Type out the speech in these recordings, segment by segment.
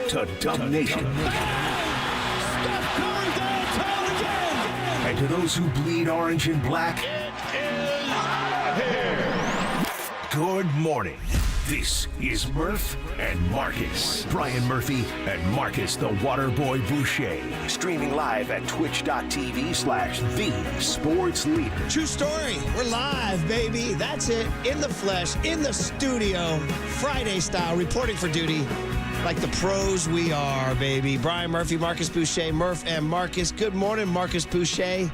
to Dumb Nation. Steph Curry downtown again. And to those who bleed orange and black, It is out of here. good morning. This is Murph and Marcus. Brian Murphy and Marcus the Waterboy Boucher. Streaming live at twitch.tv/the sports leader. True story. We're live, baby. That's it. In the flesh, in the studio, Friday style, reporting for duty like the pros we are, baby. Brian Murphy, Marcus Boucher, Murph and Marcus. Good morning, Marcus Boucher.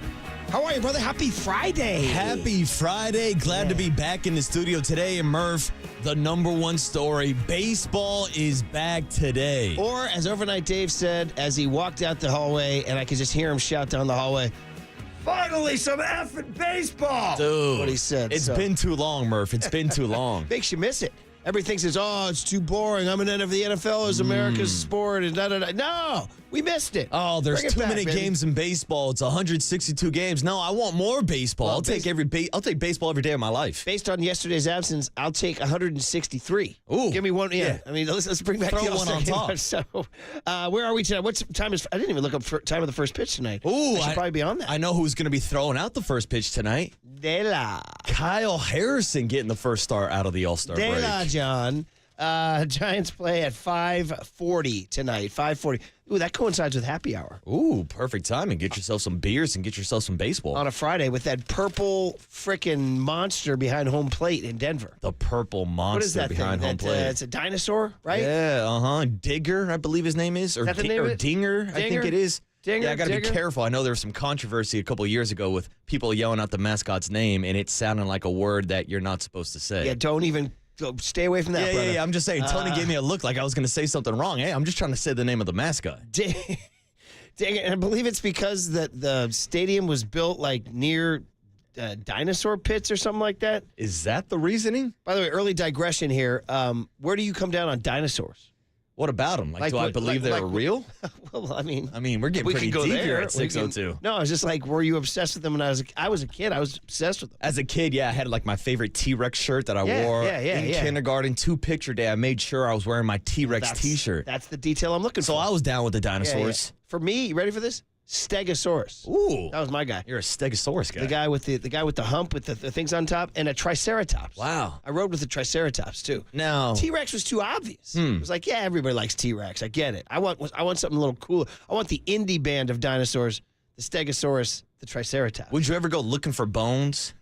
How are you, brother? Happy Friday. Happy Friday. Glad to be back in the studio today. And Murph, the number one story, baseball is back today. Or, as Overnight Dave said, as he walked out the hallway, and I could just hear him shout down the hallway, finally some effing baseball. Dude, what he said. It's been too long, Murph. It's been too long. Makes you miss it. Everything says, oh, it's too boring. I'm an end of the NFL is America's sport and da-da-da. No, we missed it. Oh, there's too many baby. games in baseball. It's 162 games. No, I want more baseball. Well, I'll take baseball every day of my life. Based on yesterday's absence, I'll take 163. Ooh. Give me one. Yeah. I mean, let's bring back Throw the one All-Star on game. top. So, where are we tonight? What time is? I didn't even look up for time of the first pitch tonight. Ooh, I should probably be on that. I know who's going to be throwing out the first pitch tonight. De La. Kyle Harrison getting the first start out of the All-Star break. De La, John. Giants play at 5:40 tonight. 5:40. Ooh, that coincides with happy hour. Ooh, perfect timing. Get yourself some beers and get yourself some baseball. On a Friday with that purple frickin' monster behind home plate in Denver. The purple monster What is that behind thing? home plate. It's a dinosaur, right? Yeah, Digger, I believe his name is. Or, that the name of it? Dinger, I think Dinger? it is. Dinger, Yeah, I got to be Digger? careful. I know there was some controversy a couple years ago with people yelling out the mascot's name, and it sounded like a word that you're not supposed to say. Yeah, don't even stay away from that, brother. Yeah. I'm just saying, Tony gave me a look like I was going to say something wrong. Hey, I'm just trying to say the name of the mascot. Dang it. And I believe it's because the stadium was built like near dinosaur pits or something like that. Is that the reasoning? By the way, early digression here. Where do you come down on dinosaurs? What about them? Like do I what- believe they're real? Well, I mean, we're getting we pretty can go deep there. here at We can- 6:02. No, it's just like, were you obsessed with them when I was a kid? I was obsessed with them. As a kid, yeah, I had like my favorite T-Rex shirt that I Yeah, wore yeah, in kindergarten. Picture day, I made sure I was wearing my T-Rex T-shirt. That's the detail I'm looking So for. I was down with the Yeah, yeah. dinosaurs. For me, you ready for this? Stegosaurus. Ooh, That was my guy. you're a Stegosaurus guy. The guy with the hump with the things on top and a Triceratops. Wow. I rode with the Triceratops too. Now, T-Rex was too obvious. It was like, yeah, everybody likes T-Rex. I get it. I want something a little cooler. I want the indie band of dinosaurs, the Stegosaurus, the Triceratops. would you ever go looking for bones?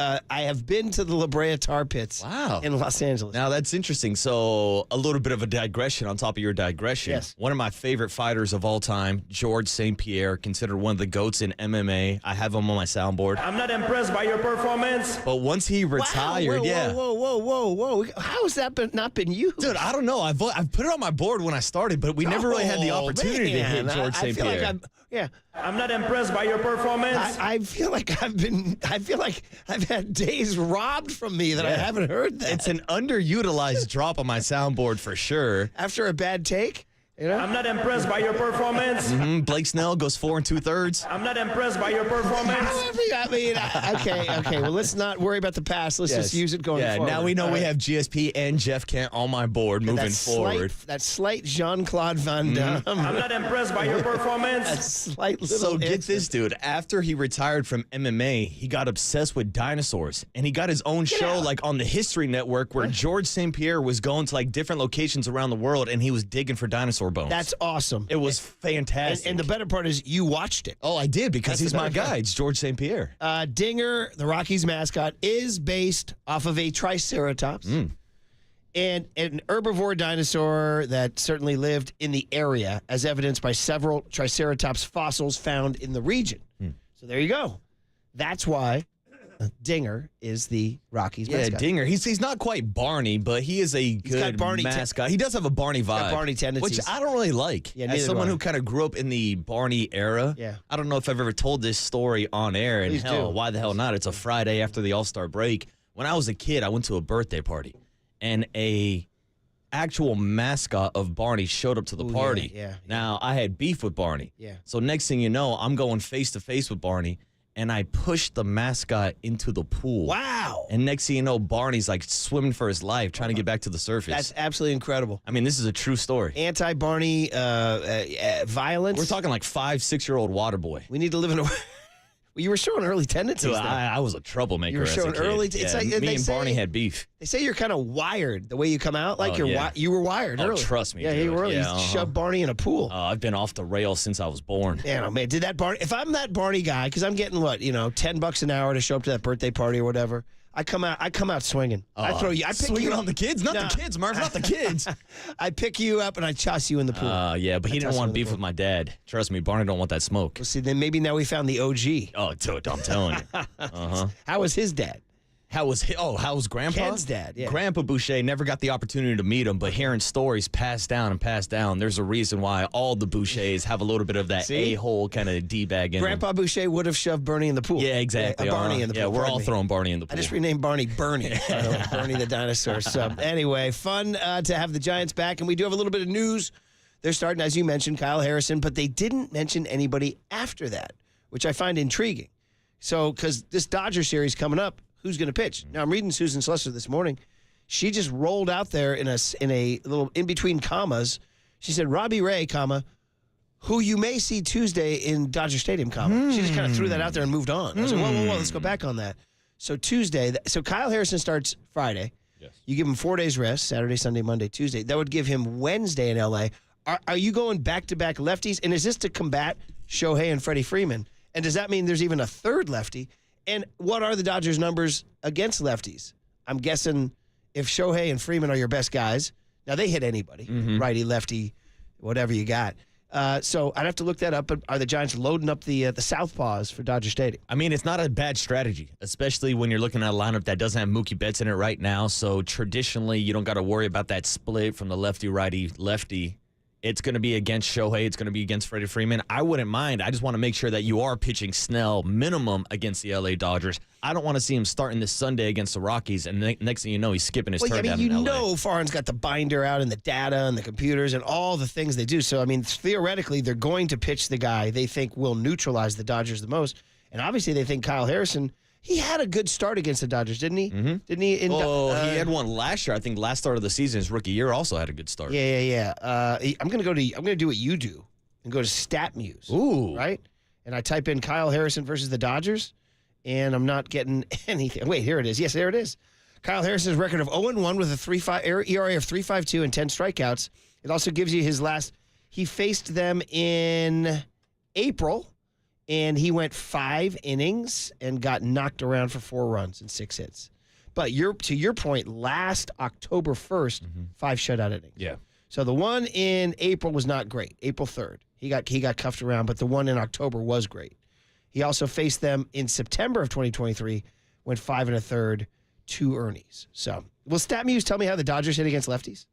I have been to the La Brea Tar Pits Wow. in Los Angeles. Now, that's interesting. So, a little bit of a digression on top of your digression. Yes. One of my favorite fighters of all time, George St. Pierre, considered one of the GOATs in MMA. I have him on my soundboard. I'm not impressed by your performance. But once he retired, Whoa. How has that not been you? Dude, I don't know. I've put it on my board when I started, but we never really had the opportunity to hit George I St. feel Pierre. Like I'm not impressed by your performance. I feel like I've had days robbed from me that I haven't heard that. It's an underutilized drop on my soundboard for sure. After a bad take, you know? I'm not impressed by your performance. Blake Snell goes 4 2/3. I'm not impressed by your performance. Okay. Well, let's not worry about the past. Let's just use it going forward. Now we know All we right. have GSP and Jeff Kent on my board moving forward. That slight Jean-Claude Van Damme. I'm not impressed by your That performance. slight little So get instant. this, dude. After he retired from MMA, he got obsessed with dinosaurs, and he got his own show out. like on the History Network, where George St. Pierre was going to like different locations around the world, and he was digging for dinosaur bones. That's awesome. It was fantastic. And the better part is you watched it. Oh, I did because That's he's the my better guy. part. It's George St. Pierre. Dinger, the Rockies mascot, is based off of a Triceratops. And an herbivore dinosaur that certainly lived in the area, as evidenced by several Triceratops fossils found in the region. So there you go. That's why Dinger is the Rockies Yeah, mascot. Dinger. He's not quite Barney, but he is a got good Barney mascot. He does have a Barney vibe. got Barney tendencies. Which I don't really like. Yeah, As neither do someone I. who kind of grew up in the Barney era, Yeah. I don't know if I've ever told this story on air. And Please hell, do. why the hell not? It's a Friday after the All-Star break. When I was a kid, I went to a birthday party, and a actual mascot of Barney showed up to the Ooh, party. yeah. Now, I had beef with Barney. Yeah. So next thing you know, I'm going face to face with Barney. and I pushed the mascot into the pool. Wow. And next thing you know, Barney's like swimming for his life, trying to get back to the surface. That's absolutely incredible. I mean, this is a true story. Anti-Barney violence. We're talking like 5-6-year-old water boy. We need to live in a... Well, you were showing early tendencies. So I was a troublemaker. You were as a showing kid. early. Yeah, It's like, me and Barney had beef. They say you're kind of wired the way you come out. Like you were wired early. Trust me. Yeah, dude. you were early. Yeah, You shoved Barney in a pool. I've been off the rails since I was born. Man, oh man, did that Barney? If I'm that Barney guy, because I'm getting $10 an hour to show up to that birthday party or whatever. I come out swinging. I throw you. I pick swinging you on the kids, not the kids, Murph, not the kids. I pick you up and I toss you in the pool. Yeah, but he didn't want beef with my dad. Trust me, Barney don't want that smoke. Well, see, then maybe now we found the OG. Oh, dude, I'm telling you. How was his dad? How was Grandpa? Ken's dad, yeah. Grandpa Boucher, never got the opportunity to meet him, but hearing stories passed down, there's a reason why all the Bouchers have a little bit of that See? a-hole kind of D-bag in Grandpa Boucher would have shoved Bernie in the pool. them. Yeah, exactly. Barney in the pool. Yeah, we're pardon all me. throwing Barney in the I pool. just renamed Barney Bernie. Bernie the dinosaur. So anyway, fun to have the Giants back. And we do have a little bit of news. They're starting, as you mentioned, Kyle Harrison, but they didn't mention anybody after that, which I find intriguing. So, because this Dodger series coming up, who's going to pitch? Now, I'm reading Susan Slessor this morning. She just rolled out there in a little in-between commas. She said, Robbie Ray, comma, who you may see Tuesday in Dodger Stadium, comma. She just kind of threw that out there and moved on. I was like, whoa, let's go back on that. So Tuesday, so Kyle Harrison starts Friday. Yes. You give him 4 days rest, Saturday, Sunday, Monday, Tuesday. That would give him Wednesday in L.A. Are you going back-to-back lefties? And is this to combat Shohei and Freddie Freeman? And does that mean there's even a third lefty? And what are the Dodgers' numbers against lefties? I'm guessing if Shohei and Freeman are your best guys, now they hit anybody, righty, lefty, whatever you got. So I'd have to look that up. But are the Giants loading up the southpaws for Dodger Stadium? I mean, it's not a bad strategy, especially when you're looking at a lineup that doesn't have Mookie Betts in it right now. So traditionally, you don't got to worry about that split from the lefty-righty-lefty. It's going to be against Shohei. It's going to be against Freddie Freeman. I wouldn't mind. I just want to make sure that you are pitching Snell minimum against the L.A. Dodgers. I don't want to see him starting this Sunday against the Rockies, and next thing you know, he's skipping his turn down in L.A. Farhan's got the binder out and the data and the computers and all the things they do. So, I mean, theoretically, they're going to pitch the guy they think will neutralize the Dodgers the most. And obviously, they think Kyle Harrison, he had a good start against the Dodgers, didn't he? Mm-hmm. Didn't he? He had one last year. I think last start of the season, his rookie year, also had a good start. Yeah. I'm gonna do what you do and go to StatMuse. Ooh. Right? And I type in Kyle Harrison versus the Dodgers, and I'm not getting anything. Wait, here it is. Yes, there it is. Kyle Harrison's record of 0-1 with a ERA of 3.52 and 10 strikeouts. It also gives you his last. He faced them in April. And he went 5 innings and got knocked around for 4 runs and 6 hits. But to your point, last October 1st, 5 shutout innings. Yeah. So the one in April was not great. April 3rd, he got cuffed around, but the one in October was great. He also faced them in September of 2023, went 5 1/3, 2 earnings. So will StatMuse tell me how the Dodgers hit against lefties?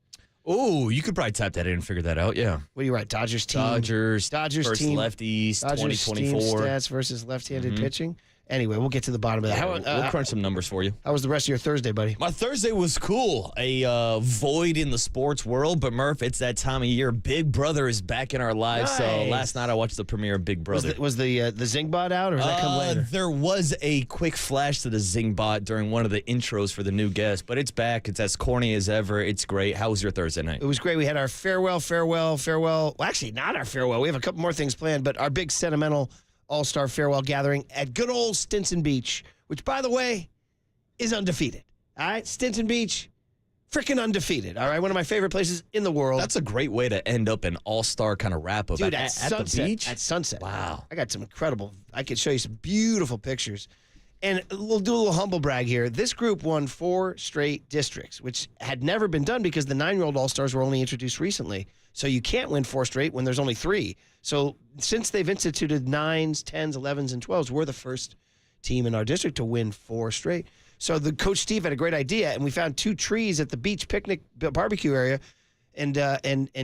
Oh, you could probably type that in and figure that out, yeah. What do you write? Dodgers team Dodgers versus team, lefties, Dodgers 2024. team stats versus left-handed pitching. Anyway, we'll get to the bottom of that. We'll crunch some numbers for you. How was the rest of your Thursday, buddy? My Thursday was cool. A void in the sports world, but Murph, it's that time of year. Big Brother is back in our lives. Nice. So last night I watched the premiere of Big Brother. Was the Zingbot out, or does that come later? There was a quick flash to the Zingbot during one of the intros for the new guest, but it's back. It's as corny as ever. It's great. How was your Thursday night? It was great. We had our farewell. Well, actually, not our farewell. We have a couple more things planned, but our big sentimental all-star farewell gathering at good old Stinson Beach, which, by the way, is undefeated. All right? Stinson Beach, freaking undefeated. All right? One of my favorite places in the world. That's a great way to end up an all-star kind of wrap-up. Dude, at sunset, the beach? At sunset. Wow. I got some incredible, I could show you some beautiful pictures. And we'll do a little humble brag here. This group won 4 straight districts, which had never been done because the 9-year-old All-Stars were only introduced recently. So you can't win 4 straight when there's only 3. So since they've instituted 9s, 10s, 11s, and 12s, we're the first team in our district to win 4 straight. So the Coach Steve had a great idea, and we found 2 trees at the beach picnic barbecue area, and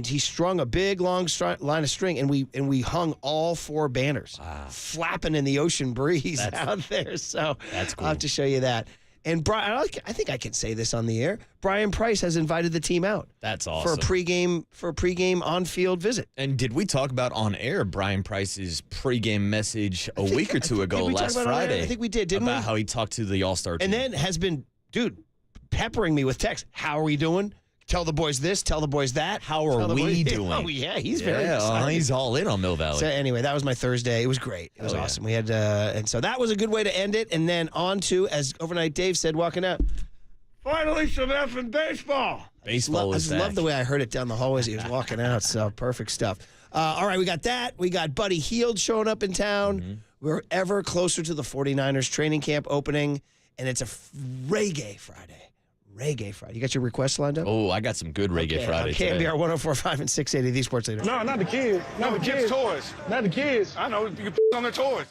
he strung a big long line of string, and we hung all 4 banners, flapping in the ocean breeze out there. So that's cool. I'll have to show you that. And Brian, I think I can say this on the air. Brian Price has invited the team out. That's awesome. For a pregame on-field visit. And did we talk about on air Brian Price's pregame message a week or two ago, Did we talk last about it on air? Friday? I think we did, didn't we? About how he talked to the All-Star team. And then has been, peppering me with texts. How are we doing? Tell the boys this, tell the boys that. How are we doing? Oh, yeah, he's very excited. He's all in on Mill Valley. So anyway, that was my Thursday. It was great. It was awesome. We had, and so that was a good way to end it. And then on to, as Overnight Dave said, walking out, finally some effing baseball. Baseball is I just love the way I heard it down the hallways. He was walking out. So perfect stuff. All right, we got that. We got Buddy Hield showing up in town. Mm-hmm. We're ever closer to the 49ers training camp opening, and it's a reggae Friday. Reggae Friday. You got your requests lined up? Oh, I got some good Reggae Friday today. KNBR 104.5 and 680, the Sports Leader. No, not the kids. Not the kids' toys. Not the kids. I know. You on their toys.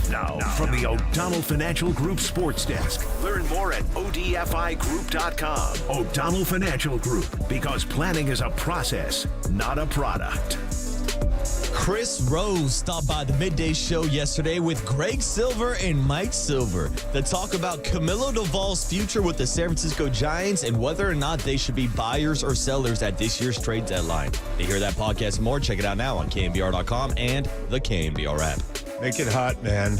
Now, from the O'Donnell Financial Group Sports Desk. Learn more at odfigroup.com. O'Donnell Financial Group, because planning is a process, not a product. Chris Rose stopped by the midday show yesterday with Greg Silver and Mike Silver to talk about Camilo Doval's future with the San Francisco Giants and whether or not they should be buyers or sellers at this year's trade deadline. To hear that podcast and more, check it out now on KNBR.com and the KNBR app. Make it hot, man.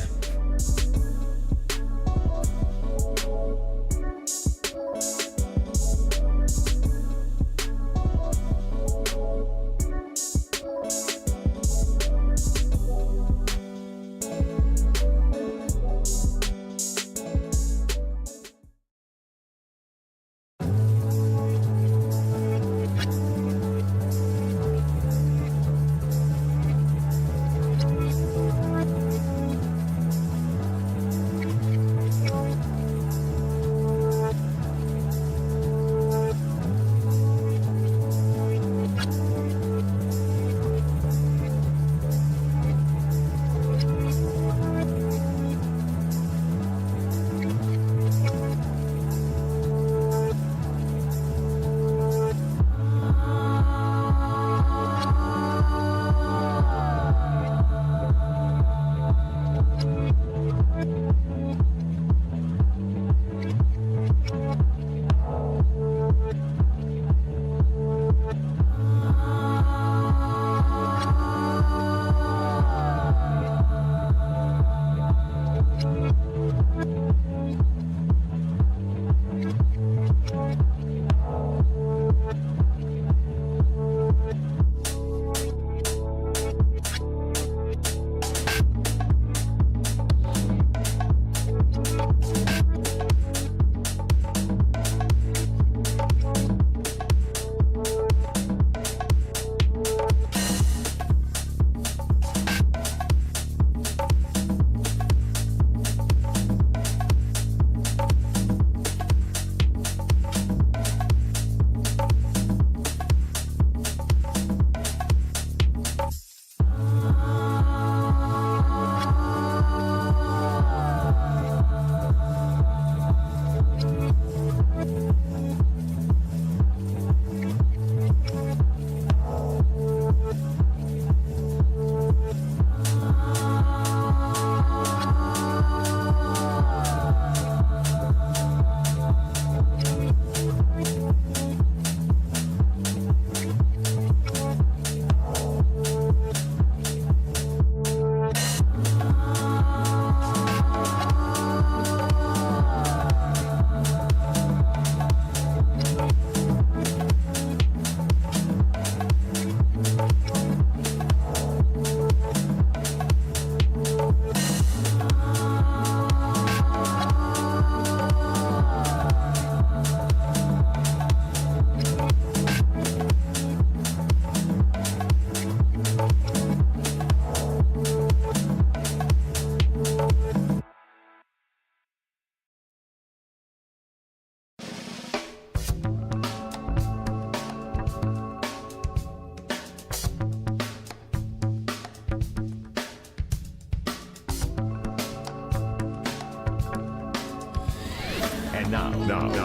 Now,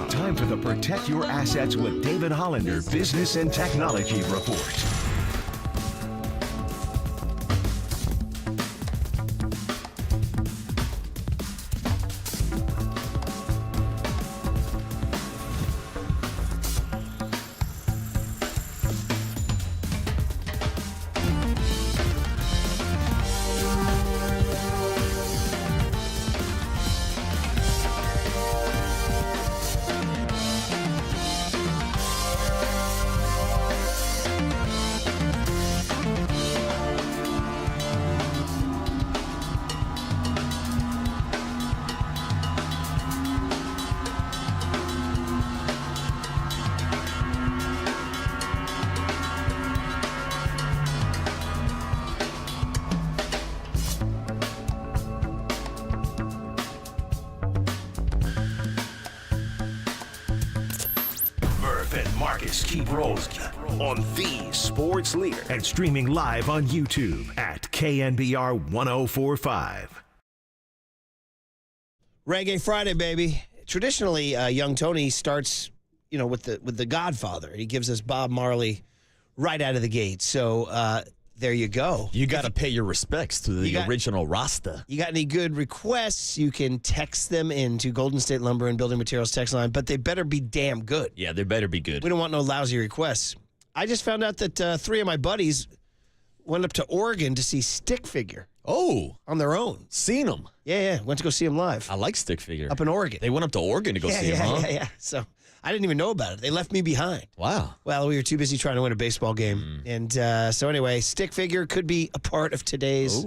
time for the Protect Your Assets with David Hollander Business and Technology Report. And Marcus keep rolling on the sports leader and streaming live on YouTube at KNBR 1045. Reggae Friday, baby. Traditionally, young Tony starts, with the Godfather. He gives us Bob Marley right out of the gate. So there you go. You got to pay your respects to the original Rasta. You got any good requests? You can text them into Golden State Lumber and Building Materials text line, but they better be damn good. Yeah, they better be good. We don't want no lousy requests. I just found out that 3 of my buddies went up to Oregon to see Stick Figure. Oh. On their own. Seen them. Yeah. Went to go see them live. I like Stick Figure. Up in Oregon. They went up to Oregon to go see them, huh? Yeah. So I didn't even know about it. They left me behind. Wow. Well, we were too busy trying to win a baseball game. And so anyway, Stick Figure could be a part of today's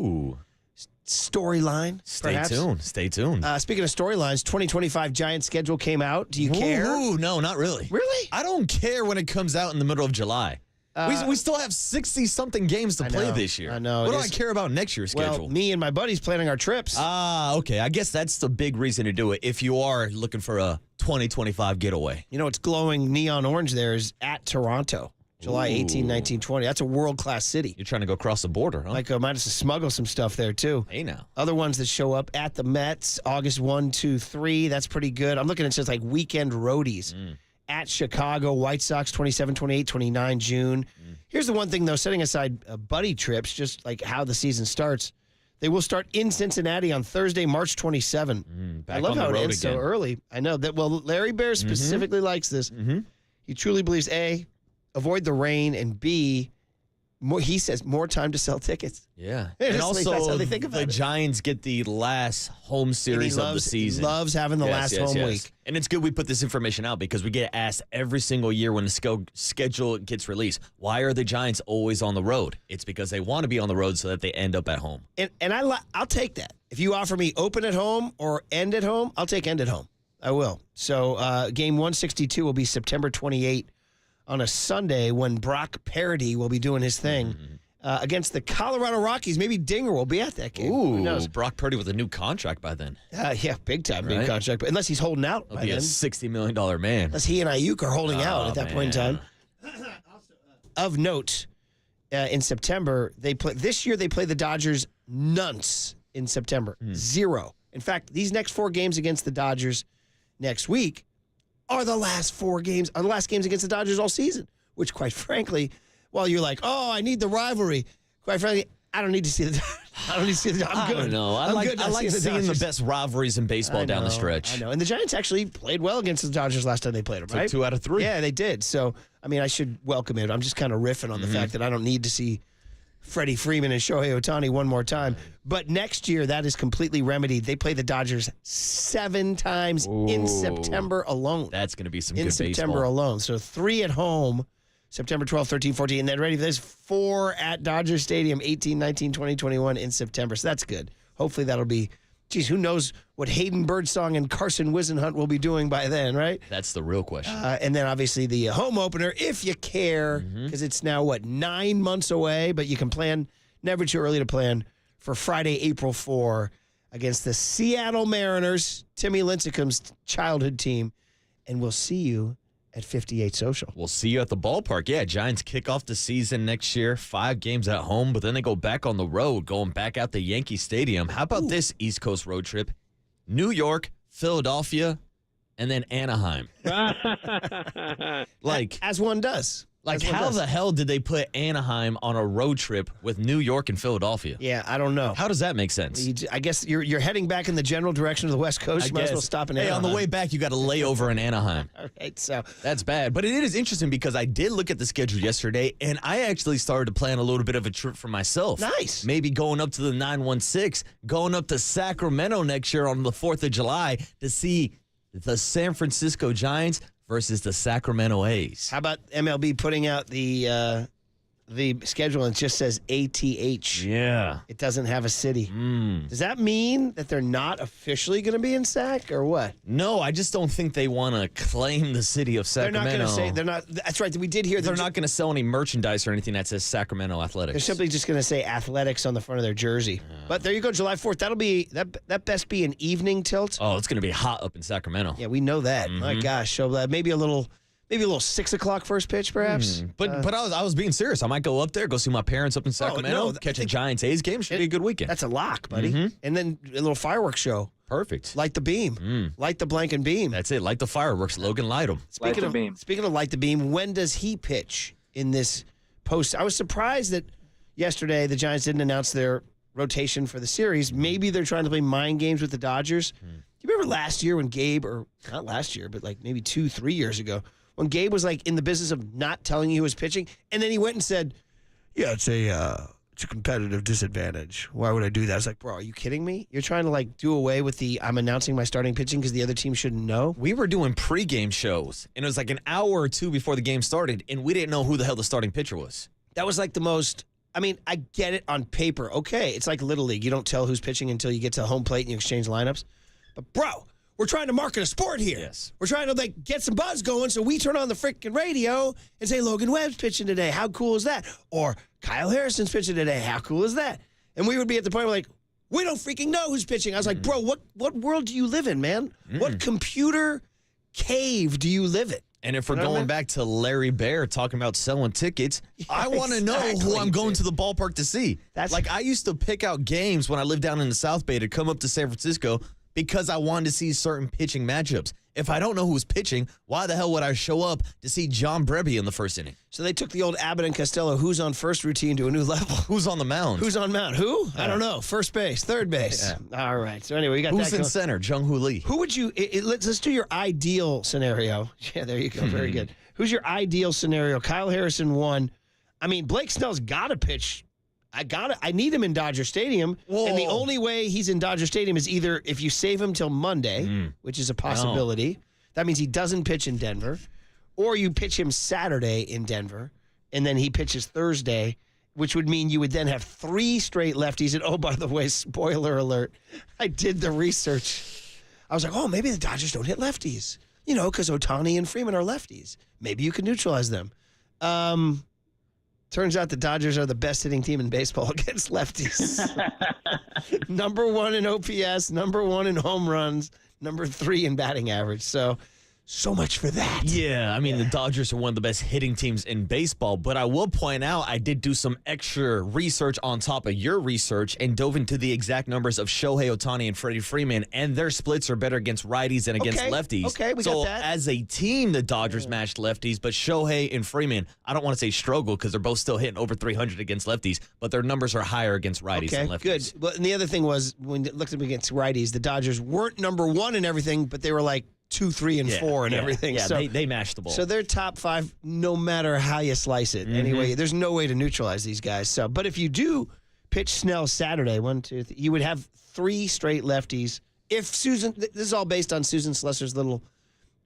storyline. Stay tuned. Speaking of storylines, 2025 Giants schedule came out. Do you care? Ooh, no, not really. Really? I don't care when it comes out in the middle of July. We still have 60-something games to play this year. I know. What do I care about next year's schedule? Well, me and my buddies planning our trips. Okay. I guess that's the big reason to do it if you are looking for a 2025 getaway. It's glowing neon orange there is at Toronto, July 18, 19, 20. That's a world-class city. You're trying to go across the border, huh? Like, might have to smuggle some stuff there, too. Hey, now. Other ones that show up at the Mets, August 1, 2, 3. That's pretty good. I'm looking at just like weekend roadies. At Chicago, White Sox, 27, 28, 29, June. Here's the one thing, though, setting aside buddy trips, just like how the season starts, they will start in Cincinnati on Thursday, March 27. I love how it ends so early. I know that. Well, Larry Bear specifically likes this. He truly believes, A, avoid the rain, and B, he says more time to sell tickets. Yeah. And also, that's how they think about the it. Giants get the last home series of the season. He loves having the last home week. And it's good we put this information out because we get asked every single year when the schedule gets released, why are the Giants always on the road? It's because they want to be on the road so that they end up at home. And I'll take that. If you offer me open at home or end at home, I'll take end at home. I will. So game 162 will be September 28 on a Sunday when Brock Purdy will be doing his thing against the Colorado Rockies. Maybe Dinger will be at that game. Ooh, who knows? Brock Purdy with a new contract by then. Yeah, big time new contract. But unless he's holding out He'll by be then. a $60 million man. Unless he and Ayuk are holding out at that point in time. Of note, in September, this year they play the Dodgers nonce in September. 0. In fact, these next 4 games against the Dodgers next week are the last games against the Dodgers all season, which quite frankly, while you're like, oh, I need the rivalry, quite frankly, I don't need to see the Dodgers. I'm good. I don't know. I like seeing the best rivalries in baseball down the stretch. I know. And the Giants actually played well against the Dodgers last time they played them, right? 2 out of 3. Yeah, they did. So, I mean, I should welcome it. I'm just kind of riffing on the fact that I don't need to see Freddie Freeman and Shohei Ohtani one more time. But next year, that is completely remedied. They play the Dodgers 7 times in September alone. That's going to be some good baseball. In September baseball. alone. So 3 at home, September 12, 13, 14. And then ready for this, 4 at Dodger Stadium, 18, 19, 20, 21 in September. So that's good. Hopefully that'll be, geez, who knows what Hayden Birdsong and Carson Whisenhunt will be doing by then, right? That's the real question. And then obviously the home opener, if you care, because it's now, 9 months away, but you can plan, never too early to plan, for Friday, April 4 against the Seattle Mariners, Timmy Lincecum's childhood team. And we'll see you at 58 Social. We'll see you at the ballpark. Yeah, Giants kick off the season next year, 5 games at home, but then they go back on the road, going back out to Yankee Stadium. How about this East Coast road trip? New York, Philadelphia, and then Anaheim. Like, As one does. like As one how does. the hell did they put Anaheim on a road trip with New York and Philadelphia? Yeah, I don't know. How does that make sense? I guess you're heading back in the general direction of the West Coast. I You might as well guess. stop in Hey, on Anaheim. the way back, you got a layover in Anaheim. All right, so That's bad. But it is interesting because I did look at the schedule yesterday, and I actually started to plan a little bit of a trip for myself. Nice. Maybe going up to the 916, going up to Sacramento next year on the 4th of July to see the San Francisco Giants versus the Sacramento A's. how about MLB putting out the schedule and it just says ATH? Yeah. It doesn't have a city. Does that mean that they're not officially going to be in Sac or what? No, I just don't think they want to claim the city of They're Sacramento. not going to say they're not. That's right. We did hear They're not going to sell any merchandise or anything that says Sacramento Athletics. They're simply just going to say athletics on the front of their jersey. But there you go, July 4th. That'll be that best be an evening tilt. Oh, it's going to be hot up in Sacramento. Yeah, we know that. My gosh, so maybe a little 6 o'clock first pitch, perhaps. But I was being serious. I might go up there, go see my parents up in Sacramento, no, catch a Giants A's game. Should be a good weekend. That's a lock, buddy. And then a little fireworks show. Perfect. Light the beam. Light the blank and beam. That's it. Light the fireworks. Logan, light them. Speaking of light the beam, when does he pitch in this post? I was surprised that yesterday the Giants didn't announce their rotation for the series. Maybe they're trying to play mind games with the Dodgers. Do you remember last year when Gabe, or not last year, but like maybe 2-3 years ago, when Gabe was like in the business of not telling you who was pitching, and then he went and said, "Yeah, it's a competitive disadvantage. Why would I do that?" I was like, "Bro, are you kidding me? You're trying to like do away with the I'm announcing my starting pitching because the other team shouldn't know." We were doing pregame shows, and it was like an hour or two before the game started, and we didn't know who the hell the starting pitcher was. That was like the most. I mean, I get it on paper. Okay, it's like Little League. You don't tell who's pitching until you get to home plate and you exchange lineups. But bro, we're trying to market a sport here. Yes. We're trying to like get some buzz going, so we turn on the freaking radio and say Logan Webb's pitching today. How cool is that? Or Kyle Harrison's pitching today. How cool is that? And we would be at the point where like, we don't freaking know who's pitching. I was like, bro, what world do you live in, man? What computer cave do you live in? And if we're You know what I going mean? back to Larry Bear talking about selling tickets, I want to know who exactly, I'm going dude. to the ballpark to see. That's- like I used to pick out games when I lived down in the South Bay to come up to San Francisco because I wanted to see certain pitching matchups. If I don't know who's pitching, why the hell would I show up to see John Brebbie in the first inning? So they took the old Abbott and Costello who's on first routine to a new level. Who's on the mound? Who's on mound? Who? I don't know. First base, third base. All right. So anyway, we got Who's that in going. center? Jung-Hoo Lee. Who would you? Let's do your ideal scenario. Yeah, there you go. Very good. Who's your ideal scenario? Kyle Harrison 1. I mean, Blake Snell's got to pitch. I need him in Dodger Stadium. And the Whoa. only way he's in Dodger Stadium is either if you save him till Monday, which is a possibility. That means he doesn't pitch in Denver, or you pitch him Saturday in Denver, and then he pitches Thursday, which would mean you would then have 3 straight lefties. And oh, by the way, spoiler alert, I did the research. I was like, oh, maybe the Dodgers don't hit lefties, because Ohtani and Freeman are lefties. Maybe you can neutralize them. Turns out the Dodgers are the best hitting team in baseball against lefties. Number 1 in OPS, number 1 in home runs, number 3 in batting average. So much for that. Yeah, I mean, the Dodgers are one of the best hitting teams in baseball, but I will point out I did do some extra research on top of your research and dove into the exact numbers of Shohei Ohtani and Freddie Freeman, and their splits are better against righties than against lefties. Okay, we so got that. as a team, the Dodgers matched lefties, but Shohei and Freeman, I don't want to say struggle because they're both still hitting over 300 against lefties, but their numbers are higher against righties Okay, than lefties. good. Well, and the other thing was when it looked up against righties, the Dodgers weren't number 1 in everything, but they were like 2, 3, and 4 and everything. Yeah, so they mashed the ball. So they're top 5 no matter how you slice it. Anyway, there's no way to neutralize these guys. So, but if you do pitch Snell Saturday, 1, 2, 3, you would have 3 straight lefties. If Susan, this is all based on Susan Slesser's little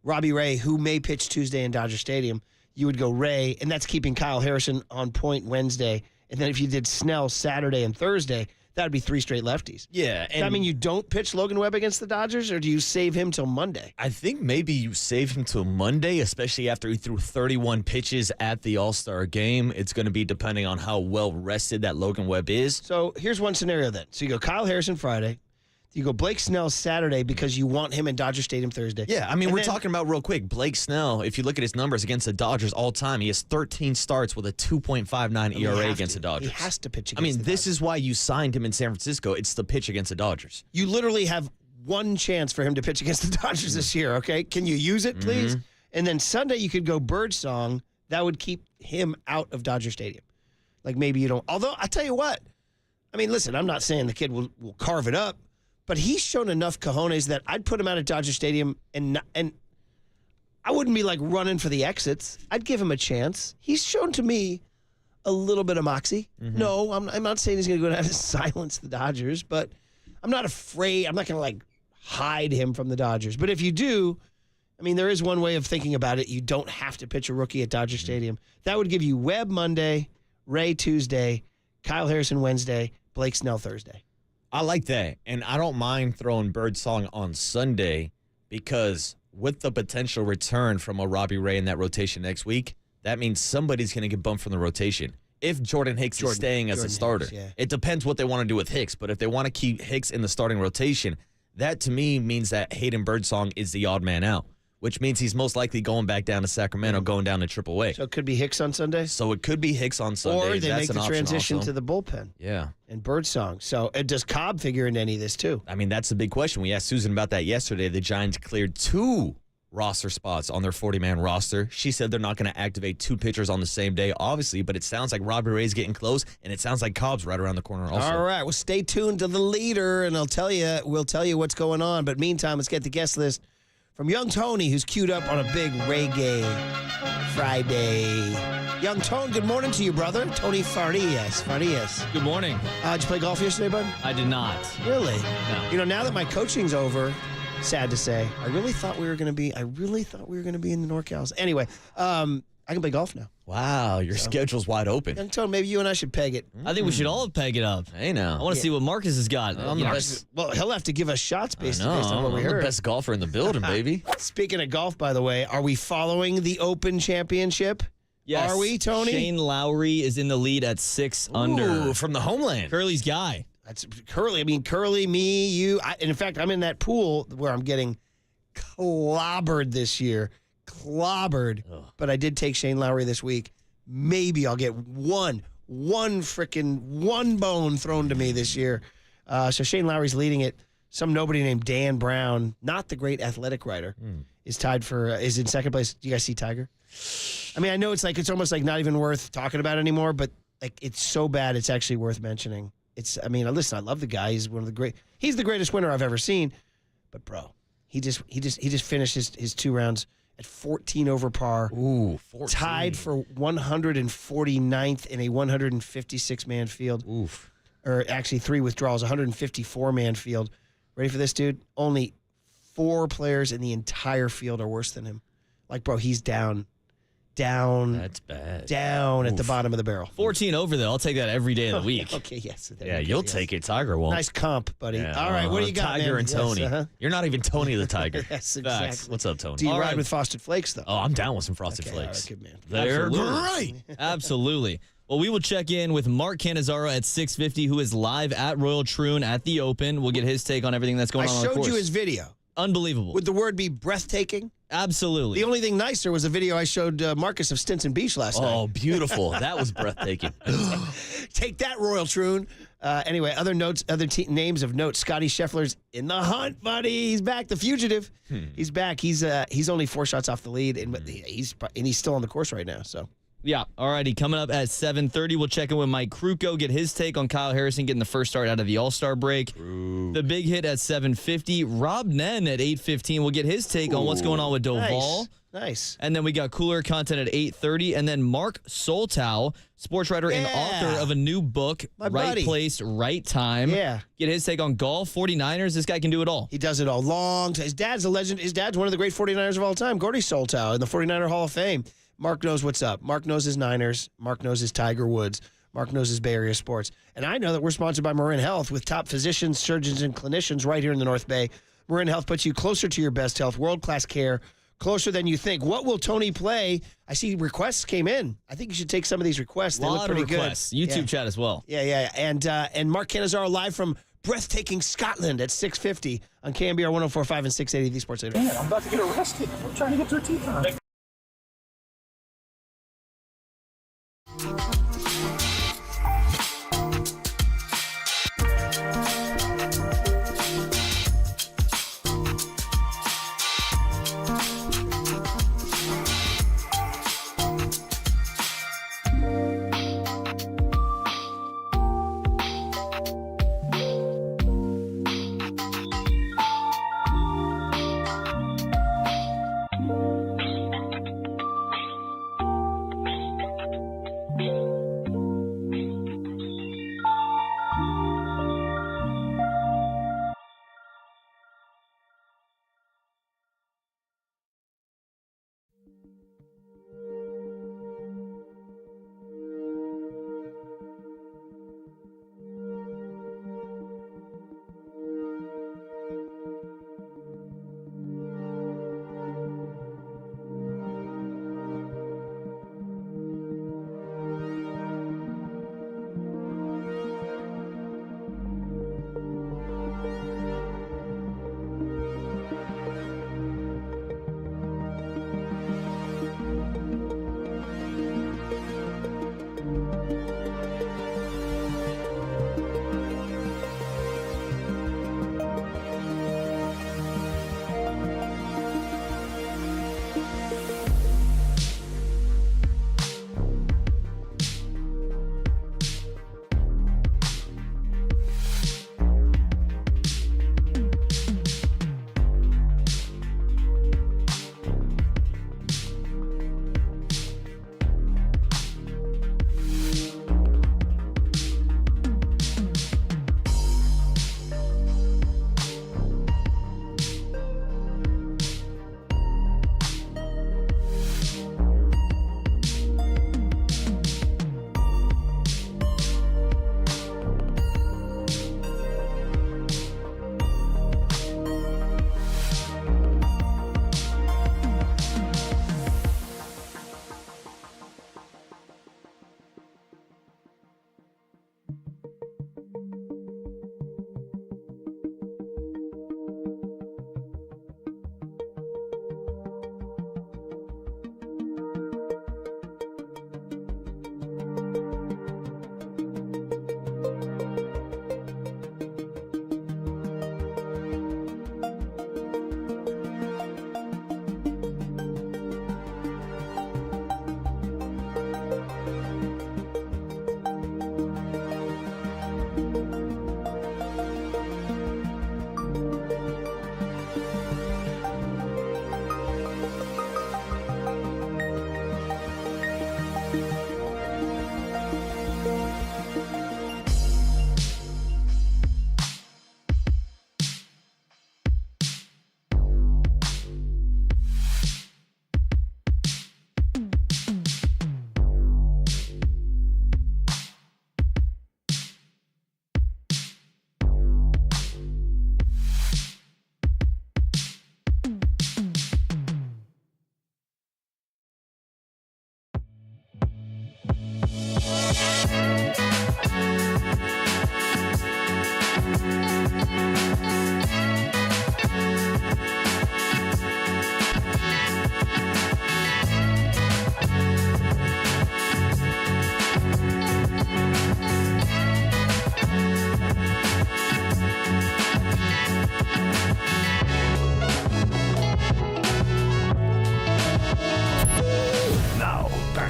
Robbie Ray, who may pitch Tuesday in Dodger Stadium, you would go Ray, and that's keeping Kyle Harrison on point Wednesday. And then if you did Snell Saturday and Thursday, that would be 3 straight lefties. yeah, Does that mean you don't pitch Logan Webb against the Dodgers, or do you save him till Monday? I think maybe you save him till Monday, especially after he threw 31 pitches at the All-Star game. It's going to be depending on how well rested that Logan Webb is. So here's one scenario then. So you go Kyle Harrison Friday. You go Blake Snell Saturday because you want him in Dodger Stadium Thursday. Yeah, I mean, And we're then- talking about real quick. Blake Snell, if you look at his numbers against the Dodgers all time, he has 13 starts with a 2.59 You ERA have against to. the Dodgers. He has to pitch against I mean, the this Dodgers. is why you signed him in San Francisco. It's the pitch against the Dodgers. You literally have one chance for him to pitch against the Dodgers this year, okay? Can you use it, please? And then Sunday you could go Birdsong. That would keep him out of Dodger Stadium. Like maybe you don't. Although, I tell you what. I mean, listen, I'm not saying the kid will carve it up, but he's shown enough cojones that I'd put him out at Dodger Stadium and I wouldn't be like running for the exits. I'd give him a chance. He's shown to me a little bit of moxie. No, I'm not saying he's going to go down and silence the Dodgers, but I'm not afraid. I'm not going to like hide him from the Dodgers. But if you do, I mean, there is one way of thinking about it. You don't have to pitch a rookie at Dodger Stadium. That would give you Webb Monday, Ray Tuesday, Kyle Harrison Wednesday, Blake Snell Thursday. I like that. And I don't mind throwing Birdsong on Sunday because with the potential return from a Robbie Ray in that rotation next week, that means somebody's going to get bumped from the rotation. If Jordan Hicks is staying as a starter. Hicks, yeah. It depends what they want to do with Hicks, but if they want to keep Hicks in the starting rotation, that to me means that Hayden Birdsong is the odd man out, which means he's most likely going back down to Sacramento, going down to AAA. So it could be Hicks on Sunday? So it could be Hicks on Sunday. Or they That's make the an transition option also. to the bullpen. Yeah. And Birdsong. So does Cobb figure into any of this too? I mean, that's the big question. We asked Susan about that yesterday. The Giants cleared 2 roster spots on their 40-man roster. She said they're not going to activate 2 pitchers on the same day, obviously, but it sounds like Robbie Ray's getting close, and it sounds like Cobb's right around the corner also. All right. Well, stay tuned to the leader, and we'll tell you what's going on. But meantime, let's get the guest list from Young Tony, who's queued up on a big reggae Friday. Young Tone, good morning to you, brother. Tony Farias. Good morning. Did you play golf yesterday, bud? I did not. Really? No. You know, now that my coaching's over, sad to say, I really thought we were going to be in the NorCals. Anyway, I can play golf now. Wow, your schedule's wide open. Young Tone, maybe you and I should peg it. I think we should all peg it up. Hey, now. I want to see what Marcus has got. I'm You the know, best, Well, he'll have to give us shots based on what we I'm the heard. best golfer in the building, baby. Speaking of golf, by the way, are we following the Open Championship? yes, Are we, Tony? Shane Lowry is in the lead at 6 under. Ooh, from the homeland. Curly's guy. That's Curly. I mean, Curly, me, you. And in fact, I'm in that pool where I'm getting clobbered this year. But I did take Shane Lowry this week. Maybe I'll get one bone thrown to me this year. So Shane Lowry's leading it. Some nobody named Dan Brown, not the great athletic writer, is in second place. Do you guys see Tiger? I mean, I know it's almost like not even worth talking about anymore, but like it's so bad it's actually worth mentioning. Listen, I love the guy. He's he's the greatest winner I've ever seen. But bro, he just finished his 2 rounds at 14 over par. Ooh, 14. Tied for 149th in a 156-man field. Oof. Or actually 3 withdrawals, 154-man field. Ready for this, dude? Only 4 players in the entire field are worse than him. Like, bro, he's down That's bad. at the bottom of the barrel. 14 over, though. I'll take that every day of the week. Okay, yes. Yeah, you'll take it. Tiger won't. Nice comp, buddy. Yeah, All right, what do you got, Tiger man? and Tony. Yes, You're not even Tony the Tiger. Yes, Facts. exactly. What's up, Tony? Do you All ride right. with Frosted Flakes, though? Oh, I'm down with some Frosted Okay, all Flakes. right, good man. They're Absolutely. great. Absolutely. Well, we will check in with Mark Canazaro at 6:50, who is live at Royal Troon at the Open. We'll get his take on everything that's going I on the showed course. you his video. Unbelievable. Would the word be breathtaking? Absolutely. The only thing nicer was a video I showed Marcus of Stinson Beach last night. Oh, beautiful. That was breathtaking. Take that, Royal Troon. Anyway, other names of note. Scotty Scheffler's in the hunt, buddy. He's back. The fugitive. He's back. He's only 4 shots off the lead, and he's still on the course right now. So. Yeah. All righty. Coming up at 7:30, we'll check in with Mike Krukow, get his take on Kyle Harrison getting the first start out of the All-Star break. The big hit at 7:50. Rob Nen at 8:15. We'll get his take on what's going on with Doval. Nice. And then we got cooler content at 8:30. And then Mark Soltow, sports writer and author of a new book, My Right buddy. Place, Right Time. Yeah. Get his take on golf, 49ers. This guy can do it all. He does it all. His dad's a legend. His dad's one of the great 49ers of all time, Gordy Soltow, in the 49er Hall of Fame. Mark knows what's up. Mark knows his Niners. Mark knows his Tiger Woods. Mark knows his Bay Area sports. And I know that we're sponsored by Marin Health with top physicians, surgeons, and clinicians right here in the North Bay. Marin Health puts you closer to your best health, world-class care, closer than you think. What will Tony play? I see requests came in. I think you should take some of these requests. They look pretty requests. good. YouTube chat as well. Yeah. And Mark Canazaro live from breathtaking Scotland at 6:50 on KNBR 104.5 and 680 The Sports Leader. I'm about to get arrested. I'm trying to get 13 times.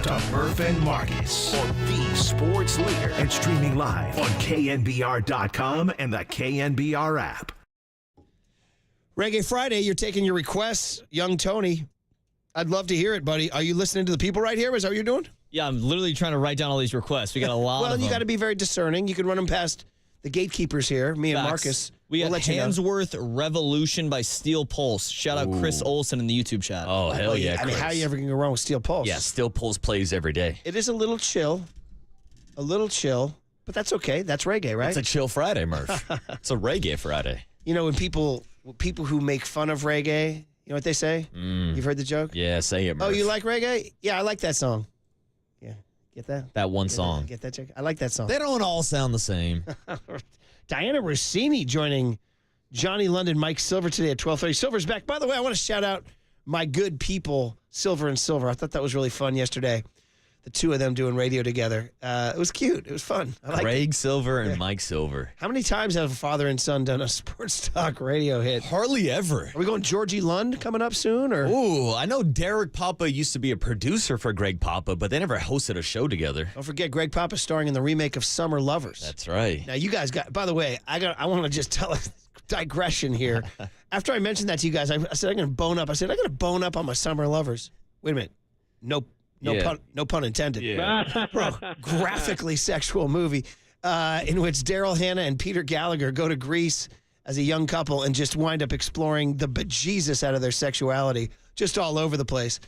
back to Murph and Marcus on the sports leader and streaming live on KNBR.com and the KNBR app. Reggae Friday, you're taking your requests. Young Tony, I'd love to hear it, buddy. Are you listening to the people right here? Is that what you're doing? Yeah, I'm literally trying to write down all these requests. We got a lot well, of them. You got to be very discerning. You can run them past the gatekeepers here, me and Facts. Marcus. We We'll got let you know. Handsworth Revolution by Steel Pulse. Shout out Chris Olson in the YouTube chat. Oh, hell yeah, I mean, Chris. how are you ever going to go wrong with Steel Pulse? Yeah, Steel Pulse plays every day. It is a little chill, but that's okay. That's reggae, right? It's a chill Friday, Murph. It's a reggae Friday. You know, when people who make fun of reggae, you know what they say? You've heard the joke? Yeah, say it, Murph. Oh, you like reggae? Yeah, I like that song. Yeah, get that? that one song. Get that joke? I like that song. They don't all sound the same. Diana Rossini joining Johnny London, Mike Silver today at 12:30. Silver's back. By the way, I want to shout out my good people, Silver and Silver. I thought that was really fun yesterday. The two of them doing radio together. It was cute. It was fun. I liked it. Greg Silver and Mike Silver. How many times have a father and son done a sports talk radio hit? Hardly ever. Are we going Georgie Lund coming up soon? Or Ooh, I know Derek Papa used to be a producer for Greg Papa, but they never hosted a show together. don't forget Greg Papa starring in the remake of Summer Lovers. That's right. Now you guys got. By the way, I want to just tell a digression here. After I mentioned that to you guys, I said I'm going to bone up. I said I'm going to bone up on my Summer Lovers. Wait a minute. Yeah. No pun intended. Yeah. Bro, graphically sexual movie in which Daryl Hannah and Peter Gallagher go to Greece as a young couple and just wind up exploring the bejesus out of their sexuality, just all over the place,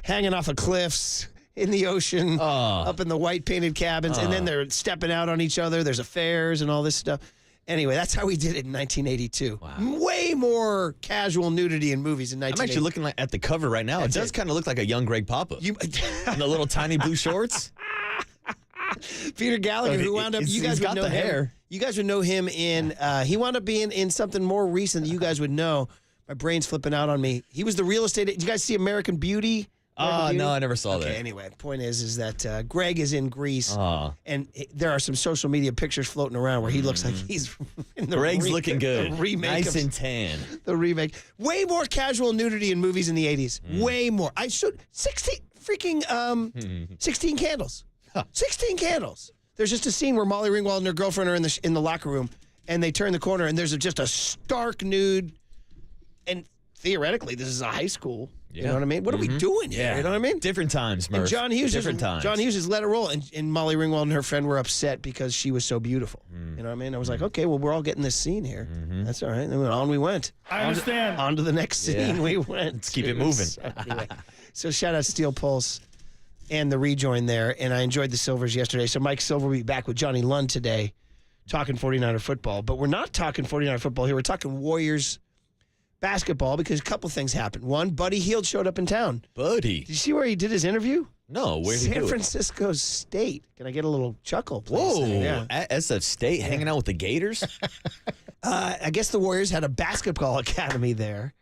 hanging off of cliffs, in the ocean, up in the white painted cabins, and then they're stepping out on each other. There's affairs and all this stuff. Anyway, that's how we did it in 1982. Wow. Way more casual nudity in movies in 1982. I'm actually looking at the cover right now. That's it does it. kind of look like a young Greg Papa. You, In the little tiny blue shorts. Peter Gallagher, who wound up, you guys he's would got know the him. hair. You guys would know him in. He wound up being in something more recent that you guys would know. My brain's flipping out on me. He was the real estate. Did you guys see American Beauty? No, I never saw Okay, that. anyway, point is that Greg is in Greece, and there are some social media pictures floating around where he looks like he's in the Greg's looking good. the remake Nice of and tan. the remake. Way more casual nudity in movies in the 80s. Way more. I should 16 candles. 16 candles. There's just a scene where Molly Ringwald and her girlfriend are in the locker room, and they turn the corner, and there's just a stark nude. And theoretically, this is a high school. You know what I mean? What are we doing here? You know what I mean? Different times, Murph. And John Hughes Different times. John Hughes just let it roll, and Molly Ringwald and her friend were upset because she was so beautiful. You know what I mean? I was like, okay, well, we're all getting this scene here. That's all right. And then on we went. I understand. On to the next scene we went. Let's keep it moving. Anyway, so shout out Steel Pulse and the rejoin there, and I enjoyed the Silvers yesterday. So Mike Silver will be back with Johnny Lund today talking 49er football. But we're not talking 49er football here. We're talking Warriors basketball because a couple things happened. One, Buddy Hield showed up in town. Buddy. Did you see where he did his interview? No, where did he do San it? Francisco State. Can I get a little chuckle, please? Whoa, Yeah. at SF State, hanging out with the Gators? I guess the Warriors had a basketball academy there,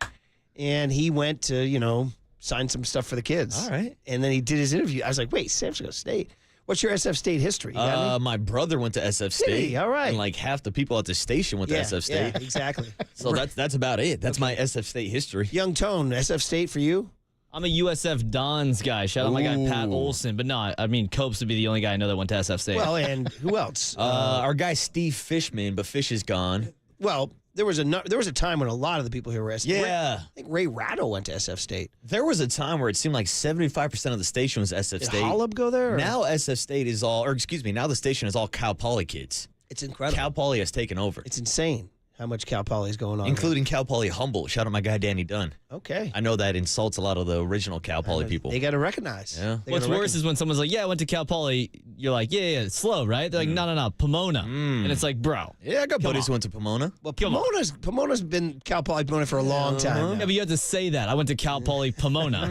and he went to, sign some stuff for the kids. All right. And then he did his interview. I was like, wait, San Francisco State? What's your SF State history? You got any? My brother went to SF State. he? All right. And like half the people at the station went to SF State. Yeah, exactly. So that's about it. That's my SF State history. Young Tone, SF State for you? I'm a USF Dons guy. Shout out my guy Pat Ooh. Olson. But no, I mean, Copes would be the only guy I know that went to SF State. Well, and who else? Our guy Steve Fishman, but Fish is gone. Well, there was a time when a lot of the people here were SF. Yeah. I think Ray Ratto went to SF State. There was a time where it seemed like 75% of the station was SF Did State. Holub go there? or- Now SF State is now the station is all Cal Poly kids. It's incredible. Cal Poly has taken over, It's insane how much Cal Poly is going on. including Cal Poly Humboldt. Shout out my guy Danny Dunn. there. Okay. I know that insults a lot of the original Cal Poly people. They got to recognize. Yeah. They What's gotta worse is when someone's like, yeah, I went to Cal Poly. You're like, yeah, it's slow, right? They're like, no, Pomona. And it's like, bro. Yeah, I got buddies on. who went to Pomona. Well, Pomona's been Cal Poly Pomona for a long time. Yeah, now. but you have to say that. I went to Cal Poly Pomona.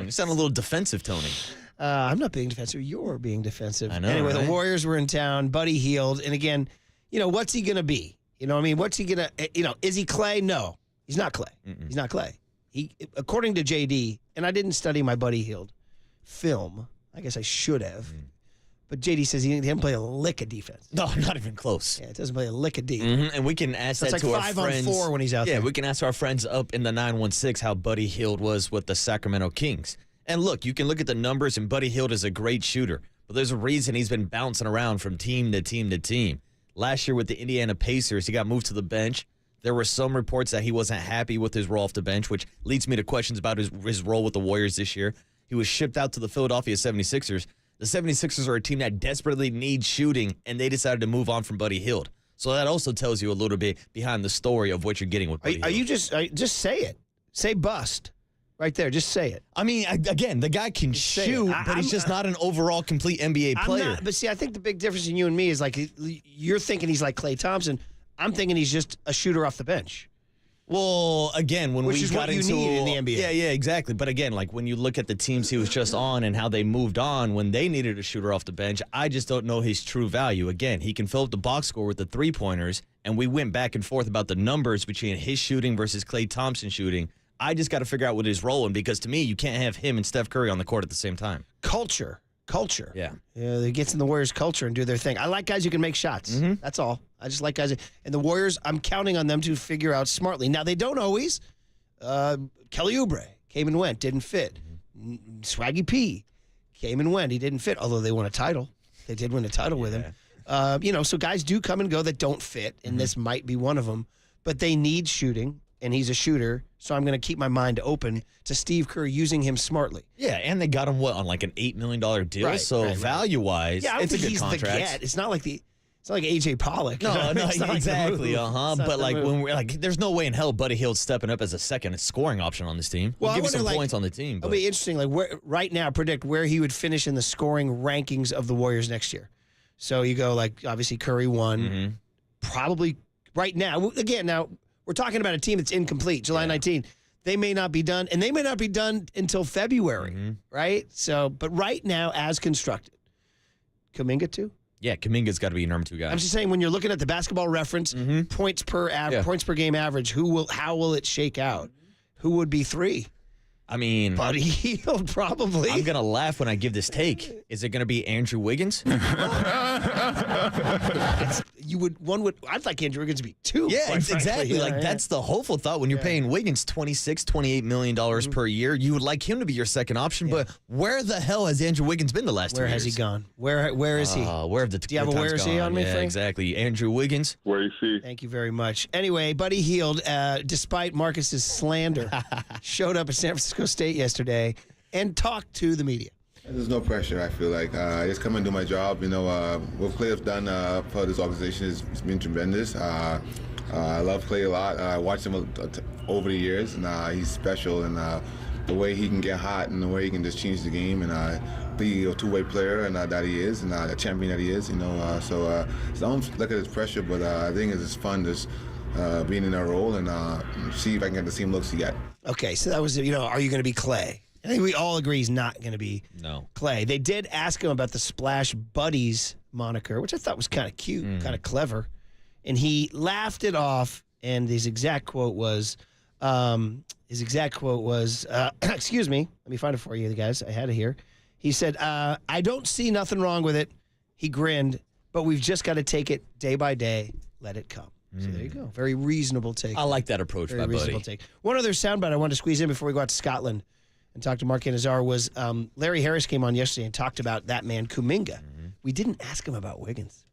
You sound a little defensive, Tony. I'm not being defensive. You're being defensive. I know, Anyway, right? the Warriors were in town. Buddy Hield. And again, what's he going to be? You know what I mean? What's he going to, is he Clay? No, he's not Clay. He's not Clay. He, according to JD, and I didn't study my Buddy Hield film. I guess I should have. But JD says he didn't play a lick of defense. No, not even close. Yeah, it doesn't play a lick of D. And we can ask So that it's to like our 5 on friends. 4 when he's out Yeah, there. we can ask our friends up in the 916 how Buddy Hield was with the Sacramento Kings. And look, you can look at the numbers, and Buddy Hield is a great shooter, but there's a reason he's been bouncing around from team to team to team. Last year with the Indiana Pacers, he got moved to the bench. There were some reports that he wasn't happy with his role off the bench, which leads me to questions about his role with the Warriors this year. He was shipped out to the Philadelphia 76ers. The 76ers are a team that desperately needs shooting, and they decided to move on from Buddy Hield. So that also tells you a little bit behind the story of what you're getting with Buddy Hield. Are you just say it? Say bust. Right there, just say it. I mean, again, the guy can shoot, but he's just not an overall complete NBA player. But see, I think the big difference in you and me is like you're thinking he's like Klay Thompson. I'm thinking he's just a shooter off the bench. Well, again, when Which we is got what you into need in the NBA. Yeah, exactly. But again, like when you look at the teams he was just on and how they moved on when they needed a shooter off the bench, I just don't know his true value. Again, he can fill up the box score with the three-pointers, and we went back and forth about the numbers between his shooting versus Klay Thompson shooting. I just got to figure out what his role in, because to me, you can't have him and Steph Curry on the court at the same time. Culture. Yeah. It gets in the Warriors' culture and do their thing. I like guys who can make shots. That's all. I just like guys. And the Warriors, I'm counting on them to figure out smartly. Now, they don't always. Kelly Oubre came and went, didn't fit. Swaggy P came and went, he didn't fit, although they won a title. They did win a title with him. So guys do come and go that don't fit, and this might be one of them. But they need shooting, and he's a shooter, so I'm going to keep my mind open to Steve Kerr using him smartly. Yeah, and they got him, on like an $8 million deal? Right, so right. value-wise, Yeah, I don't it's a think good he's contract. the get. It's not like AJ Pollock. No, It's not like the exactly. move. But It's not the like move. when we're like, there's no way in hell Buddy Hield's stepping up as a second scoring option on this team. Well, We'll give I you some wonder, points on the team. It'll But be interesting. Like right now, predict where he would finish in the scoring rankings of the Warriors next year. So you go like obviously Curry 1, probably right now. Again, now we're talking about a team that's incomplete. July 19th, they may not be done, and they may not be done until February, right? So, but right now, as constructed, Kuminga 2. yeah, Kuminga's got to be your number 2 guy. I'm just saying when you're looking at the basketball reference points per game average, how will it shake out? Who would be 3? I mean, Buddy Hield probably. I'm going to laugh when I give this take. Is it going to be Andrew Wiggins? I'd like Andrew Wiggins to be 2. Yeah, quite frankly. exactly. Yeah, That's the hopeful thought. When you're paying Wiggins $28 million per year, you would like him to be your second option. But where the hell has Andrew Wiggins been the last 2 Where years? has he gone? Where is he? Where have the Do you have a where is he on me, Yeah, Frank? exactly. Andrew Wiggins. Where you see? Thank you very much. Anyway, Buddy Hield, despite Marcus's slander, showed up at San Francisco State yesterday and talked to the media. There's no pressure, I feel like. I just come and do my job. What Clay has done for this organization has been tremendous. I love Clay a lot. I watched him over the years, and he's special. And the way he can get hot and the way he can just change the game and be a two-way player and that he is, and a champion that he is, So I don't look at his pressure, but I think it's just fun just being in that role and see if I can get the same looks he got. Okay, so that was, are you going to be Clay? I think we all agree he's not going to be Clay. They did ask him about the Splash Buddies moniker, which I thought was kind of cute, kind of clever. And he laughed it off, and his exact quote was, excuse me, let me find it for you guys. I had it here. He said, I don't see nothing wrong with it. He grinned, but we've just got to take it day by day, let it come. So there you go. Very reasonable take. I like that approach, Very my reasonable buddy. take. One other soundbite I wanted to squeeze in before we go out to Scotland and talk to Mark Canazaro was Larry Harris came on yesterday and talked about that man, Kuminga. We didn't ask him about Wiggins.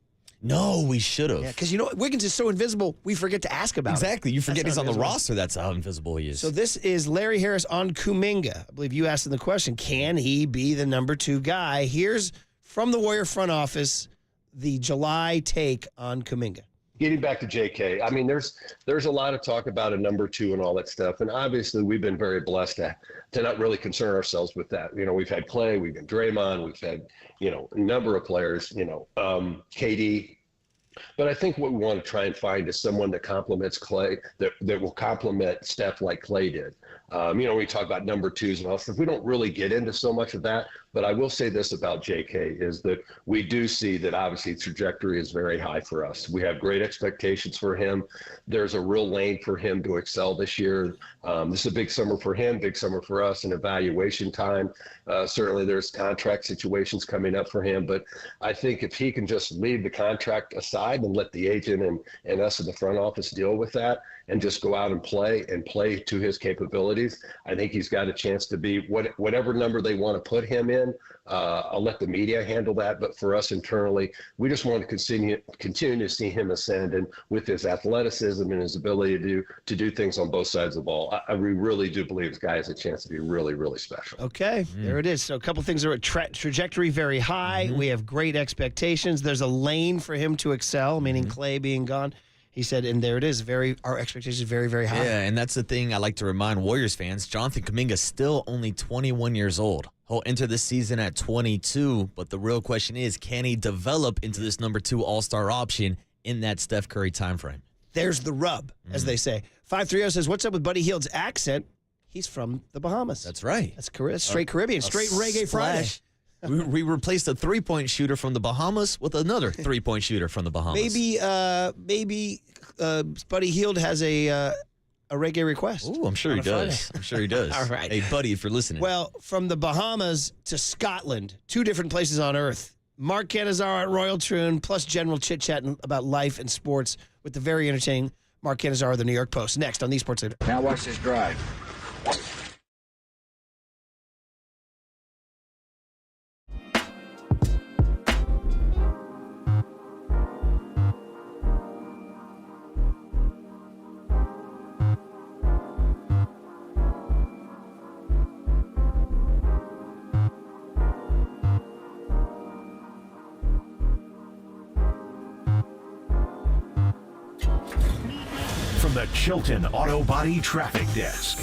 No, we should have. Yeah, because Wiggins is so invisible, we forget to ask about him. Exactly. You forget That's he's on the invisible. roster. That's how invisible he is. So this is Larry Harris on Kuminga. I believe you asked him the question, can he be the number 2 guy? Here's from the Warrior front office, the July take on Kuminga. Getting back to JK, I mean, there's a lot of talk about a number 2 and all that stuff, and obviously we've been very blessed to not really concern ourselves with that. We've had Clay, we've had Draymond, we've had a number of players, KD. But I think what we want to try and find is someone that complements Clay, that will complement Steph like Clay did. We talk about number 2s and all stuff. We don't really get into so much of that. But I will say this about JK is that we do see that obviously trajectory is very high for us. We have great expectations for him. There's a real lane for him to excel this year. This is a big summer for him, big summer for us, and evaluation time. Certainly there's contract situations coming up for him. But I think if he can just leave the contract aside and let the agent and us in the front office deal with that, and just go out and play to his capabilities. I think he's got a chance to be whatever number they want to put him in. I'll let the media handle that, but for us internally, we just want to continue to see him ascend, and with his athleticism and his ability to do things on both sides of the ball, we really do believe this guy has a chance to be really, really special. Okay, there it is. So a couple things are at trajectory very high. We have great expectations. There's a lane for him to excel, meaning Clay being gone. He said, and there it is. Our expectations very, very high. Yeah, and that's the thing I like to remind Warriors fans. Jonathan Kuminga's still only 21 years old. He'll enter this season at 22, but the real question is, can he develop into this number 2 all-star option in that Steph Curry timeframe? There's the rub, as they say. 530 says, what's up with Buddy Hield's accent? He's from the Bahamas. That's right. That's straight Caribbean, straight Reggae Friday. We replaced a three-point shooter from the Bahamas with another three-point shooter from the Bahamas. Maybe Buddy Hield has a reggae request. Ooh, I'm sure he does. Friday. I'm sure he does. All right. Hey, Buddy, if you're listening. Well, from the Bahamas to Scotland, 2 different places on Earth. Mark Canazaro at Royal Troon, plus general chit-chat about life and sports with the very entertaining Mark Canazaro of the New York Post. Next on the Sports Leader. Now watch this drive. From the Chilton Auto Body Traffic Desk.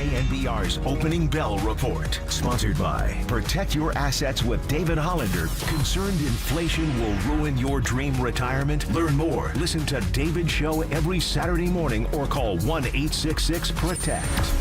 KNBR's Opening Bell Report, sponsored by Protect Your Assets with David Hollander. Concerned inflation will ruin your dream retirement? Learn more. Listen to David's show every Saturday morning or call 1-866-PROTECT.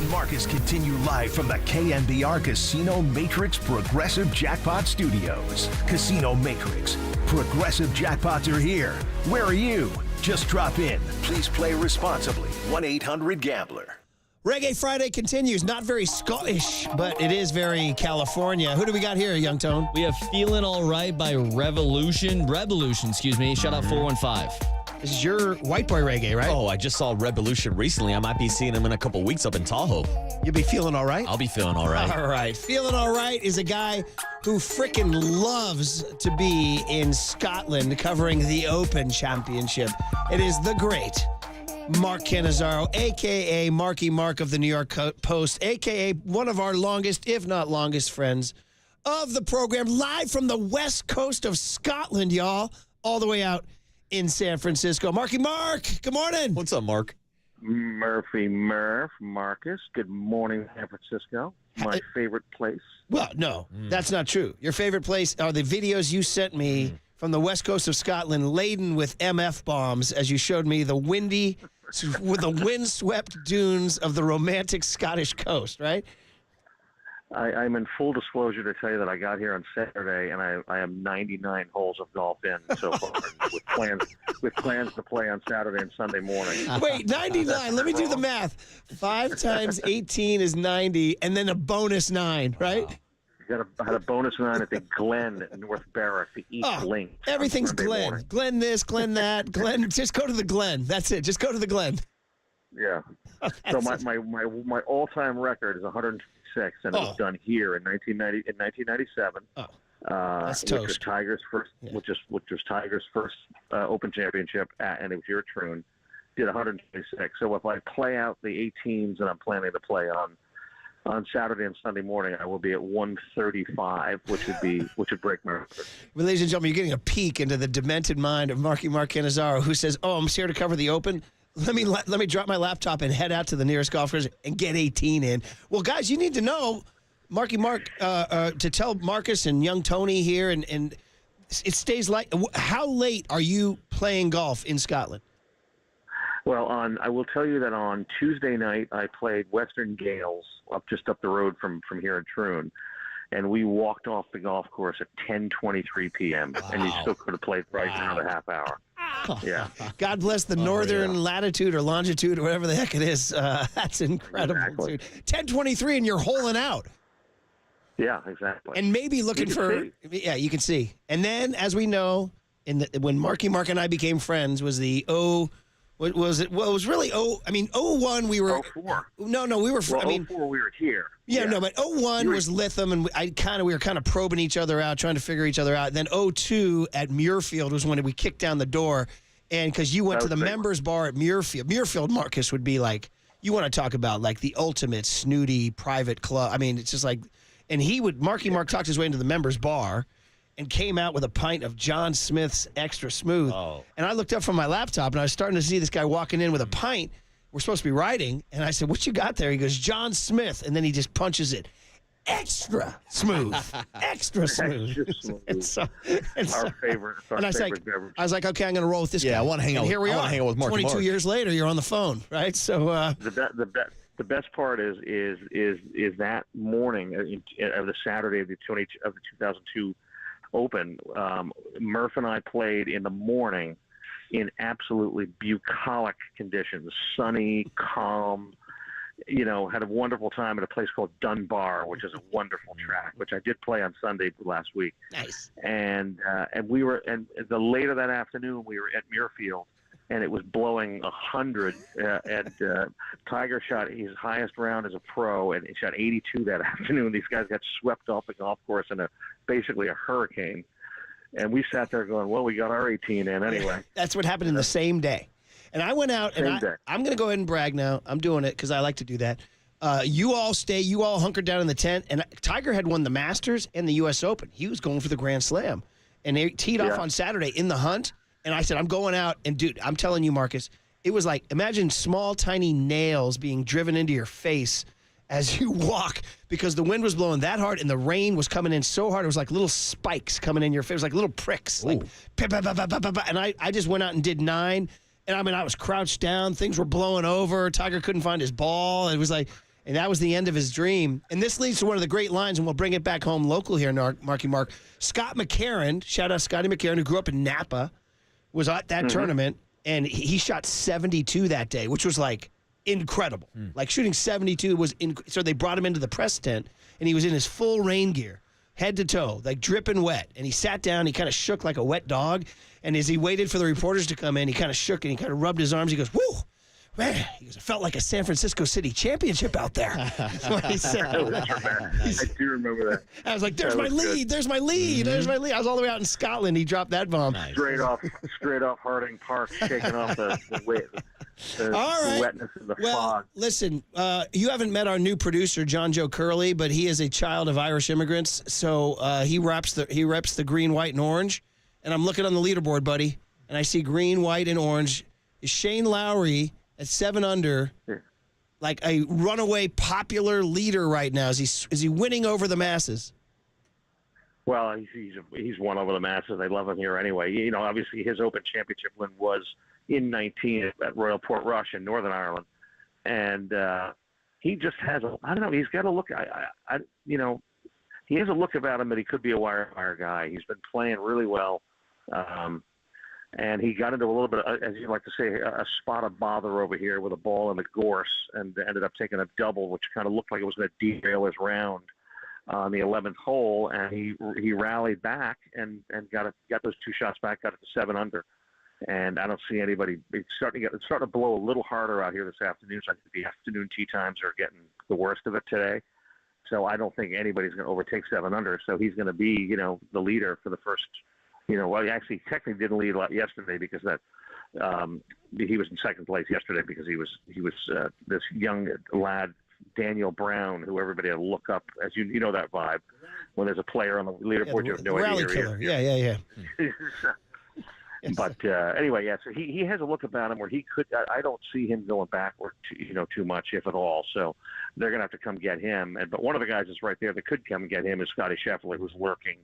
Marcus continue live from the KNBR Casino Matrix Progressive Jackpot Studios. Casino Matrix. Progressive jackpots are here. Where are you? Just drop in. Please play responsibly. 1-800-GAMBLER. Reggae Friday continues. Not very Scottish, but it is very California. Who do we got here, Young Tone? We have Feeling All Right by Revolution, excuse me. Shout out 415. This is your white boy reggae, right? Oh, I just saw Revolution recently. I might be seeing him in a couple weeks up in Tahoe. You'll be feeling all right? I'll be feeling all right. All right. Feeling all right is a guy who freaking loves to be in Scotland covering the Open Championship. It is the great Mark Canazaro, a.k.a. Marky Mark of the New York Post, a.k.a. one of our longest, if not longest, friends of the program, live from the west coast of Scotland, y'all, all the way out in San Francisco. Marky Mark, good morning. What's up, Mark? Murphy Murph, Marcus. Good morning, San Francisco. My favorite place. Well, no, that's not true. Your favorite place are the videos you sent me from the west coast of Scotland laden with MF bombs as you showed me the windy, with the windswept dunes of the romantic Scottish coast, right? I'm in full disclosure to tell you that I got here on Saturday, and I am 99 holes of golf in so far, with plans to play on Saturday and Sunday morning. Wait, 99. Let me do the math. 5 times 18 is 90, and then a bonus 9, right? Wow. Had a bonus 9 at the Glen at North Barrack, the East Link. Everything's Glen. Morning. Glen this, Glen that, Glen. Just go to the Glen. That's it. Just go to the Glen. Yeah. So my all-time record is 126, and it was done here in 1997. That's which was Tiger's first, which was Tiger's first Open Championship, and it was here at Troon. Did 126. So if I play out the 18s that I'm planning to play on Saturday and Sunday morning, I will be at 135, which would break my record. Well, ladies and gentlemen, you're getting a peek into the demented mind of Mark Canazaro, who says, "Oh, I'm here to cover the Open. Let me drop my laptop and head out to the nearest golf course and get 18 in." Well, guys, you need to know, Marky Mark, to tell Marcus and young Tony here, and it stays like. How late are you playing golf in Scotland? Well, I will tell you that on Tuesday night I played Western Gales just up the road from here in Troon, and we walked off the golf course at 10:23 p.m. Wow. And you still could have played for another half hour. Yeah. God bless the northern latitude or longitude or whatever the heck it is. That's incredible, exactly. dude. 10:23 and you're holing out. Yeah, exactly. And maybe looking for you can see. And then, as we know, when Marky Mark and I became friends, was the What was it? Well, it was really 01 we were 04. No, we were Well, I mean 04 we were here. yeah, no, but 01 was Lytham, and we were kind of probing each other out, trying to figure each other out. Then 02 at Muirfield was when we kicked down the door, and because you went to the members bar at Muirfield, Marcus would be like, you want to talk about like the ultimate snooty private club. I mean, it's just like, and Marky Mark talked his way into the members bar and came out with a pint of John Smith's Extra Smooth. Oh. And I looked up from my laptop, and I was starting to see this guy walking in with a pint. We're supposed to be writing. And I said, what you got there? He goes, John Smith. And then he just punches it. Extra smooth. Extra smooth. Our favorite. And I was like, okay, I'm going to roll with this guy. Yeah, I want to hang out. Here we are. Hang out with Mark. 22 years later, you're on the phone, right? So the best part is that morning of the Saturday of the 2002 Open. Murph and I played in the morning in absolutely bucolic conditions, sunny, calm. Had a wonderful time at a place called Dunbar, which is a wonderful track, which I did play on Sunday last week. Nice. And the later that afternoon we were at Muirfield, and it was blowing 100. And Tiger shot his highest round as a pro, and he shot 82 that afternoon. These guys got swept off the golf course in basically a hurricane. And we sat there going, well, we got our 18 in anyway. That's what happened in the same day. And I went out, and I'm going to go ahead and brag now. I'm doing it because I like to do that. You all hunkered down in the tent, and Tiger had won the Masters and the U.S. Open. He was going for the Grand Slam. And they teed off on Saturday in the hunt. And I said, I'm going out, and dude, I'm telling you, Marcus, it was like, imagine small, tiny nails being driven into your face as you walk because the wind was blowing that hard and the rain was coming in so hard. It was like little spikes coming in your face, like little pricks. Like, and I just went out and did 9. And I mean, I was crouched down. Things were blowing over. Tiger couldn't find his ball. It was like, and that was the end of his dream. And this leads to one of the great lines, and we'll bring it back home local here, Marky Mark. Scott McCarron, shout out Scotty McCarron, who grew up in Napa, was at that tournament, and he shot 72 that day, which was like incredible. Like shooting 72 was so they brought him into the press tent, and he was in his full rain gear, head to toe, like dripping wet. And he sat down, he kind of shook like a wet dog. And as he waited for the reporters to come in, he kind of shook and he kind of rubbed his arms. He goes, woo, man, he goes, it felt like a San Francisco City championship out there. That's what he said. I do remember that. I was like, there's my lead. There's my lead. There's my lead. I was all the way out in Scotland. He dropped that bomb. Nice. Straight off Harding Park, shaking off the wetness of the fog. Listen, you haven't met our new producer, John Joe Curley, but he is a child of Irish immigrants. So he reps the green, white, and orange. And I'm looking on the leaderboard, buddy, and I see green, white, and orange. Is Shane Lowry at 7 under, like a runaway popular leader right now? Is he winning over the masses? Well, he's won over the masses. They love him here anyway. Obviously his Open Championship win was in 19 at Royal Portrush in Northern Ireland, and he just has I don't know. He's got a look. He has a look about him that he could be a wire guy. He's been playing really well. And he got into a little bit, as you like to say, a spot of bother over here with a ball in the gorse, and ended up taking a double, which kind of looked like it was going to derail his round on the 11th hole. And he rallied back and got those 2 shots back, got it to 7 under. And I don't see anybody. It's starting to blow a little harder out here this afternoon. So I think the afternoon tee times are getting the worst of it today. So I don't think anybody's going to overtake 7 under. So he's going to be, the leader for the first. Well, he actually technically didn't lead yesterday because he was in second place yesterday because he was this young lad, Daniel Brown, who everybody had to look up, as you know that vibe. When there's a player on the leaderboard, you have no idea who he is. Yeah. But anyway, so he has a look about him where he could. I don't see him going backward, too much, if at all. So they're going to have to come get him. But one of the guys that's right there that could come and get him is Scotty Scheffler, who's lurking.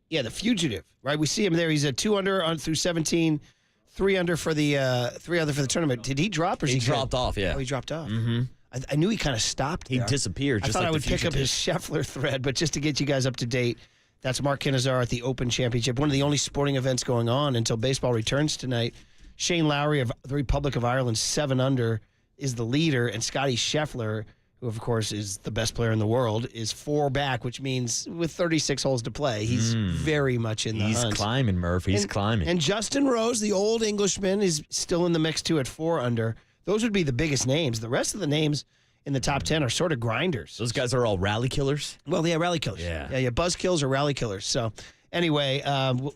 Yeah, the fugitive, right? We see him there. He's at 2 under on through 17, 3 under for the tournament. Did he drop? Or he dropped off? Yeah. Oh, he dropped off. Mm-hmm. I knew he kind of stopped. He disappeared. I thought I would pick up his Scheffler thread, but just to get you guys up to date, that's Mark Canazaro at the Open Championship, one of the only sporting events going on until baseball returns tonight. Shane Lowry of the Republic of Ireland, 7 under, is the leader, and Scotty Scheffler who, of course, is the best player in the world, is 4 back, which means with 36 holes to play, he's very much in the hunt. He's climbing, Murph. He's climbing. And Justin Rose, the old Englishman, is still in the mix, too, at 4 under. Those would be the biggest names. The rest of the names in the top 10 are sort of grinders. Those guys are all rally killers? Well, yeah, rally killers. Yeah, buzz kills or rally killers. So, anyway,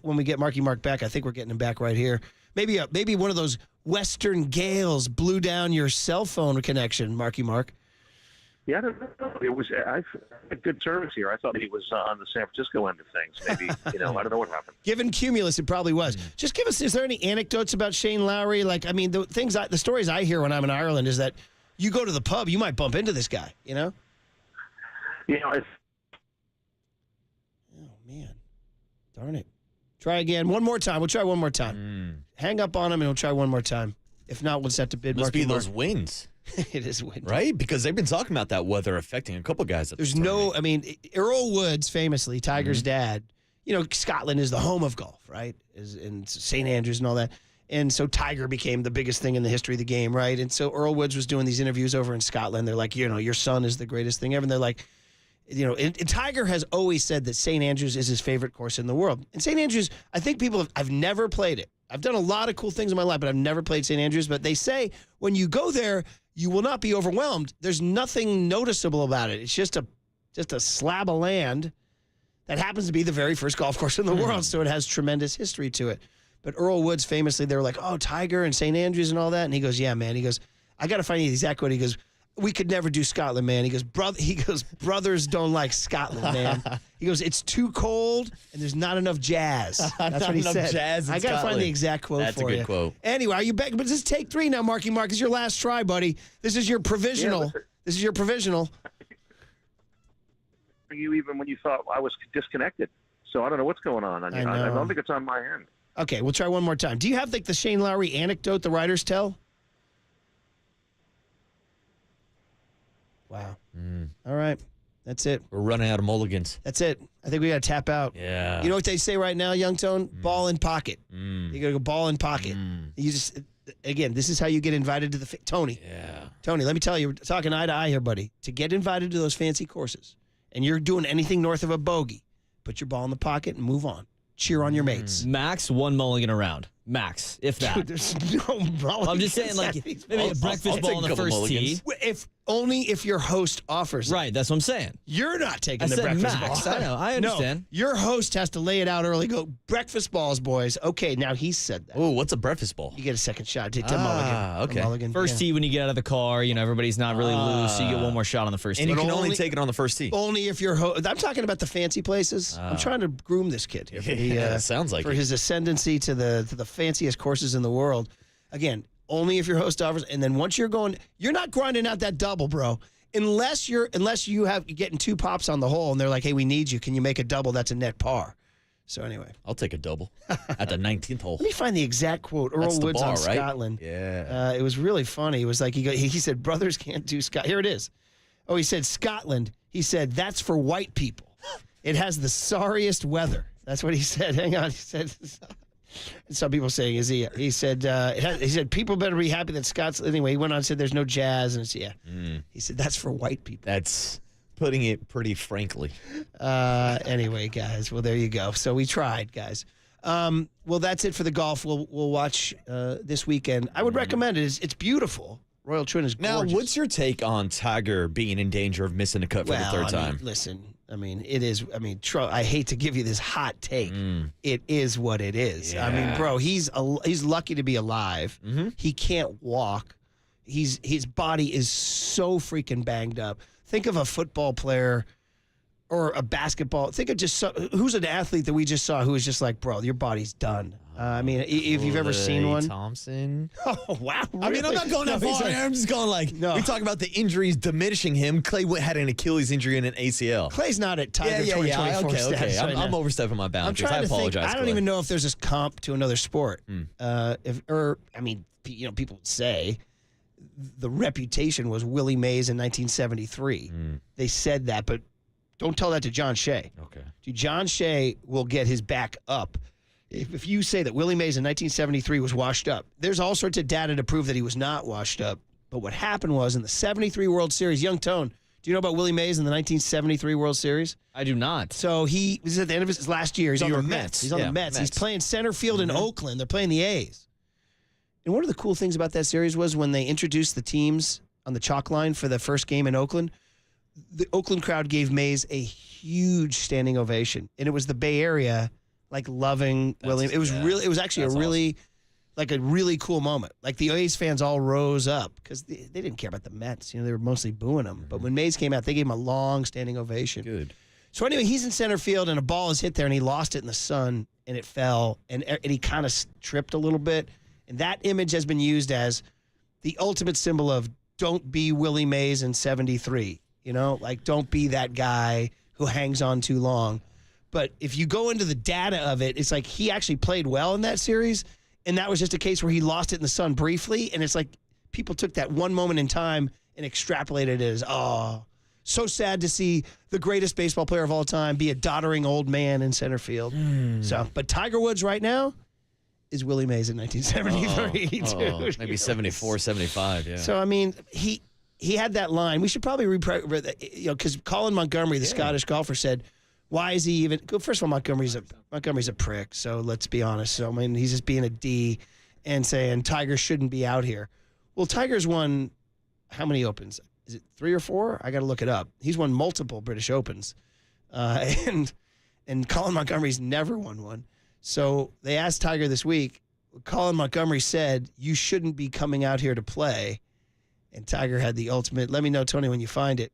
when we get Marky Mark back, I think we're getting him back right here. Maybe one of those western gales blew down your cell phone connection, Marky Mark. Yeah, I don't know. I had good service here. I thought he was on the San Francisco end of things. Maybe, I don't know what happened. Given Cumulus, it probably was. Just give us, is there any anecdotes about Shane Lowry? Like, I mean, the stories I hear when I'm in Ireland is that you go to the pub, you might bump into this guy, It's, oh, man. Darn it. Try again. One more time. We'll try one more time. Hang up on him and we'll try one more time. If not, we'll just have to bid Must Marky be those Mark. winds. It is windy. Right? Because they've been talking about that weather affecting a couple guys. There's no, I mean, Earl Woods, famously, Tiger's dad, Scotland is the home of golf, right? And St. Andrews and all that. And so Tiger became the biggest thing in the history of the game, right? And so Earl Woods was doing these interviews over in Scotland. They're like, your son is the greatest thing ever. And they're like, and Tiger has always said that St. Andrews is his favorite course in the world. And St. Andrews, I think I've never played it. I've done a lot of cool things in my life, but I've never played St. Andrews. But they say when you go there, you will not be overwhelmed. There's nothing noticeable about it. It's just a slab of land that happens to be the very first golf course in the world, so it has tremendous history to it. But Earl Woods famously, they were like, oh, Tiger and St. Andrews and all that. And he goes, yeah, man. He goes, I got to find you the exact quote. He goes, we could never do Scotland, man. He goes, brothers don't like Scotland, man. He goes, it's too cold and there's not enough jazz. That's what he said. Jazz in I got to find the exact quote That's for you. a good quote. Anyway, are you back? But this is take 3 now, Marky Mark. This is your last try, buddy. This is your provisional. This is your provisional. You even when you thought I was disconnected. So I don't know what's going on. I don't think it's on my end. Okay, we'll try one more time. Do you have the Shane Lowry anecdote the writers tell? Wow. All right. That's it. We're running out of mulligans. That's it. I think we got to tap out. Yeah. You know what they say right now, Young Tone? Ball in pocket. You got to go ball in pocket. You just, again, this is how you get invited to the, Tony. Yeah. Tony, let me tell you, we're talking eye to eye here, buddy. To get invited to those fancy courses, and you're doing anything north of a bogey, put your ball in the pocket and move on. Cheer on your mates. Max 1 mulligan around. Max, if that. Dude, there's no mulligans. I'm just saying, like, maybe a breakfast ball on the first tee. Only if your host offers it. Right, that's what I'm saying. You're not taking I the said breakfast Max. ball. I know, I understand. No, your host has to lay it out early. Go, breakfast balls, boys. Okay, now he said that. Oh, what's a breakfast ball? You get a second shot. To mulligan. Okay. A mulligan, First tee when you get out of the car, everybody's not really loose, so you get one more shot on the first And tee. you can only only take it on the first tee. Only if your host. I'm talking about the fancy places. I'm trying to groom this kid here for sounds like for it. his ascendancy to the fanciest courses in the world. Again, only if your host offers. And then once you're going, you're not grinding out that double, bro. Unless you're getting 2 pops on the hole and they're like, hey, we need you. Can you make a double? That's a net par. So anyway. I'll take a double at the 19th hole. Let me find the exact quote. Earl That's the Woods bar, on right? Scotland. Yeah. It was really funny. It was like he said, brothers can't do Scotland. Here it is. Oh, he said Scotland. He said, that's for white people. It has the sorriest weather. That's what he said. Hang on. He said, and some people saying, is he? He said, he said, people better be happy that Scots. Anyway, he went on and said, there's no jazz. And it's, He said, that's for white people. That's putting it pretty frankly. Anyway, guys. Well, there you go. So we tried, guys. Well, that's it for the golf. We'll watch this weekend. I would recommend it. It's beautiful. Royal Troon is gorgeous. Now, what's your take on Tiger being in danger of missing a cut for the third time? Listen, it is. I hate to give you this hot take. It is what it is. Yeah. Bro, he's lucky to be alive. He can't walk. His body is so freaking banged up. Think of a football player or a basketball. Think of who's an athlete that we just saw who was just like, bro, your body's done. If you've ever seen one. Thompson. Oh, wow. Really? I mean, I'm not going that far. I'm just going like, we talk about the injuries diminishing him. Clay had an Achilles injury and an ACL. Clay's not at Tiger 2024 Okay. stats right I'm now. overstepping my I'm boundaries. trying I to apologize. think. I don't even know if there's this comp to another sport. People say the reputation was Willie Mays in 1973. They said that, but don't tell that to John Shea. Okay. Dude, John Shea will get his back up. If you say that Willie Mays in 1973 was washed up, there's all sorts of data to prove that he was not washed up. But what happened was in the 73 World Series, Young Tone, do you know about Willie Mays in the 1973 World Series? I do not. So he was at the end of his last year. He's on the Mets. He's on the Mets. He's playing center field in Oakland. They're playing the A's. And one of the cool things about that series was when they introduced the teams on the chalk line for the first game in Oakland, the Oakland crowd gave Mays a huge standing ovation. And it was the Bay Area like loving Willie. It was actually a really cool moment. Like the A's fans all rose up because they didn't care about the Mets. They were mostly booing them. But when Mays came out, they gave him a long standing ovation. Good. So anyway, he's in center field and a ball is hit there and he lost it in the sun and it fell and he kind of tripped a little bit. And that image has been used as the ultimate symbol of don't be Willie Mays in 73. Like don't be that guy who hangs on too long. But if you go into the data of it, it's like he actually played well in that series. And that was just a case where he lost it in the sun briefly. And it's like people took that one moment in time and extrapolated it as, so sad to see the greatest baseball player of all time be a doddering old man in center field. But Tiger Woods right now is Willie Mays in 1973, dude. Maybe 74, 75, yeah. So, I mean, he had that line. We should probably because Colin Montgomery, the Scottish golfer, said, why is he even? First of all, Montgomery's a prick. So let's be honest. So I mean, he's just being a D and saying Tiger shouldn't be out here. Well, Tiger's won how many Opens? Is it 3 or 4? I got to look it up. He's won multiple British Opens, and Colin Montgomery's never won one. So they asked Tiger this week. Colin Montgomery said you shouldn't be coming out here to play, and Tiger had the ultimate. Let me know, Tony, when you find it.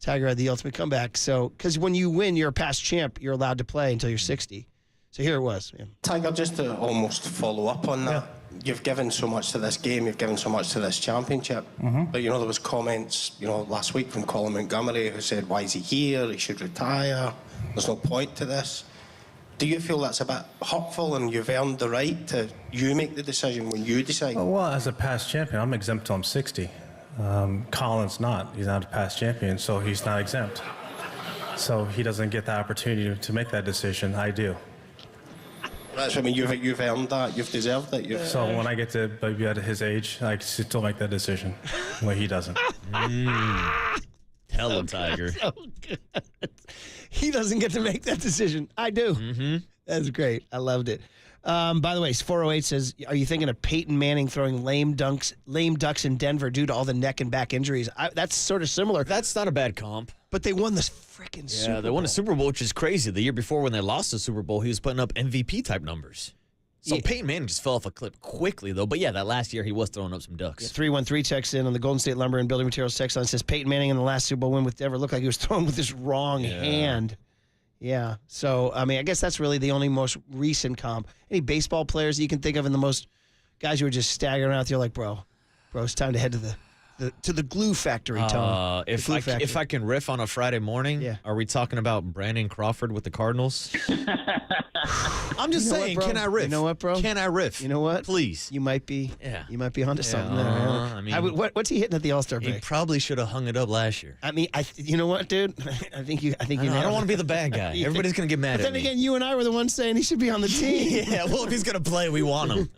Tiger had the ultimate comeback. So, because when you win, you're a past champ. You're allowed to play until you're 60. So here it was. Yeah. Tiger, just to almost follow up on that, you've given so much to this game, you've given so much to this championship. But, there was comments, last week from Colin Montgomery who said, why is he here? He should retire. There's no point to this. Do you feel that's a bit hurtful and you've earned the right to you make the decision when you decide? Well, as a past champion, I'm exempt till I'm 60. Colin's not. He's not a past champion, so he's not exempt. So he doesn't get the opportunity to make that decision. I do. That's what I mean. You've earned that. You've deserved it. So when I get to be at his age, I can still make that decision. Well, he doesn't. Tell him, Tiger. So good. He doesn't get to make that decision. I do. That's great. I loved it. By the way, 408 says, are you thinking of Peyton Manning throwing lame ducks in Denver due to all the neck and back injuries? That's sort of similar. That's not a bad comp. But they won the freaking Super Bowl. Yeah, they won the Super Bowl, which is crazy. The year before when they lost the Super Bowl, he was putting up MVP-type numbers. So Peyton Manning just fell off a cliff quickly, though. But yeah, that last year he was throwing up some ducks. 313 checks in on the Golden State Lumber and Building Materials text line, says Peyton Manning in the last Super Bowl win with Denver looked like he was throwing with his wrong hand. Yeah. So, I mean, I guess that's really the only most recent comp. Any baseball players that you can think of and the most guys who are just staggering around there like, bro, it's time to head to the glue factory, Tony. If I can riff on a Friday morning, are we talking about Brandon Crawford with the Cardinals? I'm just saying, can I riff? You know what, bro? Can I riff? You know what? Please. You might be onto something there. I mean, what's he hitting at the All-Star break? He probably should have hung it up last year. I mean, you know what, dude? I think you I don't want to be the bad guy. Everybody's going to get mad at me. But then again, you and I were the ones saying he should be on the team. Yeah, well, if he's going to play, we want him.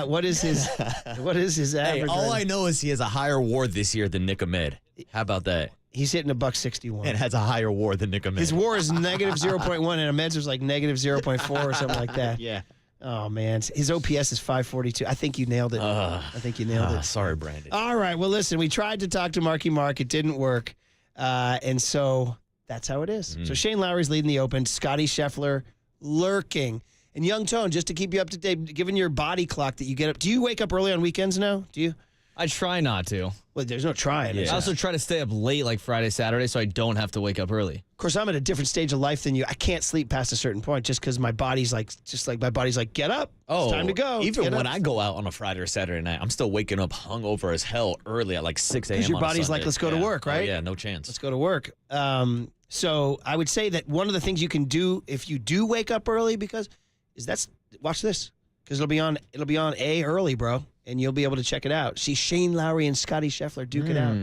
What is his average? Hey, all I know is he has a higher WAR this year than Nick Ahmed. How about that? He's hitting $161 and has a higher WAR than Nick Ahmed. His WAR is negative 0.1, and Ahmed's was like negative 0.4 or something like that. Yeah. Oh man, his OPS is 542. I think you nailed it. Sorry, Brandon. All right. Well, listen, we tried to talk to Marky Mark. It didn't work, and so that's how it is. So Shane Lowry's leading the Open. Scotty Scheffler lurking. And Young Tone, just to keep you up to date, given your body clock that you get up, do you wake up early on weekends now? Do you? I try not to. Well, there's no trying. I also try to stay up late like Friday, Saturday, so I don't have to wake up early. Of course, I'm at a different stage of life than you. I can't sleep past a certain point just because my body's like, get up. It's time to go. Even when I go out on a Friday or Saturday night, I'm still waking up hungover as hell early at like 6 a.m. Because your body's like, let's go to work, right? Yeah, no chance. Let's go to work. So I would say that one of the things you can do if you do wake up early watch this, because it'll be on A early, bro, and you'll be able to check it out. See Shane Lowry and Scotty Scheffler duke it out.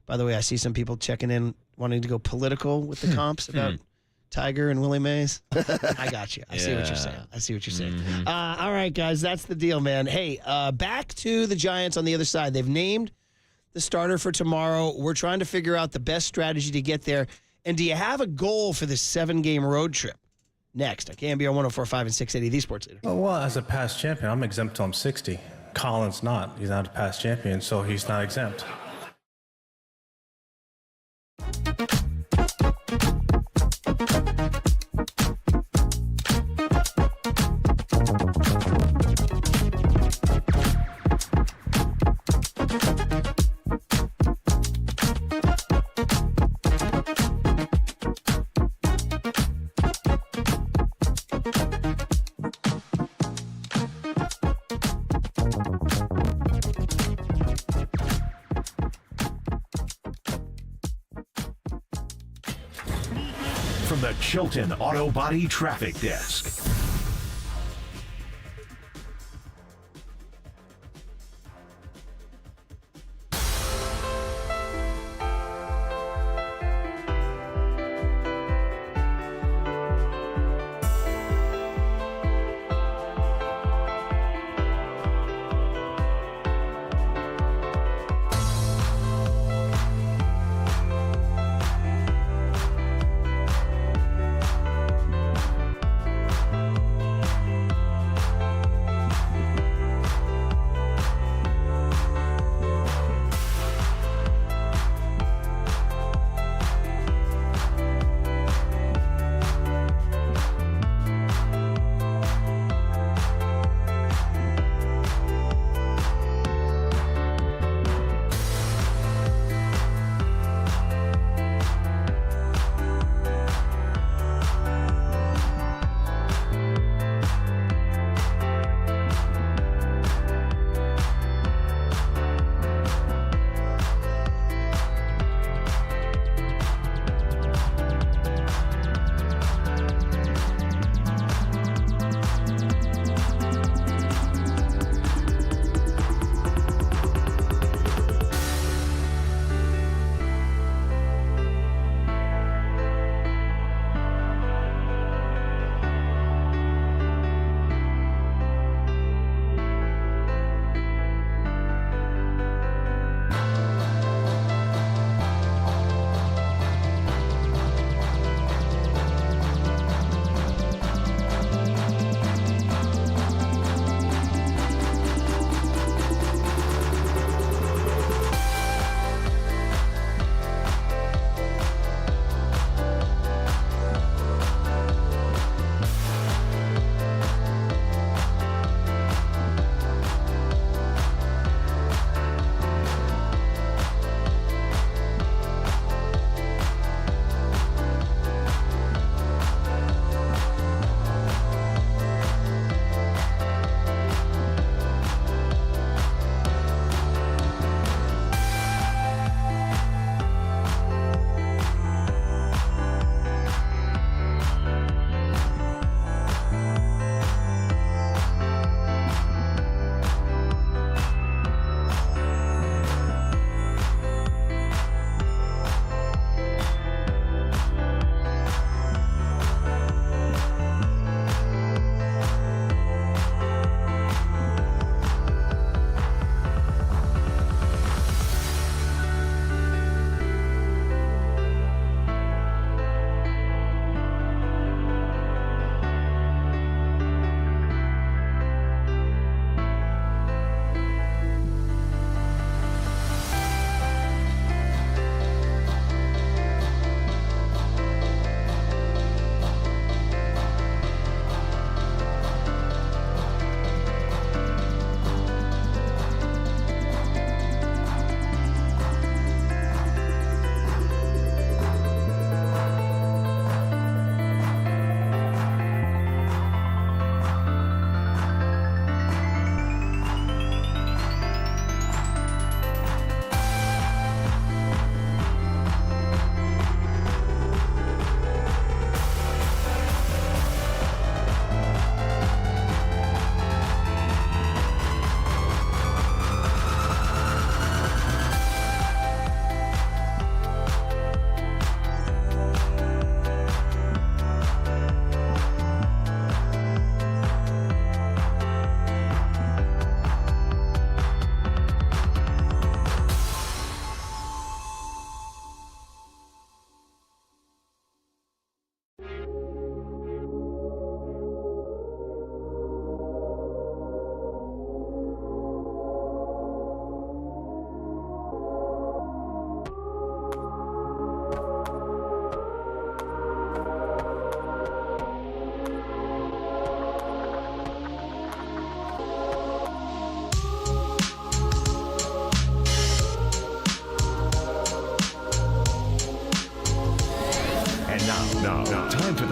By the way, I see some people checking in wanting to go political with the comps about Tiger and Willie Mays. I got you. I see what you're saying. All right, guys, that's the deal, man. Hey, back to the Giants on the other side. They've named the starter for tomorrow. We're trying to figure out the best strategy to get there. And do you have a goal for this 7-game road trip? Next, at KNBR 104.5 and 680, the Sports Leader. Well, as a past champion, I'm exempt till I'm 60. Colin's not. He's not a past champion, so he's not exempt. From the Chilton Auto Body Traffic Desk.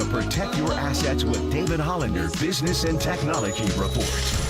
to protect your assets with David Hollander Business and Technology Report.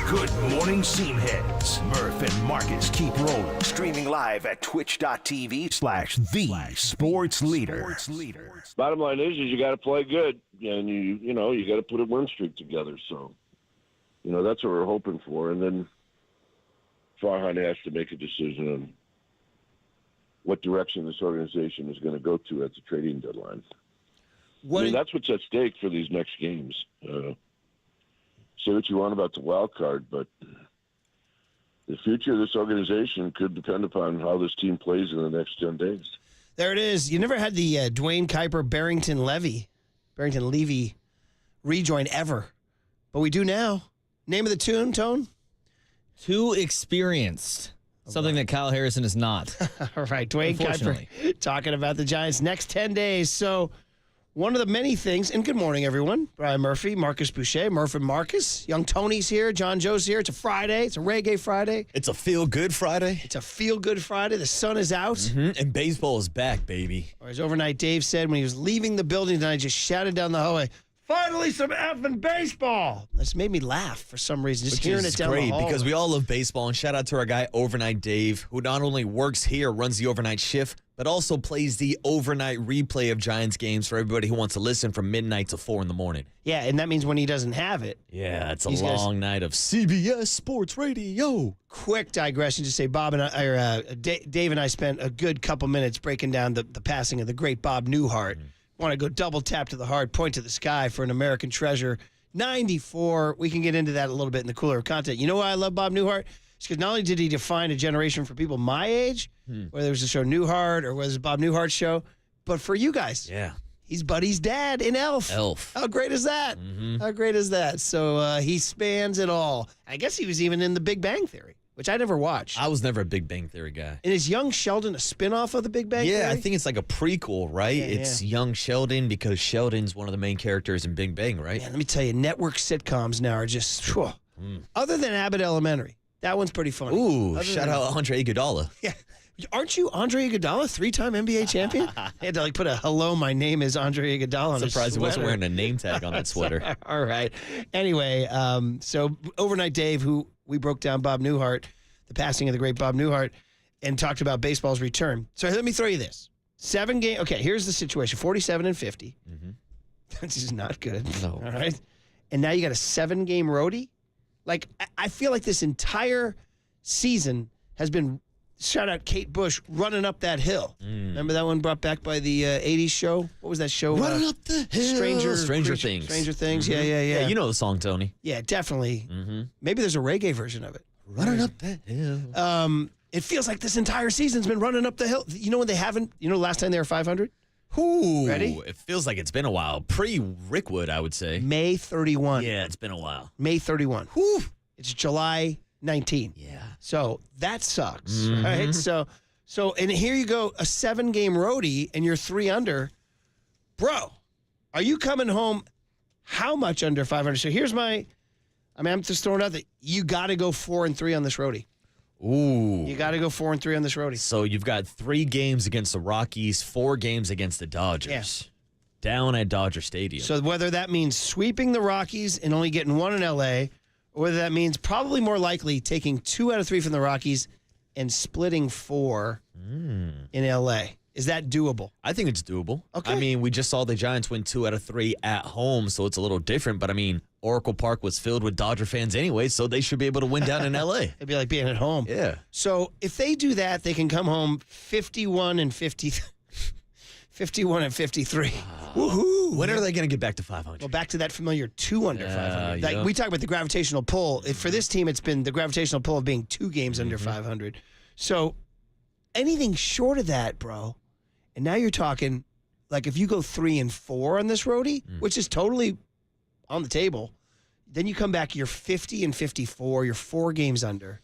Good morning, Seamheads. Murph and Marcus keep rolling. Streaming live at twitch.tv/thesportsleader. Bottom line is you got to play good, and you got to put a win streak together. So, that's what we're hoping for. And then Farhan has to make a decision on what direction this organization is going to go to at the trading deadline. That's what's at stake for these next games. Say what you want about the wild card, but the future of this organization could depend upon how this team plays in the next 10 days. There it is. You never had the Dwayne Kuiper Barrington Levy rejoin ever, but we do now. Name of the tune, Tone? Too experienced. Something that Kyle Harrison is not. All right, Dwayne Kuiper talking about the Giants' next 10 days. So one of the many things, and good morning, everyone. Brian Murphy, Marcus Boucher, Murph and Marcus. Young Tony's here, John Joe's here. It's a Friday. It's a reggae Friday. It's a feel-good Friday. It's a feel-good Friday. The sun is out. Mm-hmm. And baseball is back, baby. Or as overnight Dave said when he was leaving the building tonight, just shouted down the hallway, finally some effing baseball. This made me laugh for some reason, just hearing it down the hallway. Because we all love baseball, and shout out to our guy, Overnight Dave, who not only works here, runs the overnight shift, but also plays the overnight replay of Giants games for everybody who wants to listen from midnight to 4 in the morning. Yeah, and that means when he doesn't have it. Yeah, it's a long night of CBS Sports Radio. Quick digression to say Dave and I spent a good couple minutes breaking down the passing of the great Bob Newhart. Want to go double tap to the heart, point to the sky for an American treasure. 94. We can get into that a little bit in the cooler content. You know why I love Bob Newhart? It's because not only did he define a generation for people my age, whether it was the show Newhart or was it Bob Newhart's show, but for you guys. Yeah. He's Buddy's dad in Elf. How great is that? How great is that? So he spans it all. I guess he was even in The Big Bang Theory, which I never watched. I was never a Big Bang Theory guy. And is Young Sheldon a spinoff of The Big Bang Theory? Yeah, I think it's like a prequel, right? Yeah, it's Young Sheldon because Sheldon's one of the main characters in Big Bang, right? Man, let me tell you, network sitcoms now are just, other than Abbott Elementary. That one's pretty funny. Ooh, shout out Andre Iguodala. Yeah. Aren't you Andre Iguodala, 3-time NBA champion? I had to put a hello, my name is Andre Iguodala on his Surprised he sweater. wasn't wearing a name tag on that sweater. All right. Anyway, so Overnight Dave, who we broke down Bob Newhart, the passing of the great Bob Newhart, and talked about baseball's return. So let me throw you this. 7 game. Okay, here's the situation. 47-50. This is not good. No. All right. And now you got a 7-game roadie. Like, I feel like this entire season has been, shout out Kate Bush, running up that hill. Remember that one brought back by the 80s show? What was that show? Running up the hill. Stranger Things. Stranger Things, yeah. Yeah, you know the song, Tony. Yeah, definitely. Maybe there's a reggae version of it. Running up that hill. It feels like this entire season's been running up the hill. You know when they haven't, last time they were 500? Ooh, ready? It feels like it's been a while. Pre-Rickwood, I would say. May 31. Yeah, it's been a while. May 31. Whew. It's July 19. Yeah. So that sucks, right? So, and here you go, a 7-game roadie, and you're 3 under. Bro, are you coming home how much under 500? So here's I'm just throwing out that you got to go 4-3 on this roadie. Ooh. You got to go 4-3 on this roadie. So you've got 3 games against the Rockies, 4 games against the Dodgers. Down at Dodger Stadium. So whether that means sweeping the Rockies and only getting 1 in L.A., or whether that means probably more likely taking 2 out of 3 from the Rockies and splitting 4 in L.A. Is that doable? I think it's doable. Okay. I mean, we just saw the Giants win 2 out of 3 at home, so it's a little different. But, I mean, Oracle Park was filled with Dodger fans anyway, so they should be able to win down in L.A. It'd be like being at home. Yeah. So if they do that, they can come home 51 and 50, 51 and 53. Woohoo! When are they going to get back to 500? Well, back to that familiar 2 under 500. yeah. We talk about the gravitational pull. For this team, it's been the gravitational pull of being 2 games under 500. So anything short of that, bro, and now you're talking, like if you go 3 and 4 on this roadie, which is totally on the table, then you come back, you're 50 and 54, you're 4 games under.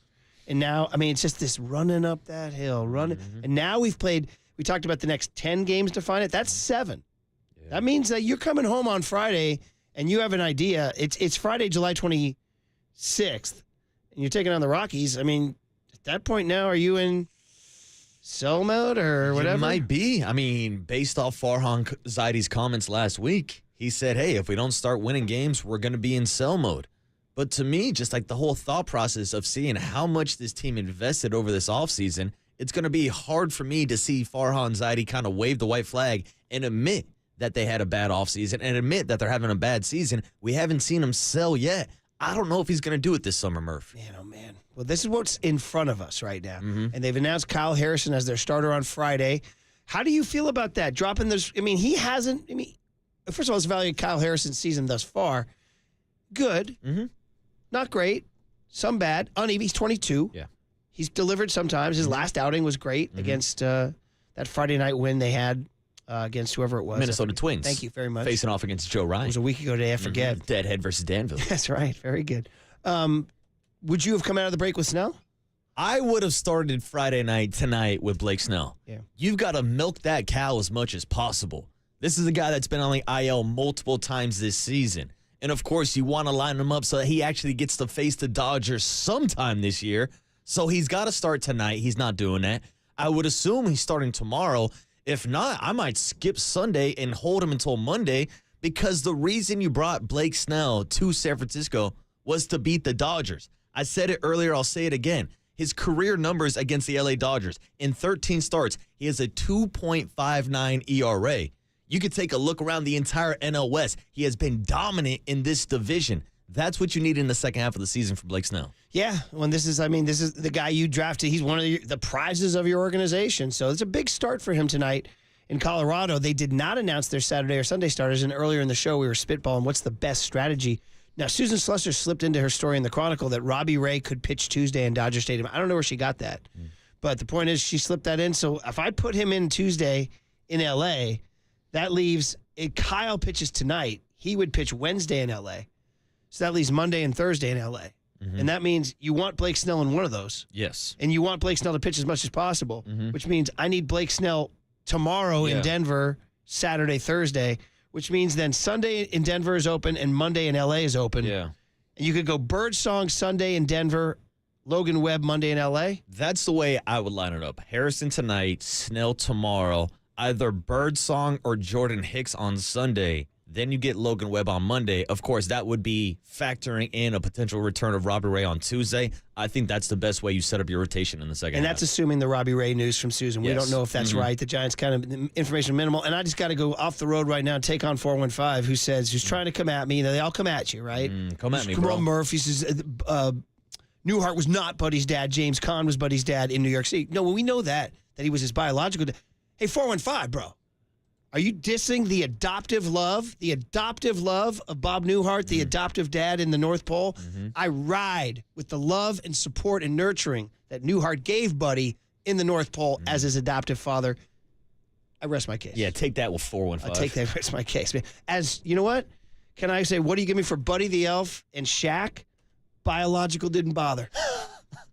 And now, I mean, it's just this running up that hill, running. And now we talked about the next 10 games to find it. That's 7. Yeah. That means that you're coming home on Friday and you have an idea. It's Friday, July 26th, and you're taking on the Rockies. I mean, at that point now, are you in sell mode or whatever? It might be. I mean, based off Farhan Zaidi's comments last week, he said, hey, if we don't start winning games, we're going to be in sell mode. But to me, just like the whole thought process of seeing how much this team invested over this offseason, it's going to be hard for me to see Farhan Zaidi kind of wave the white flag and admit that they had a bad offseason and admit that they're having a bad season. We haven't seen him sell yet. I don't know if he's going to do it this summer, Murph. Man, oh, man. Well, this is what's in front of us right now. And they've announced Kyle Harrison as their starter on Friday. How do you feel about that? Dropping this, he hasn't, first of all, let's evaluate Kyle Harrison's season thus far. Good. Not great. Some bad. Uneven. He's 22. Yeah. He's delivered sometimes. His last outing was great against that Friday night win they had against whoever it was. Minnesota Twins. Thank you very much. Facing off against Joe Ryan. It was a week ago today. I forget. Deadhead versus Danville. That's right. Very good. Would you have come out of the break with Snell? I would have started Friday night tonight with Blake Snell. Yeah. You've got to milk that cow as much as possible. This is a guy that's been on the IL multiple times this season. And, of course, you want to line him up so that he actually gets to face the Dodgers sometime this year. So he's got to start tonight. He's not doing that. I would assume he's starting tomorrow. If not, I might skip Sunday and hold him until Monday because the reason you brought Blake Snell to San Francisco was to beat the Dodgers. I said it earlier. I'll say it again. His career numbers against the LA Dodgers, in 13 starts, he has a 2.59 ERA. You could take a look around the entire NL West. He has been dominant in this division. That's what you need in the second half of the season for Blake Snell. Yeah, when this is the guy you drafted. He's one of the prizes of your organization. So it's a big start for him tonight in Colorado. They did not announce their Saturday or Sunday starters, and earlier in the show we were spitballing what's the best strategy. Now, Susan Slusser slipped into her story in the Chronicle that Robbie Ray could pitch Tuesday in Dodger Stadium. I don't know where she got that, but the point is she slipped that in. So if I put him in Tuesday in L.A., that leaves Kyle pitches tonight. He would pitch Wednesday in L.A., so that leaves Monday and Thursday in L.A., and that means you want Blake Snell in one of those. Yes. And you want Blake Snell to pitch as much as possible, which means I need Blake Snell tomorrow in Denver, Saturday, Thursday, which means then Sunday in Denver is open and Monday in L.A. is open. Yeah. And you could go Birdsong Sunday in Denver, Logan Webb Monday in L.A. That's the way I would line it up. Harrison tonight, Snell tomorrow, either Birdsong or Jordan Hicks on Sunday. Then you get Logan Webb on Monday. Of course, that would be factoring in a potential return of Robbie Ray on Tuesday. I think that's the best way you set up your rotation in the second half. And that's assuming the Robbie Ray news from Susan. We don't know if that's right. The Giants kind of information minimal. And I just got to go off the road right now and take on 415, who's trying to come at me. They all come at you, right? Come at me, bro. bro. Murphy says Newhart was not Buddy's dad. James Caan was Buddy's dad in New York City. No, we know that he was his biological dad. Hey, 415, bro. Are you dissing the adoptive love of Bob Newhart, the adoptive dad in the North Pole? I ride with the love and support and nurturing that Newhart gave Buddy in the North Pole as his adoptive father. I rest my case. Yeah, take that with 415. I'll take that, rest my case. As, you know what? Can I say, what do you give me for Buddy the Elf and Shaq? Biological didn't bother.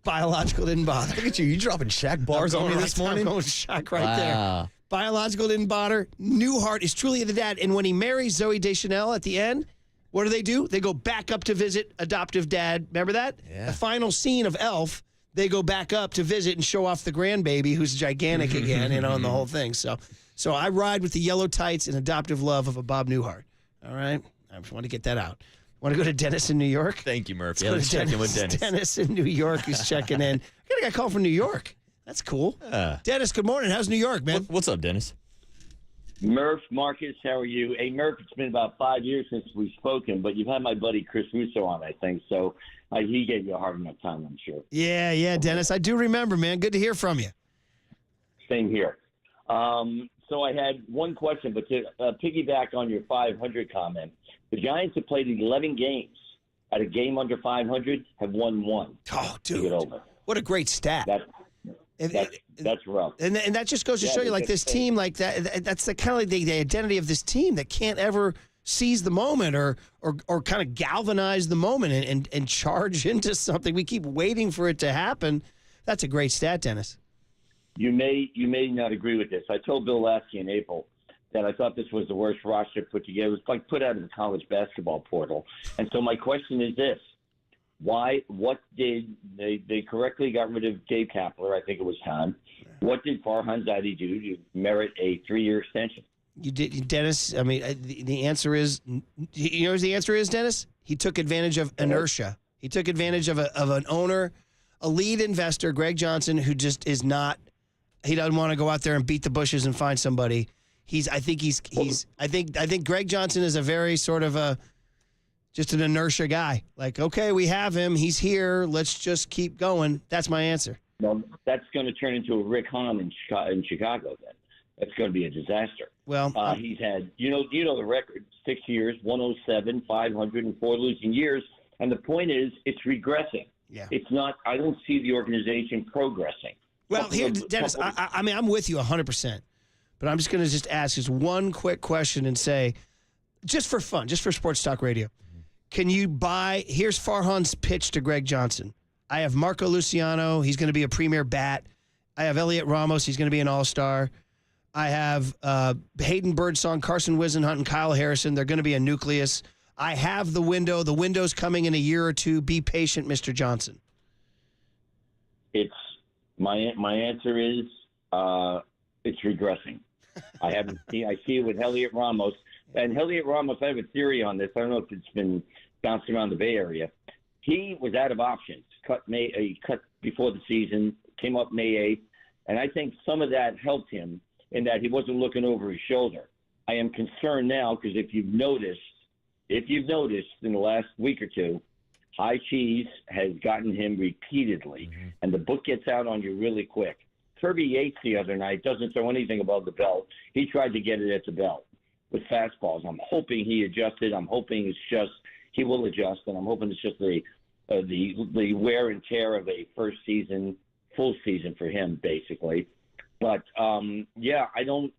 Biological didn't bother. Look at you. You dropping Shaq bars on me this morning? I'm going Shaq right there. Biological didn't bother. Newhart is truly the dad. And when he marries Zooey Deschanel at the end, what do? They go back up to visit adoptive dad. Remember that? Yeah. The final scene of Elf, they go back up to visit and show off the grandbaby who's gigantic again, and the whole thing. So I ride with the yellow tights and adoptive love of a Bob Newhart. All right? I just want to get that out. Want to go to Dennis in New York? Thank you, Murph. Let's check in with Dennis. Dennis in New York who's checking in. I got a guy calling from New York. That's cool. Dennis, good morning. How's New York, man? What's up, Dennis? Murph, Marcus, how are you? Hey, Murph, it's been about 5 years since we've spoken, but you've had my buddy Chris Russo on, I think, so he gave you a hard enough time, I'm sure. Yeah, Dennis. I do remember, man. Good to hear from you. Same here. So I had one question, but to piggyback on your 500 comment, the Giants have played 11 games. At a game under 500, have won 1. Oh, dude. To get over. What a great stat. That's rough. And that just goes to show you, like, this team, like that's the kind of like the identity of this team that can't ever seize the moment or kind of galvanize the moment and charge into something. We keep waiting for it to happen. That's a great stat, Dennis. You may not agree with this. I told Bill Lasky in April that I thought this was the worst roster put together. It was like put out of the college basketball portal. And so my question is this. What did they correctly got rid of Dave Kapler, I think it was time. What did Farhan Zaidi do to merit a 3-year extension? You did, Dennis. I mean, the answer is, you know what the answer is, Dennis? He took advantage of inertia. He took advantage of an owner, a lead investor, Greg Johnson, who just is not, he doesn't want to go out there and beat the bushes and find somebody. I think Greg Johnson is a very sort of just an inertia guy. Like, okay, we have him. He's here. Let's just keep going. That's my answer. Well, that's going to turn into a Rick Hahn in Chicago then. That's going to be a disaster. Well, he's had, you know the record, 6 years, 107, 500, and 4 losing years. And the point is, it's regressing. Yeah. It's not, I don't see the organization progressing. Well, here, Dennis, I mean, I'm with you 100%. But I'm just going to just ask just one quick question and say, just for fun, just for Sports Talk Radio, can you here's Farhan's pitch to Greg Johnson. I have Marco Luciano. He's going to be a premier bat. I have Elliot Ramos. He's going to be an all-star. I have Hayden Birdsong, Carson Wisenhunt, and Kyle Harrison. They're going to be a nucleus. I have the window. The window's coming in a year or two. Be patient, Mr. Johnson. My answer is it's regressing. I see it with Elliot Ramos. And Elliot Ramos, I have a theory on this. I don't know if it's been bounced around the Bay Area. He was out of options. He cut before the season, came up May 8th, and I think some of that helped him in that he wasn't looking over his shoulder. I am concerned now because if you've noticed in the last week or two, High Cheese has gotten him repeatedly, and the book gets out on you really quick. Kirby Yates the other night doesn't throw anything above the belt. He tried to get it at the belt with fastballs. I'm hoping he adjusted. I'm hoping he will adjust, and I'm hoping it's just the wear and tear of a first season, full season for him, basically. But, I don't,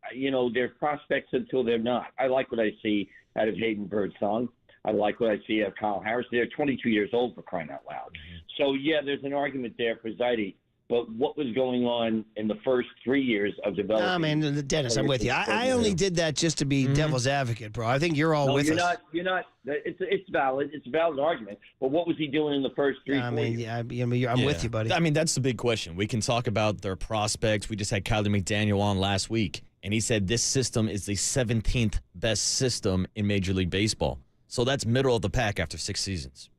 they're prospects until they're not. I like what I see out of Hayden Birdsong. I like what I see out of Kyle Harris. They're 22 years old, for crying out loud. So, there's an argument there for Zaidi. But what was going on in the first 3 years of development? Oh, man, Dennis, I'm with you. I only did that just to be devil's advocate, bro. I think you're all with us. You're not. It's valid. It's a valid argument. But what was he doing in the first 3 years? I'm with you, buddy. I mean, that's the big question. We can talk about their prospects. We just had Kyler McDaniel on last week, and he said this system is the 17th best system in Major League Baseball. So that's middle of the pack after 6 seasons.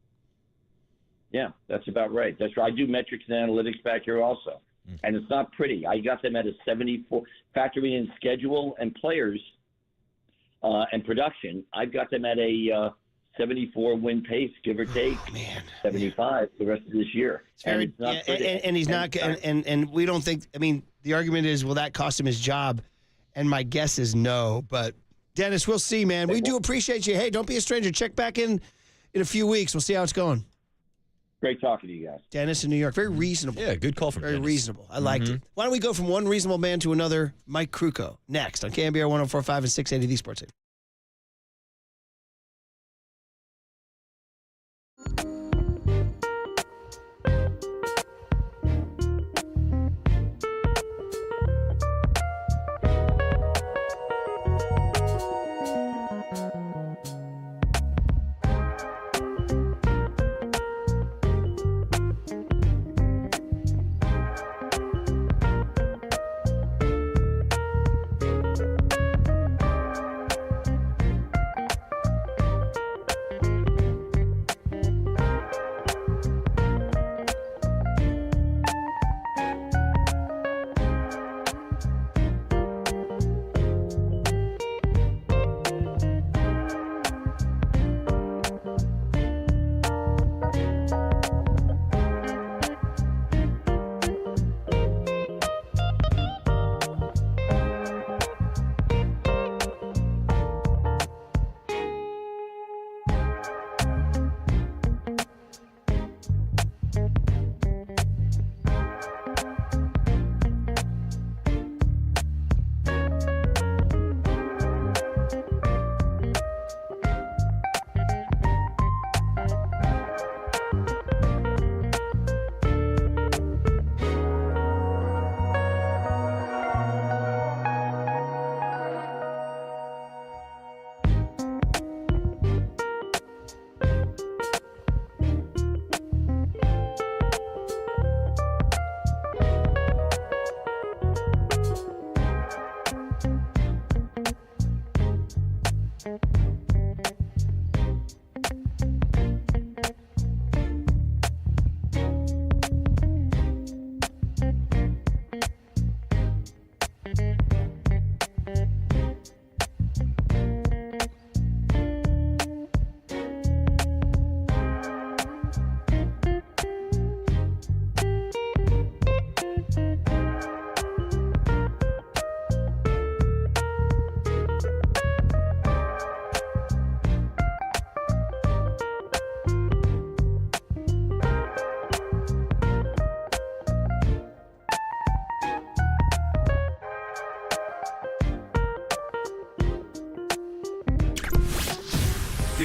Yeah, that's about right. That's right. I do metrics and analytics back here also. And it's not pretty. I got them at a 74, factoring in schedule and players and production. I've got them at a 74 win pace, give or take. 75 the rest of this year. And he's not. And we don't think. I mean, the argument is, will that cost him his job? And my guess is no. But Dennis, we'll see, man. We do appreciate you. Hey, don't be a stranger. Check back in a few weeks. We'll see how it's going. Great talking to you guys. Dennis in New York. Very reasonable. Yeah, good call from Very Dennis. reasonable. I liked it. Why don't we go from one reasonable man to another, Mike Krukow, next on KNBR 104.5 and 680 The Sports City.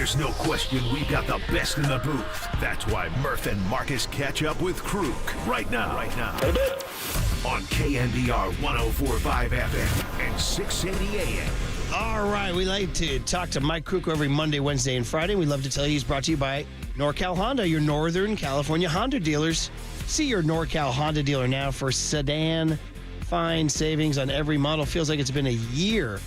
There's no question we've got the best in the booth. That's why Murph and Marcus catch up with Kruk right now. On KNBR 104.5 FM and 680 AM. All right, we like to talk to Mike Kruk every Monday, Wednesday, and Friday. We love to tell you he's brought to you by NorCal Honda, your Northern California Honda dealers. See your NorCal Honda dealer now for sedan fine savings on every model. Feels like it's been a year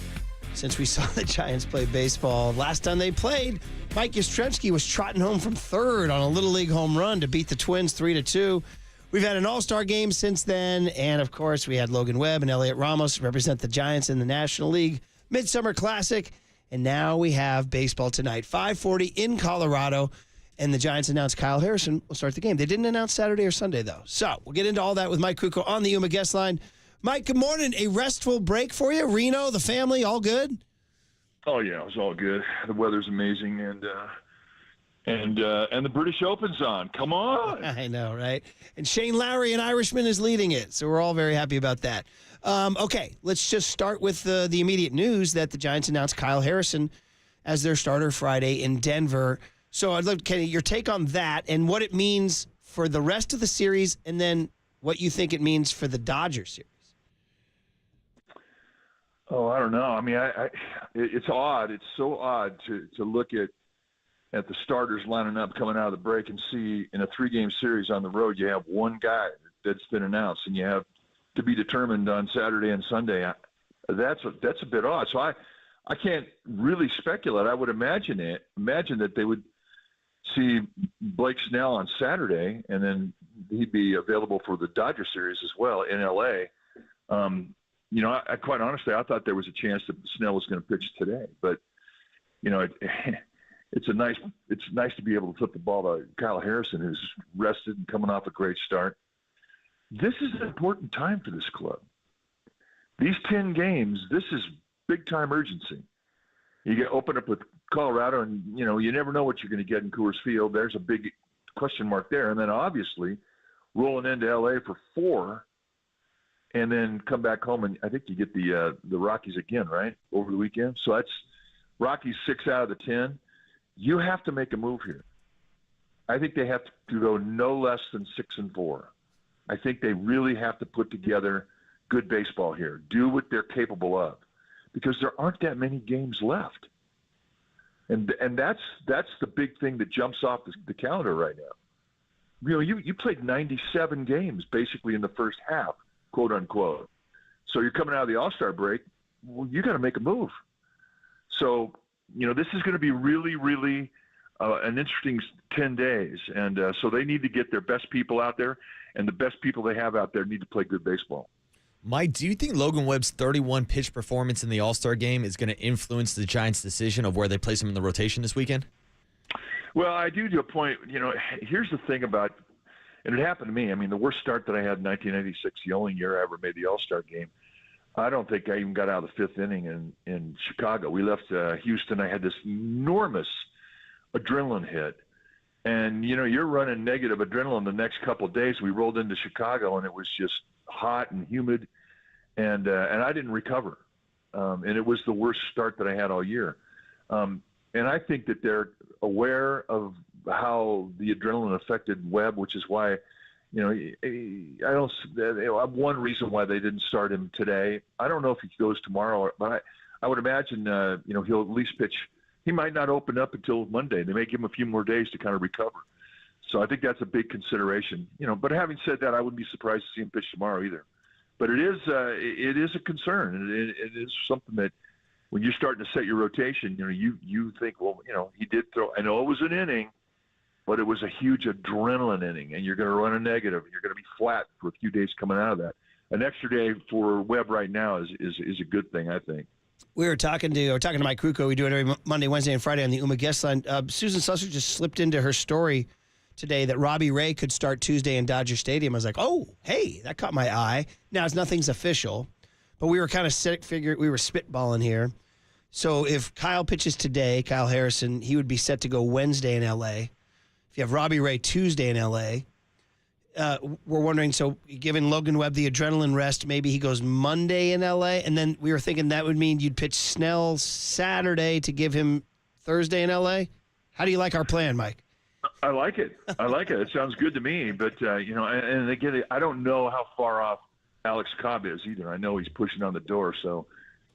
since we saw the Giants play baseball. Last time they played, Mike Yastrzemski was trotting home from third on a Little League home run to beat the Twins 3-2. We've had an all-star game since then, and of course, we had Logan Webb and Elliot Ramos represent the Giants in the National League Midsummer Classic, and now we have baseball tonight, 5:40 in Colorado, and the Giants announced Kyle Harrison will start the game. They didn't announce Saturday or Sunday, though. So we'll get into all that with Mike Krukow on the Yuma guest line. Mike, good morning. A restful break for you? Reno, the family, all good? Oh yeah, it was all good. The weather's amazing, and the British Open's on. Come on. I know, right? And Shane Lowry, an Irishman, is leading it, so we're all very happy about that. Okay, let's just start with the immediate news that the Giants announced Kyle Harrison as their starter Friday in Denver. So I'd love, Kenny, your take on that and what it means for the rest of the series, and then what you think it means for the Dodgers series. Oh, I don't know. I mean, it's odd. It's so odd to look at the starters lining up coming out of the break and see in a 3-game series on the road, you have one guy that's been announced, and you have to be determined on Saturday and Sunday. That's a bit odd. So I can't really speculate. I would imagine that they would see Blake Snell on Saturday, and then he'd be available for the Dodger series as well in L.A. You know, I quite honestly, I thought there was a chance that Snell was going to pitch today, but you know, it's nice to be able to flip the ball to Kyle Harrison, who's rested and coming off a great start. This is an important time for this club. These 10 games, this is big time urgency. You get open up with Colorado, and you know, you never know what you're going to get in Coors Field. There's a big question mark there, and then obviously rolling into LA for 4. And then come back home, and I think you get the Rockies again, right, over the weekend. So that's Rockies 6 out of the 10. You have to make a move here. I think they have to go no less than 6-4. I think they really have to put together good baseball here, do what they're capable of, because there aren't that many games left. And that's the big thing that jumps off the calendar right now. You know, you played 97 games basically in the first half, quote unquote. So you're coming out of the All-Star break. Well, you got to make a move. So, you know, this is going to be really, really an interesting 10 days. And so they need to get their best people out there, and the best people they have out there need to play good baseball. Mike, do you think Logan Webb's 31 pitch performance in the All-Star game is going to influence the Giants' decision of where they place him in the rotation this weekend? Well, I do to a point. You know, here's the thing about, and it happened to me. I mean, the worst start that I had in 1996, the only year I ever made the All-Star game, I don't think I even got out of the 5th inning in Chicago. We left Houston. I had this enormous adrenaline hit. And, you know, you're running negative adrenaline the next couple of days. We rolled into Chicago, and it was just hot and humid, and I didn't recover. And it was the worst start that I had all year. And I think that they're aware of how the adrenaline affected Webb, which is why, you know, one reason why they didn't start him today. I don't know if he goes tomorrow, but I would imagine, you know, he'll at least pitch. He might not open up until Monday. They may give him a few more days to kind of recover. So I think that's a big consideration, you know. But having said that, I wouldn't be surprised to see him pitch tomorrow either. But it is a concern, and it is something that when you're starting to set your rotation, you know, you think, well, you know, he did throw. I know it was an inning, but it was a huge adrenaline inning, and you're going to run a negative, and you're going to be flat for a few days coming out of that. An extra day for Webb right now is a good thing, I think. We were talking to Mike Krukow. We do it every Monday, Wednesday, and Friday on the UMA guest line. Susan Susser just slipped into her story today that Robbie Ray could start Tuesday in Dodger Stadium. I was like, oh, hey, that caught my eye. Now, nothing's official, but we were kind of we were spitballing here. So if Kyle pitches today, Kyle Harrison, he would be set to go Wednesday in L.A. If you have Robbie Ray Tuesday in L.A., we're wondering, so given Logan Webb the adrenaline rest, maybe he goes Monday in L.A., and then we were thinking that would mean you'd pitch Snell Saturday to give him Thursday in L.A.? How do you like our plan, Mike? I like it. It sounds good to me. But, and again, I don't know how far off Alex Cobb is either. I know he's pushing on the door. So,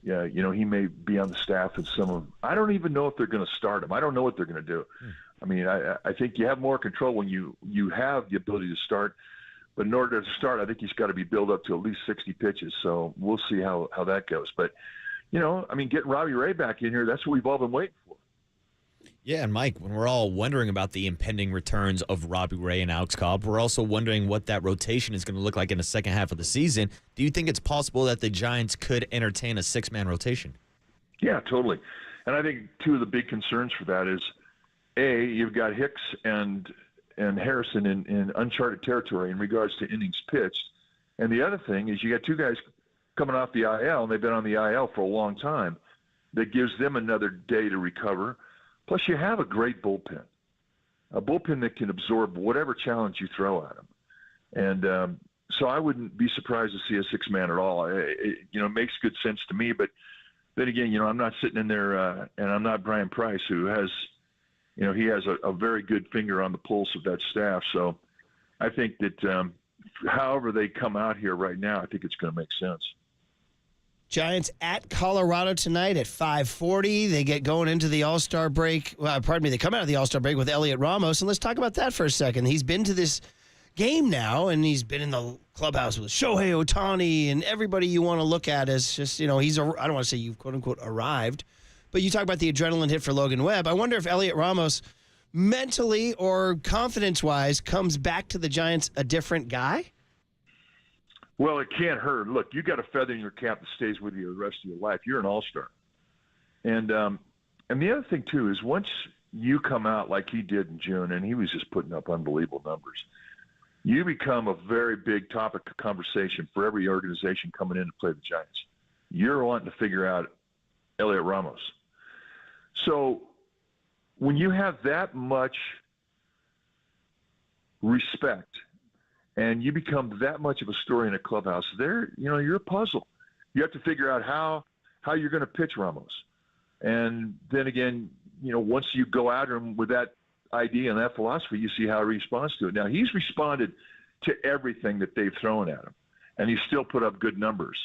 yeah, he may be on the staff of some of – I don't even know if they're going to start him. I don't know what they're going to do. I mean, I think you have more control when you have the ability to start. But in order to start, I think he's got to be built up to at least 60 pitches. So we'll see how that goes. But, getting Robbie Ray back in here, that's what we've all been waiting for. Yeah, and Mike, when we're all wondering about the impending returns of Robbie Ray and Alex Cobb, we're also wondering what that rotation is going to look like in the second half of the season. Do you think it's possible that the Giants could entertain a six-man rotation? Yeah, totally. And I think two of the big concerns for that is, A, you've got Hicks and Harrison in uncharted territory in regards to innings pitched. And the other thing is you got two guys coming off the IL, and they've been on the IL for a long time. That gives them another day to recover. Plus, you have a great bullpen, a bullpen that can absorb whatever challenge you throw at them. And so I wouldn't be surprised to see a six-man at all. It makes good sense to me. But then again, I'm not sitting in there, and I'm not Brian Price, who has, he has a very good finger on the pulse of that staff. So I think that however they come out here right now, I think it's going to make sense. Giants at Colorado tonight at 5:40. They get going into the All-Star break. Well, pardon me, they come out of the All-Star break with Elliot Ramos. And let's talk about that for a second. He's been to this game now, and he's been in the clubhouse with Shohei Ohtani and everybody you want to look at as just, I don't want to say you've quote-unquote arrived, but you talk about the adrenaline hit for Logan Webb. I wonder if Elliot Ramos mentally or confidence-wise comes back to the Giants a different guy? Well, it can't hurt. Look, you got a feather in your cap that stays with you the rest of your life. You're an all-star. And the other thing, too, is once you come out like he did in June, and he was just putting up unbelievable numbers, you become a very big topic of conversation for every organization coming in to play the Giants. You're wanting to figure out Elliot Ramos. So when you have that much respect and you become that much of a story in a clubhouse, you're a puzzle. You have to figure out how you're going to pitch Ramos. And then again, once you go at him with that idea and that philosophy, you see how he responds to it. Now, he's responded to everything that they've thrown at him, and he's still put up good numbers.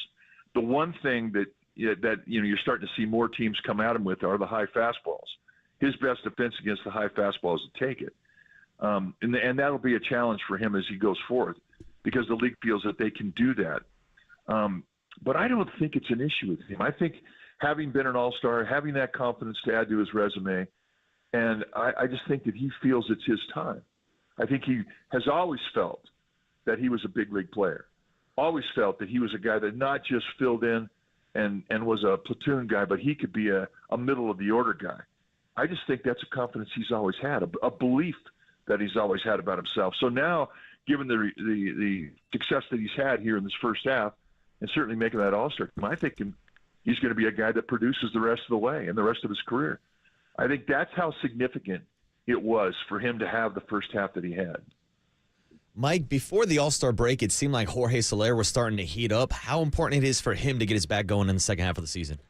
The one thing that you're starting to see more teams come at him with are the high fastballs. His best defense against the high fastball is to take it. And that'll be a challenge for him as he goes forth because the league feels that they can do that. But I don't think it's an issue with him. I think having been an all-star, having that confidence to add to his resume, and I just think that he feels it's his time. I think he has always felt that he was a big league player, always felt that he was a guy that not just filled in and was a platoon guy, but he could be a middle-of-the-order guy. I just think that's a confidence he's always had, a belief that he's always had about himself. So now, given the success that he's had here in this first half, and certainly making that all-star team, I think he's going to be a guy that produces the rest of the way and the rest of his career. I think that's how significant it was for him to have the first half that he had. Mike, before the All-Star break, it seemed like Jorge Soler was starting to heat up. How important it is for him to get his back going in the second half of the season?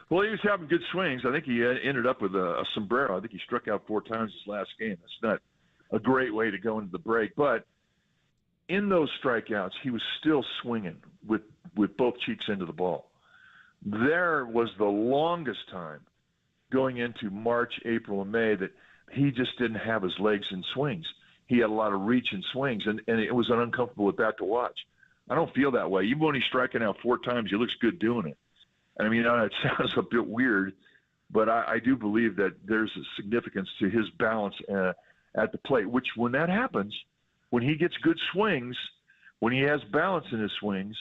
Well, he was having good swings. I think he ended up with a sombrero. I think he struck out 4 times his last game. That's not a great way to go into the break. But in those strikeouts, he was still swinging with both cheeks into the ball. There was the longest time going into March, April, and May that he just didn't have his legs in swings. He had a lot of reach in swings, and it was an uncomfortable at bat to watch. I don't feel that way. Even when he's striking out 4 times, he looks good doing it. I mean, it sounds a bit weird, but I do believe that there's a significance to his balance at the plate, which when that happens, when he gets good swings, when he has balance in his swings,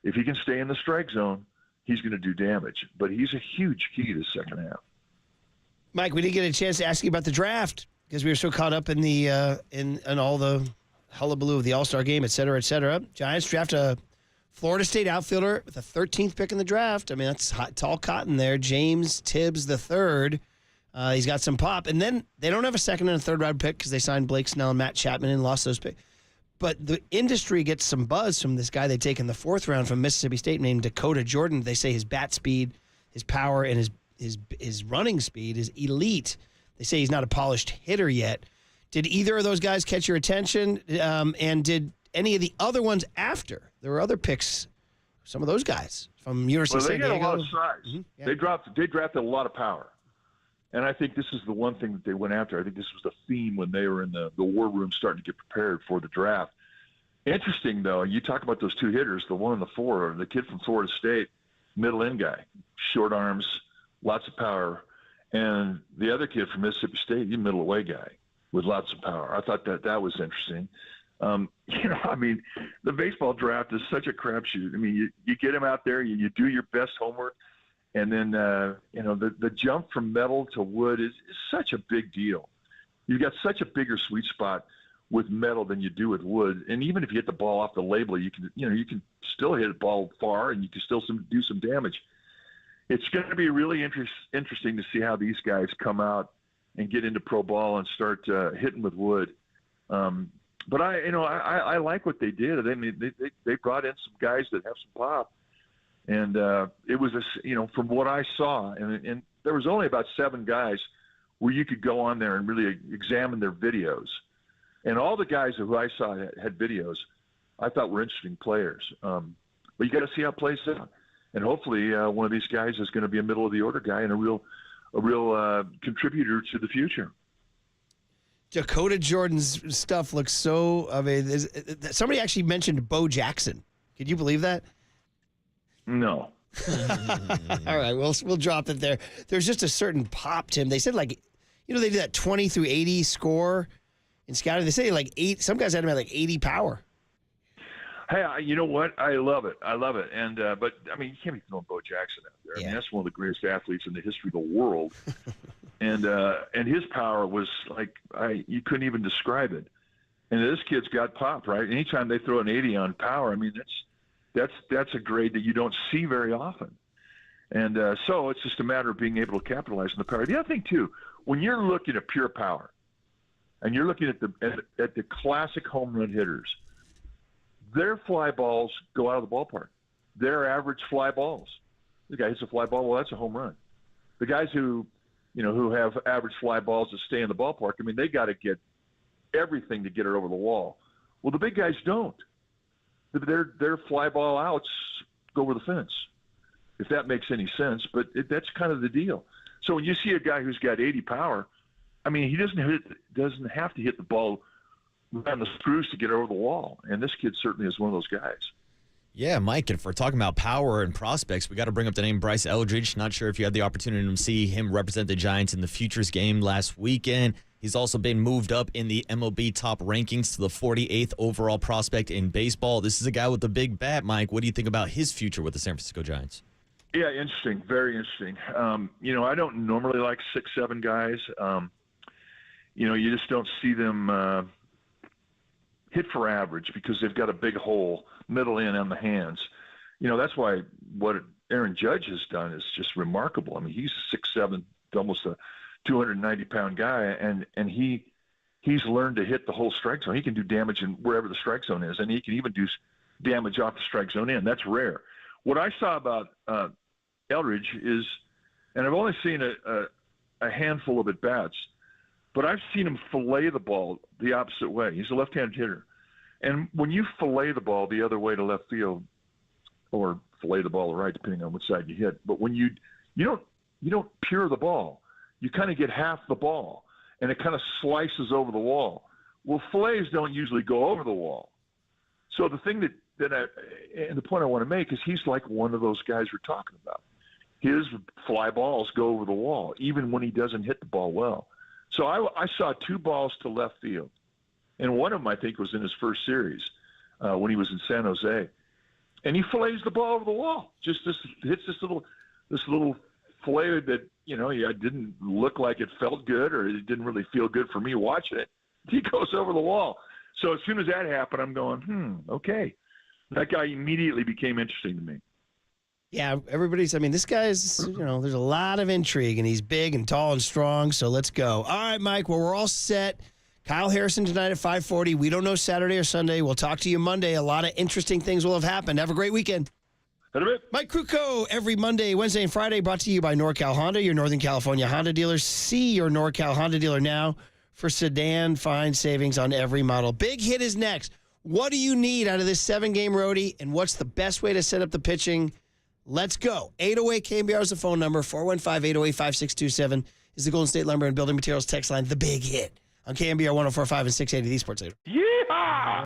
if he can stay in the strike zone, he's going to do damage. But he's a huge key to the second half. Mike, we didn't get a chance to ask you about the draft because we were so caught up in the in all the hullabaloo of the All-Star game, et cetera, et cetera. Giants draft a Florida State outfielder with the 13th pick in the draft. I mean, that's tall cotton there. James Tibbs III. He's got some pop. And then they don't have a second and a third round pick because they signed Blake Snell and Matt Chapman and lost those picks. But the industry gets some buzz from this guy they take in the 4th round from Mississippi State named Dakota Jordan. They say his bat speed, his power, and his running speed is elite. They say he's not a polished hitter yet. Did either of those guys catch your attention? And did any of the other ones after? There were other picks, some of those guys from University of San Diego. They got a lot of size. Mm-hmm. Yeah. They drafted a lot of power. And I think this is the one thing that they went after. I think this was the theme when they were in the war room starting to get prepared for the draft. Interesting, though, you talk about those two hitters, the 1 and the 4, the kid from Florida State, middle end guy, short arms, lots of power. And the other kid from Mississippi State, he's a middle away guy with lots of power. I thought that was interesting. The baseball draft is such a crapshoot. I mean, you get them out there, you do your best homework. And then, the jump from metal to wood is such a big deal. You've got such a bigger sweet spot with metal than you do with wood. And even if you hit the ball off the label, you can still hit the ball far and you can still do some damage. It's going to be really interesting to see how these guys come out and get into pro ball and start hitting with wood. But I like what they did. I mean, they brought in some guys that have some pop. And it was, from what I saw, and there was only about 7 guys where you could go on there and really examine their videos. And all the guys who I saw had videos I thought were interesting players. But you got to see how it plays out. And hopefully one of these guys is going to be a middle-of-the-order guy and a real contributor to the future. Dakota Jordan's stuff looks so, somebody actually mentioned Bo Jackson. Could you believe that? No. All right, we'll drop it there. There's just a certain pop, Tim. They said they do that 20 through 80 score in scouting. They say 8. Some guys had him at 80 power. Hey, you know what? I love it. And but I mean, you can't be throwing Bo Jackson out there. Yeah. I mean, that's one of the greatest athletes in the history of the world. and his power was you couldn't even describe it. And this kid's got pop, right? Anytime they throw an 80 on power, I mean, that's a grade that you don't see very often. And so it's just a matter of being able to capitalize on the power. The other thing, too, when you're looking at pure power and you're looking at the classic home run hitters, their fly balls go out of the ballpark. Their average fly balls. The guy hits a fly ball, well, that's a home run. The guys who have average fly balls that stay in the ballpark, I mean, they got to get everything to get it over the wall. Well, the big guys don't. Their fly ball outs go over the fence, if that makes any sense. But that's kind of the deal. So when you see a guy who's got 80 power, I mean, he doesn't have to hit the ball on the screws to get over the wall. And this kid certainly is one of those guys. Yeah, Mike, and if we're talking about power and prospects, we got to bring up the name Bryce Eldridge. Not sure if you had the opportunity to see him represent the Giants in the Futures game last weekend. He's also been moved up in the MLB top rankings to the 48th overall prospect in baseball. This is a guy with the big bat, Mike. What do you think about his future with the San Francisco Giants? Yeah, interesting. Very interesting. I don't normally like 6'7" guys. You just don't see them hit for average because they've got a big hole, middle in on the hands. That's why what Aaron Judge has done is just remarkable. I mean, he's 6'7", almost a 290-pound guy, and he's learned to hit the whole strike zone. He can do damage in wherever the strike zone is, and he can even do damage off the strike zone in. That's rare. What I saw about Eldridge is, and I've only seen a handful of at-bats, but I've seen him fillet the ball the opposite way. He's a left-handed hitter. And when you fillet the ball the other way to left field, or fillet the ball right, depending on which side you hit, but when you don't pure the ball, you kind of get half the ball, and it kind of slices over the wall. Well, fillets don't usually go over the wall. So the thing and the point I want to make is he's like one of those guys we're talking about. His fly balls go over the wall, even when he doesn't hit the ball well. So I saw 2 balls to left field, and one of them I think was in his first series when he was in San Jose, and he fillets the ball over the wall. Just hits this little fillet that it didn't look like it felt good, or it didn't really feel good for me watching it. He goes over the wall. So as soon as that happened, I'm going, okay. That guy immediately became interesting to me. Yeah, this guy's, there's a lot of intrigue, and he's big and tall and strong, so let's go. All right, Mike, well, we're all set. Kyle Harrison tonight at 5:40. We don't know Saturday or Sunday. We'll talk to you Monday. A lot of interesting things will have happened. Have a great weekend. Mike Kruko every Monday, Wednesday, and Friday brought to you by NorCal Honda, your Northern California Honda dealer. See your NorCal Honda dealer now for sedan fine savings on every model. Big hit is next. What do you need out of this 7-game roadie, and what's the best way to set up the pitching? Let's go. 808 KNBR is the phone number. 415-808-5627 is the Golden State Lumber and Building Materials text line. The Big Hit on KNBR 104.5 and 680, the Sports Leader. Yeehaw!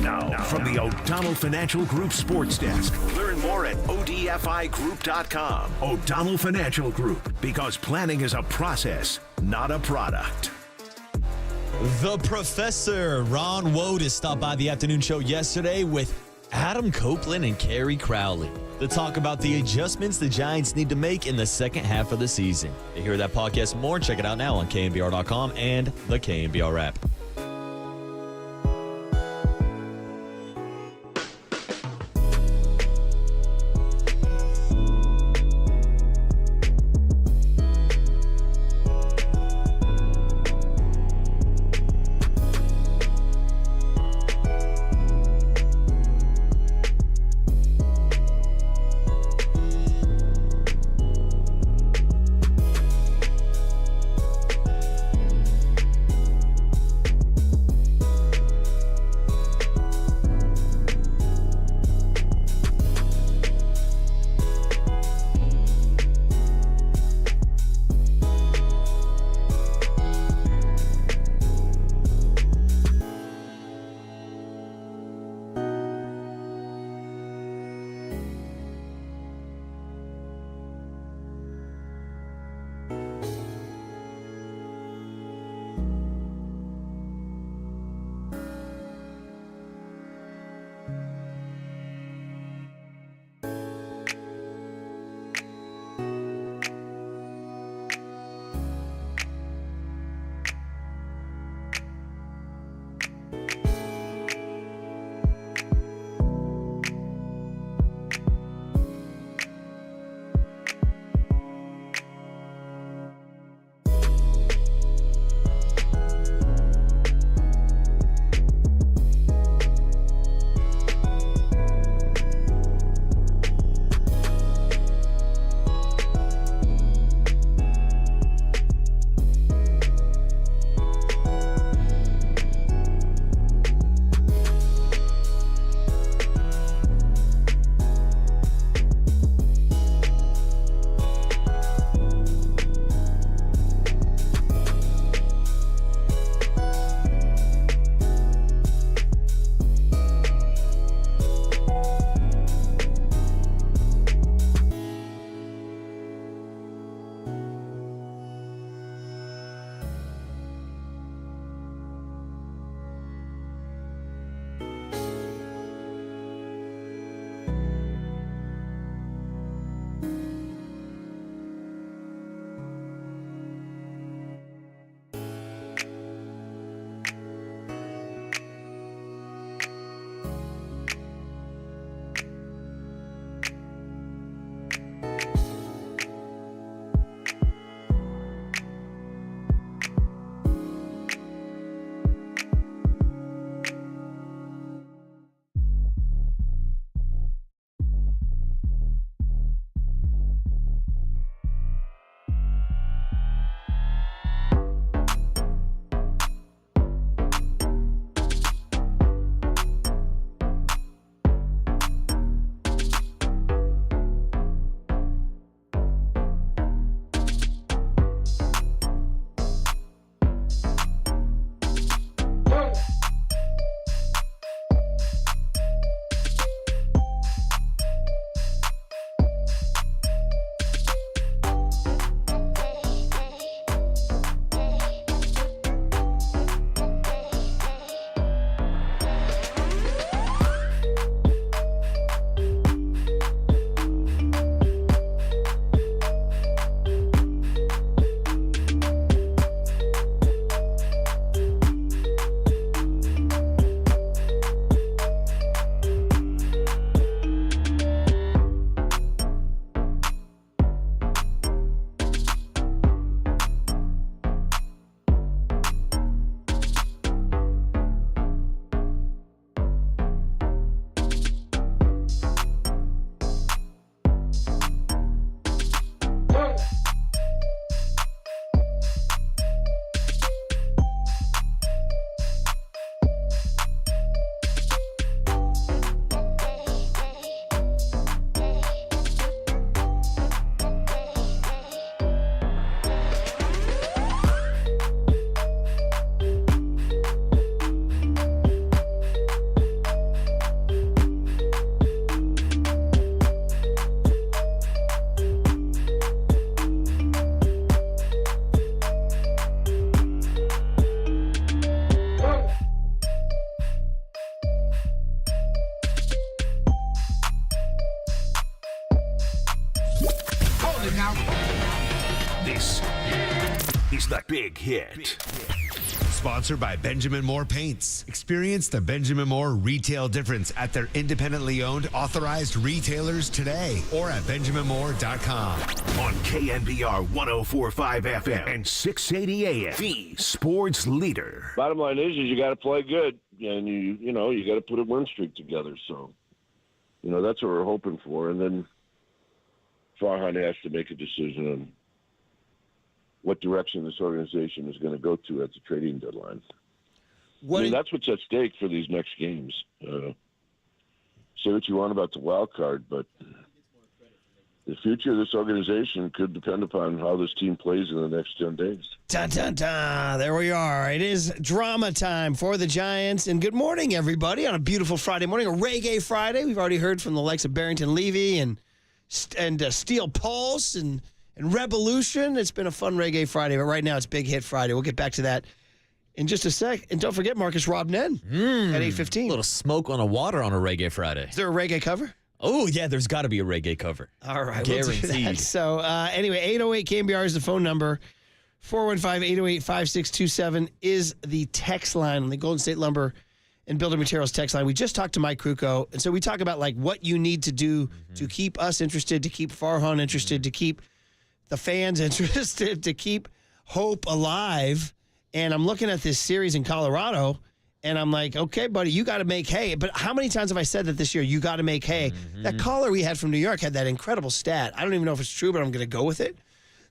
Now, from the O'Donnell Financial Group Sports Desk. Learn more at odfigroup.com. O'Donnell Financial Group, because planning is a process, not a product. The Professor, Ron Wodes, stopped by the afternoon show yesterday with Adam Copeland and Kerry Crowley to talk about the adjustments the Giants need to make in the second half of the season. To hear that podcast more, check it out now on KNBR.com and the KNBR app. Here's the big hit. Sponsored by Benjamin Moore Paints. Experience the Benjamin Moore retail difference at their independently owned, authorized retailers today or at benjaminmoore.com. On KNBR 104.5 FM and 680 AM, the sports leader. Bottom line is you got to play good, and you got to put a win streak together. So, that's what we're hoping for. And then Farhan has to make a decision on what direction this organization is going to go to at the trading deadline. That's what's at stake for these next games. Say what you want about the wild card, but the future of this organization could depend upon how this team plays in the next 10 days. Dun, dun, dun. There we are. It is drama time for the Giants. And good morning, everybody, on a beautiful Friday morning, a reggae Friday. We've already heard from the likes of Barrington Levy and Steel Pulse and Revolution. It's been a fun reggae Friday, but right now it's Big Hit Friday. We'll get back to that in just a sec. And don't forget Marcus Rob Nen at 8:15. A little smoke on the water on a reggae Friday. Is there a reggae cover? Oh, yeah, there's got to be a reggae cover. All right, guaranteed. We'll do that. So anyway, 808 KNBR is the phone number. 415-808-5627 is the text line on the Golden State Lumber and Building Materials text line. We just talked to Mike Krukow, and so we talk about what you need to do to keep us interested, to keep Farhan interested, to keep the fans interested, to keep hope alive. And I'm looking at this series in Colorado, and I'm like, okay, buddy, you got to make hay. But how many times have I said that this year? You got to make hay. That caller we had from New York had that incredible stat. I don't even know if it's true, but I'm going to go with it.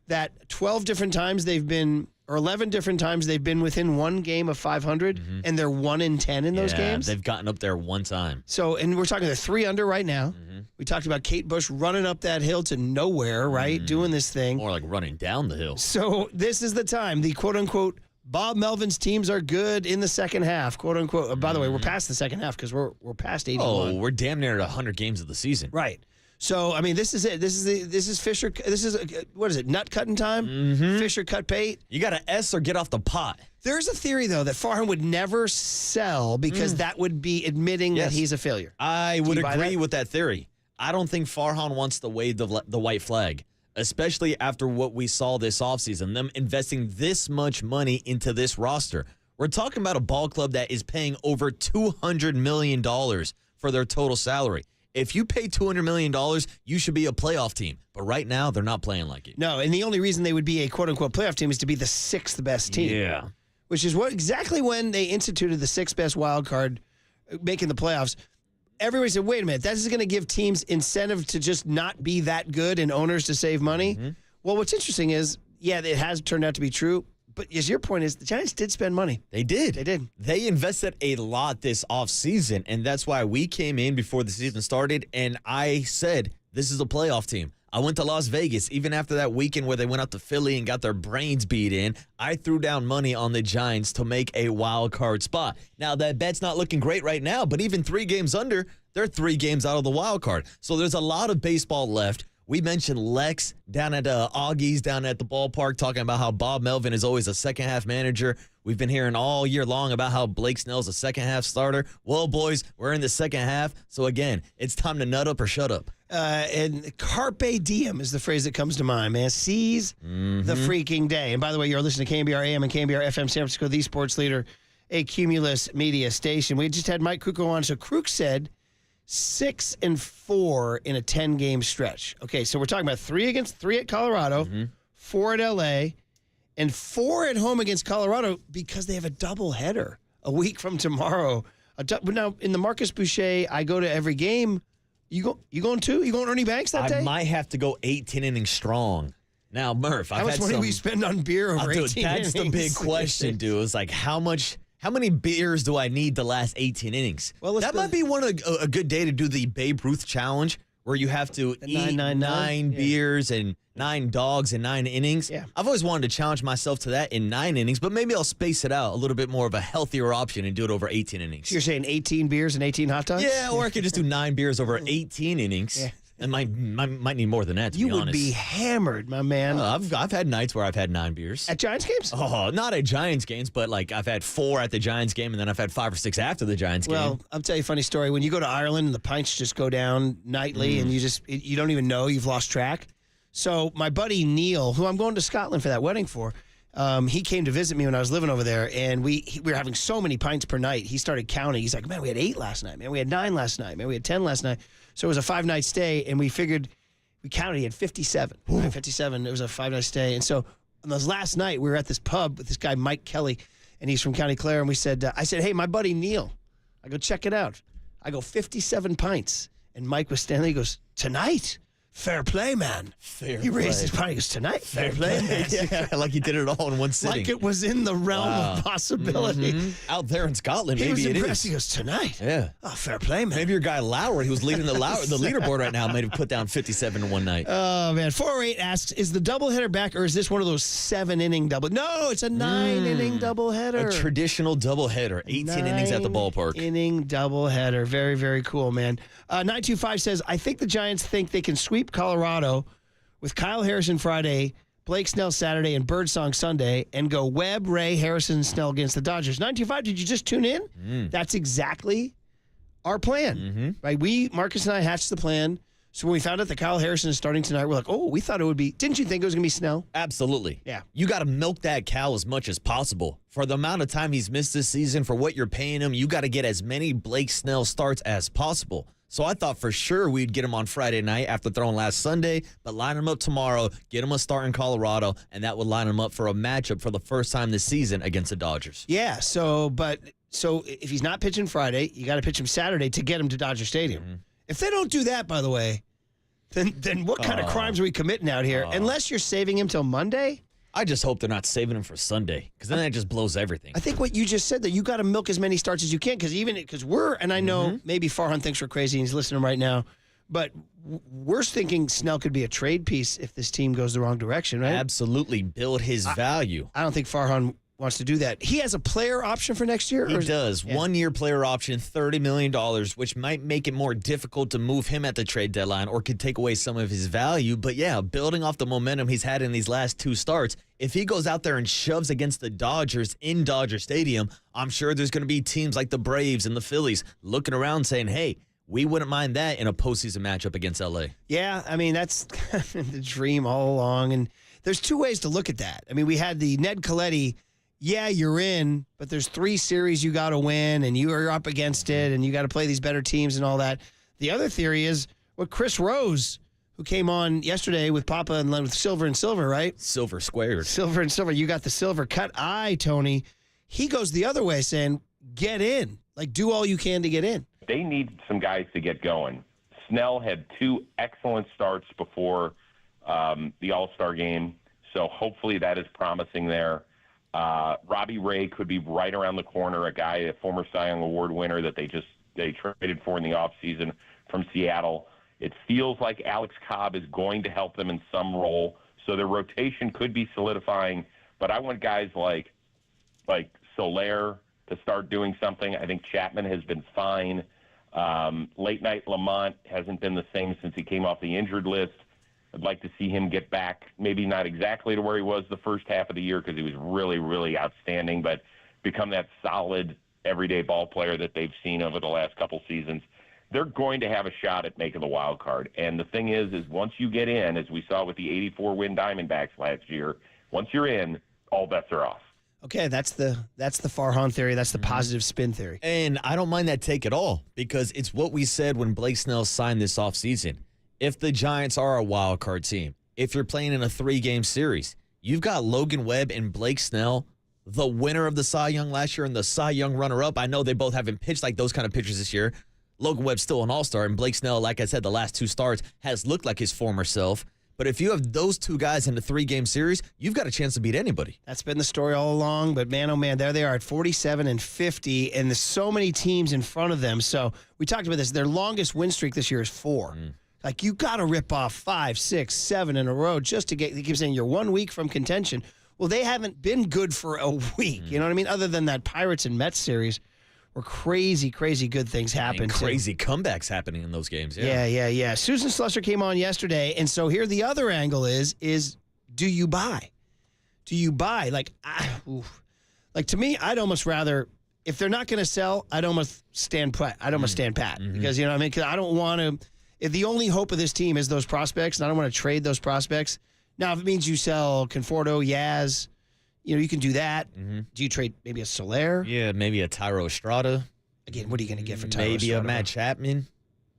That 12 different times they've been, or 11 different times they've been within one game of 500, and they're 1-10 in those games. They've gotten up there one time. So, and we're talking they're 3 under right now. We talked about Kate Bush running up that hill to nowhere, right? Doing this thing. More like running down the hill. So this is the time. The quote-unquote Bob Melvin's teams are good in the second half, quote-unquote. By the way, we're past the second half because we're past 81. Oh, we're damn near at 100 games of the season. Right. So, I mean, this is it. This is Fisher. This is, what is it, nut cutting time? Fisher cut bait. You got to S or get off the pot. There's a theory, though, that Farhan would never sell because that would be admitting that he's a failure. I would agree with that theory. I don't think Farhan wants to wave the white flag, especially after what we saw this offseason, them investing this much money into this roster. We're talking about a ball club that is paying over $200 million for their total salary. If you pay $200 million, you should be a playoff team. But right now, they're not playing like it. No, and the only reason they would be a quote-unquote playoff team is to be the 6th best team. Yeah. Which is exactly when they instituted the 6th best wild card, making the playoffs. Everybody said, wait a minute, this is going to give teams incentive to just not be that good and owners to save money. Well, what's interesting is, it has turned out to be true. But as your point is, the Giants did spend money. They did. They did. They invested a lot this offseason, and that's why we came in before the season started, and I said, this is a playoff team. I went to Las Vegas. Even after that weekend where they went out to Philly and got their brains beat in, I threw down money on the Giants to make a wild card spot. Now, that bet's not looking great right now, but even 3 games under, they're 3 games out of the wild card. So there's a lot of baseball left. We mentioned Lex down at Augie's down at the ballpark talking about how Bob Melvin is always a second-half manager. We've been hearing all year long about how Blake Snell's a second-half starter. Well, boys, we're in the second half. So, again, it's time to nut up or shut up. And carpe diem is the phrase that comes to mind, man. Seize the freaking day. And by the way, you're listening to KNBR AM and KNBR FM San Francisco, the sports leader, a Cumulus media station. We just had Mike Krukow on. So Kruk said 6-4 in a 10-game stretch. Okay, so we're talking about 3 at Colorado, 4 at LA, and 4 at home against Colorado because they have a doubleheader a week from tomorrow. Now, in the Marcus Boucher, I go to every game. You going too? You going Ernie Banks that day? I might have to go 8-10 innings strong. Now, Murph, how much money we spend on beer over 18 innings? That's the big question, dude. It's like how many beers do I need the last 18 innings? Well, that might be a good day to do the Babe Ruth challenge where you have to eat 9 beers and 9 dogs in 9 innings. Yeah. I've always wanted to challenge myself to that in 9 innings, but maybe I'll space it out a little bit more of a healthier option and do it over 18 innings. So you're saying 18 beers and 18 hot dogs? Yeah, or I could just do 9 beers over 18 innings. Yeah. And might need more than that, to be honest. You would be hammered, my man. I've had nights where I've had 9 beers. At Giants games? Oh, not at Giants games, but like I've had 4 at the Giants game, and then I've had 5 or 6 after the Giants game. Well, I'll tell you a funny story. When you go to Ireland and the pints just go down nightly and you don't even know, you've lost track. So my buddy Neil, who I'm going to Scotland for that wedding for, He came to visit me when I was living over there, and we were having so many pints per night. He started counting. He's like, man, we had 8 last night. Man, we had 9 last night. Man, we had 10 last night. So it was a 5-night stay, and we counted. He had 57. Right, 57. It was a 5-night stay. And so on this last night, we were at this pub with this guy, Mike Kelly, and he's from County Clare. And I said, hey, my buddy Neil. I go, check it out. I go, 57 pints. And Mike was standing there. He goes, tonight? Fair play, man. He raised his pint. He goes, tonight? Fair play, man. Yeah, like he did it all in one sitting. Like it was in the realm of possibility. Out there in Scotland, He maybe was it impressed. is. He goes, tonight? Yeah. Oh, fair play, man. Maybe your guy Lowry, who's leading the leaderboard right now, might have put down 57 in one night. Oh, man. 408 asks, is the doubleheader back, or is this one of those 7-inning double? No, it's a 9-inning doubleheader. A traditional doubleheader, 18 innings at the ballpark. 9-inning doubleheader. Very, very cool, man. 925 says, I think the Giants think they can sweep Colorado with Kyle Harrison Friday, Blake Snell Saturday, and Birdsong Sunday, and go Webb, Ray, Harrison, and Snell against the Dodgers. 925, did you just tune in? That's exactly our plan. Right? Marcus and I hatched the plan. So when we found out that Kyle Harrison is starting tonight, we're like, oh, we thought it would be. Didn't you think it was going to be Snell? Absolutely. Yeah. You got to milk that cow as much as possible. For the amount of time he's missed this season, for what you're paying him, you got to get as many Blake Snell starts as possible. So I thought for sure we'd get him on Friday night after throwing last Sunday, but line him up tomorrow, get him a start in Colorado, and that would line him up for a matchup for the first time this season against the Dodgers. Yeah, so if he's not pitching Friday, you got to pitch him Saturday to get him to Dodger Stadium. If they don't do that, by the way, then what kind of crimes are we committing out here? Unless you're saving him till Monday? I just hope they're not saving him for Sunday, because then that just blows everything. I think what you just said, that you got to milk as many starts as you can, because we're, and I know maybe Farhan thinks we're crazy and he's listening right now, but we're thinking Snell could be a trade piece if this team goes the wrong direction, right? Absolutely. Build his value. I don't think Farhan wants to do that. He has a player option for next year? He does. Yeah. 1-year player option, $30 million, which might make it more difficult to move him at the trade deadline or could take away some of his value. But yeah, building off the momentum he's had in these last 2 starts, if he goes out there and shoves against the Dodgers in Dodger Stadium, I'm sure there's going to be teams like the Braves and the Phillies looking around saying, hey, we wouldn't mind that in a postseason matchup against LA. Yeah, I mean, that's the dream all along. And there's 2 ways to look at that. I mean, we had the Ned Colletti, yeah, you're in, but there's 3 series you got to win, and you are up against it, and you got to play these better teams and all that. The other theory is what Chris Rose, who came on yesterday with Papa and with Silver and Silver, right? Silver squared. Silver and Silver. You got the silver cut eye, Tony. He goes the other way saying, get in. Like, do all you can to get in. They need some guys to get going. Snell had 2 excellent starts before the All-Star game, so hopefully that is promising there. Robbie Ray could be right around the corner, a former Cy Young Award winner that they traded for in the offseason from Seattle. It feels like Alex Cobb is going to help them in some role, so their rotation could be solidifying. But I want guys like Soler to start doing something. I think Chapman has been fine. Late night Lamont hasn't been the same since he came off the injured list. I'd like to see him get back, maybe not exactly to where he was the first half of the year because he was really, really outstanding, but become that solid everyday ball player that they've seen over the last couple seasons. They're going to have a shot at making the wild card. And the thing is once you get in, as we saw with the 84-win Diamondbacks last year, once you're in, all bets are off. Okay, that's the Farhan theory. That's the positive spin theory. And I don't mind that take at all because it's what we said when Blake Snell signed this offseason. If the Giants are a wild card team, if you're playing in a 3-game series, you've got Logan Webb and Blake Snell, the winner of the Cy Young last year and the Cy Young runner-up. I know they both haven't pitched like those kind of pitchers this year. Logan Webb's still an all-star, and Blake Snell, like I said, the last 2 starts has looked like his former self. But if you have those 2 guys in a 3-game series, you've got a chance to beat anybody. That's been the story all along. But man, oh man, there they are at 47 and 50, and there's so many teams in front of them. So we talked about this. Their longest win streak this year is 4. Like, you got to rip off 5, 6, 7 in a row just to get, they keep saying you're 1 week from contention. Well, they haven't been good for a week. You know what I mean? Other than that Pirates and Mets series where crazy, crazy good things happen. Crazy comebacks happening in those games. Yeah. Susan Slusser came on yesterday. And so here the other angle is do you buy? Do you buy? Like to me, I'd almost rather, if they're not going to sell, I'd almost stand pat. Because, you know what I mean? Because I don't want to. If the only hope of this team is those prospects, and I don't want to trade those prospects. Now, if it means you sell Conforto, Yaz, you can do that. Do you trade maybe a Soler? Yeah, maybe a Tyro Estrada. Again, what are you going to get for Tyro Maybe Estrada? a Matt Chapman.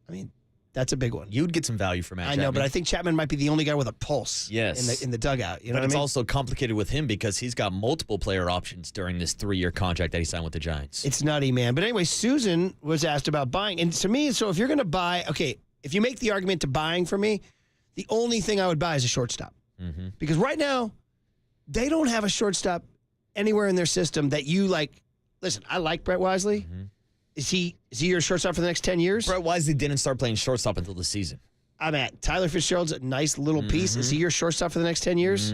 I mean, that's a big one. You'd get some value for Matt Chapman. I know, but I think Chapman might be the only guy with a pulse in the dugout. You know but what it's I mean? also complicated with him because he's got multiple player options during this 3-year contract that he signed with the Giants. It's nutty, man. But anyway, Susan was asked about buying. And to me, so if you're going to buy, okay, if you make the argument to buying for me, the only thing I would buy is a shortstop. Because right now, they don't have a shortstop anywhere in their system that you like. Listen, I like Brett Wisely. Is he your shortstop for the next 10 years? Brett Wisely didn't start playing shortstop until the season. I'm at Tyler Fitzgerald's a nice little piece. Is he your shortstop for the next 10 years?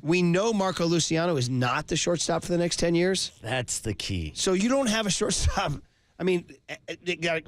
We know Marco Luciano is not the shortstop for the next 10 years. That's the key. So you don't have a shortstop. I mean,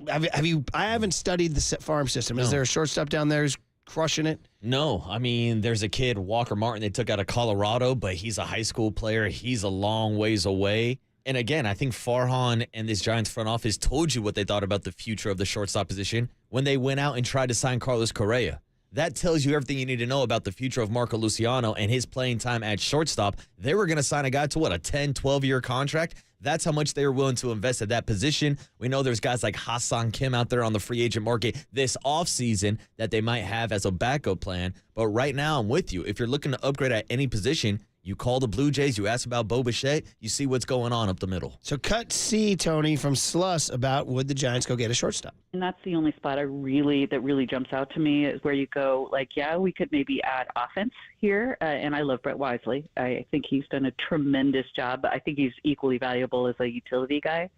have you? I haven't studied the farm system. Is there a shortstop down there who's crushing it? No. I mean, there's a kid, Walker Martin, they took out of Colorado, but he's a high school player. He's a long ways away. And again, I think Farhan and this Giants front office told you what they thought about the future of the shortstop position when they went out and tried to sign Carlos Correa. That tells you everything you need to know about the future of Marco Luciano and his playing time at shortstop. They were going to sign a guy to, a 10, 12-year contract? That's how much they were willing to invest at that position. We know there's guys like Hassan Kim out there on the free agent market this offseason that they might have as a backup plan. But right now, I'm with you. If you're looking to upgrade at any position, you call the Blue Jays, you ask about Bo Bichette, you see what's going on up the middle. So cut C, Tony, from Sluss about would the Giants go get a shortstop? And that's the only spot that really jumps out to me is where you go, we could maybe add offense here. And I love Brett Wisely. I think he's done a tremendous job. I think he's equally valuable as a utility guy.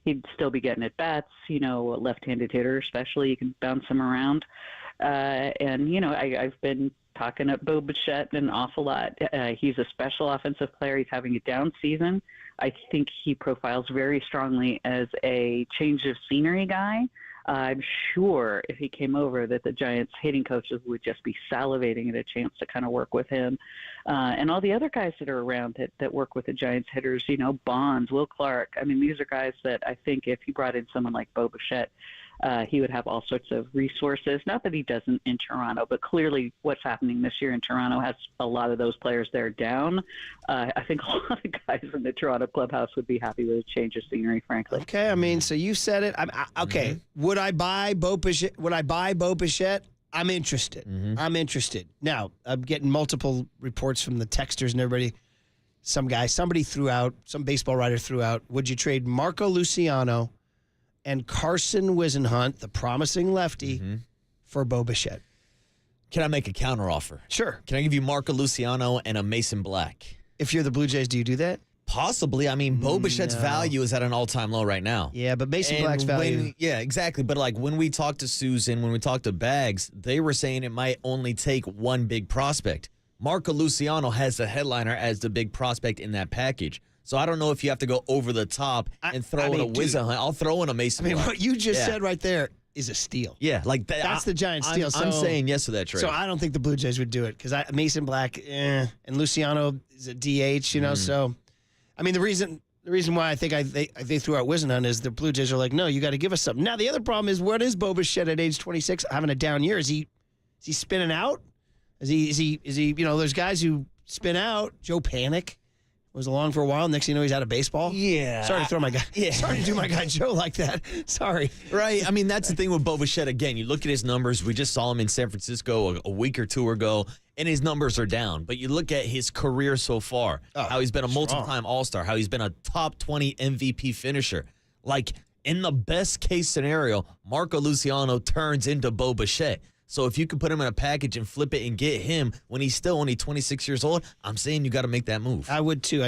He'd still be getting at bats, a left-handed hitter especially. You can bounce him around. I've been talking up Bo Bichette an awful lot. He's a special offensive player. He's having a down season. I think he profiles very strongly as a change of scenery guy. I'm sure if he came over that the Giants hitting coaches would just be salivating at a chance to kind of work with him. And all the other guys that are around that work with the Giants hitters, Bonds, Will Clark. I mean, these are guys that I think if you brought in someone like Bo Bichette, he would have all sorts of resources. Not that he doesn't in Toronto, but clearly what's happening this year in Toronto has a lot of those players there down. I think a lot of guys in the Toronto clubhouse would be happy with a change of scenery, frankly. Okay, I mean, so you said it. Okay, would I buy Bo Bichette? I'm interested. I'm interested. Now, I'm getting multiple reports from the texters and everybody. Somebody threw out, some baseball writer threw out, would you trade Marco Luciano and Carson Wisenhunt, the promising lefty, for Bo Bichette? Can I make a counteroffer? Sure. Can I give you Marco Luciano and a Mason Black? If you're the Blue Jays, do you do that? Possibly. I mean, Bo Bichette's value is at an all-time low right now. Yeah, but Mason Black's value. Yeah, exactly. But when we talked to Susan, when we talked to Bags, they were saying it might only take one big prospect. Marco Luciano has the headliner as the big prospect in that package. So I don't know if you have to go over the top and throw in a Wisenhunt. I'll throw in a Mason Black. What you just said right there is a steal. Yeah, that's the Giants' steal. I'm saying yes to that trade. So I don't think the Blue Jays would do it because Mason Black and Luciano is a DH. So I mean the reason why I think they threw out Wisenhunt is the Blue Jays are like, no, you got to give us something. Now the other problem is what is Bo Bichette at age 26 having a down year? Is he spinning out? Is he? There's guys who spin out. Joe Panic was along for a while. Next thing you know, he's out of baseball. Yeah. Sorry to throw my guy. Yeah. Sorry to do my guy Joe like that. Sorry. Right. I mean, that's the thing with Bo Bichette. Again, you look at his numbers. We just saw him in San Francisco a week or two ago, and his numbers are down. But you look at his career so far, how he's been a multiple-time All-Star, how he's been a top 20 MVP finisher. In the best case scenario, Marco Luciano turns into Bo Bichette. So if you could put him in a package and flip it and get him when he's still only 26 years old, I'm saying you got to make that move. I would too.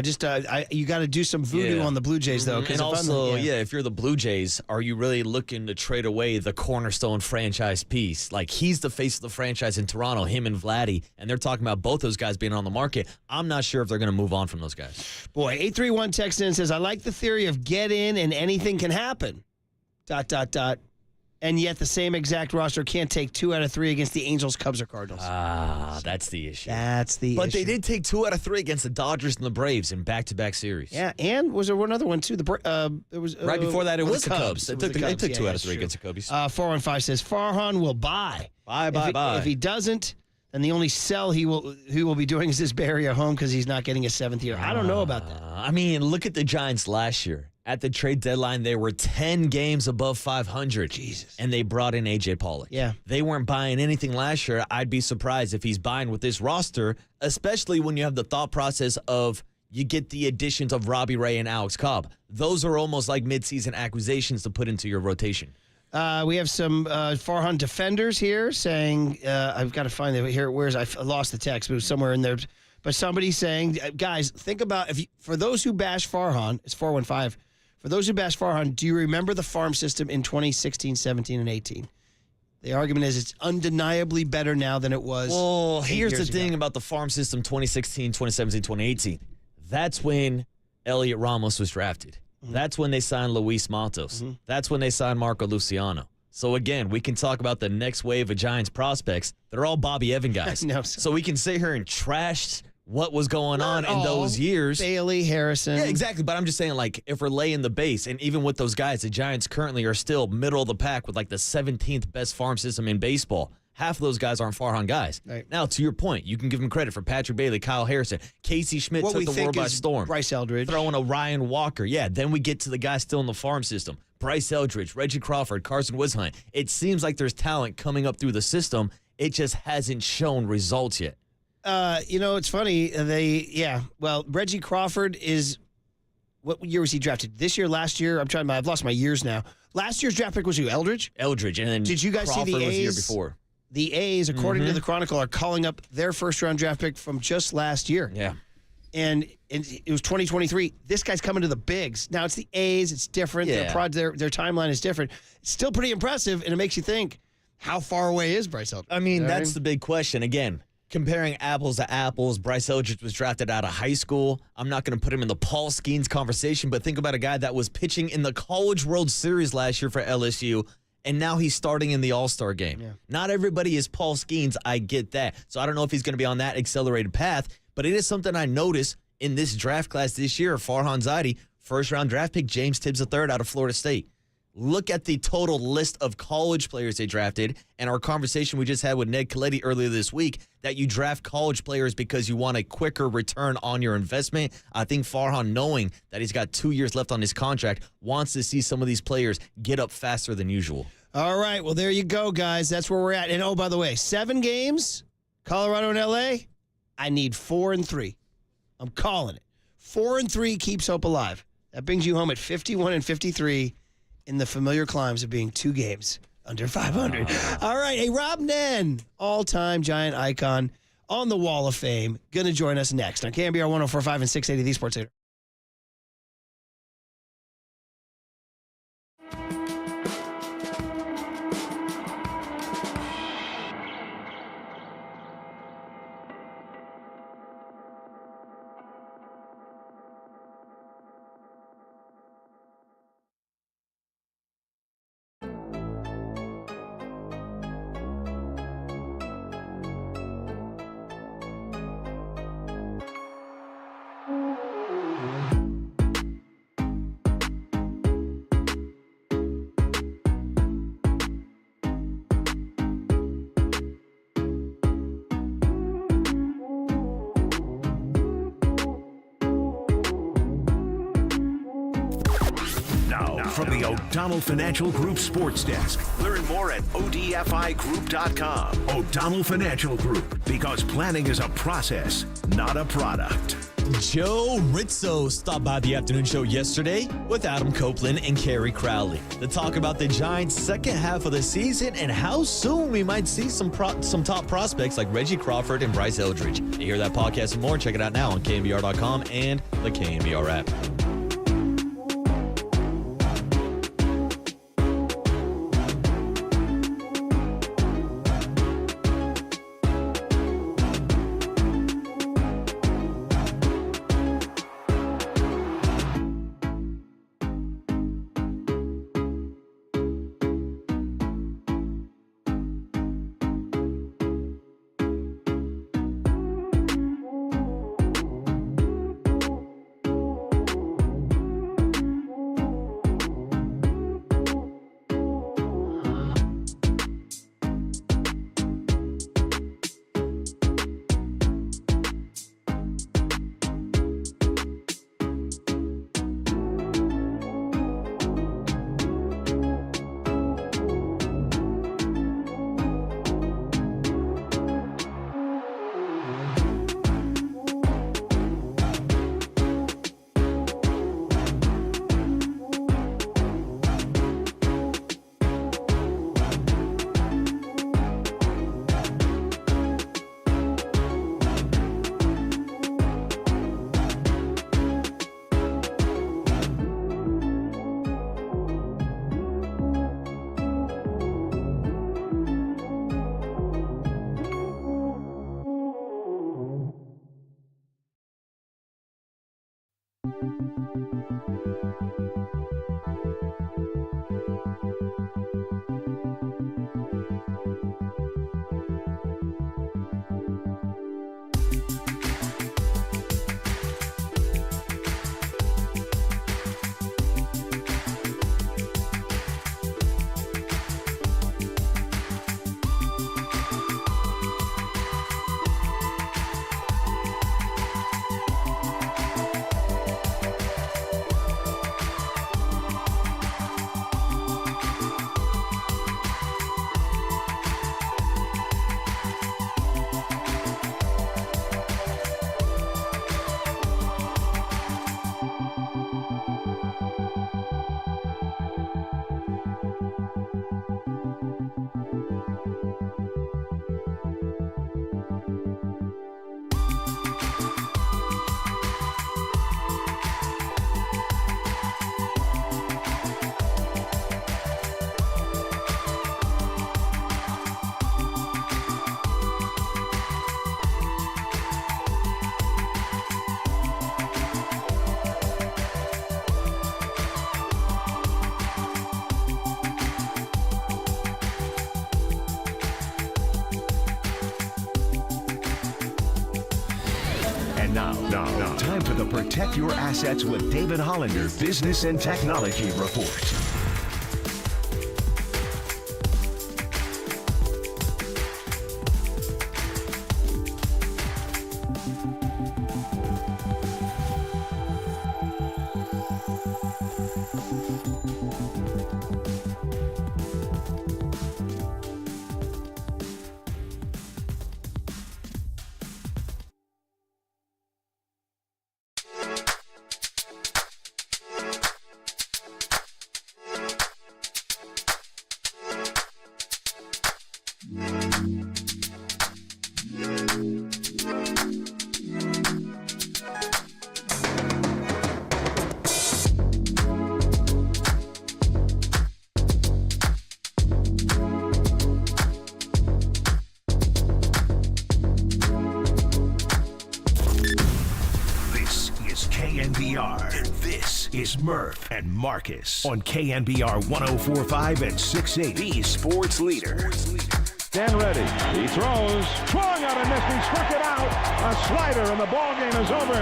You got to do some voodoo on the Blue Jays though. And also, if you're the Blue Jays, are you really looking to trade away the cornerstone franchise piece? He's the face of the franchise in Toronto, him and Vladdy, and they're talking about both those guys being on the market. I'm not sure if they're going to move on from those guys. Boy, 831 texts in and says, I like the theory of get in and anything can happen. ... And yet the same exact roster can't take 2 out of 3 against the Angels, Cubs, or Cardinals. That's the issue. But they did take 2 out of 3 against the Dodgers and the Braves in back-to-back series. Yeah, and was there one other one, too? There was right before that, it was the Cubs. They took 2 out of 3 true. against the Cubbies. 415 says, Farhan will buy. Buy. If he doesn't, then the only sell he will be doing is his Bay Area home because he's not getting a 7th year. I don't know about that. I mean, look at the Giants last year. At the trade deadline, they were 10 games above 500. Jesus. And they brought in A.J. Pollock. Yeah. They weren't buying anything last year. I'd be surprised if he's buying with this roster, especially when you have the thought process of you get the additions of Robbie Ray and Alex Cobb. Those are almost like midseason acquisitions to put into your rotation. We have some Farhan defenders here saying, I've got to find it here. I lost the text, but it was somewhere in there. But somebody's saying, guys, think about for those who bash Farhan, it's 415. For those who bash Farhan, do you remember the farm system in 2016, 17, and 18? The argument is it's undeniably better now than it was. Well, here's the thing ago. about the farm system 2016, 2017, 2018. That's when Elliot Ramos was drafted. Mm-hmm. That's when they signed Luis Matos. Mm-hmm. That's when they signed Marco Luciano. So, again, we can talk about the next wave of Giants prospects. They're all Bobby Evan guys. No, so we can sit here and trash what was going on in those years. Bailey, Harrison. Yeah, exactly. But I'm just saying, like, if we're laying the base, and even with those guys, the Giants currently are still middle of the pack with, like, the 17th best farm system in baseball. Half of those guys aren't Farhan guys. Right. Now, to your point, you can give them credit for Patrick Bailey, Kyle Harrison. Casey Schmidt took the world by storm. Bryce Eldridge. Throwing a Ryan Walker. Yeah, then we get to the guys still in the farm system. Bryce Eldridge, Reggie Crawford, Carson Wishunt. It seems like there's talent coming up through the system. It just hasn't shown results yet. It's funny. Reggie Crawford is, what year was he drafted? This year, last year? I've lost my years now. Last year's draft pick was who? Eldridge? Eldridge. And then did you guys Crawford see the A's? Was the year before. The A's, according to the Chronicle, are calling up their first-round draft pick from just last year. Yeah. And it was 2023. This guy's coming to the bigs. Now, it's the A's. It's different. Yeah. Their timeline is different. It's still pretty impressive, and it makes you think, how far away is Bryce Eldridge? I mean, that's the big question. Again, comparing apples to apples, Bryce Eldridge was drafted out of high school. I'm not going to put him in the Paul Skeens conversation, but think about a guy that was pitching in the College World Series last year for LSU, and now he's starting in the All-Star game. Yeah. Not everybody is Paul Skeens. I get that. So I don't know if he's going to be on that accelerated path, but it is something I noticed in this draft class this year. Farhan Zaidi, first-round draft pick, James Tibbs III out of Florida State. Look at the total list of college players they drafted, and our conversation we just had with Ned Coletti earlier this week, that you draft college players because you want a quicker return on your investment. I think Farhan, knowing that he's got 2 years left on his contract, wants to see some of these players get up faster than usual. All right, well, there you go, guys. That's where we're at. And, oh, by the way, 7 games, Colorado and L.A., I need 4 and 3. I'm calling it. 4 and 3 keeps hope alive. That brings you home at 51 and 53 in the familiar climbs of being 2 games under 500. All right, hey, Rob Nen, all-time Giant icon on the Wall of Fame, going to join us next on KNBR 104.5 and 680, the Sports Leader. From the O'Donnell Financial Group Sports Desk. Learn more at ODFIGroup.com. O'Donnell Financial Group, because planning is a process, not a product. Joe Rizzo stopped by the afternoon show yesterday with Adam Copeland and Kerry Crowley to talk about the Giants' second half of the season and how soon we might see some top prospects like Reggie Crawford and Bryce Eldridge. To hear that podcast and more, check it out now on KNBR.com and the KNBR app. Now, time for the Protect Your Assets with David Hollander Business and Technology Report. KNBR. And this is Murph and Marcus on KNBR 104.5 and 680. The sports leader. Stand ready. He throws. Swung out and missed. He struck it out. A slider, and the ball game is over.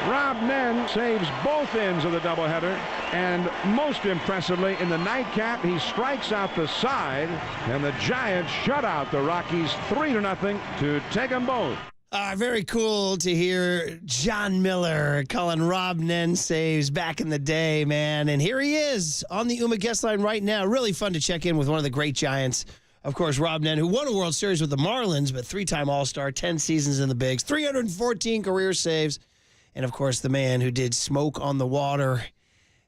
Rob Nen saves both ends of the doubleheader. And most impressively, in the nightcap, he strikes out the side. And the Giants shut out the Rockies 3-0 to take them both. Very cool to hear John Miller calling Rob Nen saves back in the day, man. And here he is on the UMA guest line right now. Really fun to check in with one of the great Giants. Of course, Rob Nen, who won a World Series with the Marlins, but three-time All-Star, 10 seasons in the bigs, 314 career saves. And, of course, the man who did Smoke on the Water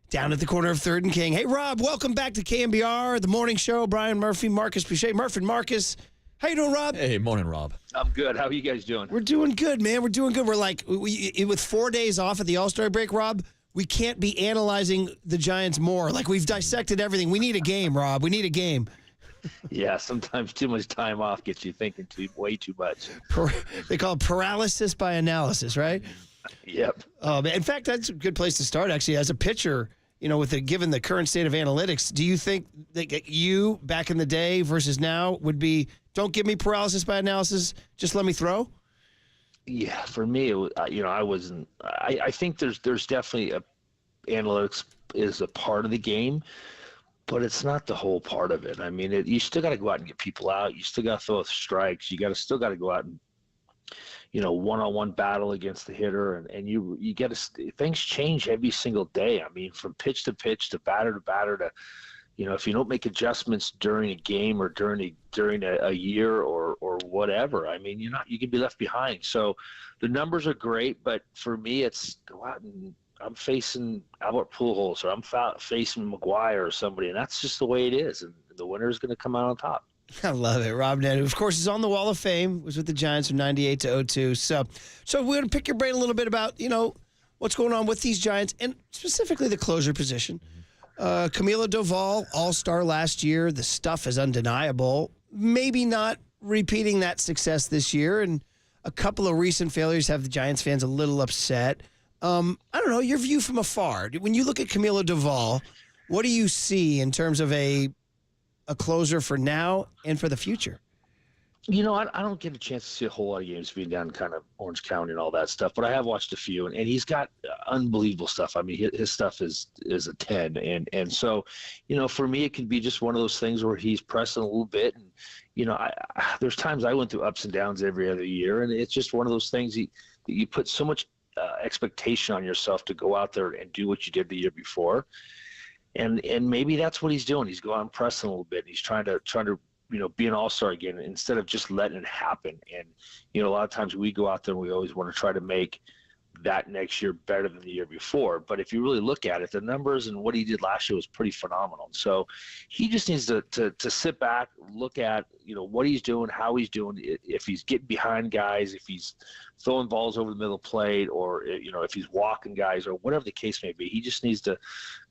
down at the corner of 3rd and King. Hey, Rob, welcome back to KNBR, the morning show. Brian Murphy, Marcus Boucher. Murph and Marcus. How you doing, Rob? Hey, morning, Rob. I'm good. How are you guys doing? We're doing good, man. We're doing good. We're like, with 4 days off at the All-Star break, Rob, we can't be analyzing the Giants more. Like, we've dissected everything. We need a game, Rob. We need a game. Yeah, sometimes too much time off gets you thinking way too much. They call it paralysis by analysis, right? Yep. In fact, that's a good place to start, actually. As a pitcher, you know, given the current state of analytics, do you think that you, back in the day versus now, would be, don't give me paralysis by analysis, just let me throw? Yeah, for me, I wasn't. I think there's definitely analytics is a part of the game, but it's not the whole part of it. I mean, you still got to go out and get people out. You still got to throw strikes. You still got to go out and, one-on-one battle against the hitter, and you get things change every single day. I mean, from pitch to pitch to batter to, if you don't make adjustments during a game or during a year or whatever, I mean, you can be left behind. So the numbers are great, but for me, it's go out and I'm facing Albert Pujols or I'm facing McGuire or somebody, and that's just the way it is, and the winner is going to come out on top. I love it. Rob Nen, who, of course, is on the Wall of Fame, was with the Giants from 98 to 02. So we're going to pick your brain a little bit about, what's going on with these Giants and specifically the closer position. Camilo Doval, all-star last year. The stuff is undeniable. Maybe not repeating that success this year, and a couple of recent failures have the Giants fans a little upset. I don't know, your view from afar. When you look at Camilo Doval, what do you see in terms of a closer for now and for the future? You know, I don't get a chance to see a whole lot of games being down kind of Orange County and all that stuff, but I have watched a few, and he's got unbelievable stuff. I mean, his stuff is a 10, and so, you know, for me, it can be just one of those things where he's pressing a little bit, and you know, there's times I went through ups and downs every other year, and it's just one of those things that you put so much expectation on yourself to go out there and do what you did the year before, and maybe that's what he's doing. He's going on pressing a little bit. And he's trying to you know, be an all-star again instead of just letting it happen. And, you know, a lot of times we go out there and we always want to try to make that next year better than the year before. But if you really look at it, the numbers and what he did last year was pretty phenomenal. So he just needs to sit back, look at, you know, what he's doing, how he's doing, if he's getting behind guys, if he's throwing balls over the middle plate, or, you know, if he's walking guys or whatever the case may be. He just needs to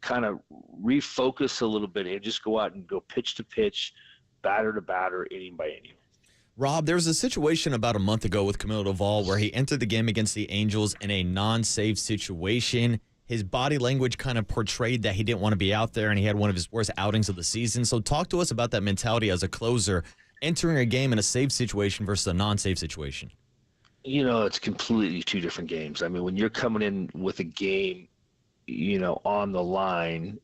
kind of refocus a little bit and just go out and go pitch to pitch, batter to batter, inning by inning. Rob, there was a situation about a month ago with Camilo Doval where he entered the game against the Angels in a non-save situation. His body language kind of portrayed that he didn't want to be out there, and he had one of his worst outings of the season. So talk to us about that mentality as a closer, entering a game in a save situation versus a non-save situation. You know, it's completely two different games. I mean, when you're coming in with a game, you know, on the line,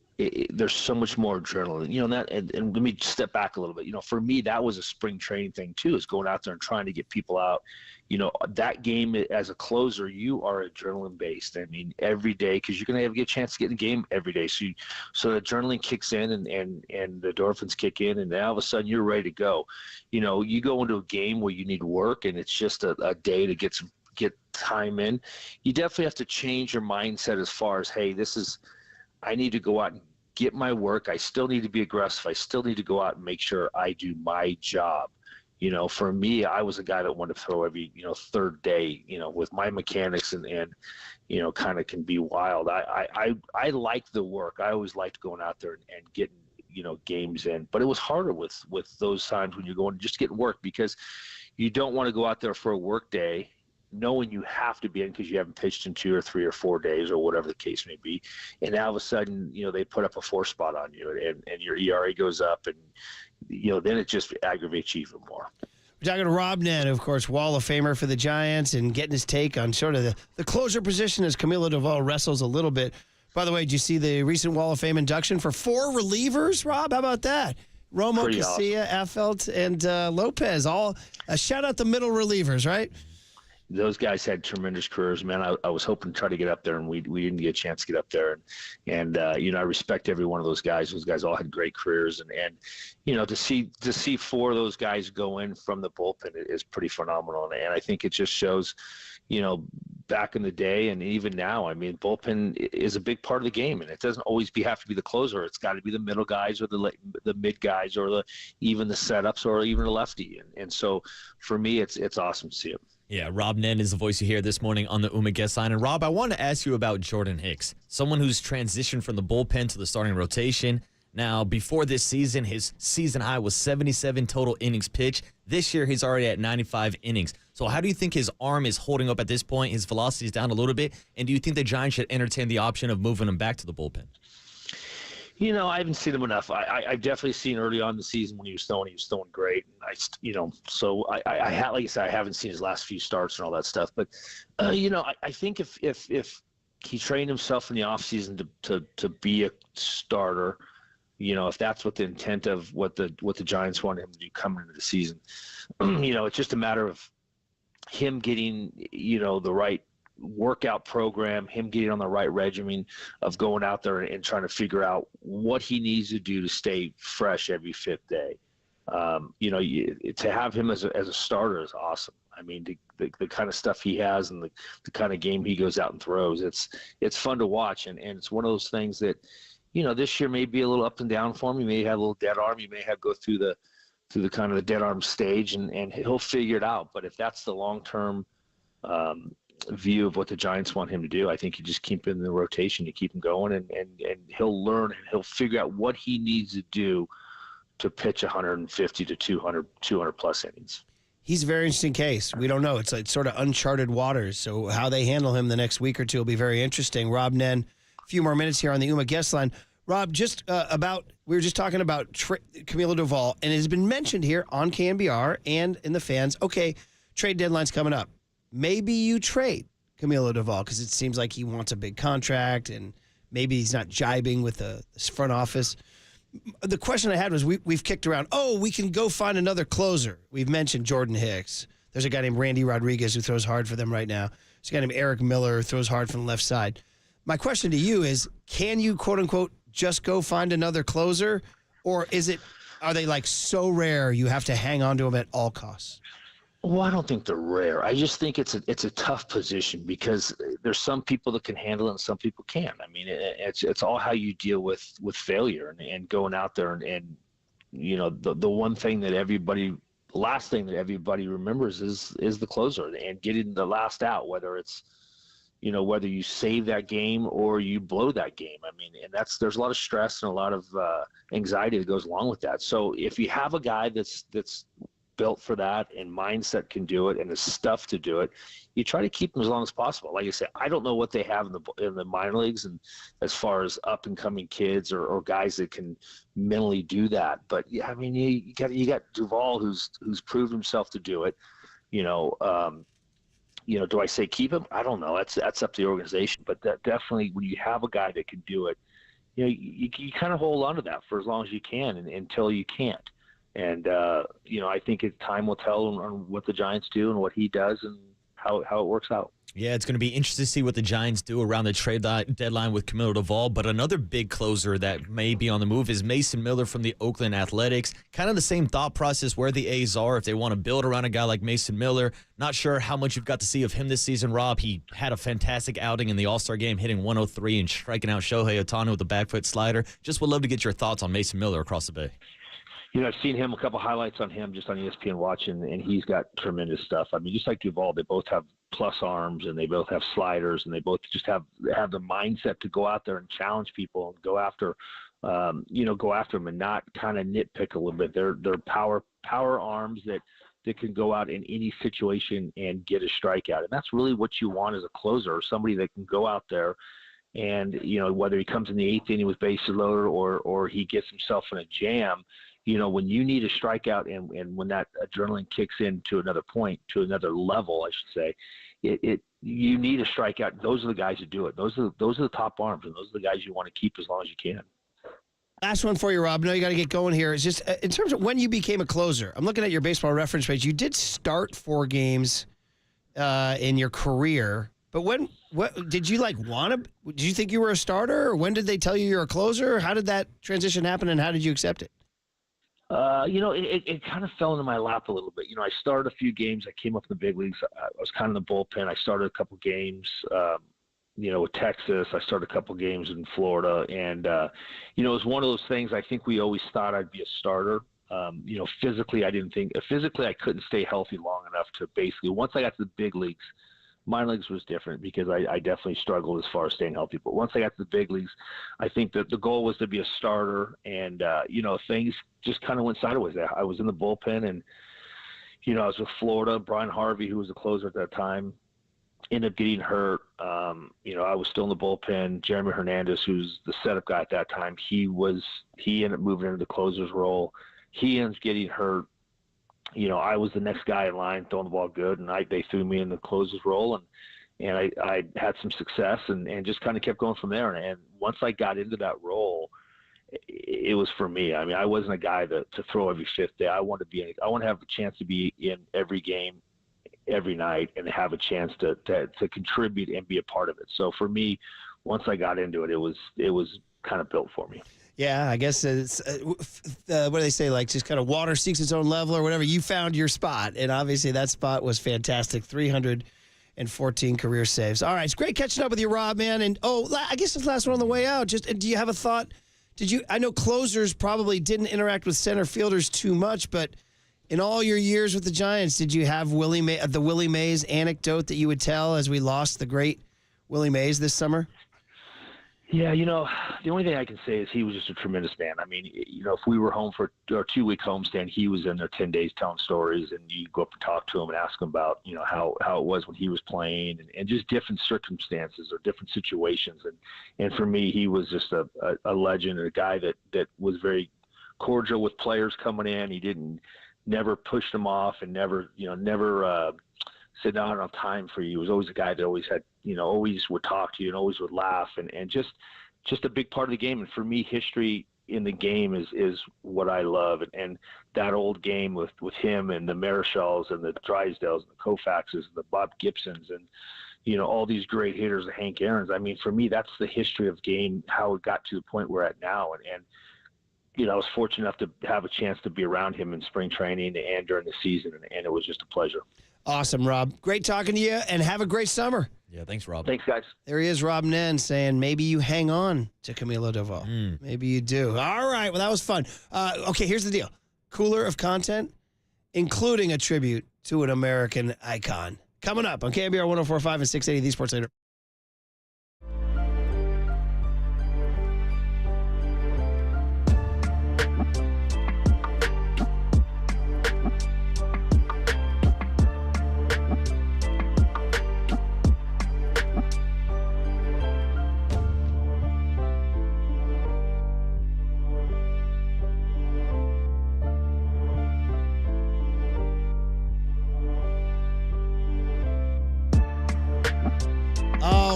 there's so much more adrenaline, you know, and let me step back a little bit. You know, for me, that was a spring training thing too, is going out there and trying to get people out. You know, that game as a closer, you are adrenaline based. I mean, every day, because you're going to get a chance to get in the game every day. So the adrenaline kicks in and the endorphins kick in, and now all of a sudden you're ready to go. You know, you go into a game where you need work and it's just a day to get time in. You definitely have to change your mindset as far as, hey, I need to go out and get my work. I still need to be aggressive. I still need to go out and make sure I do my job. You know, for me, I was a guy that wanted to throw every, you know, third day, you know, with my mechanics and you know, kind of can be wild. I like the work. I always liked going out there and getting, you know, games in. But it was harder with those times when you're going just getting work, because you don't want to go out there for a work day knowing you have to be in because you haven't pitched in 2 or 3 or 4 days or whatever the case may be. And now all of a sudden, you know, they put up a 4 spot on you and your ERA goes up, and, you know, then it just aggravates you even more. We're talking to Rob Nen, of course, Wall of Famer for the Giants, and getting his take on sort of the closer position as Camilo Doval wrestles a little bit. By the way, did you see the recent Wall of Fame induction for 4 relievers, Rob? How about that? Romo, Casilla, Affeldt, and Lopez. All a shout out the middle relievers, right? Those guys had tremendous careers, man. I was hoping to try to get up there, and we didn't get a chance to get up there. And you know, I respect every one of those guys. Those guys all had great careers, and you know, to see 4 of those guys go in from the bullpen is pretty phenomenal. And I think it just shows, you know, back in the day and even now, I mean, bullpen is a big part of the game, and it doesn't always have to be the closer. It's got to be the middle guys or the mid guys or even the setups or even a lefty. And so for me, it's awesome to see it. Yeah, Rob Nen is the voice you hear this morning on the UMA guest line. And Rob, I want to ask you about Jordan Hicks, someone who's transitioned from the bullpen to the starting rotation. Now, before this season, his season high was 77 total innings pitched. This year, he's already at 95 innings. So how do you think his arm is holding up at this point? His velocity is down a little bit. And do you think the Giants should entertain the option of moving him back to the bullpen? You know, I haven't seen him enough. I've definitely seen early on in the season when he was throwing great. And so I like I said, I haven't seen his last few starts and all that stuff. But, you know, I think if he trained himself in the offseason to be a starter, you know, if that's what the intent of what the Giants want him to do coming into the season, you know, it's just a matter of him getting, you know, the right workout program, him getting on the right regimen of going out there and trying to figure out what he needs to do to stay fresh every 5th day. You know, to have him as a starter is awesome. I mean, the kind of stuff he has and the kind of game he goes out and throws, it's fun to watch. And it's one of those things that, you know, this year may be a little up and down for him. He may have a little dead arm. He may have go through the kind of the dead arm stage, and he'll figure it out. But if that's the long-term view of what the Giants want him to do, I think you just keep him in the rotation, you keep him going, and he'll learn and he'll figure out what he needs to do to pitch 150 to 200 plus innings. he's a very interesting case. We don't know. It's like sort of uncharted waters. So how they handle him the next week or two will be very interesting. Rob Nen, a few more minutes here on the UMA guest line. Rob, we were just talking about Camilo Duvall, and it has been mentioned here on KNBR and in the fans. Okay, trade deadline's coming up. Maybe you trade Camilo Duvall because it seems like he wants a big contract, and maybe he's not jibing with the front office. The question I had was we've kicked around, we can go find another closer. We've mentioned Jordan Hicks. There's a guy named Randy Rodriguez who throws hard for them right now. There's a guy named Eric Miller who throws hard from the left side. My question to you is, can you, quote unquote, just go find another closer? Or are they like so rare you have to hang on to them at all costs? Well, I don't think they're rare. I just think it's a tough position because there's some people that can handle it and some people can't. I mean, it's all how you deal with failure and going out there and the one thing that last thing that everybody remembers is the closer and getting the last out, whether it's whether you save that game or you blow that game. I mean, and there's a lot of stress and a lot of anxiety that goes along with that. So if you have a guy that's built for that and mindset can do it and the stuff to do it, you try to keep them as long as possible. Like I said, I don't know what they have in the minor leagues and as far as up and coming kids or guys that can mentally do that. But yeah, I mean, you got Duvall who's proved himself to do it. Do I say keep him? I don't know. That's up to the organization. But that definitely, when you have a guy that can do it, you kind of hold on to that for as long as you can until you can't. And, I think time will tell on what the Giants do and what he does and how it works out. Yeah, it's going to be interesting to see what the Giants do around the trade deadline with Camilo Duvall. But another big closer that may be on the move is Mason Miller from the Oakland Athletics. Kind of the same thought process where the A's are if they want to build around a guy like Mason Miller. Not sure how much you've got to see of him this season, Rob. He had a fantastic outing in the All-Star game, hitting 103 and striking out Shohei Ohtani with a back foot slider. Just would love to get your thoughts on Mason Miller across the Bay. I've seen him, a couple highlights on him just on ESPN watching, and he's got tremendous stuff. I mean, just like Duvall, they both have plus arms and they both have sliders and they both just have the mindset to go out there and challenge people and go after them and not kind of nitpick a little bit. They're power arms that can go out in any situation and get a strikeout. And that's really what you want as a closer, or somebody that can go out there and, whether he comes in the eighth inning with bases loaded or he gets himself in a jam, when you need a strikeout and when that adrenaline kicks in to another point, to another level, I should say, you need a strikeout. Those are the guys that do it. Those are the top arms, and those are the guys you want to keep as long as you can. Last one for you, Rob. No, you got to get going here. It's just in terms of when you became a closer. I'm looking at your baseball reference page. You did start 4 games in your career, but what did you did you think you were a starter, or when did they tell you you're a closer? How did that transition happen, and how did you accept it? It kind of fell into my lap a little bit. I started a few games. I came up in the big leagues. I was kind of in the bullpen. I started a couple games, with Texas. I started a couple games in Florida. And, it was one of those things. I think we always thought I'd be a starter. Physically, I couldn't stay healthy long enough to basically, once I got to the big leagues, minor leagues was different because I definitely struggled as far as staying healthy. But once I got to the big leagues, I think that the goal was to be a starter. And, things just kind of went sideways. I was in the bullpen and, I was with Florida. Brian Harvey, who was the closer at that time, ended up getting hurt. I was still in the bullpen. Jeremy Hernandez, who's the setup guy at that time, he ended up moving into the closer's role. He ends up getting hurt. I was the next guy in line throwing the ball good, and they threw me in the closer's role, and I had some success and just kind of kept going from there. And once I got into that role, it was for me. I mean, I wasn't a guy to throw every fifth day. I want to have a chance to be in every game, every night, and have a chance to contribute and be a part of it. So for me, once I got into it, it was kind of built for me. Yeah, I guess it's what do they say? Like just kind of water seeks its own level or whatever. You found your spot, and obviously that spot was fantastic. 314 career saves. All right, it's great catching up with you, Rob, man. And I guess this last one on the way out. Just do you have a thought? I know closers probably didn't interact with center fielders too much, but in all your years with the Giants, did you have the Willie Mays anecdote that you would tell as we lost the great Willie Mays this summer? Yeah, the only thing I can say is he was just a tremendous man. I mean, if we were home for our 2-week homestand, he was in there 10 days telling stories, and you go up and talk to him and ask him about, how it was when he was playing and just different circumstances or different situations. And for me, he was just a legend, and a guy that was very cordial with players coming in. He never pushed them off and never sit down on time for you. He was always a guy that always had, always would talk to you and always would laugh and just a big part of the game. And for me, history in the game is what I love. And that old game with him and the Marichals and the Drysdales and the Koufaxes and the Bob Gibsons and, all these great hitters, the Hank Aaron's. I mean, for me, that's the history of game, how it got to the point we're at now. And I was fortunate enough to have a chance to be around him in spring training and during the season, and it was just a pleasure. Awesome, Rob. Great talking to you, and have a great summer. Yeah, thanks, Rob. Thanks, guys. There he is, Rob Nen, saying maybe you hang on to Camilo Doval. Maybe you do. All right, well, that was fun. Okay, here's the deal. Cooler of content, including a tribute to an American icon. Coming up on KNBR 104.5 and 680, the Sports Leader.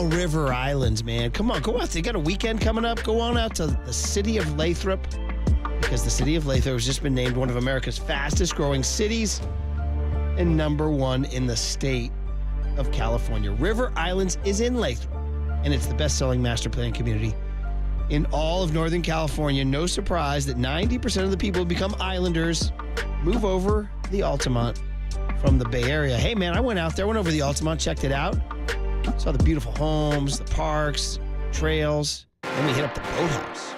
River Islands, man. Come on, go out. You got a weekend coming up. Go on out to the city of Lathrop, because the city of Lathrop has just been named one of America's fastest growing cities and #1 in the state of California. River Islands is in Lathrop, and it's the best-selling master plan community in all of Northern California. No surprise that 90% of the people who become islanders move over the Altamont from the Bay Area. Hey, man, I went out there, went over the Altamont, checked it out. Saw the beautiful homes, the parks, trails. Then we hit up the boathouse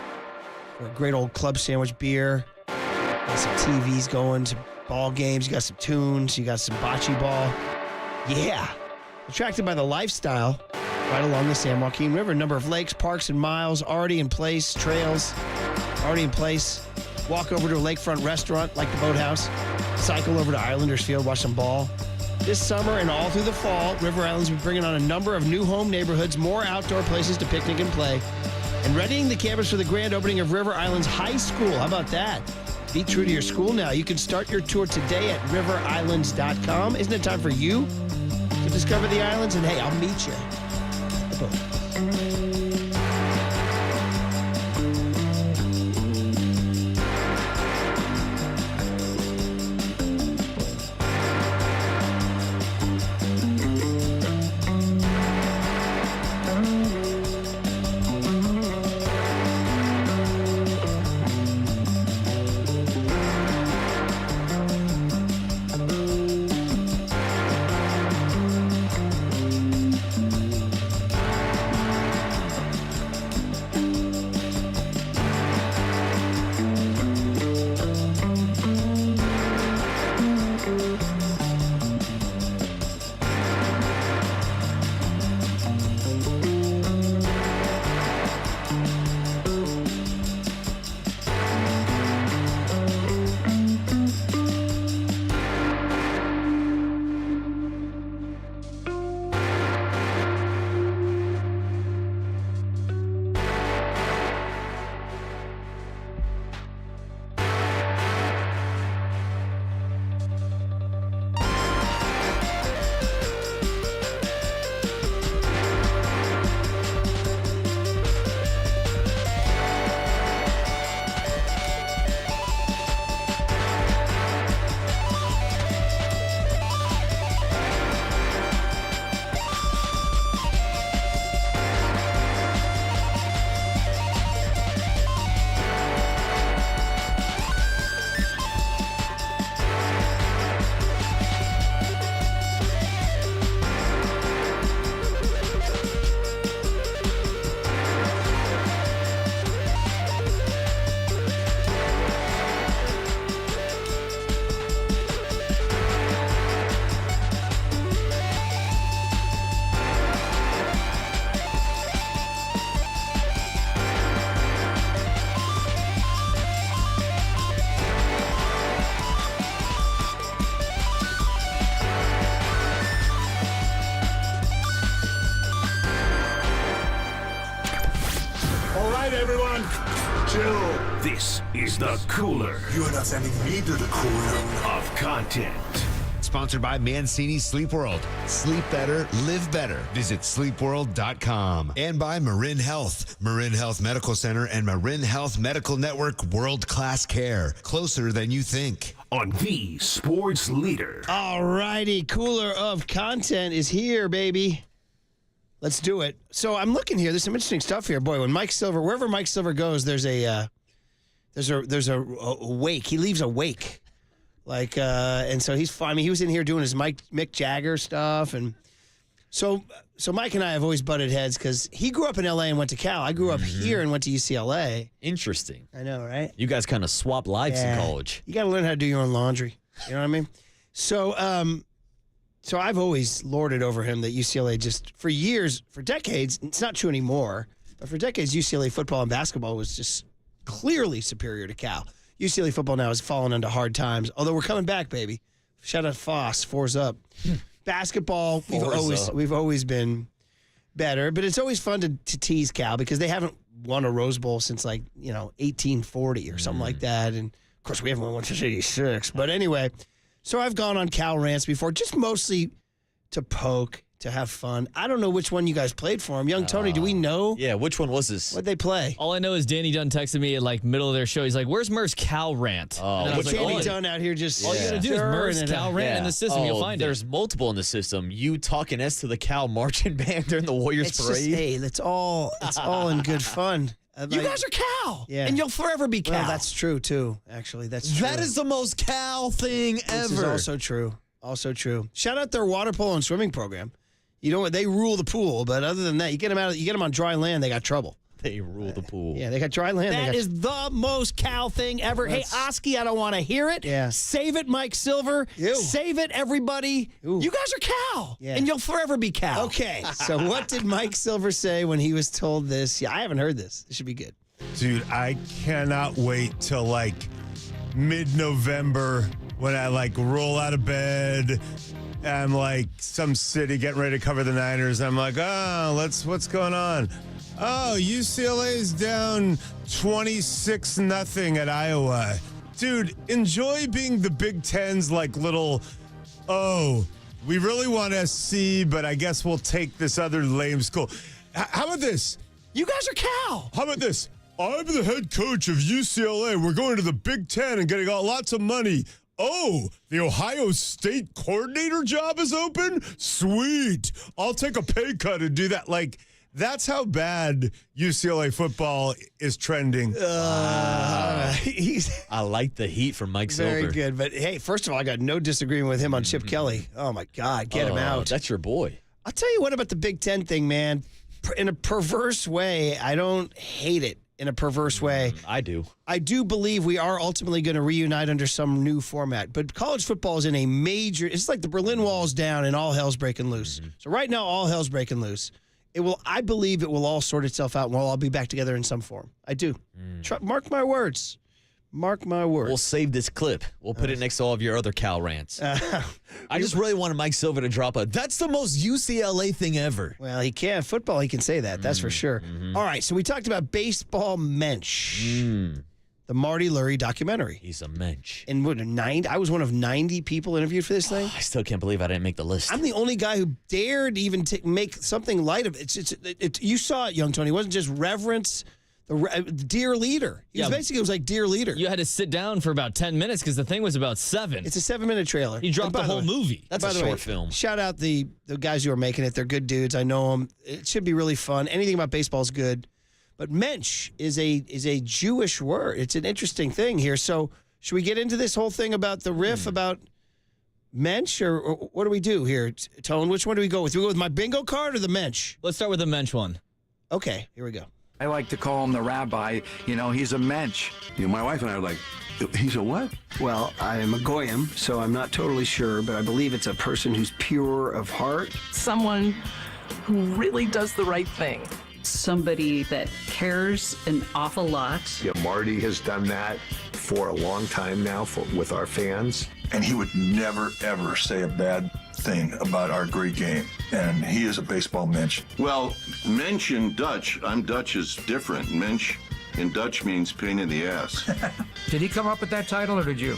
for a great old club sandwich beer. Got some TVs going, some ball games. You got some tunes. You got some bocce ball. Yeah. Attracted by the lifestyle right along the San Joaquin River. A number of lakes, parks, and miles already in place. Trails already in place. Walk over to a lakefront restaurant like the boathouse. Cycle over to Islanders Field, watch some ball. This summer and all through the fall, River Islands will be bringing on a number of new home neighborhoods, more outdoor places to picnic and play, and readying the campus for the grand opening of River Islands High School. How about that? Be true to your school now. You can start your tour today at riverislands.com. Isn't it time for you to discover the islands? And hey, I'll meet you at the boat. everyone. Chill. This is the Cooler. You are not sending me to the cooler. Of content. Sponsored by Mancini Sleep World. Sleep better, live better. Visit sleepworld.com. And by Marin Health. Marin Health Medical Center and Marin Health Medical Network world-class care. Closer than you think. On the sports leader. All righty. Cooler of content is here, baby. Let's do it. So I'm looking here. There's some interesting stuff here. Boy, when Mike Silver, wherever Mike Silver goes, there's a wake. He leaves a wake. And so he's fine. I mean, he was in here doing his Mick Jagger stuff. And so Mike and I have always butted heads because he grew up in L.A. and went to Cal. I grew up here and went to UCLA. Interesting. I know, right? You guys kind of swapped lives in college. You got to learn how to do your own laundry. You know what I mean? So I've always lorded over him that UCLA just, for years, for decades, it's not true anymore, but for decades, UCLA football and basketball was just clearly superior to Cal. UCLA football now has fallen into hard times, although we're coming back, baby. Shout out Foss, 4's up. Basketball, we've always been better, but it's always fun to tease Cal because they haven't won a Rose Bowl since 1840 or something like that. And of course, we haven't won one since 86. But anyway, so I've gone on Cal rants before, just mostly to poke, to have fun. I don't know which one you guys played for him. Young Tony, do we know? Yeah, which one was this? What'd they play? All I know is Danny Dunn texted me at middle of their show. He's like, "Where's Murph's Cal rant?" And I was Danny Dunn out here just... All you got to do is Murph's Cal rant in the system. You'll find there's multiple in the system. You talking S to the Cal marching band during the Warriors parade. It's all in good fun. You guys are Cal, and you'll forever be Cal. Well, that's true, too, actually. That's true. That is the most Cal thing ever. This is also true. Also true. Shout out their water polo and swimming program. You know what? They rule the pool, but other than that, you get them on dry land, they got trouble. They rule the pool. Yeah, they got dry land. That is the most Cal thing ever. Hey, Oski, I don't want to hear it. Yeah. Save it, Mike Silver. Save it, everybody. You guys are Cal, and you'll forever be Cal. Okay, so what did Mike Silver say when he was told this? Yeah, I haven't heard this. This should be good. Dude, I cannot wait till mid-November when I roll out of bed. I'm some city getting ready to cover the Niners. I'm like, what's going on? Oh, UCLA's down 26-0 at Iowa. Dude, enjoy being the Big Ten's little, we really want SC, but I guess we'll take this other lame school. How about this? You guys are Cal. How about this? I'm the head coach of UCLA. We're going to the Big Ten and getting lots of money. Oh, the Ohio State coordinator job is open? Sweet. I'll take a pay cut and do that. That's how bad UCLA football is trending. I like the heat from Mike Silver. Very good. But, hey, first of all, I got no disagreement with him on Chip Kelly. Oh, my God. Get him out. That's your boy. I'll tell you what about the Big Ten thing, man. In a perverse way, I don't hate it. In a perverse way. I do. I do believe we are ultimately going to reunite under some new format. But college football is in a major... It's like the Berlin Wall's down and all hell's breaking loose. So right now, all hell's breaking loose. I believe it will all sort itself out and we'll all be back together in some form. I do. Mark my words. Mark my words. We'll save this clip. We'll put it next to all of your other Cal rants. I just really wanted Mike Silver to drop that's the most UCLA thing ever. Well, he can. Football, he can say that. That's for sure. All right, so we talked about baseball mensch. The Marty Lurie documentary. He's a mensch. And I was one of 90 people interviewed for this thing. I still can't believe I didn't make the list. I'm the only guy who dared even make something light of it. You saw it, young Tony. It wasn't just reverence. The Dear Leader. It was like Dear Leader. You had to sit down for about 10 minutes because the thing was about 7. It's a 7-minute trailer. He dropped the whole movie. That's a short film. Shout out the guys who are making it. They're good dudes. I know them. It should be really fun. Anything about baseball is good. But mensch is a Jewish word. It's an interesting thing here. So should we get into this whole thing about the riff about mensch, or what do we do here, Tone? Which one do we go with? Do we go with my bingo card or the mensch? Let's start with the mensch one. Okay, here we go. I like to call him the rabbi. He's a mensch. My wife and I are like, he's a what? Well, I am a goyim, so I'm not totally sure, but I believe it's a person who's pure of heart. Someone who really does the right thing. Somebody that cares an awful lot. Yeah, Marty has done that for a long time now with our fans. And he would never, ever say a bad thing about our great game. And he is a baseball mensch. Well, mensch in Dutch, I'm Dutch, is different. Mensch in Dutch means pain in the ass. Did he come up with that title, or did you?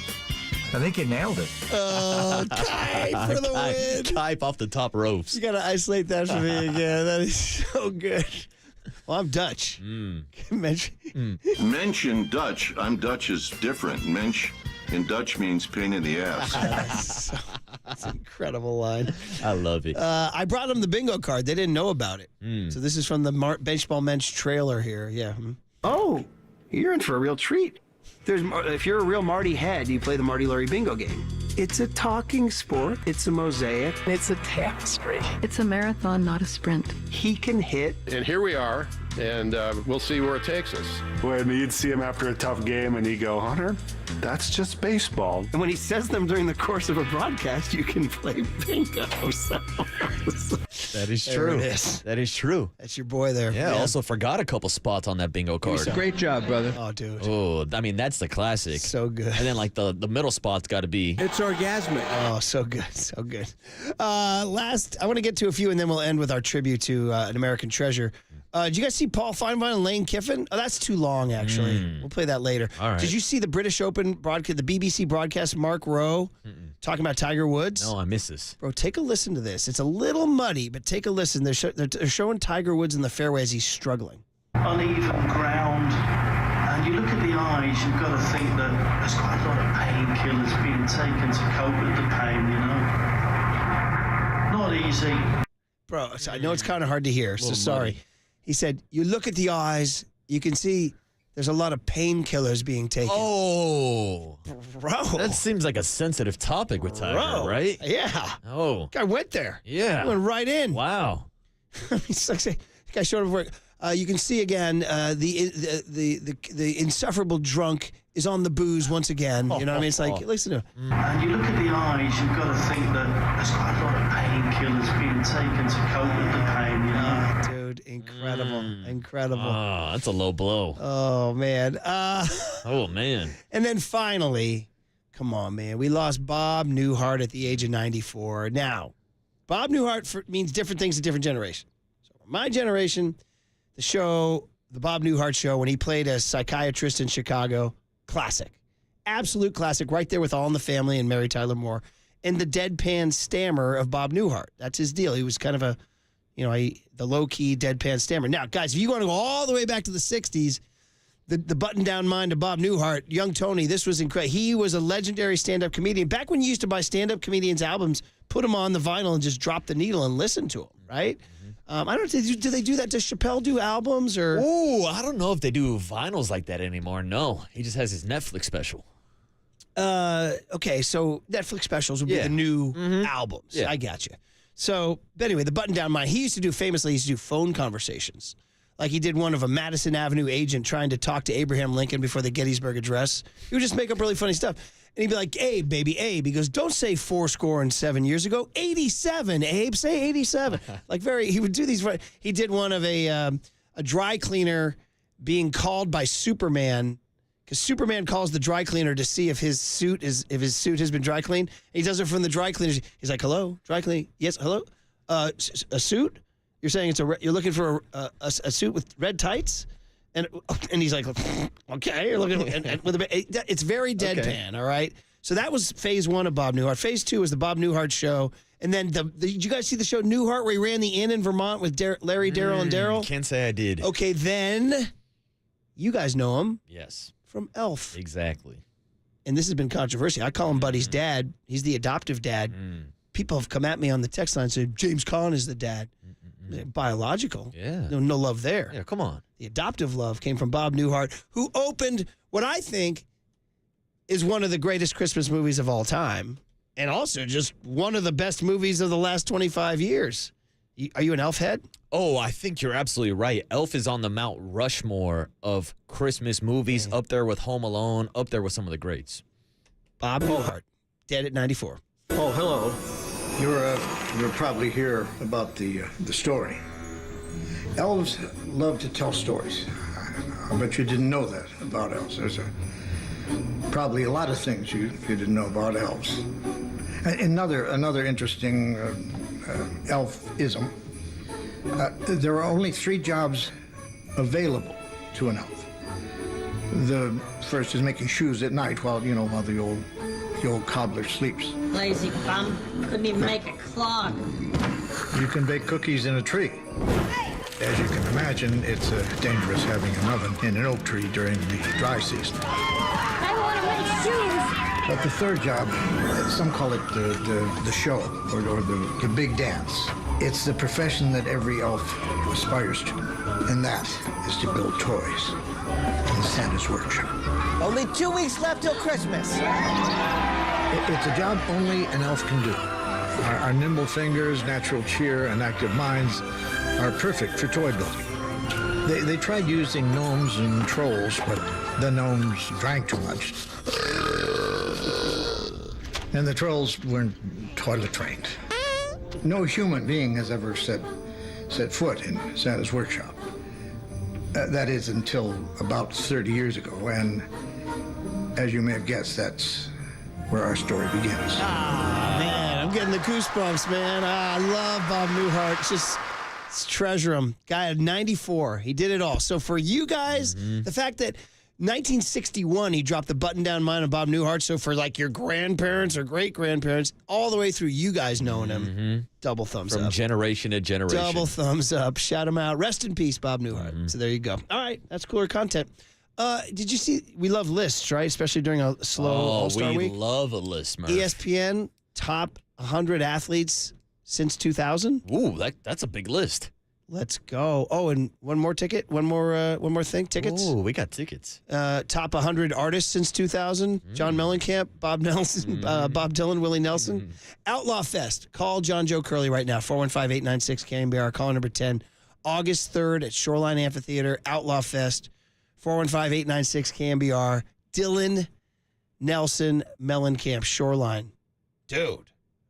I think you nailed it. Oh, Kai for the win. Kipe off the top ropes. You got to isolate that for me again. That is so good. Well, I'm Dutch. Mensch in Dutch, I'm Dutch is different. Mensch in Dutch means pain in the ass. That's an incredible line. I love it. I brought them the bingo card. They didn't know about it. So this is from the Baseball Mensch trailer here. Yeah. Oh, you're in for a real treat. If you're a real Marty head, you play the Marty Lurie bingo game. It's a talking sport. It's a mosaic. It's a tapestry. It's a marathon, not a sprint. He can hit. And here we are, and we'll see where it takes us. When you'd see him after a tough game and he'd go, Hunter, that's just baseball. And when he says them during the course of a broadcast, you can play bingo. That is There true. it is. That is true. That's your boy there. Yeah, also forgot a couple spots on that bingo card. Great job, brother. Oh, dude. Oh, I mean, that's the classic. So good. And then, like, the middle spot's got to be. It's orgasmic. Oh, so good. So good. Last, I want to get to a few, and then we'll end with our tribute to an American treasure. Did you guys see Paul Feinbein and Lane Kiffin? Oh, that's too long, actually. We'll play that later. All right. Did you see the British Open broadcast, the BBC broadcast, Mark Rowe talking about Tiger Woods? No, I miss this. Bro, take a listen to this. It's a little muddy, but take a listen. They're showing Tiger Woods in the fairway as he's struggling. Uneven ground, and you look at the eyes, you've got to think that there's quite a lot of painkillers being taken to cope with the pain, you know? Not easy. Bro, I know it's kind of hard to hear, so sorry. He said, you look at the eyes, you can see there's a lot of painkillers being taken. Oh. Bro. That seems like a sensitive topic with Tiger, right? Yeah. Oh. Guy went there. Yeah. He went right in. Wow. He's like, the guy showed up for work. You can see again the insufferable drunk is on the booze once again. You know what I mean? It's like, listen to him. And you look at the eyes, you've got to think that there's quite a lot of painkillers being taken to cope with the pain, you know? Dude, incredible. Incredible. Oh, that's a low blow. Oh, man. Oh, man. And then finally, come on, man. We lost Bob Newhart at the age of 94. Now, Bob Newhart means different things to different generations. So my generation, the show, the Bob Newhart show, when he played a psychiatrist in Chicago, classic. Absolute classic, right there with All in the Family and Mary Tyler Moore. And the deadpan stammer of Bob Newhart. That's his deal. He was kind of the low-key deadpan stammer. Now, guys, if you want to go all the way back to the 60s, the button-down mind of Bob Newhart, young Tony, this was incredible. He was a legendary stand-up comedian. Back when you used to buy stand-up comedians' albums, put them on the vinyl and just drop the needle and listen to them, right? I don't know. Do they do that? Does Chappelle do albums or? Oh, I don't know if they do vinyls like that anymore. No, he just has his Netflix special. Okay, so Netflix specials would be the new albums. Yeah. I got you. So, but anyway, the button down mind. He used to do phone conversations. Like he did one of a Madison Avenue agent trying to talk to Abraham Lincoln before the Gettysburg Address. He would just make up really funny stuff. And he'd be like, Abe, baby, Abe. He goes, don't say 7 years ago. 87, Abe. Say 87. He would do these. He did one of a dry cleaner being called by Superman because Superman calls the dry cleaner to see if his suit has been dry cleaned. And he does it from the dry cleaners. He's like, hello, dry cleaning. Yes, hello. A suit? You're saying you're looking for a suit with red tights? And he's like, okay, you're looking it's very deadpan, okay. All right? So that was phase one of Bob Newhart. Phase two was the Bob Newhart show. And then did you guys see the show Newhart where he ran the inn in Vermont with Larry, Daryl, and Daryl? Can't say I did. Okay, then you guys know him. Yes. From Elf. Exactly. And this has been controversial. I call him Buddy's dad. He's the adoptive dad. People have come at me on the text line and said, James Caan is the dad. Biological. Yeah. No love there. Yeah, come on. The adoptive love came from Bob Newhart, who opened what I think is one of the greatest Christmas movies of all time, and also just one of the best movies of the last 25 years. Are you an Elf head? Oh, I think you're absolutely right. Elf is on the Mount Rushmore of Christmas movies, up there with Home Alone, up there with some of the greats. Bob Newhart, dead at 94. Oh, hello. You're probably here about the story. Elves love to tell stories. I bet you didn't know that about elves. There's probably a lot of things you didn't know about elves. Another interesting elfism. There are only 3 jobs available to an elf. The first is making shoes at night while the old cobbler sleeps. Lazy bum. Couldn't even make a clock. You can bake cookies in a tree. As you can imagine, it's dangerous having an oven in an oak tree during the dry season. I want to make shoes. But the third job, some call it the show or the big dance. It's the profession that every elf aspires to, and that is to build toys in Santa's workshop. Only 2 weeks left till Christmas. It's a job only an elf can do. Our nimble fingers, natural cheer, and active minds are perfect for toy building. They tried using gnomes and trolls, but the gnomes drank too much. And the trolls weren't toilet trained. No human being has ever set foot in Santa's workshop. That is until about 30 years ago, and as you may have guessed, that's where our story begins. Ah, man, I'm getting the goosebumps, man. I love Bob Newhart. Just treasure him. Guy at 94. He did it all. So for you guys, the fact that 1961, he dropped the button-down mind of Bob Newhart. So for like your grandparents or great-grandparents, all the way through you guys knowing him, double thumbs up. From generation to generation. Double thumbs up. Shout him out. Rest in peace, Bob Newhart. So there you go. All right, that's cooler content. Did you see, we love lists, right? Especially during a slow All-Star week. We love a list, Murph. ESPN, top 100 athletes since 2000. Ooh, that's a big list. Let's go. Oh, and one more ticket. One more thing. Tickets. Oh, we got tickets. Top 100 artists since 2000. John Mellencamp, Bob Nelson, Bob Dylan, Willie Nelson. Outlaw Fest. Call John Joe Curley right now. 415-896 KNBR. Call number 10. August 3rd at Shoreline Amphitheater. Outlaw Fest. 415-896 KNBR. Dylan, Nelson, Mellencamp, Shoreline. Dude.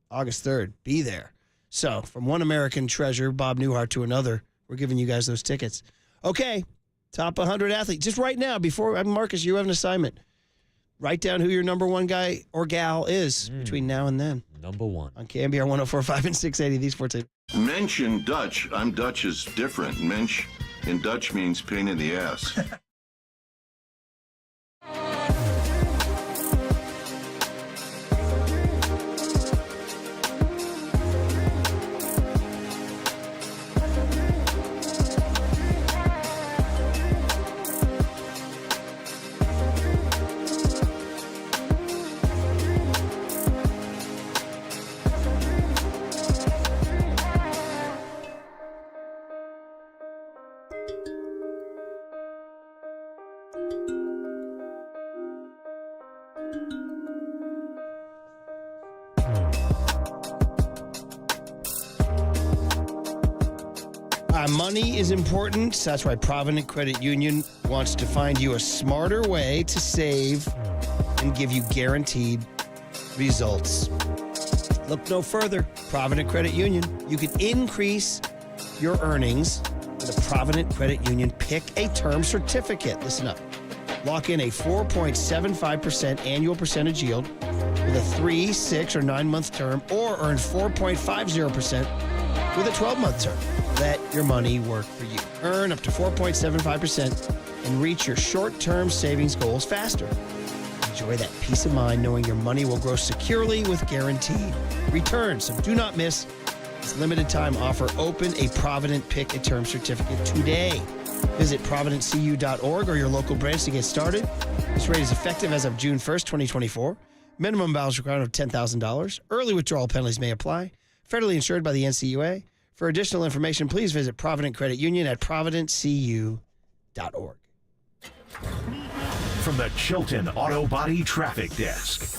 August 3rd. Be there. So, from one American treasure, Bob Newhart, to another, we're giving you guys those tickets. Okay, top 100 athletes. Just right now, before, Marcus, you have an assignment. Write down who your number one guy or gal is between now and then. Number one. On KNBR 104.5 and 680, these 14. Mensch in Dutch, I'm Dutch is different. Mensch in Dutch means pain in the ass. Money is important. So that's why Provident Credit Union wants to find you a smarter way to save and give you guaranteed results. Look no further. Provident Credit Union. You can increase your earnings with a Provident Credit Union Pick a Term Certificate. Listen up. Lock in a 4.75% annual percentage yield with a 3, 6, or 9-month term, or earn 4.50% with a 12-month term. Let your money work for you. Earn up to 4.75% and reach your short-term savings goals faster. Enjoy that peace of mind knowing your money will grow securely with guaranteed returns. So do not miss this limited time offer. Open a Provident Pick a Term Certificate today. Visit providentcu.org or your local branch to get started. This rate is effective as of June 1st, 2024. Minimum balance requirement of $10,000. Early withdrawal penalties may apply. Federally insured by the NCUA. For additional information, please visit Provident Credit Union at providentcu.org. From the Chilton Auto Body Traffic Desk.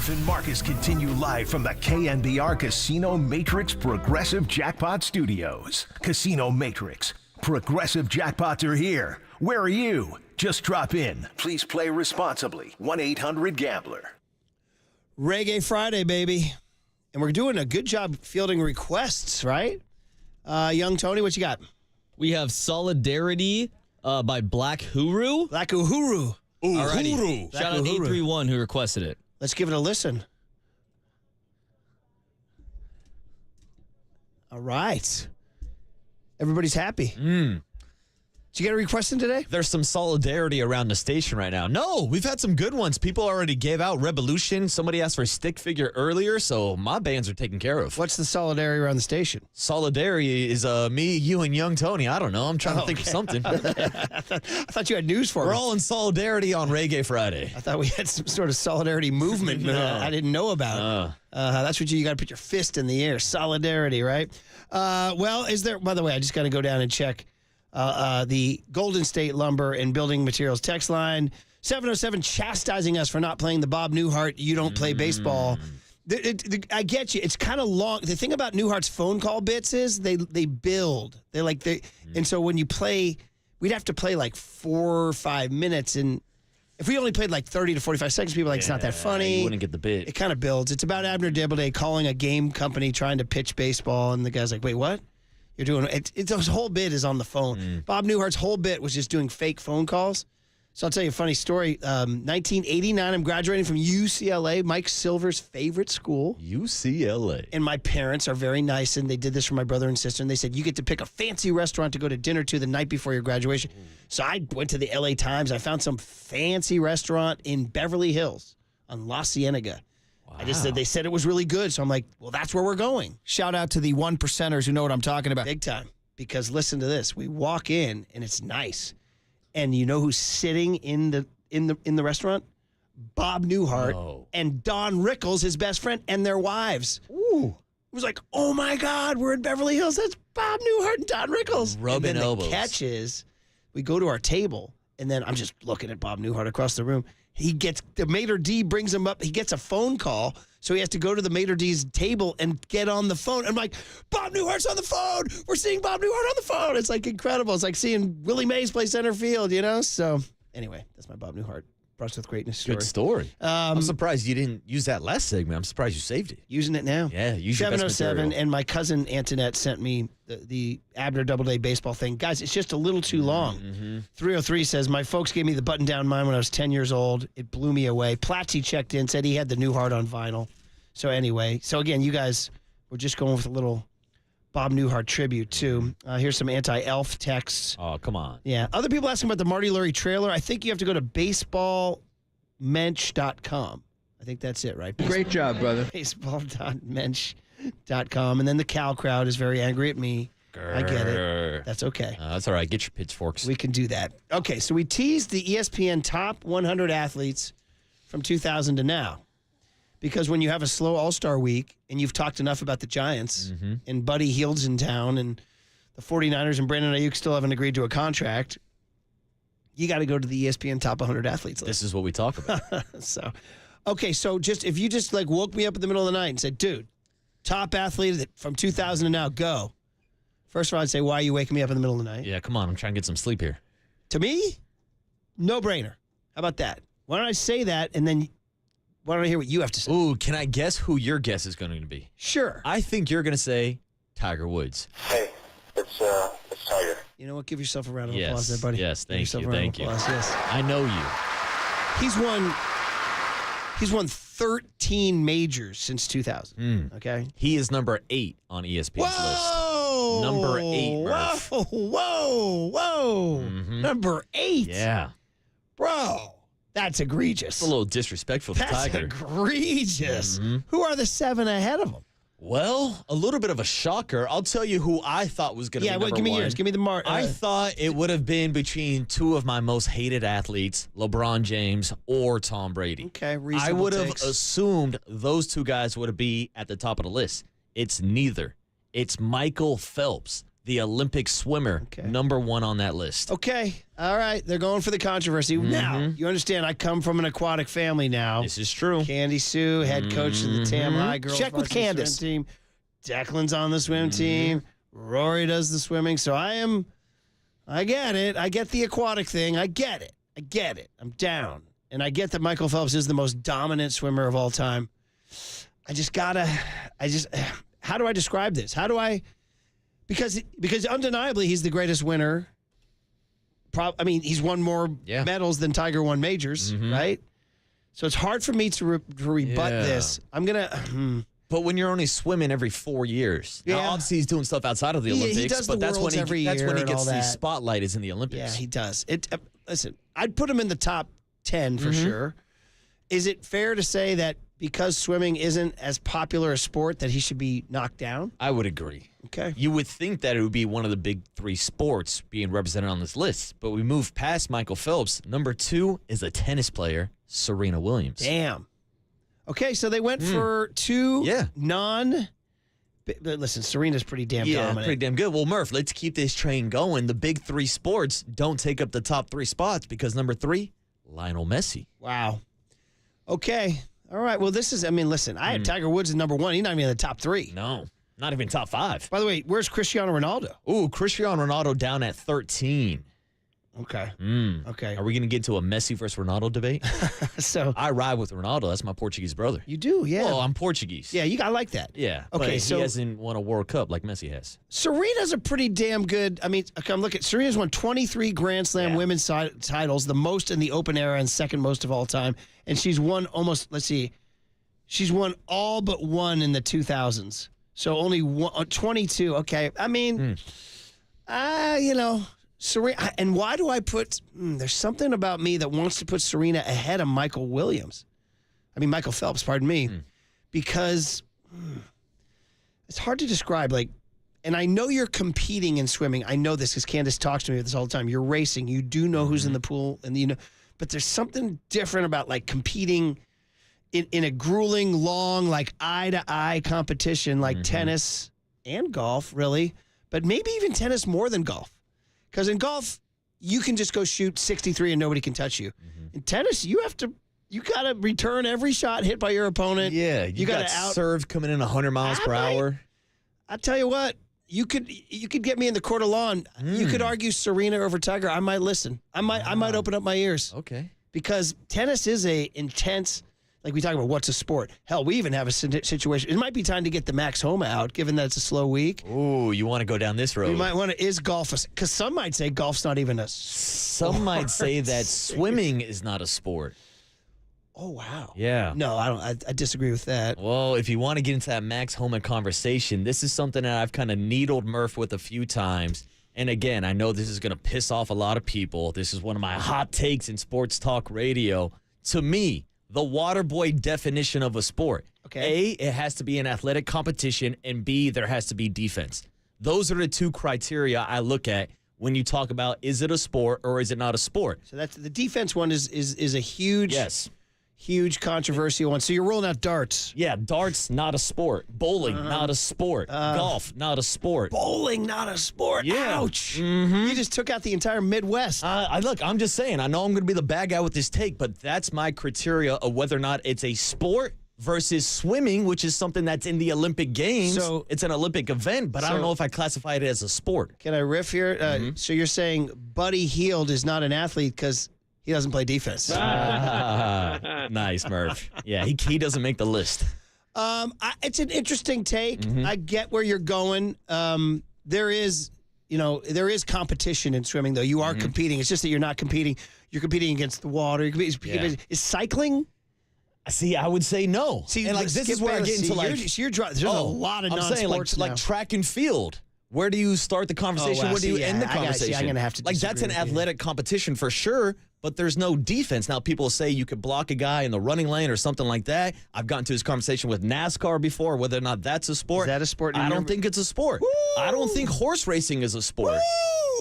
Murph and Marcus continue live from the KNBR Casino Matrix Progressive Jackpot Studios. Casino Matrix. Progressive jackpots are here. Where are you? Just drop in. Please play responsibly. 1-800-GAMBLER. Reggae Friday, baby. And we're doing a good job fielding requests, right? Young Tony, what you got? We have Solidarity by Black Huru. Black Uhuru. Alrighty. Shout out 831 who requested it. Let's give it a listen. All right. Everybody's happy. Did you get a request in today? There's some solidarity around the station right now. No, we've had some good ones. People already gave out Revolution. Somebody asked for a stick figure earlier, so my bands are taken care of. What's the solidarity around the station? Solidarity is me, you, and Young Tony. I don't know. I'm trying to think of something. I thought you had news for me. We're all in solidarity on Reggae Friday. I thought we had some sort of solidarity movement I didn't know about. That's what you got to put your fist in the air. Solidarity, right? Well, is there, by the way, I just got to go down and check the Golden State Lumber and Building Materials text line, 707, chastising us for not playing the Bob Newhart, you don't play baseball. I get you. It's kind of long. The thing about Newhart's phone call bits is they build. And so when you play, we'd have to play like 4 or 5 minutes. And if we only played like 30 to 45 seconds, people are like, it's not that funny. You wouldn't get the bit. It kind of builds. It's about Abner Doubleday calling a game company trying to pitch baseball. And the guy's like, wait, what? You're doing it. His whole bit is on the phone. Bob Newhart's whole bit was just doing fake phone calls. So I'll tell you a funny story. 1989, I'm graduating from UCLA, Mike Silver's favorite school. UCLA. And my parents are very nice, and they did this for my brother and sister. And they said, you get to pick a fancy restaurant to go to dinner to the night before your graduation. So I went to the LA Times. I found some fancy restaurant in Beverly Hills on La Cienega. They said it was really good. So I'm like, well, that's where we're going. Shout out to the 1%ers who know what I'm talking about. Big time. Because listen to this. We walk in and it's nice. And you know who's sitting in the restaurant? Bob Newhart and Don Rickles, his best friend, and their wives. Ooh. It was like, oh my God, we're in Beverly Hills. That's Bob Newhart and Don Rickles. Rubbing elbows. The catch is, we go to our table, and then I'm just looking at Bob Newhart across the room. The maitre d' brings him up. He gets a phone call, so he has to go to the maitre d's table and get on the phone. I'm like, Bob Newhart's on the phone. We're seeing Bob Newhart on the phone. It's like incredible. It's like seeing Willie Mays play center field, you know? So anyway, that's my Bob Newhart Brushed with Greatness story. Good story. I'm surprised you didn't use that last segment. I'm surprised you saved it. Using it now. Yeah, use your best material. 707, and my cousin Antoinette sent me the Abner Doubleday baseball thing. Guys, it's just a little too long. 303 says, my folks gave me the button-down mine when I was 10 years old. It blew me away. Platzi checked in, said he had the Newhart on vinyl. So anyway, again, you guys, we're just going with a little Bob Newhart tribute, too. Here's some anti-elf texts. Oh, come on. Yeah. Other people asking about the Marty Lurie trailer. I think you have to go to baseballmensch.com. I think that's it, right? Great job, brother. Baseball.mensch.com. And then the Cal crowd is very angry at me. I get it. That's okay. That's all right. Get your pitchforks. We can do that. Okay, so we teased the ESPN top 100 athletes from 2000 to now. Because when you have a slow All-Star week and you've talked enough about the Giants and Buddy Hield's in town and the 49ers and Brandon Ayuk still haven't agreed to a contract, you got to go to the ESPN top 100 athletes list. This is what we talk about. So if you just like woke me up in the middle of the night and said, dude, top athlete from 2000 to now, go. First of all, I'd say, why are you waking me up in the middle of the night? Yeah, come on. I'm trying to get some sleep here. To me, no brainer. How about that? Why don't I say that and then why don't I hear what you have to say? Ooh, can I guess who your guess is going to be? Sure. I think you're going to say Tiger Woods. Hey, it's Tiger. You know what? Give yourself a round of applause there, buddy. Yes, thank you. Yes. I know you. He's won 13 majors since 2000. Okay? He is number 8 on ESPN's list. Number 8, Murph. Whoa. Number 8? Yeah. Bro, that's egregious. It's a little disrespectful to Tiger. That's egregious. Who are the 7 ahead of him? Well, a little bit of a shocker. I'll tell you who I thought was going to be number 1. Give me yours. Give me the mark. I thought it would have been between 2 of my most hated athletes, LeBron James or Tom Brady. Okay, reasonable I would have takes. assumed those 2 guys would be at the top of the list. It's neither. It's Michael Phelps, the Olympic swimmer, number 1 on that list. Okay. All right. They're going for the controversy. Now, you understand, I come from an aquatic family now. This is true. Candy Sue, head coach of the Tam High girls. Check with varsity Candace. swim team. Declan's on the swim team. Rory does the swimming. So I get it. I get the aquatic thing. I get it. I'm down. And I get that Michael Phelps is the most dominant swimmer of all time. How do I describe this? Because undeniably he's the greatest winner. He's won more medals than Tiger won majors, right? So it's hard for me to rebut this. I'm going to... But when you're only swimming every 4 years, now obviously he's doing stuff outside of the Olympics, he does but the that's when Worlds he every year and gets all the that. spotlight is in the Olympics. Yeah, he does. Listen, I'd put him in the top 10 for sure. Is it fair to say that because swimming isn't as popular a sport that he should be knocked down? I would agree. Okay. You would think that it would be one of the big 3 sports being represented on this list, but we move past Michael Phelps. Number 2 is a tennis player, Serena Williams. Damn. Okay, so they went for 2 Listen, Serena's pretty damn dominant. Pretty damn good. Well, Murph, let's keep this train going. The big 3 sports don't take up the top 3 spots because number 3, Lionel Messi. Wow. Okay. All right. Well, listen, I had Tiger Woods at number 1. He's not even in the top 3. No, not even top 5. By the way, where's Cristiano Ronaldo? Ooh, Cristiano Ronaldo down at 13. Okay. Okay. Are we going to get to a Messi versus Ronaldo debate? So I ride with Ronaldo. That's my Portuguese brother. You do, yeah. Well, I'm Portuguese. Yeah, I like that. Yeah. Okay, but so he hasn't won a World Cup like Messi has. Serena's a pretty damn good. I'm looking. Serena's won 23 Grand Slam women's titles, the most in the Open era and second most of all time. And she's won she's won all but 1 in the 2000s. So only 22. Okay. Serena, and why do I put? There's something about me that wants to put Serena ahead of Michael Phelps. Pardon me, because it's hard to describe. And I know you're competing in swimming. I know this because Candace talks to me about this all the time. You're racing. You do know who's in the pool, and but there's something different about competing in a grueling, long, eye-to-eye competition like tennis and golf, really, but maybe even tennis more than golf. Because in golf, you can just go shoot 63 and nobody can touch you. In tennis, you got to return every shot hit by your opponent. Yeah, you got serve coming in 100 miles per hour. I tell you what, you could get me in the court of law. And you could argue Serena over Tiger. I might listen. I might open up my ears. Okay. Because tennis is a intense. Like we talk about what's a sport. Hell, we even have a situation. It might be time to get the Max Homa out, given that it's a slow week. Ooh, you want to go down this road. We might want to, is golf, because some might say golf's not even a sport. Some might say that swimming is not a sport. Oh, wow. Yeah. No, I don't. I disagree with that. Well, if you want to get into that Max Homa conversation, this is something that I've kind of needled Murph with a few times. And again, I know this is going to piss off a lot of people. This is one of my hot takes in sports talk radio. To me, the Waterboy definition of a sport. Okay. A, it has to be an athletic competition, and B, there has to be defense. Those are the 2 criteria I look at when you talk about is it a sport or is it not a sport. So that's the defense one is a huge huge controversial one. So you're rolling out darts. Yeah, darts not a sport. Bowling not a sport. Golf not a sport. Bowling not a sport. Yeah. Ouch. You just took out the entire Midwest. Look, I'm just saying, I know I'm going to be the bad guy with this take, but that's my criteria of whether or not it's a sport versus swimming, which is something that's in the Olympic Games. So it's an Olympic event, but I don't know if I classify it as a sport. Can I riff here? So you're saying Buddy Hield is not an athlete because he doesn't play defense. Nice, Murph. Yeah, he doesn't make the list. It's an interesting take. I get where you're going. There is competition in swimming, though. You are competing. It's just that you're not competing. You're competing against the water. Is cycling? See, I would say no. See, and this is where I get into there's a lot of non-sports like track and field. Where do you start the conversation? Where do you end the conversation? I'm going to have to disagree that's an with athletic competition for sure, but there's no defense. Now, people say you could block a guy in the running lane or something like that. I've gotten to this conversation with NASCAR before, whether or not that's a sport. Is that a sport? I don't think it's a sport. Woo! I don't think horse racing is a sport.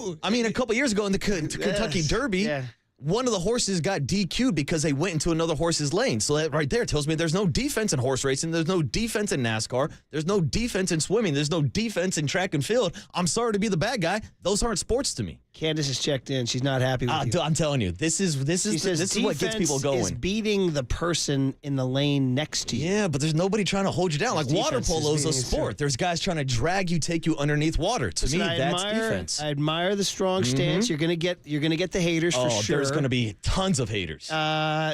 Woo! I mean, a couple years ago in the Kentucky Derby, one of the horses got DQ'd because they went into another horse's lane. So that right there tells me there's no defense in horse racing. There's no defense in NASCAR. There's no defense in swimming. There's no defense in track and field. I'm sorry to be the bad guy. Those aren't sports to me. Candace has checked in. She's not happy with you. I'm telling you, this is what gets people going. Is beating the person in the lane next to you. Yeah, but there's nobody trying to hold you down. Like water polo is a sport. There's guys trying to drag you, take you underneath water. To me, that's defense. I admire the strong stance. You're gonna get the haters for sure. There's going to be tons of haters.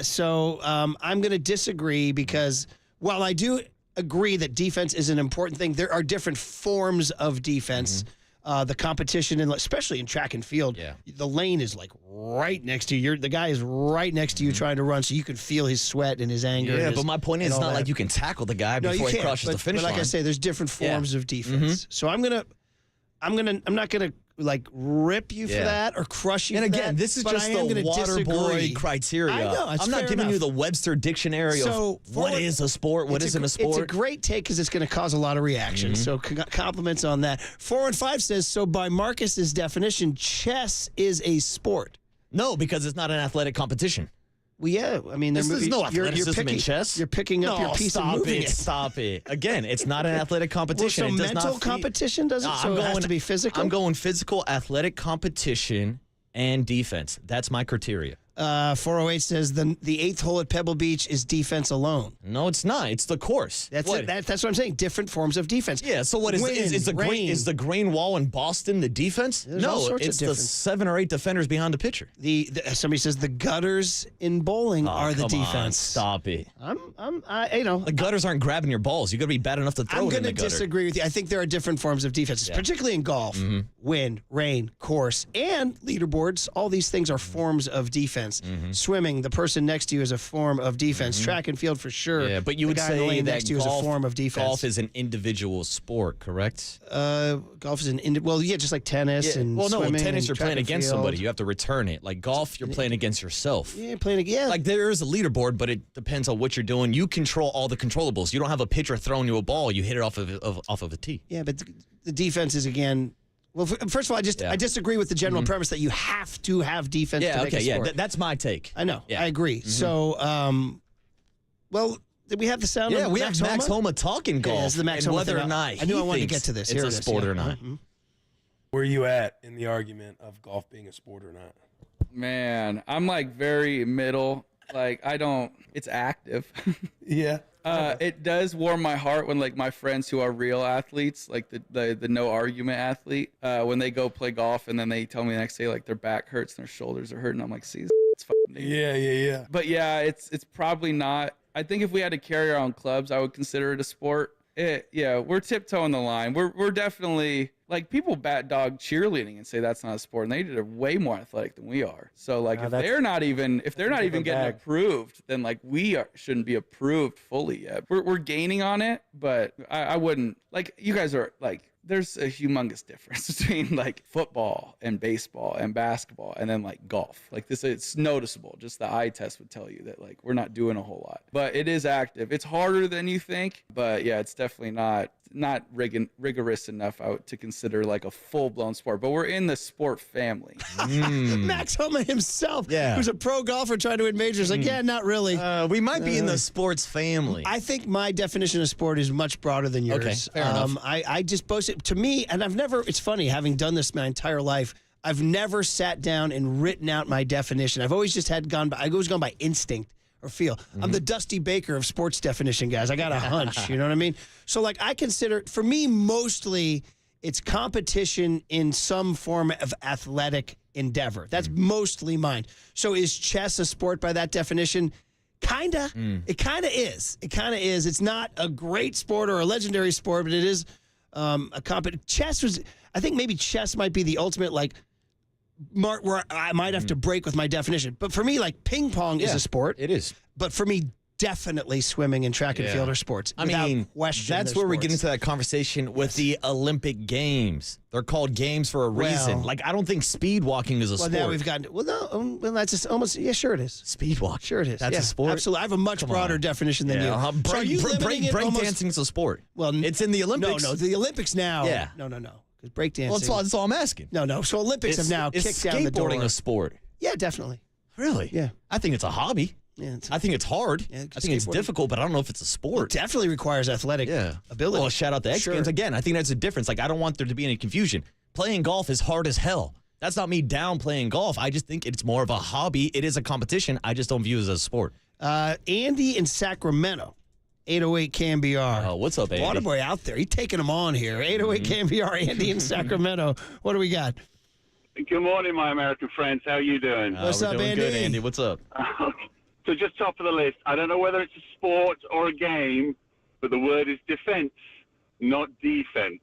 So I'm going to disagree because while I do agree that defense is an important thing, there are different forms of defense. The competition, and especially in track and field, the lane is like right next to you. The guy is right next to you trying to run, so you can feel his sweat and his anger. Yeah, but my point is, it's not like you can tackle the guy before he crosses the finish line. But like I say, there's different forms of defense. So I'm not gonna like rip you for that or crush you. And for again, that, this is but just I am the water disagree. boy criteria. I know. I'm not giving you the Webster dictionary of what is a sport, what isn't a sport. It's a great take because it's going to cause a lot of reaction. So compliments on that. 415 says, so by Marcus's definition, chess is a sport. No, because it's not an athletic competition. Well, yeah. I mean, there's no athleticism in chess. You're picking up your piece and moving it. Stop it. Again, it's not an athletic competition. Well, so it does mental not competition doesn't. So it has to be physical. I'm going physical, athletic competition, and defense. That's my criteria. 408 says the 8th hole at Pebble Beach is defense alone. No, it's not. It's the course. That's what I'm saying. Different forms of defense. Yeah. So what is the green wall in Boston the defense? No, it's the 7 or 8 defenders behind the pitcher. Somebody says the gutters in bowling are the defense. On, stop it. The gutters aren't grabbing your balls. You got to be bad enough to throw it in the gutter. I'm going to disagree with you. I think there are different forms of defenses, particularly in golf. Wind, rain, course, and leaderboards. All these things are forms of defense. Swimming, the person next to you is a form of defense. Track and field for sure. Yeah, but you would say that next to you is a form of defense. Golf is an individual sport, correct? Golf is just like tennis and swimming. Tennis you're playing against field. somebody. You have to return it. Like golf, you're playing against yourself. Yeah, playing again. Like there is a leaderboard, but it depends on what you're doing. You control all the controllables. You don't have a pitcher throwing you a ball. You hit it off of a tee. Yeah, but the defense is again. Well, first of all, I disagree with the general premise that you have to have defense to make a sport. Yeah, that's my take. I know. Yeah. I agree. So, did we have the sound of we have Max Homa talking golf. Yeah, the Max and Homa whether thing. or not I knew I wanted to get to this. It's a sport or not. Where are you at in the argument of golf being a sport or not? Man, I'm like very middle. Like it's active. Yeah. It does warm my heart when like my friends who are real athletes, like the no argument athlete, when they go play golf and then they tell me the next day like their back hurts and their shoulders are hurting. I'm like, see, it's fucking dangerous. Yeah. But yeah, it's probably not. I think if we had to carry our own clubs, I would consider it a sport. We're tiptoeing the line. We're definitely like people bat dog cheerleading and say that's not a sport, and they did it way more athletic than we are. So like if they're not even getting approved, then like shouldn't be approved fully yet. We're gaining on it, but I wouldn't like you guys are like. There's a humongous difference between like football and baseball and basketball and then like golf. Like this, it's noticeable. Just the eye test would tell you that like we're not doing a whole lot, but it is active. It's harder than you think, but yeah, it's definitely not rigorous enough to consider like a full-blown sport, but we're in the sport family. Max Homa himself, who's a pro golfer trying to win majors, like, not really. We might be in the sports family. I think my definition of sport is much broader than yours. Okay, fair enough. I just boast it to me, and it's funny, having done this my entire life, I've never sat down and written out my definition. I've always just gone by instinct. Or feel. I'm the Dusty Baker of sports definition, guys. I got a hunch, you know what I mean? So, like, I consider, for me, mostly it's competition in some form of athletic endeavor. That's mostly mine. So is chess a sport by that definition? Kinda. It kind of is. It's not a great sport or a legendary sport, but it is a competition. I think maybe chess might be the ultimate, like, Mark, where I might have to break with my definition. But for me, like, ping pong is a sport. It is. But for me, definitely swimming and track and field are sports. I mean, question, that's where we get into that conversation with the Olympic Games. They're called games for a reason. Like, I don't think speed walking is a sport. Well, now we've gotten, that's just almost, sure it is. Speed walk. Sure it is. That's a sport? Absolutely. I have a much broader definition than you. Break dancing is a sport. Well, it's in the Olympics. No, the Olympics now. Yeah. No. Because breakdancing. Well, that's all I'm asking. No. So Olympics have now kicked down the door. Is skateboarding a sport? Yeah, definitely. Really? Yeah. I think it's a hobby. Yeah, I think it's hard. Yeah, I think it's skateboarding. difficult, but I don't know if it's a sport. It definitely requires athletic ability. Well, shout out to X Sure. Games. Again, I think that's a difference. Like, I don't want there to be any confusion. Playing golf is hard as hell. That's not me downplaying golf. I just think it's more of a hobby. It is a competition. I just don't view it as a sport. Andy in Sacramento, 808 KNBR. Oh, what's up, Andy? Waterboy out there. He's taking them on here. 808 KNBR, Andy in Sacramento. What do we got? Good morning, my American friends. How you doing? What's we're up, doing Andy? good, Andy. What's up? So just top of the list. I don't know whether it's a sport or a game, but the word is defense, not defense.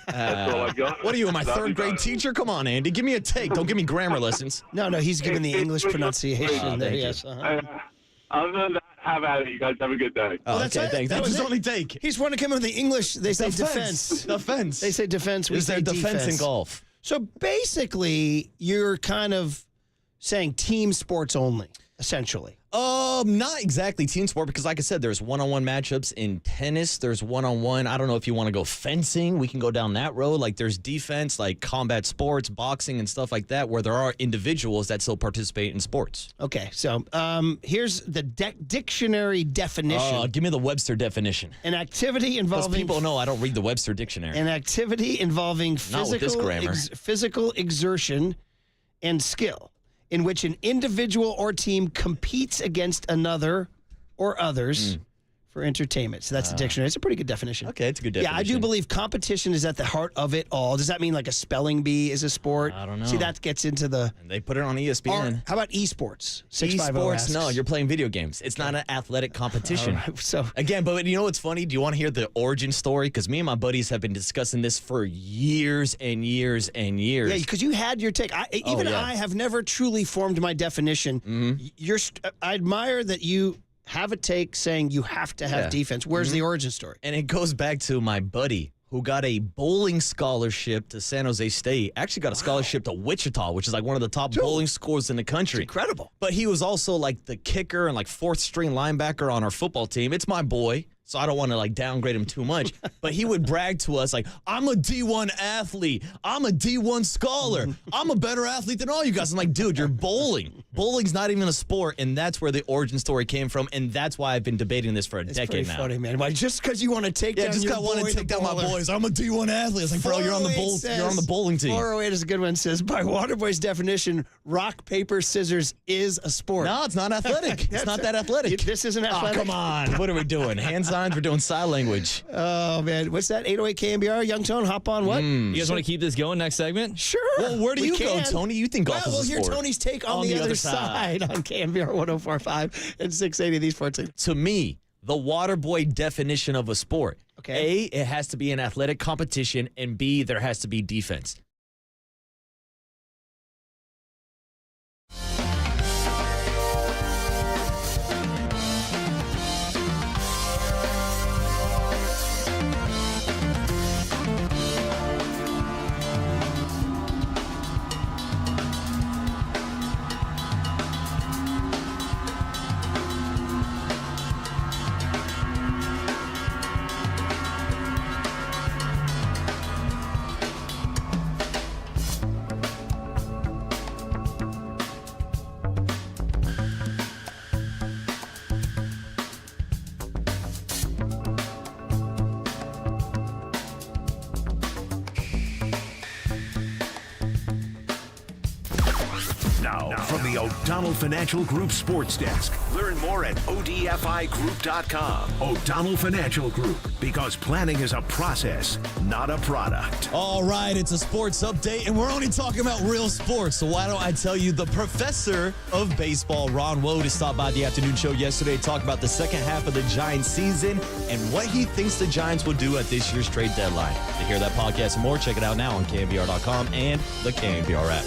That's all I got. What are you, my third grade teacher? Come on, Andy. Give me a take. Don't give me grammar lessons. No, he's giving the English pronunciation there. thank you. Yes. Other than that, have at it. You guys have a good day. Oh, that's okay, it. thanks. That That's was his it. only take. He's want to come in with the English. They say Defense. defense. Defense. They say defense. We Is there say defense in golf? So basically, you're kind of saying team sports only, essentially. Not exactly team sport because, like I said, there's one-on-one matchups in tennis. There's one-on-one. I don't know if you want to go fencing. We can go down that road. Like there's defense, like combat sports, boxing, and stuff like that, where there are individuals that still participate in sports. Okay, so here's the dictionary definition. Give me the Webster definition. An activity Because involving people know I don't read the Webster dictionary. an activity involving Not with this grammar. physical exertion and skill, in which an individual or team competes against another or others for entertainment. So that's the dictionary. It's a pretty good definition. Okay, it's a good definition. Yeah, I do believe competition is at the heart of it all. Does that mean like a spelling bee is a sport? I don't know. See, that gets into the... And they put it on ESPN. How about esports? 650 Esports, asks. no, you're playing video games. It's not an athletic competition. All right, so Again, but you know what's funny? Do you want to hear the origin story? Because me and my buddies have been discussing this for years and years and years. yeah, because you had your take. I have never truly formed my definition. I admire that you have a take saying you have to have defense. Where's the origin story? And it goes back to my buddy who got a bowling scholarship to San Jose State. Actually got a scholarship to Wichita, which is like one of the top bowling schools in the country. Incredible. But he was also like the kicker and like fourth string linebacker on our football team. It's my boy, so I don't want to like downgrade him too much. But he would brag to us like, I'm a D1 athlete. I'm a D1 scholar. I'm a better athlete than all you guys. I'm like, dude, you're bowling. Bowling's not even a sport, and that's where the origin story came from, and that's why I've been debating this for a decade now. Funny, man. Why, just because you want to take down just your I want to take down my boys. I'm a D1 athlete. It's like, bro, you're on the bowling team. 408 is a good one. Says, by Waterboy's definition, rock, paper, scissors is a sport. No, it's not athletic. It's not that athletic. This isn't athletic. Oh, come on. What are we doing? Hand signs? We're doing sign language. Oh, man. What's that? 808 KNBR? Young Tone, hop on what? You guys want to keep this going next segment? Sure. Well, where do you go, Tony? You think golf is a We'll hear sport. Tony's take on the other side on KNBR 104.5 and 680 these sports. To me, the Waterboy definition of a sport. Okay. A, it has to be an athletic competition, and B, there has to be defense. Now, from the O'Donnell Financial Group Sports Desk. Learn more at ODFIGroup.com. O'Donnell Financial Group, because planning is a process, not a product. All right, it's a sports update, and we're only talking about real sports. So why don't I tell you, the professor of baseball, Ron Wood, stopped by the afternoon show yesterday to talk about the second half of the Giants season and what he thinks the Giants will do at this year's trade deadline. To hear that podcast and more, check it out now on KNBR.com and the KNBR app.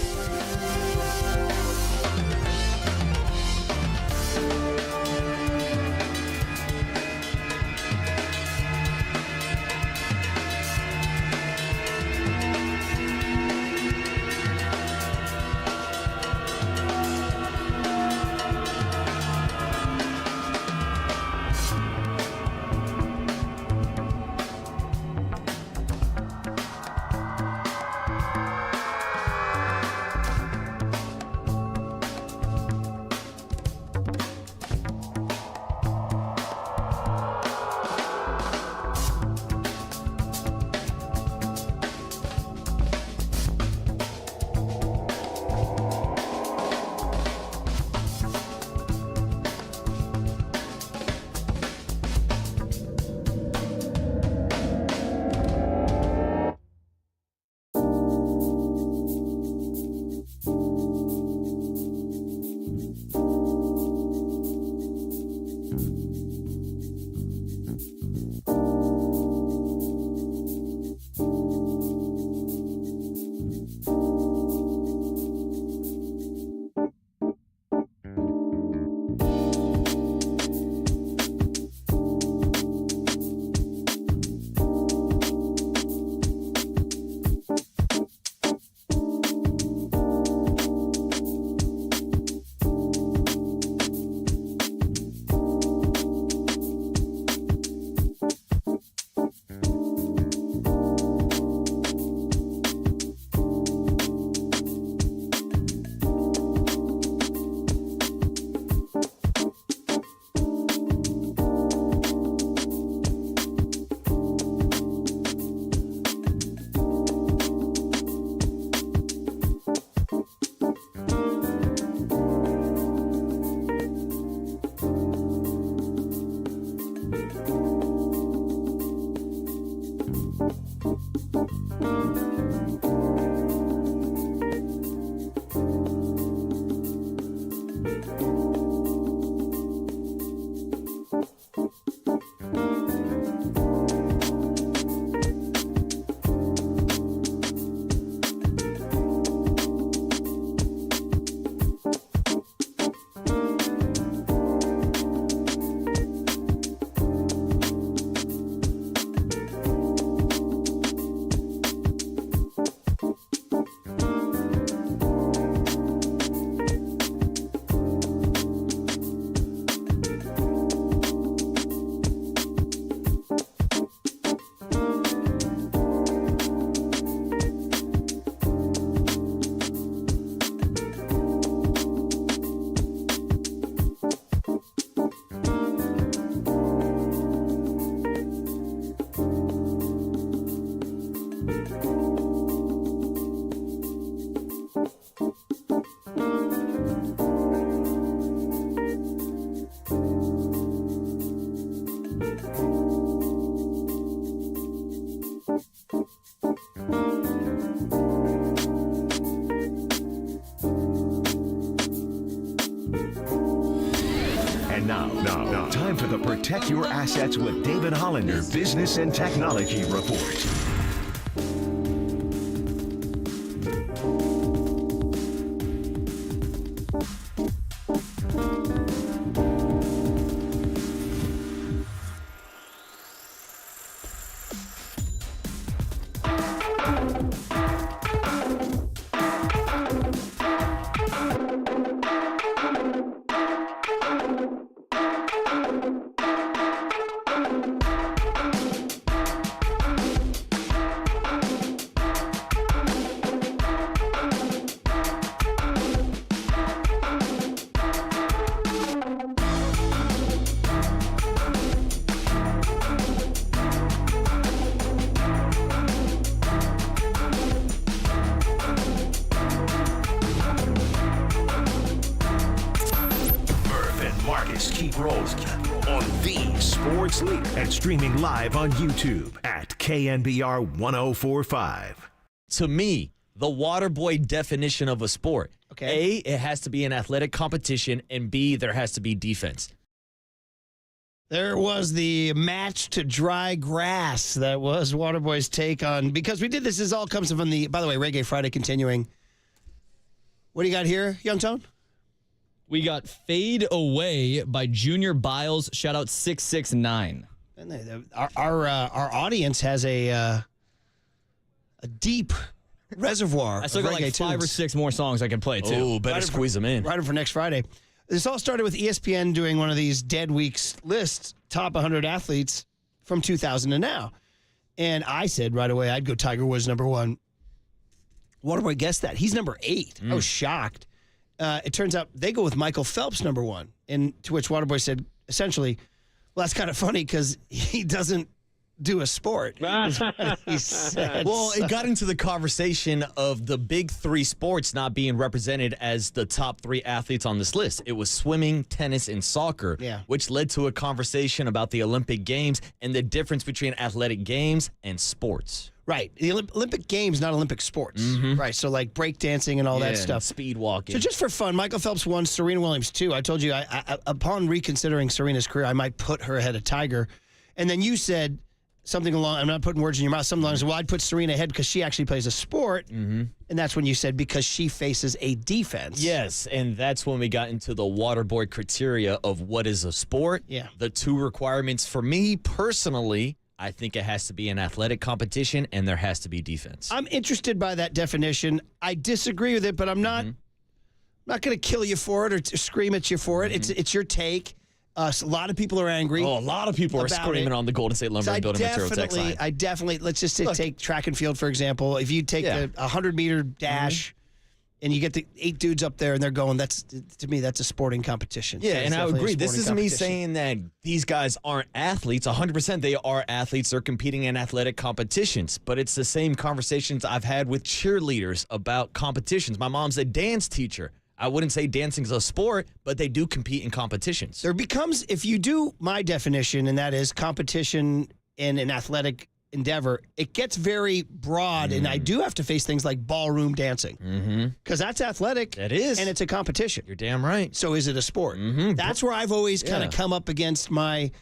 And now, time for the Protect Your Assets with David Hollander Business and Technology Report. Keep rolling on the Sports Leader and streaming live on YouTube at KNBR 1045. To me, the Waterboy definition of a sport. Okay. A, it has to be an athletic competition, and B, there has to be defense. There was the match to dry grass. That was Waterboy's take on, because we did this all comes from the, by the way, Reggae Friday continuing. What do you got here, Young Tone? We got Fade Away by Junior Biles. Shout out 669. And our audience has a deep reservoir. I still got like 5 or 6 more songs I can play too. Oh, better squeeze them in. Write them for next Friday. This all started with ESPN doing one of these Dead Weeks lists, top 100 athletes from 2000 to now. And I said right away I'd go Tiger Woods number 1. Waterboy guessed that. He's number 8. I was shocked. It turns out they go with Michael Phelps number 1. And to which Waterboy said, essentially, well, that's kind of funny because he doesn't do a sport. He said. Well, it got into the conversation of the big 3 sports not being represented as the top 3 athletes on this list. It was swimming, tennis, and soccer, which led to a conversation about the Olympic Games and the difference between athletic games and sports. Right. The Olympic Games, not Olympic sports. Right. So like breakdancing and all that stuff. Speed walking. So just for fun, Michael Phelps 1, Serena Williams 2. I told you, I upon reconsidering Serena's career, I might put her ahead of Tiger. And then you said something along, I'm not putting words in your mouth, something along, well, I'd put Serena ahead because she actually plays a sport. And that's when you said because she faces a defense. Yes, and that's when we got into the Waterboy criteria of what is a sport. Yeah. The 2 requirements for me personally, I think it has to be an athletic competition and there has to be defense. I'm interested by that definition. I disagree with it, but I'm not going to kill you for it or scream at you for it. It's your take. A lot of people are angry. Oh, a lot of people are screaming on the Golden State Lumber and Building Material text line. I definitely, let's just take track and field, for example. If you take a 100-meter dash and you get the 8 dudes up there and they're going, to me, that's a sporting competition. Yeah, and I agree. This isn't me saying that these guys aren't athletes. 100% they are athletes. They're competing in athletic competitions. But it's the same conversations I've had with cheerleaders about competitions. My mom's a dance teacher. I wouldn't say dancing's a sport, but they do compete in competitions. There becomes, if you do my definition, and that is competition in an athletic endeavor, it gets very broad, and I do have to face things like ballroom dancing. Because that's athletic. It is. And it's a competition. You're damn right. So is it a sport? That's where I've always kind of come up against and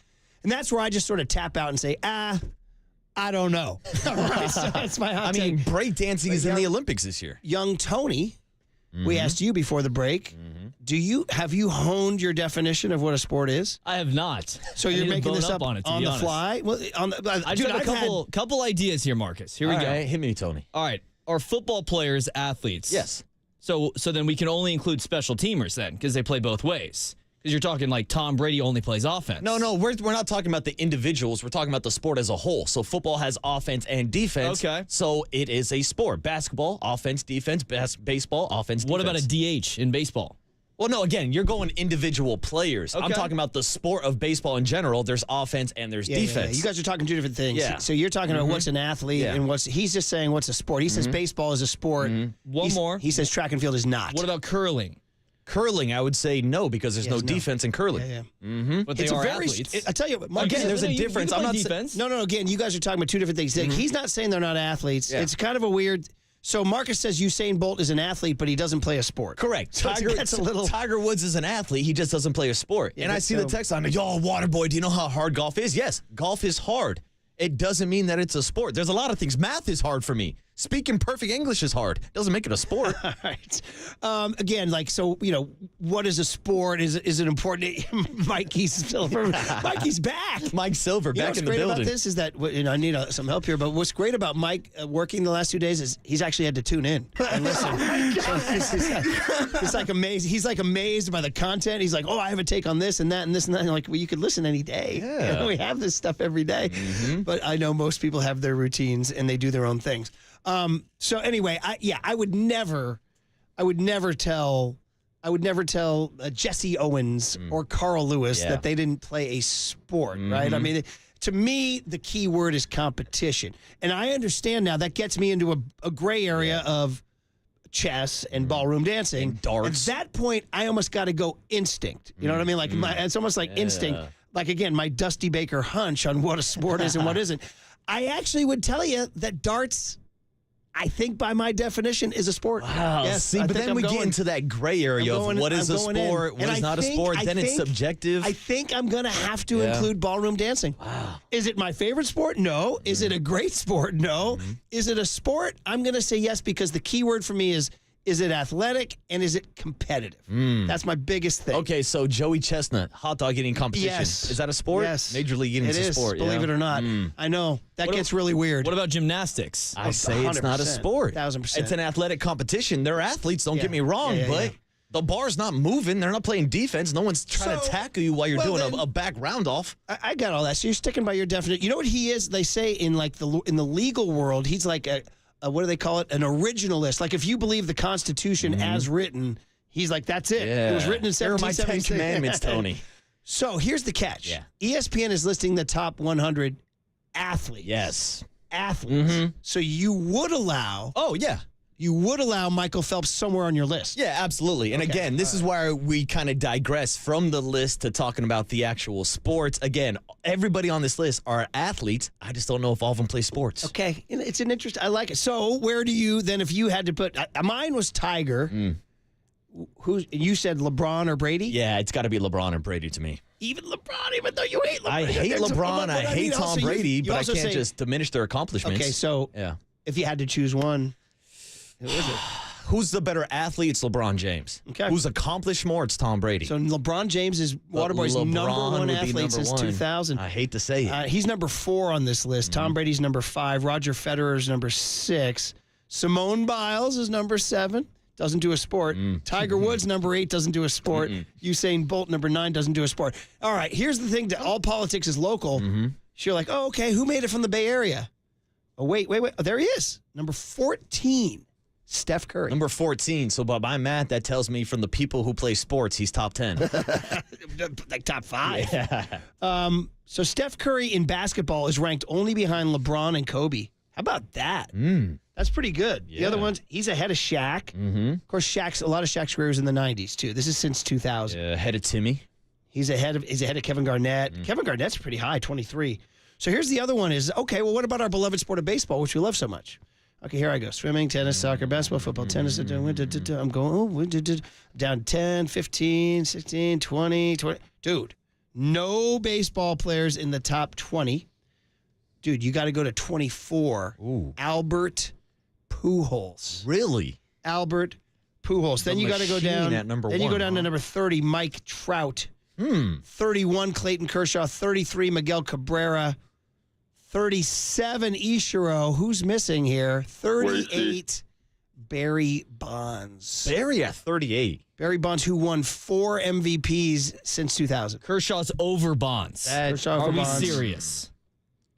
that's where I just sort of tap out and say, I don't know. Right, so that's my hot take. Breakdancing is in the Olympics this year. Young Tony, we asked you before the break, have you honed your definition of what a sport is? I have not. So you're making this up on the fly? Well, I just have a couple ideas here, Marcus. Here we go. Right, hit me, Tony. All right. Are football players athletes? Yes. So then we can only include special teamers then, because they play both ways. Because you're talking like Tom Brady only plays offense. No, we're not talking about the individuals. We're talking about the sport as a whole. So football has offense and defense. Okay. So it is a sport. Basketball, offense, defense. Baseball, offense, defense. What about a DH in baseball? Well, no, again, you're going individual players. I'm Okay. talking about the sport of baseball in general. There's offense and there's defense. You guys are talking two different things. Yeah. So you're talking about what's an athlete and he's just saying what's a sport. He says baseball is a sport. One more. He says track and field is not. What about curling? Curling, I would say no because there's no defense in curling. But they are athletes. I tell you what, Mark, Again, there's a you difference. can I'm play not defense. No, again, you guys are talking about two different things. He's not saying they're not athletes. Yeah. It's kind of a weird. So Marcus says Usain Bolt is an athlete, but he doesn't play a sport. Correct. So that's a little. Tiger Woods is an athlete. He just doesn't play a sport. Yeah, and I but see the text on, yo, Waterboy, do you know how hard golf is? Yes, golf is hard. It doesn't mean that it's a sport. There's a lot of things. Math is hard for me. Speaking perfect English is hard. Doesn't make it a sport. All right. Again, what is a sport? Is it important? Mikey's back. Mike Silver back in the building. What's great about this is that I need some help here. But what's great about Mike working the last 2 days is he's actually had to tune in and listen. It's like amazed. He's like amazed by the content. He's like, oh, I have a take on this and that and this and that. And I'm like, well, you could listen any day. Yeah. We have this stuff every day. But I know most people have their routines and they do their own things. So anyway, I would never tell Jesse Owens or Carl Lewis that they didn't play a sport, right? I mean, to me, the key word is competition. And I understand now that gets me into a gray area of chess and ballroom dancing. And darts. At that point, I almost got to go instinct. You know what I mean? Like it's almost like instinct. Like, again, my Dusty Baker hunch on what a sport is and what isn't. I actually would tell you that darts, I think by my definition, is a sport. Wow. Yes, See, I but think then I'm we going. get into that gray area of what is a sport, what is not a sport, then it's subjective. I think I'm going to have to include ballroom dancing. Wow. Is it my favorite sport? No. Is it a great sport? No. Is it a sport? I'm going to say yes because the key word for me is it athletic and is it competitive? That's my biggest thing. Okay, so Joey Chestnut, hot dog eating competition. Yes. Is that a sport? Yes. Major League Eating is a sport. Believe it or not. I know. That gets really weird. What about gymnastics? I say it's not a 100%, sport. 1,000%. It's an athletic competition. They're athletes, don't get me wrong, but the bar's not moving. They're not playing defense. No one's trying to tackle you while you're doing a back round off. I got all that. So you're sticking by your definition. You know what he is? They say in the legal world, he's like what do they call it? An originalist. Like if you believe the Constitution as written, he's like, that's it. It was written in 1776. Here are my 10 commandments, Tony. So here's the catch. ESPN is listing the top 100 athletes. Yes. Athletes. So you would allow. Oh, yeah. You would allow Michael Phelps somewhere on your list. Yeah, absolutely. And again, this is why we kind of digress from the list to talking about the actual sports. Again, everybody on this list are athletes. I just don't know if all of them play sports. Okay. It's an interest. I like it. So where do you, then if you had to put, mine was Tiger. You said LeBron or Brady? Yeah, it's got to be LeBron or Brady to me. Even LeBron, even though you hate LeBron. I hate LeBron. I hate Tom Brady, but I can't just diminish their accomplishments. Okay, so if you had to choose one, who is it? Who's the better athlete? It's LeBron James. Okay. Who's accomplished more? It's Tom Brady. So LeBron James is Waterboy's number one athlete since 2000. I hate to say it. He's number 4 on this list. Tom Brady's number 5. Roger Federer's number 6. Simone Biles is number 7. Doesn't do a sport. Tiger Woods, number 8, doesn't do a sport. Usain Bolt, number 9, doesn't do a sport. All right, here's the thing. All politics is local. So you're like, oh, okay, who made it from the Bay Area? Oh, wait. Oh, there he is. Number 14. Steph Curry. Number 14. So by my math, that tells me from the people who play sports, he's top 10. Like top 5. Yeah. So Steph Curry in basketball is ranked only behind LeBron and Kobe. How about that? That's pretty good. Yeah. The other ones, he's ahead of Shaq. Of course, a lot of Shaq's career was in the 90s, too. This is since 2000. Ahead of Timmy. He's ahead of Kevin Garnett. Kevin Garnett's pretty high, 23. So here's the other one is, okay, well, what about our beloved sport of baseball, which we love so much? Okay, here I go. Swimming, tennis, soccer, basketball, football, tennis. I'm going, down 10, 15, 16, 20. Dude, no baseball players in the top 20. Dude, you got to go to 24. Ooh. Albert Pujols. Really? Albert Pujols. Then you got to go down. At number then 1, you go down to number 30, Mike Trout. 31, Clayton Kershaw. 33, Miguel Cabrera. 37, Ichiro. Who's missing here? 38, Barry Bonds. Barry at 38. Barry Bonds, who won 4 MVPs since 2000. Kershaw's over Bonds. Kershaw over Are we Bonds. serious?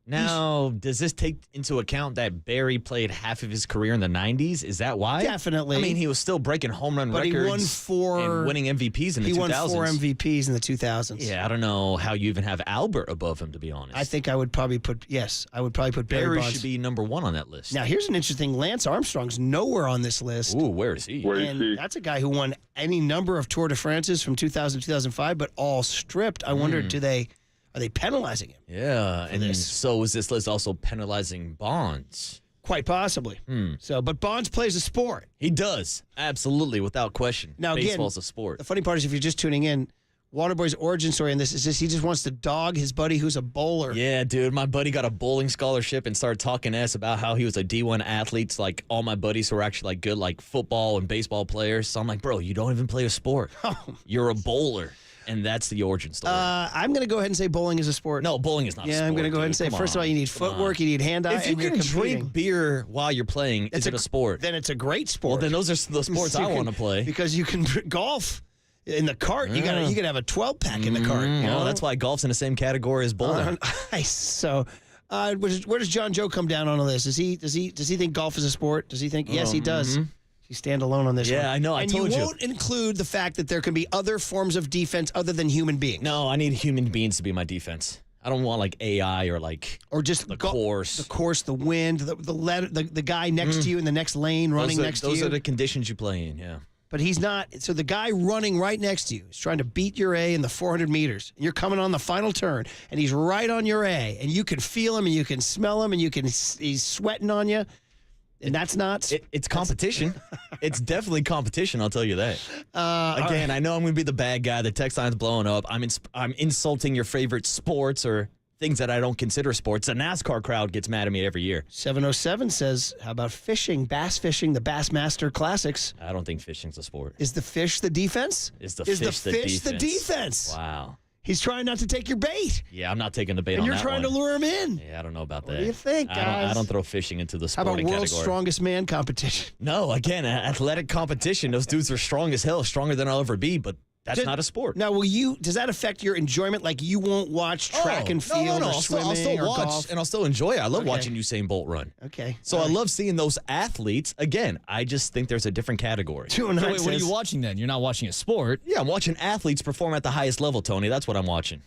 Now, does this take into account that Barry played half of his career in the 90s? Is that why? Definitely. I mean, he was still breaking home run But records he won 4 and winning MVPs in the 2000s. He won 4 MVPs in the 2000s. Yeah, I don't know how you even have Albert above him, to be honest. I think I would probably put Barry Bonds. should be number 1 on that list. Now, here's an interesting. Lance Armstrong's nowhere on this list. Ooh, where is he? That's a guy who won any number of Tour de France's from 2000 to 2005, but all stripped. I wonder, are they penalizing him? Yeah, and so is this list also penalizing Bonds? Quite possibly. But Bonds plays a sport. He does, absolutely, without question. Now, again, baseball's a sport. The funny part is, if you're just tuning in, Waterboy's origin story in this is he just wants to dog his buddy who's a bowler. Yeah, dude, my buddy got a bowling scholarship and started talking about how he was a D1 athlete. So, like, all my buddies who are actually like good, like football and baseball players. So I'm like, bro, you don't even play a sport. You're a bowler. And that's the origin story. I'm going to go ahead and say bowling is a sport. No, bowling is not a sport. Yeah, I'm going to go ahead and say, first of all, you need footwork, you need hand-eye, If you can drink beer while you're playing, is it a sport? Then it's a great sport. Well, then those are the sports I want to play. Because you can golf in the cart. You can have a 12-pack in the cart. You know? Well, that's why golf's in the same category as bowling. Nice. So, where does John Joe come down on this? Does he think golf is a sport? Does he think? Yes, he does. You stand alone on this one. Yeah, I know. I told you. And you won't include the fact that there can be other forms of defense other than human beings. No, I need human beings to be my defense. I don't want like AI or just the course. The course, the wind, the guy next to you in the next lane running next to you. Those are the conditions you play in, yeah. But he's not. So the guy running right next to you is trying to beat your A in the 400 meters. And you're coming on the final turn, and he's right on your A. And you can feel him, and you can smell him, and he's sweating on you. And that's not. It's competition. It's definitely competition, I'll tell you that. Again, I know I'm going to be the bad guy. The text line's blowing up. I'm insulting your favorite sports or things that I don't consider sports. The NASCAR crowd gets mad at me every year. 707 says, how about fishing, bass fishing, the Bassmaster Classics? I don't think fishing's a sport. Is the fish the defense? Is the fish the defense? Wow. He's trying not to take your bait. Yeah, I'm not taking the bait and on you're that trying one. to lure him in. Yeah, I don't know about that. What do you think, guys? I don't throw fishing into the How sporting about World's category. Strongest Man competition? No, again, athletic competition. Those dudes are strong as hell, stronger than I'll ever be, but that's not a sport. Now, does that affect your enjoyment? Like you won't watch track and field or swimming I'll still or watch, golf? and I'll still enjoy it. I love watching Usain Bolt run. Okay. So I love seeing those athletes. Again, I just think there's a different category. So wait, what are you watching then? You're not watching a sport. Yeah, I'm watching athletes perform at the highest level, Tony. That's what I'm watching.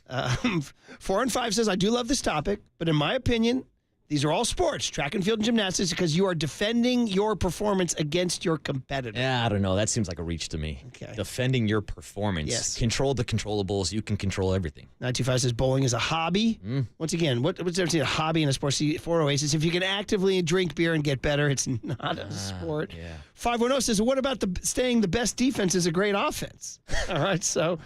4 and 5 says, I do love this topic, but in my opinion, these are all sports, track and field and gymnastics, because you are defending your performance against your competitor. Yeah, I don't know. That seems like a reach to me. Okay. Defending your performance. Yes. Control the controllables. You can control everything. 925 says bowling is a hobby. Once again, what's the difference between a hobby and a sport? See, 408 says if you can actively drink beer and get better, it's not a sport. Yeah. 510 says, what about staying the best defense is a great offense? All right, so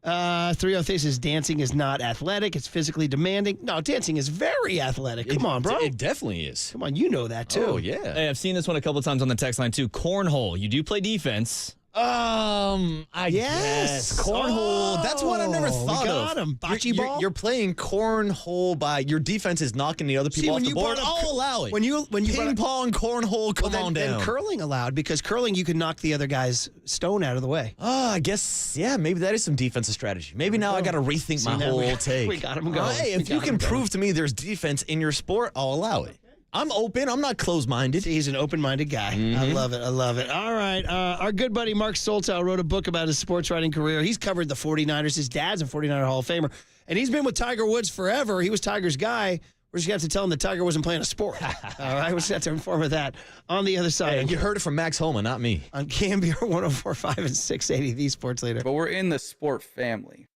303 says dancing is not athletic. It's physically demanding. No, dancing is very athletic. Come on, bro. It definitely is. Come on, you know that too. Oh, yeah. Hey, I've seen this one a couple of times on the text line too. Cornhole. You do play defense. I guess. Cornhole. That's what I've never thought we got of. him. Bocce ball? You're playing cornhole by your defense is knocking the other people off the board. I'll allow it. When you ping pong, cornhole, come on down. Then curling allowed, because curling you can knock the other guy's stone out of the way. I guess, yeah, maybe that is some defensive strategy. Maybe now I got to rethink my whole take. We got him going. Hey, if you can prove to me there's defense in your sport, I'll allow it. I'm open. I'm not closed-minded. He's an open-minded guy. I love it. I love it. All right. Our good buddy Mark Soltow wrote a book about his sports writing career. He's covered the 49ers. His dad's a 49er Hall of Famer. And he's been with Tiger Woods forever. He was Tiger's guy. We're just going to have to tell him that Tiger wasn't playing a sport. All right? We're just going to have to inform of that on the other side. Hey, you heard it from Max Homa, not me. On KNBR 104.5 and 680, the sports leader. But we're in the sport family.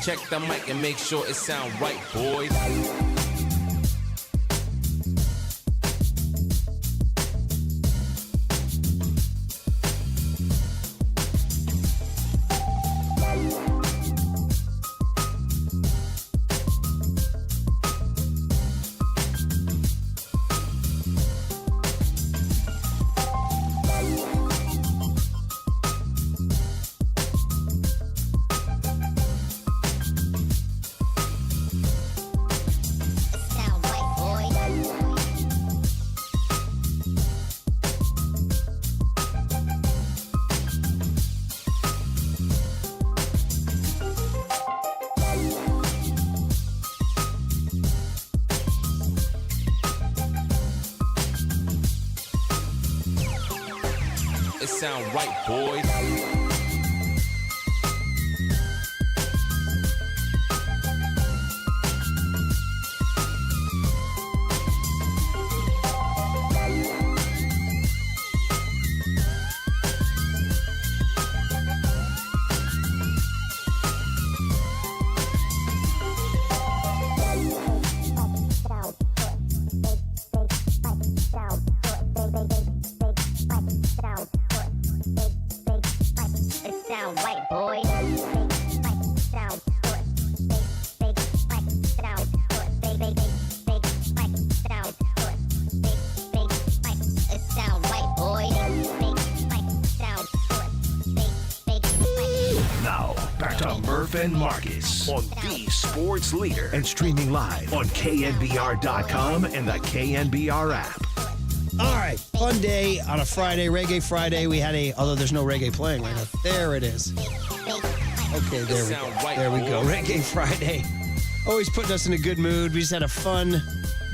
Check the mic and make sure it sound right, boys. It sound right, boys. Now, back to Murph and Marcus on the sports leader and streaming live on KNBR.com and the KNBR app. All right, fun day on a Friday, Reggae Friday. We had although there's no reggae playing right now. There it is. Okay, there we go. There we go. Reggae Friday. Always putting us in a good mood. We just had a fun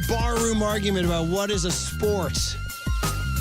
barroom argument about what is a sport.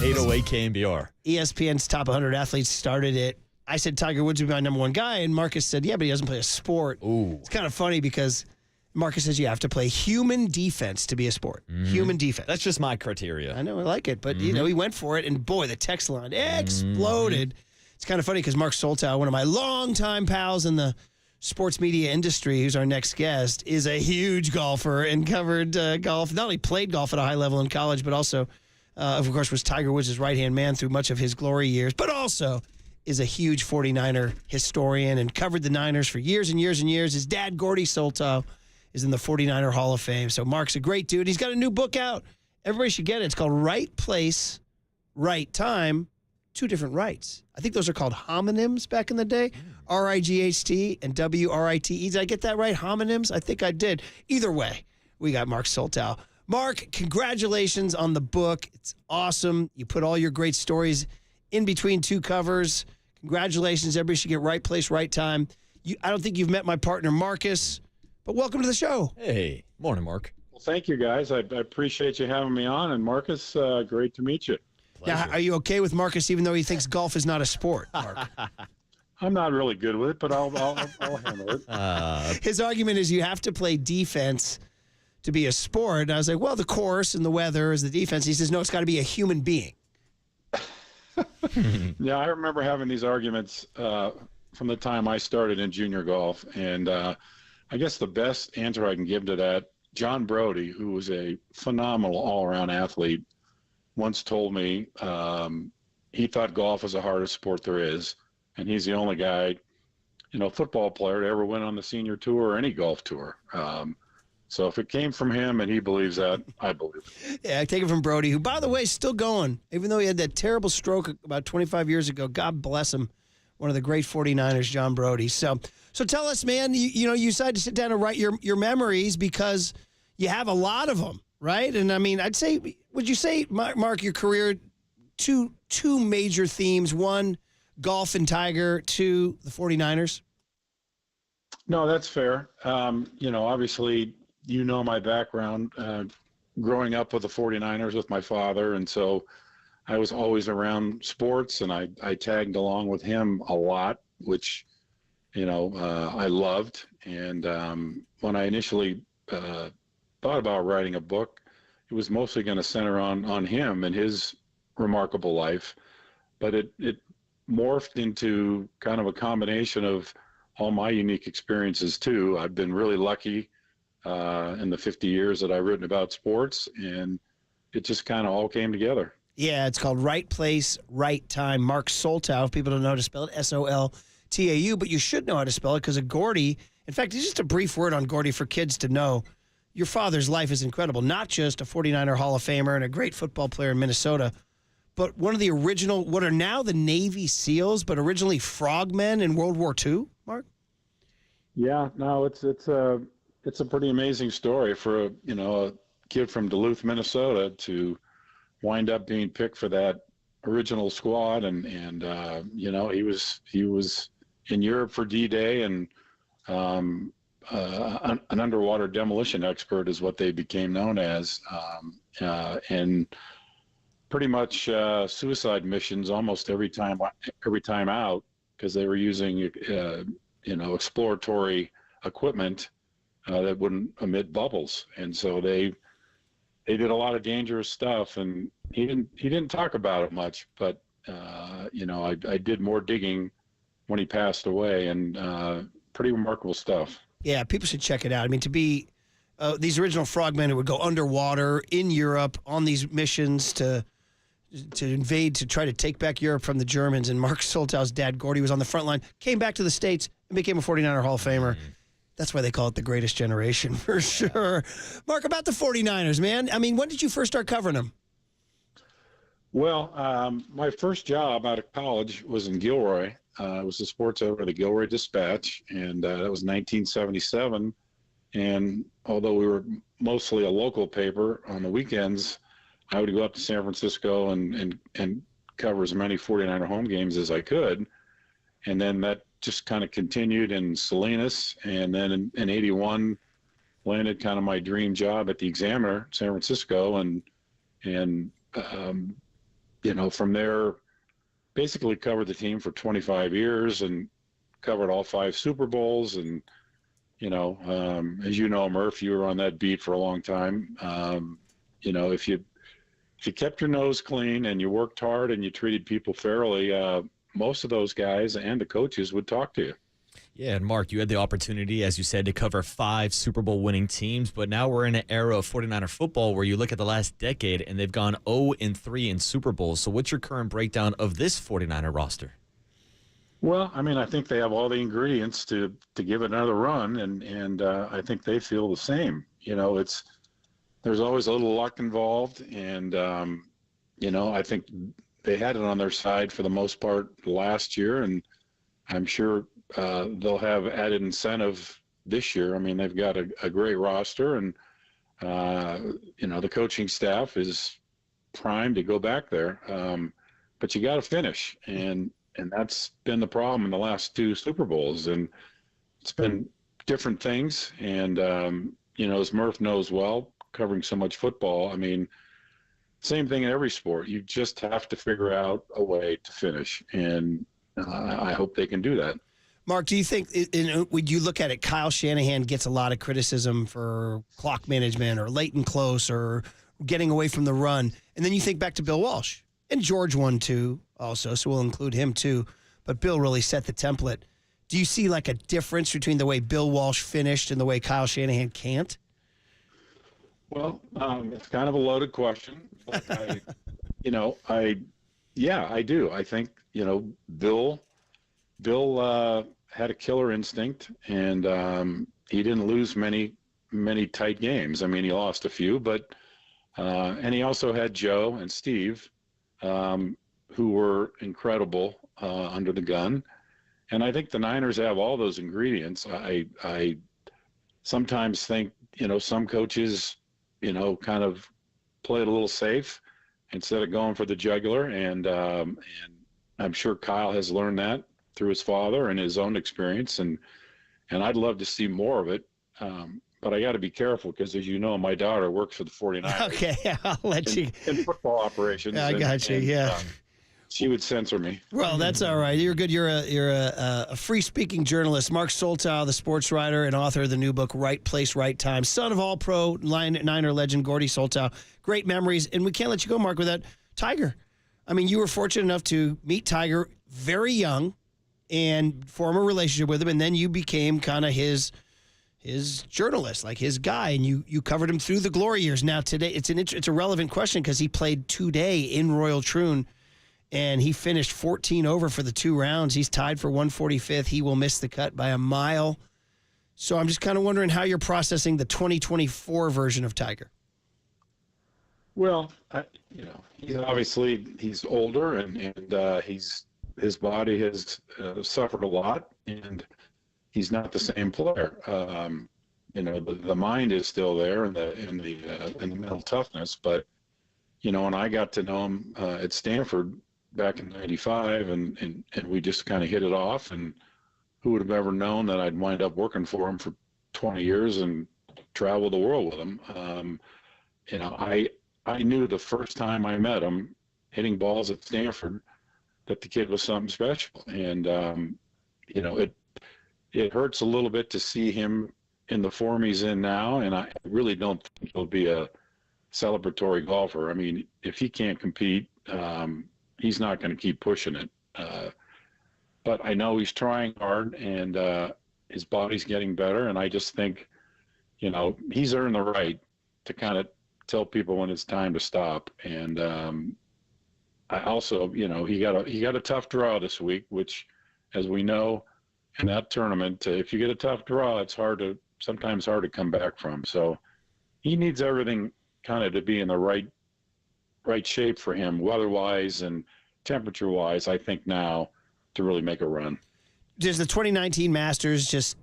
808 KNBR. ESPN's top 100 athletes started it. I said Tiger Woods would be my number one guy, and Marcus said, yeah, but he doesn't play a sport. Ooh. It's kind of funny because Marcus says you have to play human defense to be a sport. Human defense. That's just my criteria. I know, I like it. But, you know, he went for it, and boy, the text line exploded. It's kind of funny because Mark Soltow, one of my longtime pals in the sports media industry, who's our next guest, is a huge golfer and covered golf. Not only played golf at a high level in college, but also, of course, was Tiger Woods' right-hand man through much of his glory years, but also is a huge 49er historian and covered the Niners for years and years and years. His dad, Gordy Soltow, is in the 49er Hall of Fame. So Mark's a great dude. He's got a new book out. Everybody should get it. It's called Right Place, Right Time, Two Different Rights. I think those are called homonyms back in the day. R-I-G-H-T and W-R-I-T-E. Did I get that right? Homonyms? I think I did. Either way, we got Mark Soltow. Mark, congratulations on the book. It's awesome. You put all your great stories in between two covers. Congratulations. Everybody should get Right Place, Right Time. I don't think you've met my partner, Marcus, but welcome to the show. Hey, morning, Mark. Well, thank you, guys. I appreciate you having me on. And Marcus, great to meet you. Now, are you okay with Marcus, even though he thinks golf is not a sport, Mark? I'm not really good with it, but I'll handle it. His argument is you have to play defense to be a sport. And I was like, well, the course and the weather is the defense. He says, no, it's got to be a human being. Yeah, I remember having these arguments from the time I started in junior golf. And I guess the best answer I can give to that, John Brody, who was a phenomenal all-around athlete, once told me he thought golf was the hardest sport there is. And he's the only guy, football player to ever win on the senior tour or any golf tour. So if it came from him and he believes that, I believe it. Yeah, I take it from Brody, who, by the way, is still going. Even though he had that terrible stroke about 25 years ago, God bless him, one of the great 49ers, John Brody. So tell us, man, you decided to sit down and write your memories because you have a lot of them, right? And, I mean, would you say, Mark, your career, two major themes, one, golf and Tiger, two, the 49ers? No, that's fair. Obviously, my background, growing up with the 49ers with my father. And so I was always around sports and I tagged along with him a lot, which, I loved. And when I initially thought about writing a book, it was mostly going to center on him and his remarkable life. But it morphed into kind of a combination of all my unique experiences too. I've been really lucky in the 50 years that I've written about sports, and it just kind of all came together. Yeah, it's called Right Place, Right Time. Mark Soltau, if people don't know how to spell it, Soltau, but you should know how to spell it because of Gordy. In fact, it's just a brief word on Gordy for kids to know. Your father's life is incredible, not just a 49er Hall of Famer and a great football player in Minnesota, but one of the original, what are now the Navy SEALs, but originally frogmen in World War II, Mark? Yeah, no, it's a pretty amazing story for a kid from Duluth, Minnesota, to wind up being picked for that original squad, and he was in Europe for D-Day, and an underwater demolition expert is what they became known as, and pretty much suicide missions almost every time out, because they were using exploratory equipment that wouldn't emit bubbles, and so they did a lot of dangerous stuff, and he didn't talk about it much, but I did more digging when he passed away, and pretty remarkable stuff. Yeah, people should check it out. I mean, to be these original frogmen who would go underwater in Europe on these missions to invade, to try to take back Europe from the Germans, and Mark Soltau's dad, Gordy, was on the front line, came back to the States, and became a 49er Hall of Famer. That's why they call it the greatest generation, for sure. Mark, about the 49ers, man. I mean, when did you first start covering them? Well, my first job out of college was in Gilroy. I was the sports editor of the Gilroy Dispatch, and that was 1977. And although we were mostly a local paper, on the weekends, I would go up to San Francisco and cover as many 49er home games as I could. And then that just kind of continued in Salinas, and then in 81 landed kind of my dream job at the Examiner, San Francisco, and from there basically covered the team for 25 years and covered all 5 Super Bowls. And as you know, Murph, you were on that beat for a long time. If you kept your nose clean and you worked hard and you treated people fairly, most of those guys and the coaches would talk to you. Yeah, and Mark, you had the opportunity, as you said, to cover 5 Super Bowl winning teams, but now we're in an era of 49er football where you look at the last decade and they've gone 0-3 in Super Bowls. So what's your current breakdown of this 49er roster? Well, I mean, I think they have all the ingredients to give it another run, and I think they feel the same. There's always a little luck involved, and I think they had it on their side for the most part last year, and I'm sure they'll have added incentive this year. I mean, they've got a great roster, and the coaching staff is primed to go back there. But you got to finish, and that's been the problem in the last 2 Super Bowls, and it's been different things. And as Murph knows well, covering so much football, I mean, same thing in every sport. You just have to figure out a way to finish, and I hope they can do that. Mark, do you think, when you look at it, Kyle Shanahan gets a lot of criticism for clock management or late and close or getting away from the run, and then you think back to Bill Walsh, and George won too also, so we'll include him too, but Bill really set the template. Do you see like a difference between the way Bill Walsh finished and the way Kyle Shanahan can't? Well, it's kind of a loaded question. But I do. I think, Bill had a killer instinct, and he didn't lose many tight games. I mean, he lost a few, but and he also had Joe and Steve, who were incredible under the gun. And I think the Niners have all those ingredients. I sometimes think, some coaches, kind of play it a little safe instead of going for the jugular. And I'm sure Kyle has learned that through his father and his own experience. And I'd love to see more of it. But I got to be careful because, as you know, my daughter works for the 49ers. Okay, I'll let you. In football operations. I got you, yeah. She would censor me. Well, that's all right. You're good. You're a free-speaking journalist. Mark Soltau, the sports writer and author of the new book, Right Place, Right Time. Son of All-Pro Niner legend Gordy Soltau. Great memories. And we can't let you go, Mark, without Tiger. I mean, you were fortunate enough to meet Tiger very young and form a relationship with him, and then you became kind of his journalist, like his guy, and you covered him through the glory years. Now today, it's a relevant question because he played today in Royal Troon, and he finished 14 over for the 2 rounds. He's tied for 145th. He will miss the cut by a mile. So I'm just kind of wondering how you're processing the 2024 version of Tiger. Well, he's older, and his body has suffered a lot, and he's not the same player. The mind is still there, and the mental toughness. But when I got to know him at Stanford back in '95, and we just kind of hit it off. And who would have ever known that I'd wind up working for him for 20 years and travel the world with him? I knew the first time I met him, hitting balls at Stanford, that the kid was something special. And it hurts a little bit to see him in the form he's in now, and I really don't think he'll be a celebratory golfer. I mean, if he can't compete, he's not going to keep pushing it. But I know he's trying hard, and his body's getting better, and I just think, he's earned the right to kind of tell people when it's time to stop. And I also, he got a tough draw this week, which, as we know, in that tournament, if you get a tough draw, it's sometimes hard to come back from. So he needs everything kind of to be in the right shape for him, weather-wise and temperature-wise, I think, now to really make a run. Does the 2019 Masters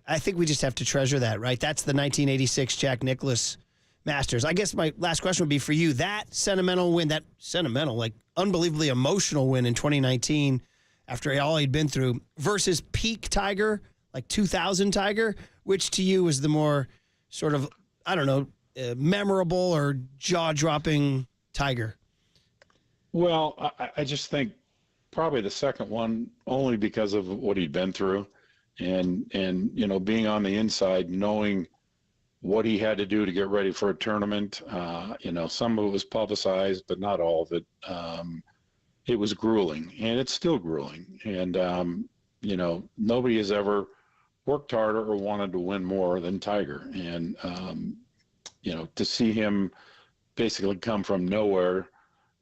I think we just have to treasure that, right? That's the 1986 Jack Nicklaus Masters. I guess my last question would be for you, that sentimental win, like unbelievably emotional win in 2019 after all he'd been through, versus peak Tiger, like 2000 Tiger, which to you was the more sort of, memorable or jaw-dropping Tiger? Well, I just think probably the second one, only because of what he'd been through, and being on the inside, knowing what he had to do to get ready for a tournament. Some of it was publicized, but not all of it. It was grueling, and it's still grueling. And, nobody has ever worked harder or wanted to win more than Tiger. And, to see him basically come from nowhere,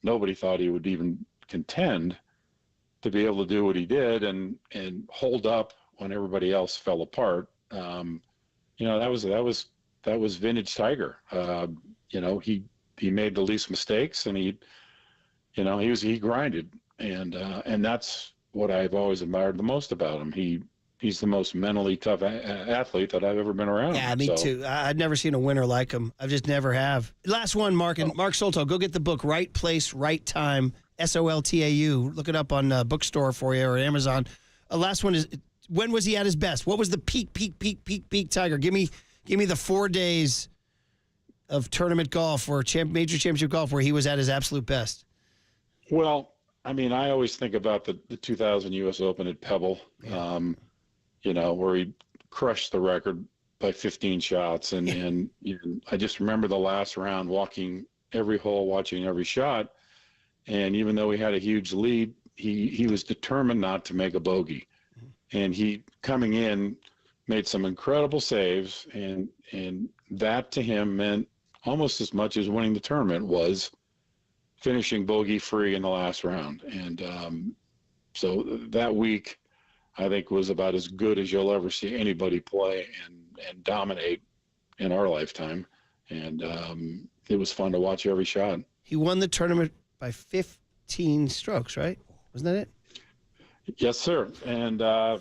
nobody thought he would even contend to be able to do what he did and hold up when everybody else fell apart. That was vintage Tiger. He made the least mistakes, and he grinded, and that's what I've always admired the most about him. He's the most mentally tough athlete that I've ever been around. Yeah, me too. I've never seen a winner like him. I just never have. Last one, Mark Solto. Go get the book, Right Place, Right Time, SOLTAU. Look it up on Bookstore for you or Amazon. Last one is, when was he at his best? What was the peak Tiger? Give me the 4 days of tournament golf or major championship golf where he was at his absolute best. Well, I always think about the 2000 U.S. Open at Pebble, where he crushed the record by 15 shots. And I just remember the last round, walking every hole, watching every shot. And even though he had a huge lead, he was determined not to make a bogey. And he, coming in, made some incredible saves. And that to him meant almost as much as winning the tournament was finishing bogey-free in the last round. And so that week, I think, was about as good as you'll ever see anybody play and dominate in our lifetime. And it was fun to watch every shot. He won the tournament by 15 strokes, right? Wasn't that it? Yes, sir. And, I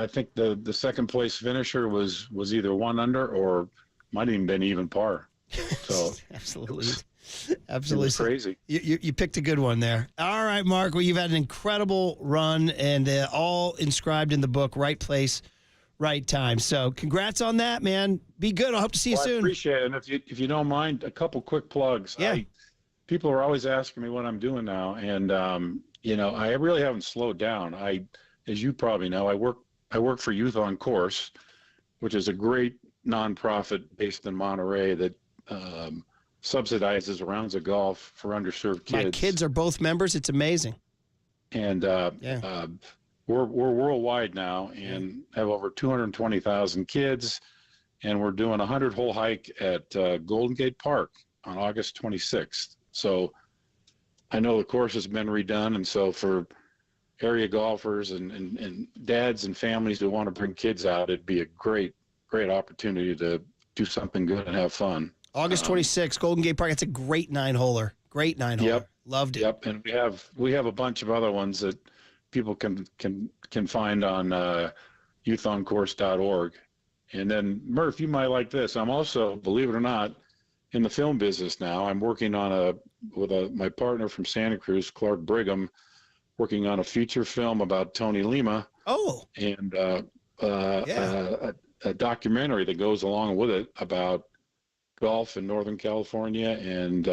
think the second place finisher was either 1 under or might even been even par. So Absolutely. It was crazy. You picked a good one there. All right, Mark. Well, you've had an incredible run, and all inscribed in the book, Right Place, Right Time. So congrats on that, man. Be good. I hope to see you soon. I appreciate it. And if you don't mind, a couple quick plugs. Yeah. People are always asking me what I'm doing now, and I really haven't slowed down. As you probably know, I work for Youth on Course, which is a great nonprofit based in Monterey that subsidizes rounds of golf for underserved kids. My kids are both members. It's amazing. And we're worldwide now and have over 220,000 kids, and we're doing a 100-hole hike at Golden Gate Park on August 26th. So I know the course has been redone, and so for area golfers and dads and families who want to bring kids out, it'd be a great opportunity to do something good and have fun. August 26th, Golden Gate Park. It's a great 9-holer. Great 9-holer. Yep. Loved it. Yep, and we have a bunch of other ones that people can find on youthoncourse.org. And then, Murph, you might like this. I'm also, believe it or not, in the film business now. I'm working on my partner from Santa Cruz, Clark Brigham, working on a feature film about Tony Lima. Oh. And a documentary that goes along with it about golf in Northern California and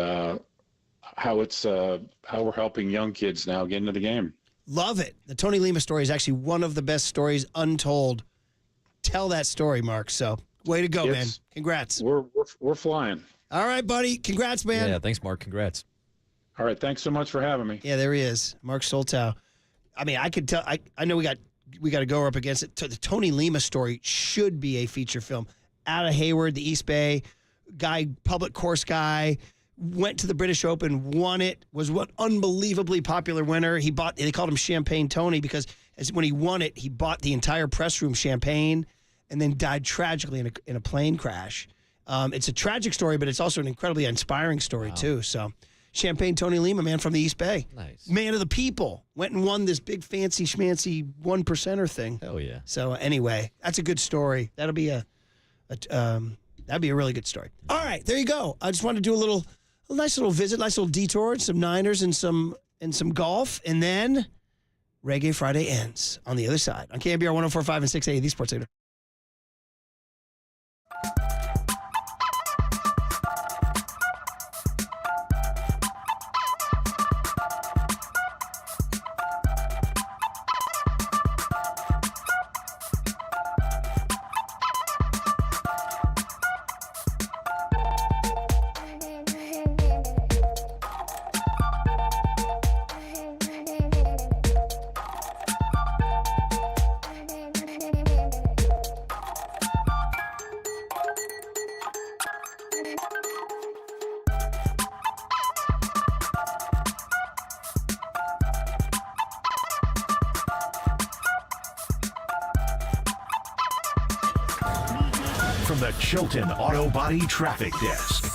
how we're helping young kids now get into the game. Love it. The Tony Lima story is actually one of the best stories untold. Tell that story, Mark. So, way to go, man. Congrats. We're flying. All right, buddy. Congrats, man. Yeah, thanks, Mark. Congrats. All right, thanks so much for having me. Yeah, there he is, Mark Soltow. I mean, I could tell. I know we got to go up against it. The Tony Lima story should be a feature film. Out of Hayward, the East Bay guy, public course guy, went to the British Open, won it, was what unbelievably popular winner. They called him Champagne Tony because when he won it, he bought the entire press room champagne and then died tragically in a plane crash. It's a tragic story, but it's also an incredibly inspiring story too. So Champagne Tony Lima, man from the East Bay. Nice. Man of the people. Went and won this big fancy schmancy 1%er thing. Hell yeah. So anyway, that's a good story. That'll be that'd be a really good story. All right, there you go. I just wanted to do a nice little visit, nice little detour, some Niners and some golf, and then Reggae Friday ends on the other side on KNBR 104.5 and 680, the Sports Leader. From the Chilton Auto Body Traffic Desk.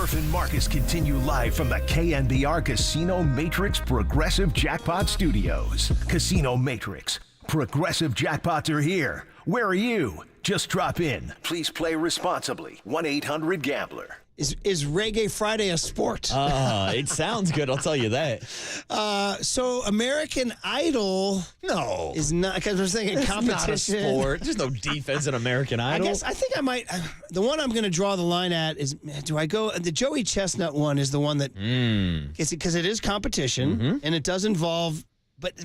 Murph and Marcus continue live from the KNBR Casino Matrix Progressive Jackpot Studios. Casino Matrix. Progressive jackpots are here. Where are you? Just drop in. Please play responsibly. 1-800-GAMBLER. Is Reggae Friday a sport? It sounds good, I'll tell you that. So American Idol is not, because I was thinking competition. It's not a sport. There's no defense in American Idol. I think I might, the one I'm going to draw the line at is, do I go, the Joey Chestnut one is the one that, because it is competition, and it does involve, but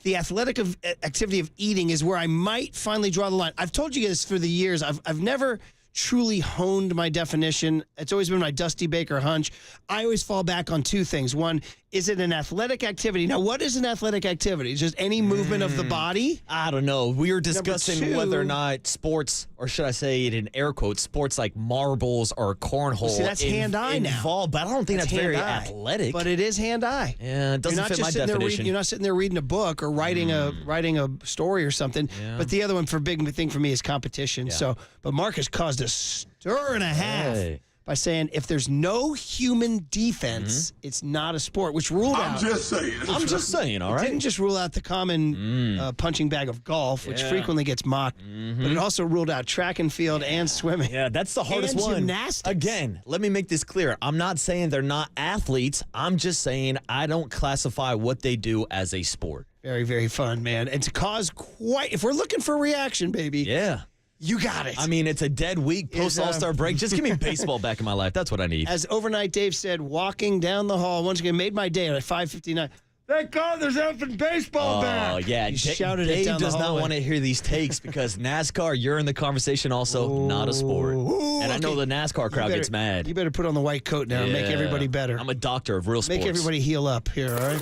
the athletic activity of eating is where I might finally draw the line. I've told you this for the years. I've never truly honed my definition. It's always been my Dusty Baker hunch. I always fall back on two things. One, is it an athletic activity? Now, what is an athletic activity? Just any movement of the body? I don't know. We were discussing Number two, whether or not sports, or should I say it in air quotes, sports like marbles or cornhole. See, that's hand-eye now. Involved, but I don't think that's very hand-eye. athletic. But it is hand-eye. Yeah, it doesn't fit my definition. You're not sitting there reading a book or writing a story or something. Yeah. But the other one, big thing for me, is competition. Yeah. So, but Marcus caused a stir and a half by saying if there's no human defense, it's not a sport, which ruled out. I'm just saying, all right? It didn't just rule out the common punching bag of golf, which frequently gets mocked, but it also ruled out track and field and swimming. Yeah, that's the hardest and one. Gymnastics. Again, let me make this clear. I'm not saying they're not athletes. I'm just saying I don't classify what they do as a sport. Very, very fun, man. And to cause quite, if we're looking for reaction, baby. Yeah. You got it. I mean, it's a dead week post All-Star break. Just give me baseball back in my life. That's what I need. As Overnight Dave said, walking down the hall, once again, made my day at 5:59. Thank God there's effing baseball back. Oh, yeah. He shouted Dave it down does the not hallway. want to hear these takes because NASCAR, you're in the conversation also, not a sport. And I know the NASCAR crowd gets mad. You better put on the white coat now and make everybody better. I'm a doctor of real sports. Make everybody heal up here, all right?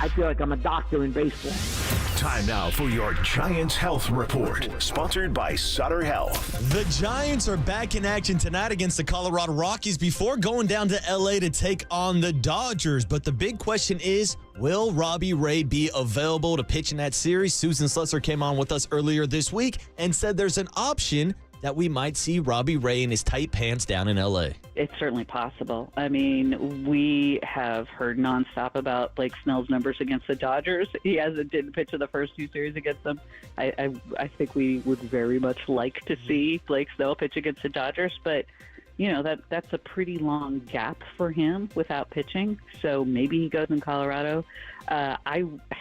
I feel like I'm a doctor in baseball. Time now for your Giants Health Report, sponsored by Sutter Health. The Giants are back in action tonight against the Colorado Rockies before going down to L.A. to take on the Dodgers. But the big question is, will Robbie Ray be available to pitch in that series? Susan Slusser came on with us earlier this week and said there's an option that we might see Robbie Ray in his tight pants down in L.A. It's certainly possible. I mean, we have heard nonstop about Blake Snell's numbers against the Dodgers. He didn't pitch in the first two series against them. I think we would very much like to see Blake Snell pitch against the Dodgers, but you know, that's a pretty long gap for him without pitching. So maybe he goes in Colorado.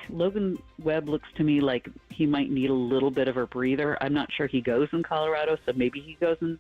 Logan Webb looks to me like he might need a little bit of a breather. I'm not sure he goes in Colorado, so maybe he goes in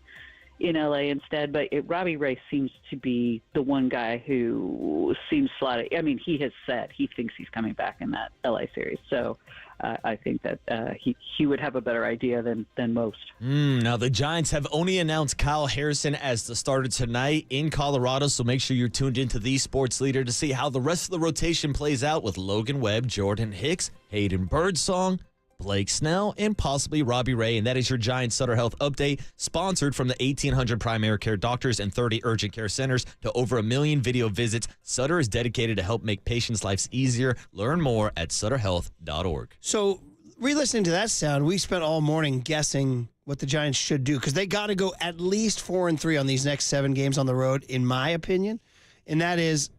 LA instead. But Robbie Ray seems to be the one guy who seems slotted. I mean, he has said he thinks he's coming back in that LA series. So I think that he would have a better idea than most. Now, the Giants have only announced Kyle Harrison as the starter tonight in Colorado, so make sure you're tuned into the Sports Leader to see how the rest of the rotation plays out with Logan Webb, Jordan Hicks, Hayden Birdsong, Blake Snell, and possibly Robbie Ray. And that is your Giants Sutter Health update, sponsored from the 1,800 primary care doctors and 30 urgent care centers to over 1 million video visits. Sutter is dedicated to help make patients' lives easier. Learn more at sutterhealth.org. So, re-listening to that sound, we spent all morning guessing what the Giants should do because they got to go at least 4-3 on these next 7 games on the road, in my opinion. And that is,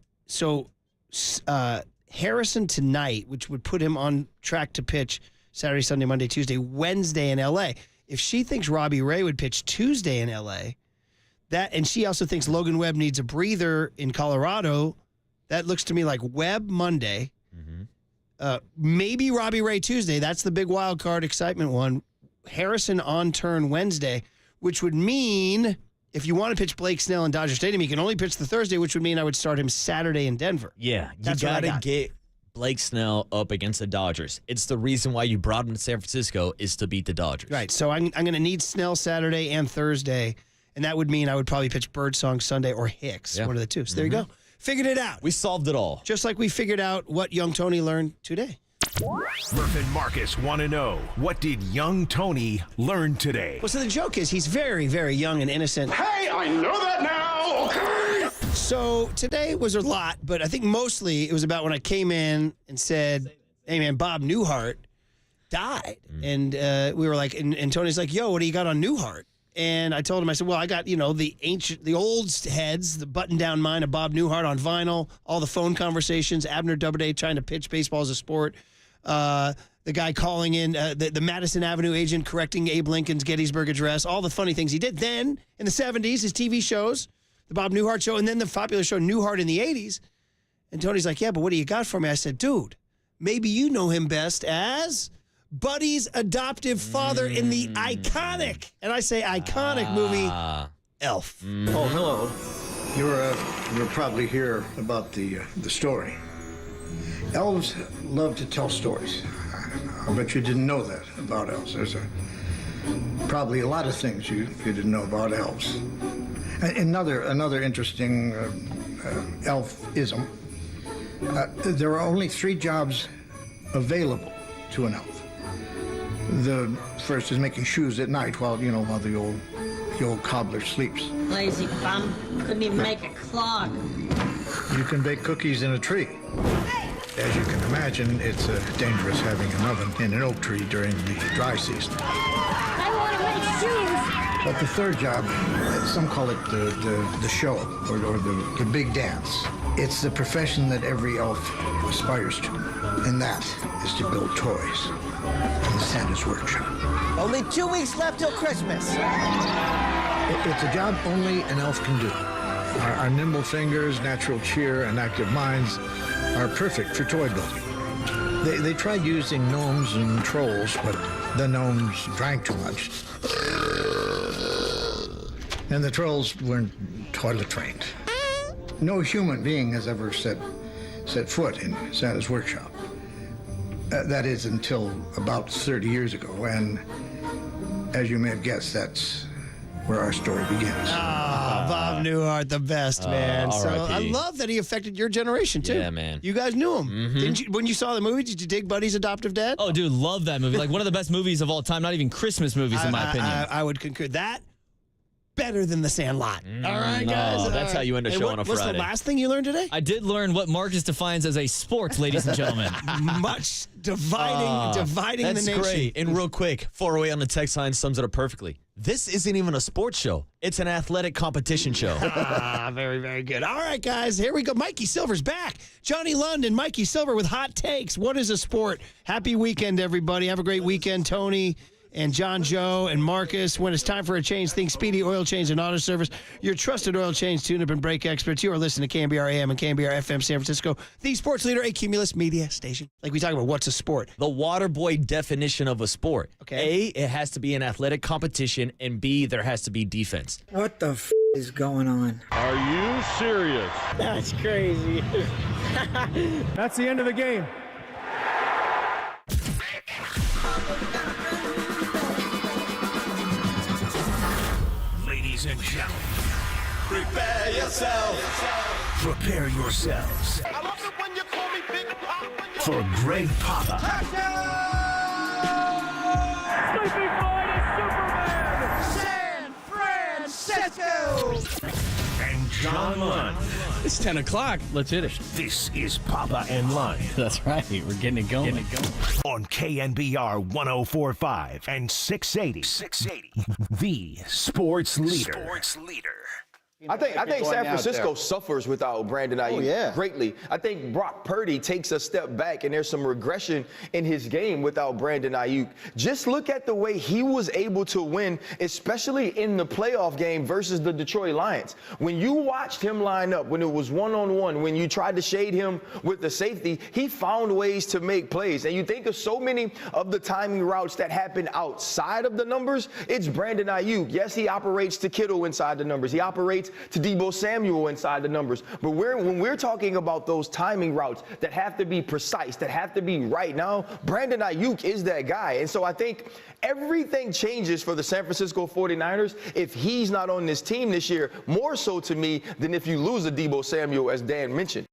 Harrison tonight, which would put him on track to pitch Saturday, Sunday, Monday, Tuesday, Wednesday in L.A. If she thinks Robbie Ray would pitch Tuesday in L.A., and she also thinks Logan Webb needs a breather in Colorado, that looks to me like Webb Monday, maybe Robbie Ray Tuesday. That's the big wild card excitement one. Harrison on turn Wednesday, which would mean if you want to pitch Blake Snell in Dodger Stadium, he can only pitch the Thursday, which would mean I would start him Saturday in Denver. Yeah, you That's got to get Blake Snell up against the Dodgers. It's the reason why you brought him to San Francisco is to beat the Dodgers. Right. So I'm going to need Snell Saturday and Thursday, and that would mean I would probably pitch Birdsong Sunday or Hicks, one of the two. So there you go. Figured it out. We solved it all. Just like we figured out what young Tony learned today. Murph and Marcus want to know, what did young Tony learn today? Well, so the joke is he's very, very young and innocent. Hey, I know that now, okay? So today was a lot, but I think mostly it was about when I came in and said, hey, man, Bob Newhart died. And we were like, and Tony's like, yo, what do you got on Newhart? And I told him, I said, well, I got, the old heads, the button-down mind of Bob Newhart on vinyl, all the phone conversations, Abner Doubleday trying to pitch baseball as a sport, the guy calling in, the Madison Avenue agent correcting Abe Lincoln's Gettysburg Address, all the funny things he did. Then, in the 70s, his TV shows, the Bob Newhart Show, and then the popular show Newhart in the 80s. And Tony's like, yeah, but what do you got for me? I said, dude, maybe you know him best as Buddy's adoptive father in the iconic, and I say iconic movie, Elf. Oh, hello. You're probably here about the story. Elves love to tell stories. I bet you didn't know that about elves. There's probably a lot of things you didn't know about elves. Another interesting elfism. There are only 3 jobs available to an elf. The first is making shoes at night while the old cobbler sleeps. Lazy bum. Couldn't even make a clock. You can bake cookies in a tree. As you can imagine, it's dangerous having an oven in an oak tree during the dry season. I want to make shoes. But the third job, some call it the show or the big dance. It's the profession that every elf aspires to, and that is to build toys in Santa's workshop. Only 2 weeks left till Christmas. It's a job only an elf can do. Our nimble fingers, natural cheer, and active minds are perfect for toy building. They tried using gnomes and trolls, but the gnomes drank too much. And the trolls weren't toilet trained. No human being has ever set foot in Santa's workshop. That is until about 30 years ago, and as you may have guessed, that's where our story begins. Bob Newhart, the best, man. So I love that he affected your generation, too. Yeah, man. You guys knew him. Didn't you? When you saw the movie, did you dig Buddy's adoptive dad? Oh, dude, love that movie. Like one of the best movies of all time, not even Christmas movies, in my opinion. I would concur. That, better than The Sandlot. All right, guys. Oh, that's how you end a show on a Friday. What's the last thing you learned today? I did learn what Marcus defines as a sport, ladies and gentlemen. Much dividing the nation. That's great. And real quick, 408 on the text line sums it up perfectly. This isn't even a sports show. It's an athletic competition show. Very, very good. All right, guys, here we go. Mikey Silver's back. Johnny London, Mikey Silver with hot takes. What is a sport? Happy weekend, everybody. Have a great weekend, Tony and John Joe and Marcus. When it's time for a change, think Speedy Oil Change and Auto Service. Your trusted oil change, tune-up, and brake experts. You are listening to KNBR AM and KNBR FM San Francisco, the sports leader, a Cumulus media station. Like we talk about, what's a sport? The Waterboy definition of a sport. Okay. A, it has to be an athletic competition, and B, there has to be defense. What the is going on? Are you serious? That's crazy. That's the end of the game. Ladies and gentlemen, Prepare yourself. prepare yourselves for Greg Papa Sleeping Boy is Superman. San Francisco. and John Lund. It's 10 o'clock. Let's hit it. This is Papa and Lund That's right. We're getting it going. on KNBR 104.5 and 680. The sports leader. I think San Francisco suffers without Brandon Ayuk greatly. I think Brock Purdy takes a step back, and there's some regression in his game without Brandon Ayuk. Just look at the way he was able to win, especially in the playoff game versus the Detroit Lions. When you watched him line up, when it was one-on-one, when you tried to shade him with the safety, he found ways to make plays. And you think of so many of the timing routes that happen outside of the numbers, it's Brandon Ayuk. Yes, he operates to Kittle inside the numbers. He operates to Deebo Samuel inside the numbers. But when we're talking about those timing routes that have to be precise, that have to be right now, Brandon Ayuk is that guy. And so I think everything changes for the San Francisco 49ers if he's not on this team this year, more so to me than if you lose a Deebo Samuel, as Dan mentioned.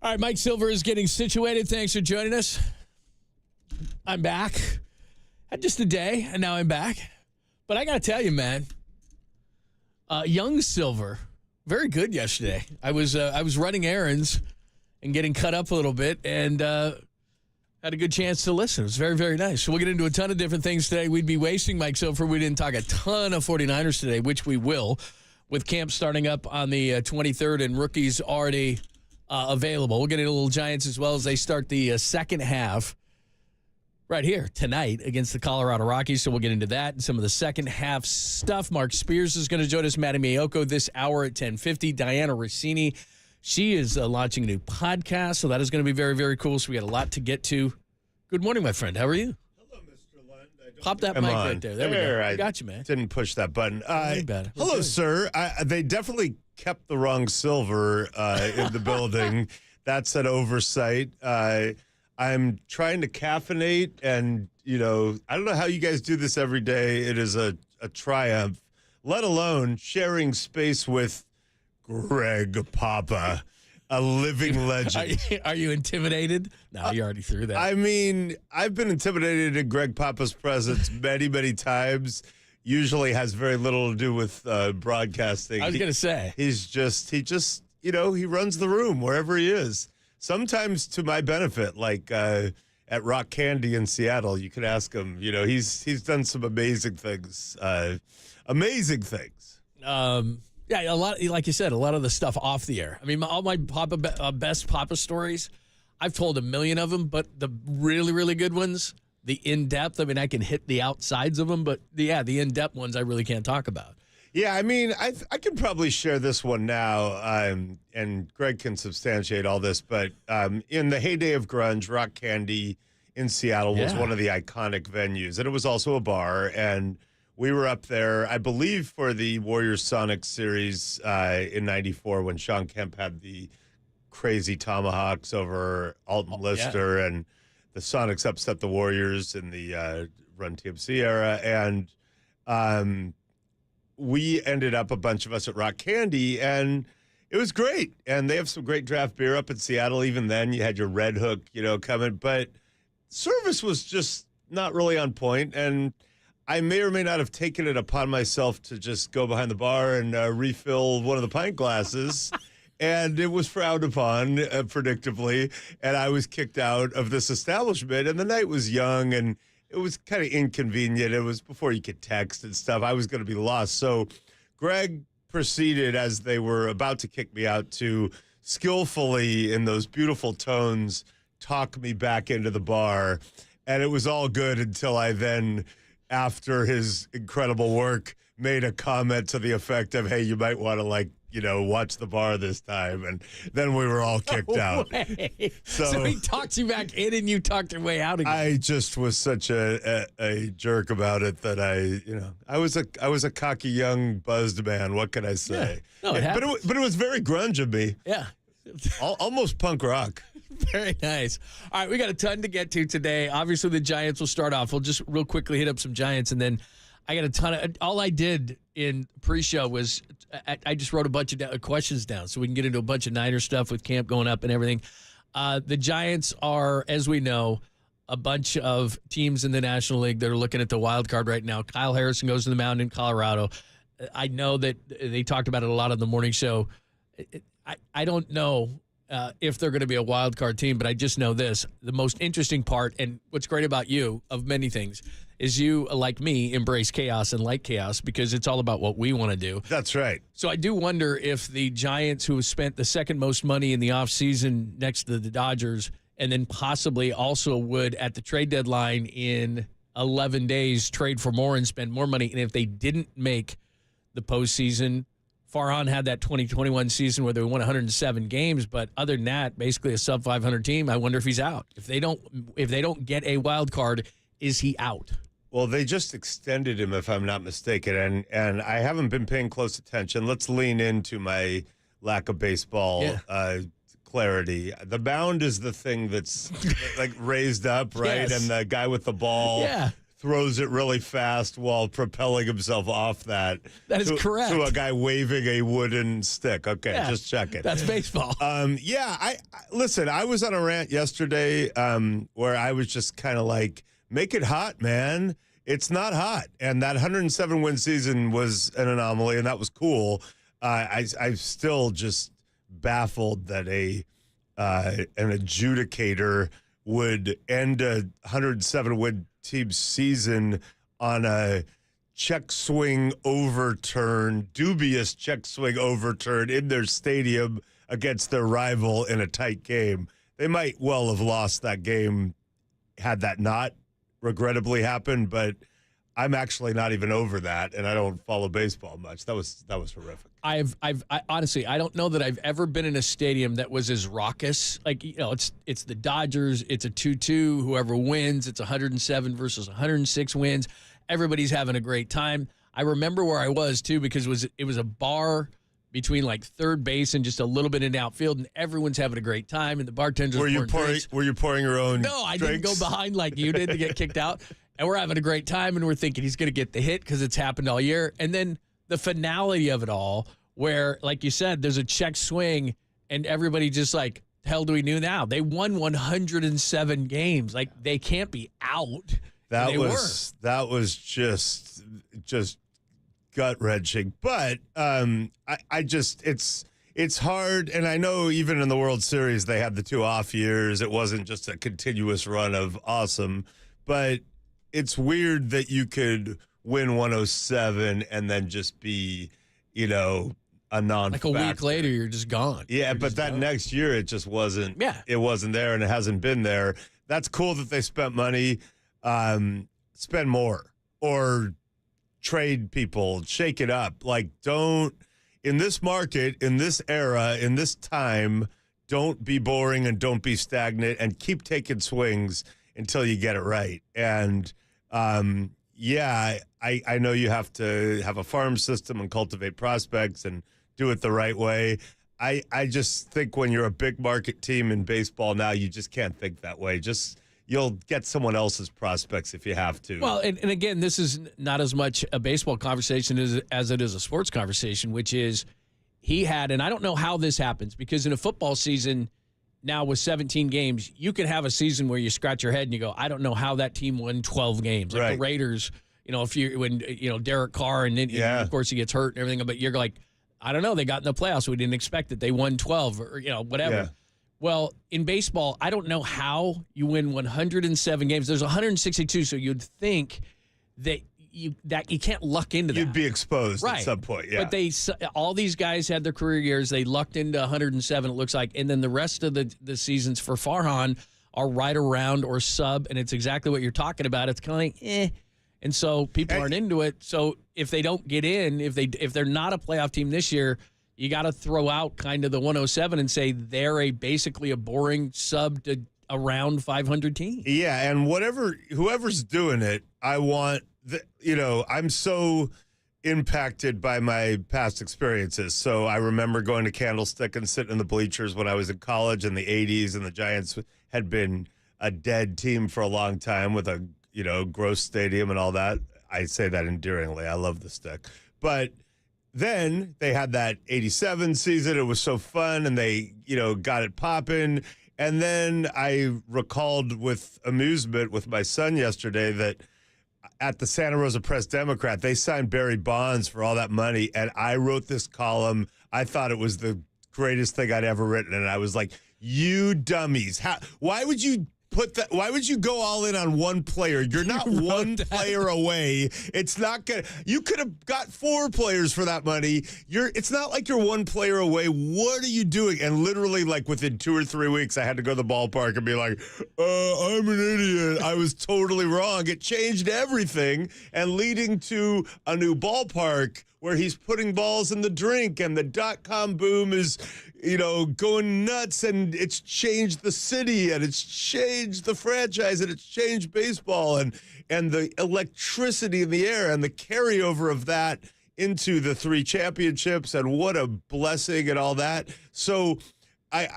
All right, Mike Silver is getting situated. Thanks for joining us. I'm back. Had just a day, and now I'm back. But I got to tell you, man, young Silver, very good yesterday. I was running errands and getting cut up a little bit, and had a good chance to listen. It was very, very nice. So we'll get into a ton of different things today. We'd be wasting Mike Silver. We didn't talk a ton of 49ers today, which we will, with camp starting up on the 23rd and rookies already available. We'll get into a little Giants as well as they start the second half right here tonight against the Colorado Rockies. So we'll get into that and some of the second half stuff. Mark Spears is going to join us. Matty Mayoko this hour at 10:50. Diana Rossini, she is launching a new podcast, so that is going to be very, very cool. So we got a lot to get to. Good morning, my friend. How are you? Hello, Mr. Lund. Pop that mic right there. There we go. I got you, man. Didn't push that button. Hello, sir. They definitely kept the wrong Silver in the building. That's an oversight. I'm trying to caffeinate, and, I don't know how you guys do this every day. It is a triumph, let alone sharing space with Greg Papa, a living legend. Are you intimidated? No, you already threw that. I mean, I've been intimidated in Greg Papa's presence many, many times. Usually has very little to do with broadcasting. I was going to say. He he runs the room wherever he is. Sometimes to my benefit, like at Rock Candy in Seattle, you can ask him. He's done some amazing things. Amazing things. Yeah, a lot. Like you said, a lot of the stuff off the air. I mean, all my best Papa stories, I've told a million of them, but the really, really good ones, the in-depth, I mean, I can hit the outsides of them, but the in-depth ones I really can't talk about. Yeah, I mean, I can probably share this one now, and Greg can substantiate all this, but in the heyday of grunge, Rock Candy in Seattle was one of the iconic venues, and it was also a bar, and we were up there, I believe, for the Warriors-Sonics series in '94 when Sean Kemp had the crazy tomahawks over Alton Lister, and the Sonics upset the Warriors in the Run TMC era, and we ended up, a bunch of us, at Rock Candy, and it was great. And they have some great draft beer up in Seattle. Even then, you had your Red Hook, coming. But service was just not really on point. And I may or may not have taken it upon myself to just go behind the bar and refill one of the pint glasses. And it was frowned upon, predictably. And I was kicked out of this establishment. And the night was young, and it was kind of inconvenient. It was before you could text and stuff. I was going to be lost. So Greg proceeded, as they were about to kick me out, to skillfully, in those beautiful tones, talk me back into the bar. And it was all good until I then, after his incredible work, made a comment to the effect of, hey, you might want to, watch the bar this time. And then we were all kicked out. So he talked you back in and you talked your way out again. I just was such a jerk about it that I was a cocky, young, buzzed man. What can I say? Yeah. No, but it was very grunge of me. Yeah. Almost punk rock. Very nice. All right, we got a ton to get to today. Obviously, the Giants will start off. We'll just real quickly hit up some Giants, and then I got a ton of – all I did in pre-show was I just wrote a bunch of questions down so we can get into a bunch of Niner stuff with camp going up and everything. The Giants are, as we know, a bunch of teams in the National League that are looking at the wild card right now. Kyle Harrison goes to the mound in Colorado. I know that they talked about it a lot on the morning show. I don't know if they're going to be a wild card team, but I just know this. The most interesting part, and what's great about you, of many things, is you, like me, embrace chaos and like chaos because it's all about what we want to do. That's right. So I do wonder if the Giants, who have spent the second most money in the offseason next to the Dodgers, and then possibly also would at the trade deadline in 11 days trade for more and spend more money, and if they didn't make the postseason, Farhan had that 2021 season where they won 107 games, but other than that, basically a sub 500 team. I wonder if he's out. If they don't get a wild card, is he out? Well, they just extended him, if I'm not mistaken, and I haven't been paying close attention. Let's lean into my lack of baseball clarity. The mound is the thing that's like raised up, right? Yes. And the guy with the ball throws it really fast while propelling himself off that. That is correct. To a guy waving a wooden stick. Okay, just checking. That's baseball. I listen, I was on a rant yesterday where I was just kind of like, make it hot, man. It's not hot. And that 107-win season was an anomaly, and that was cool. I'm still just baffled that an adjudicator would end a 107-win team season on a check swing overturn, dubious check swing overturn in their stadium against their rival in a tight game. They might well have lost that game had that not regrettably happened, but I'm actually not even over that, and I don't follow baseball much. That was horrific. I honestly, I don't know that I've ever been in a stadium that was as raucous. Like, it's the Dodgers. It's a 2-2. Whoever wins, it's 107 versus 106 wins. Everybody's having a great time. I remember where I was too, because it was a bar between like third base and just a little bit in the outfield, and everyone's having a great time. And the bartenders were you pouring your own? No, I drinks? didn't go behind like you did to get kicked out. And we're having a great time, and we're thinking he's going to get the hit because it's happened all year. And then the finality of it all, where, like you said, there's a check swing, and everybody just like, hell do we do now? They won 107 games. Like, they can't be out. That was just gut wrenching. But it's hard, and I know even in the World Series they had the 2 off years. It wasn't just a continuous run of awesome, but it's weird that you could win 107 and then just be, a non-factor. Like a week later, you're just gone. Yeah, but that next year, it just wasn't. Yeah. It wasn't there, and it hasn't been there. That's cool that they spent money. Spend more or trade people, shake it up. Like, don't, in this market, in this era, in this time, don't be boring and don't be stagnant, and keep taking swings until you get it right. And I know you have to have a farm system and cultivate prospects and do it the right way. I just think when you're a big market team in baseball now, you just can't think that way. You'll get someone else's prospects if you have to. Well, and again, this is not as much a baseball conversation as it is a sports conversation, which is he had, and I don't know how this happens, because in a football season now with 17 games, you could have a season where you scratch your head and you go, I don't know how that team won 12 games. Like the Raiders, when Derek Carr, and then of course he gets hurt and everything, but you're like, I don't know, they got in the playoffs. We didn't expect it. They won 12 or, whatever. Yeah. Well, in baseball, I don't know how you win 107 games. There's 162, so you'd think that you can't luck into that. You'd be exposed at some point, yeah. But all these guys had their career years. They lucked into 107, it looks like, and then the rest of the seasons for Farhan are right around or sub, and it's exactly what you're talking about. It's kind of like, eh. And so people aren't into it. So if they don't get in, if they're not a playoff team this year, you got to throw out kind of the 107 and say they're basically a boring sub to around 500 team. Yeah, and whoever's doing it, I want I'm so impacted by my past experiences. So I remember going to Candlestick and sitting in the bleachers when I was in college in the 80s, and the Giants had been a dead team for a long time with a gross stadium and all that. I say that endearingly. I love the Stick. But then they had that 87 season. It was so fun, and they, got it popping. And then I recalled with amusement with my son yesterday that at the Santa Rosa Press-Democrat, they signed Barry Bonds for all that money, and I wrote this column. I thought it was the greatest thing I'd ever written, and I was like, you dummies. Why would you why would you go all in on one player? You're not one player away. It's not gonna. You could have got 4 players for that money. It's not like you're one player away. What are you doing? And literally, like within 2 or 3 weeks, I had to go to the ballpark and be like, I'm an idiot. I was totally wrong. It changed everything, and leading to a new ballpark where he's putting balls in the drink, and the .com boom is, going nuts, and it's changed the city, and it's changed the franchise, and it's changed baseball, and the electricity in the air, and the carryover of that into the 3 championships, and what a blessing and all that. So I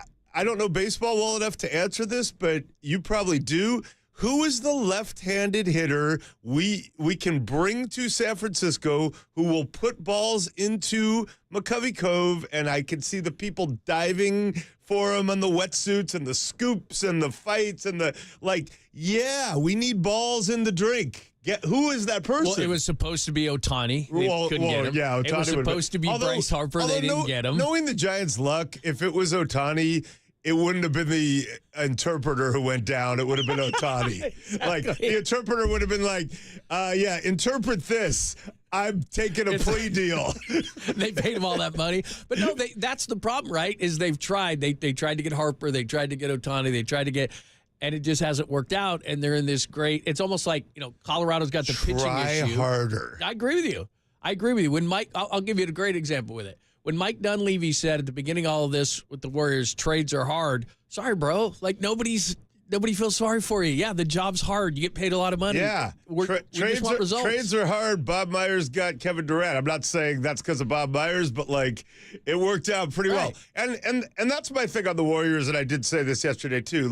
don't know baseball well enough to answer this, but you probably do. who is the left-handed hitter we can bring to San Francisco who will put balls into McCovey Cove, and I can see the people diving for him on the wetsuits and the scoops and the fights and we need balls in the drink. Who is that person? Well, it was supposed to be Ohtani. They couldn't get him. Yeah, Ohtani it was supposed to be Bryce Harper. They didn't get him. Knowing the Giants' luck, if it was Ohtani, it wouldn't have been the interpreter who went down. It would have been Ohtani. Exactly. The interpreter would have been interpret this. I'm taking a plea deal. They paid him all that money. But no, that's the problem, right? Is they've tried. They tried to get Harper. They tried to get Ohtani. They tried to get, and it just hasn't worked out. And they're in this great, it's almost like, Colorado's got the pitching issue. Try harder. I agree with you. When Mike, I'll give you a great example with it. When Mike Dunleavy said at the beginning of all of this with the Warriors, trades are hard. Sorry, bro. Nobody feels sorry for you. Yeah, the job's hard. You get paid a lot of money. Yeah. We just want results. Trades are hard. Bob Myers got Kevin Durant. I'm not saying that's because of Bob Myers, but it worked out pretty well. And that's my thing on the Warriors, and I did say this yesterday too.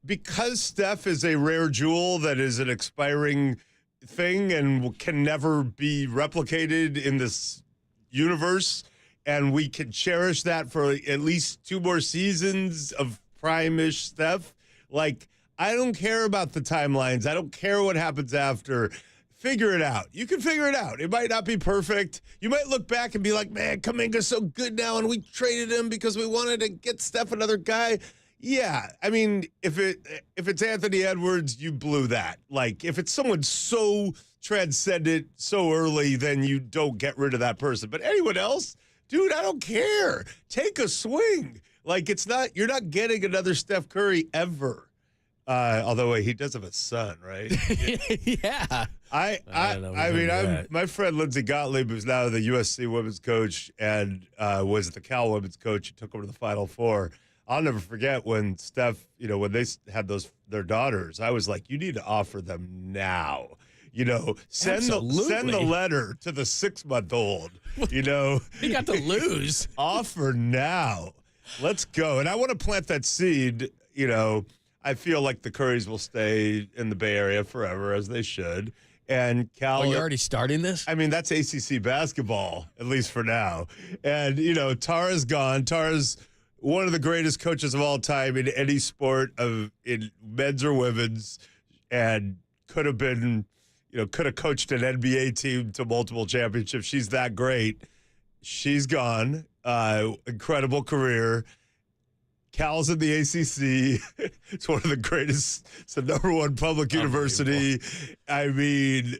Because Steph is a rare jewel that is an expiring thing and can never be replicated in this universe, and we can cherish that for at least 2 more seasons of prime-ish Steph. I don't care about the timelines. I don't care what happens after. Figure it out. You can figure it out. It might not be perfect. You might look back and be like, man, Kuminga's so good now, and we traded him because we wanted to get Steph another guy. Yeah, I mean, if it's Anthony Edwards, you blew that. If it's someone so transcendent so early, then you don't get rid of that person. But anyone else, dude, I don't care. Take a swing. You're not getting another Steph Curry ever. Although he does have a son, right? Yeah. My friend Lindsey Gottlieb, who's now the USC women's coach and was the Cal women's coach, who took them to the Final Four. I'll never forget when Steph, when they had their daughters, I was like, you need to offer them now. Send the letter to the 6-month-old. He got to lose. Offer now. Let's go. And I want to plant that seed. I feel like the Currys will stay in the Bay Area forever, as they should. And Cal. Oh, you're already starting this? I mean, that's ACC basketball, at least for now. And, Tara's gone. Tara's one of the greatest coaches of all time in any sport, in men's or women's, and could have coached an NBA team to multiple championships. She's that great. She's gone. Incredible career. Cal's in the ACC. It's one of the greatest. It's the #1 public university. I mean,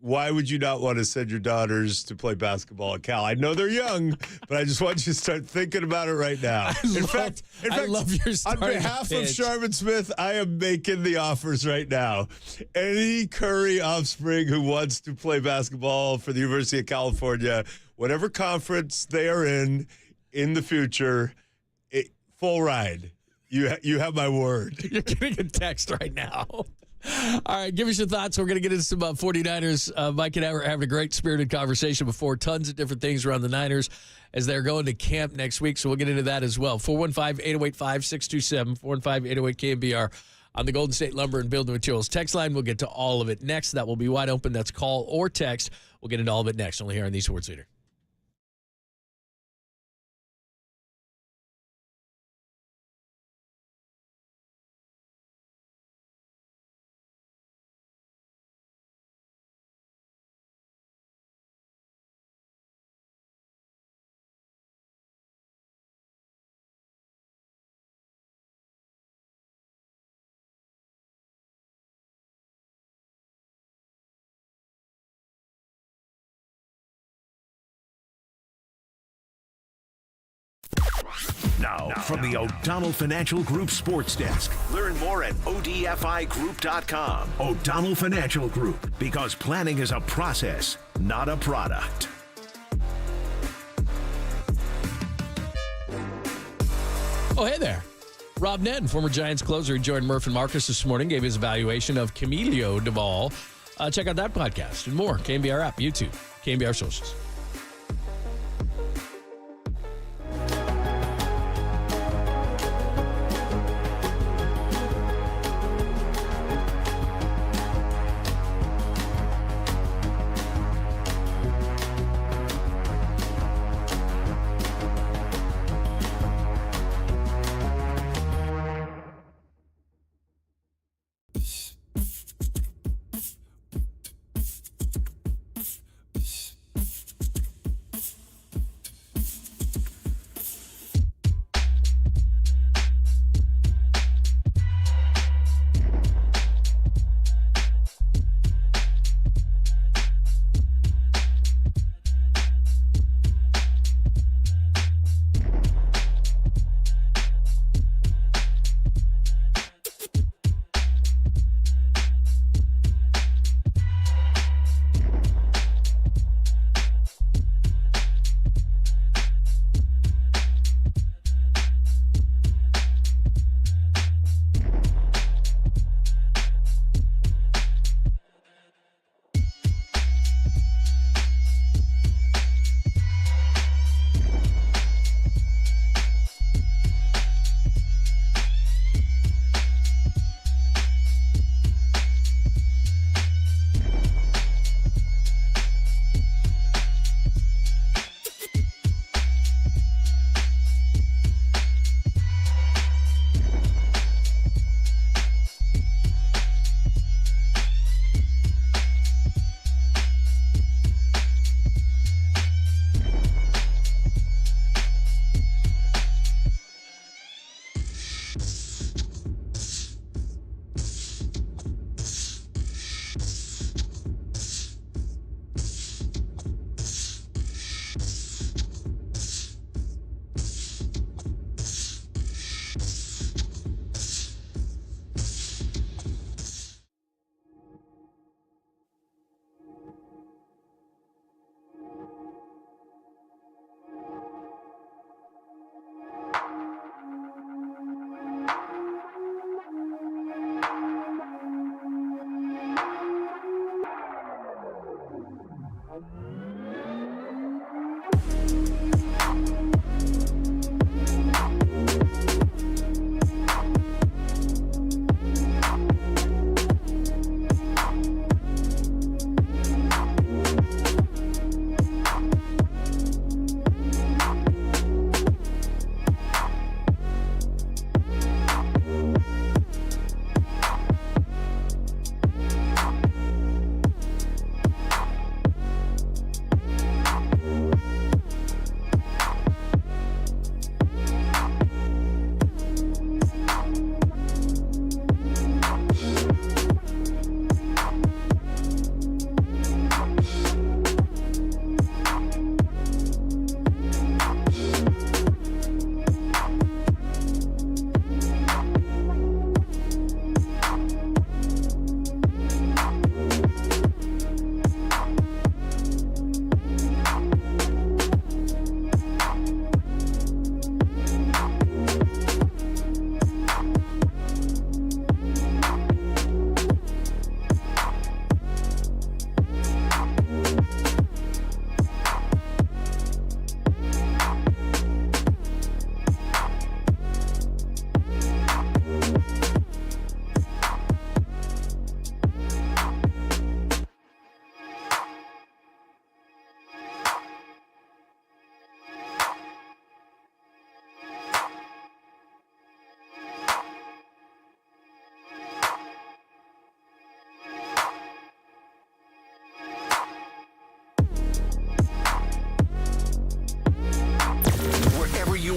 why would you not want to send your daughters to play basketball at Cal? I know they're young, but I just want you to start thinking about it right now. In fact, I love your on behalf of Sharman Smith, I am making the offers right now. Any Curry offspring who wants to play basketball for the University of California, whatever conference they are in the future, full ride. You have my word. You're getting a text right now. All right, give us your thoughts. We're going to get into some 49ers. Mike and I were having a great spirited conversation before. Tons of different things around the Niners as they're going to camp next week, so we'll get into that as well. 415-808-5627, 415-808-KNBR on the Golden State Lumber and Building Materials text line. We'll get to all of it next. That will be wide open. That's call or text. We'll get into all of it next, only here on the Sports Leader. Now, from the O'Donnell Financial Group Sports Desk. Learn more at ODFIGroup.com. O'Donnell Financial Group, because planning is a process, not a product. Oh, hey there. Rob Ned, former Giants closer, he joined Murph and Marcus this morning, gave his evaluation of Camilo Duvall. Check out that podcast and more. KNBR app, YouTube, KNBR socials.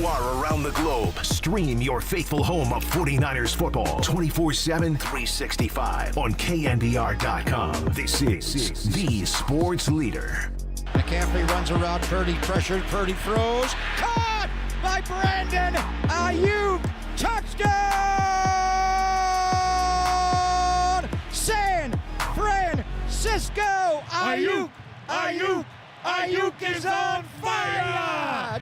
you are around the globe, stream your faithful home of 49ers football 24/7, 365 on KNBR.com. This is the sports leader. McCaffrey runs around Purdy, pressured. Purdy throws. Caught by Brandon Ayuk. Touchdown! San Francisco. Ayuk is on fire!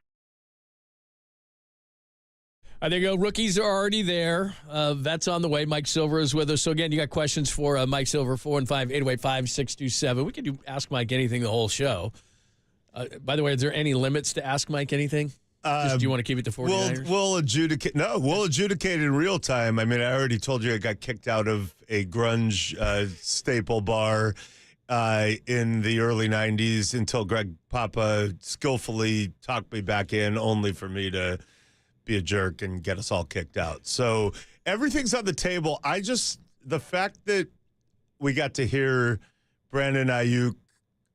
There you go. Rookies are already there. Vets on the way. Mike Silver is with us. So, again, you got questions for Mike Silver, 415-808-5627. We can do Ask Mike Anything the whole show. By the way, is there any limits to Ask Mike Anything? Just, do you want to keep it to 49ers? We'll adjudicate. No, we'll adjudicate in real time. I mean, I already told you I got kicked out of a grunge staple bar in the early 90s until Greg Papa skillfully talked me back in, only for me to be a jerk and get us all kicked out. So everything's on the table. The fact that we got to hear Brandon Ayuk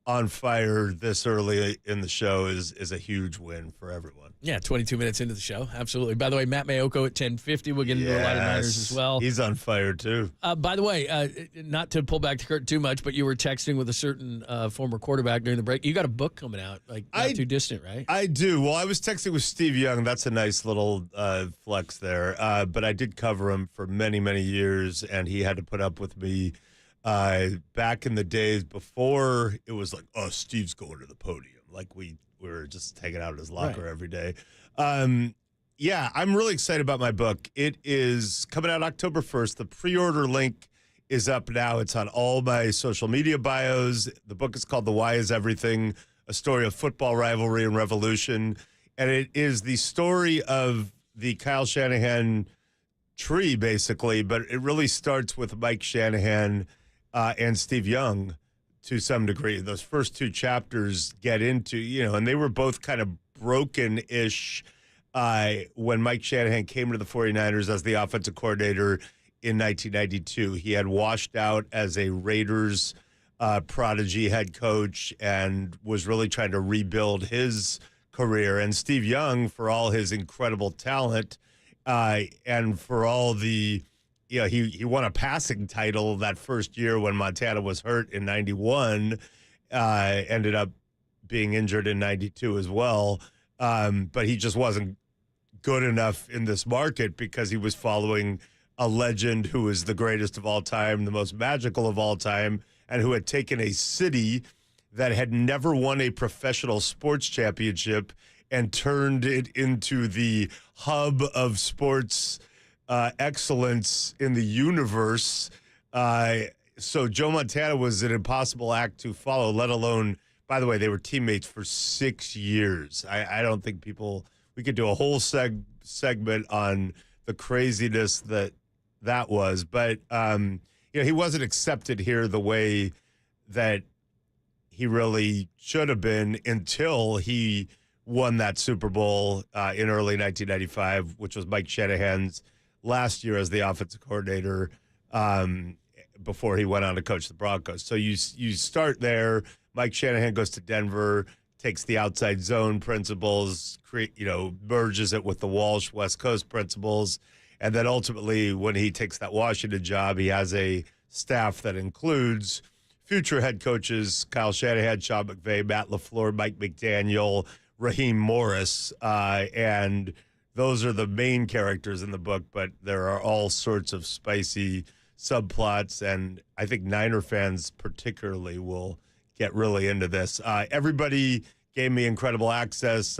on fire this early in the show is a huge win for everyone. Yeah, 22 minutes into the show. Absolutely. By the way, Matt Mayoko at 10:50. We'll get into a lot of Niners as well. He's on fire, too. By the way, not to pull back the curtain too much, but you were texting with a certain former quarterback during the break. You got a book coming out, not too distant, right? I do. Well, I was texting with Steve Young. That's a nice little flex there. But I did cover him for many, many years, and he had to put up with me back in the days before it was like, oh, Steve's going to the podium. Like we were just hanging out at his locker every day. Yeah, I'm really excited about my book. It is coming out October 1st. The pre-order link is up now. It's on all my social media bios. The book is called The Why Is Everything, A Story of Football Rivalry and Revolution. And it is the story of the Kyle Shanahan tree, basically, but it really starts with Mike Shanahan and Steve Young to some degree. Those first two chapters get into, and they were both kind of broken-ish when Mike Shanahan came to the 49ers as the offensive coordinator in 1992. He had washed out as a Raiders prodigy head coach and was really trying to rebuild his career. And Steve Young, for all his incredible talent and for all the he won a passing title that first year when Montana was hurt in 91, ended up being injured in 92 as well. But he just wasn't good enough in this market because he was following a legend who is the greatest of all time, the most magical of all time, and who had taken a city that had never won a professional sports championship and turned it into the hub of sports excellence in the universe. So Joe Montana was an impossible act to follow, let alone, by the way, they were teammates for 6 years. I don't think we could do a whole segment on the craziness that was. But, he wasn't accepted here the way that he really should have been until he won that Super Bowl in early 1995, which was Mike Shanahan's last year as the offensive coordinator before he went on to coach the Broncos. So you start there. Mike Shanahan goes to Denver, takes the outside zone principles, merges it with the Walsh West Coast principles. And then ultimately, when he takes that Washington job, he has a staff that includes future head coaches Kyle Shanahan, Sean McVay, Matt LaFleur, Mike McDaniel, Raheem Morris, and those are the main characters in the book, but there are all sorts of spicy subplots, and I think Niner fans particularly will get really into this. Everybody gave me incredible access,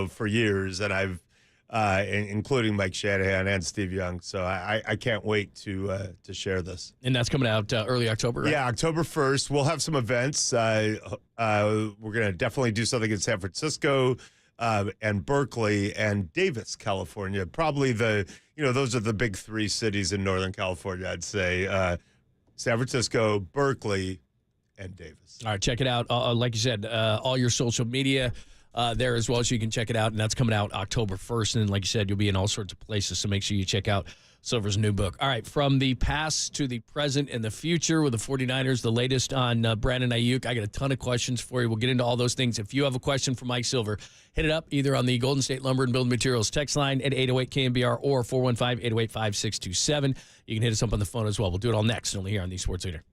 for years, and I've, including Mike Shanahan and Steve Young. So I can't wait to share this. And that's coming out early October, right? Yeah, October 1st. We'll have some events. We're going to definitely do something in San Francisco. And Berkeley and Davis, California. Probably those are the big three cities in Northern California, I'd say. San Francisco, Berkeley, and Davis. All right, check it out. Like you said, all your social media there as well, so you can check it out. And that's coming out October 1st. And like you said, you'll be in all sorts of places, so make sure you check out Silver's new book. All right, from the past to the present and the future with the 49ers, the latest on Brandon Ayuk. I got a ton of questions for you. We'll get into all those things. If you have a question for Mike Silver, hit it up either on the Golden State Lumber and Building Materials text line at 808-KNBR or 415-808-5627. You can hit us up on the phone as well. We'll do it all next, only here on the Sports Leader.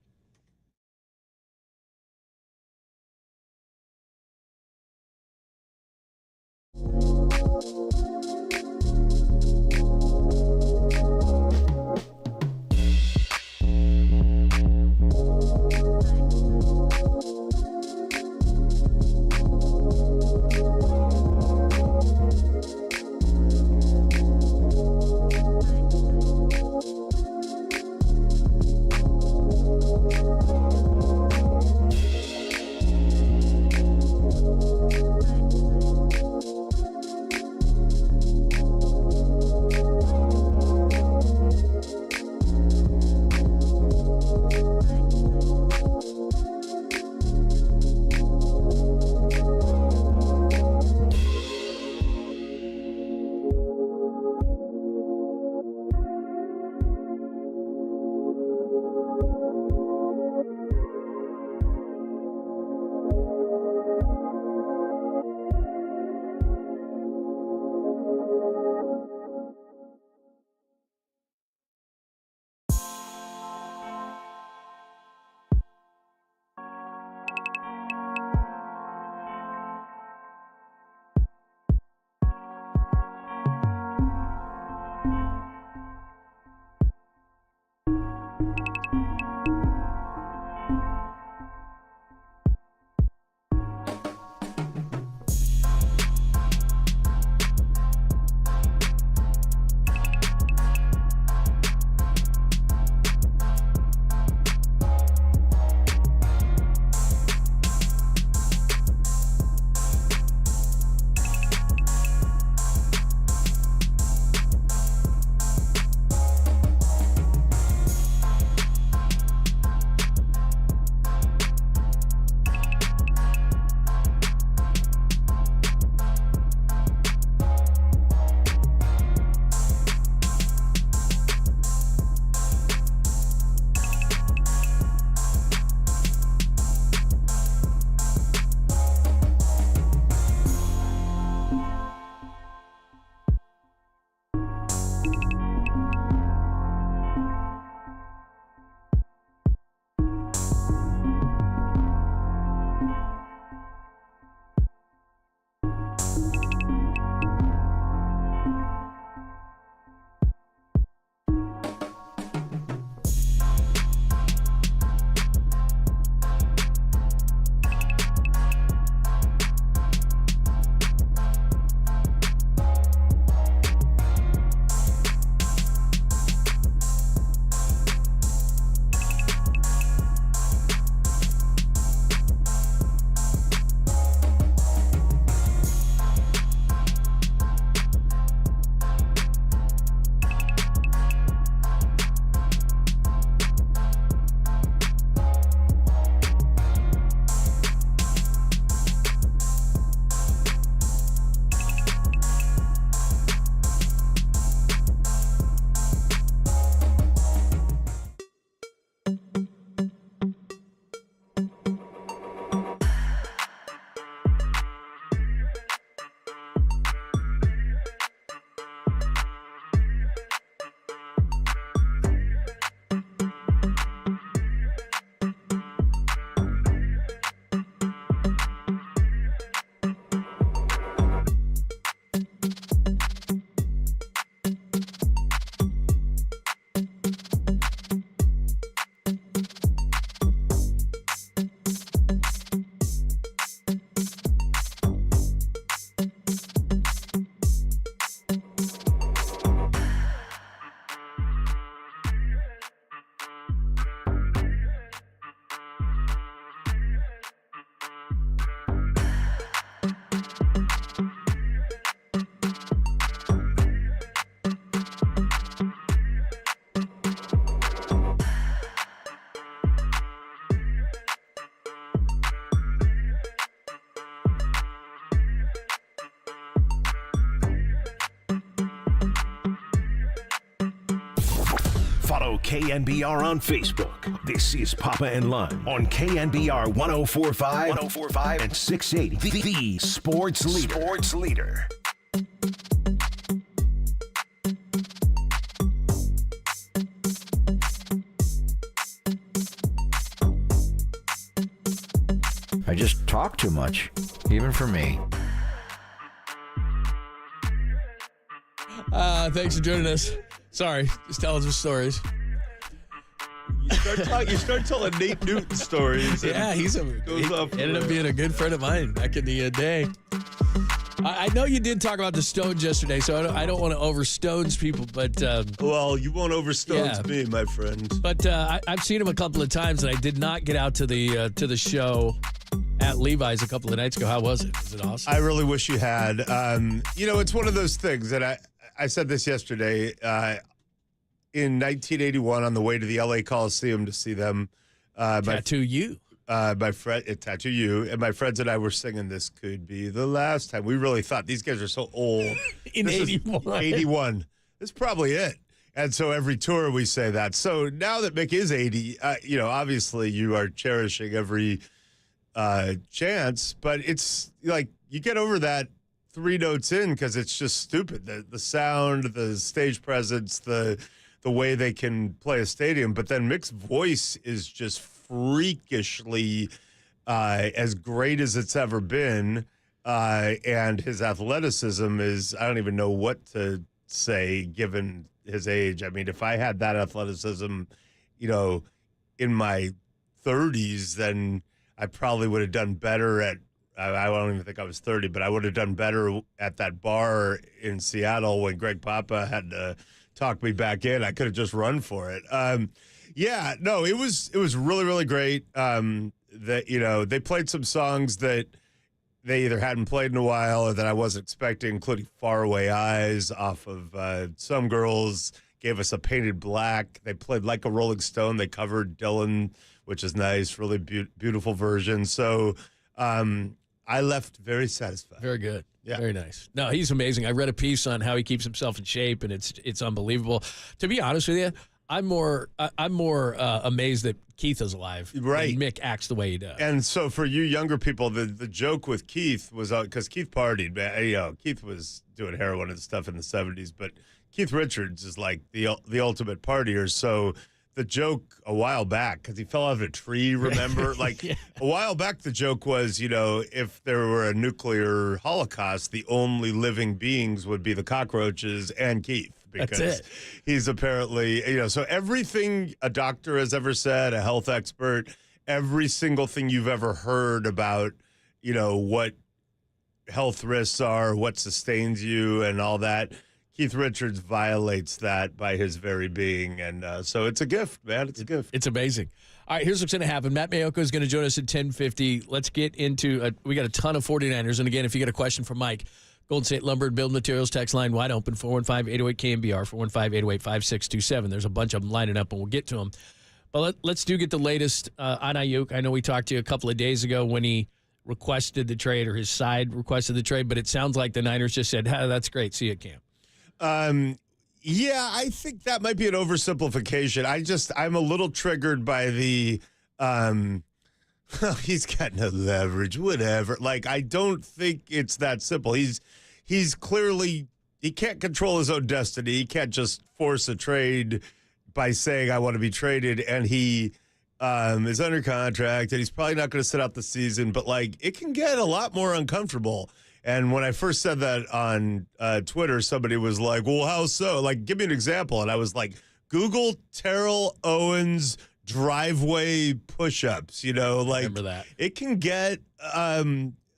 Follow KNBR on Facebook. This is Papa and Lun on KNBR 104.5 and 680. The Sports Leader. Sports Leader. I just talk too much, even for me. Thanks for joining us. Sorry, just telling some stories. You start telling Nate Newton stories. Yeah, he ended up being a good friend of mine back in the day. I know you did talk about the Stones yesterday, so I don't want to overstones people, but well, you won't overstones me, my friend. But I've seen him a couple of times, and I did not get out to the show at Levi's a couple of nights ago. How was it? Was it awesome? I really wish you had. It's one of those things that I said this yesterday. In 1981, on the way to the LA Coliseum to see them, Tattoo You. My friend, Tattoo You, and my friends and I were singing "This Could Be the Last Time." We really thought these guys are so old. In 81. 81. This is probably it. And so every tour we say that. So now that Mick is 80, obviously you are cherishing every chance, but it's like you get over that 3 notes in because it's just stupid. The sound, the stage presence, the way they can play a stadium. But then Mick's voice is just freakishly as great as it's ever been. And his athleticism is, I don't even know what to say given his age. I mean, if I had that athleticism, in my 30s, then I probably would have done better I don't even think I was 30, but I would have done better at that bar in Seattle when Greg Papa had to talk me back in. I could have just run for it. It was really, really great. They played some songs that they either hadn't played in a while or that I wasn't expecting, including Faraway Eyes off of Some Girls, gave us a Painted Black. They played Like a Rolling Stone. They covered Dylan, which is nice, really beautiful version. So I left very satisfied. Very good. Yeah. Very nice. No, he's amazing. I read a piece on how he keeps himself in shape, and it's unbelievable. To be honest with you, I'm more amazed that Keith is alive. Right. And Mick acts the way he does. And so for you younger people, the joke with Keith was because Keith partied, man. Keith was doing heroin and stuff in the 70s, but Keith Richards is like the ultimate partier. So the joke a while back, because he fell out of a tree, remember? A while back, the joke was, if there were a nuclear holocaust, the only living beings would be the cockroaches and Keith. Because That's it. He's apparently, so everything a doctor has ever said, a health expert, every single thing you've ever heard about, what health risks are, what sustains you and all that, Keith Richards violates that by his very being. And so it's a gift, man. It's a gift. It's amazing. All right, here's what's going to happen. Matt Mayoko is going to join us at 10:50. Let's get into we got a ton of 49ers. And again, if you get a question from Mike, Golden State Lumber and Building Materials text line wide open, 415-808-KNBR, 415-808-5627. There's a bunch of them lining up, and we'll get to them. But let's get the latest on Ayuk. I know we talked to you a couple of days ago when he requested the trade, or his side requested the trade, but it sounds like the Niners just said, that's great, see you at camp. I think that might be an oversimplification. I'm a little triggered by the, he's got no leverage, whatever. I don't think it's that simple. He's clearly, he can't control his own destiny. He can't just force a trade by saying, I want to be traded. And he is under contract, and he's probably not going to sit out the season. But, it can get a lot more uncomfortable. And when I first said that on Twitter, somebody was like, well, how so? Give me an example. And I was like, Google Terrell Owens driveway push-ups, Remember that. It can get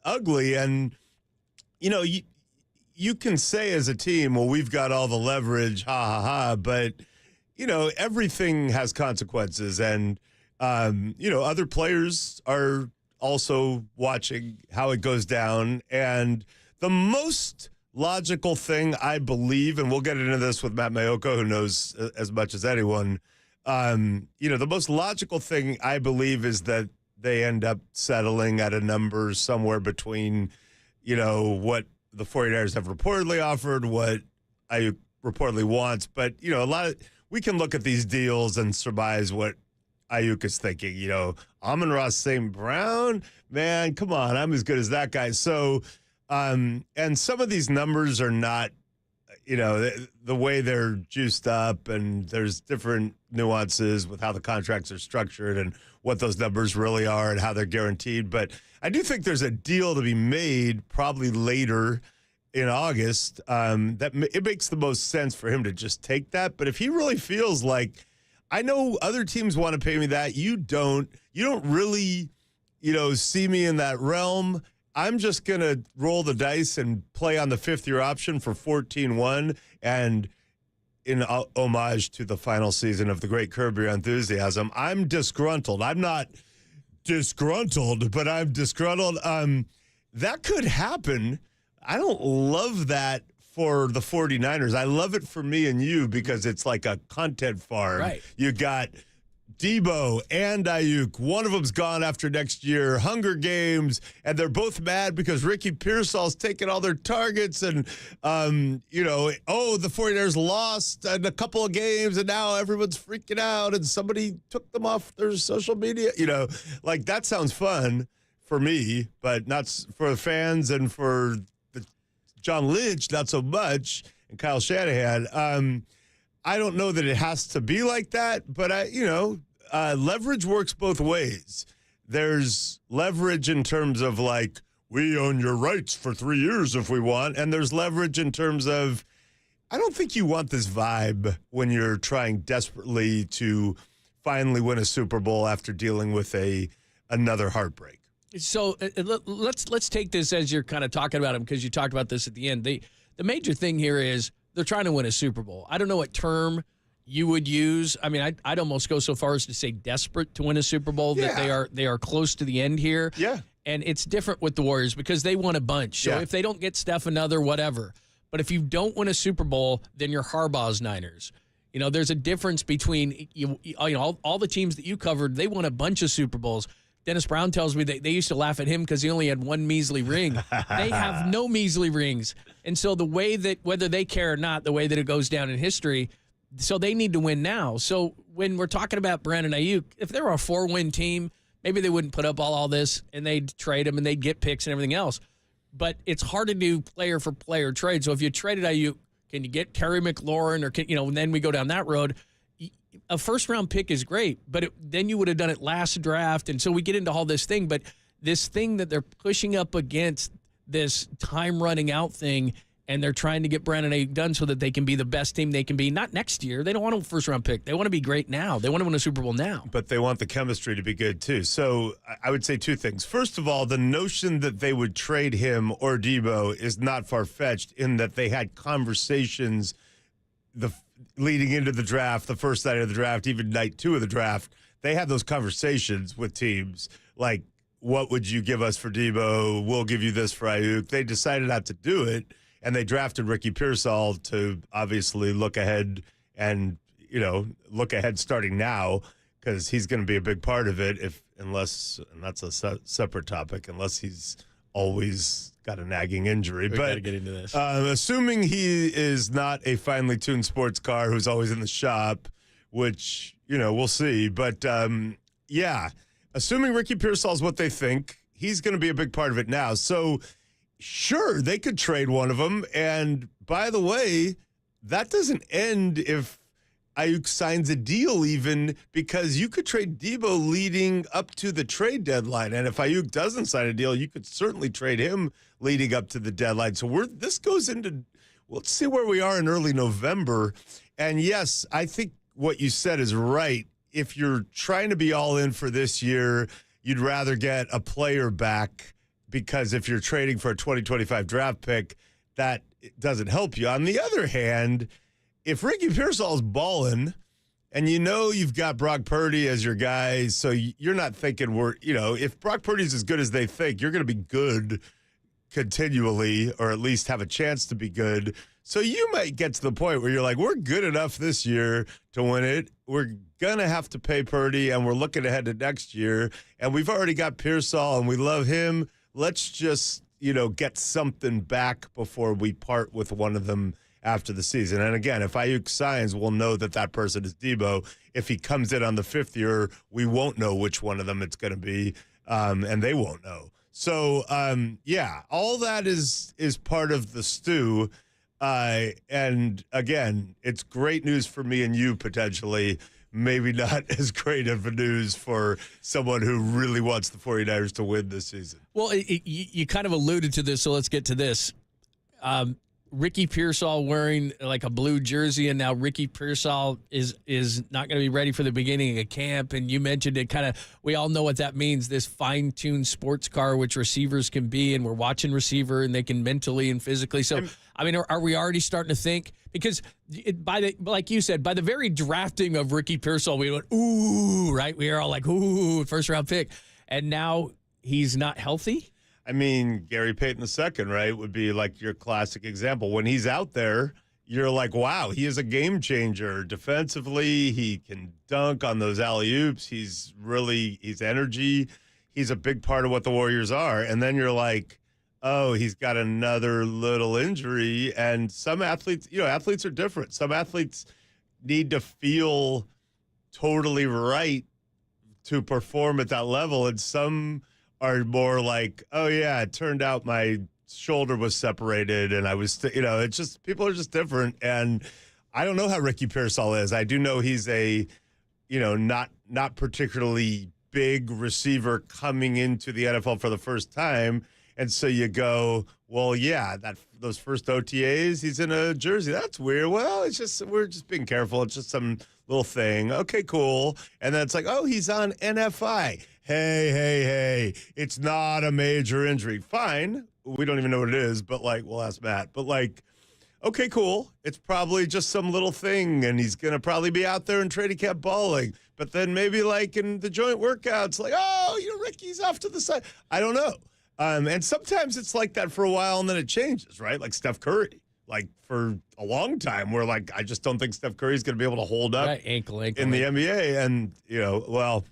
ugly. And, you can say as a team, well, we've got all the leverage, ha, ha, ha. But, everything has consequences. And, other players are also watching how it goes down. And the most logical thing, I believe, and we'll get into this with Matt Mayoko, who knows as much as anyone, the most logical thing, I believe, is that they end up settling at a number somewhere between, what the 49ers have reportedly offered, what I reportedly wants. But, we can look at these deals and surmise what Ayuk is thinking. You know, Amon-Ra St. Brown, man, come on, I'm as good as that guy. So, and some of these numbers are not, you know, the way they're juiced up, and there's different nuances with how the contracts are structured and what those numbers really are and how they're guaranteed. But I do think there's a deal to be made probably later in August that it makes the most sense for him to just take that. But if he really feels like, I know other teams want to pay me that, you don't really, you know, see me in that realm. I'm just going to roll the dice and play on the fifth-year option for 14-1, and in homage to the final season of the great Curb Your Enthusiasm, I'm disgruntled. I'm not disgruntled, but I'm disgruntled. That could happen. I don't love that for the 49ers. I love it for me and you because it's like a content farm. Right. You got Debo and Ayuk. One of them's gone after next year. Hunger Games, and they're both mad because Ricky Pearsall's taking all their targets, and you know, the 49ers lost in a couple of games, and now everyone's freaking out, and somebody took them off their social media. You know, like that sounds fun for me, but not for the fans, and for John Lynch, not so much, and Kyle Shanahan. I don't know that it has to be like that, but leverage works both ways. There's leverage in terms of like, we own your rights for 3 years if we want. And there's leverage in terms of, I don't think you want this vibe when you're trying desperately to finally win a Super Bowl after dealing with another heartbreak. So let's take this as you're kind of talking about him, because you talked about this at the end. The major thing here is they're trying to win a Super Bowl. I don't know what term you would use. I mean, I'd almost go so far as to say desperate to win a Super Bowl, that they are close to the end here. Yeah. And it's different with the Warriors because they won a bunch. So if they don't get Steph another, whatever. But if you don't win a Super Bowl, then you're Harbaugh's Niners. You know, there's a difference between all the teams that you covered. They won a bunch of Super Bowls. Dennis Brown tells me they used to laugh at him because he only had one measly ring. They have no measly rings. And so the way that, whether they care or not, the way that it goes down in history, so they need to win now. So when we're talking about Brandon Ayuk, if they were a 4-win team, maybe they wouldn't put up all this, and they'd trade him and they'd get picks and everything else. But it's hard to do player-for-player trade. So if you traded Ayuk, can you get Terry McLaurin, or and then we go down that road. A first-round pick is great, but then you would have done it last draft. And so we get into all this thing, but this thing that they're pushing up against, this time running out thing, and they're trying to get Brandon Ayuk done so that they can be the best team they can be. Not next year. They don't want a first-round pick. They want to be great now. They want to win a Super Bowl now. But they want the chemistry to be good, too. So I would say two things. First of all, the notion that they would trade him or Debo is not far-fetched, in that they had conversations leading into the draft, the first night of the draft, even night 2 of the draft. They had those conversations with teams like, what would you give us for Debo? We'll give you this for Ayuk. They decided not to do it, and they drafted Ricky Pearsall to obviously look ahead and, look ahead starting now, because he's going to be a big part of it, unless, and that's a separate topic, unless he's always got a nagging injury. We but got to get into this. Assuming he is not a finely tuned sports car who's always in the shop, which, we'll see. But, assuming Ricky Pearsall is what they think, he's going to be a big part of it now. So, sure, they could trade one of them. And, by the way, that doesn't end if Ayuk signs a deal even, because you could trade Debo leading up to the trade deadline. And if Ayuk doesn't sign a deal, you could certainly trade him leading up to the deadline. So this goes into, let's see where we are in early November. And yes, I think what you said is right. If you're trying to be all in for this year, you'd rather get a player back, because if you're trading for a 2025 draft pick, that doesn't help you. On the other hand, if Ricky Pearsall's balling, and you've got Brock Purdy as your guy, so you're not thinking if Brock Purdy's as good as they think, you're going to be good continually, or at least have a chance to be good. So you might get to the point where you're like, we're good enough this year to win it. We're going to have to pay Purdy, and we're looking ahead to next year, and we've already got Pearsall, and we love him. Let's just, get something back before we part with one of them after the season. And again, if Ayuk signs, we'll know that person is Debo. If he comes in on the 5th year, we won't know which one of them it's going to be, and they won't know. So, all that is part of the stew. And again, it's great news for me and you potentially. Maybe not as great of a news for someone who really wants the 49ers to win this season. Well, you kind of alluded to this, so let's get to this. Ricky Pearsall wearing like a blue jersey, and now Ricky Pearsall is not going to be ready for the beginning of camp. And you mentioned it kind of, we all know what that means, this fine-tuned sports car, which receivers can be, and we're watching receiver, and they can mentally and physically. So, I mean, are we already starting to think? Because like you said, by the very drafting of Ricky Pearsall, we went, ooh, right? We were all like, ooh, first-round pick. And now he's not healthy? I mean, Gary Payton II, right, would be like your classic example. When he's out there, you're like, wow, he is a game changer. Defensively, he can dunk on those alley-oops. He's energy. He's a big part of what the Warriors are. And then you're like, oh, he's got another little injury. And some athletes, athletes are different. Some athletes need to feel totally right to perform at that level. And some are more like, oh, yeah, it turned out my shoulder was separated and I was, it's just, people are just different. And I don't know how Ricky Pearsall is. I do know he's a, not particularly big receiver coming into the NFL for the first time. And so you go, well, yeah, those first OTAs, he's in a jersey. That's weird. Well, we're just being careful. It's just some little thing. Okay, cool. And then it's like, oh, he's on NFI. Hey, it's not a major injury. Fine. We don't even know what it is, but we'll ask Matt. But okay, cool. It's probably just some little thing, and he's going to probably be out there in training camp balling. But then maybe in the joint workouts, Ricky's off to the side. I don't know. And sometimes it's like that for a while, and then it changes, right? Like Steph Curry. For a long time, we're I just don't think Steph Curry's going to be able to hold up ankle in the NBA. And,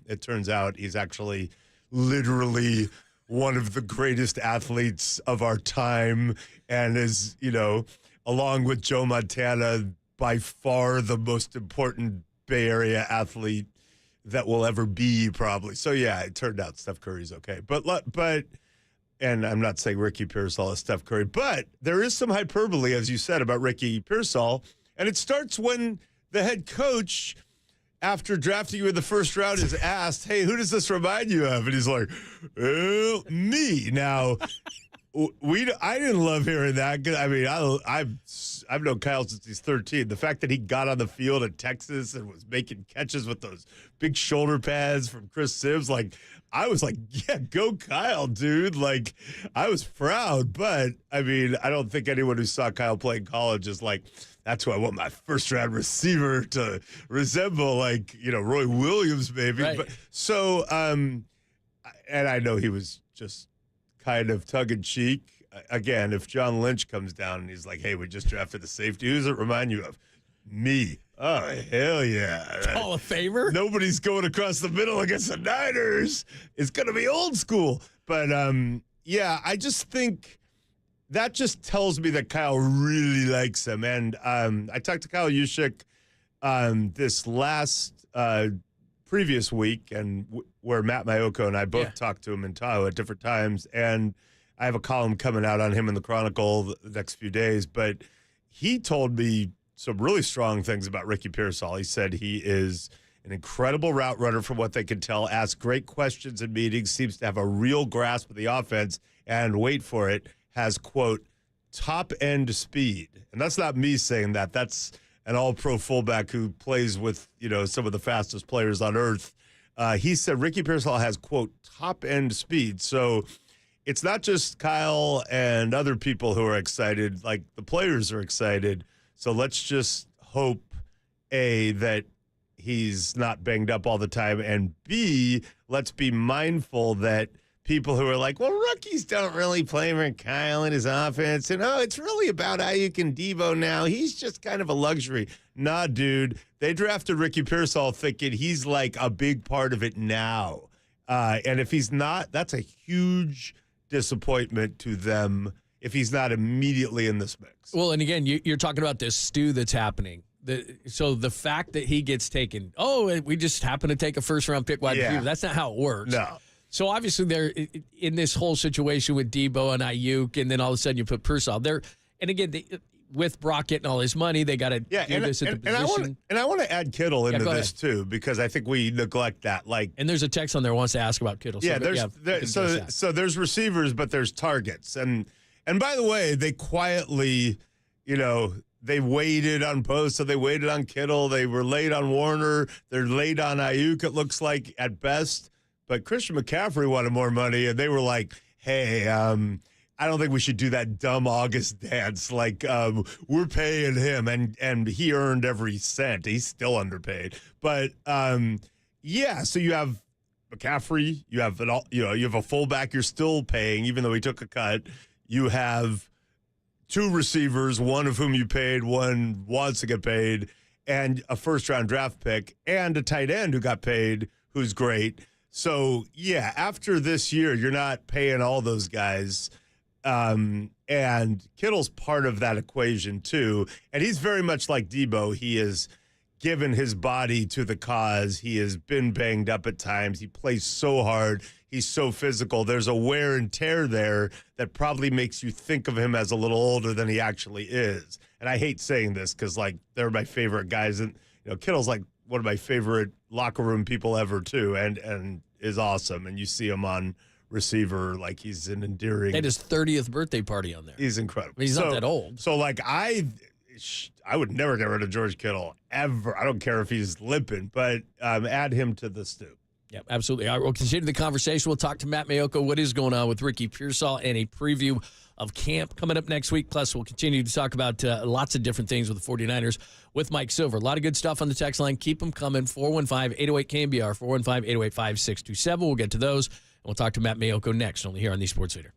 it turns out he's actually literally one of the greatest athletes of our time and is, along with Joe Montana, by far the most important Bay Area athlete that will ever be, probably. So, yeah, it turned out Steph Curry's okay. But and I'm not saying Ricky Pearsall is Steph Curry, but there is some hyperbole, as you said, about Ricky Pearsall. And it starts when the head coach, after drafting you in the first round, is asked, hey, who does this remind you of? And he's like, oh, me. Now, I didn't love hearing that. I mean, I've known Kyle since he's 13. The fact that he got on the field at Texas and was making catches with those big shoulder pads from Chris Sims, I was like, yeah, go Kyle, dude. I was proud, but I mean, I don't think anyone who saw Kyle play in college is that's who I want my first round receiver to resemble, Roy Williams, maybe. Right. But so, and I know he was just kind of tongue in cheek. Again, if John Lynch comes down and he's like, hey, we just drafted the safety, who does it remind you of? Me. Oh, hell yeah. Hall of Famer? Nobody's going across the middle against the Niners. It's going to be old school. But, I just think that just tells me that Kyle really likes him. And I talked to Kyle Juszczyk this last previous week, and where Matt Mayoko and I both talked to him in Tahoe at different times. And I have a column coming out on him in the Chronicle the next few days. But he told me some really strong things about Ricky Pearsall. He said he is an incredible route runner from what they can tell, asks great questions in meetings, seems to have a real grasp of the offense, and wait for it, has, quote, top-end speed. And that's not me saying that. That's an all-pro fullback who plays with, some of the fastest players on earth. He said Ricky Pearsall has, quote, top-end speed. So it's not just Kyle and other people who are excited. The players are excited. So let's just hope, A, that he's not banged up all the time, and B, let's be mindful that people who are like, well, rookies don't really play for Kyle and his offense, and, it's really about Ayuk and Debo now. He's just kind of a luxury. Nah, dude, they drafted Ricky Pearsall thinking he's a big part of it now. And if he's not, that's a huge disappointment to them. if he's not immediately in this mix. Well, and again, you're talking about this stew that's happening. So the fact that he gets taken, we just happen to take a first-round pick wide receiver. That's not how it works. No. So obviously they're in this whole situation with Debo and Ayuk, and then all of a sudden you put Pearsall there. And again, with Brock getting all his money, they got to do this at the position. And I want to add Kittle into this too, because I think we neglect that. And there's a text on there who wants to ask about Kittle. So there's receivers, but there's targets. And by the way, they quietly, they waited on Bosa, they waited on Kittle, they were late on Warner, they're late on Ayuk, it looks like, at best. But Christian McCaffrey wanted more money, and they were like, hey, I don't think we should do that dumb August dance. Like, we're paying him, and he earned every cent. He's still underpaid. But, so you have McCaffrey, you have a fullback you're still paying, even though he took a cut. You have two receivers, one of whom you paid, one wants to get paid, and a first-round draft pick, and a tight end who got paid, who's great. So, after this year, you're not paying all those guys. And Kittle's part of that equation, too. And he's very much like Debo. He has given his body to the cause. He has been banged up at times. He plays so hard. He's so physical. There's a wear and tear there that probably makes you think of him as a little older than he actually is. And I hate saying this because, they're my favorite guys. And, Kittle's, one of my favorite locker room people ever, too, and is awesome. And you see him on receiver, he's an endearing. They had his 30th birthday party on there. He's incredible. I mean, he's not that old. So, I would never get rid of George Kittle, ever. I don't care if he's limping, but add him to the stew. Yep, absolutely. All right, we'll continue the conversation. We'll talk to Matt Mayoko, what is going on with Ricky Pearsall, and a preview of camp coming up next week. Plus, we'll continue to talk about lots of different things with the 49ers with Mike Silver. A lot of good stuff on the text line. Keep them coming. 415-808-KNBR, 415-808-5627. We'll get to those, and we'll talk to Matt Mayoko next, only here on the Sports Leader.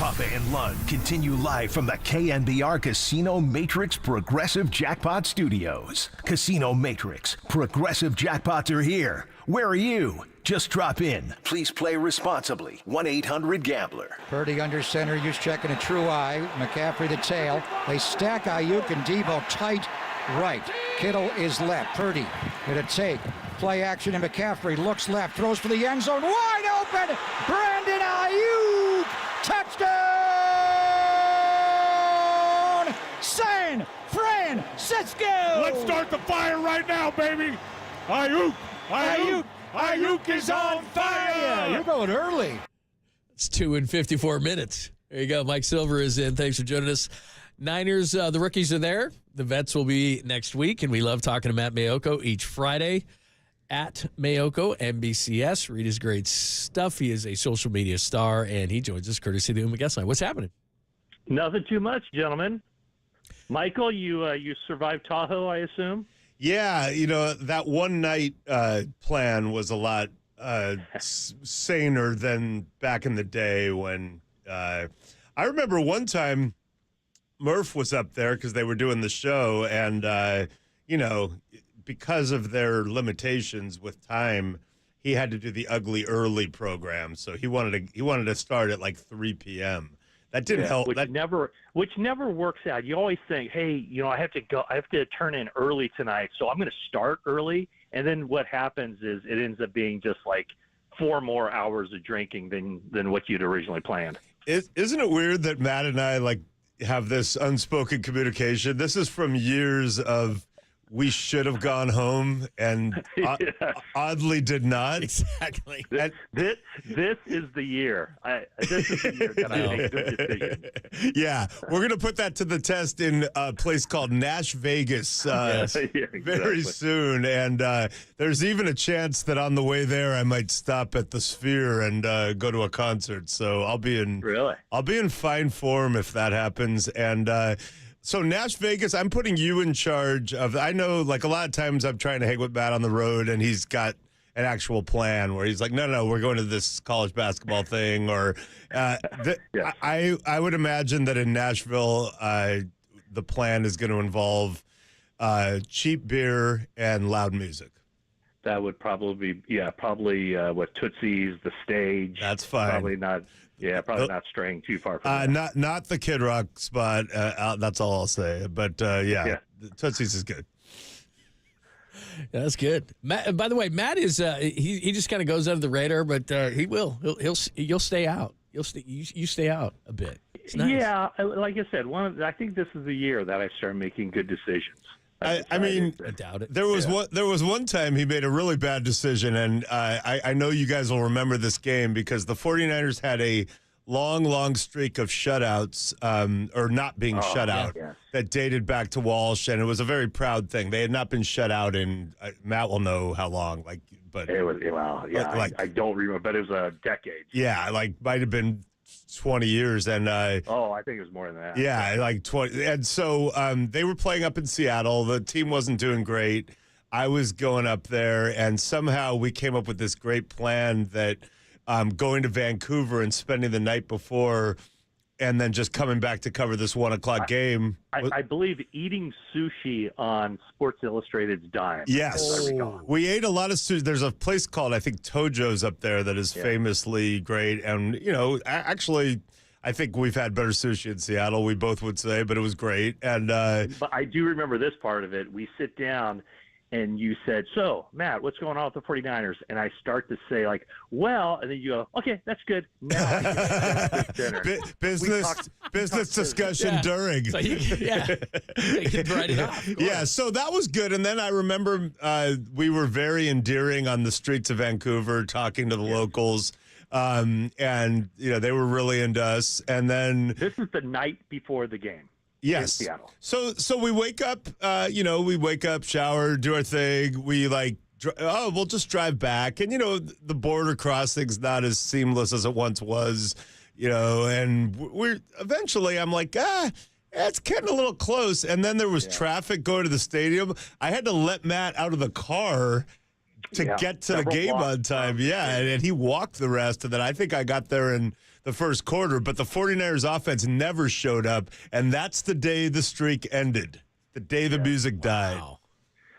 Papa and Lund continue live from the KNBR Casino Matrix Progressive Jackpot Studios. Casino Matrix, Progressive Jackpots are here. Where are you? Just drop in. Please play responsibly. 1-800-GAMBLER. Purdy under center, Juszczyk in a true eye. McCaffrey the tail. They stack Ayuk and Debo tight right. Kittle is left. Purdy with a take. Play action, and McCaffrey looks left, throws for the end zone, wide open. Brandon Ayuk, touchdown! San Francisco. Let's start the fire right now, baby. Ayuk is on fire. You're going early. It's 2 and 54 minutes. There you go. Mike Silver is in. Thanks for joining us. Niners, the rookies are there. The vets will be next week, and we love talking to Matt Mayoko each Friday at Mayoko NBCS. Read his great stuff. He is a social media star, and he joins us courtesy of the Uma Guest Line. What's happening? Nothing too much, gentlemen. Michael, you survived Tahoe, I assume? Yeah, that one night plan was a lot saner than back in the day when I remember one time Murph was up there because they were doing the show, and because of their limitations with time, he had to do the ugly early program. So he wanted to start at like 3 p.m. That didn't help. Which never works out. You always think, hey, I have to turn in early tonight, so I'm going to start early. And then what happens is it ends up being just like 4 more hours of drinking than what you'd originally planned. Isn't it weird that Matt and I have this unspoken communication? This is from years of we should have gone home and oddly did not. Exactly. This is the year. This is the year that I make good decisions. Yeah, we're going to put that to the test in a place called Nash Vegas very soon. And there's even a chance that on the way there I might stop at the Sphere and go to a concert. So I'll be in fine form if that happens. And so Nash Vegas, I'm putting you in charge of. I know, a lot of times I'm trying to hang with Matt on the road, and he's got an actual plan where he's like, no, we're going to this college basketball thing, or I would imagine that in Nashville, the plan is going to involve cheap beer and loud music. That would probably be, what Tootsie's, the stage. That's fine. Probably not. Yeah, probably not straying too far from that. Not the Kid Rock spot. That's all I'll say. But Tootsie's is good. Yeah, that's good. Matt, by the way, Matt is he just kind of goes under the radar, but you'll stay out. You stay out a bit. It's nice. Yeah, like I said, I think this is the year that I start making good decisions. I doubt it. There was one time he made a really bad decision, and I know you guys will remember this game because the 49ers had a long streak of shutouts, or not being shut out, that dated back to Walsh, and it was a very proud thing. They had not been shut out in, Matt will know how long, but it was, I don't remember, but it was a decade. Yeah, might have been 20 years, and I think it was more than that. Yeah, 20. And so they were playing up in Seattle. The team wasn't doing great. I was going up there, and somehow we came up with this great plan that going to Vancouver and spending the night before and then just coming back to cover this 1 o'clock game. I believe eating sushi on Sports Illustrated's dime. Yes. We ate a lot of sushi. There's a place called, I think, Tojo's up there that is famously great. And, actually, I think we've had better sushi in Seattle, we both would say, but it was great. And but I do remember this part of it. We sit down, and you said, so, Matt, what's going on with the 49ers? And I start to say, and then you go, okay, that's good. Now I can dinner. Business discussion during. So you can write it off. Yeah, so that was good. And then I remember we were very endearing on the streets of Vancouver, talking to the locals. And, they were really into us. And then this is the night before the game. Yes. So we wake up, shower, do our thing. We we'll just drive back. And, the border crossing's not as seamless as it once was, and we're eventually I'm like, it's getting a little close. And then there was traffic going to the stadium. I had to let Matt out of the car to get to the several game blocks on time. Yeah, and he walked the rest of that. I think I got there in the first quarter, but the 49ers offense never showed up, and that's the day the streak ended, the day the music died.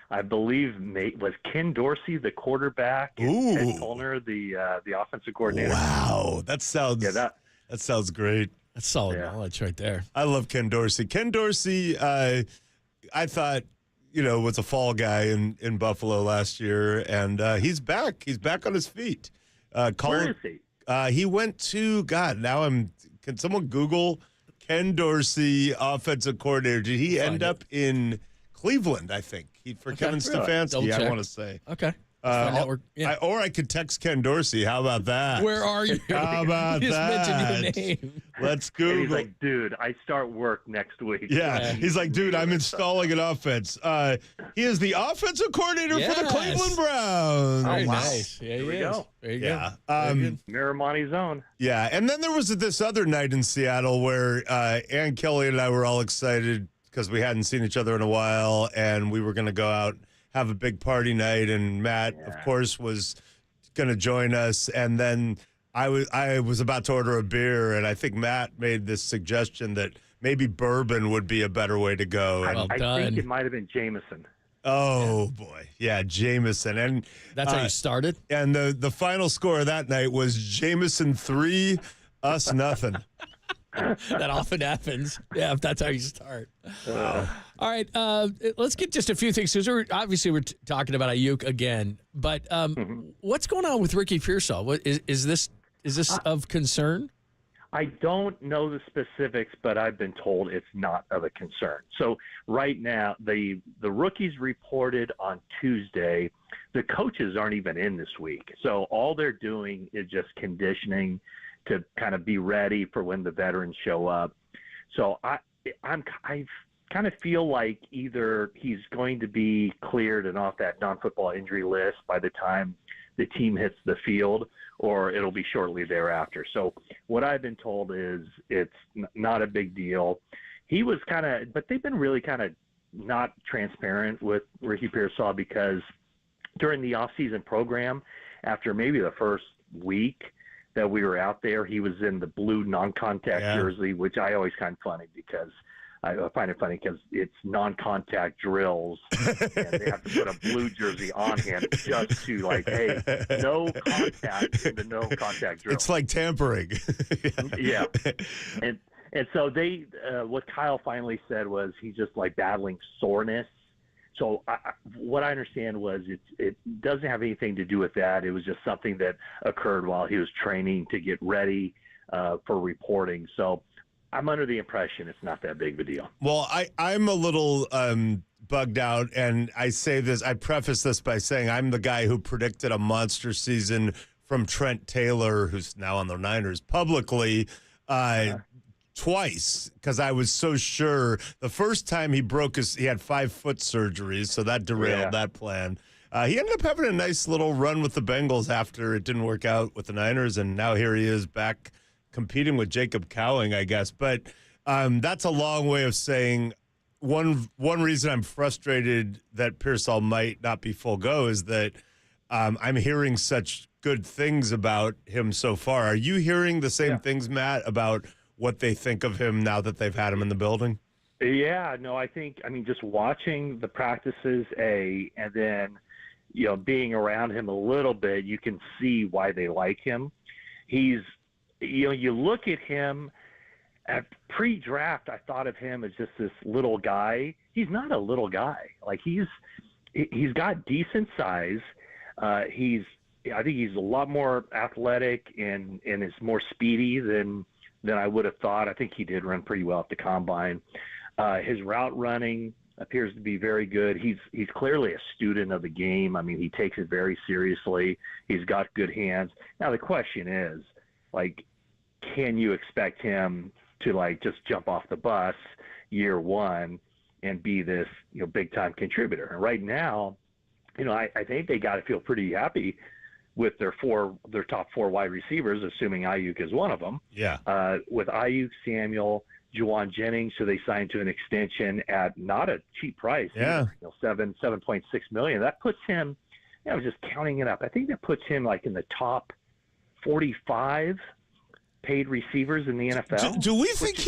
I believe was Ken Dorsey the quarterback and Ted Tollner the offensive coordinator. Wow, that sounds that sounds great. That's solid knowledge right there. I love Ken Dorsey. Ken Dorsey, I thought, was a fall guy in Buffalo last year, and he's back. He's back on his feet. Where is he? He went to can someone Google Ken Dorsey, offensive coordinator? Did he end up in Cleveland, I think, for Kevin Stefanski, I want to say. Okay. Or I could text Ken Dorsey. How about that? Where are you? How about You just that? mentioned your name. Let's Google. And he's like, dude, I start work next week. Yeah, he's like, dude, I'm installing an offense. He is the offensive coordinator for the Cleveland Browns. Very nice. Yeah, Here we he go. is. There you Yeah. go. Miramani's own. Yeah, and then there was this other night in Seattle where Ann Kelly and I were all excited because we hadn't seen each other in a while, and we were going to go out, have a big party night, and Matt, of course, was going to join us. And then I was about to order a beer, and I think Matt made this suggestion that maybe bourbon would be a better way to go. I think it might have been Jameson. Oh, boy. Yeah, Jameson. And that's how you started? And the final score of that night was Jameson 3, us nothing. That often happens. Yeah, if that's how you start. All right, let's get just a few things because we're talking about Ayuk again. But what's going on with Ricky Pearsall? What is this of concern? I don't know the specifics, but I've been told it's not of a concern. So right now, the rookies reported on Tuesday. The coaches aren't even in this week, so all they're doing is just conditioning to kind of be ready for when the veterans show up. So I kind of feel like either he's going to be cleared and off that non-football injury list by the time the team hits the field, or it'll be shortly thereafter. So what I've been told is it's not a big deal. He was but they've been really kind of not transparent with Ricky Pearsall because during the off-season program, after maybe the first week that we were out there, he was in the blue non-contact jersey, which I always find funny because I find it funny because it's non-contact drills, and they have to put a blue jersey on him just to hey, no contact in the no contact drill. It's like tampering. Yeah, and so they what Kyle finally said was he's just battling soreness. So what I understand was it doesn't have anything to do with that. It was just something that occurred while he was training to get ready for reporting. So I'm under the impression it's not that big of a deal. Well, I'm a little bugged out, and I preface this by saying I'm the guy who predicted a monster season from Trent Taylor, who's now on the Niners, publicly twice, because I was so sure. The first time he had 5 foot surgeries, so that derailed that plan. He ended up having a nice little run with the Bengals after it didn't work out with the Niners, and now here he is back competing with Jacob Cowing, I guess. But that's a long way of saying one reason I'm frustrated that Pearsall might not be full go is that I'm hearing such good things about him so far. Are you hearing the same things, Matt, about what they think of him now that they've had him in the building? Yeah, no, I mean, just watching the practices, and then, being around him a little bit, you can see why they like him. He's, you look at him at pre-draft, I thought of him as just this little guy. He's not a little guy. He's got decent size. I think he's a lot more athletic and is more speedy than I would have thought. I think he did run pretty well at the combine. His route running appears to be very good. He's clearly a student of the game. I mean, he takes it very seriously. He's got good hands. Now the question is, can you expect him to just jump off the bus year one and be this big time contributor? And right now, I think they got to feel pretty happy with their top 4 wide receivers, assuming Ayuk is one of them. Yeah. With Ayuk, Samuel, Juwan Jennings, who they signed to an extension at not a cheap price. Yeah. $7.6 million. That puts him I was just counting it up. I think that puts him like in the top 45 paid receivers in the NFL. Do we think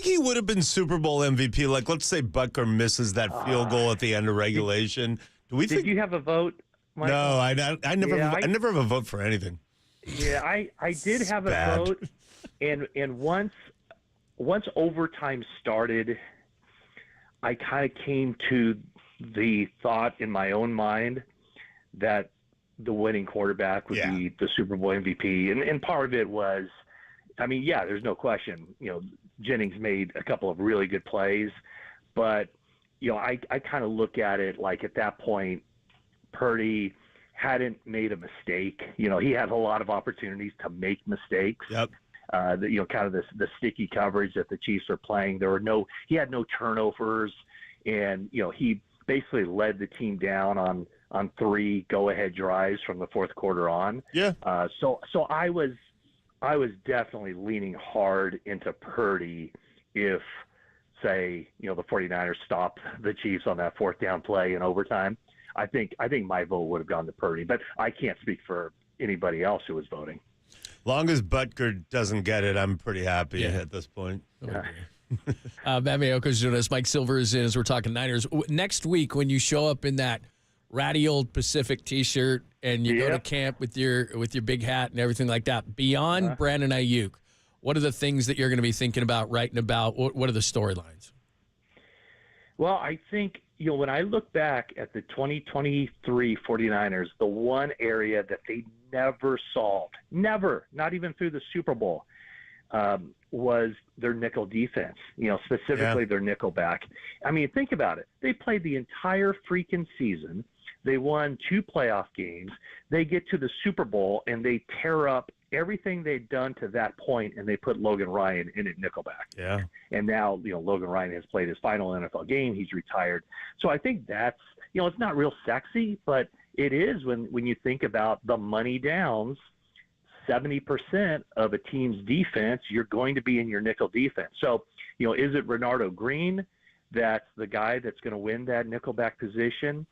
he would have been Super Bowl MVP? Like, let's say Butker misses that field goal at the end of regulation. Did you have a vote, Michael? No, I never. Yeah, I never have a vote for anything. Yeah, I did have a vote, and once overtime started, I kind of came to the thought in my own mind that the winning quarterback would be the Super Bowl MVP, and part of it was, I mean, yeah, there's no question. Jennings made a couple of really good plays, but I kind of look at it like at that point, Purdy hadn't made a mistake. He had a lot of opportunities to make mistakes. Yep. Kind of the sticky coverage that the Chiefs are playing. He had no turnovers, and he basically led the team down on 3 go-ahead drives from the fourth quarter on. Yeah. So I was definitely leaning hard into Purdy if, say, the 49ers stopped the Chiefs on that fourth down play in overtime. I think my vote would have gone to Purdy, but I can't speak for anybody else who was voting. Long as Butker doesn't get it, I'm pretty happy at this point. Matt Mayoko's doing us. Mike Silver is in as we're talking Niners. Next week, when you show up in that ratty old Pacific T-shirt and you go to camp with your big hat and everything like that, beyond Brandon Ayuk, what are the things that you're going to be thinking about, writing about? What are the storylines? Well, I think, when I look back at the 2023 49ers, the one area that they never solved, not even through the Super Bowl, was their nickel defense, specifically their nickel back. I mean, think about it. They played the entire freaking season. They won 2 playoff games. They get to the Super Bowl, and they tear up everything they'd done to that point, and they put Logan Ryan in at nickelback. Yeah. And now, Logan Ryan has played his final NFL game. He's retired. So I think that's, it's not real sexy, but it is when you think about the money downs, 70% of a team's defense, you're going to be in your nickel defense. So, is it Renardo Green that's the guy that's going to win that nickelback position?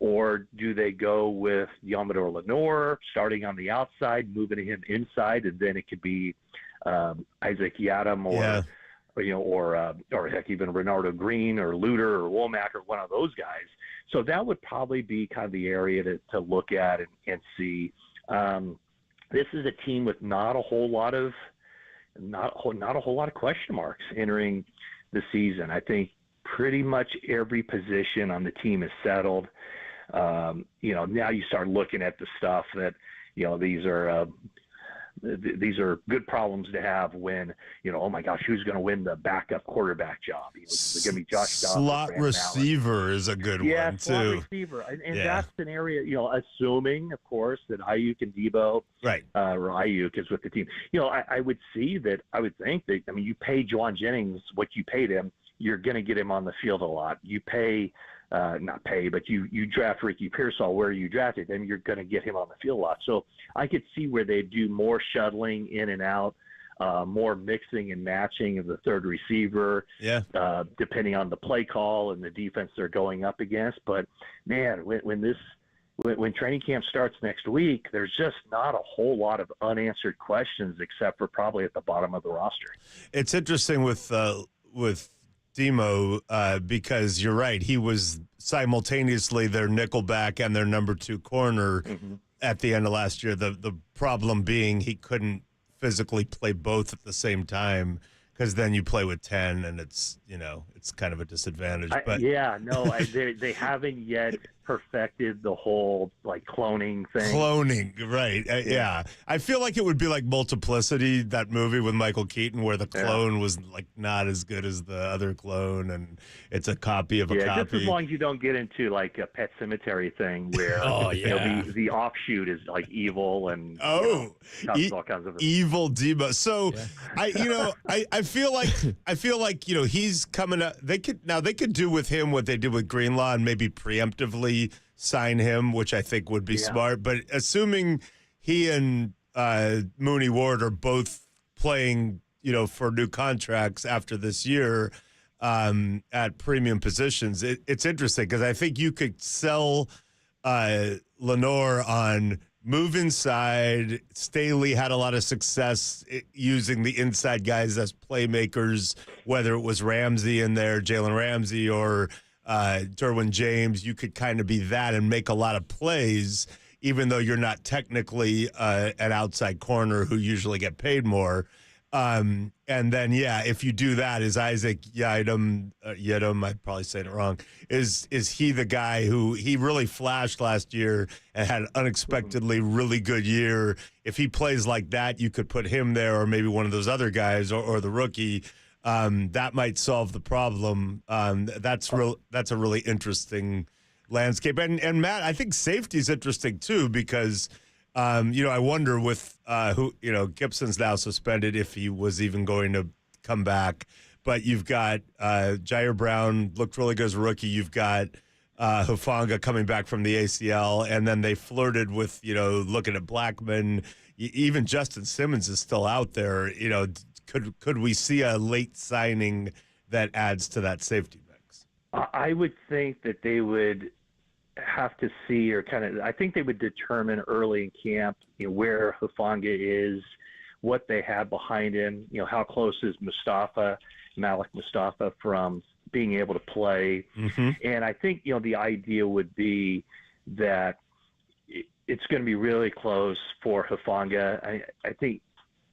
Or do they go with Yamador Lenore starting on the outside, moving him inside, and then it could be Isaac Yiadom or heck, even Renardo Green or Luter or Womack or one of those guys. So that would probably be kind of the area to look at and see. This is a team with not a whole lot of question marks entering the season. I think pretty much every position on the team is settled. Now you start looking at the stuff that, these are good problems to have when, oh my gosh, who's going to win the backup quarterback job? Is it going to be Josh Dobbs? Slot receiver is a good one, too. Slot receiver. And that's an area, assuming, of course, that Ayuk and Debo, or Ayuk is with the team. I would think that, you pay Juwan Jennings what you paid him, you're going to get him on the field a lot. You pay but you draft Ricky Pearsall where you drafted him, you're going to get him on the field a lot. So I could see where they do more shuttling in and out, more mixing and matching of the third receiver, depending on the play call and the defense they're going up against. But man, when training camp starts next week, there's just not a whole lot of unanswered questions except for probably at the bottom of the roster. It's interesting with Demo, because you're right. He was simultaneously their nickelback and their number 2 corner at the end of last year. The problem being he couldn't physically play both at the same time, because then you play with 10 and it's kind of a disadvantage. But they haven't yet perfected the whole cloning thing. Cloning, right? Yeah, I feel like it would be like Multiplicity, that movie with Michael Keaton, where the clone was not as good as the other clone, and it's a copy of a copy. Just as long as you don't get into a Pet Cemetery thing where the offshoot is evil and all kinds of evil Debo. So I feel like he's coming up. They could do with him what they did with Greenlaw and maybe preemptively sign him, which I think would be smart. But assuming he and Mooney Ward are both playing, for new contracts after this year at premium positions, it's interesting because I think you could sell Lenore on move inside. Staley had a lot of success using the inside guys as playmakers, whether it was Ramsey in there, Jalen Ramsey, or Derwin James. You could kind of be that and make a lot of plays, even though you're not technically an outside corner who usually get paid more. And then, if you do that, is Isaac Yiadom, I'm probably saying it wrong, is he the guy who he really flashed last year and had an unexpectedly really good year? If he plays like that, you could put him there or maybe one of those other guys or the rookie. That might solve the problem. That's a really interesting landscape. And Matt, I think safety is interesting too because I wonder with Gibson's now suspended if he was even going to come back. But you've got Jair Brown looked really good as a rookie. You've got Hufanga coming back from the ACL, and then they flirted with looking at Blackman. Even Justin Simmons is still out there. Could we see a late signing that adds to that safety mix? I would think that they would have to see, or I think they would determine early in camp, where Hufanga is, what they have behind him, how close is Malik Mustafa from being able to play. Mm-hmm. And I think, the idea would be that it's going to be really close for Hufanga. I think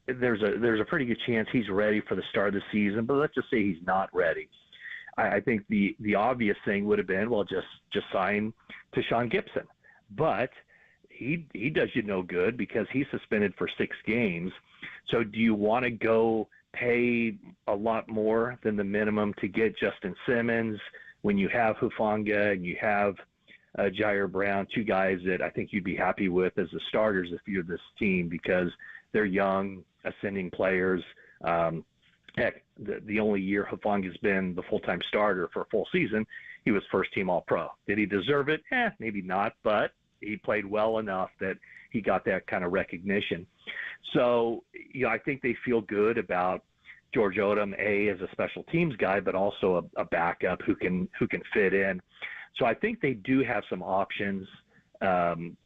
there's a pretty good chance he's ready for the start of the season, but let's just say he's not ready. I think the obvious thing would have been, well, just sign Tashawn Gibson. But he does you no good because he's suspended for 6 games. So do you want to go pay a lot more than the minimum to get Justin Simmons when you have Hufanga and you have Jair Brown, 2 guys that I think you'd be happy with as the starters if you're this team because they're young, ascending players. Heck, the only year Hufanga's been the full-time starter for a full season, he was first-team All-Pro. Did he deserve it? Maybe not, but he played well enough that he got that kind of recognition. So, I think they feel good about George Odom, as a special teams guy, but also a backup who can fit in. So I think they do have some options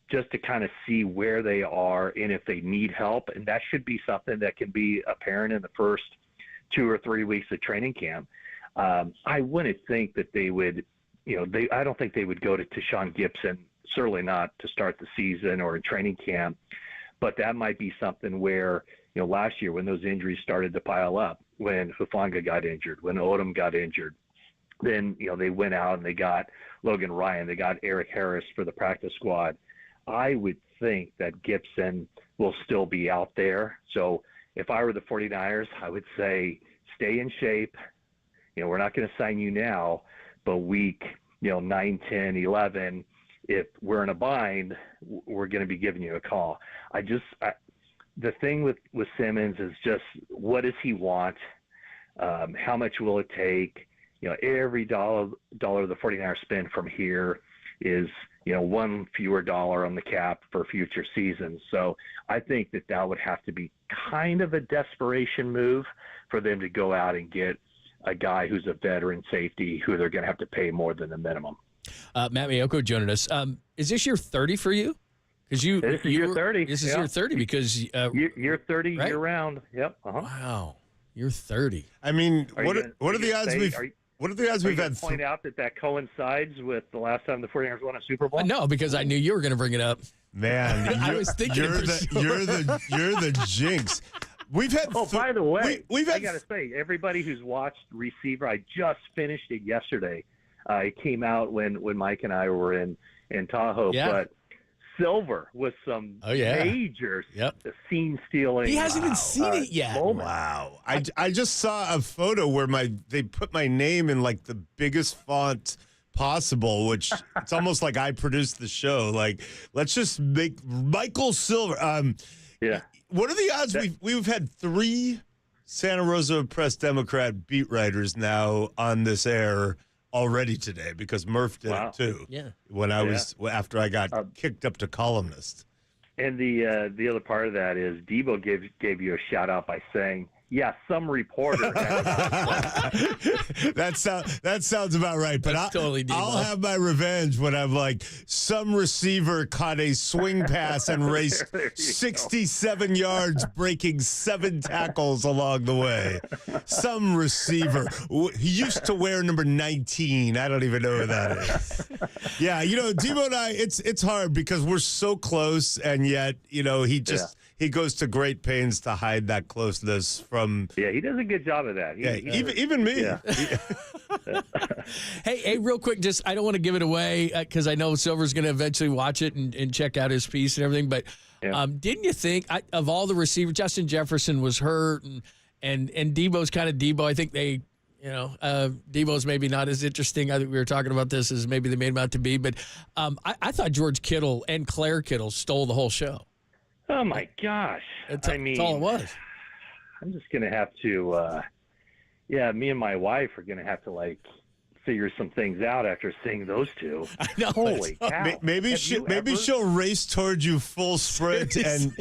just to kind of see where they are and if they need help, and that should be something that can be apparent in the first 2 or 3 weeks of training camp. I wouldn't think that they would, I don't think they would go to Tashawn Gibson, certainly not to start the season or in training camp, but that might be something where, last year when those injuries started to pile up, when Hufanga got injured, when Odom got injured, then, they went out and they got Logan Ryan, they got Eric Harris for the practice squad. I would think that Gibson will still be out there. So if I were the 49ers, I would say stay in shape. We're not going to sign you now, but week, 9, 10, 11, if we're in a bind, we're going to be giving you a call. The thing with Simmons is just, what does he want? How much will it take? Every dollar the 49ers spend from here is, one fewer dollar on the cap for future seasons. So I think that would have to be kind of a desperation move for them to go out and get a guy who's a veteran safety who they're going to have to pay more than the minimum. Matt Miyoko joining us. Is this year 30 for you? Because this is year 30. This is year 30 because year 30 right? year round. Yep. Uh-huh. Wow, you're 30. I mean, what are the odds we've had? Point out that coincides with the last time the 49ers won a Super Bowl. No, because I knew you were going to bring it up. Man, I was thinking you're the jinx. We've had. By the way, we've had. I got to say, everybody who's watched Receiver, I just finished it yesterday. It came out when Mike and I were in Tahoe, but Silver with some major scene stealing. He hasn't even seen it yet. Moment. Wow. I just saw a photo where they put my name in like the biggest font possible, which it's almost like I produced the show. Like, let's just make Michael Silver. What are the odds we've had 3 Santa Rosa Press Democrat beat writers now on this air already today, because Murph did it too. Yeah. When I was after I got kicked up to columnist. And the other part of that is Debo gave you a shout out by saying, Yeah, some reporter. That sounds about right. But I'll have my revenge when I'm like, some receiver caught a swing pass and raced 67 yards, breaking 7 tackles along the way. Some receiver. He used to wear number 19. I don't even know who that is. Yeah, Debo and I, it's hard because we're so close, and yet, he just... Yeah. He goes to great pains to hide that closeness from. Yeah, he does a good job of that. Even me. Yeah. Hey, real quick, just I don't want to give it away because I know Silver's going to eventually watch it and check out his piece and everything. But didn't you think of all the receivers, Justin Jefferson was hurt and Debo's kind of Debo. I think they. Debo's maybe not as interesting. I think we were talking about this as maybe they made him out to be. But I thought George Kittle and Claire Kittle stole the whole show. Oh, my gosh. That's all it was. I'm just going to have to, me and my wife are going to have to, figure some things out after seeing those two. I know. Holy cow. Maybe she'll race towards you full sprint and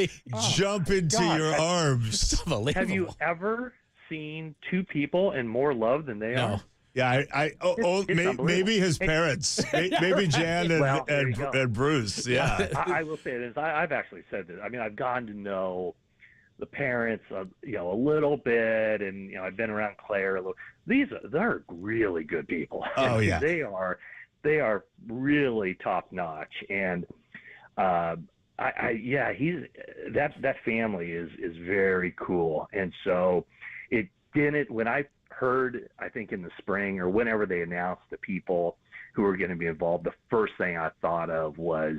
jump into your arms. Have you ever seen two in more love than they are? Yeah, maybe his parents, maybe Jan and Bruce. Yeah, I will say this. I've actually said this. I mean, I've gotten to know the parents, a little bit, and I've been around Claire a little. They're really good people. Oh yeah, they are really top notch, and that family is very cool, and so it didn't when I heard, I think in the spring or whenever they announced the people who were going to be involved, the first thing I thought of was,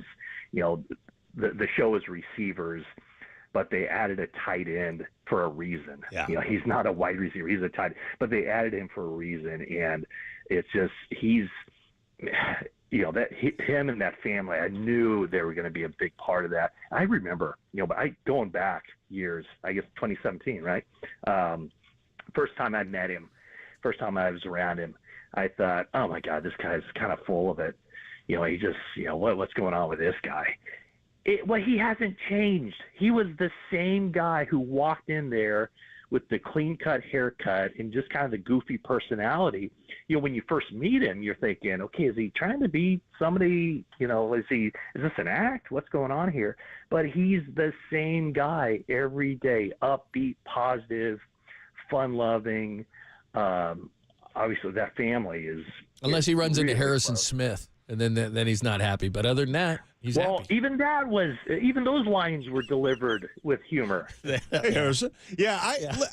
the show is receivers, but they added a tight end for a reason. Yeah. He's not a wide receiver, he's a tight end, but they added him for a reason. And it's just, he's, him and that family, I knew they were going to be a big part of that. I remember, going back years, I guess 2017, right? First time I met him, first time I was around him, I thought, oh my God, this guy's kind of full of it. He just, what's going on with this guy? He hasn't changed. He was the same guy who walked in there with the clean-cut haircut and just kind of the goofy personality. When you first meet him, you're thinking, okay, is he trying to be somebody, is this an act? What's going on here? But he's the same guy every day, upbeat, positive, fun-loving. Obviously, that family is. Unless he runs really into Harrison close. Smith, and then he's not happy. But other than that, he's happy. Even those lines were delivered with humor. Harrison. Yeah,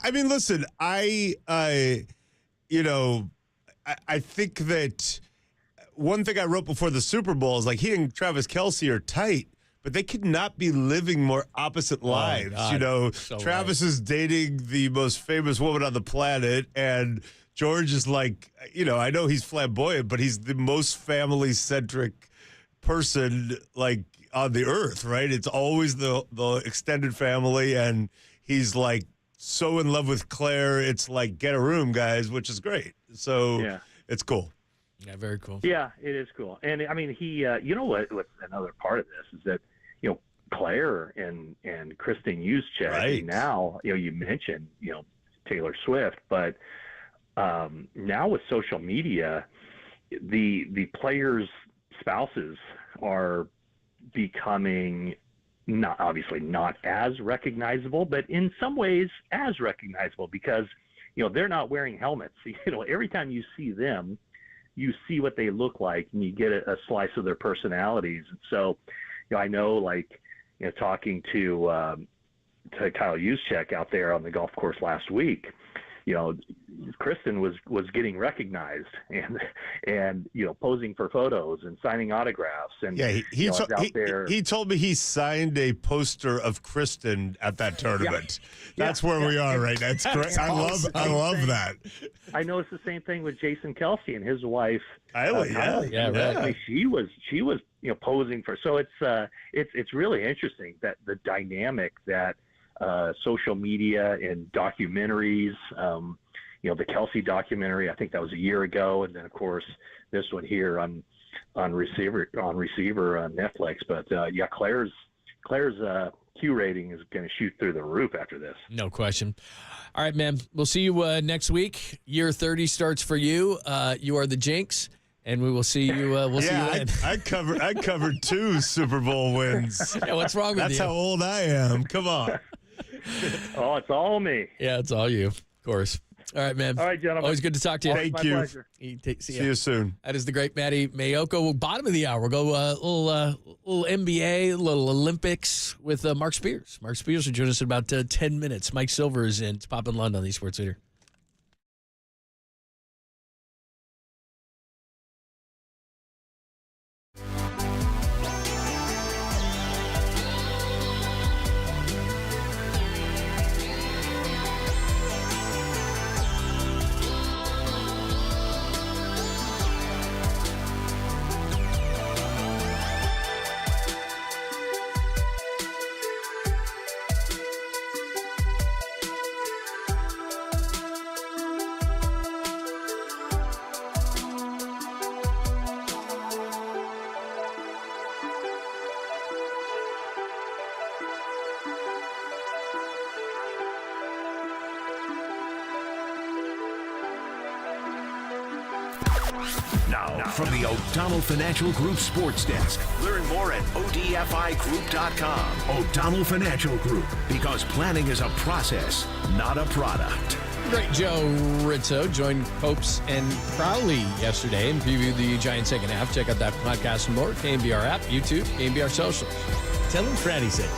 I mean, listen, I think that one thing I wrote before the Super Bowl is he and Travis Kelce are tight. But they could not be living more opposite lives. So Travis is dating the most famous woman on the planet, and George is I know he's flamboyant, but he's the most family-centric person, on the earth, right? It's always the extended family, and he's, so in love with Claire, it's get a room, guys, which is great. So it's cool. Yeah, very cool. Yeah, it is cool. And, I mean, he what's another part of this is that, Claire and Kristen Juszczyk, right. Now, you mentioned, Taylor Swift, but now with social media, the players' spouses are becoming obviously not as recognizable, but in some ways as recognizable because, they're not wearing helmets. Every time you see them, you see what they look like and you get a slice of their personalities. And so, I know talking to Kyle Juszczyk out there on the golf course last week, Kristen was getting recognized and posing for photos and signing autographs. And he told me he signed a poster of Kristen at that tournament. That's where we are right now. It's great. I love that. I noticed the same thing with Jason Kelce and his wife Kylie. Right. I mean, she was posing for. So it's really interesting that the dynamic that social media and documentaries, the Kelce documentary, I think that was a year ago, and then of course this one here on Receiver on Netflix. But Claire's Q rating is going to shoot through the roof after this. No question. All right, man. We'll see you next week. Year 30 starts for you. You are the Jinx, and we will see you. We'll see you then. I covered 2 Super Bowl wins. Yeah, what's wrong with That's you? how old I am. Come on. Oh, it's all me. Yeah, it's all you, of course. All right, man. All right, gentlemen. Always good to talk to you. Thank you. See you soon. That is the great Matty Mayoko. Bottom of the hour. We'll go little NBA, little Olympics with Mark Spears. Mark Spears will join us in about 10 minutes. Mike Silver is in. It's Poppin' London on the Sports Leader. Now, from the O'Donnell Financial Group Sports Desk. Learn more at ODFIGroup.com. O'Donnell Financial Group, because planning is a process, not a product. Great Joe Rizzo joined Popes and Crowley yesterday and previewed the Giants second half. Check out that podcast and more. KNBR app, YouTube, KNBR socials. Tell him Fratty said.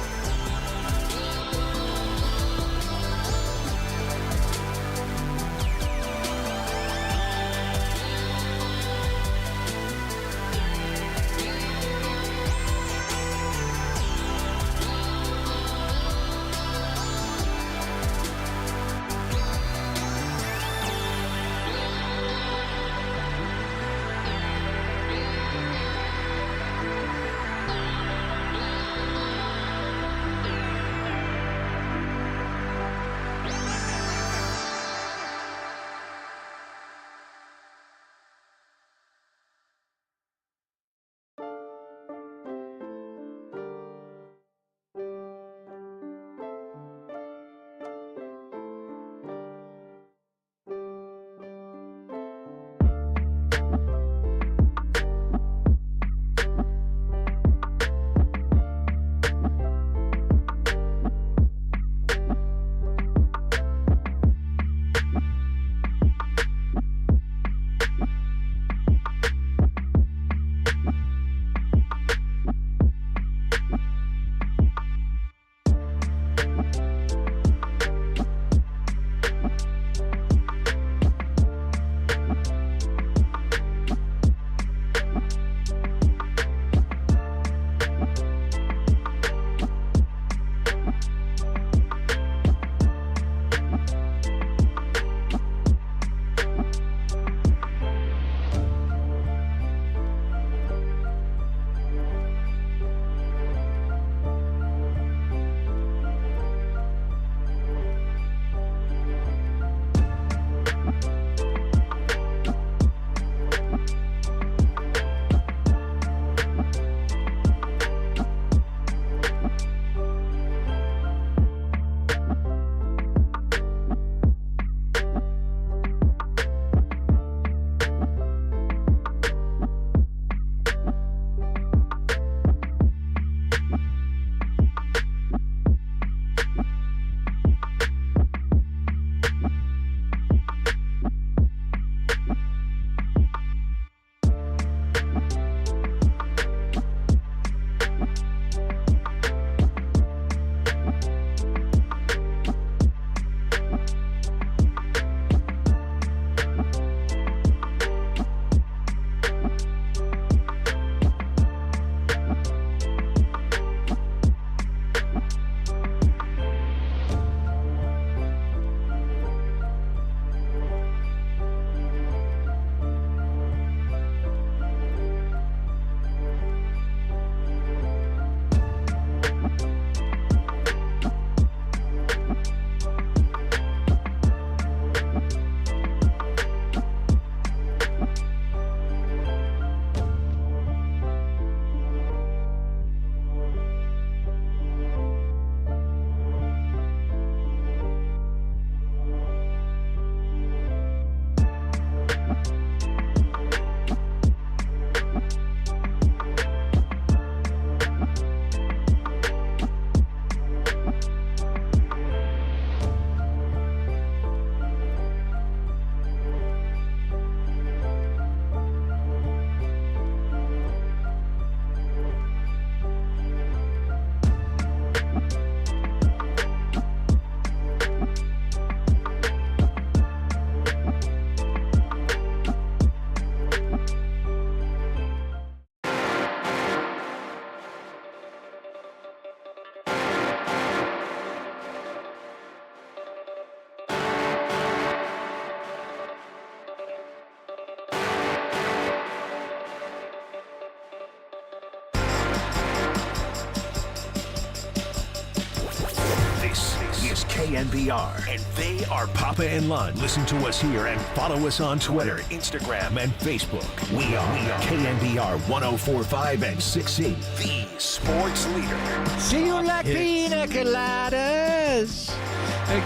KNBR. And they are Papa and Lund. Listen to us here and follow us on Twitter, Instagram, and Facebook. We are KNBR 104.5 and 6E, the sports leader. See you like pina coladas,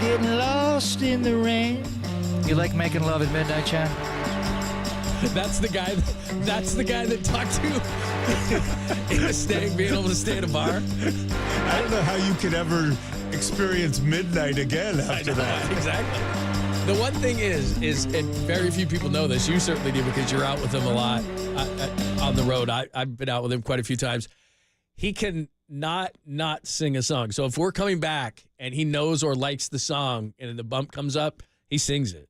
getting lost in the rain. You like making love at midnight, Chad? That's the guy that talked to you being able to stay at a bar. I don't know how you could ever experience midnight again after that. Exactly. The one thing is, and very few people know this, you certainly do because you're out with him a lot on the road. I've been out with him quite a few times. He can not sing a song. So if we're coming back and he knows or likes the song and the bump comes up, he sings it.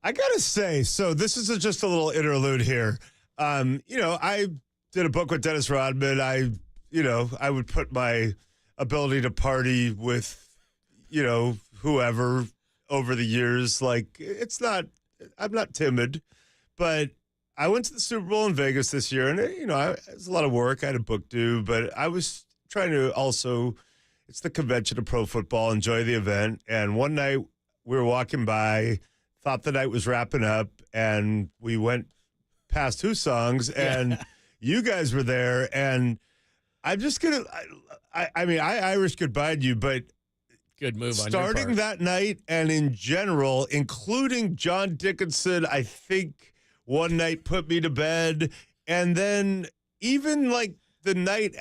I gotta say, so this is just a little interlude here. I did a book with Dennis Rodman. I would put my ability to party with, whoever over the years. Like, I'm not timid, but I went to the Super Bowl in Vegas this year, and, it was a lot of work. I had a book due, but I was trying to also, it's the convention of pro football, enjoy the event. And one night we were walking by, thought the night was wrapping up, and we went past two songs, and you guys were there, and I'm just going to, I Irish goodbye'd you, but good move on starting your part. that night and in general, including John Dickinson, I think one night put me to bed, and then even like the night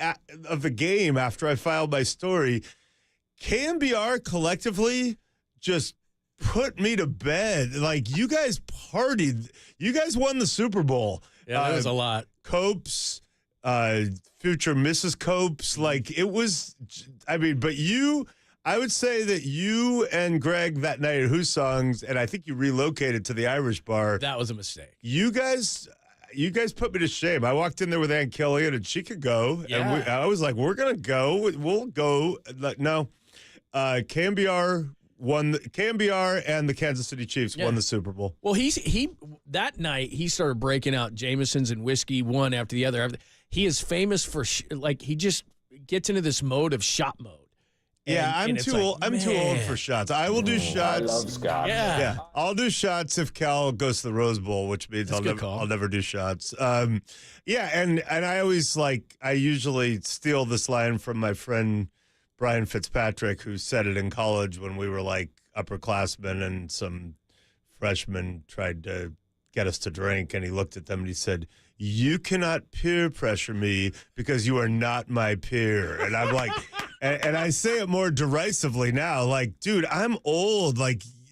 of the game after I filed my story, KNBR collectively just put me to bed. Like, you guys partied. You guys won the Super Bowl. Yeah, that was a lot. Copes, future Mrs. Copes. Like, it was, but I would say that you and Greg that night at Who Songs, and I think you relocated to the Irish bar. That was a mistake. You guys put me to shame. I walked in there with Ann Killian, and she could go. Yeah. And I was like, we're going to go. We'll go. No. KNBR and the Kansas City Chiefs won the Super Bowl. Well, that night he started breaking out Jamesons and whiskey one after the other. He is famous for he just gets into this mode of shot mode. I'm too old. I'm too old for shots. I will do shots. I love Scott. Yeah, I'll do shots if Cal goes to the Rose Bowl, which means I'll never do shots. And I always I usually steal this line from my friend Brian Fitzpatrick, who said it in college when we were upperclassmen and some freshmen tried to get us to drink, and he looked at them and he said, "You cannot peer pressure me because you are not my peer." And I'm like, and I say it more derisively now, dude, I'm old.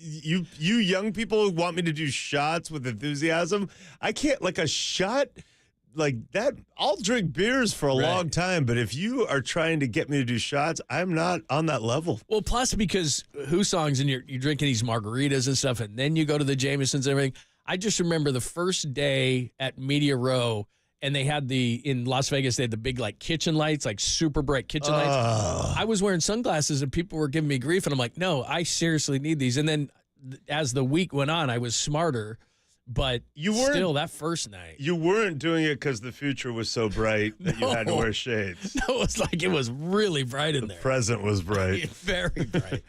You young people want me to do shots with enthusiasm. I can't, a shot like that. I'll drink beers for a long time, but if you are trying to get me to do shots, I'm not on that level. Well, plus because Who Songs and you're drinking these margaritas and stuff, and then you go to the Jamesons and everything. I just remember the first day at Media Row, and they had in Las Vegas, they had the big kitchen lights, super bright kitchen lights. I was wearing sunglasses and people were giving me grief, and I'm like, no, I seriously need these. And then as the week went on, I was smarter. But still, that first night. You weren't doing it because the future was so bright that you had to wear shades. No, it was really bright in there. The present was bright. Very bright.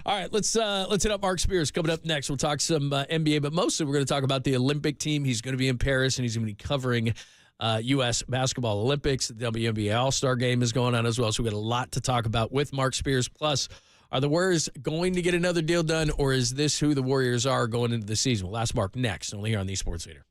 All right, let's hit up Mark Spears. Coming up next, we'll talk some NBA, but mostly we're going to talk about the Olympic team. He's going to be in Paris, and he's going to be covering U.S. Basketball Olympics. The WNBA All-Star Game is going on as well, so we've got a lot to talk about with Mark Spears. Plus, are the Warriors going to get another deal done, or is this who the Warriors are going into the season? We'll ask Mark next, only here on the Sports Leader.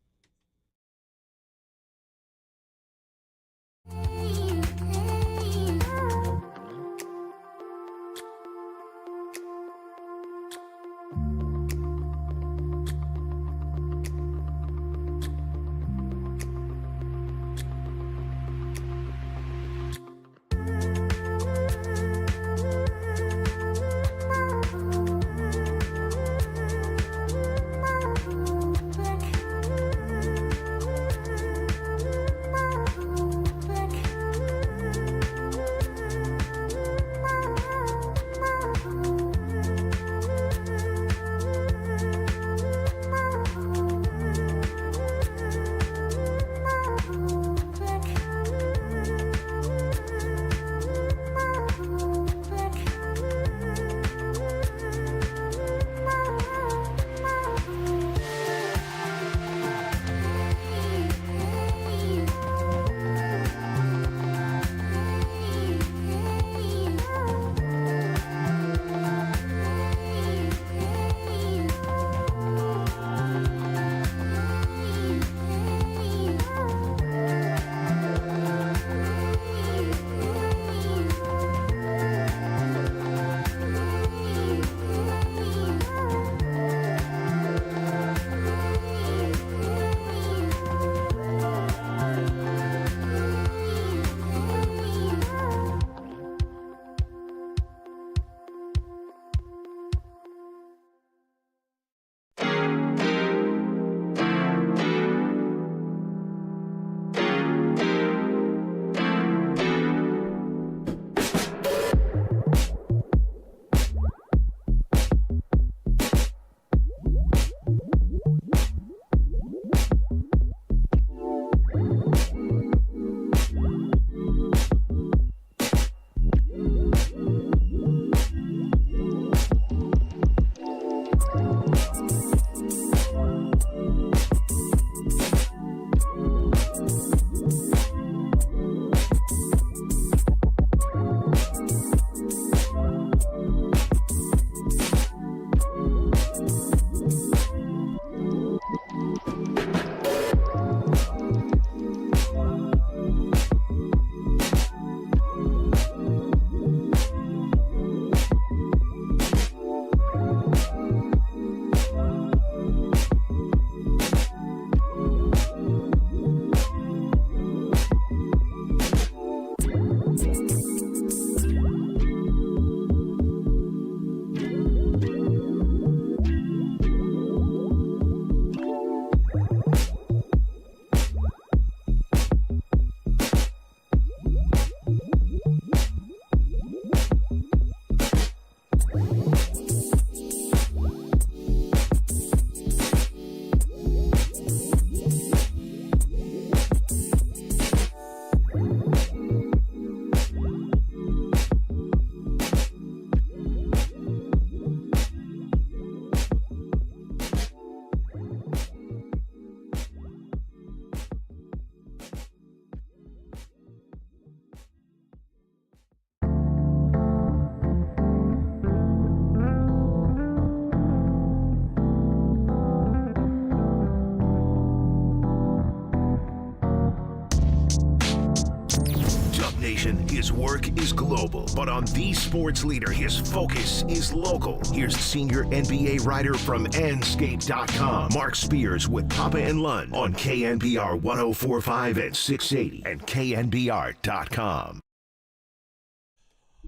station, his work is global. But on the sports leader, his focus is local. Here's senior NBA writer from Anscape.com, Mark Spears with Papa and Lund on KNBR 104.5 and 680 and KNBR.com.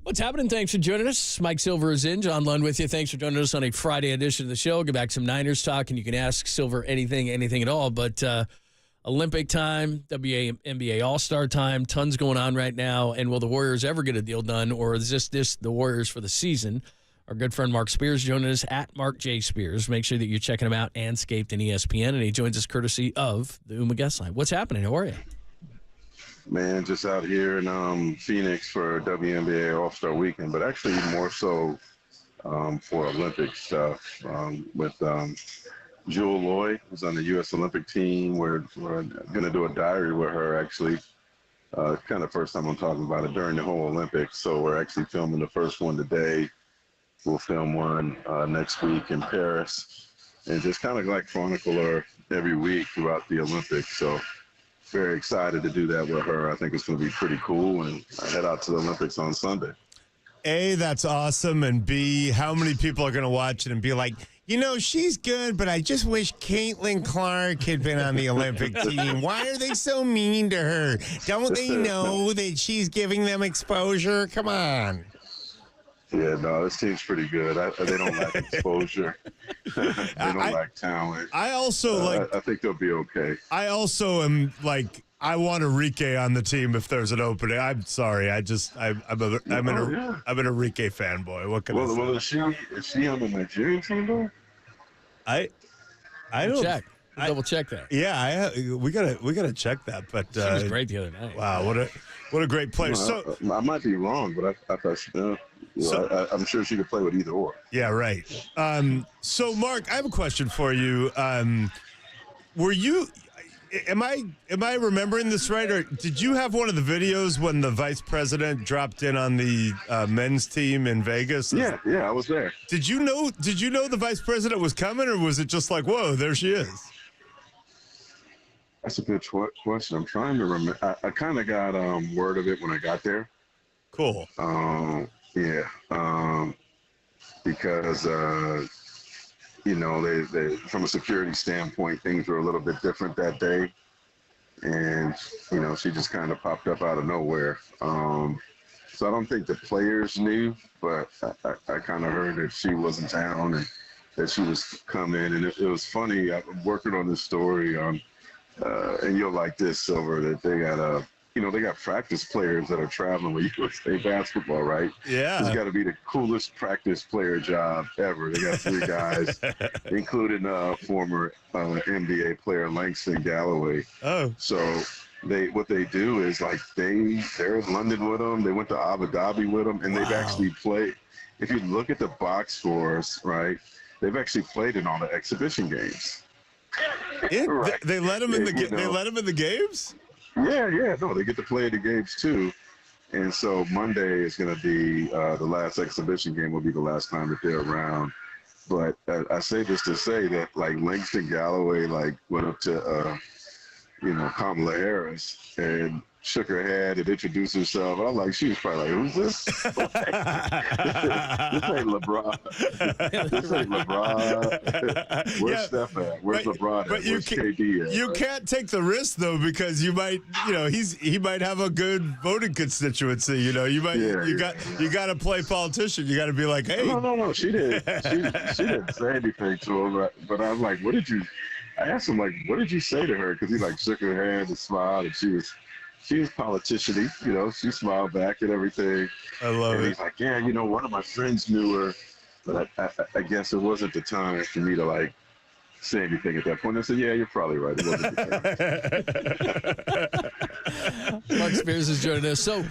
What's happening? Thanks for joining us. Mike Silver is in. John Lund with you. Thanks for joining us on a Friday edition of the show. Get back some Niners talk, and you can ask Silver anything at all. But Olympic time, WNBA All-Star time, tons going on right now. And will the Warriors ever get a deal done, or is this the Warriors for the season? Our good friend Mark Spears joining us at Mark J. Spears. Make sure that you're checking him out, Anscaped and ESPN, and he joins us courtesy of the Uma Guest Line. What's happening? How are you? Man, just out here in Phoenix for WNBA All-Star Weekend, but actually more so for Olympic stuff with Jewel Loy, who's on the U.S. Olympic team. We're going to do a diary with her, actually. Kind of first time I'm talking about it during the whole Olympics. So we're actually filming the first one today. We'll film one next week in Paris, and just kind of like chronicle her every week throughout the Olympics. So very excited to do that with her. I think it's going to be pretty cool, and I head out to the Olympics on Sunday. A, that's awesome, and B, how many people are going to watch it and be like, you know, she's good, but I just wish Caitlin Clark had been on the Olympic team. Why are they so mean to her? Don't they know that she's giving them exposure? Come on. Yeah, no, this team's pretty good. They don't lack exposure. They don't lack talent. I also I think they'll be okay. I also am like, I want Enrique on the team if there's an opening. I'm sorry, I'm an Enrique fanboy. What can I say? Well, is she on the Nigerian team though? I don't check. Double check that. Yeah, we gotta check that. But she was great the other night. Wow, what a great player. So I might be wrong, but I thought she. I'm sure she could play with either or. Yeah, right. So Mark, I have a question for you. Were you? Am I remembering this right, or did you have one of the videos when the vice president dropped in on the men's team in Vegas? Yeah, I was there. Did you know the vice president was coming, or was it just like, whoa, there she is? That's a good question. I'm trying to remember. I kind of got word of it when I got there. Cool. Yeah. Because you know, they from a security standpoint, things were a little bit different that day, and you know, she just kind of popped up out of nowhere. So I don't think the players knew, but I kind of heard that she was in town and that she was coming. And it was funny. I'm working on this story on. And you'll like this, Silver, that they got they got practice players that are traveling with USA basketball, right? Yeah. It's got to be the coolest practice player job ever. They got 3 guys, including former NBA player Langston Galloway. Oh. So what they do is like they're in London with them. They went to Abu Dhabi with them, and they've actually played. If you look at the box scores, right, they've actually played in all the exhibition games. Right. They let him in the they let him in the games? Yeah. No, they get to play in the games too. And so Monday is going to be the last exhibition game. Will be the last time that they're around. But I say this to say that like Langston Galloway went up to Kamala Harris and shook her hand and introduced herself. I'm like, she was probably like, who's this? This ain't LeBron. This ain't LeBron. Where's Steph at? Where's LeBron at? But Where's KD at? You can't take the risk though, because you might, he might have a good voting constituency. You got to play politician. You got to be like, hey. No. She didn't say anything to him. But I was like, I asked him, like, what did you say to her? Because he shook her hand and smiled, and she was politician-y, she smiled back and everything. I love it. He's like, yeah, one of my friends knew her, but I guess it wasn't the time for me to say anything at that point. I said, yeah, you're probably right. It wasn't the time. Mark Spears is joining us. So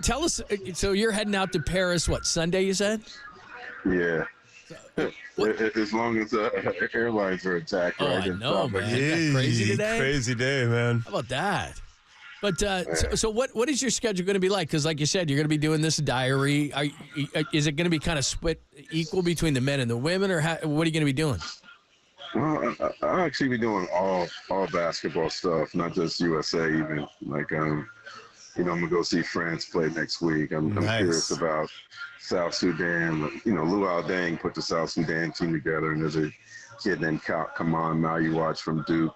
tell us, so you're heading out to Paris, what, Sunday you said? Yeah. As long as airlines are attacked, right? I know, man. Isn't that crazy today? Crazy day, man. How about that? But so what is your schedule going to be like? Because like you said, you're going to be doing this diary. Is it going to be kind of split equal between the men and the women, or what are you going to be doing? Well, I'll actually be doing all basketball stuff, not just USA even. I'm going to go see France play next week. I'm curious about South Sudan. Luau Deng put the South Sudan team together, and there's a kid named Kaman Maliwatch from Duke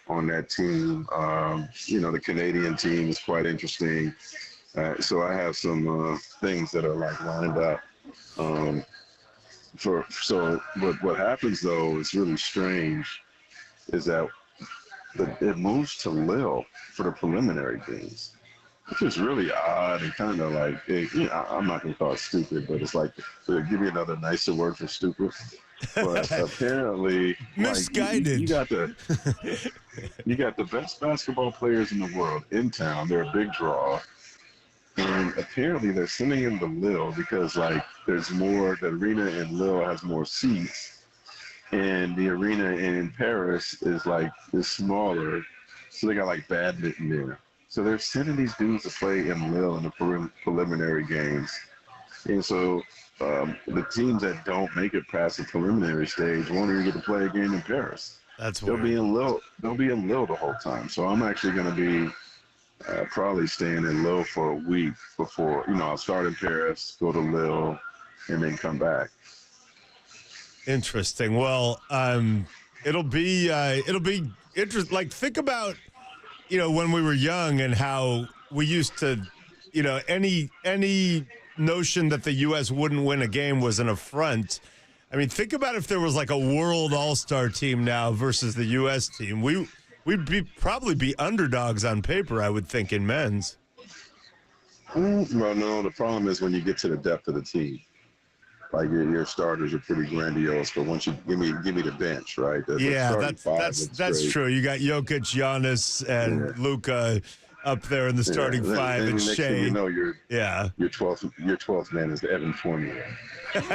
on that team. The Canadian team is quite interesting. So I have some things that are like lined up. What happens though is really strange, is that it moves to Lille for the preliminary games, which is really odd and kind of like, I'm not going to call it stupid, but it's like, give me another nicer word for stupid. But apparently, misguided. You got the best basketball players in the world in town. They're a big draw. And apparently they're sending him to Lille because, there's more, the arena in Lille has more seats, and the arena in Paris is smaller, so they got, badminton there. So they're sending these dudes to play in Lille in the preliminary games. And so the teams that don't make it past the preliminary stage won't even get to play a game in Paris. They'll be in Lille the whole time. So I'm actually going to be probably staying in Lille for a week before, I'll start in Paris, go to Lille, and then come back. Interesting. Well, it'll be interesting. Think about, when we were young and how we used to, any notion that the U.S. wouldn't win a game was an affront. I mean, think about if there was a world all-star team now versus the U.S. team. We'd probably be underdogs on paper, I would think, in men's. Well, no, the problem is when you get to the depth of the team. Your starters are pretty grandiose, but once you give me the bench, right? That's true. You got Jokic, Giannis, and Luka up there in the starting five, and next Shea. thing you know, your 12th man is Evan Fournier. That's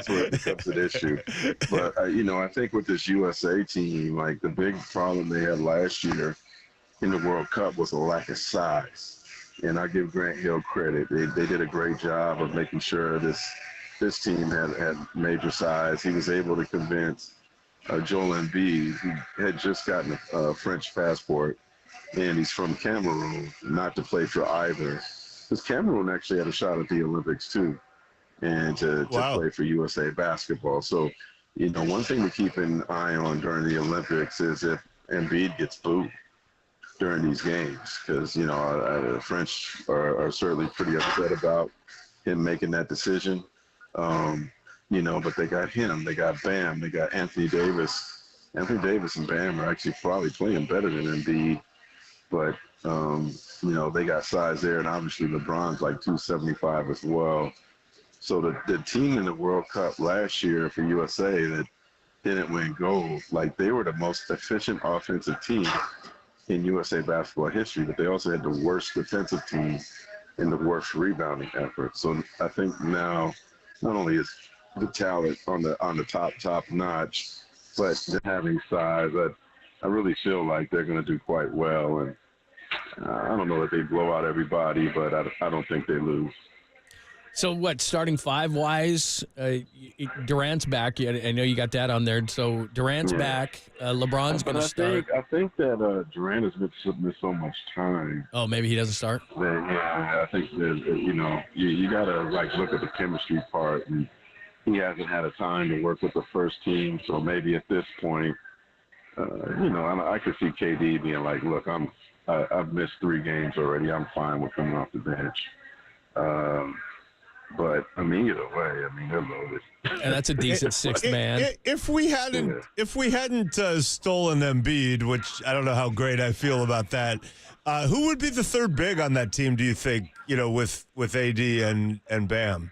where it becomes an issue. But I think with this USA team, the big problem they had last year in the World Cup was a lack of size. And I give Grant Hill credit. They did a great job of making sure this team had major size. He was able to convince Joel Embiid, who had just gotten a French passport, and he's from Cameroon, not to play for either. Because Cameroon actually had a shot at the Olympics too, and to play for USA basketball. So, one thing to keep an eye on during the Olympics is if Embiid gets booed during these games, because the French are certainly pretty upset about him making that decision. But they got him, they got Bam, they got Anthony Davis. Anthony Davis and Bam are actually probably playing better than Embiid, but they got size there, and obviously LeBron's 275 as well. So the team in the World Cup last year for USA that didn't win gold, they were the most efficient offensive team in USA basketball history, but they also had the worst defensive team and the worst rebounding effort. So I think now not only is the talent on the top notch, but having size, I really feel like they're going to do quite well. And I don't know that they blow out everybody, but I don't think they lose. So what, starting five-wise, Durant's back. I know you got that on there. So Durant's back. LeBron's going to start. I think that Durant has missed so much time. Oh, maybe he doesn't start? I think that, you got to, look at the chemistry part. And he hasn't had a time to work with the first team. So maybe at this point, I could see KD being like, look, I've missed 3 games already. I'm fine with coming off the bench. But either way, they're loaded. And that's a decent sixth man. If we hadn't stolen Embiid, which I don't know how great I feel about that, who would be the third big on that team? Do you think? With AD and Bam.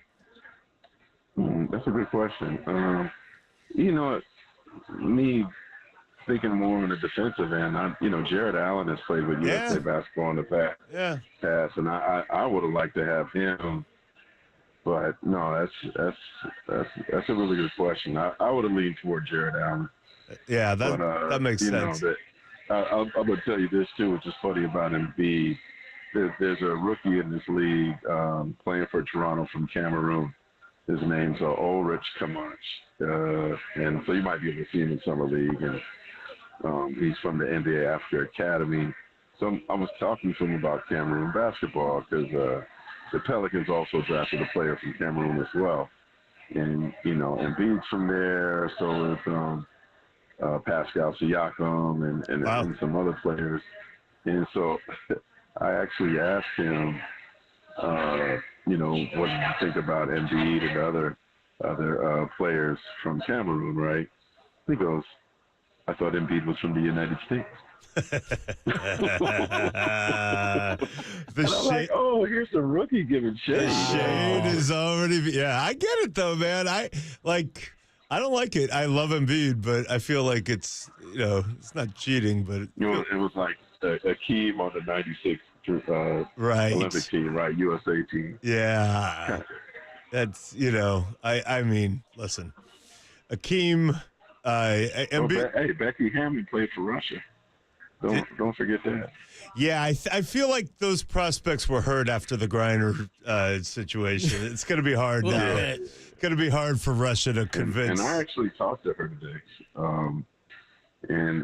That's a good question. Me thinking more on the defensive end. Jared Allen has played with USA basketball in the past, and I would have liked to have him. But no, that's a really good question. I would have leaned toward Jared Allen. Yeah, that makes sense. I'm going to tell you this too, which is funny about Embiid. There's a rookie in this league playing for Toronto from Cameroon. His name's Ulrich Kamach, and so you might be able to see him in summer league. And he's from the NBA Africa Academy. So I was talking to him about Cameroon basketball because the Pelicans also drafted a player from Cameroon as well. And, Embiid's from there, so is Pascal Siakam and some other players. And so I actually asked him, what did you think about Embiid and other players from Cameroon, right? He goes, I thought Embiid was from the United States. Oh, here's the rookie giving shade. The shade is already. Yeah, I get it though, man. I don't like it. I love Embiid, but I feel like it's it's not cheating, but it was like Akeem on the '96 right Olympic team, right? USA team. Yeah, that's I mean, listen, Akeem. Hey, Becky Hammond played for Russia. Don't forget that. Yeah, I feel like those prospects were hurt after the Griner situation. It's going to be hard now. It's going to be hard for Russia to convince. And I actually talked to her today, and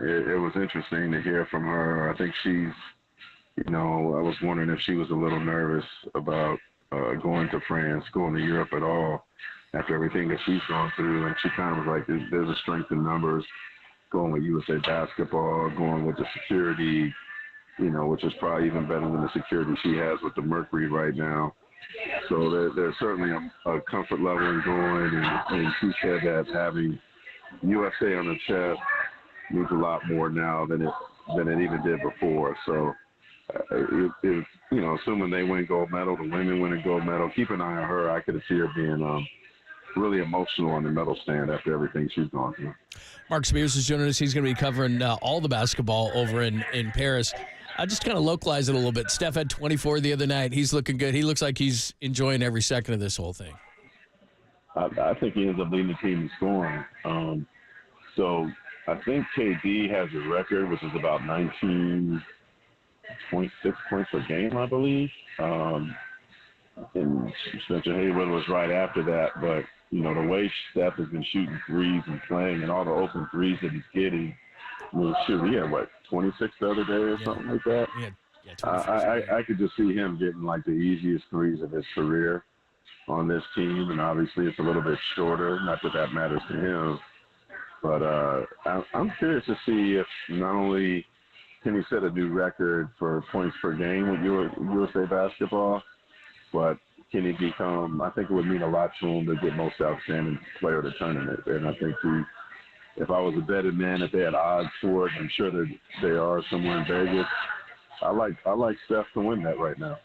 it was interesting to hear from her. I think she's, I was wondering if she was a little nervous about going to France, going to Europe at all after everything that she's gone through. And she kind of was like, there's a strength in numbers. Going with USA Basketball, going with the security, which is probably even better than the security she has with the Mercury right now. So there's certainly a comfort level in going, and she said that having USA on the chest means a lot more now than it even did before. So, assuming they win gold medal, the women win a gold medal, keep an eye on her. I could see her being really emotional on the medal stand after everything she's gone through. Mark Spears is joining us. He's going to be covering all the basketball over in Paris. I just kind of localize it a little bit. Steph had 24 the other night. He's looking good. He looks like he's enjoying every second of this whole thing. I think he ends up leading the team in scoring. So I think KD has a record, which is about 19.6 points per game, I believe. And Spencer Haywood was right after that, but the way Steph has been shooting threes and playing and all the open threes that he's getting, he had, 26 the other day or something like that? I could just see him getting, the easiest threes of his career on this team, and obviously it's a little bit shorter, not that matters to him. But I'm curious to see if not only can he set a new record for points per game with USA Basketball, but can he become, I think it would mean a lot to him to get most outstanding player of the tournament. And I think if I was a betting man, if they had odds for it, I'm sure that they are somewhere in Vegas. I like Steph to win that right now.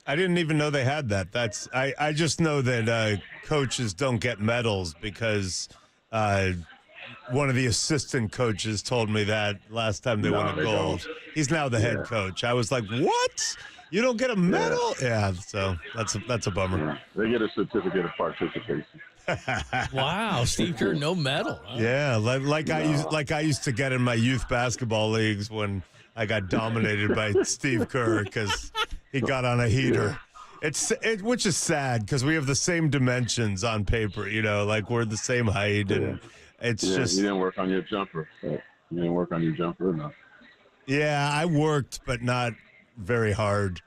I didn't even know they had that. I just know that coaches don't get medals because one of the assistant coaches told me that last time they won a gold. Don't. He's now the head coach. I was like, what? You don't get a medal? Yeah, so that's a bummer. Yeah. They get a certificate of participation. Wow, Steve Kerr, no medal. Huh? Yeah, I used to get in my youth basketball leagues when I got dominated by Steve Kerr because he got on a heater. Which is sad because we have the same dimensions on paper. We're the same height, and it's just you didn't work on your jumper. You didn't work on your jumper enough. Yeah, I worked, but not very hard.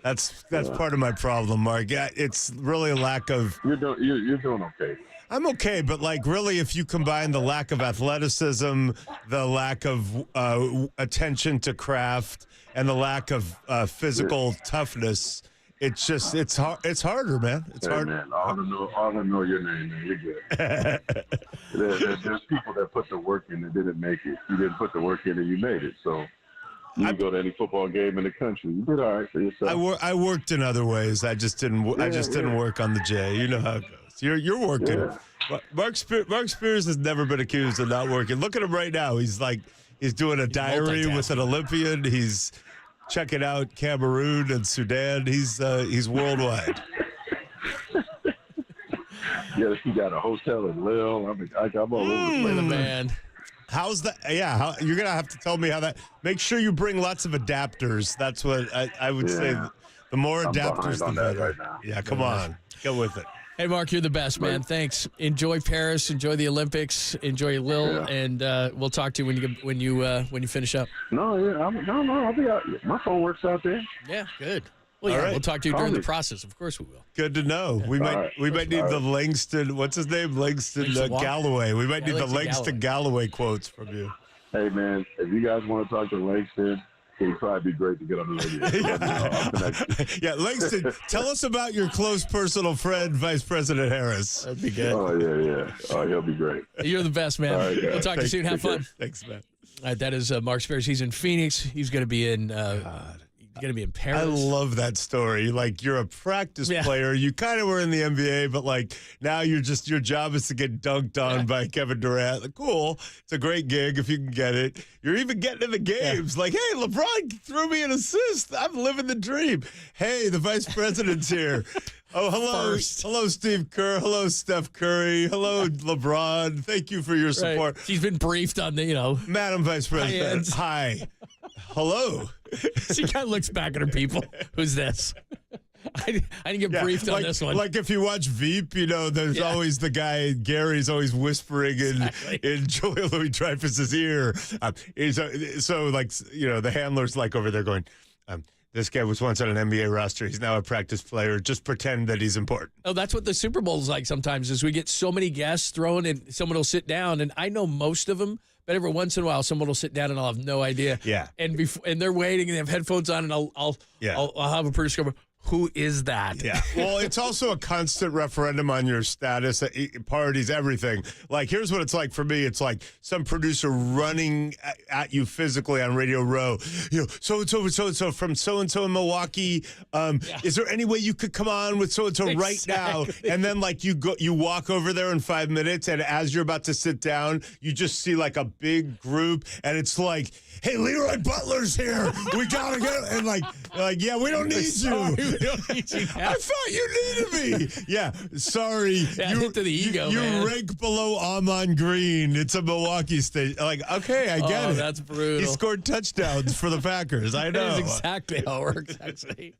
That's part of my problem, Mark. It's really a lack of. You're doing okay. I'm okay, but really, if you combine the lack of athleticism, the lack of attention to craft, and the lack of physical toughness, it's harder, man. It's hard. Man, I don't know your name, man. You're good. There's people that put the work in and didn't make it. You didn't put the work in and you made it. So. You can go to any football game in the country. You did all right for yourself. I worked in other ways. I just didn't. Didn't work on the J. You know how it goes. You're working. Yeah. Mark Spears has never been accused of not working. Look at him right now. He's doing a diary with an Olympian. He's checking out Cameroon and Sudan. He's worldwide. Yeah, he got a hotel in Lille. I'm all over the place. Man. How's that? Yeah, you're going to have to tell me how that. Make sure you bring lots of adapters. That's what I would say. The more adapters, the better. Right now. Yeah, come on. Go with it. Hey, Mark, you're the best, man. Thanks. Enjoy Paris. Enjoy the Olympics. Enjoy Lille, and we'll talk to you when you finish up. No, yeah, I'll be out. My phone works out there. Yeah, good. Well, yeah, All right. we'll talk to you during the process. Of course, we will. Good to know. We might need the Langston. What's his name? Langston Galloway. We might need the Langston Galloway quotes from you. Hey, man, if you guys want to talk to Langston, it'd probably be great to get on the radio. Yeah, Langston, tell us about your close personal friend, Vice President Harris. That'd be good. Oh, yeah. Oh, he'll be great. You're the best, man. All right, we'll talk to you soon. Have fun. Thanks, man. All right, that is Mark Spears. He's in Phoenix. He's going to be in Paris. I love that story. Like, you're a practice player. You kind of were in the NBA, but like now your job is to get dunked on by Kevin Durant. Like, cool. It's a great gig if you can get it. You're even getting in the games. Like, hey, LeBron threw me an assist. I'm living the dream. Hey, the vice president's here. Oh, hello. Hello, Steve Kerr. Hello, Steph Curry. Hello, LeBron. Thank you for your support. She's been briefed on the, Madam Vice President. Hi. Hello. She kind of looks back at her people. Who's this? I didn't get briefed on this one. Like if you watch Veep, there's always the guy, Gary's always whispering in Julia Louis-Dreyfus's ear. The handler's like over there going, this guy was once on an NBA roster. He's now a practice player. Just pretend that he's important. Oh, that's what the Super Bowl is like sometimes is we get so many guests thrown and someone will sit down, and I know most of them, but every once in a while someone will sit down and I'll have no idea. Yeah. And they're waiting and they have headphones on, and I'll have a producer go, who is that? Yeah. Well, it's also a constant referendum on your status at parties, everything. Like, here's what it's like for me. It's like some producer running at you physically on Radio Row. So-and-so from so-and-so in Milwaukee. Is there any way you could come on with so-and-so right now? And then, like, you walk over there in 5 minutes, and as you're about to sit down, you just see, like, a big group, and it's like, hey, Leroy Butler's here. We got to get and like, yeah, we don't need you. I thought you needed me. Yeah, sorry. Hit to the ego, you man. rank below Amon Green. It's a Milwaukee state. Like, okay, I get it. That's brutal. He scored touchdowns for the Packers. I know. That is exactly how it works, actually.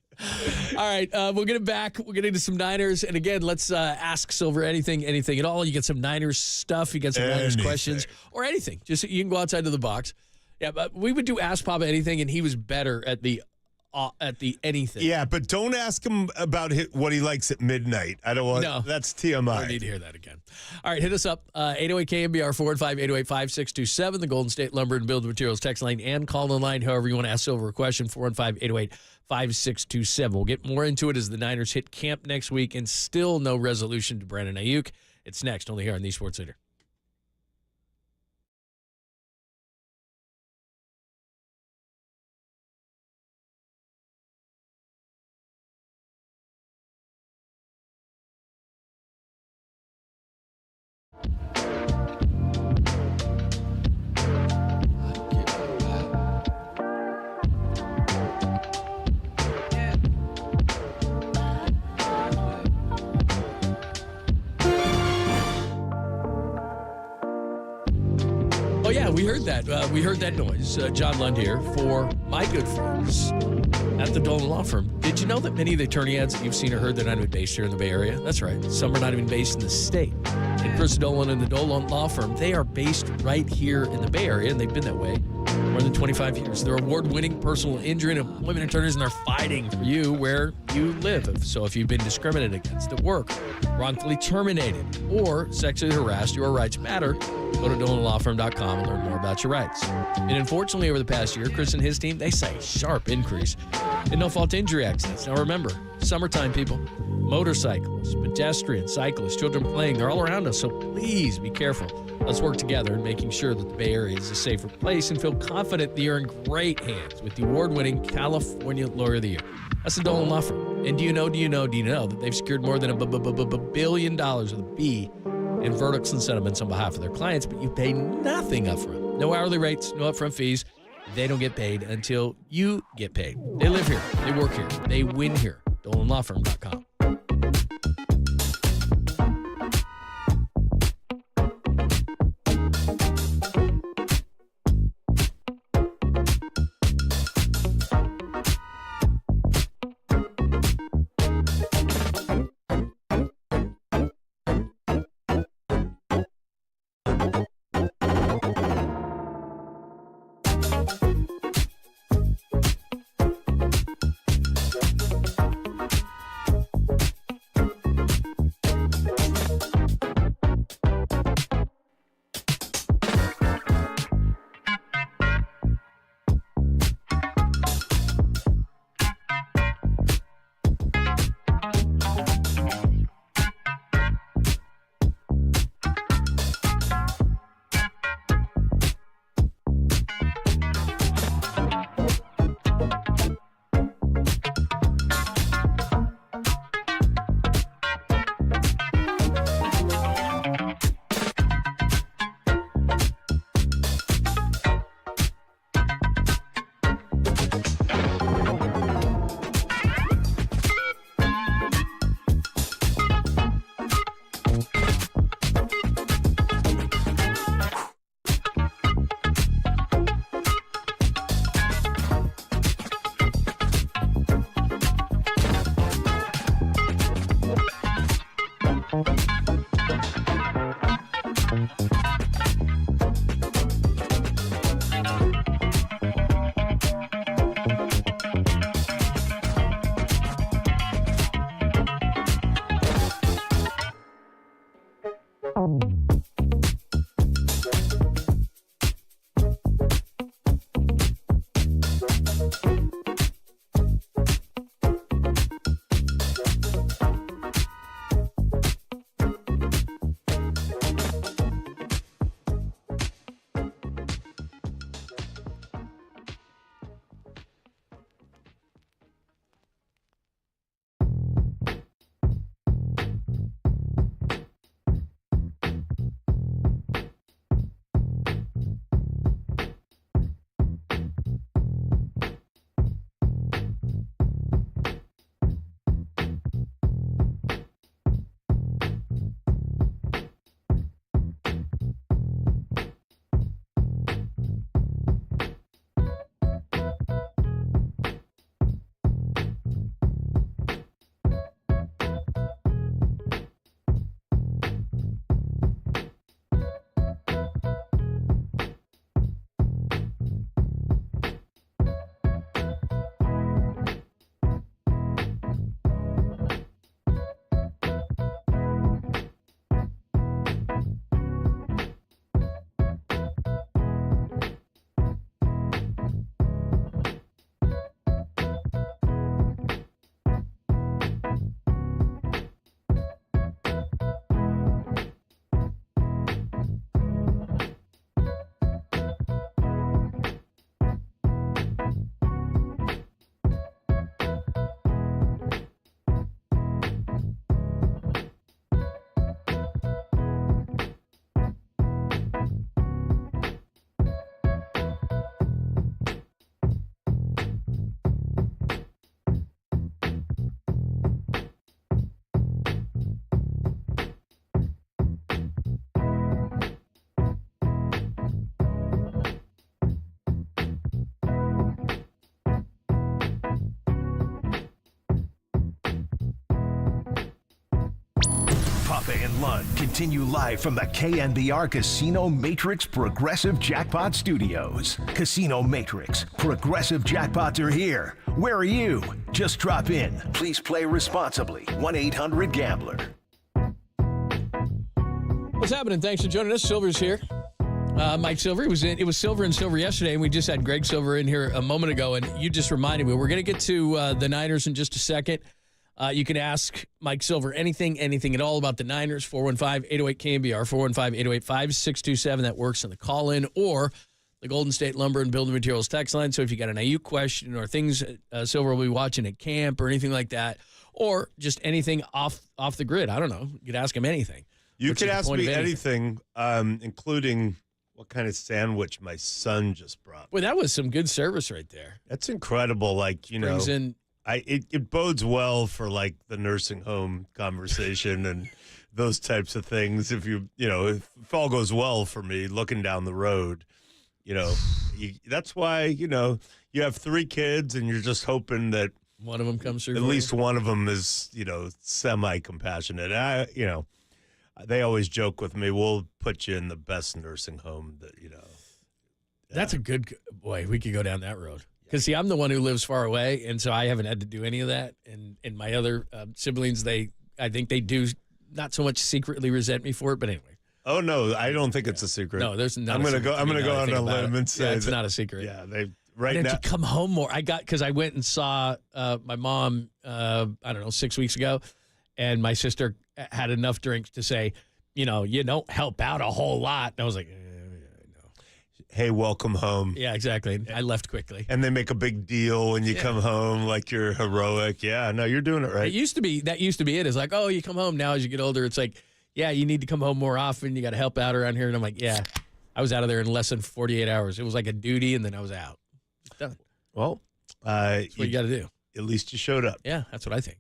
All right, we'll get it back. We'll get into some Niners. And again, let's ask Silver anything at all. You get some Niners stuff. You get some Niners questions or anything. Just you can go outside of the box. Yeah, but we would do Ask Papa Anything, and he was better at the anything. Yeah, but don't ask him about what he likes at midnight. I don't want. No, that's TMI. I don't need to hear that again. All right, hit us up 808 KNBR 415-808-5627, the Golden State Lumber and Building Materials text line and call in line. However you want to ask Silver a question, 415-808-5627. We'll get more into it as the Niners hit camp next week, and still no resolution to Brandon Ayuk. It's next, only here on the Sports Leader. Oh, yeah, we heard that. We heard that noise. John Lund here for my good friends at the Dolan Law Firm. Did you know that many of the attorney ads that you've seen or heard, they're not even based here in the Bay Area? That's right. Some are not even based in the state. And Chris Dolan and the Dolan Law Firm, they are based right here in the Bay Area, and they've been that way more than 25 years. They're award-winning personal injury and employment attorneys, and they're fighting for you where you live. So if you've been discriminated against at work, wrongfully terminated, or sexually harassed, your rights matter, go to DolanLawFirm.com and learn more about your rights. And unfortunately, over the past year, Chris and his team, they say sharp increase in no-fault injury accidents. Now remember, summertime, people, motorcyclists, pedestrians, cyclists, children playing, they're all around us, so please be careful. Let's work together in making sure that the Bay Area is a safer place and feel confident that you're in great hands with the award-winning California Lawyer of the Year. That's the Dolan Law Firm. And do you know that they've secured more than $1 billion with a B in verdicts and settlements on behalf of their clients, but you pay nothing upfront. No hourly rates, no upfront fees. They don't get paid until you get paid. They live here. They work here. They win here. DolanLawFirm.com. Papa and Lund continue live from the KNBR Casino Matrix Progressive Jackpot Studios. Casino Matrix, Progressive Jackpots are here. Where are you? Just drop in. Please play responsibly. 1-800-GAMBLER. What's happening? Thanks for joining us. Silver's here. Mike Silver. It was Silver and Silver yesterday, and we just had Greg Silver in here a moment ago, and you just reminded me. We're going to get to the Niners in just a second. You can ask Mike Silver anything at all about the Niners, 415-808-KNBR, 415-808-5627. That works on the call-in or the Golden State Lumber and Building Materials text line. So if you got an Ayuk question or things Silver will be watching at camp or anything like that, or just anything off the grid, I don't know. You could ask him anything. You could ask me anything, including what kind of sandwich my son just brought. Well, that was some good service right there. That's incredible. Like, Brings in... It bodes well for like the nursing home conversation and those types of things. If if all goes well for me looking down the road, that's why, you have 3 kids and you're just hoping that one of them comes through. At least one of them is, semi-compassionate. They always joke with me, we'll put you in the best nursing home that, That's a good, boy, we could go down that road. Because, see, I'm the one who lives far away, and so I haven't had to do any of that. And my other siblings, I think they do not so much secretly resent me for it, but anyway. Oh, no, I don't think it's a secret. No, there's not. I'm going to go on a limb and say it's not a secret. Yeah, Why didn't you come home more? Because I went and saw my mom, 6 weeks ago, and my sister had enough drinks to say, you don't help out a whole lot. And I was like, hey, welcome home. Yeah, exactly. I left quickly. And they make a big deal when you come home, like you're heroic. Yeah, no, you're doing it right. That used to be it. It's like, oh, you come home now as you get older. It's like, yeah, you need to come home more often. You got to help out around here. And I'm like, yeah. I was out of there in less than 48 hours. It was like a duty, and then I was out. It's done. Well, that's what you got to do. At least you showed up. Yeah, that's what I think.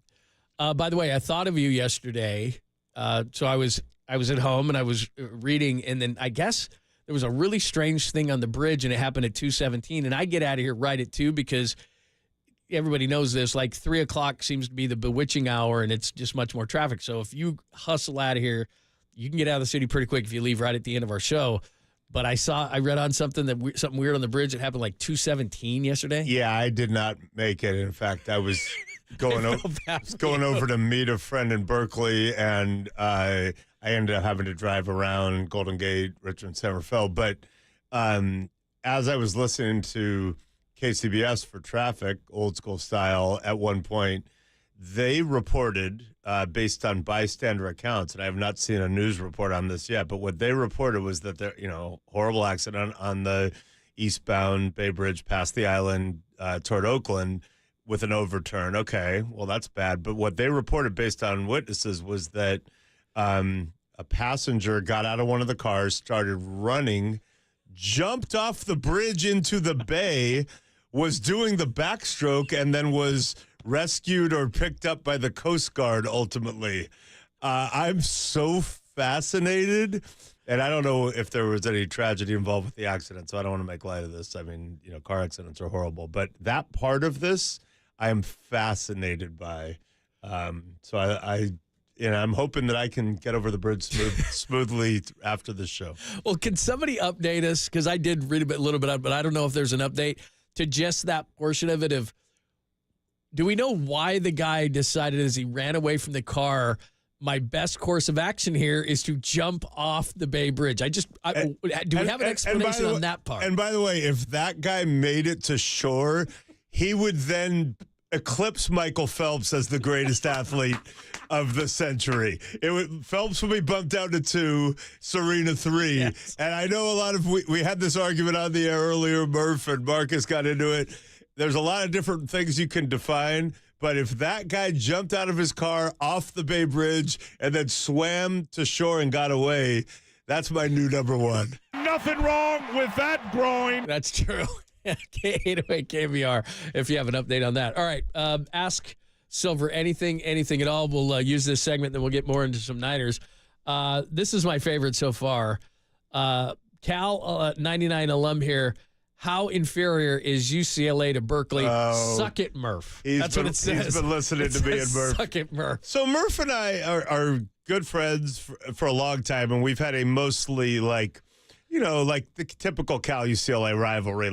By the way, I thought of you yesterday. So I was at home, and I was reading, and then I guess – there was a really strange thing on the bridge, and it happened at 2:17. And I get out of here right at 2 because everybody knows this. Like 3 o'clock seems to be the bewitching hour, and it's just much more traffic. So if you hustle out of here you can get out of the city pretty quick if you leave right at the end of our show. But I read on something weird on the bridge that happened like 217 yesterday. Yeah, I did not make it. In fact, I was going over to meet a friend in Berkeley, and I ended up having to drive around Golden Gate, Richmond, San Rafael. But as I was listening to KCBS for traffic, old school style, at one point, they reported, based on bystander accounts, and I have not seen a news report on this yet, but what they reported was that there, horrible accident on the eastbound Bay Bridge past the island toward Oakland with an overturn. Okay, well, that's bad. But what they reported based on witnesses was that a passenger got out of one of the cars, started running, jumped off the bridge into the bay, was doing the backstroke, and then was rescued or picked up by the Coast Guard ultimately. I'm so fascinated, and I don't know if there was any tragedy involved with the accident, so I don't want to make light of this. I mean, car accidents are horrible, but that part of this I am fascinated by. So I'm hoping that I can get over the bridge smoothly after the show. Well, can somebody update us? Because I did read a little bit up, but I don't know if there's an update to just that portion of it. Do we know why the guy decided as he ran away from the car, my best course of action here is to jump off the Bay Bridge? Do we have an explanation on that part? And by the way, if that guy made it to shore, he would then eclipse Michael Phelps as the greatest athlete of the century. Phelps will be bumped down to 2, Serena 3. Yes. And I know we had this argument on the air earlier, Murph and Marcus got into it. There's a lot of different things you can define, but if that guy jumped out of his car off the Bay Bridge and then swam to shore and got away, that's my new number one. Nothing wrong with that groin. That's true. 808 KNBR, if you have an update on that. All right, ask Silver anything at all. We'll use this segment, then we'll get more into some Niners. This is my favorite so far. Cal 99 alum here. How inferior is UCLA to Berkeley? Suck it, Murph. That's what it says. He's been listening to me and Murph. Suck it, Murph. So Murph and I are good friends for a long time, and we've had a mostly like the typical Cal UCLA rivalry,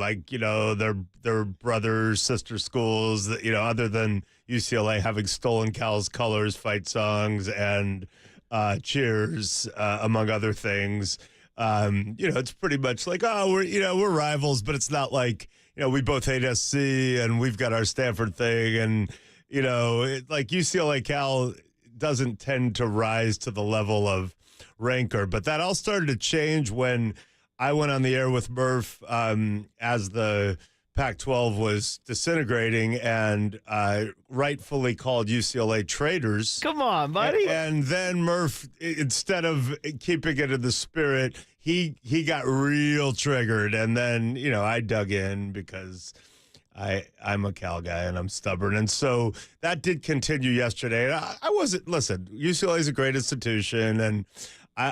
they're brothers, sister schools, other than UCLA having stolen Cal's colors, fight songs, and cheers, among other things. It's pretty much like, we're rivals, but it's not like, we both hate SC and we've got our Stanford thing. And, like UCLA Cal doesn't tend to rise to the level of rancor, but that all started to change when I went on the air with Murph as the Pac-12 was disintegrating and rightfully called UCLA traitors. Come on, buddy. And then Murph, instead of keeping it in the spirit, he got real triggered. And then, I dug in because I'm a Cal guy and I'm stubborn. And so that did continue yesterday. And listen, UCLA is a great institution. And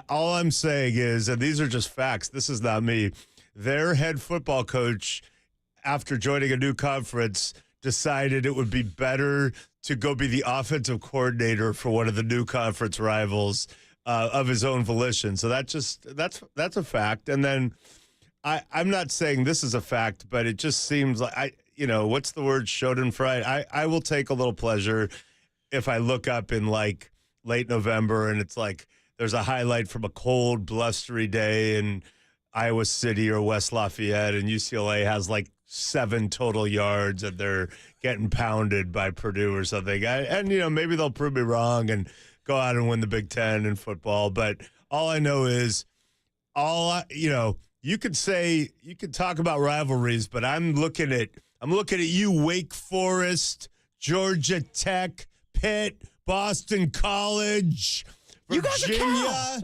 all I'm saying is, and these are just facts, this is not me, their head football coach, after joining a new conference, decided it would be better to go be the offensive coordinator for one of the new conference rivals of his own volition. So that's a fact. And then I'm not saying this is a fact, but it just seems like what's the word? Schadenfreude. I will take a little pleasure if I look up in like late November and it's like there's a highlight from a cold, blustery day in Iowa City or West Lafayette, and UCLA has like 7 total yards and they're getting pounded by Purdue or something. Maybe they'll prove me wrong and go out and win the Big Ten in football. But all I know is you could talk about rivalries, but I'm looking at you, Wake Forest, Georgia Tech, Pitt, Boston College, Virginia.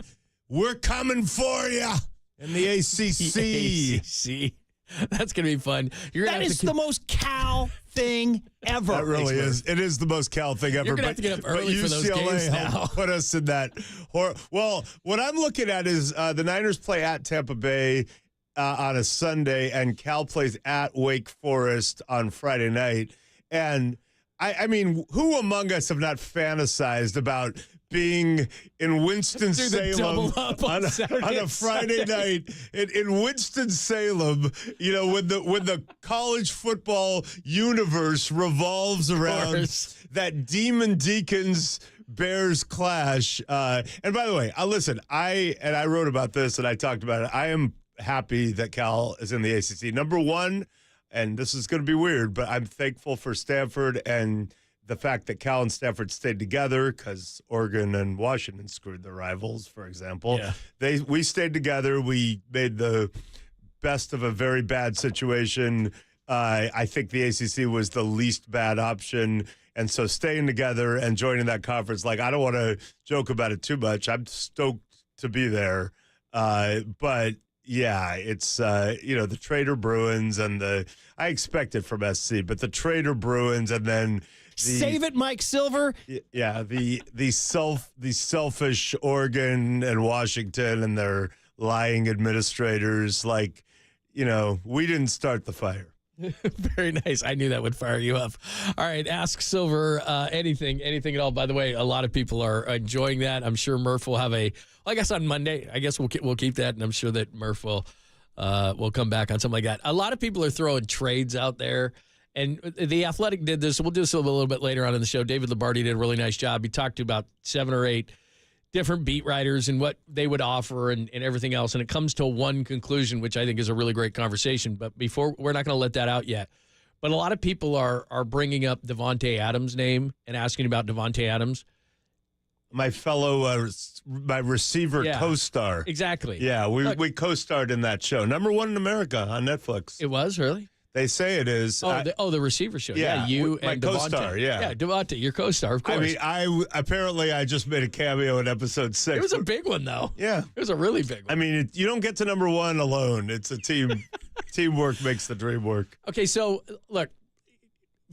We're coming for you in the ACC. The ACC. That's going to be fun. That is the most Cal thing ever. That really is. It is the most Cal thing ever. You're going to have to get up early for those games now. Put us in that. Well, what I'm looking at is the Niners play at Tampa Bay on a Sunday, and Cal plays at Wake Forest on Friday night. And I mean, who among us have not fantasized about being in Winston-Salem on a Friday night in Winston-Salem, when the college football universe revolves around that Demon Deacons Bears clash. And by the way, listen, I wrote about this and I talked about it. I am happy that Cal is in the ACC. Number one, and this is going to be weird, but I'm thankful for Stanford and the fact that Cal and Stanford stayed together, because Oregon and Washington screwed their rivals, for example. Yeah. We stayed together. We made the best of a very bad situation. I think the ACC was the least bad option. And so staying together and joining that conference, I don't want to joke about it too much. I'm stoked to be there. But yeah, it's, the Trader Bruins and I expect it from SC, but the Trader Bruins and then save it, Mike Silver. Yeah, the selfish Oregon and Washington and their lying administrators. We didn't start the fire. Very nice. I knew that would fire you up. All right, ask Silver anything at all. By the way, a lot of people are enjoying that. I'm sure Murph will have I guess on Monday. I guess we'll keep that, and I'm sure that Murph will come back on something like that. A lot of people are throwing trades out there. And The Athletic did this. We'll do this a little bit later on in the show. David Lombardi did a really nice job. He talked to about 7 or 8 different beat writers and what they would offer and everything else. And it comes to one conclusion, which I think is a really great conversation. But we're not going to let that out yet. But a lot of people are bringing up Davante Adams' name and asking about Davante Adams. My fellow, my receiver co-star. Exactly. Yeah, we co-starred in that show. Number 1 in America on Netflix. It was, really? They say it is. The receiver show. Yeah, you my and co-star. Davante. Yeah, Davante, your co-star, of course. I mean, I just made a cameo in episode 6. It was a big one, though. Yeah, it was a really big one. I mean, you don't get to number 1 alone. It's a team. Teamwork makes the dream work. Okay, so look,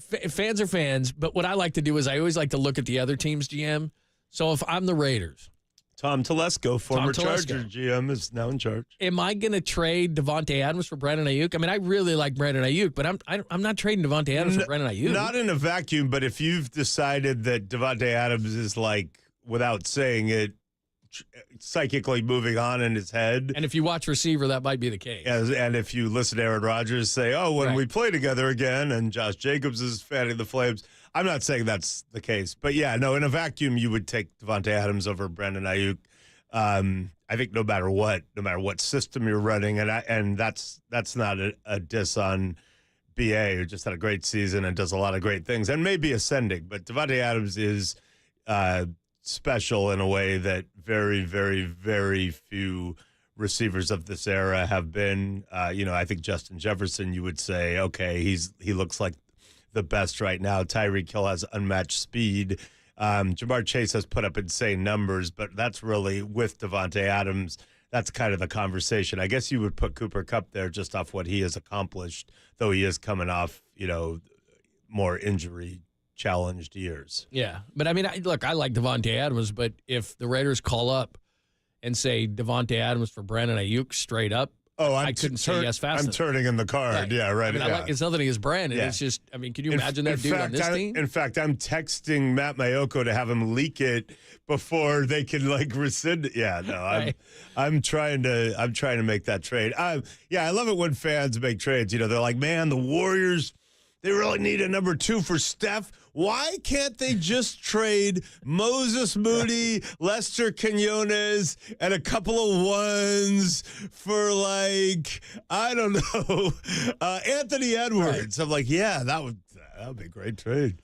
fans are fans, but what I like to do is I always like to look at the other team's GM. So if I'm the Raiders, Tom Telesco, former Charger GM, is now in charge. Am I going to trade Davante Adams for Brandon Ayuk? I mean, I really like Brandon Ayuk, but I'm not trading Davante Adams for Brandon Ayuk. Not in a vacuum, but if you've decided that Davante Adams is without saying it, psychically moving on in his head. And if you watch receiver, that might be the case. And if you listen to Aaron Rodgers say, when we play together again, and Josh Jacobs is fanning the flames. I'm not saying that's the case. But, yeah, no, in a vacuum, you would take Davante Adams over Brandon Ayuk. I think no matter what system you're running, and that's not a diss on BA, who just had a great season and does a lot of great things and may be ascending. But Davante Adams is special in a way that very, very, very few receivers of this era have been. I think Justin Jefferson, you would say, okay, he looks like the best right now. Tyreek Hill has unmatched speed. Jamar Chase has put up insane numbers, but that's really with Davante Adams. That's kind of the conversation. I guess you would put Cooper Kupp there just off what he has accomplished, though he is coming off, more injury-challenged years. Yeah, but I mean, I like Davante Adams, but if the Raiders call up and say Davante Adams for Brandon Ayuk straight up, I couldn't say yes fast enough. I'm turning in the card. Right. Yeah, right. I mean, it's nothing against Brandon. Yeah. It's just, I mean, can you imagine that dude on this team? In fact, I'm texting Matt Mayoko to have him leak it before they can rescind it. Yeah, no, right. I'm trying to make that trade. I love it when fans make trades. They're like, man, the Warriors, they really need a number 2 for Steph. Why can't they just trade Moses Moody, Lester Quinones, and a couple of ones for I don't know, Anthony Edwards? Right. I'm like, yeah, that would be a great trade.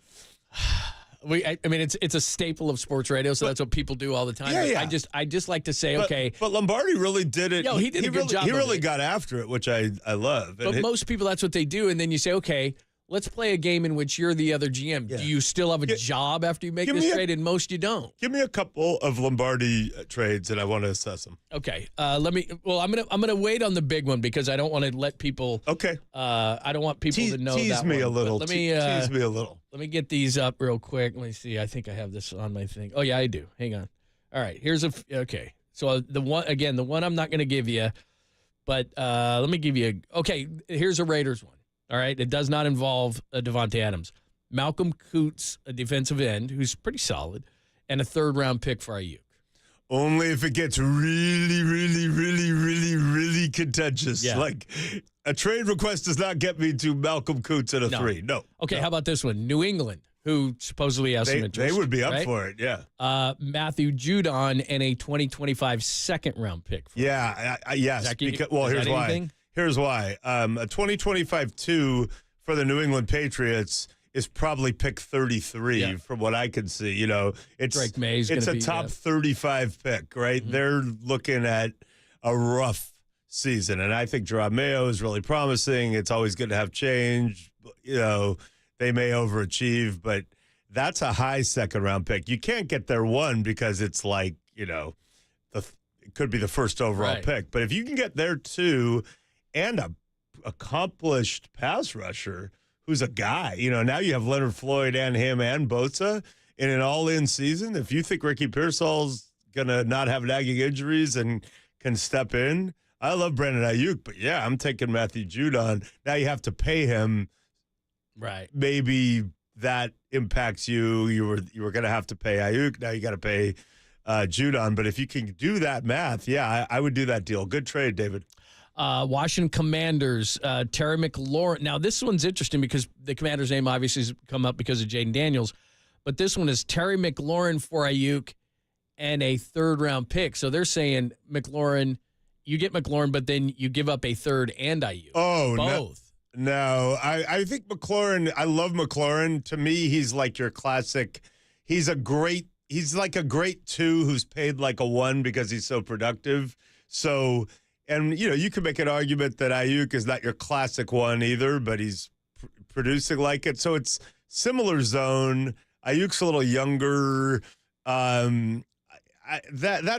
I mean, it's a staple of sports radio, so that's what people do all the time. Yeah. I just like to say, okay. But Lombardi really did it. He did a good job. He really got after it, which I love. But most people, that's what they do, and then you say, okay, let's play a game in which you're the other GM. Yeah. Do you still have a job after you make this trade? And most you don't. Give me a couple of Lombardi trades, and I want to assess them. Okay. I'm gonna wait on the big one because I don't want to let people. Okay. I don't want people to know that. Tease me a little. Tease me a little. Let me get these up real quick. Let me see. I think I have this on my thing. Oh yeah, I do. Hang on. All right. Okay. So the one I'm not gonna give you, but let me give you okay. Here's a Raiders one. All right, it does not involve Davante Adams. Malcolm Coots, a defensive end, who's pretty solid, and a third-round pick for Ayuk. Only if it gets really, really, really, really, really contentious. Yeah. Like, a trade request does not get me to Malcolm Coots at a 3. No. Okay, how about this one? New England, who supposedly has some interest. They would be up right? for it, yeah. Matthew Judon and a 2025 second-round pick. Yes. Here's why. Here's why. A 2025 2 for the New England Patriots is probably pick 33 from what I can see. You know, it's Drake May's it's gonna a be, top 35 pick, right? Mm-hmm. They're looking at a rough season, and I think Jerome Mayo is really promising. It's always good to have change. You know, they may overachieve, but that's a high second-round pick. You can't get there one because it's like, you know, it could be the first overall pick. But if you can get there two and a accomplished pass rusher who's a guy, you know, now you have Leonard Floyd and him and Bosa in an all-in season. If you think Ricky Pearsall's going to not have nagging injuries and can step in, I love Brandon Ayuk, but yeah, I'm taking Matthew Judon. Now you have to pay him. Right. Maybe that impacts you. You were going to have to pay Ayuk. Now you got to pay Judon. But if you can do that math, yeah, I would do that deal. Good trade, David. Washington Commanders, Terry McLaurin. Now, this one's interesting because the Commander's name obviously has come up because of Jaden Daniels, but this one is Terry McLaurin for Ayuk and a third-round pick. So they're saying McLaurin, you get McLaurin, but then you give up a third and Ayuk. Oh, both. No, I think McLaurin, I love McLaurin. To me, he's like your classic. He's like a great 2 who's paid like a 1 because he's so productive. So, and, you know, you can make an argument that Ayuk is not your classic 1 either, but he's producing like it. So it's similar zone. Ayuk's a little younger. That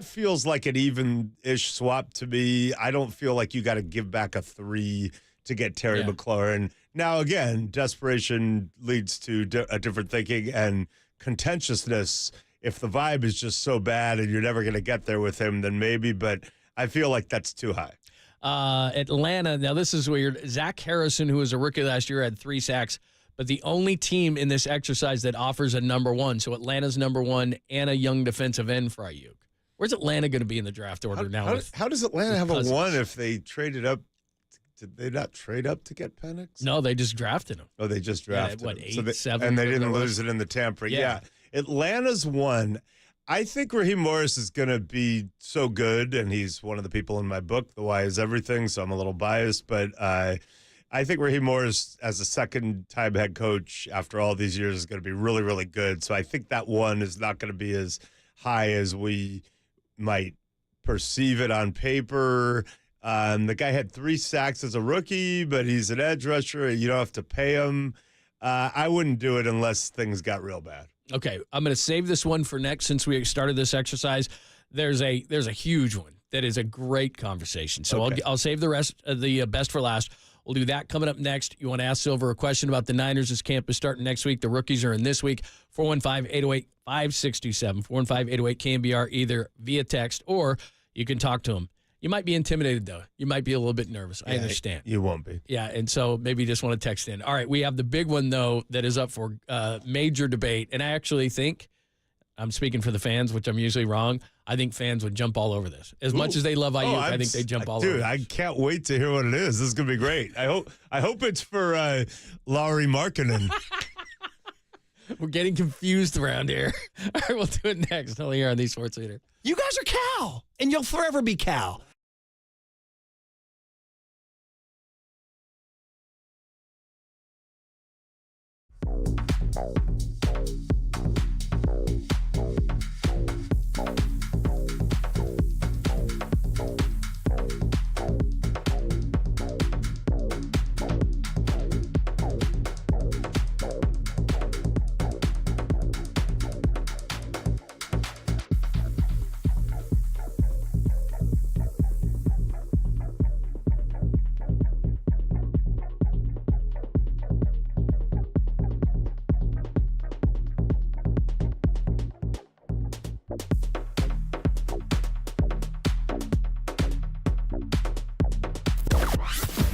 feels like an even-ish swap to me. I don't feel like you got to give back a 3 to get Terry McLaurin. Now, again, desperation leads to a different thinking and contentiousness. If the vibe is just so bad and you're never going to get there with him, then maybe, but I feel like that's too high. Atlanta, now this is weird. Zach Harrison, who was a rookie last year, had 3 sacks, but the only team in this exercise that offers a number 1. So Atlanta's number 1 and a young defensive end for Ayuk. Where's Atlanta going to be in the draft order now? How does Atlanta have a 1 if they traded up? Did they not trade up to get Penix? No, they just drafted him. Oh, they just drafted him. 8, 7? And they didn't lose it in the tampering. Yeah. Atlanta's 1. I think Raheem Morris is going to be so good, and he's one of the people in my book, The Why is Everything, so I'm a little biased, but I think Raheem Morris, as a second-time head coach after all these years, is going to be really, really good. So I think that 1 is not going to be as high as we might perceive it on paper. The guy had 3 sacks as a rookie, but he's an edge rusher. You don't have to pay him. I wouldn't do it unless things got real bad. Okay, I'm going to save this one for next since we started this exercise. There's a huge one that is a great conversation. So okay. I'll save the rest of the best for last. We'll do that coming up next. You want to ask Silver a question about the Niners? This camp is starting next week. The rookies are in this week. 415-808-5627. 415-808 KNBR, either via text or you can talk to them. You might be intimidated, though. You might be a little bit nervous. I understand. You won't be. Yeah, and so maybe you just want to text in. All right, we have the big one, though, that is up for major debate. And I actually think, I'm speaking for the fans, which I'm usually wrong, I think fans would jump all over this. As much as they love Ayuk, I think they jump all over this. Dude, I can't wait to hear what it is. This is going to be great. I hope it's for Lauri Markkanen. We're getting confused around here. All right, we'll do it next. Only here on the Sports Leader. You guys are Cal, and you'll forever be Cal.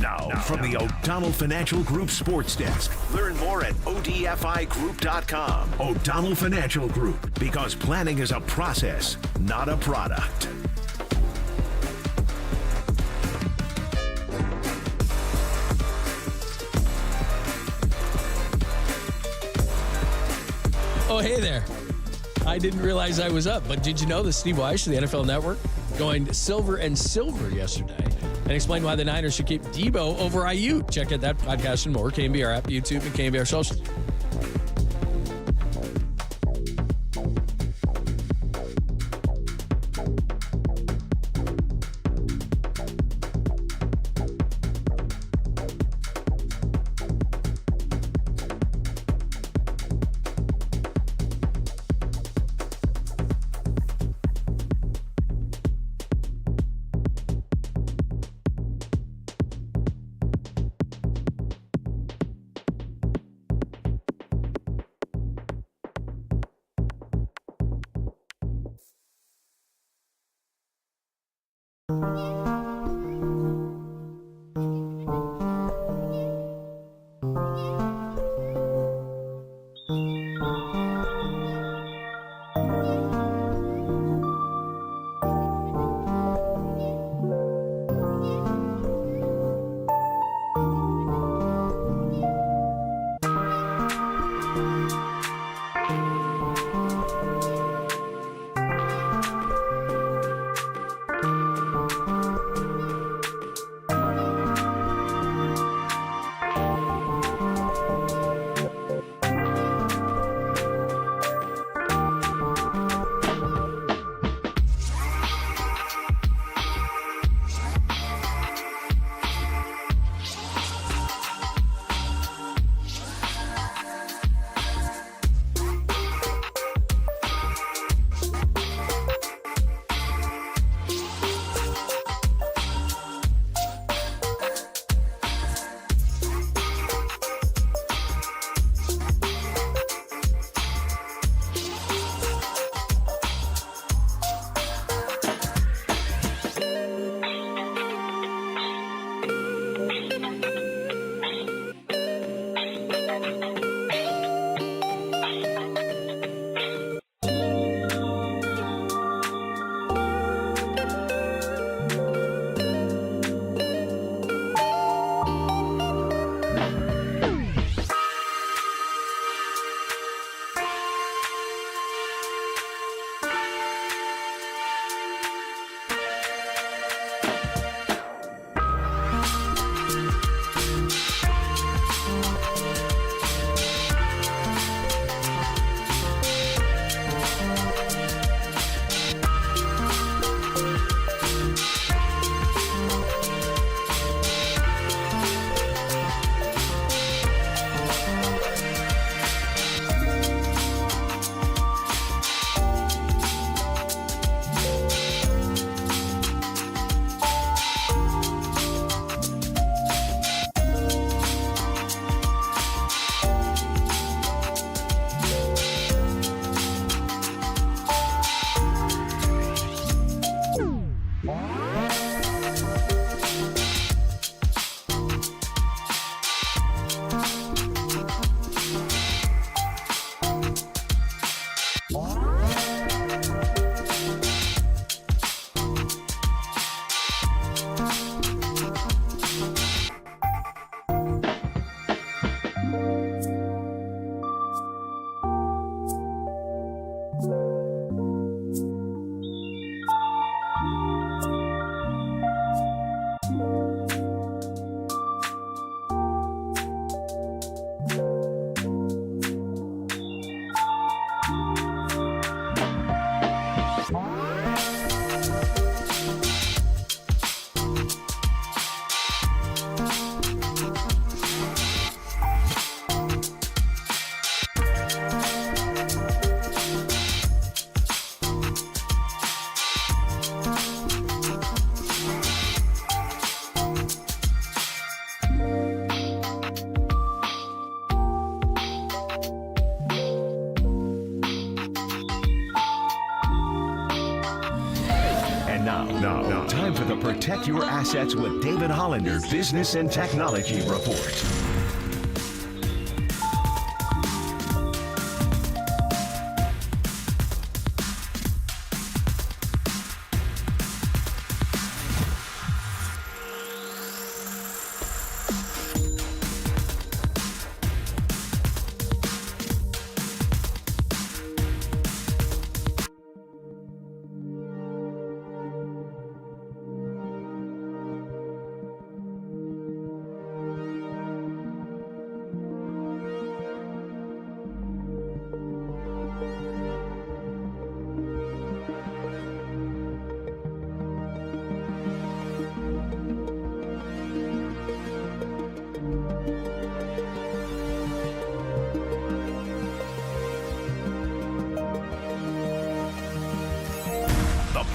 Now, from the O'Donnell Financial Group Sports Desk. Learn more at ODFIGroup.com. O'Donnell Financial Group, because planning is a process, not a product. Oh, hey there. I didn't realize I was up, but did you know that Steve Weish of the NFL Network going silver and silver yesterday and explained why the Niners should keep Debo over Ayuk? Check out that podcast and more. KNBR app, YouTube, and KNBR socials. the Protect Your Assets with David Hollander Business and Technology Report.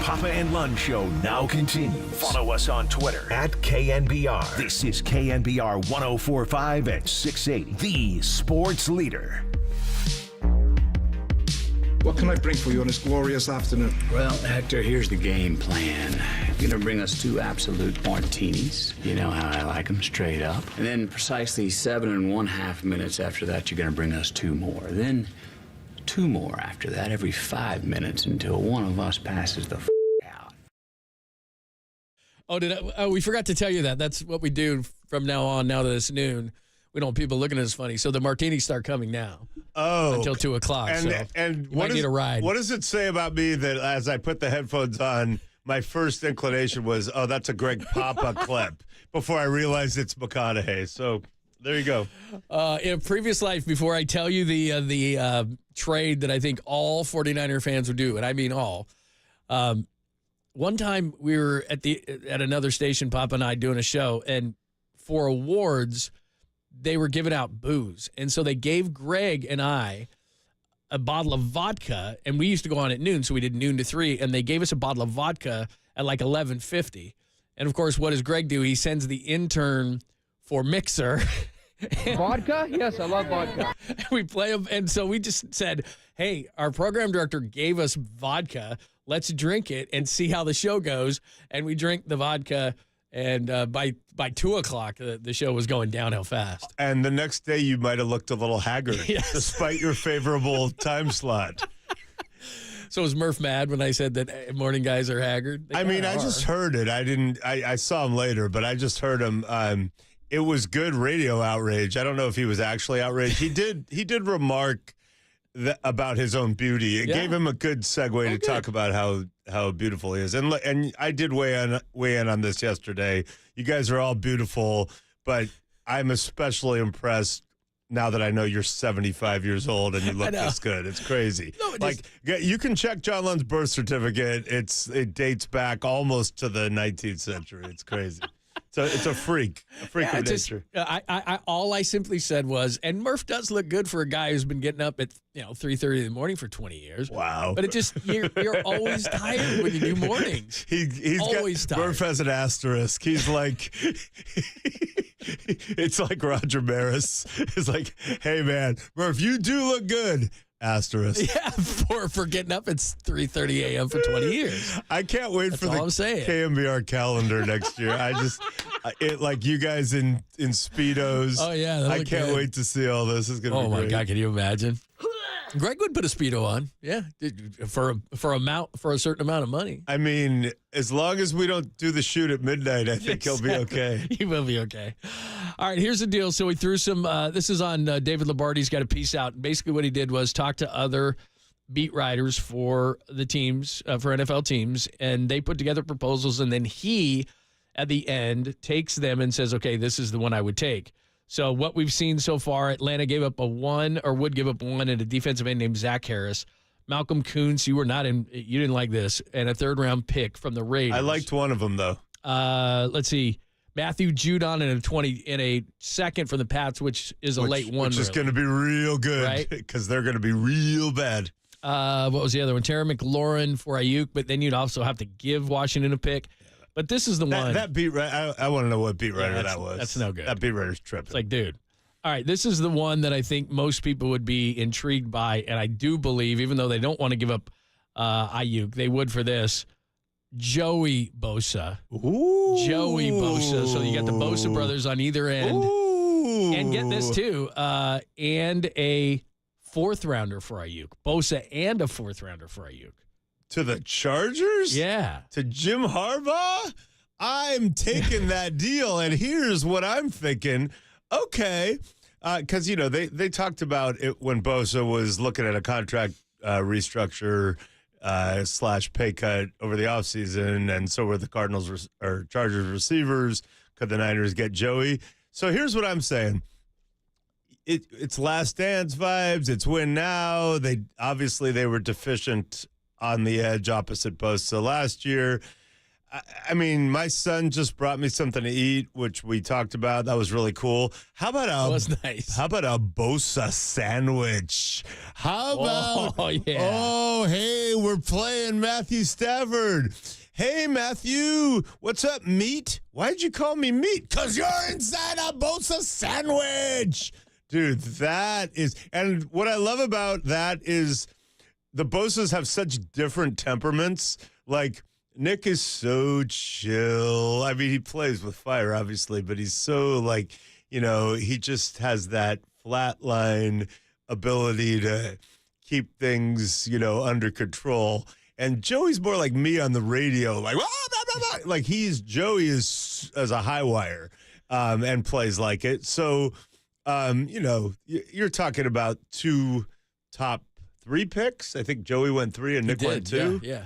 Papa and Lund Show now continues. Follow us on Twitter at KNBR. This is KNBR 1045 at 680, the sports leader. What can I bring for you on this glorious afternoon? Well, Hector, here's the game plan. You're going to bring us 2 absolute martinis. You know how I like them, straight up. And then precisely 7½ minutes after that, you're going to bring us 2 more. Then 2 more after that, every 5 minutes until one of us passes the out. Oh, we forgot to tell you that. That's what we do from now on, now that it's noon. We don't want people looking at us funny. So the martinis start coming now. Oh. Until 2 o'clock. And you might need a ride. What does it say about me that as I put the headphones on, my first inclination was, oh, that's a Greg Papa clip, before I realized it's McConaughey. So there you go. In a previous life, before I tell you the trade that I think all 49er fans would do, and I mean all, one time we were at another station, Papa and I, doing a show, and for awards, they were giving out booze. And so they gave Greg and I a bottle of vodka, and we used to go on at noon, so we did noon to 3, and they gave us a bottle of vodka at like 11:50. And, of course, what does Greg do? He sends the intern for Mixer. Vodka? Yes, I love vodka. We play them, and so we just said, hey, our program director gave us vodka. Let's drink it and see how the show goes. And we drink the vodka, and by 2 o'clock, the show was going downhill fast. And the next day, you might have looked a little haggard, Yes. despite your favorable time slot. So was Murph mad when I said that morning guys are haggard? They I mean, kinda I are. just heard it. I saw him later, but I just heard him. It was good radio outrage. I don't know if he was actually outraged. He did remark about his own beauty. It gave him a good segue to talk about how beautiful he is. And I did weigh in on this yesterday. You guys are all beautiful, but I'm especially impressed now that I know you're 75 years old and you look this good. It's crazy. No, you can check John Lund's birth certificate. It dates back almost to the 19th century. It's crazy. So it's a freak of nature. All I simply said was, and Murph does look good for a guy who's been getting up at 3:30 in the morning for 20 years. Wow! But it just you're always tired when you do mornings. He's always tired. Murph has an asterisk. He's like, it's like Roger Maris. It's like, hey man, Murph, you do look good. Asterisk. Yeah, for getting up at 3:30 a.m. for 20 years. I can't wait for the KNBR calendar next year. Like you guys in Speedos. Oh yeah, I can't wait to see all this. It's gonna be great. Oh my God, can you imagine? Greg would put a Speedo on, yeah, for a certain amount of money. I mean, as long as we don't do the shoot at midnight, I think he'll be okay. He will be okay. All right, here's the deal. So we threw some. This is on David Lombardi's got a piece out. Basically, what he did was talk to other beat writers for the teams, for NFL teams, and they put together proposals, and then he, at the end, takes them and says, "Okay, this is the one I would take." So what we've seen so far, Atlanta gave up would give up 1, and a defensive end named Zach Harris. Malcolm Kuntz, you didn't like this, and a 3rd-round pick from the Raiders. I liked one of them though. Let's see, Matthew Judon in a second from the Pats, which is a late one, which is going to be real good, right? Because they're going to be real bad. What was the other one? Terry McLaurin for Ayuk, but then you'd also have to give Washington a pick. But this is the one. That beat writer, I want to know what beat writer that was. That's no good. That beat writer's tripping. It's like, dude. All right, this is the one that I think most people would be intrigued by, and I do believe, even though they don't want to give up Ayuk, they would for this. Joey Bosa. Ooh. Joey Bosa. So you got the Bosa brothers on either end. Ooh. And get this, too, and a fourth-rounder for Ayuk. Bosa and a fourth-rounder for Ayuk. To the Chargers? Yeah. To Jim Harbaugh? I'm taking that deal, and here's what I'm thinking. Okay, because, they talked about it when Bosa was looking at a contract restructure / pay cut over the offseason, and so were the Chargers receivers. Could the Niners get Joey? So here's what I'm saying. It's last dance vibes. It's win now. They were deficient on the edge opposite Bosa last year. I mean, my son just brought me something to eat, which we talked about. That was really cool. How about that was nice. How about a Bosa sandwich? How about? Oh yeah. Oh hey, we're playing Matthew Stafford. Hey Matthew, what's up, meat? Why'd you call me meat? 'Cause you're inside a Bosa sandwich, dude. That is, and what I love about that is the Bosas have such different temperaments. Like, Nick is so chill. I mean, he plays with fire, obviously, but he's so, he just has that flatline ability to keep things, under control. And Joey's more like me on the radio, like, blah, blah, blah, blah. Like Joey is as a high wire and plays like it. So, you're talking about 2 top 3 picks. I think Joey went 3 and Nick went 2. Yeah.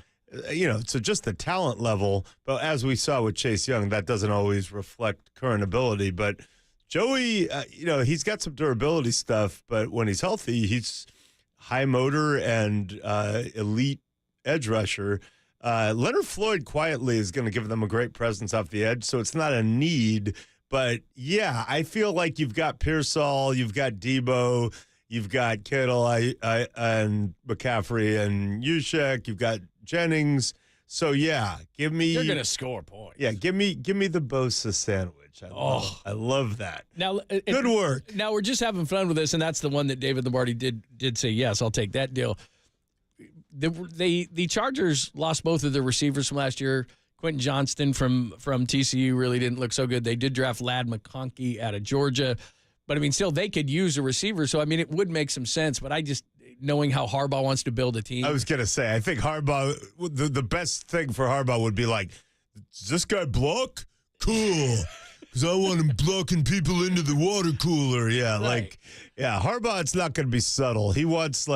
So just the talent level. But as we saw with Chase Young, that doesn't always reflect current ability. But Joey, he's got some durability stuff, but when he's healthy, he's high motor and elite edge rusher. Leonard Floyd quietly is going to give them a great presence off the edge, so it's not a need. But, yeah, I feel like you've got Pearsall, you've got Debo, you've got Kittle and McCaffrey and Juszczyk. You've got Jennings. So, yeah, give me. You're going to score points. Yeah, give me the Bosa sandwich. I love that. Now, good work. Now, we're just having fun with this, and that's the one that David Lombardi did say, yes, I'll take that deal. The Chargers lost both of their receivers from last year. Quentin Johnston from TCU really didn't look so good. They did draft Ladd McConkey out of Georgia. But, I mean, still, they could use a receiver. So, I mean, it would make some sense. But knowing how Harbaugh wants to build a team. I was going to say, I think Harbaugh, the best thing for Harbaugh would be like, does this guy block? Cool. Because I want him blocking people into the water cooler. Yeah, right. Harbaugh, it's not going to be subtle. He wants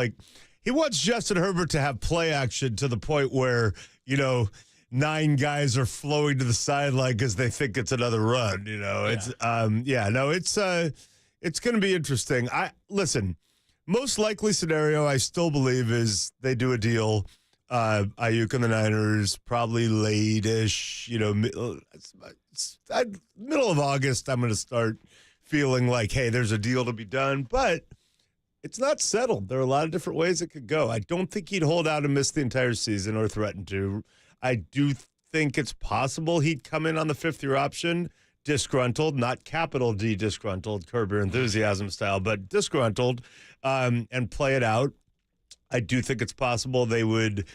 Justin Herbert to have play action to the point where, 9 guys are flowing to the sideline because they think it's another run. It's going to be interesting. Listen, most likely scenario I still believe is they do a deal. Ayuk and the Niners probably late-ish. Middle of August. I'm going to start feeling like, hey, there's a deal to be done, but it's not settled. There are a lot of different ways it could go. I don't think he'd hold out and miss the entire season or threaten to. I do think it's possible he'd come in on the 5th-year option, disgruntled, not capital D disgruntled, Curb Your Enthusiasm style, but disgruntled, and play it out. I do think it's possible they would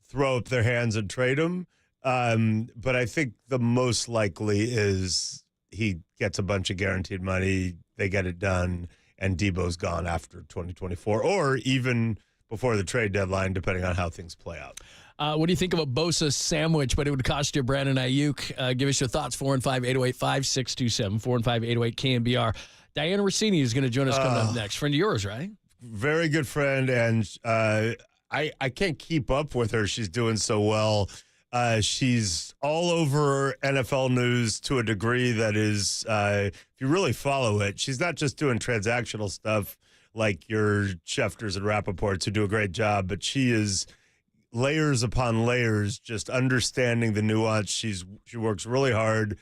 throw up their hands and trade him. But I think the most likely is he gets a bunch of guaranteed money, they get it done, and Debo's gone after 2024, or even before the trade deadline, depending on how things play out. What do you think of a Bosa sandwich, but it would cost you Brandon Ayuk? Give us your thoughts, 415-808-5627, 415-808-KNBR. Diana Rossini is going to join us coming up next. Friend of yours, right? Very good friend, and I can't keep up with her. She's doing so well. She's all over NFL news to a degree that is, if you really follow it, she's not just doing transactional stuff like your Schefters and Rappaports who do a great job, but she is layers upon layers, just understanding the nuance. She works really hard.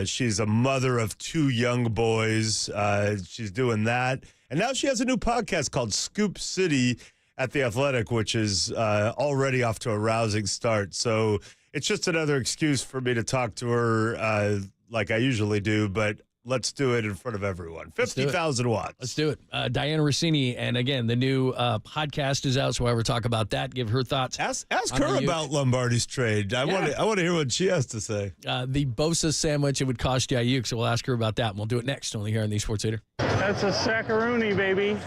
She's a mother of 2 young boys. She's doing that. And now she has a new podcast called Scoop City at The Athletic, which is already off to a rousing start. So it's just another excuse for me to talk to her like I usually do. But let's do it in front of everyone. 50,000 watts. Let's do it. Diana Rossini, and again, the new podcast is out, so we'll ever talk about that. Give her thoughts. Ask her about Lombardi's trade. I want to hear what she has to say. The Bosa sandwich, it would cost you Ayuk, so we'll ask her about that, and we'll do it next, only here on the Sports Leader. That's a saccaroni, baby.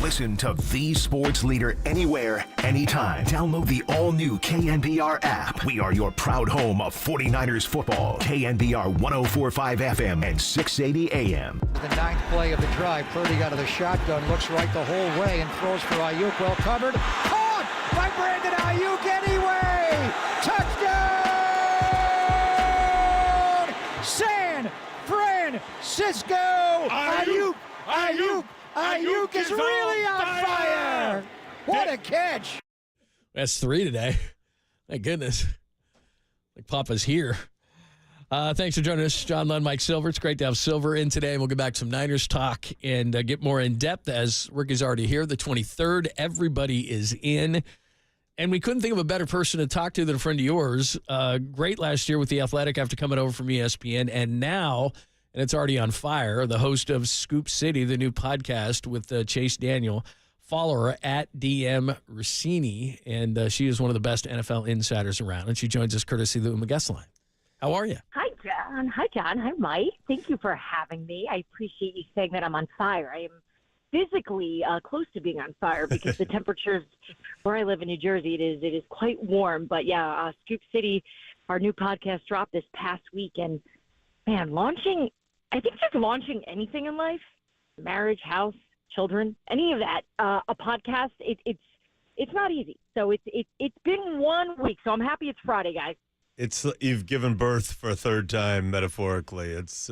Listen to the sports leader anywhere, anytime. Download the all-new KNBR app. We are your proud home of 49ers football. KNBR 104.5 FM and 680 AM. The ninth play of the drive. Purdy out of the shotgun, looks right the whole way and throws for Ayuk. Well covered. Caught by Brandon Ayuk anyway. Touchdown! Ayuk is really on fire. What a catch. That's 3 today. Thank goodness. Like Papa's here. Thanks for joining us, John Lund, Mike Silver. It's great to have Silver in today. We'll get back to some Niners talk and get more in depth as Ricky's already here. The 23rd, everybody is in. And we couldn't think of a better person to talk to than a friend of yours. Great last year with The Athletic after coming over from ESPN. And now, and it's already on fire, the host of Scoop City, the new podcast with Chase Daniel. Follow her at DM Rossini. And she is one of the best NFL insiders around. And she joins us courtesy of the Uma Guest Line. How are you? Hi, John. Hi, John. Hi, Mike. Thank you for having me. I appreciate you saying that I'm on fire. I am physically close to being on fire because the temperatures where I live in New Jersey, it is quite warm. But yeah, Scoop City, our new podcast dropped this past week, and man, I think just launching anything in life, marriage, house, children, any of that, a podcast, it's not easy. So it's been 1 week, so I'm happy it's Friday, guys. You've given birth for a third time, metaphorically. It's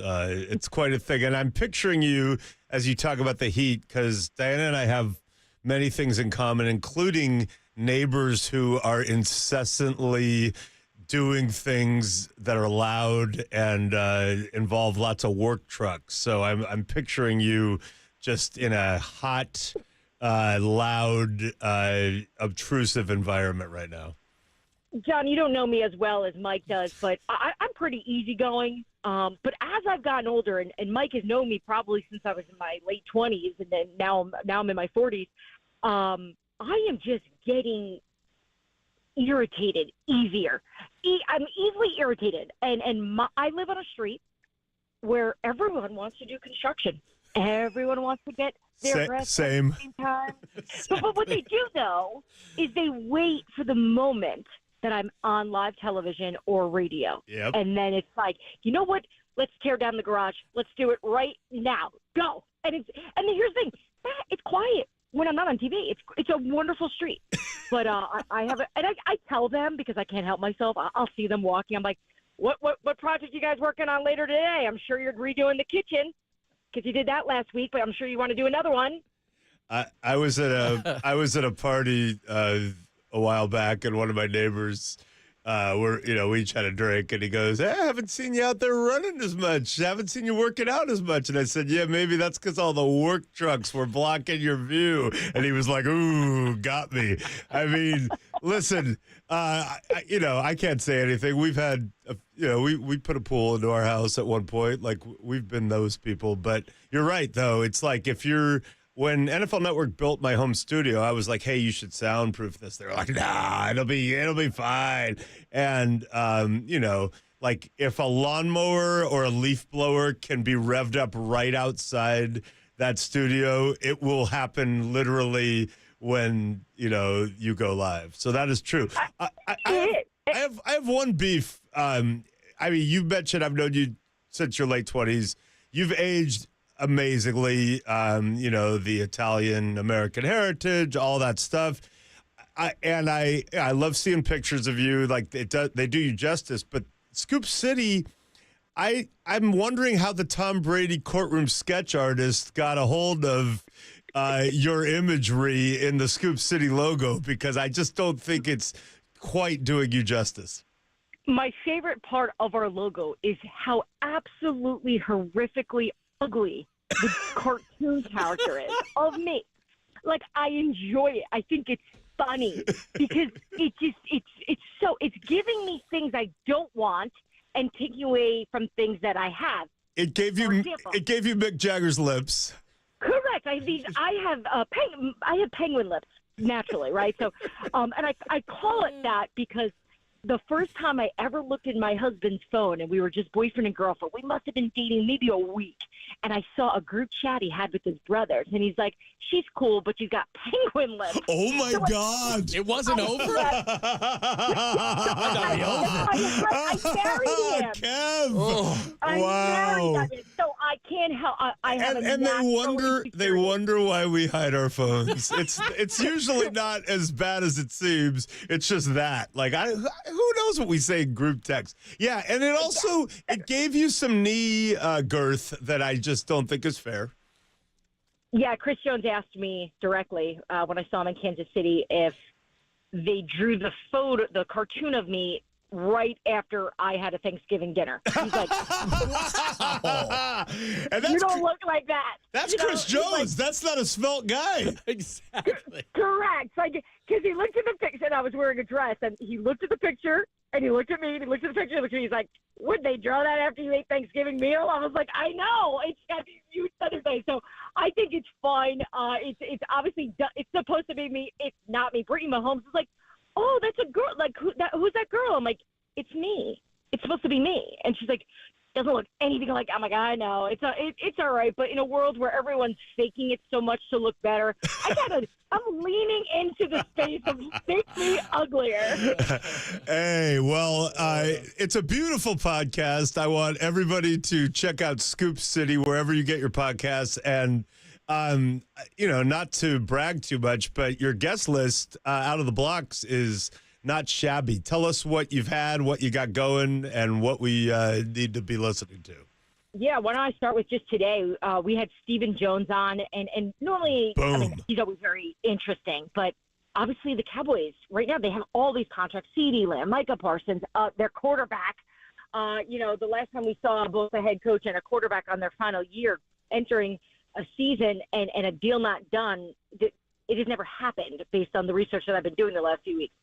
quite a thing. And I'm picturing you as you talk about the heat, because Diana and I have many things in common, including neighbors who are incessantly doing things that are loud and involve lots of work trucks. So I'm picturing you just in a hot, loud, obtrusive environment right now. John, you don't know me as well as Mike does, but I'm pretty easygoing. But as I've gotten older, and Mike has known me probably since I was in my late 20s, and then now I'm in my 40s, I am just getting irritated easier. I'm easily irritated, and I live on a street where everyone wants to do construction. Everyone wants to get their breath same. At the same time. But what they do, though, is they wait for the moment that I'm on live television or radio. Yep. And then it's like, you know what? Let's tear down the garage. Let's do it right now. Go. And here's the thing. It's quiet when I'm not on TV. It's a wonderful street. But I tell them, because I can't help myself. I'll see them walking. I'm like, what project you guys working on later today? I'm sure you're redoing the kitchen because you did that last week, but I'm sure you want to do another one. I was at a party a while back, and one of my neighbors, we each had a drink, and he goes, "Hey, I haven't seen you out there running as much. I haven't seen you working out as much." And I said, "Yeah, maybe that's because all the work trucks were blocking your view." And he was like, "Ooh, got me." I mean, listen, I can't say anything. We've had, we put a pool into our house at one point. Like, we've been those people. But you're right, though. It's like when NFL Network built my home studio, I was like, "Hey, you should soundproof this." They're like, "Nah, it'll be fine." And like if a lawnmower or a leaf blower can be revved up right outside that studio, it will happen literally when you go live. So that is true. I have one beef. I mean, you mentioned I've known you since your late 20s. You've aged amazingly, the Italian American heritage, all that stuff. I love seeing pictures of you. Like they do you justice. But Scoop City, I'm wondering how the Tom Brady courtroom sketch artist got a hold of your imagery in the Scoop City logo, because I just don't think it's quite doing you justice. My favorite part of our logo is how absolutely horrifically ugly the cartoon character is of me. Like, I enjoy it. I think it's funny because it's giving me things I don't want and taking away from things that I have. It gave you Mick Jagger's lips. Correct. I have penguin lips naturally, right? So, and I call it that because the first time I ever looked in my husband's phone, and we were just boyfriend and girlfriend, we must have been dating maybe a week, and I saw a group chat he had with his brothers, and he's like, "She's cool, but she's got penguin lips." Oh my God! It wasn't over. I married him. Kev. I married him, so I can't help. I have and they wonder why we hide our phones. It's usually not as bad as it seems. It's just that, like, who knows what we say in group text? Yeah, and it gave you some knee girth that I just don't think is fair. Yeah, Chris Jones asked me directly when I saw him in Kansas City if they drew the cartoon of me right after I had a Thanksgiving dinner. He's like, And that's you don't look like that. That's You know, Chris he's Jones. like, That's not a svelte guy. Exactly. correct. Because he looked at the picture, and I was wearing a dress, and he looked at the picture, and he looked at me, and he looked at the picture, and looked at me. He's like, would they draw that after you ate Thanksgiving meal? I was like, I know. It's got these huge other things. So I think it's fun. It's obviously it's supposed to be me. It's not me. Brittany Mahomes is like, oh, that's a girl. Like, who's that girl? I'm like, it's me. It's supposed to be me. And she's like, doesn't look anything like. I'm like, I know. It's all right. But in a world where everyone's faking it so much to look better, I'm leaning into the space of make me uglier. Hey, well, it's a beautiful podcast. I want everybody to check out Scoop City wherever you get your podcasts. And, not to brag too much, but your guest list out of the blocks is not shabby. Tell us what you've had, what you got going, and what we need to be listening to. Yeah, why don't I start with just today? We had Stephen Jones on, and normally he's always very interesting, but obviously the Cowboys, right now, they have all these contracts, CeeDee Lamb, Micah Parsons, their quarterback. The last time we saw both a head coach and a quarterback on their final year entering a season and a deal not done, it has never happened based on the research that I've been doing the last few weeks.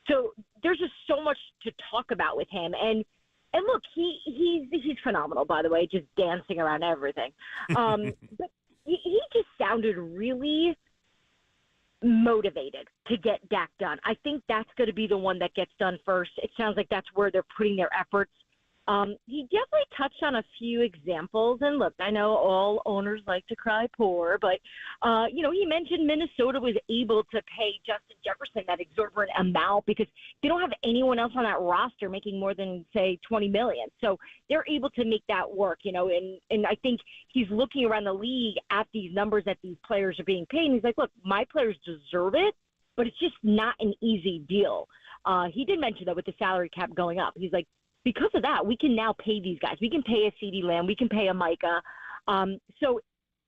So there's just so much to talk about with him. And look, he's phenomenal, by the way, just dancing around everything. But he just sounded really motivated to get Dak done. I think that's going to be the one that gets done first. It sounds like that's where they're putting their efforts. He definitely touched on a few examples. And look, I know all owners like to cry poor, but, he mentioned Minnesota was able to pay Justin Jefferson that exorbitant amount because they don't have anyone else on that roster making more than, say, $20 million. So they're able to make that work, and I think he's looking around the league at these numbers that these players are being paid. And he's like, look, my players deserve it, but it's just not an easy deal. He did mention, though, with the salary cap going up, he's like, because of that, we can now pay these guys. We can pay a CeeDee Lamb. We can pay a Micah. So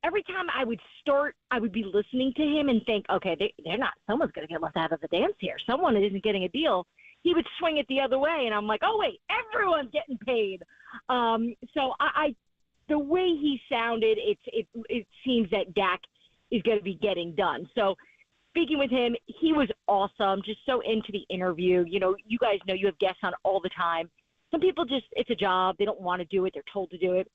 every time I would be listening to him and think, okay, they're not. Someone's going to get left out of the dance here. Someone isn't getting a deal. He would swing it the other way, and I'm like, oh, wait, everyone's getting paid. So the way he sounded, it seems that Dak is going to be getting done. So speaking with him, he was awesome, just so into the interview. You guys know you have guests on all the time. Some people it's a job. They don't want to do it. They're told to do it.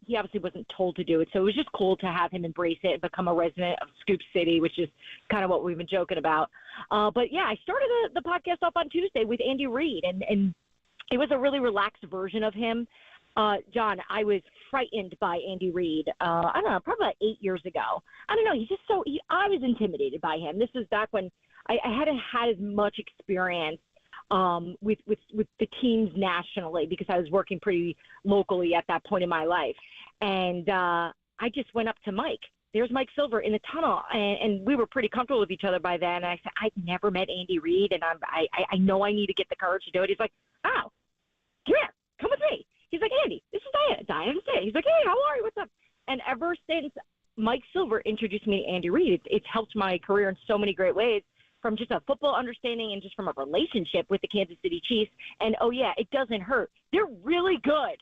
He obviously wasn't told to do it. So it was just cool to have him embrace it and become a resident of Scoop City, which is kind of what we've been joking about. But, yeah, I started the podcast off on Tuesday with Andy Reid, and it was a really relaxed version of him. John, I was frightened by Andy Reid, I don't know, probably about 8 years ago. I don't know. He's just I was intimidated by him. This was back when I hadn't had as much experience with the teams nationally because I was working pretty locally at that point in my life. And I just went up to Mike. There's Mike Silver in the tunnel, and we were pretty comfortable with each other by then. And I said, I've never met Andy Reid, and I know I need to get the courage to do it. He's like, oh, come here, come with me. He's like, Andy, this is Diana. He's like, hey, how are you? What's up? And ever since Mike Silver introduced me to Andy Reid, it's helped my career in so many great ways. From just a football understanding and just from a relationship with the Kansas City Chiefs. And, oh, yeah, it doesn't hurt. They're really good.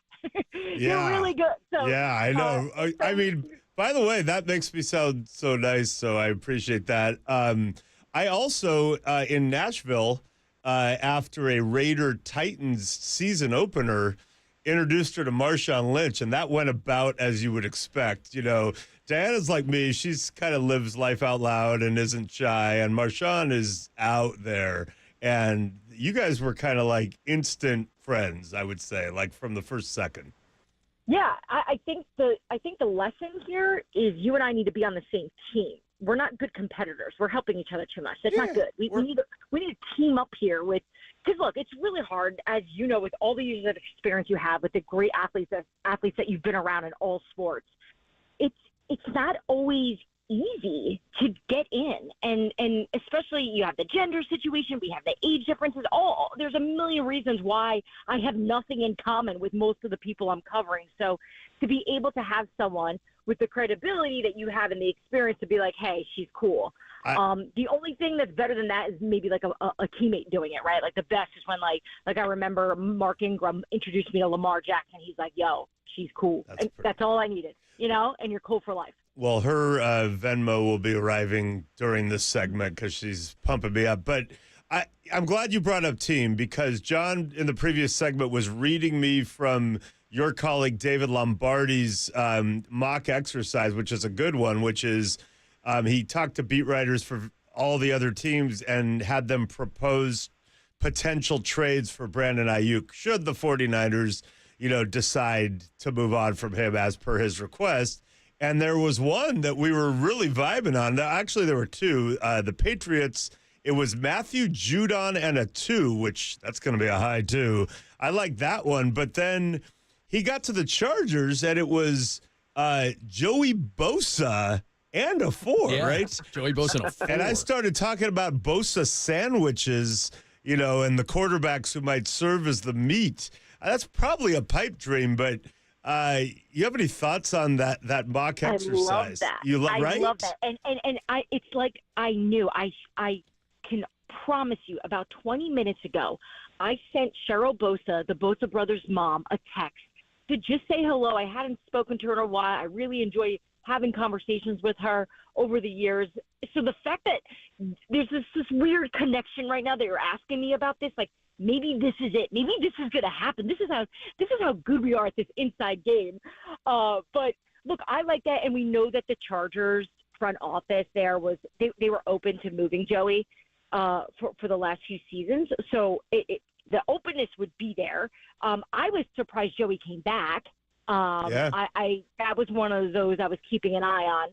They're really good. So, yeah, I know. I mean, by the way, that makes me sound so nice, so I appreciate that. I also, in Nashville, after a Raider-Titans season opener, introduced her to Marshawn Lynch, and that went about as you would expect. Diana's like me. She's kind of lives life out loud and isn't shy, and Marshawn is out there. And you guys were kind of like instant friends, I would say, like from the first second. Yeah, I think the lesson here is you and I need to be on the same team. We're not good competitors. We're helping each other too much. That's not good. We need to team up here because look, it's really hard, as you know, with all the years of experience you have with the great athletes that you've been around in all sports. It's not always easy to get in, and especially you have the gender situation, we have the age differences. There's a million reasons why I have nothing in common with most of the people I'm covering. So to be able to have someone with the credibility that you have and the experience to be like, hey, she's cool. The only thing that's better than that is maybe like a teammate doing it, right? Like the best is when like I remember Mark Ingram introduced me to Lamar Jackson. He's like, yo, she's cool. That's all I needed, and you're cool for life. Well, her Venmo will be arriving during this segment because she's pumping me up. But I'm glad you brought up team because John in the previous segment was reading me from your colleague David Lombardi's mock exercise, which is a good one, which is he talked to beat writers for all the other teams and had them propose potential trades for Brandon Ayuk should the 49ers, decide to move on from him as per his request. And there was one that we were really vibing on. Actually, there were two. The Patriots, it was Matthew Judon and a 2, which that's going to be a high 2. I like that one. But then he got to the Chargers, and it was Joey Bosa and a 4, right? Joey Bosa and a 4. And I started talking about Bosa sandwiches, and the quarterbacks who might serve as the meat. That's probably a pipe dream, but you have any thoughts on that mock exercise? I love that. Right? I love that. And it's like I knew. I can promise you about 20 minutes ago, I sent Cheryl Bosa, the Bosa brothers' mom, a text to just say hello. I hadn't spoken to her in a while. I really enjoy having conversations with her over the years. So the fact that there's this weird connection right now that you're asking me about this, like maybe this is it. Maybe this is going to happen. This is how good we are at this inside game. But look, I like that, and we know that the Chargers front office there was they were open to moving Joey for the last few seasons. So the openness would be there. I was surprised Joey came back. That was one of those I was keeping an eye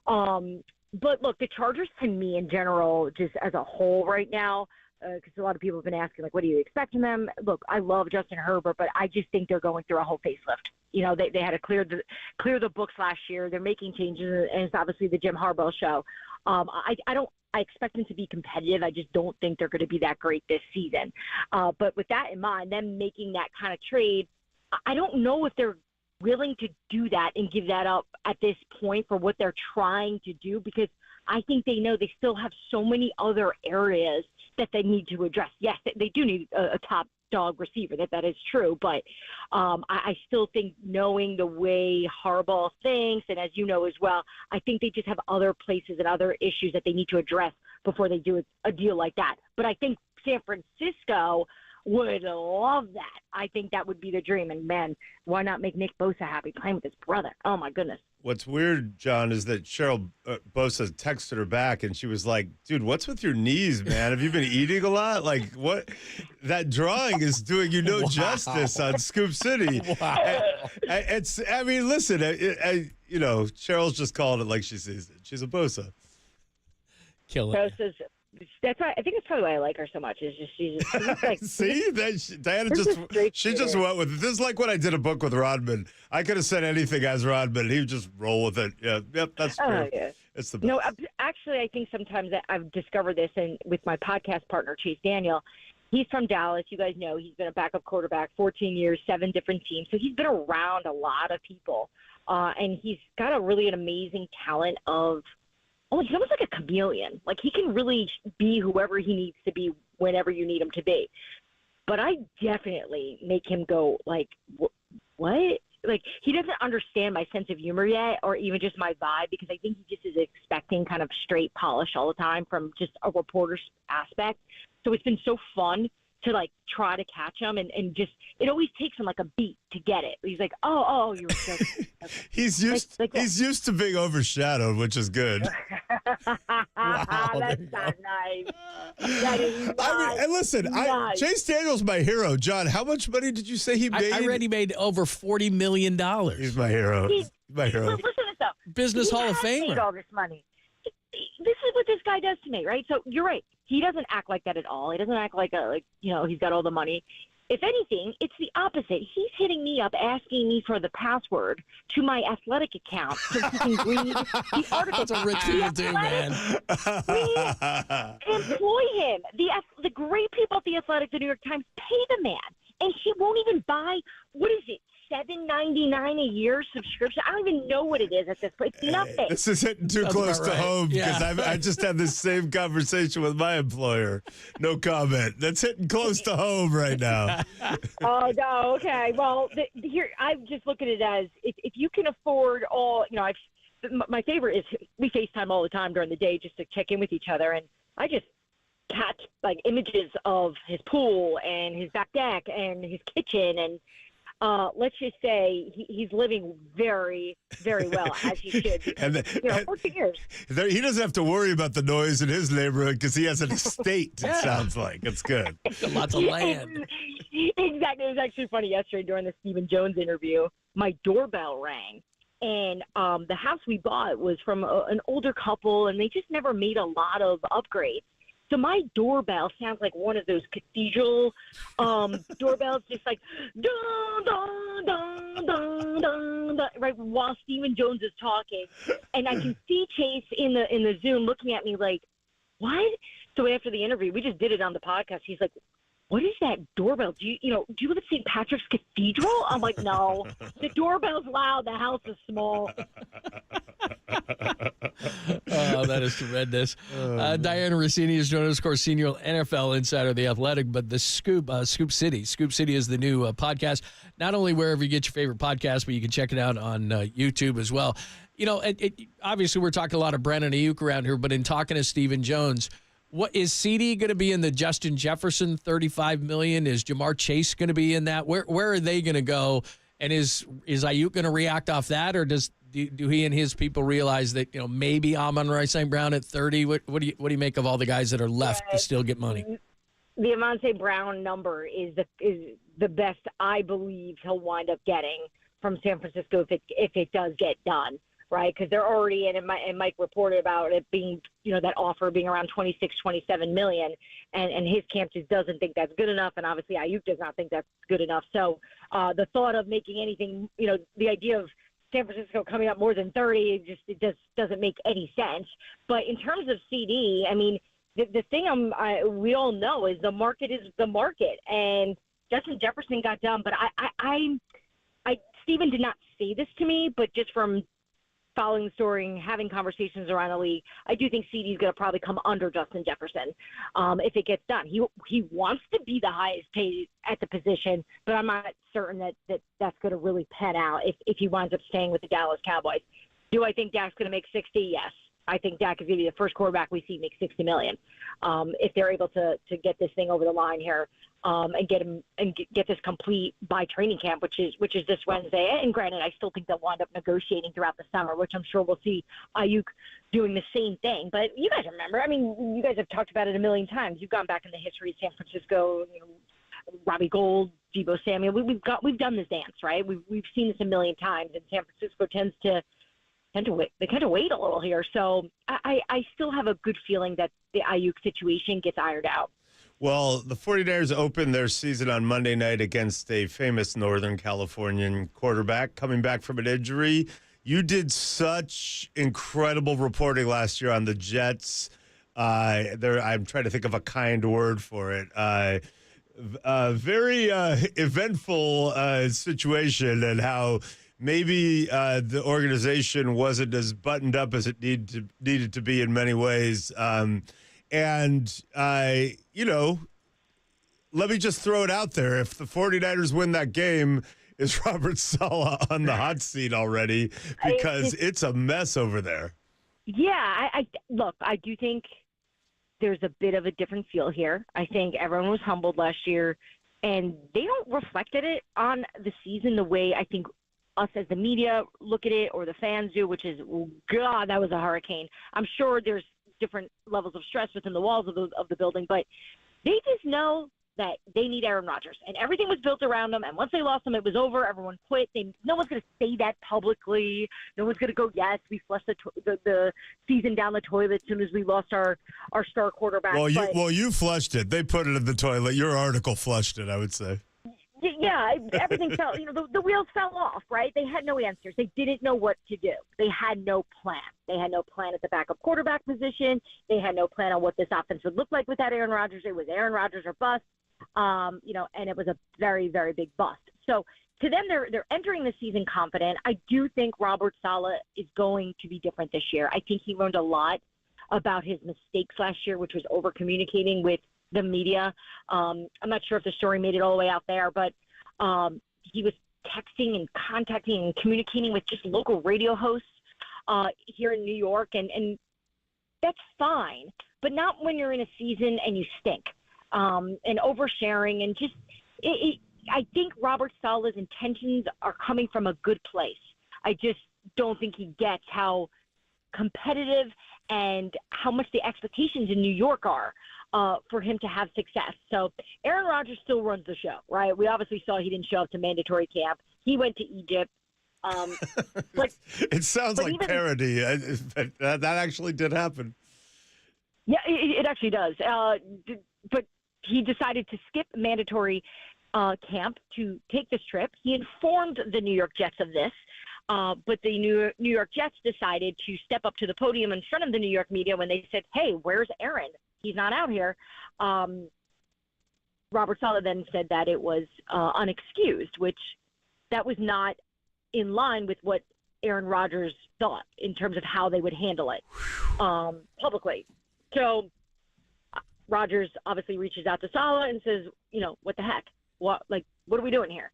on. But look, the Chargers to me in general, just as a whole right now, because a lot of people have been asking, like, what do you expect from them? Look, I love Justin Herbert, but I just think they're going through a whole facelift. They had to clear the books last year. They're making changes, and it's obviously the Jim Harbaugh show. I expect them to be competitive. I just don't think they're going to be that great this season. But with that in mind, them making that kind of trade, I don't know if they're willing to do that and give that up at this point for what they're trying to do, because I think they know they still have so many other areas that they need to address. Yes, they do need a top dog receiver. That is true. But I still think, knowing the way Harbaugh thinks, and as you know as well, I think they just have other places and other issues that they need to address before they do a deal like that. But I think San Francisco would love that. I think that would be the dream. And, man, why not make Nick Bosa happy playing with his brother? Oh, my goodness. What's weird, John, is that Cheryl Bosa texted her back, and she was like, dude, what's with your knees, man? Have you been eating a lot? Like, what? That drawing is doing you no justice on Scoop City. Wow. Listen, Cheryl's just calling it like she sees it. She's a Bosa. Kill it. That's why I think that's probably why I like her so much. Is just she's like see that Diana just went with it. This is like when I did a book with Rodman. I could have said anything as Rodman. He would just roll with it. Yeah, yep, that's true. Oh, yeah. It's the best. No, actually, I think sometimes that I've discovered this, and with my podcast partner Chase Daniel, he's from Dallas. You guys know he's been a backup quarterback, 14 years, 7 different teams. So he's been around a lot of people, and he's got an amazing talent of. Oh, he's almost like a chameleon. Like, he can really be whoever he needs to be whenever you need him to be. But I definitely make him go, like, what? Like, he doesn't understand my sense of humor yet, or even just my vibe, because I think he just is expecting kind of straight polish all the time from just a reporter's aspect. So it's been so fun to, like, try to catch him, and just it always takes him like a beat to get it. He's like, oh, you're so okay. He's used to being overshadowed, which is good. Wow, that's not nice. That is not and listen, nice. Chase Daniel's my hero. John, how much money did you say he made? I read he made over $40 million. He's my hero. He's my hero. Listen to this, though. Business Hall of Famer. Made all this money. This is what this guy does to me, right? So you're right. He doesn't act like that at all. He doesn't act like he's got all the money. If anything, it's the opposite. He's hitting me up, asking me for the password to my athletic account so he can read the article. That's a rich people do, man. We employ him. The great people at the Athletic, the New York Times, pay the man, and he won't even buy. What is it? $7.99 a year subscription. I don't even know what it is at this point. It's nothing. This is hitting too Sounds close about to right. home because Yeah. I just had this same conversation with my employer. No comment. That's hitting close to home right now. Oh, no. Okay. Well, here, I just look at it as if you can afford all, my favorite is we FaceTime all the time during the day just to check in with each other. And I just catch like images of his pool and his back deck and his kitchen. And let's just say he's living very, very well, as he should. Because, 14 years. He doesn't have to worry about the noise in his neighborhood because he has an estate, it sounds like. It's good. Lots of land. Exactly. It was actually funny yesterday during the Stephen Jones interview. My doorbell rang. And the house we bought was from an older couple, and they just never made a lot of upgrades. So my doorbell sounds like one of those cathedral doorbells, just like dun dun dun dun dun, dun, right while Stephen Jones is talking, and I can see Chase in the Zoom looking at me like, what? So after the interview, we just did it on the podcast. He's like, what is that doorbell? Do you live at St. Patrick's Cathedral? I'm like, no. The doorbell's loud. The house is small. Oh, that is tremendous. Diana Rossini is joining us, of course, senior NFL insider of The Athletic, but the Scoop City. Scoop City is the new podcast. Not only wherever you get your favorite podcast, but you can check it out on YouTube as well. Obviously, we're talking a lot of Brandon Ayuk around here, but in talking to Stephen Jones, what is CD going to be in the Justin Jefferson $35 million? Is Jamar Chase going to be in that? Where are they going to go? And is Ayuk going to react off that, or do he and his people realize that maybe Amon-Ra St. Brown at 30? What do you make of all the guys that are left to still get money? The Amon-Ra Brown number is the best I believe he'll wind up getting from San Francisco if it does get done. Right, because they're already in, and Mike reported about it being, that offer being around 26, 27 million, and his camp just doesn't think that's good enough, and obviously Ayuk does not think that's good enough. So the thought of making anything, the idea of San Francisco coming up more than 30, it just doesn't make any sense. But in terms of CD, I mean, the thing we all know is the market is the market, and Justin Jefferson got done, but Stephen did not say this to me, but just from following the story and having conversations around the league, I do think CD is going to probably come under Justin Jefferson if it gets done. He wants to be the highest paid at the position, but I'm not certain that's going to really pan out if he winds up staying with the Dallas Cowboys. Do I think Dak's going to make 60? Yes. I think Dak is going to be the first quarterback we see make $60 million if they're able to get this thing over the line here and get him and get this complete by training camp, which is this Wednesday. And granted, I still think they'll wind up negotiating throughout the summer, which I'm sure we'll see Ayuk doing the same thing. But you guys remember? I mean, you guys have talked about it a million times. You've gone back in the history of San Francisco. Robbie Gould, Deebo Samuel. We've done this dance, right? We've seen this a million times, and San Francisco tends to wait. They kind of wait a little here. So I still have a good feeling that the Ayuk situation gets ironed out. Well, the 49ers opened their season on Monday night against a famous Northern Californian quarterback coming back from an injury. You did such incredible reporting last year on the Jets. I'm trying to think of a kind word for it. Very eventful situation, and how maybe the organization wasn't as buttoned up as it needed to be in many ways. Let me just throw it out there. If the 49ers win that game, is Robert Saleh on the hot seat already? Because it's a mess over there. Yeah, I do think there's a bit of a different feel here. I think everyone was humbled last year, and they don't reflect it on the season the way I think us as the media look at it or the fans do, which is, oh, God, that was a hurricane. I'm sure there's different levels of stress within the walls of the building, but they just know that they need Aaron Rodgers, and everything was built around them. And once they lost him, it was over. Everyone quit. No one's going to say that publicly. No one's going to go, yes, we flushed the season down the toilet as soon as we lost our star quarterback. Well, you flushed it. They put it in the toilet. Your article flushed it, I would say. Yeah, everything fell. The wheels fell off. Right? They had no answers. They didn't know what to do. They had no plan. They had no plan at the backup quarterback position. They had no plan on what this offense would look like without Aaron Rodgers. It was Aaron Rodgers or bust. And it was a very, very big bust. So to them, they're entering the season confident. I do think Robert Saleh is going to be different this year. I think he learned a lot about his mistakes last year, which was over communicating with the media. I'm not sure if the story made it all the way out there, but he was texting and contacting and communicating with just local radio hosts here in New York, and that's fine, but not when you're in a season and you stink, and oversharing, and just I think Robert Saleh's intentions are coming from a good place. I just don't think he gets how competitive and how much the expectations in New York are for him to have success. So Aaron Rodgers still runs the show, right? We obviously saw he didn't show up to mandatory camp. He went to Egypt. It sounds like parody. That actually did happen. Yeah, it actually does. But he decided to skip mandatory camp to take this trip. He informed the New York Jets of this. But the New York Jets decided to step up to the podium in front of the New York media when they said, hey, where's Aaron? He's not out here. Robert Saleh then said that it was unexcused, which that was not in line with what Aaron Rodgers thought in terms of how they would handle it publicly. So Rodgers obviously reaches out to Saleh and says, what the heck? What are we doing here?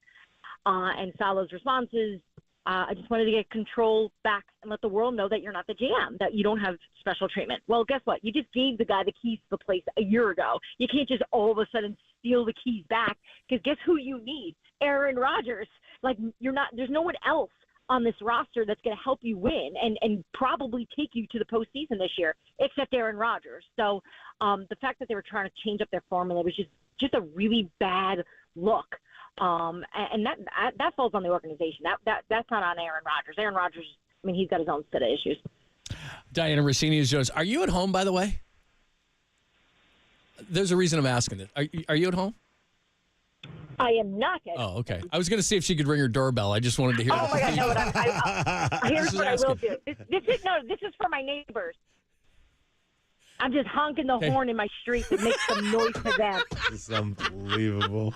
And Saleh's response is, I just wanted to get control back and let the world know that you're not the GM, that you don't have special treatment. Well, guess what? You just gave the guy the keys to the place a year ago. You can't just all of a sudden steal the keys back, because guess who you need? Aaron Rodgers. There's no one else on this roster that's going to help you win and probably take you to the postseason this year, except Aaron Rodgers. So the fact that they were trying to change up their formula was just a really bad look. And that falls on the organization. That's not on Aaron Rodgers. Aaron Rodgers, he's got his own set of issues. Diana Rossini is Jones. Are you at home, by the way? There's a reason I'm asking this. Are you at home? I am not at home. Oh, okay. I was going to see if she could ring her doorbell. I just wanted to hear. Oh my God! No, here's what I will do. This is for my neighbors. I'm just honking the horn in my street to make some noise to them. This is unbelievable.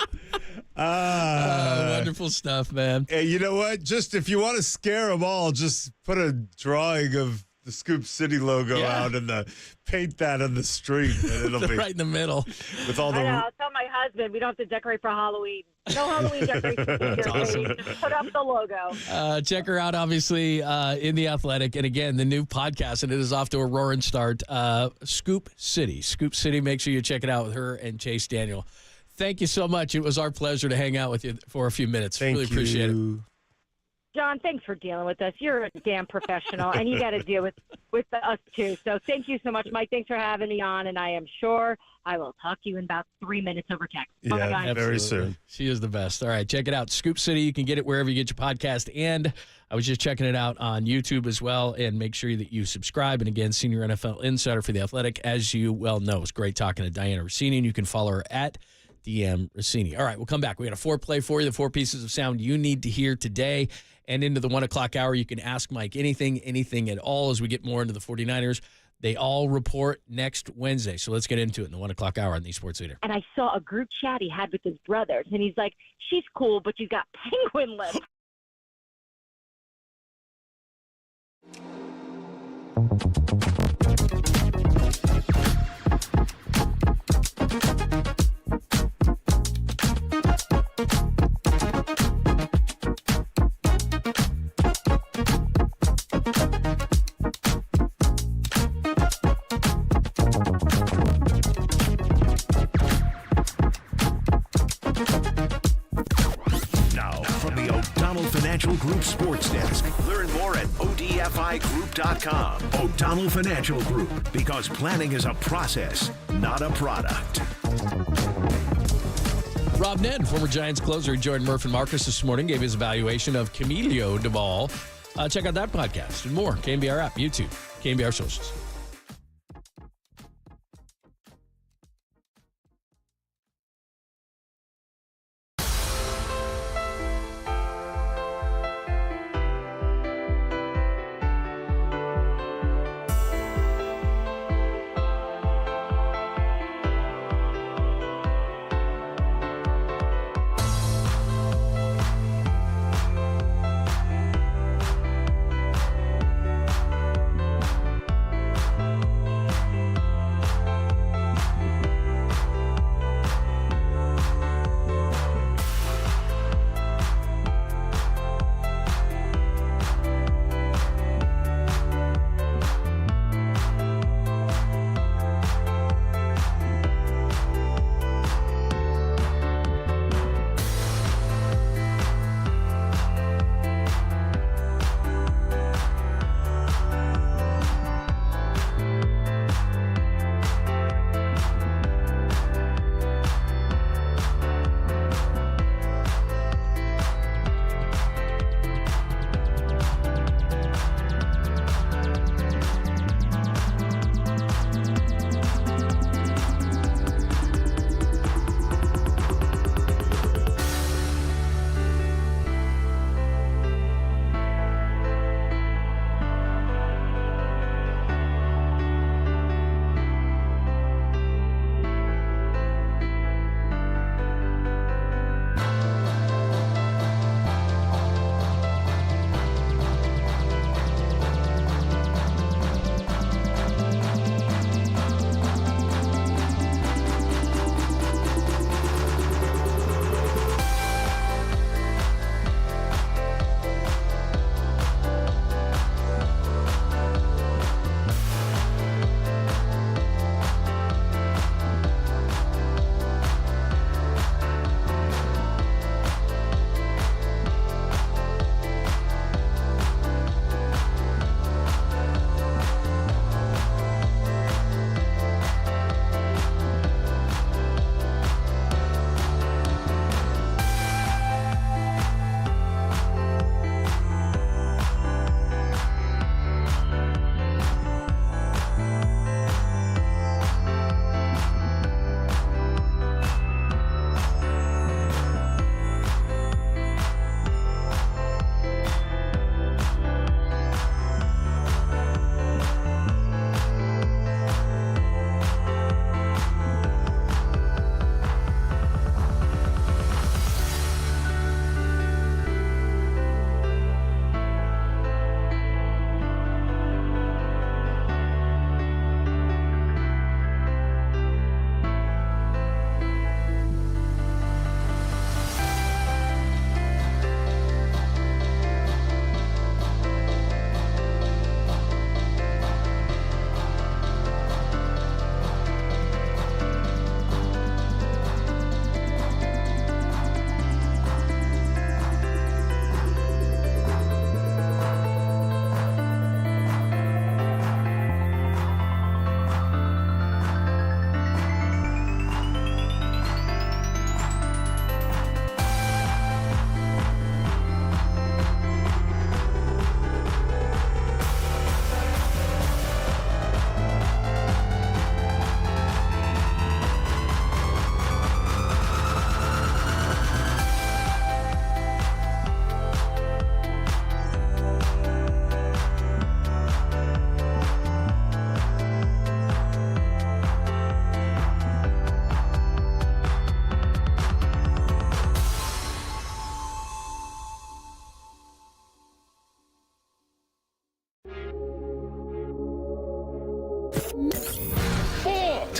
Wonderful stuff, man. Hey, you know what? Just if you want to scare them all, just put a drawing of the Scoop City logo out and paint that on the street, and it'll be right in the middle. With all the. I know. I'll tell my husband we don't have to decorate for Halloween. No Halloween decorations this year. Awesome. Just put up the logo. Check her out, obviously, in The Athletic. And again, the new podcast, and it is off to a roaring start. Scoop City. Scoop City. Make sure you check it out with her and Chase Daniel. Thank you so much. It was our pleasure to hang out with you for a few minutes. Really appreciate it. John, thanks for dealing with us. You're a damn professional, and you got to deal with us, too. So thank you so much, Mike. Thanks for having me on, and I am sure I will talk to you in about 3 minutes over text. Yeah, very soon. She is the best. All right, check it out. Scoop City. You can get it wherever you get your podcast, and I was just checking it out on YouTube as well, and make sure that you subscribe. And again, senior NFL insider for The Athletic, as you well know. It's great talking to Diana Rossini, and you can follow her at DM Rossini. All right, we'll come back. We got a foreplay for you, the 4 pieces of sound you need to hear today. And into the 1 o'clock hour, you can ask Mike anything at all as we get more into the 49ers. They all report next Wednesday. So let's get into it in the 1 o'clock hour on the Sports Leader. And I saw a group chat he had with his brothers, and he's like, she's cool, but you got penguin lips. Financial Group Sports Desk. Learn more at ODFIGroup.com. O'Donnell Financial Group, because planning is a process, not a product. Rob Nen, former Giants closer, joined Murph and Marcus this morning, gave his evaluation of Camilo Duvall. Check out that podcast and more. KNBR app, YouTube, KNBR socials.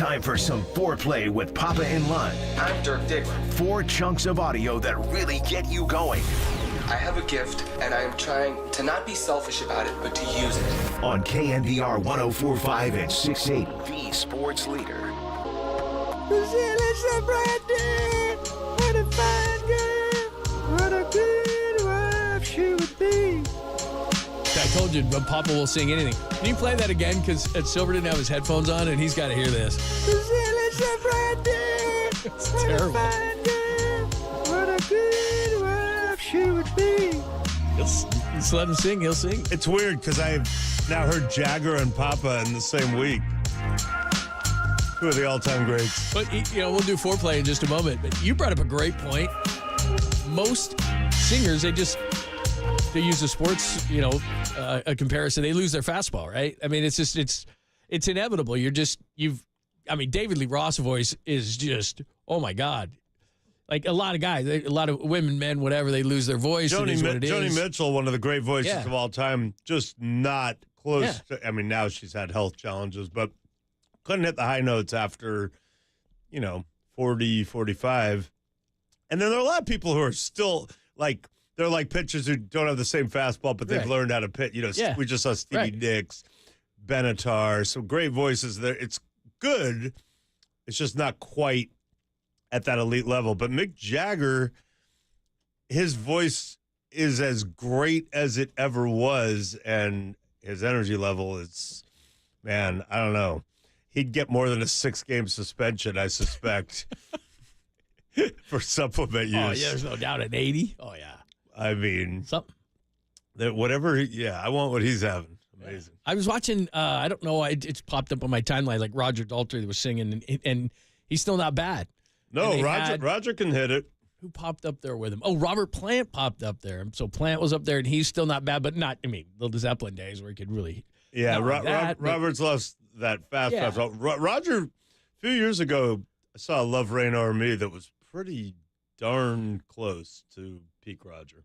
Time for some foreplay with Papa and Lund. I'm Dirk Diggler. 4 chunks of audio that really get you going. I have a gift, and I am trying to not be selfish about it, but to use it. On KNBR 104.5 and 6.8, the sports leader. What a fine girl, what a good wife she would be. I told you, but Papa will sing anything. Can you play that again? Because Silver didn't have his headphones on, and he's got to hear this. It's terrible. What a good wife she would be. Just let him sing. He'll sing. It's weird because I've now heard Jagger and Papa in the same week. Two of the all-time greats. But, we'll do foreplay in just a moment. But you brought up a great point. Most singers, they use the sports, a comparison. They lose their fastball, right? I mean, it's inevitable. David Lee Ross' voice is just, oh my God. Like a lot of guys, a lot of women, men, whatever, they lose their voice. Joni Mitchell, one of the great voices of all time, just not close to, now she's had health challenges, but couldn't hit the high notes after, 40, 45. And then there are a lot of people who are still like, they're like pitchers who don't have the same fastball, but they've learned how to pitch. We just saw Stevie Nicks, Benatar, some great voices there. It's good. It's just not quite at that elite level. But Mick Jagger, his voice is as great as it ever was, and his energy level is, man, I don't know. He'd get more than a 6-game suspension, I suspect, for supplement use. Oh, yeah, there's no doubt at 80. Oh, yeah. I mean, something. That whatever, I want what he's having. Amazing. I was watching, I don't know, it's popped up on my timeline, like Roger Daltrey was singing, and he's still not bad. No, Roger can hit it. Who popped up there with him? Oh, Robert Plant popped up there. So Plant was up there, and he's still not bad, but not, the Zeppelin days where he could really. Yeah, Robert's lost that fastball. Roger, a few years ago, I saw Love Reign O'er Me that was pretty darn close to peak Roger.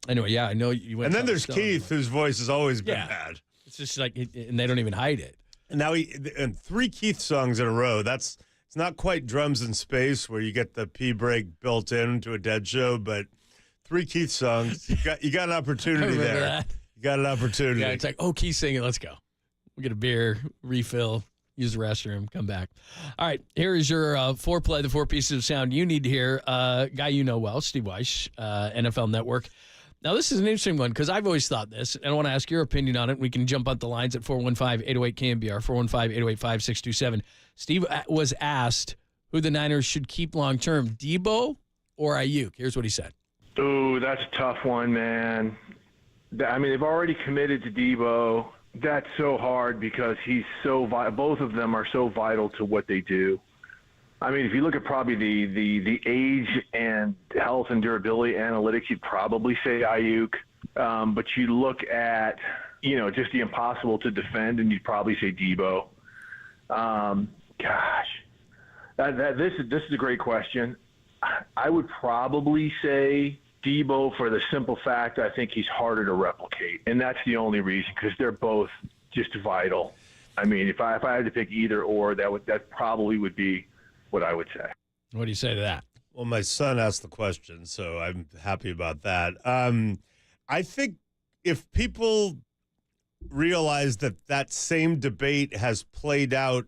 Anyway, I know you went. And then there's Keith, whose voice has always been bad. It's just like, and they don't even hide it. And now and 3 Keith songs in a row. It's not quite Drums in Space where you get the P break built into a Dead show, but 3 Keith songs. You got an opportunity there. That. You got an opportunity. Yeah, it's like, Keith singing. Let's go. We'll get a beer, refill, use the restroom, come back. All right, here is your foreplay, the 4 pieces of sound you need to hear. Guy you know well, Steve Weiss, NFL Network. Now, this is an interesting one because I've always thought this, and I want to ask your opinion on it. We can jump on the lines at 415-808-KNBR, 415-808-5627. Steve was asked who the Niners should keep long-term, Debo or Ayuk. Here's what he said. Ooh, that's a tough one, man. They've already committed to Debo. That's so hard because he's so both of them are so vital to what they do. If you look at probably the age and health and durability analytics, you'd probably say Ayuk. But you look at, just the impossible to defend, and you'd probably say Debo. This is a great question. I would probably say Debo for the simple fact I think he's harder to replicate, and that's the only reason because they're both just vital. If I had to pick either or, that probably would be what I would say. What do you say to that? Well, my son asked the question, so I'm happy about that. I think if people realize that same debate has played out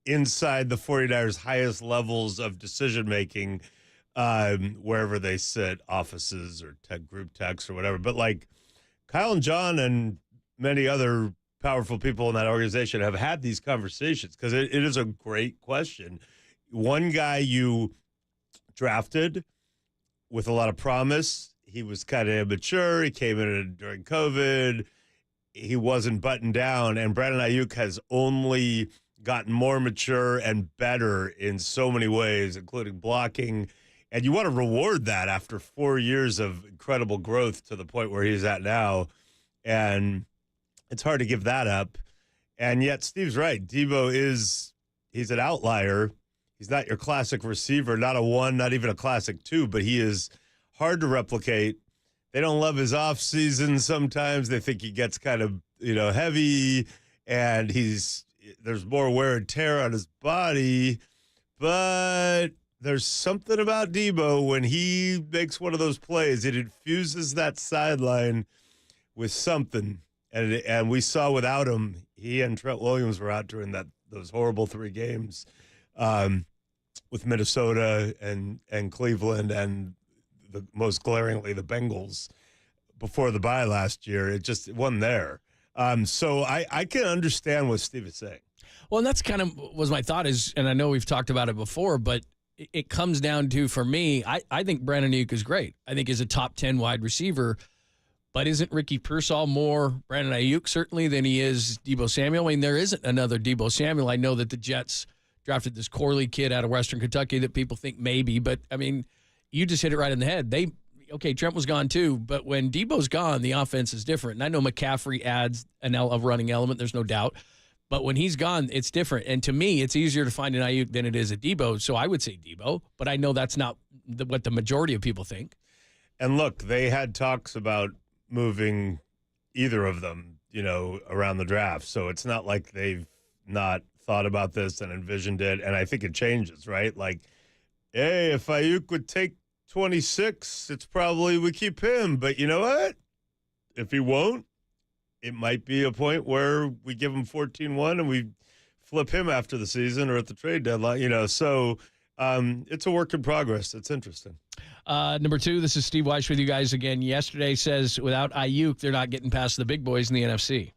inside the 49ers' highest levels of decision-making, wherever they sit, offices or group techs or whatever. But like Kyle and John and many other powerful people in that organization have had these conversations because it is a great question. One guy you drafted with a lot of promise. He was kind of immature. He came in during COVID. He wasn't buttoned down. And Brandon Ayuk has only gotten more mature and better in so many ways, including blocking. And you want to reward that after 4 years of incredible growth to the point where he's at now. And it's hard to give that up. And yet Steve's right. Debo he's an outlier. He's not your classic receiver, not a 1, not even a classic 2, but he is hard to replicate. They don't love his offseason sometimes. They think he gets kind of, heavy, and he's there's more wear and tear on his body, but there's something about Debo when he makes one of those plays. It infuses that sideline with something, and we saw without him, he and Trent Williams were out during those horrible 3 games with Minnesota and Cleveland and most glaringly the Bengals before the bye last year. It just wasn't there. So I can understand what Steve is saying. Well, and that's kind of was my thought is, and I know we've talked about it before, but it comes down to, for me, I think Brandon Ayuk is great. I think he's a top 10 wide receiver, but isn't Ricky Pearsall more Brandon Ayuk certainly than he is Deebo Samuel? I mean, there isn't another Deebo Samuel. I know that the Jets drafted this Corley kid out of Western Kentucky that people think maybe, but I mean, you just hit it right in the head. Trent was gone too, but when Deebo's gone, the offense is different. And I know McCaffrey adds a running element, there's no doubt. But when he's gone, it's different. And to me, it's easier to find an Ayuk than it is a Deebo. So I would say Deebo, but I know that's not what the majority of people think. And look, they had talks about moving either of them, around the draft. So it's not like they've not thought about this and envisioned it. And I think it changes, right? Like, hey, if Ayuk would take 26, it's probably we keep him. But you know what? If he won't, it might be a point where we give him 14-1 and we flip him after the season or at the trade deadline, So it's a work in progress. It's interesting. Number 2, this is Steve Weiss with you guys again. Yesterday says without Ayuk, they're not getting past the big boys in the NFC.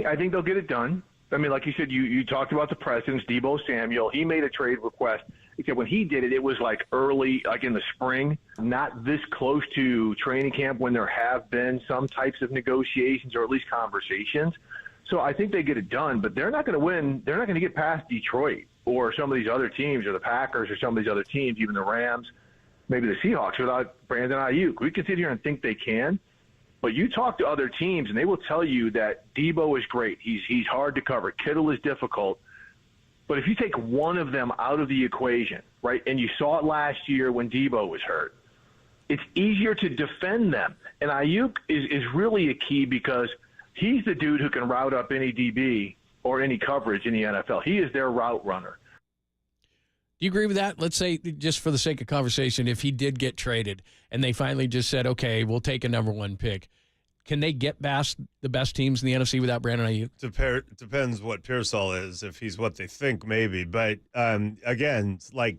I think they'll get it done. I mean, like you said, you talked about the precedents, Deebo Samuel. He made a trade request. Except when he did it, it was like early, like in the spring, not this close to training camp when there have been some types of negotiations or at least conversations. So I think they get it done, but they're not going to win. They're not going to get past Detroit or some of these other teams or the Packers or some of these other teams, even the Rams, maybe the Seahawks without Brandon Ayuk. We can sit here and think they can. But you talk to other teams, and they will tell you that Deebo is great. He's hard to cover. Kittle is difficult. But if you take one of them out of the equation, right, and you saw it last year when Deebo was hurt, it's easier to defend them. And Ayuk is really a key because he's the dude who can route up any DB or any coverage in the NFL. He is their route runner. Do you agree with that? Let's say, just for the sake of conversation, if he did get traded and they finally just said, okay, we'll take a number 1 pick, can they get past the best teams in the NFC without Brandon Ayuk? Depends what Pearsall is. If he's what they think, maybe. But, again, like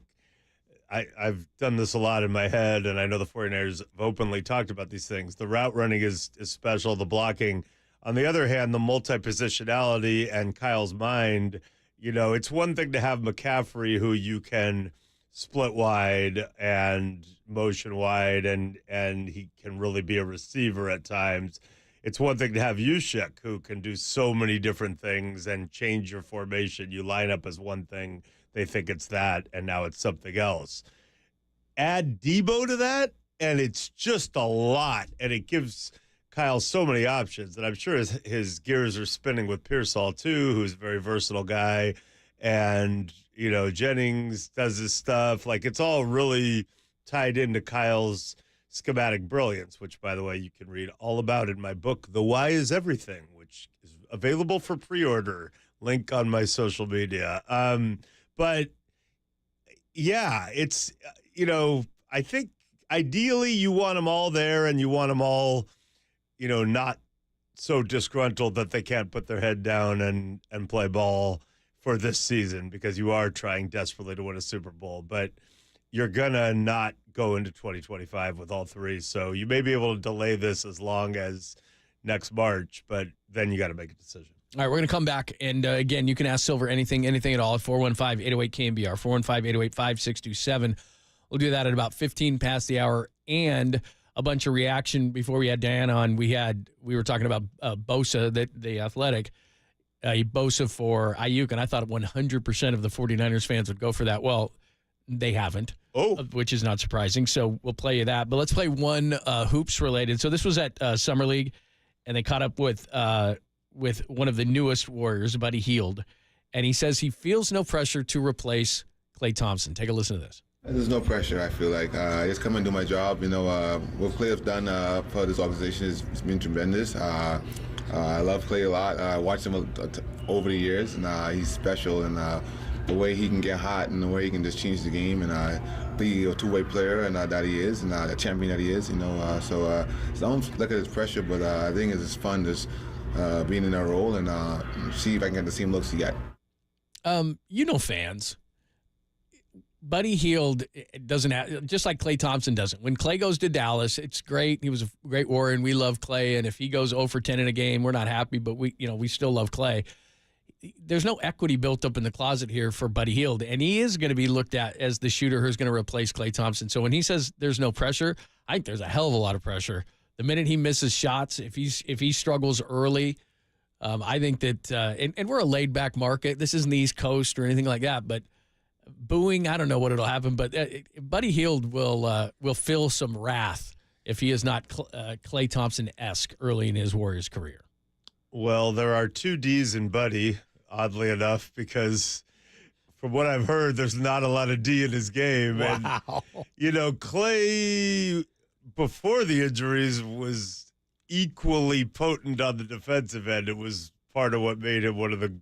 I've done this a lot in my head, and I know the 49ers have openly talked about these things. The route running is special, the blocking. On the other hand, the multi-positionality and Kyle's mind, it's one thing to have McCaffrey who you can split wide and motion wide, and he can really be a receiver at times. It's one thing to have Juszczyk who can do so many different things and change your formation. You line up as one thing, they think it's that, and now it's something else. Add Deebo to that, and it's just a lot, and it gives Kyle so many options, and I'm sure his gears are spinning with Pearsall too, who's a very versatile guy, and Jennings does his stuff. Like, it's all really tied into Kyle's schematic brilliance, which, by the way, you can read all about in my book, The Why is Everything, which is available for pre-order. Link on my social media. But yeah, it's I think ideally you want them all there, and you want them all not so disgruntled that they can't put their head down and play ball for this season, because you are trying desperately to win a Super Bowl. But you're going to not go into 2025 with all 3. So you may be able to delay this as long as next March, but then you got to make a decision. All right, we're going to come back. And again, you can ask Silver anything at all at 415-808-KNBR, 415-808-5627. We'll do that at about 15 past the hour. And a bunch of reaction before we had Diana on. We were talking about Bosa, the Athletic, Bosa for Ayuk, and I thought 100% of the 49ers fans would go for that. Well, they haven't, which is not surprising. So we'll play you that. But let's play one hoops related. So this was at Summer League, and they caught up with one of the newest Warriors, Buddy Hield, and he says he feels no pressure to replace Klay Thompson. Take a listen to this. There's no pressure, I feel like. I just come and do my job. What Klay has done for this organization has been tremendous. I love Clay a lot. I watched him over the years, and he's special. And the way he can get hot and the way he can just change the game and be a two-way player and that he is, and the champion that he is, So don't look at his pressure, but I think it's fun just being in that role and see if I can get the same looks he got. Fans. Buddy Hield doesn't have, just like Klay Thompson doesn't. When Klay goes to Dallas, it's great. He was a great Warrior, and we love Klay. And if he goes 0 for 10 in a game, we're not happy, but we still love Klay. There's no equity built up in the closet here for Buddy Hield, and he is going to be looked at as the shooter who's going to replace Klay Thompson. So when he says there's no pressure, I think there's a hell of a lot of pressure. The minute he misses shots, if he struggles early, I think that and we're a laid back market. This isn't the East Coast or anything like that, but booing, I don't know what it'll happen, but Buddy Hield will feel some wrath if he is not Klay Thompson-esque early in his Warriors career. Well, there are 2 Ds in Buddy, oddly enough, because from what I've heard, there's not a lot of D in his game. Wow. And, Klay, before the injuries, was equally potent on the defensive end. It was part of what made him one of the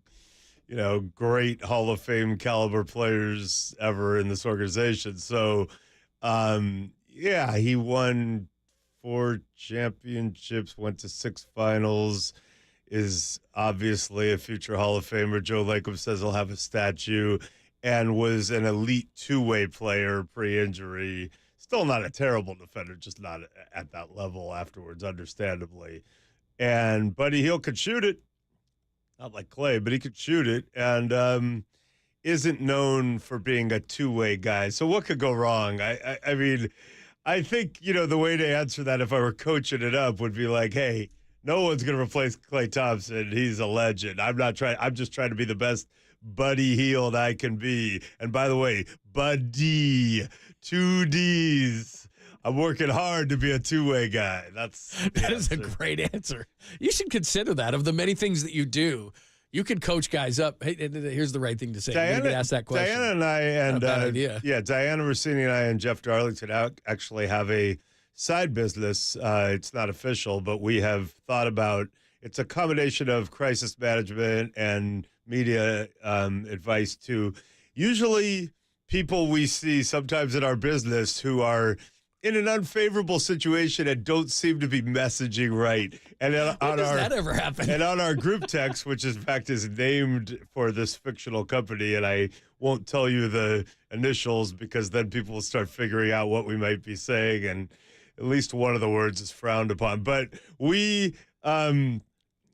great Hall of Fame caliber players ever in this organization. So, he won 4 championships, went to 6 finals, is obviously a future Hall of Famer. Joe Lacob says he'll have a statue, and was an elite two-way player pre-injury. Still not a terrible defender, just not at that level afterwards, understandably. And Buddy Hield could shoot it. Not like Klay, but he could shoot it, and isn't known for being a two-way guy. So what could go wrong? I mean, I think, the way to answer that if I were coaching it up would be like, hey, no one's going to replace Klay Thompson. He's a legend. I'm just trying to be the best Buddy Hield I can be. And by the way, Buddy, 2 Ds. I'm working hard to be a two-way guy. That is a great answer. You should consider that. Of the many things that you do, you could coach guys up. Hey, here's the right thing to say. You could ask that question. Diana and I, and bad idea. Diana Rossini and I and Jeff Darlington actually have a side business. It's not official, but we have thought about. It's a combination of crisis management and media advice to usually people we see sometimes in our business who are in an unfavorable situation and don't seem to be messaging right. And does that ever happen? And on our group text, which in fact is named for this fictional company, and I won't tell you the initials because then people will start figuring out what we might be saying, and at least one of the words is frowned upon. But we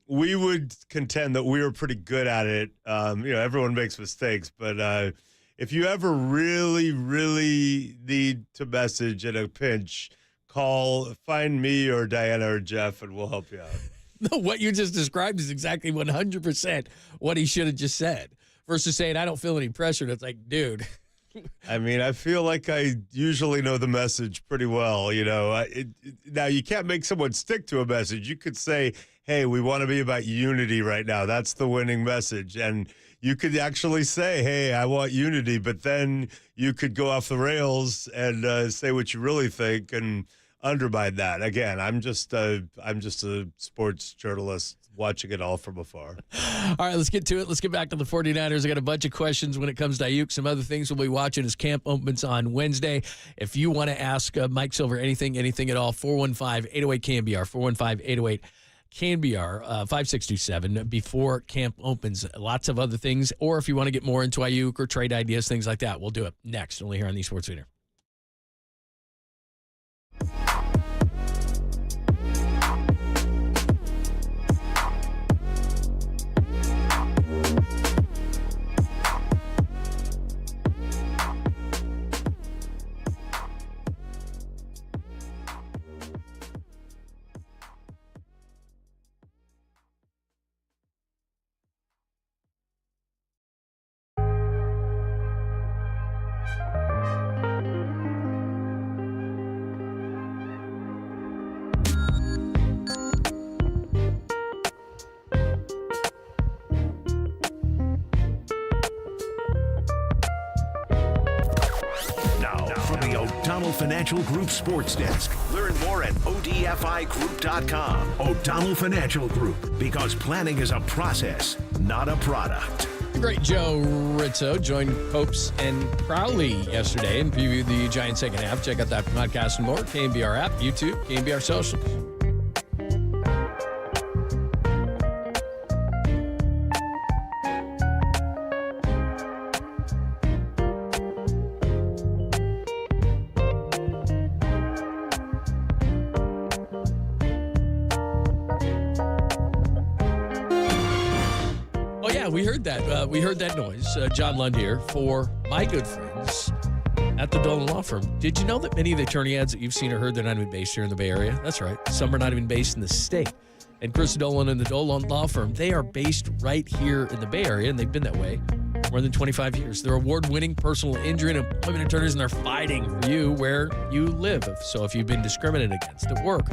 would contend that we were pretty good at it. Everyone makes mistakes, but if you ever really, really need to message in a pinch, find me or Diana or Jeff, and we'll help you out. No, what you just described is exactly 100% what he should have just said. Versus saying, I don't feel any pressure. It's like, dude. I mean, I feel like I usually know the message pretty well. Now, you can't make someone stick to a message. You could say, hey, we want to be about unity right now. That's the winning message. And you could actually say, hey, I want unity, but then you could go off the rails and say what you really think and undermine that. Again, I'm just a sports journalist watching it all from afar. All right, let's get to it. Let's get back to the 49ers. I got a bunch of questions when it comes to Ayuk. Some other things we'll be watching as camp opens on Wednesday. If you want to ask Mike Silver anything at all, 415-808-KNBR, 415-808 KNBR 5627 before camp opens. Lots of other things. Or if you want to get more into Ayuk or trade ideas, things like that, we'll do it next, only here on the Sports Leader. Financial Group Sports Desk. Learn Learn more at odfigroup.com. O'Donnell Financial Group, because planning is a process, not a product. The great Joe Rizzo joined Popes and Crowley yesterday and previewed the Giants second half. Check out that podcast and more. KNBR app, YouTube, KNBR socials. We heard that noise. John Lund here for my good friends at the Dolan Law Firm. Did you know that many of the attorney ads that you've seen or heard, they're not even based here in the Bay Area? That's right. Some are not even based in the state. And Chris Dolan and the Dolan Law Firm, they are based right here in the Bay Area, and they've been that way more than 25 years. They're award-winning personal injury and employment attorneys, and they're fighting for you where you live. So if you've been discriminated against at work,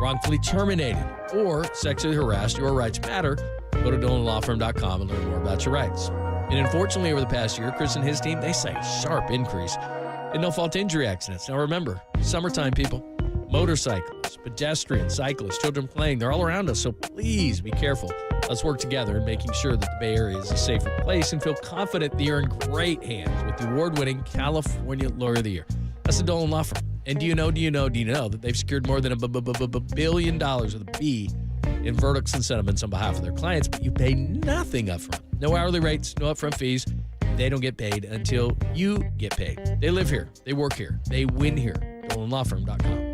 wrongfully terminated, or sexually harassed, your rights matter. Go to DolanLawFirm.com and learn more about your rights. And unfortunately, over the past year, Chris and his team, they say a sharp increase in no-fault injury accidents. Now remember, summertime, people, motorcyclists, pedestrians, cyclists, children playing, they're all around us, so please be careful. Let's work together in making sure that the Bay Area is a safer place and feel confident that you're in great hands with the award-winning California Lawyer of the Year. That's the Dolan Law Firm. And do you know that they've secured more than $1 billion with a B in verdicts and settlements on behalf of their clients, but you pay nothing upfront. No hourly rates, no upfront fees. They don't get paid until you get paid. They live here. They work here. They win here. DolanLawFirm.com.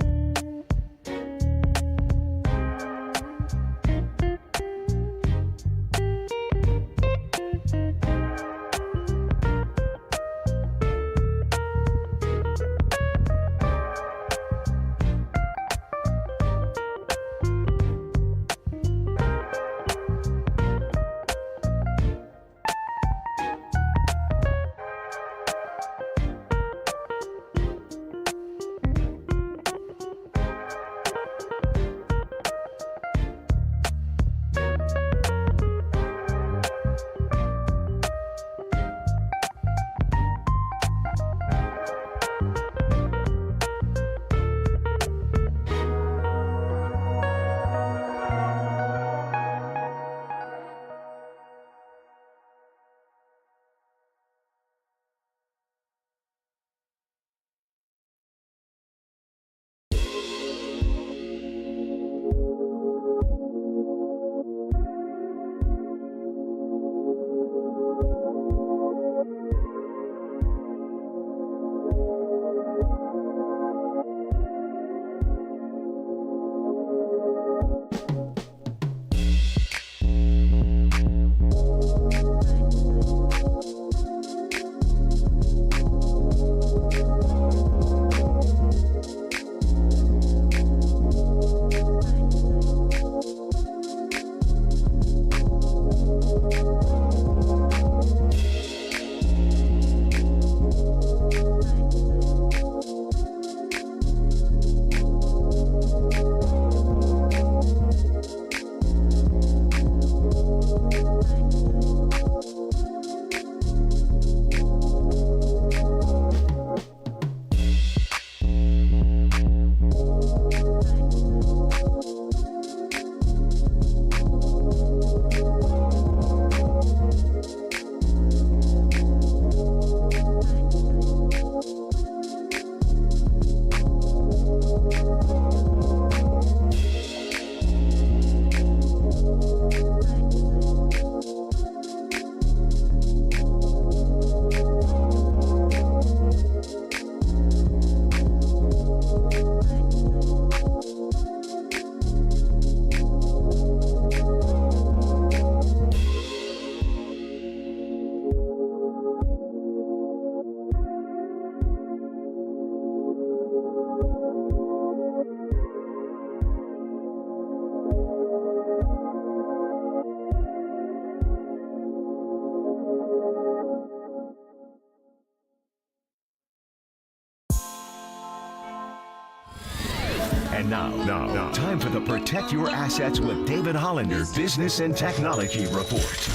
And now, time for the Protect Your Assets with David Hollander Business and Technology Report.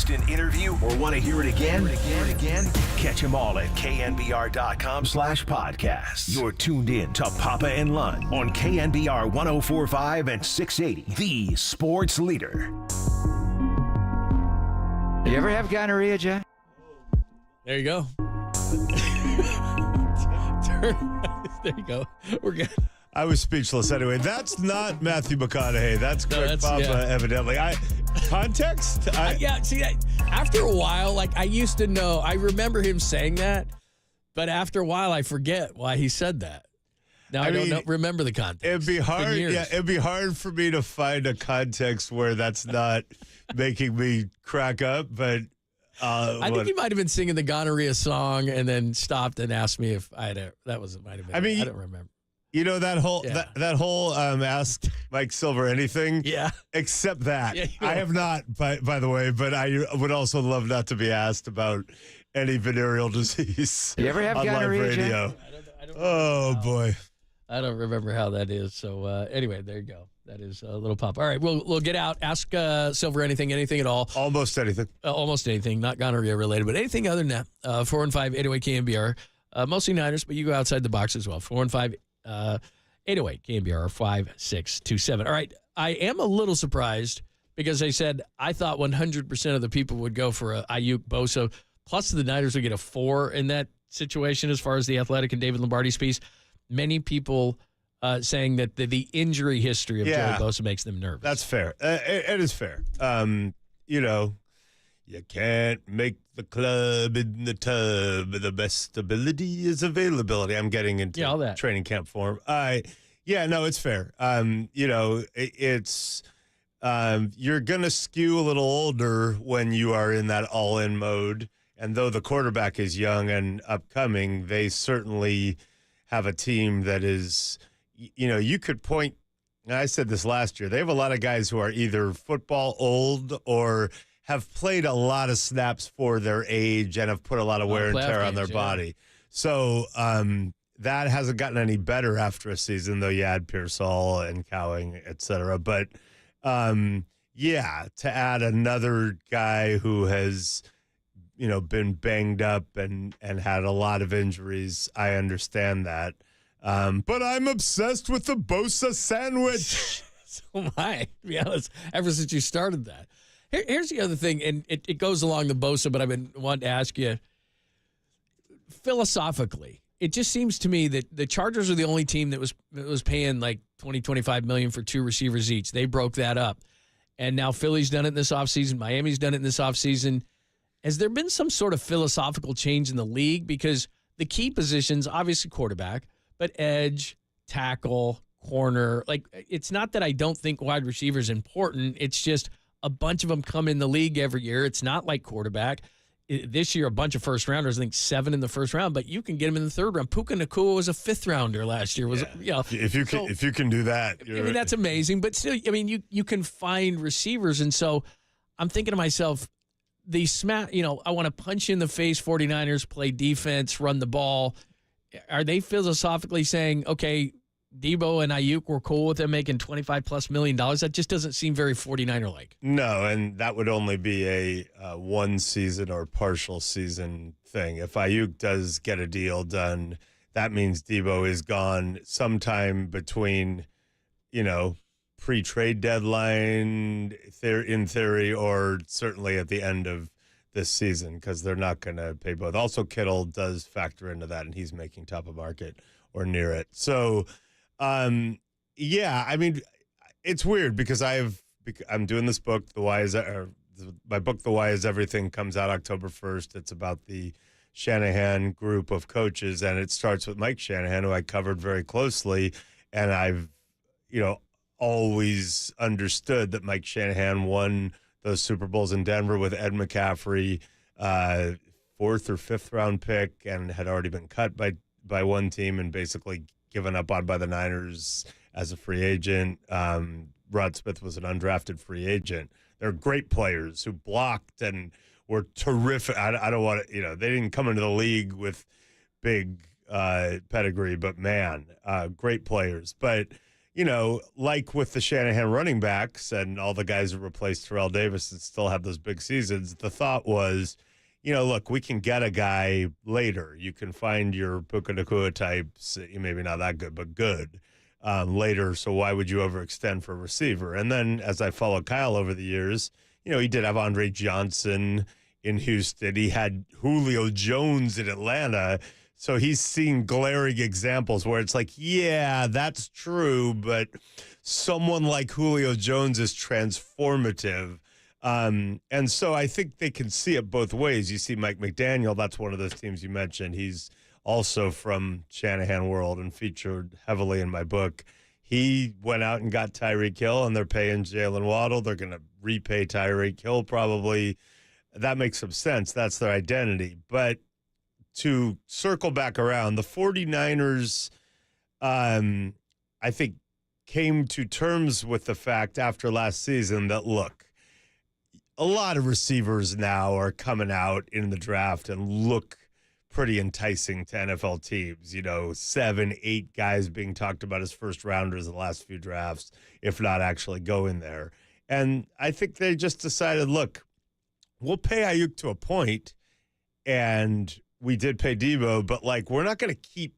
missed an interview or want to hear it again? Catch them all at knbr.com/podcast. You're tuned in to Papa and Lund on KNBR 104.5 and 680, the sports leader. You ever have gonorrhea, John? There you go. There you go. We're good. I was speechless anyway. That's not Matthew McConaughey. That's Greg Papa, evidently. Context? Yeah, see, after a while, like I used to know, I remember him saying that, but after a while, I forget why he said that. Now I don't remember the context. It'd be hard. Yeah, it'd be hard for me to find a context where that's not making me crack up. But I think he might have been singing the gonorrhea song and then stopped and asked me if I had that might have been. I don't remember. You know that whole that whole ask Mike Silver anything. Yeah. Except that Yeah, I have not, by the way. But I would also love not to be asked about any venereal disease. You ever have on gonorrhea, live radio? I don't Oh boy. I don't remember how that is. So anyway, there you go. That is a little pop. All right, we'll get out. Ask Silver anything at all. Almost anything. Almost anything. Not gonorrhea related, but anything other than that. 415-808 KNBR. Mostly Niners, but you go outside the box as well. 415-808 KNBR 5627. All right, I am a little surprised because they said I thought 100% of the people would go for a Ayuk Bosa. Plus the Niners would get a 4 in that situation as far as the Athletic and David Lombardi's piece. Many people saying that the injury history of Joey Bosa makes them nervous. That's fair. It is fair. You know, you can't make the club in the tub. The best ability is availability. I'm getting into all that training camp form. No, it's fair. You know, it's you're gonna skew a little older when you are in that all-in mode. And though the quarterback is young and upcoming, they certainly have a team that is, you know, you could point, and I said this last year, they have a lot of guys who are either football old or have played a lot of snaps for their age and have put a lot of wear and tear on their body. So that hasn't gotten any better after a season, though you add Pearsall and Cowing, et cetera. But, to add another guy who has – you know, been banged up and had a lot of injuries. I understand that. But I'm obsessed with the Bosa sandwich. So am I, to be honest, ever since you started that. Here's the other thing, and it goes along the Bosa, but I've been wanting to ask you, philosophically, it just seems to me that the Chargers are the only team that was paying like $20, $25 million for 2 receivers each. They broke that up. And now Philly's done it in this offseason. Miami's done it in this offseason. Has there been some sort of philosophical change in the league? Because the key positions, obviously quarterback, but edge, tackle, corner, like it's not that I don't think wide receiver is important. It's just a bunch of them come in the league every year. It's not like quarterback. This year, a bunch of first rounders, I think 7 in the first round, but you can get them in the third round. Puka Nacua was a 5th rounder last year. If you can do that, that's amazing. But still, I mean, you can find receivers, and so I'm thinking to myself, I want to punch you in the face 49ers, play defense, run the ball. Are they philosophically saying, okay, Debo and Ayuk were cool with them making $25+ million? That just doesn't seem very 49er-like. No, and that would only be a one season or partial season thing. If Ayuk does get a deal done, that means Debo is gone sometime between, pre-trade deadline in theory, or certainly at the end of this season, because they're not going to pay both. Also, Kittle does factor into that, and he's making top of market or near it. So, I mean, it's weird because I'm doing this book, my book, The Why Is Everything, comes out October 1st. It's about the Shanahan group of coaches, and it starts with Mike Shanahan, who I covered very closely, and I've, always understood that Mike Shanahan won those Super Bowls in Denver with Ed McCaffrey, 4th or 5th round pick, and had already been cut by one team and basically given up on by the Niners as a free agent. Rod Smith was an undrafted free agent. They're great players who blocked and were terrific. I don't want to, they didn't come into the league with big pedigree, but man, great players. But like with the Shanahan running backs and all the guys who replaced Terrell Davis and still have those big seasons, the thought was, look, we can get a guy later. You can find your Puka Nacua types, maybe not that good, but good later. So why would you overextend for a receiver? And then as I followed Kyle over the years, he did have Andre Johnson in Houston. He had Julio Jones in Atlanta. So he's seen glaring examples where it's like, yeah, that's true, but someone like Julio Jones is transformative. And so I think they can see it both ways. You see Mike McDaniel, that's one of those teams you mentioned. He's also from Shanahan world and featured heavily in my book. He went out and got Tyreek Hill, and they're paying Jalen Waddle. They're going to repay Tyreek Hill probably. That makes some sense. That's their identity. But to circle back around, the 49ers, I think, came to terms with the fact after last season that, look, a lot of receivers now are coming out in the draft and look pretty enticing to NFL teams. 7, 8 guys being talked about as first rounders in the last few drafts, if not actually going there. And I think they just decided, look, we'll pay Ayuk to a point, and we did pay Debo, but we're not going to keep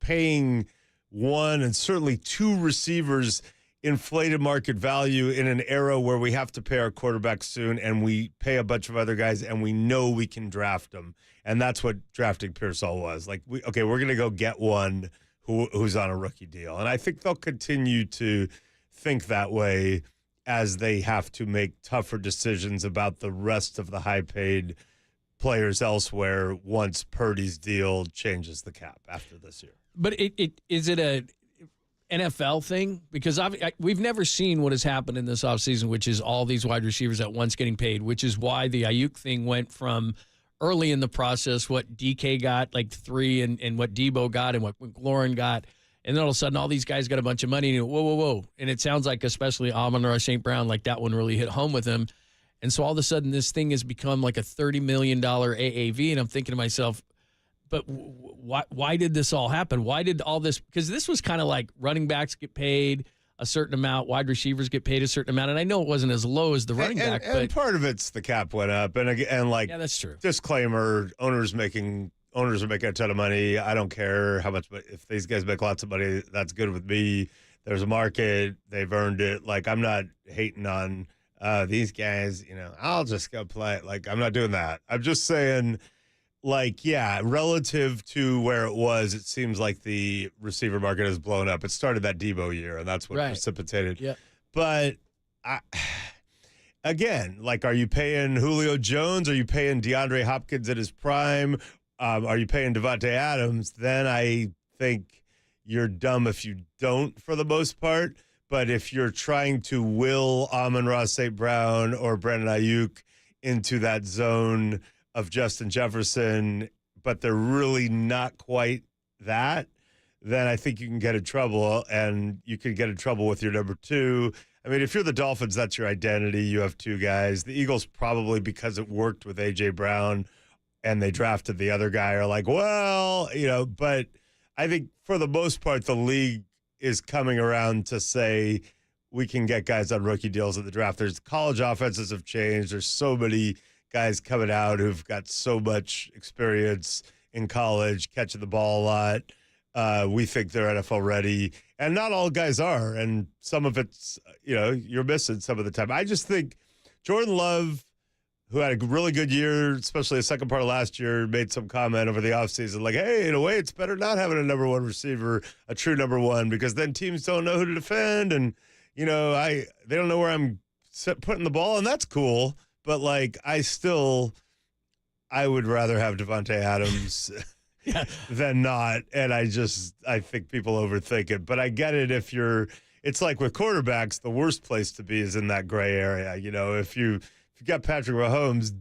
paying one and certainly 2 receivers inflated market value in an era where we have to pay our quarterback soon and we pay a bunch of other guys and we know we can draft them. And that's what drafting Pearsall was. We're going to go get one who's on a rookie deal. And I think they'll continue to think that way as they have to make tougher decisions about the rest of the high-paid players elsewhere once Purdy's deal changes the cap after this year. But is it a NFL thing? Because we've never seen what has happened in this offseason, which is all these wide receivers at once getting paid, which is why the Ayuk thing went from early in the process, what DK got, 3, and what Debo got and what McLaurin got. And then all of a sudden, all these guys got a bunch of money. And whoa. And it sounds like, especially Amon-Ra St. Brown, that one really hit home with him. And so all of a sudden, this thing has become a $30 million AAV. And I'm thinking to myself, but why did this all happen? Why did all this? Because this was kind of like running backs get paid a certain amount, wide receivers get paid a certain amount. And I know it wasn't as low as the running back. And part of it's the cap went up. And yeah, that's true. Disclaimer, owners are making a ton of money. I don't care how much, but if these guys make lots of money, that's good with me. There's a market. They've earned it. I'm not hating on these guys, I'll just go play. I'm not doing that. I'm just saying, relative to where it was, it seems like the receiver market has blown up. It started that Debo year, and that's what precipitated. Yeah. But again, are you paying Julio Jones? Are you paying DeAndre Hopkins at his prime? Are you paying Devontae Adams? Then I think you're dumb if you don't, for the most part. But if you're trying to will Amon-Ra St. Brown or Brandon Ayuk into that zone of Justin Jefferson, but they're really not quite that, then I think you can get in trouble, and you can get in trouble with your number 2. I mean, if you're the Dolphins, that's your identity. You have 2 guys. The Eagles probably, because it worked with A.J. Brown and they drafted the other guy, are but I think for the most part, the league is coming around to say we can get guys on rookie deals at the draft. There's college offenses have changed. There's so many guys coming out who've got so much experience in college, catching the ball a lot. We think they're NFL ready, and not all guys are. And some of it's, you're missing some of the time. I just think Jordan Love, who had a really good year, especially the second part of last year, made some comment over the offseason hey, in a way, it's better not having a number 1 receiver, a true number 1, because then teams don't know who to defend, and they don't know where I'm putting the ball, and that's cool. But I would rather have Devontae Adams than not, and I think people overthink it. But I get it if it's like with quarterbacks, the worst place to be is in that gray area. If you got Patrick Mahomes,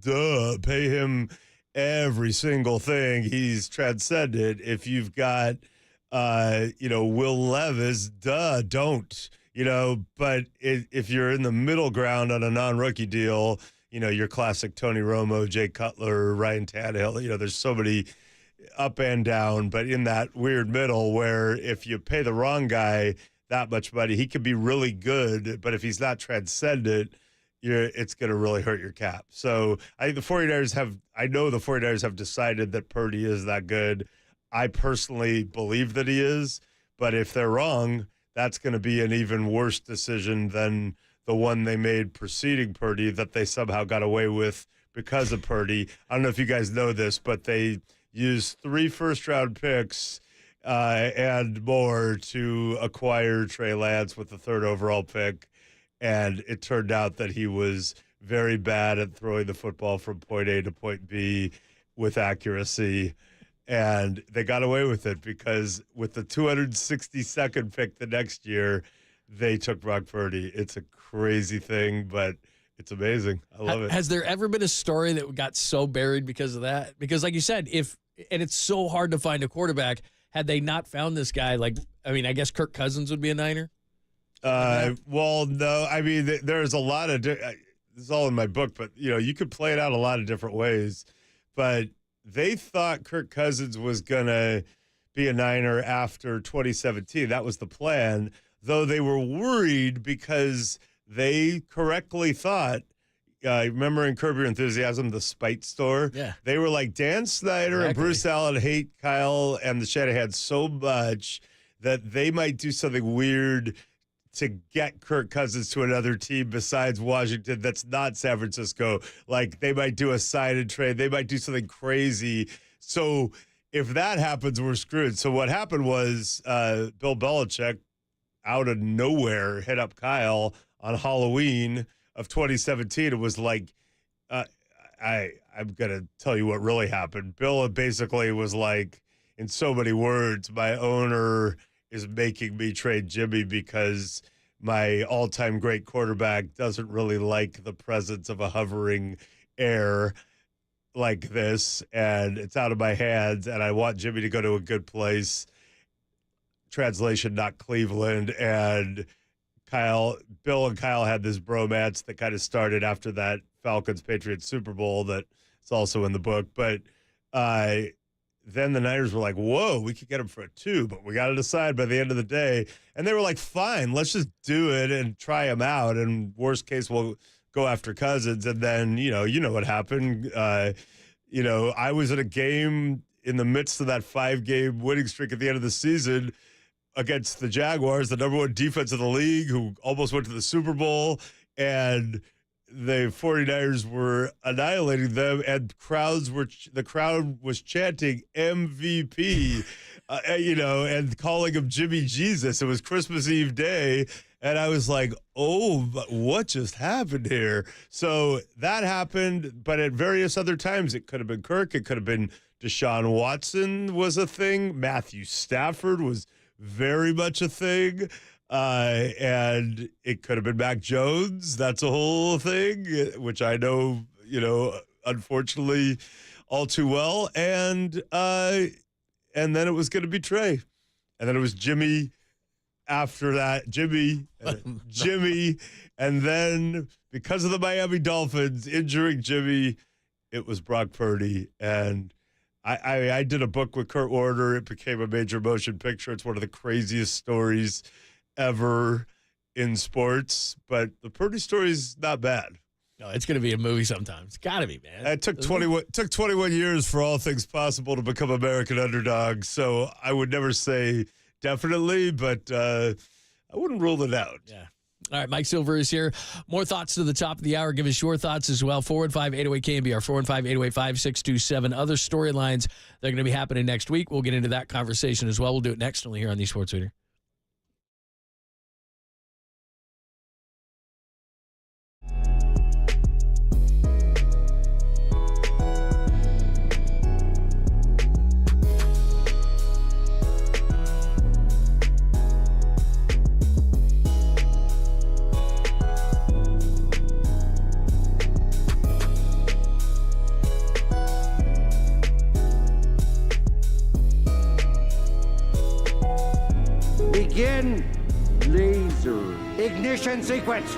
pay him every single thing. He's transcended. If you've got, Will Levis, don't. But if you're in the middle ground on a non-rookie deal, your classic Tony Romo, Jay Cutler, Ryan Tannehill, there's so many up and down, but in that weird middle where if you pay the wrong guy, that much money. He could be really good, but if he's not transcendent, it's going to really hurt your cap. So I think the 49ers have decided that Purdy is that good. I personally believe that he is, but if they're wrong, that's going to be an even worse decision than the one they made preceding Purdy that they somehow got away with because of Purdy. I don't know if you guys know this, but they used 3 first-round picks and more to acquire Trey Lance with the 3rd overall pick, and it turned out that he was very bad at throwing the football from point A to point B with accuracy. And they got away with it because with the 262nd pick the next year, they took Brock Purdy. It's a crazy thing, but it's amazing. I love it. Has there ever been a story that got so buried because of that? Because like you said, and it's so hard to find a quarterback, had they not found this guy, I guess Kirk Cousins would be a Niner? Well, no. I mean, there's a lot of this is all in my book, but, you could play it out a lot of different ways. But they thought Kirk Cousins was going to be a Niner after 2017. That was the plan, though they were worried because they correctly thought, remember in Curb Your Enthusiasm, the Spite store? Yeah. They were like, Dan Snyder and Bruce Allen hate Kyle and the Shanahan so much that they might do something weird to get Kirk Cousins to another team besides Washington that's not San Francisco. Like, they might do a sign and trade. They might do something crazy. So if that happens, we're screwed. So what happened was Bill Belichick, out of nowhere, hit up Kyle on Halloween of 2017. It was like, I'm going to tell you what really happened. Bill basically was like, in so many words, my owner is making me trade Jimmy because my all-time great quarterback doesn't really like the presence of a hovering air like this, and it's out of my hands, and I want Jimmy to go to a good place. Translation, not Cleveland. And Bill and Kyle had this bromance that kind of started after that Falcons-Patriots Super Bowl that it's also in the book. But then the Niners were like, whoa, we could get him for a 2, but we got to decide by the end of the day. And they were like, fine, let's just do it and try him out. And worst case, we'll go after Cousins. And then, you know what happened. I was at a game in the midst of that 5-game winning streak at the end of the season against the Jaguars, the number 1 defense in the league, who almost went to the Super Bowl. And the 49ers were annihilating them, and the crowd was chanting MVP, and calling him Jimmy Jesus. It was Christmas Eve day, and I was like, oh, what just happened here? So that happened, but at various other times, it could have been Kirk, it could have been Deshaun Watson was a thing, Matthew Stafford was very much a thing. And it could have been Mac Jones. That's a whole thing, which I know, unfortunately, all too well. And then it was going to be Trey, and then it was Jimmy. After that, Jimmy, and then because of the Miami Dolphins injuring Jimmy, it was Brock Purdy. And I did a book with Kurt Warner. It became a major motion picture. It's one of the craziest stories ever in sports, but the Purdy story is not bad. No, it's going to be a movie sometime. It's got to be, man. It took 21 years for All Things Possible to become American Underdog, so I would never say definitely, but I wouldn't rule it out. Yeah. All right, Mike Silver is here. More thoughts to the top of the hour. Give us your thoughts as well. 415-808-KNBR, 415-808-5627. Other storylines that are going to be happening next week. We'll get into that conversation as well. We'll do it next only here on the Sports Leader. Begin laser ignition sequence.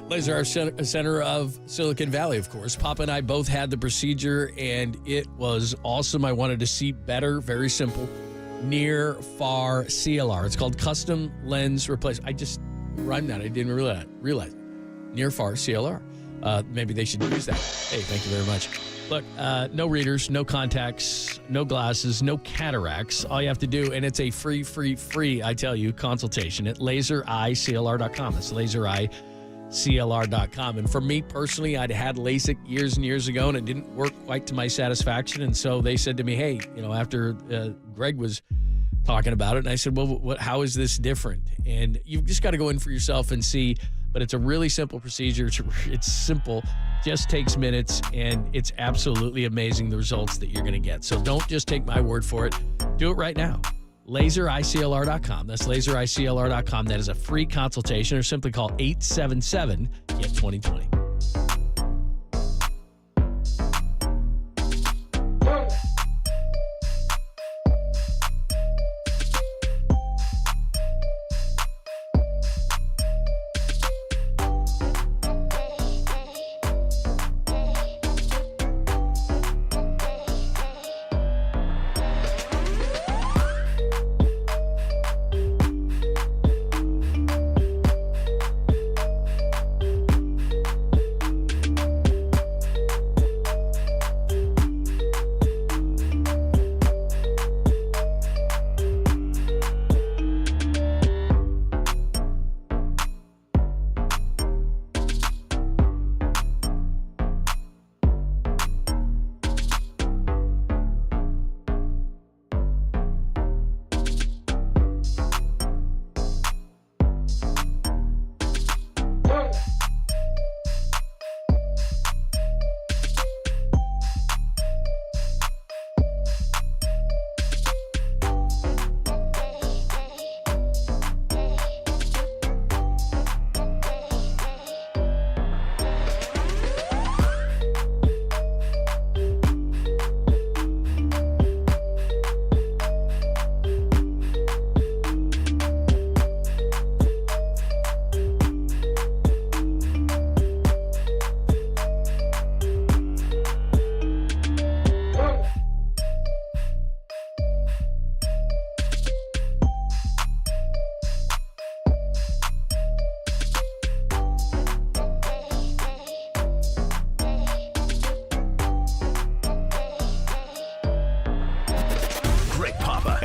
Laser, our center of Silicon Valley, of course. Papa and I both had the procedure, and it was awesome. I wanted to see better. Very simple. near far CLR. It's called custom lens replacement. I just rhymed that. I didn't realize. Near far CLR. Maybe they should use that. Hey, thank you very much. Look, no readers, no contacts, no glasses, no cataracts. All you have to do, and it's a free, I tell you, consultation at lasereyeclr.com. It's lasereyeclr.com. And for me personally, I'd had LASIK years and years ago, and it didn't work quite to my satisfaction. And so they said to me, hey, after Greg was talking about it, and I said, well, how is this different? And you've just got to go in for yourself and see. But it's a really simple procedure. It's simple, just takes minutes, and it's absolutely amazing the results that you're going to get. So don't just take my word for it. Do it right now. LaserEyeCLR.com. That's LaserEyeCLR.com. That is a free consultation, or simply call 877-GET-2020.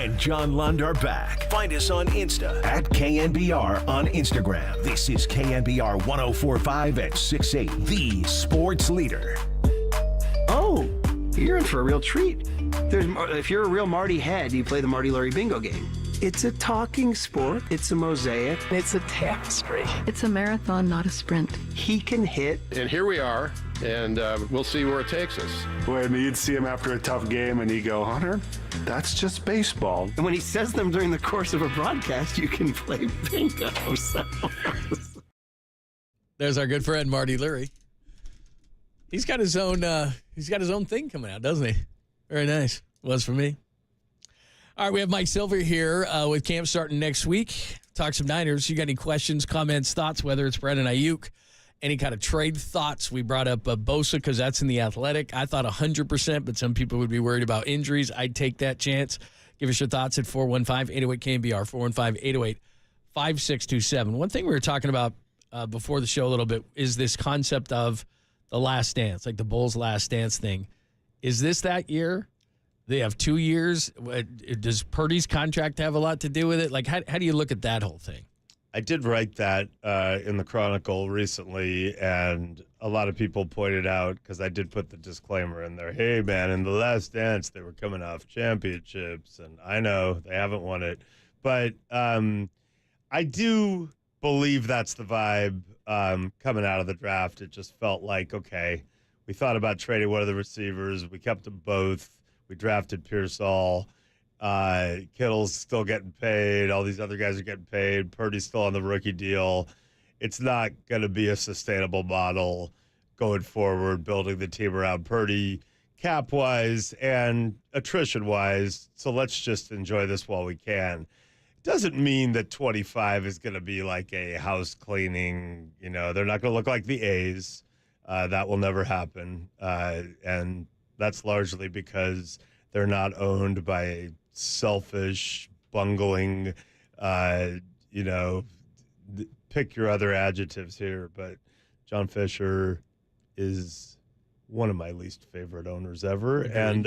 and John Lund are back. Find us on Insta at KNBR on Instagram. This is KNBR 104.5 at 6/8, the sports leader. Oh, you're in for a real treat. If you're a real Marty head, you play the Marty Lurie bingo game. It's a talking sport. It's a mosaic. It's a tapestry. It's a marathon, not a sprint. He can hit. And here we are, and we'll see where it takes us. When you'd see him after a tough game and he'd go, Hunter, that's just baseball. And when he says them during the course of a broadcast, you can play bingo. So. There's our good friend Marty Lurie. He's got his own thing coming out, doesn't he? Very nice. Was for me. All right, we have Mike Silver here with camp starting next week. Talk some Niners. You got any questions, comments, thoughts, whether it's Brandon Ayuk, any kind of trade thoughts? We brought up Bosa because that's in the Athletic. I thought 100%, but some people would be worried about injuries. I'd take that chance. Give us your thoughts at 415-808-KNBR, 415-808-5627. One thing we were talking about before the show a little bit is this concept of the last dance, like the Bulls' last dance thing. Is this that year? They have 2 years. Does Purdy's contract have a lot to do with it? Like, how do you look at that whole thing? I did write that in the Chronicle recently, and a lot of people pointed out, because I did put the disclaimer in there, hey, man, in the last dance, they were coming off championships, and I know they haven't won it. But I do believe that's the vibe coming out of the draft. It just felt like, okay, we thought about trading one of the receivers. We kept them both. We drafted Pearsall. Kittle's still getting paid. All these other guys are getting paid. Purdy's still on the rookie deal. It's not going to be a sustainable model going forward, building the team around Purdy cap-wise and attrition-wise. So let's just enjoy this while we can. It doesn't mean that 25 is going to be like a house cleaning. You know, they're not going to look like the A's. That will never happen. And that's largely because they're not owned by a selfish, bungling, pick your other adjectives here, but John Fisher is one of my least favorite owners ever. And,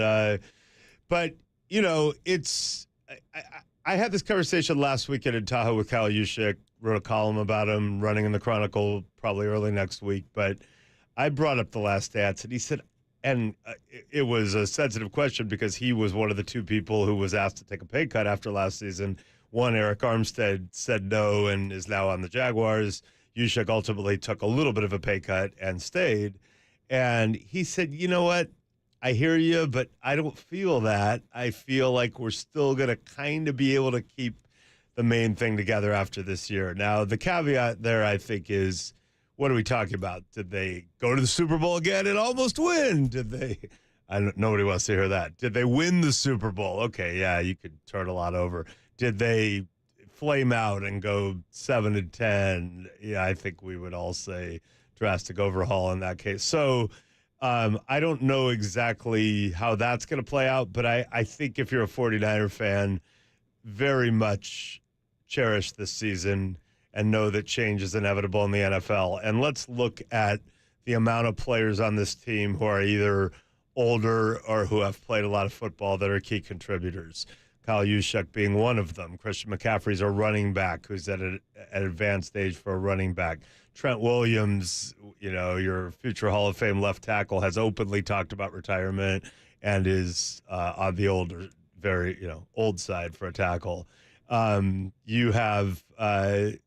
but, it's, I had this conversation last weekend in Tahoe with Kyle Juszczyk, wrote a column about him running in the Chronicle probably early next week, but I brought up The Last Dance, and he said, and it was a sensitive question because he was one of the two people who was asked to take a pay cut after last season. One, Eric Armstead, said no and is now on the Jaguars. Juszczyk ultimately took a little bit of a pay cut and stayed. And he said, you know what? I hear you, but I don't feel that. I feel like we're still going to kind of be able to keep the main thing together after this year. Now, the caveat there, I think, is what are we talking about? Did they go to the Super Bowl again and almost win? Did they? Nobody wants to hear that. Did they win the Super Bowl? Okay, yeah, you could turn a lot over. Did they flame out and go 7-10? Yeah, I think we would all say drastic overhaul in that case. So I don't know exactly how that's going to play out, but I think if you're a 49er fan, very much cherish this season and know that change is inevitable in the NFL. And let's look at the amount of players on this team who are either older or who have played a lot of football that are key contributors. Kyle Juszczyk being one of them. Christian McCaffrey's a running back who's at an advanced age for a running back. Trent Williams, your future Hall of Fame left tackle, has openly talked about retirement and is on the older, very, old side for a tackle. You have, linebackers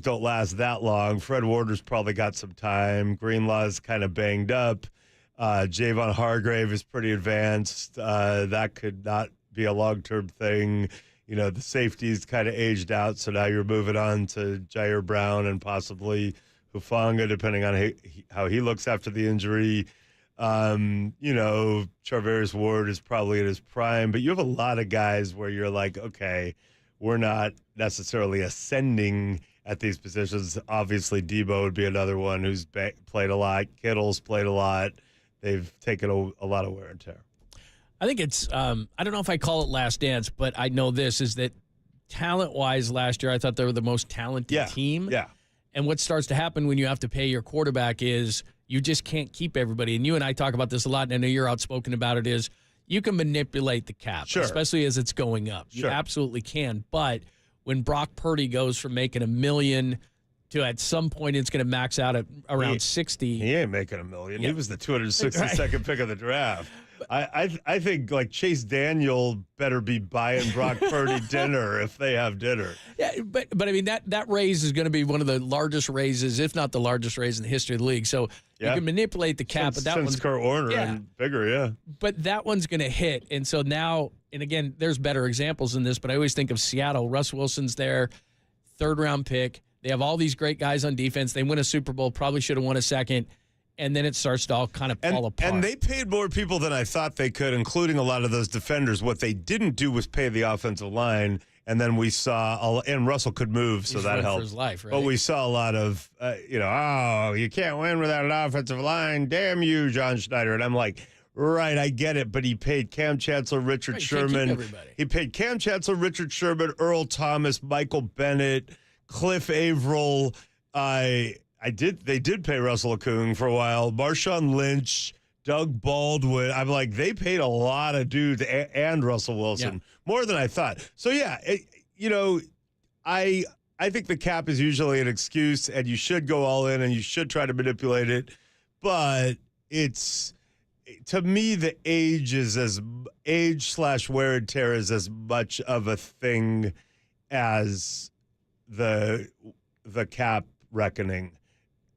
don't last that long. Fred Warner's probably got some time. Greenlaw's kind of banged up. Javon Hargrave is pretty advanced. That could not be a long-term thing. The safety's kind of aged out, so now you're moving on to Jair Brown and possibly Hufanga, depending on how he looks after the injury. Charvarius Ward is probably in his prime, but you have a lot of guys where you're like, okay, we're not necessarily ascending at these positions. Obviously, Debo would be another one who's played a lot. Kittle's played a lot. They've taken a lot of wear and tear. I think it's, I don't know if I call it last dance, but I know this is that talent-wise last year, I thought they were the most talented team. Yeah. And what starts to happen when you have to pay your quarterback is you just can't keep everybody. And you and I talk about this a lot, and I know you're outspoken about it, is you can manipulate the cap, especially as it's going up. You absolutely can. But when Brock Purdy goes from making $1 million to at some point it's going to max out at around 60. He ain't making $1 million. He was the 262nd pick of the draft. I think like Chase Daniel better be buying Brock Purdy dinner if they have dinner. Yeah, but I mean that raise is going to be one of the largest raises, if not the largest raise in the history of the league. So you can manipulate the cap, but that one's Kurt Warner and bigger, But that one's going to hit, and so now, and again, there's better examples in this. But I always think of Seattle. Russ Wilson's there, 3rd-round pick. They have all these great guys on defense. They win a Super Bowl. Probably should have won a second. And then it starts to all kind of fall apart. And they paid more people than I thought they could, including a lot of those defenders. What they didn't do was pay the offensive line. And then we saw, and Russell could move, so that helped. For his life, right? But we saw a lot of, you can't win without an offensive line. Damn you, John Schneider. And I'm like, right, I get it. But he paid Cam Chancellor, Richard Sherman. He paid Cam Chancellor, Richard Sherman, Earl Thomas, Michael Bennett, Cliff Averill. They did pay Russell Okung for a while. Marshawn Lynch, Doug Baldwin. I'm like, they paid a lot of dudes and Russell Wilson, more than I thought. So, I think the cap is usually an excuse, and you should go all in, and you should try to manipulate it. But it's, to me, the age/wear and tear is as much of a thing as the cap reckoning.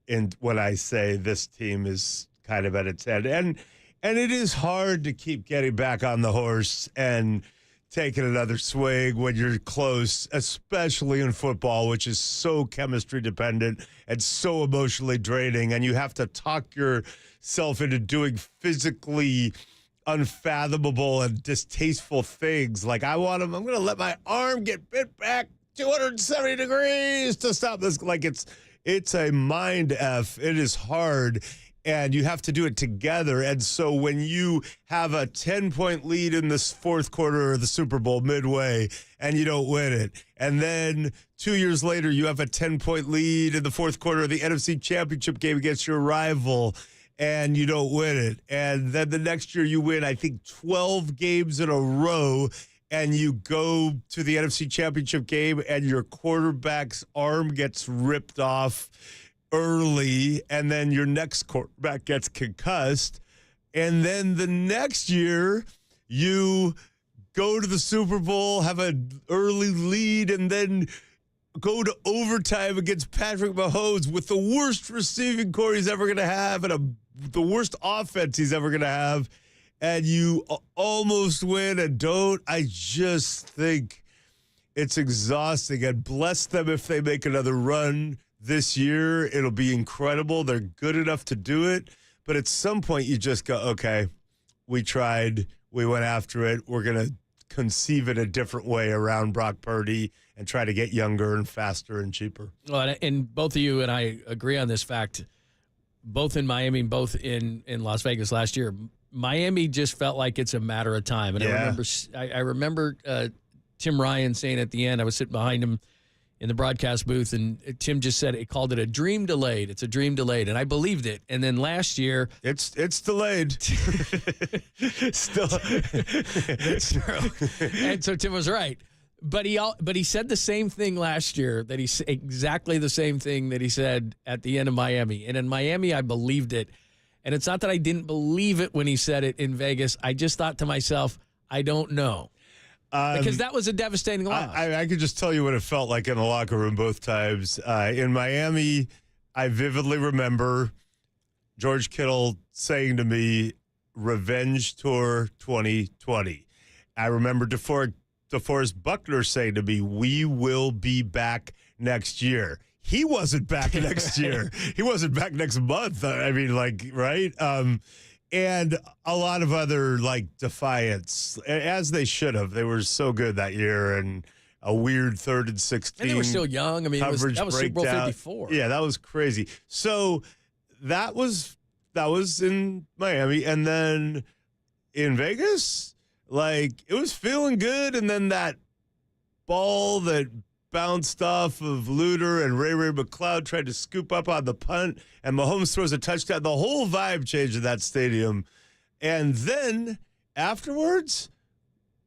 And when I say this team is kind of at its end, and it is hard to keep getting back on the horse and taking another swing when you're close, especially in football, which is so chemistry dependent and so emotionally draining, and you have to talk yourself into doing physically unfathomable and distasteful things. Like I'm going to let my arm get bent back 270 degrees to stop this. Like it's a mind F. It is hard. and you have to do it together. And so when you have a 10-point lead in this fourth quarter of the Super Bowl midway and you don't win it, and then 2 years later you have a 10-point lead in the fourth quarter of the NFC Championship game against your rival and you don't win it, and then the next year you win, I think, 12 games in a row, and you go to the NFC Championship game and your quarterback's arm gets ripped off early, and then your next quarterback gets concussed, and then the next year you go to the Super Bowl, have an early lead, and then go to overtime against Patrick Mahomes with the worst receiving core he's ever going to have and the worst offense he's ever going to have, and you almost win and don't. I just think it's exhausting, and bless them if they make another run this year. It'll be incredible. They're good enough to do it. But at some point, you just go, okay, we tried. We went after it. We're going to conceive it a different way around Brock Purdy and try to get younger and faster and cheaper. Well, and both of you and I agree on this fact, both in Miami, both in Las Vegas last year. Miami just felt like it's a matter of time. And I remember Tim Ryan saying at the end, I was sitting behind him in the broadcast booth, and Tim just said he called it a dream delayed. It's a dream delayed, and I believed it. And then last year, it's delayed. Still, it's true. And so Tim was right. But he said the same thing last year, that exactly the same thing that he said at the end of Miami. And in Miami, I believed it. And it's not that I didn't believe it when he said it in Vegas. I just thought to myself, I don't know. Because that was a devastating loss. I could just tell you what it felt like in the locker room both times. In Miami, I vividly remember George Kittle saying to me, Revenge Tour 2020. I remember DeForest Buckner saying to me, we will be back next year. He wasn't back next year. He wasn't back next month. I mean, like, right? And a lot of other, like, defiance, as they should have. They were so good that year, and a weird 3rd and 16. And they were still young. I mean, that was Super Bowl 54. Yeah, that was crazy. So that was in Miami. And then in Vegas, like, it was feeling good. And then that ball that bounced off of Luter and Ray McCloud tried to scoop up on the punt, and Mahomes throws a touchdown. The whole vibe changed in that stadium. And then afterwards,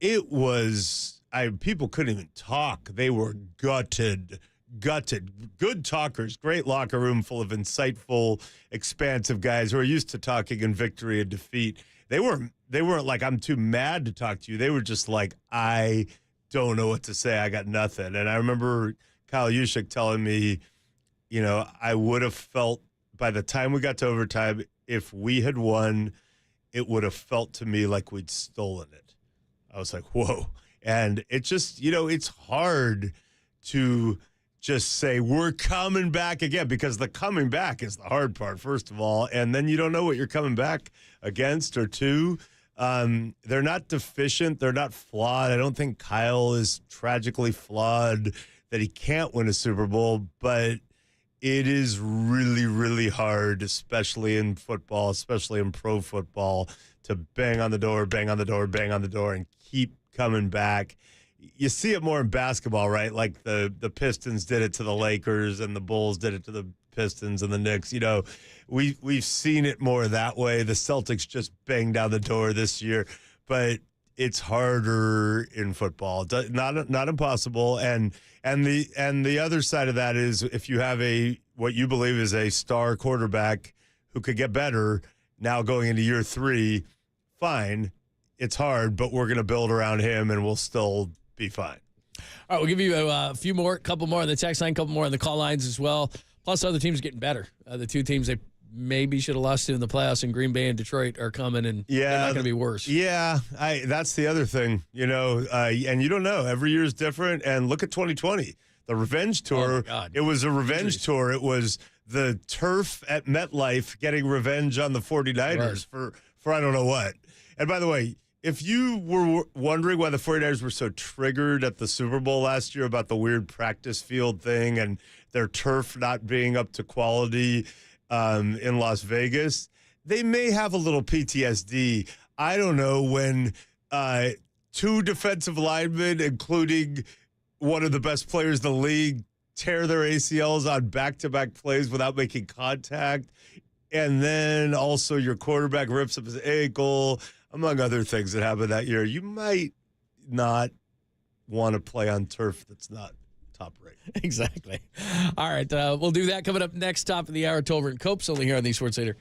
it was, people couldn't even talk. They were gutted. Good talkers, great locker room full of insightful, expansive guys who are used to talking in victory and defeat. They weren't like, I'm too mad to talk to you. They were just like, I don't know what to say. I got nothing. And I remember Kyle Juszczyk telling me, you know, I would have felt by the time we got to overtime, if we had won, it would have felt to me like we'd stolen it. I was like, whoa. And it just, you know, it's hard to just say we're coming back again, because the coming back is the hard part, first of all. And then you don't know what you're coming back against or to. They're not deficient. They're not flawed. I don't think Kyle is tragically flawed that he can't win a Super Bowl, but it is really, really hard, especially in football, especially in pro football, to bang on the door, and keep coming back. You see it more in basketball, right? Like the Pistons did it to the Lakers, and the Bulls did it to the Pistons and the Knicks. You know, we've seen it more that way. The Celtics just banged down the door this year, but it's harder in football. Not impossible. And the other side of that is, if you have what you believe is a star quarterback who could get better now going into year 3, fine. It's hard, but we're going to build around him, and we'll still be fine. All right, we'll give you a couple more on the text line, couple more on the call lines as well. Plus, other teams getting better. The two teams they maybe should have lost to in the playoffs in Green Bay and Detroit are coming, and they're not going to be worse. Yeah, that's the other thing, you know, and you don't know. Every year is different, and look at 2020. The revenge tour, it was a revenge tour. It was the turf at MetLife getting revenge on the 49ers for I don't know what. And by the way, if you were wondering why the 49ers were so triggered at the Super Bowl last year about the weird practice field thing and their turf not being up to quality, in Las Vegas, they may have a little PTSD. I don't know, when two defensive linemen, including one of the best players in the league, tear their ACLs on back-to-back plays without making contact, and then also your quarterback rips up his ankle, among other things that happened that year. You might not want to play on turf that's not top rate. Exactly. All right, we'll do that coming up next, top of the hour. Tolbert and Copes, only here on the Sports Leader.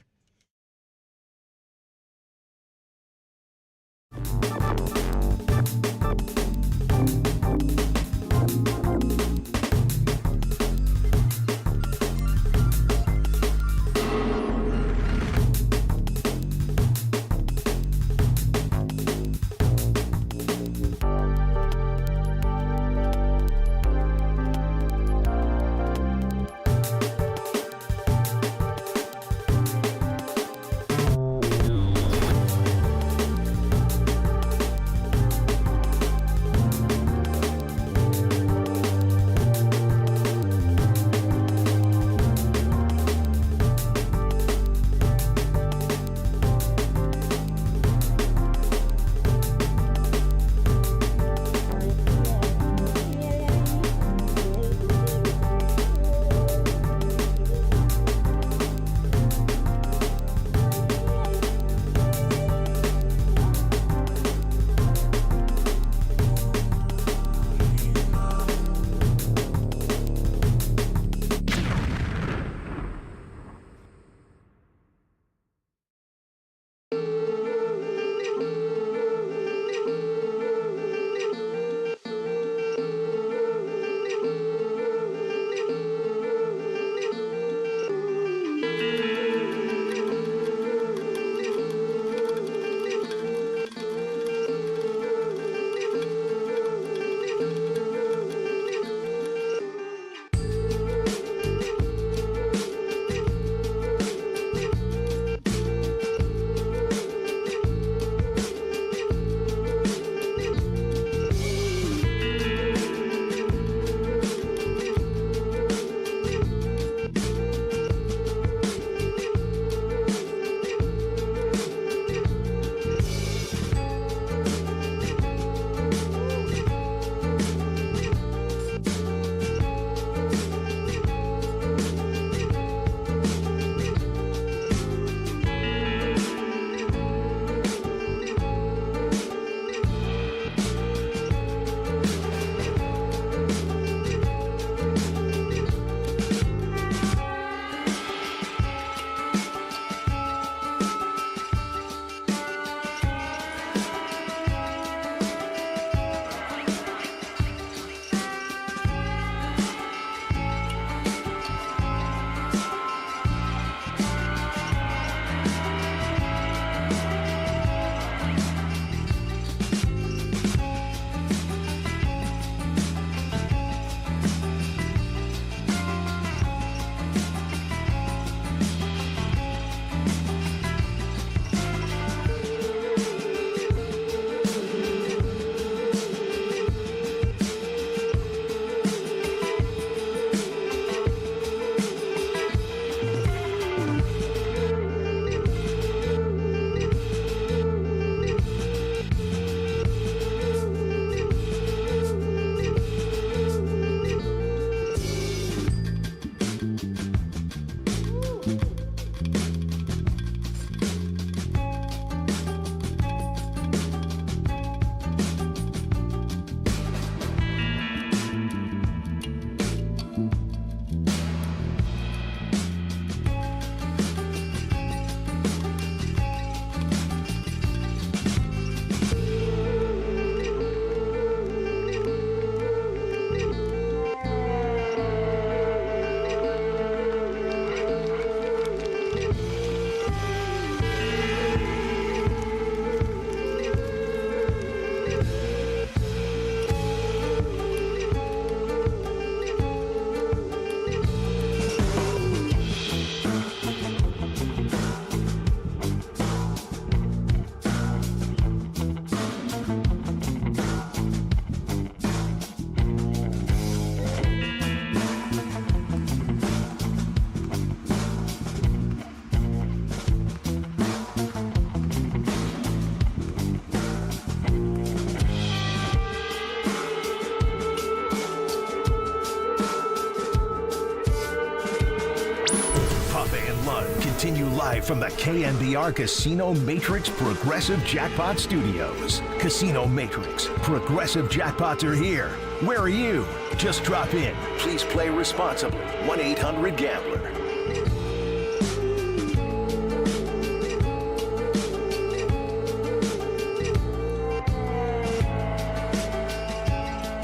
live from the KNBR Casino Matrix Progressive Jackpot Studios. Casino Matrix, Progressive Jackpots are here. Where are you? Just drop in. Please play responsibly. 1-800-GAMBLER.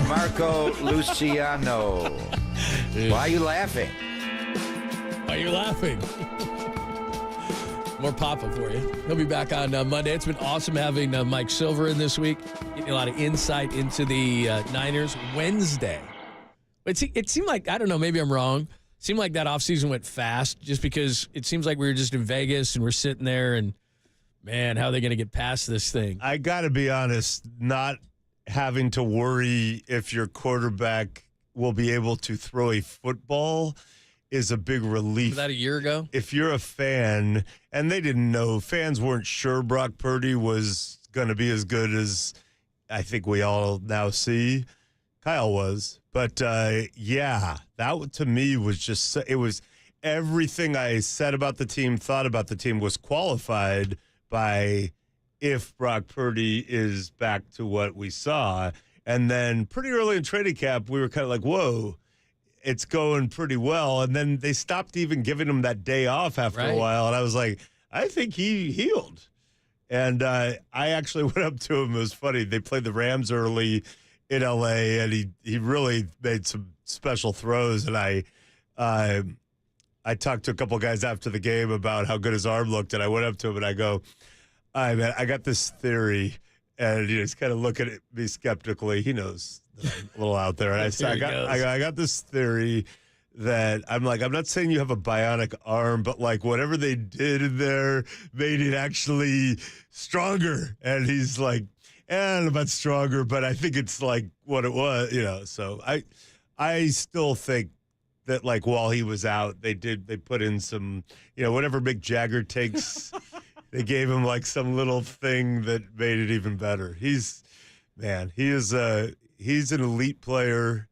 Marco Luciano. Why are you laughing? Why are you laughing? More Papa for you. He'll be back on Monday. It's been awesome having Mike Silver in this week, getting a lot of insight into the Niners. Wednesday. It seemed like, I don't know, maybe I'm wrong. It seemed like that offseason went fast just because it seems like we were just in Vegas and we're sitting there and, man, how are they going to get past this thing? I got to be honest, not having to worry if your quarterback will be able to throw a football is a big relief. Was that a year ago? If you're a fan, and they didn't know, fans weren't sure Brock Purdy was going to be as good as I think we all now see. Kyle was. But, yeah, that to me was just, it was everything I said about the team, thought about the team was qualified by if Brock Purdy is back to what we saw. And then pretty early in training camp, we were kind of like, whoa, it's going pretty well. And then they stopped even giving him that day off after a while. And I was like, I think he healed. And I actually went up to him. It was funny. They played the Rams early in L.A., and he really made some special throws. And I talked to a couple guys after the game about how good his arm looked, and I went up to him and I go, all right, man, I got this theory. And he's kind of looking at me skeptically. He knows that I'm a little out there. And I said, I got this theory that I'm not saying you have a bionic arm, but like whatever they did in there made it actually stronger. And he's like, I don't know about stronger, but I think it's like what it was, So I still think that like while he was out, they put in some, whatever Mick Jagger takes. They gave him like some little thing that made it even better. He's an elite player,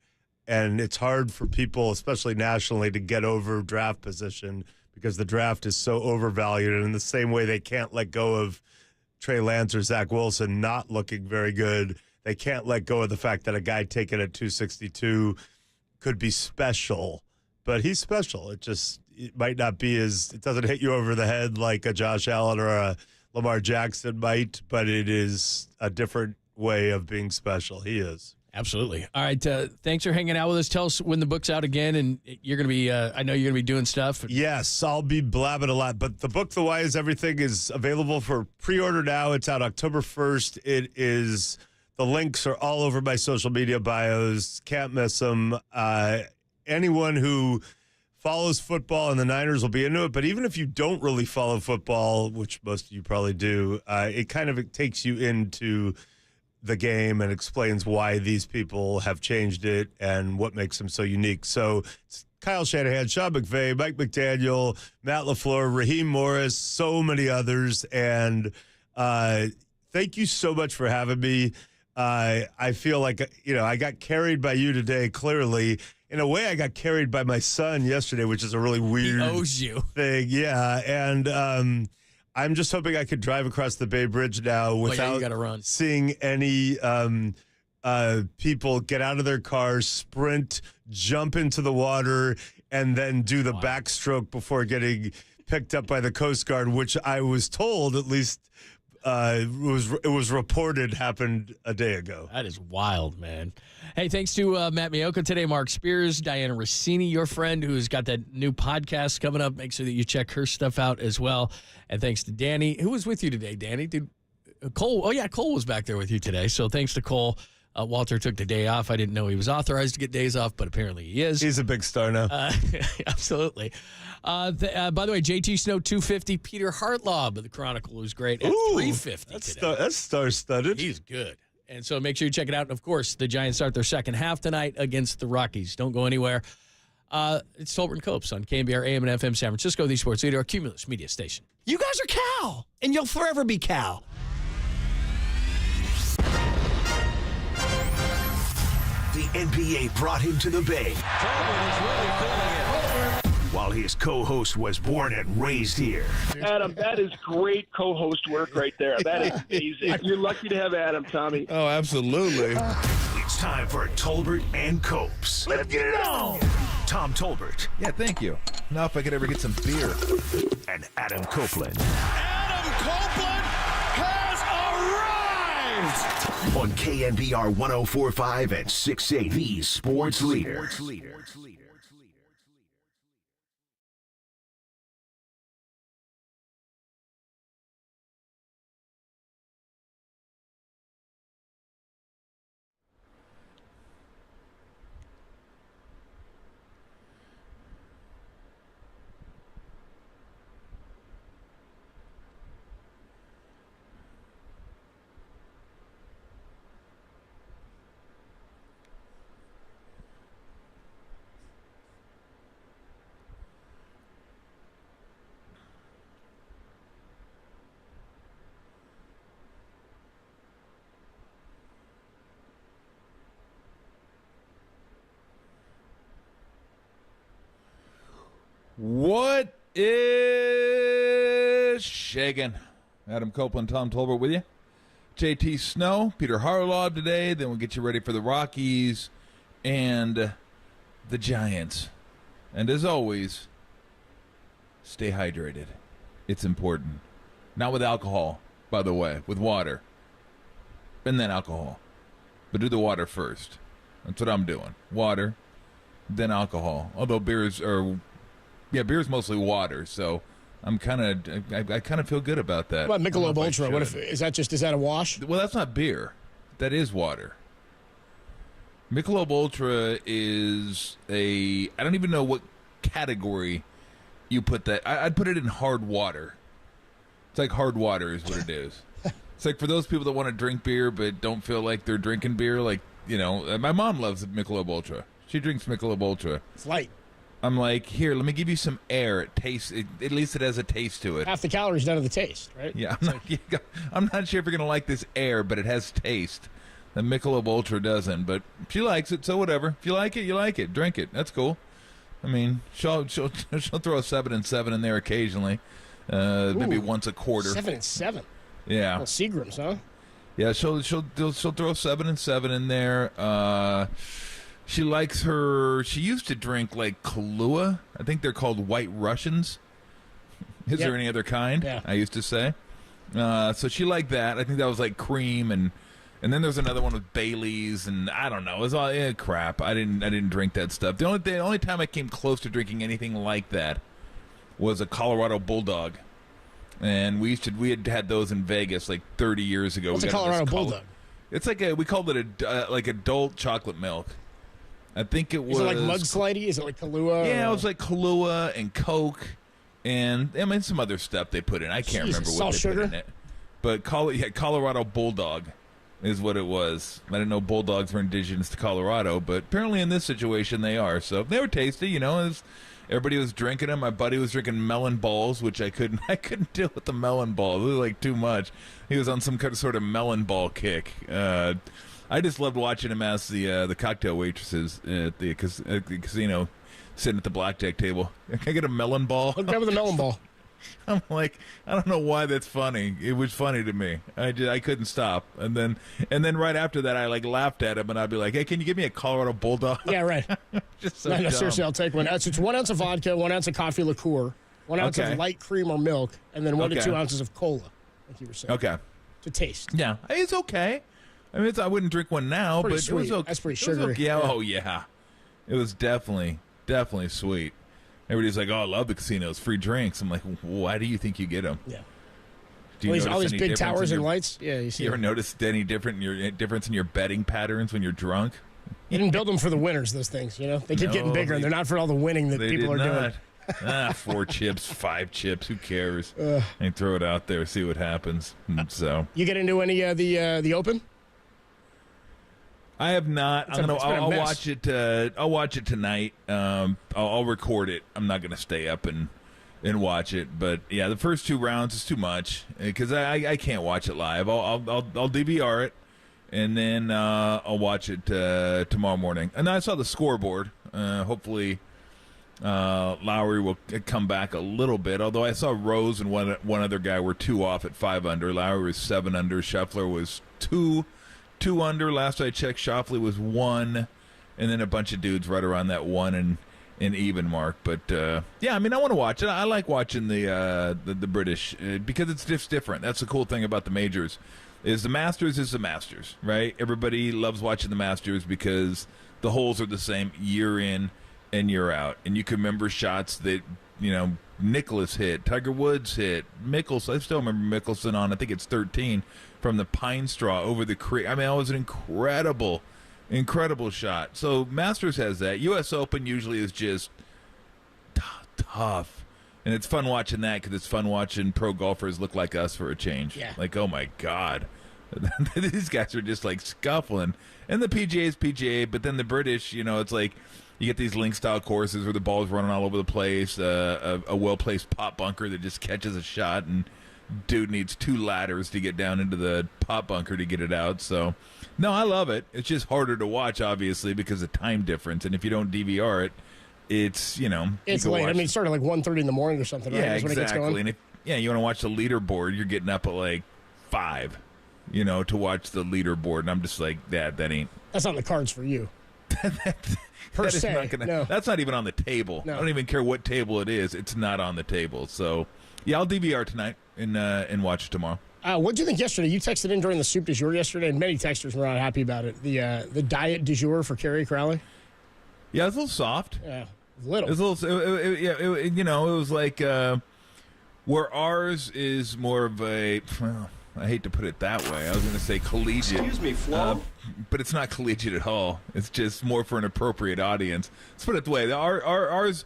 and it's hard for people, especially nationally, to get over draft position because the draft is so overvalued. And in the same way they can't let go of Trey Lance or Zach Wilson not looking very good, they can't let go of the fact that a guy taken at 262 could be special. But he's special. It might not be it doesn't hit you over the head like a Josh Allen or a Lamar Jackson might, but it is a different way of being special. He is. Absolutely. All right. Thanks for hanging out with us. Tell us when the book's out again, and you're going to be, I know you're going to be doing stuff. Yes, I'll be blabbing a lot, but the book, The Why Is Everything, is available for pre-order now. It's out October 1st. The links are all over my social media bios. Can't miss them. Anyone who follows football and the Niners will be into it, but even if you don't really follow football, which most of you probably do, it takes you into the game and explains why these people have changed it and what makes them so unique. So it's Kyle Shanahan, Sean McVay, Mike McDaniel, Matt LaFleur, Raheem Morris, so many others. And thank you so much for having me. I feel like, I got carried by you today, clearly. In a way, I got carried by my son yesterday, which is a really weird he owes you. thing. Yeah, and I'm just hoping I could drive across the Bay Bridge now without seeing any people get out of their cars, sprint, jump into the water, and then do the backstroke before getting picked up by the Coast Guard, which I was told, at least it was reported, happened a day ago. That is wild, man. Hey, thanks to Matt Mioka today, Mark Spears, Diana Rossini, your friend, who's got that new podcast coming up. Make sure that you check her stuff out as well. And thanks to Danny. Who was with you today, Danny? Cole? Oh, yeah, Cole was back there with you today. So thanks to Cole. Walter took the day off. I didn't know he was authorized to get days off, but apparently he is. He's a big star now. Absolutely. By the way, JT Snow 250, Peter Hartlaub of the Chronicle was great at 350 today. That's star-studded. He's good. And so make sure you check it out. And, of course, the Giants start their second half tonight against the Rockies. Don't go anywhere. It's Tolbert and Copes on KNBR AM and FM San Francisco, the sports leader, our Cumulus media station. You guys are Cal, and you'll forever be Cal. The NBA brought him to the Bay. Tolbert is really feeling it. While while his co-host was born and raised here. Adam, that is great co-host work right there. That is amazing. You're lucky to have Adam, Tommy. Oh, absolutely. It's time for Tolbert and Copes. Let's get it on! Tom Tolbert. Yeah, thank you. Now if I could ever get some beer. And Adam Copeland. Adam Copeland has arrived! On KNBR 104.5 and 680, the sports leader. What is shaking? Adam Copeland, Tom Tolbert with you. JT Snow, Peter Harlow today. Then we'll get you ready for the Rockies and the Giants. And as always, stay hydrated. It's important. Not with alcohol, by the way, with water. And then alcohol. But do the water first. That's what I'm doing. Water, then alcohol. Although beer's mostly water, so I kind of feel good about that. What about Michelob Ultra? What if is that a wash? Well, that's not beer. That is water. Michelob Ultra is I don't even know what category you put that. I'd put it in hard water. It's like hard water is what it is. It's like for those people that want to drink beer but don't feel like they're drinking beer. Like, my mom loves Michelob Ultra. She drinks Michelob Ultra. It's light. I'm like, here, let me give you some air. It tastes. At least it has a taste to it. Half the calories down to the taste, right? Yeah, I'm not sure if you're gonna like this air, but it has taste. The Michelob Ultra doesn't, but she likes it, so whatever. If you like it, you like it. Drink it. That's cool. I mean, she'll throw a 7 and 7 in there occasionally, maybe once a quarter. 7 and 7. Yeah. Well, Seagram's, huh? Yeah, she'll throw 7 and 7 in there. She likes she used to drink like Kahlua. I think they're called White Russians. Is there any other kind? Yeah. I used to say. So she liked that. I think that was like cream and then there's another one with Bailey's and I don't know. It was all crap. I didn't drink that stuff. The only time I came close to drinking anything like that was a Colorado Bulldog. And we had those in Vegas like 30 years ago. What's a Colorado Bulldog? It's like we called it like adult chocolate milk. I think it was. Is it like mudslidey? Is it like Kahlua? Yeah, it was like Kahlua and Coke, and some other stuff they put in. I can't remember what they put in it. But Colorado Bulldog is what it was. I didn't know bulldogs were indigenous to Colorado, but apparently in this situation they are. So they were tasty, everybody was drinking them. My buddy was drinking melon balls, which I couldn't deal with the melon balls. It was like too much. He was on some kind of sort of melon ball kick. I just loved watching him ask the cocktail waitresses at the casino, sitting at the blackjack table. Can I get a melon ball? I'll grab the melon ball. I'm like, I don't know why that's funny. It was funny to me. I couldn't stop. And then right after that, I like laughed at him, and I'd be like, hey, can you give me a Colorado Bulldog? Yeah, right. Just so dumb. No, seriously, I'll take one. It's 1 ounce of vodka, 1 ounce of coffee liqueur, 1 ounce of light cream or milk, and then 1 to 2 ounces of cola, like you were saying. Okay. To taste. Yeah, it's okay. I mean, I wouldn't drink one now, but sweet. it was okay. That's pretty sugary. Okay. Yeah. Oh, yeah. It was definitely sweet. Everybody's like, oh, I love the casinos, free drinks. I'm like, why do you think you get them? Yeah. Do you all these any big difference towers in and lights? Yeah, you see. You ever noticed any difference in your betting patterns when you're drunk? You didn't build them for the winners, those things, They keep getting bigger, and they're not for all the winning that people are doing. 4 chips, 5 chips, who cares? And throw it out there, see what happens. So you get into any the Open? I have not. I'll watch it. I'll watch it tonight. I'll record it. I'm not gonna stay up and watch it. But yeah, the first 2 rounds is too much because I can't watch it live. I'll DVR it and then I'll watch it tomorrow morning. And I saw the scoreboard. Hopefully Lowry will come back a little bit, although I saw Rose and one other guy were 2 off at 5 under. Lowry was 7 under. Scheffler was 2 under. Last I checked, Schauffele was 1, and then a bunch of dudes right around that 1 and even mark. But yeah, I mean, I want to watch it. I like watching the British because it's just different. That's the cool thing about the majors. Is the Masters is the Masters, right? Everybody loves watching the Masters because the holes are the same year in and year out, and you can remember shots that Nicklaus hit, Tiger Woods hit, Mickelson. I still remember Mickelson on, I think it's 13 from the pine straw over the creek. I mean, that was an incredible shot. So Masters has that. U.S. Open usually is just tough, and it's fun watching that because it's fun watching pro golfers look like us for a change. Yeah. Like, oh my God. These guys are just like scuffling, and the PGA is PGA, but then the British, it's like you get these link style courses where the ball's running all over the place, a well placed pot bunker that just catches a shot, and dude needs 2 ladders to get down into the pot bunker to get it out. So no, I love it. It's just harder to watch, obviously, because of time difference, and if you don't DVR it, it's it's late. I mean, it started like 1:30 in the morning or something. Yeah, right? exactly. And if you want to watch the leaderboard, you're getting up at like 5. To watch the leaderboard, and I'm just like, that ain't. That's on the cards for you. Per se, no. That's not even on the table. No. I don't even care what table it is. It's not on the table. So, yeah, I'll DVR tonight and watch it tomorrow. What did you think yesterday? You texted in during the soup du jour yesterday, and many texters were not happy about it. The diet du jour for Kerry Crowley. Yeah, it was a little soft. Yeah, little. It was a little. It was like where ours is more of a. Well, I hate to put it that way. I was going to say collegiate. Excuse me, Flo. But it's not collegiate at all. It's just more for an appropriate audience. Let's put it the way. Ours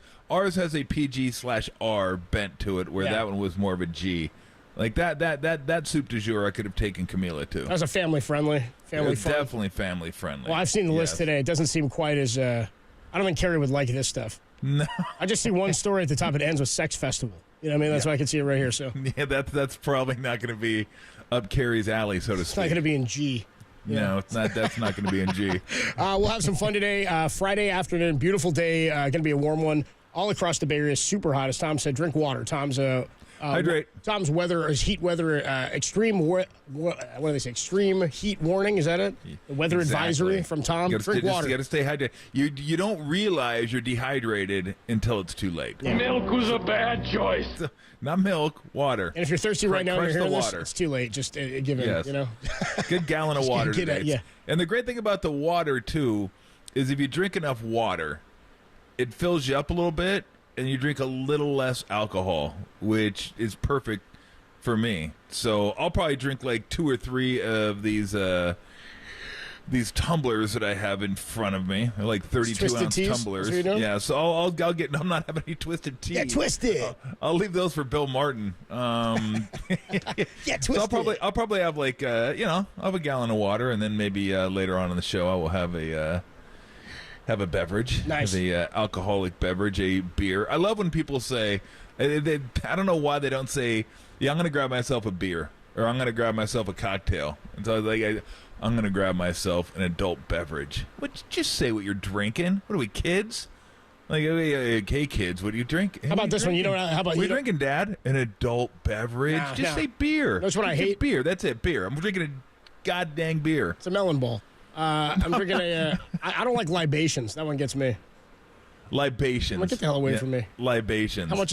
has a PG/R bent to it, where that one was more of a G. Like that soup du jour, I could have taken Camila to. That was a family friendly. Definitely family friendly. Well, I've seen the list today. It doesn't seem quite as. I don't think Kerry would like this stuff. No. I just see one story at the top. It ends with sex festival. You know what I mean? That's why I can see it right here. So yeah, that's probably not going to be up Kerry's alley, so to speak. It's not going to be in G. No, it's not. That's not going to be in G. We'll have some fun today. Friday afternoon, beautiful day. Going to be a warm one all across the Bay Area. Super hot, as Tom said. Drink water. Tom's hydrate. Tom's weather is heat weather. Extreme. What do they say? Extreme heat warning. Is that it? The weather advisory from Tom. Drink water. You got to stay hydrated. You don't realize you're dehydrated until it's too late. Yeah. Milk was a bad choice. Not milk, water. And if you're thirsty right now and you're hearing this, it's too late. Just give it, Good gallon of water today. Yeah. And the great thing about the water, too, is if you drink enough water, it fills you up a little bit, and you drink a little less alcohol, which is perfect for me. So I'll probably drink like 2 or 3 of these tumblers that I have in front of me. They're like 32-ounce tumblers. Yeah, so I'll get. I'm not having any twisted tea. Yeah, twisted. I'll leave those for Bill Martin. Yeah, twisted. So I'll probably have like I'll have a gallon of water, and then maybe later on in the show I will have a beverage. Nice. Have a alcoholic beverage, a beer. I love when people say, I don't know why they don't say, yeah, I'm going to grab myself a beer, or I'm going to grab myself a cocktail. And so I'm going to grab myself an adult beverage. Just say what you're drinking. What are we, kids? Like, hey, kids, what do you drink? How about this one? How about what are you drinking, Dad? An adult beverage? Say beer. That's what I hate. Beer. That's it, beer. I'm drinking a goddamn beer. It's a melon ball. I'm drinking I don't like libations. That one gets me. Libations. Get the hell away from me. Libations. How much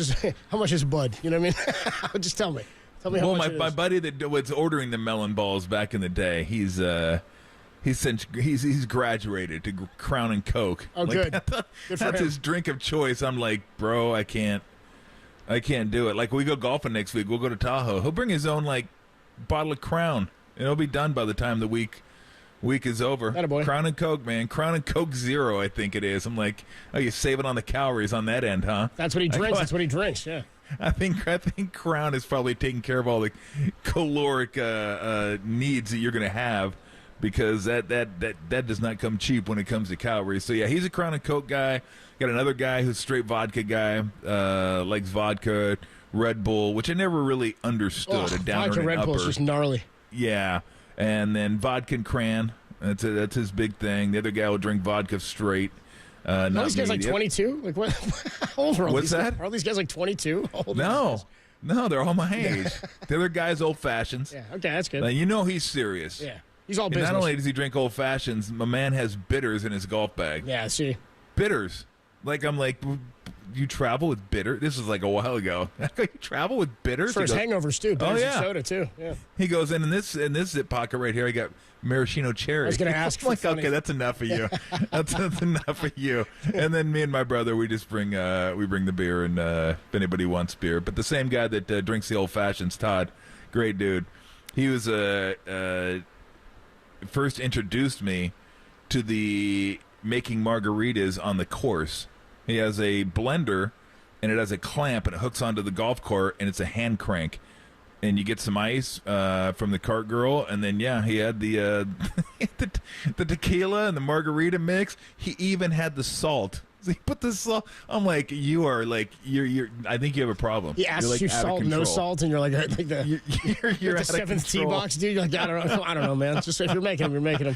is Bud? You know what I mean? Just tell me. Tell me how much. My buddy that was ordering the melon balls back in the day, he's graduated to Crown and Coke. Oh, good. That's his drink of choice. I'm like, bro, I can't do it. Like, we go golfing next week. We'll go to Tahoe. He'll bring his own like bottle of Crown, and it'll be done by the time the week is over. Attaboy. Crown and Coke, man. Crown and Coke Zero, I think it is. I'm like, oh, you're saving on the calories on that end, huh? That's what he drinks. That's what he drinks. Yeah. I think Crown is probably taking care of all the caloric needs that you're going to have, because that does not come cheap when it comes to calories. So yeah, he's a Crown and Coke guy. Got another guy who's straight vodka guy. Likes vodka, Red Bull, which I never really understood. A downer vodka and Red upper. Bull is just gnarly. Yeah. And then vodka and cran. That's his big thing. The other guy will drink vodka straight. Are these guys like 22? Like what? How old are all What's these that? Guys? Are these guys like 22? How old are No. No, they're all my age. The other guy's old fashions. Yeah, okay, that's good. Now, you know he's serious. Yeah, he's all And business. not only does he drink old fashions, my man has bitters in his golf bag. Yeah, see. Bitters. Like, I'm like, you travel with bitter? This was like a while ago. You travel with bitters? For his hangovers, too. Bitters and soda, too. Yeah. He goes, in this zip pocket right here, I got maraschino cherry. I was going to ask I'm like, okay, that's enough of you. that's enough of you. And then me and my brother, we just bring the beer, and if anybody wants beer. But the same guy that drinks the old fashions, Todd, great dude. He was first introduced me to the making margaritas on the course. He has a blender, and it has a clamp, and it hooks onto the golf cart, and it's a hand crank. And you get some ice from the cart girl, and then he had the the tequila and the margarita mix. He even had the salt. So he put the salt. I'm like, you're. I think you have a problem. He asks like you salt, no salt, and you're like the you're the seventh tee box, dude. You're like, I don't know, man. Just if you're making them, you're making them.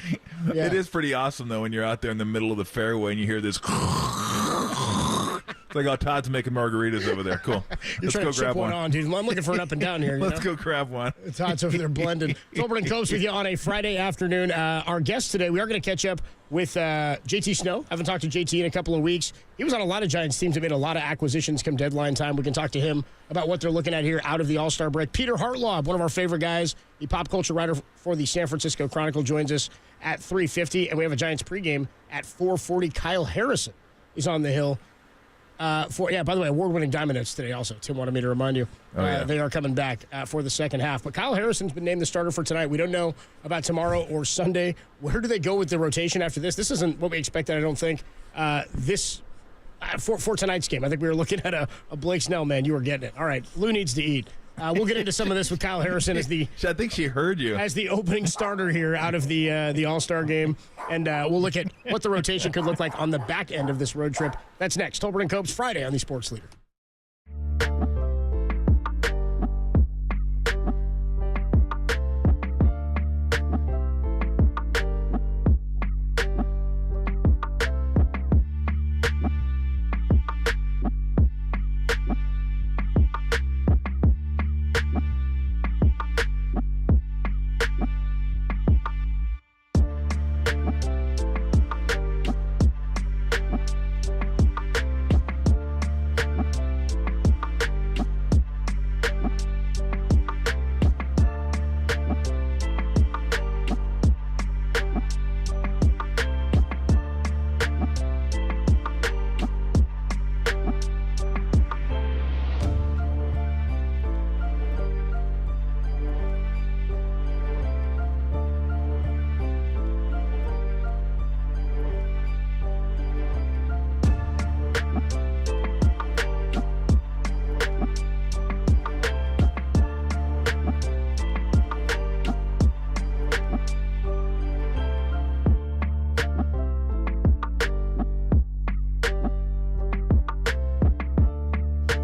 Yeah. It is pretty awesome though when you're out there in the middle of the fairway and you hear this. It's like, oh, Todd's making margaritas over there. Cool. You're trying to chip one on, dude. I'm looking for an up and down here. Let's go grab one. Todd's over there blending. Tolbert and Copes with you on a Friday afternoon. Our guest today, we are going to catch up with JT Snow. Haven't talked to JT in a couple of weeks. He was on a lot of Giants teams that made a lot of acquisitions come deadline time. We can talk to him about what they're looking at here out of the All-Star break. Peter Hartlaub, one of our favorite guys, the pop culture writer for the San Francisco Chronicle, joins us at 3:50, and we have a Giants pregame at 4:40. Kyle Harrison is on the hill. By the way, award-winning Diamond Notes today also. Tim wanted me to remind you. They are coming back for the second half. But Kyle Harrison's been named the starter for tonight. We don't know about tomorrow or Sunday. Where do they go with the rotation after this? This isn't what we expected, I don't think. For tonight's game, I think we were looking at a Blake Snell, man. You were getting it. All right, Lou needs to eat. We'll get into some of this with Kyle Harrison as the. I think she heard you as the opening starter here out of the All-Star game, and we'll look at what the rotation could look like on the back end of this road trip. That's next. Tolbert and Copes Friday on the Sports Leader.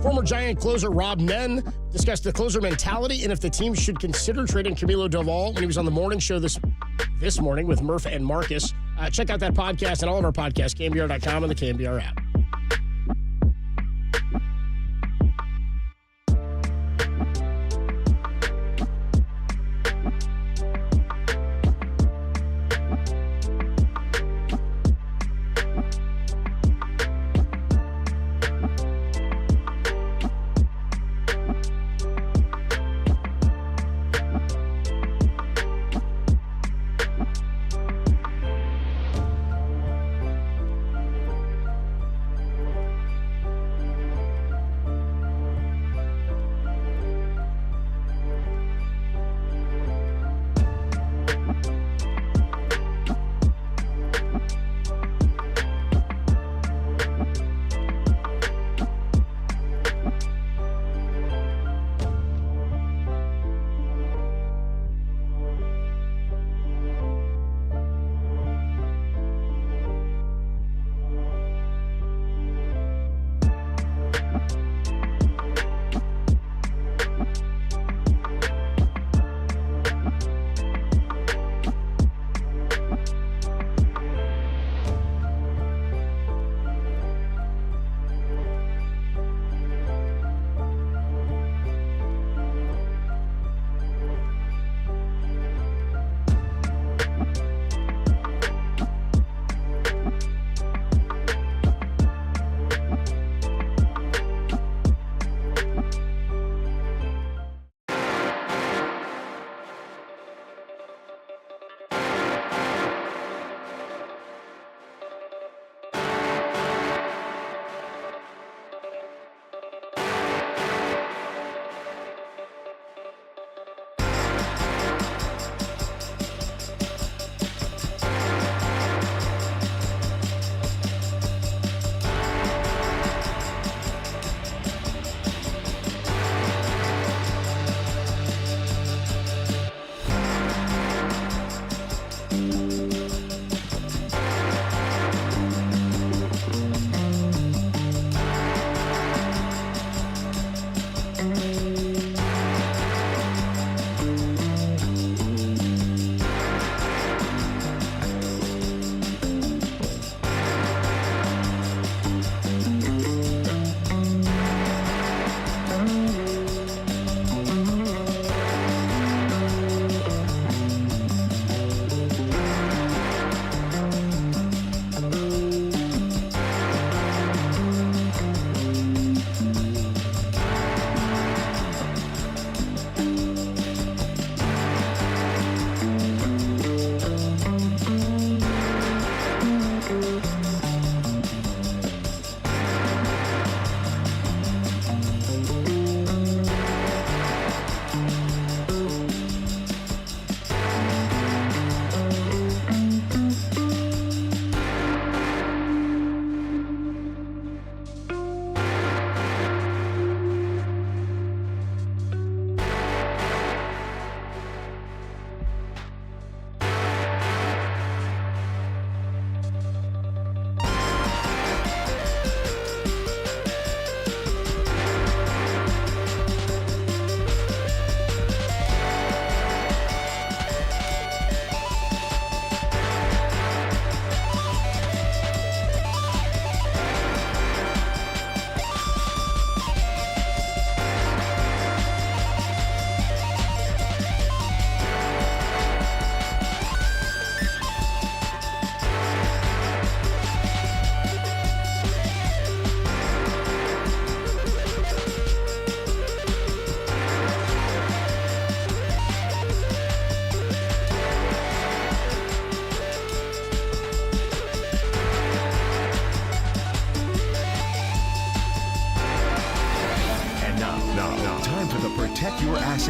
Former Giant closer Rob Nen discussed the closer mentality and if the team should consider trading Camilo Doval when he was on the morning show this morning with Murph and Marcus. Check out that podcast and all of our podcasts, KNBR.com and the KNBR app.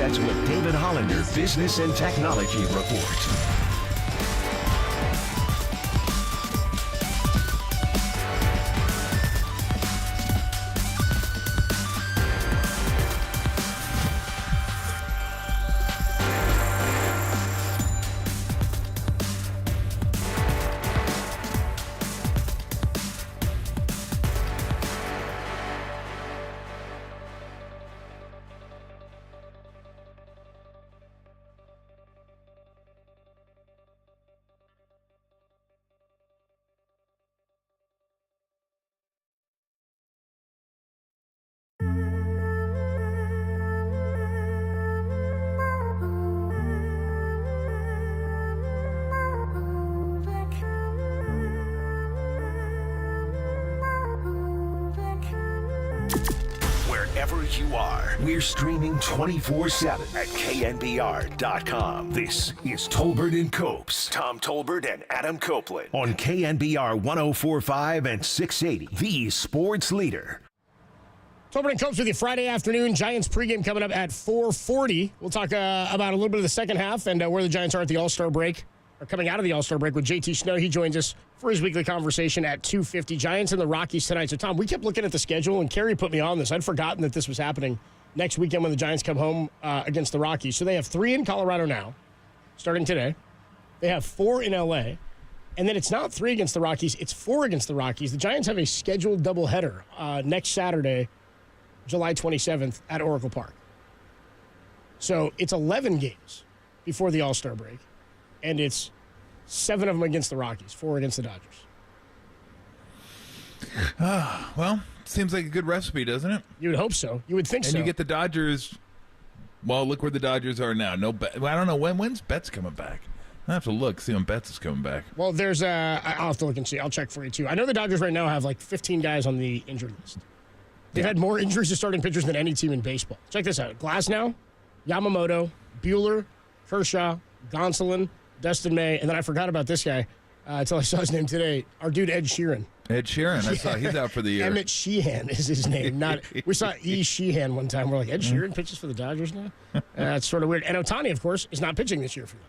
Assets with David Hollander Business and Technology Report. Wherever you are, we're streaming 24/7 at KNBR.com. This is Tolbert and Copes. Tom Tolbert and Adam Copeland on KNBR 104.5 and 680, the sports leader. Tolbert and Copes with you Friday afternoon. Giants pregame coming up at 4:40. We'll talk about a little bit of the second half and where the Giants are at the All-Star break, or coming out of the All-Star break with JT Snow. He joins us for his weekly conversation at 2:50. Giants and the Rockies tonight. So, Tom, we kept looking at the schedule, and Kerry put me on this. I'd forgotten that this was happening next weekend when the Giants come home against the Rockies. So they have 3 in Colorado now, starting today. They have 4 in L.A., and then it's not 3 against the Rockies, it's 4 against the Rockies. The Giants have a scheduled doubleheader next Saturday, July 27th, at Oracle Park. So it's 11 games before the All-Star break, and it's 7 of them against the Rockies, 4 against the Dodgers. Well, seems like a good recipe, doesn't it? You would hope so. You would think so. And you get the Dodgers. Well, look where the Dodgers are now. No, well, I don't know when's Betts coming back. I have to look, see when Betts is coming back. Well, there's I'll have to look and see. I'll check for you too. I know the Dodgers right now have like 15 guys on the injured list. They've had more injuries to starting pitchers than any team in baseball. Check this out: Glasnow, Yamamoto, Buehler, Kershaw, Gonsolin, Dustin May, and then I forgot about this guy until I saw his name today. Our dude Ed Sheeran. Ed Sheeran, I saw he's out for the year. Emmett Sheehan is his name. We saw E. Sheehan one time. We're like, Ed Sheeran pitches for the Dodgers now? That's sort of weird. And Ohtani, of course, is not pitching this year for them.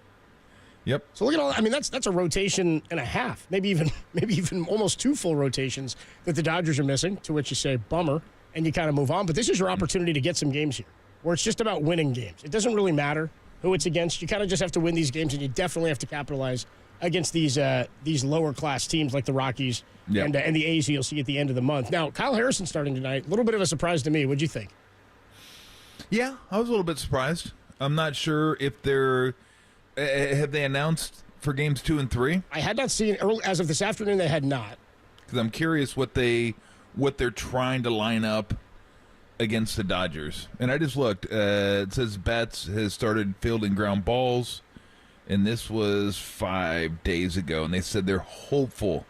Yep. So look at all. I mean, that's a rotation and a half, maybe even almost 2 full rotations that the Dodgers are missing. To which you say, bummer, and you kind of move on. But this is your opportunity to get some games here, where it's just about winning games. It doesn't really matter who it's against. You kind of just have to win these games, and you definitely have to capitalize against these lower class teams like the Rockies and the A's you'll see at the end of the month. Now, Kyle Harrison starting tonight, a little bit of a surprise to me. What'd you think? Yeah, I was a little bit surprised. I'm not sure if they're have they announced for games 2 and 3. I had not seen as of this afternoon. They had not. Because I'm curious what they're trying to line up against the Dodgers. And I just looked. It says Betts has started fielding ground balls. And this was 5 days ago, and they said they're hopeful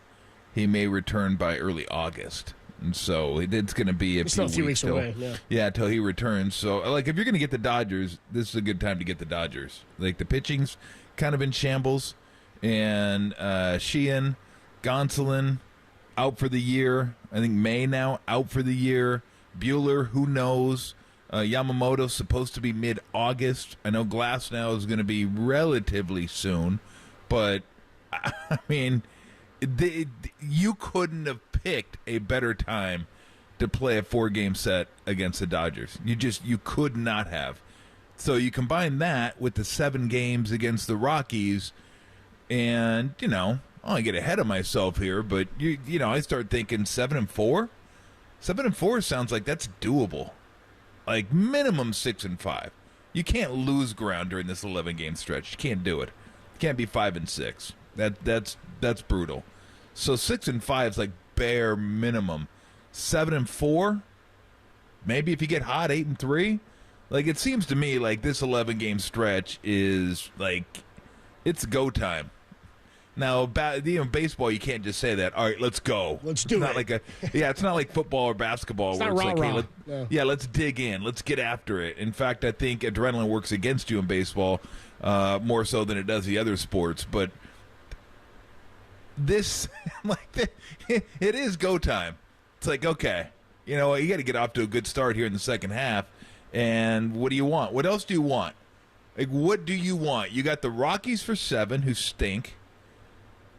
he may return by early August. And so it's going to be a few weeks away. Yeah, until he returns. So, like, if you're going to get the Dodgers, this is a good time to get the Dodgers. Like, the pitching's kind of in shambles, and Sheehan, Gonsolin out for the year. I think May now out for the year. Buehler, who knows? Yamamoto's supposed to be mid-August. I know Glasnow is going to be relatively soon, but I mean, you couldn't have picked a better time to play a 4-game set against the Dodgers. You could not have. So you combine that with the 7 games against the Rockies, and I don't want to get ahead of myself here, but I start thinking 7-4. 7-4 sounds like that's doable. Like minimum 6-5. You can't lose ground during this 11-game stretch. You can't do it. You can't be 5-6. That's brutal. So 6-5 is like bare minimum. 7-4. Maybe if you get hot, 8-3. Like, it seems to me like this 11-game stretch is like it's go time. Now, baseball, you can't just say that. All right, let's go. Let's do it. It's not like football or basketball where it's like, hey, let's dig in. Let's get after it. In fact, I think adrenaline works against you in baseball more so than it does the other sports. But this, it is go time. It's like, okay, you got to get off to a good start here in the second half. And what do you want? What else do you want? Like, what do you want? You got the Rockies for 7, who stink,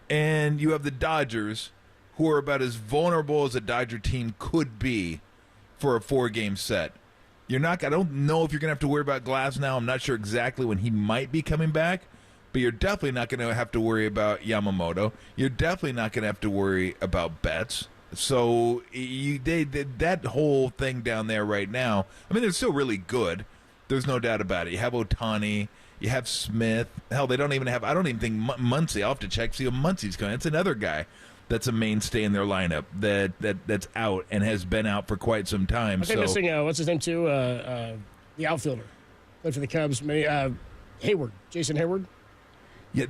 and you have the Dodgers, who are about as vulnerable as a Dodger team could be for a 4-game set. I don't know if you're going to have to worry about Glass now. I'm not sure exactly when he might be coming back, but you're definitely not going to have to worry about Yamamoto. You're definitely not going to have to worry about Betts. So that whole thing down there right now, I mean, they're still really good. There's no doubt about it. You have Ohtani. You have Smith. Hell, they don't even have – I don't even think Muncy. I'll have to check, see if Muncy's going. That's another guy that's a mainstay in their lineup that's out and has been out for quite some time. They're missing, what's his name, too? The outfielder. Played for the Cubs. Hayward. Jason Hayward? Yeah,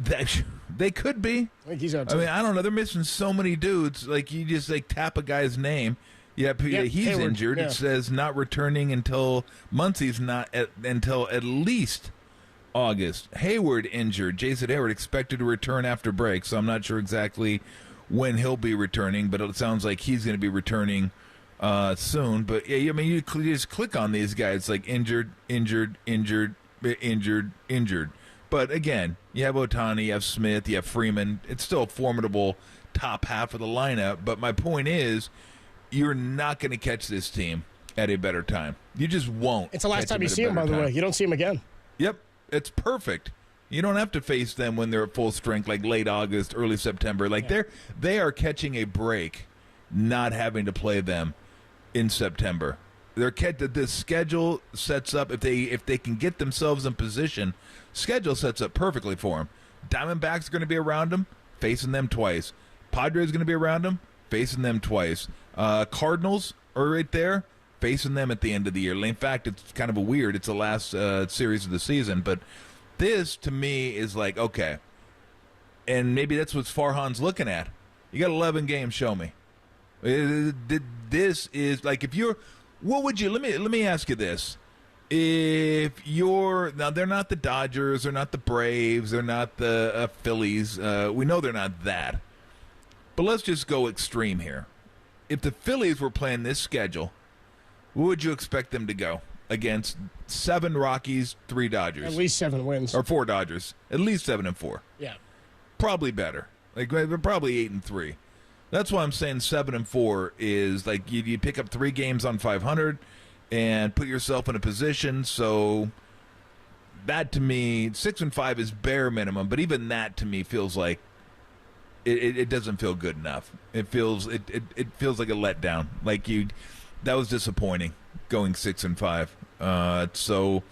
they could be. I think he's out, too. I mean, I don't know. They're missing so many dudes. Like, you just, tap a guy's name. Yeah, he's Hayward, injured. yeah. It says not returning until Muncy's until at least August. Hayward injured. Jason Hayward expected to return after break, so I'm not sure exactly when he'll be returning, but it sounds like he's going to be returning soon. But yeah, I mean, you just click on these guys like injured. But again, you have Ohtani, you have Smith, you have Freeman. It's still a formidable top half of the lineup. But my point is, you're not going to catch this team at a better time. You just won't. It's the last time you see him, by the way. You don't see him again. Yep, it's perfect. You don't have to face them when they're at full strength, like late August, early September. They are catching a break, not having to play them in September. The schedule sets up, if they can get themselves in position, schedule sets up perfectly for them. Diamondbacks are going to be around them, facing them twice. Padres are going to be around them, facing them twice. Cardinals are right there, facing them at the end of the year. In fact, it's kind of weird. It's the last series of the season, but this, to me, is like, okay. And maybe that's what Farhan's looking at. You got 11 games, show me. This is like, if you're, what would you, let me ask you this. If you're, now they're not the Dodgers, they're not the Braves, they're not the Phillies. We know they're not that. But let's just go extreme here. If the Phillies were playing this schedule, what would you expect them to go? Against 7 Rockies, 3 Dodgers. At least 7 wins. Or 4 Dodgers. At least 7-4. Yeah. Probably better. Probably 8-3. That's why I'm saying 7-4 is like you pick up 3 games on 500 and put yourself in a position. So that to me, 6-5 is bare minimum, but even that to me feels like it doesn't feel good enough. It feels like a letdown. Like that was disappointing going 6-5. So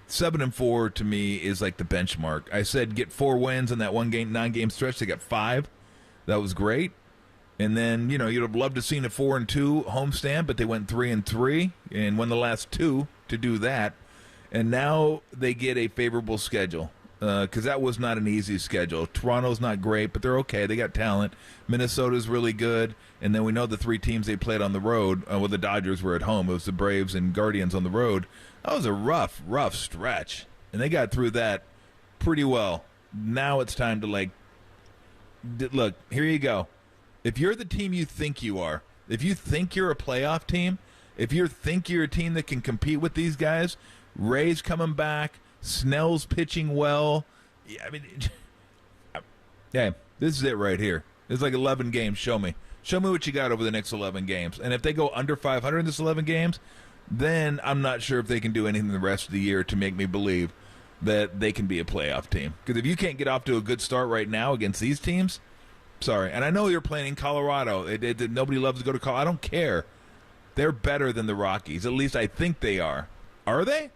7-4 to me is like the benchmark. I said get 4 wins in that 9-game stretch. They got 5. That was great. And then, you'd have loved to seen a 4-2 homestand, but they went 3-3 and won the last 2 to do that. And now they get a favorable schedule because that was not an easy schedule. Toronto's not great, but they're okay. They got talent. Minnesota's really good. And then we know the 3 teams they played on the road. The Dodgers were at home. It was the Braves and Guardians on the road. That was a rough stretch. And they got through that pretty well. Now it's time to, look, here you go. If you're the team you think you are, if you think you're a playoff team, if you think you're a team that can compete with these guys, Ray's coming back, Snell's pitching well. Yeah, this is it right here. It's like 11 games. Show me what you got over the next 11 games. And if they go under 500 in this 11 games, then I'm not sure if they can do anything the rest of the year to make me believe that they can be a playoff team. Because if you can't get off to a good start right now against these teams, sorry. And I know you're playing in Colorado. Nobody loves to go to Colorado. I don't care. They're better than the Rockies. At least I think they are. Are they?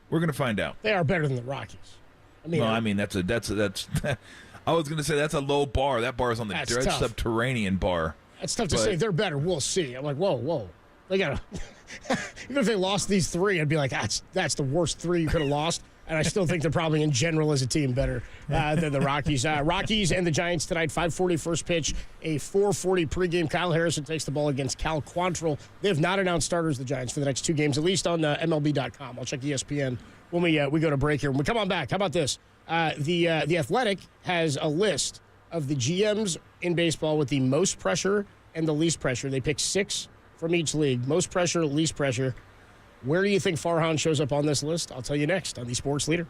We're going to find out. They are better than the Rockies. That's I was going to say that's a low bar. That bar is on the subterranean bar. That's tough to say. They're better. We'll see. I'm like, whoa. They got to. Even if they lost these 3, I'd be like, that's the worst 3 you could have lost. And I still think they're probably in general as a team better than the Rockies. Rockies and the Giants tonight, 5:40 first pitch, a 4:40 pregame. Kyle Harrison takes the ball against Cal Quantrill. They have not announced starters, the Giants, for the next 2 games, at least on MLB.com. I'll check ESPN when we go to break here. When we come on back, how about this? The Athletic has a list of the GMs in baseball with the most pressure and the least pressure. They pick 6 from each league. Most pressure, least pressure. Where do you think Farhan shows up on this list? I'll tell you next on the Sports Leader.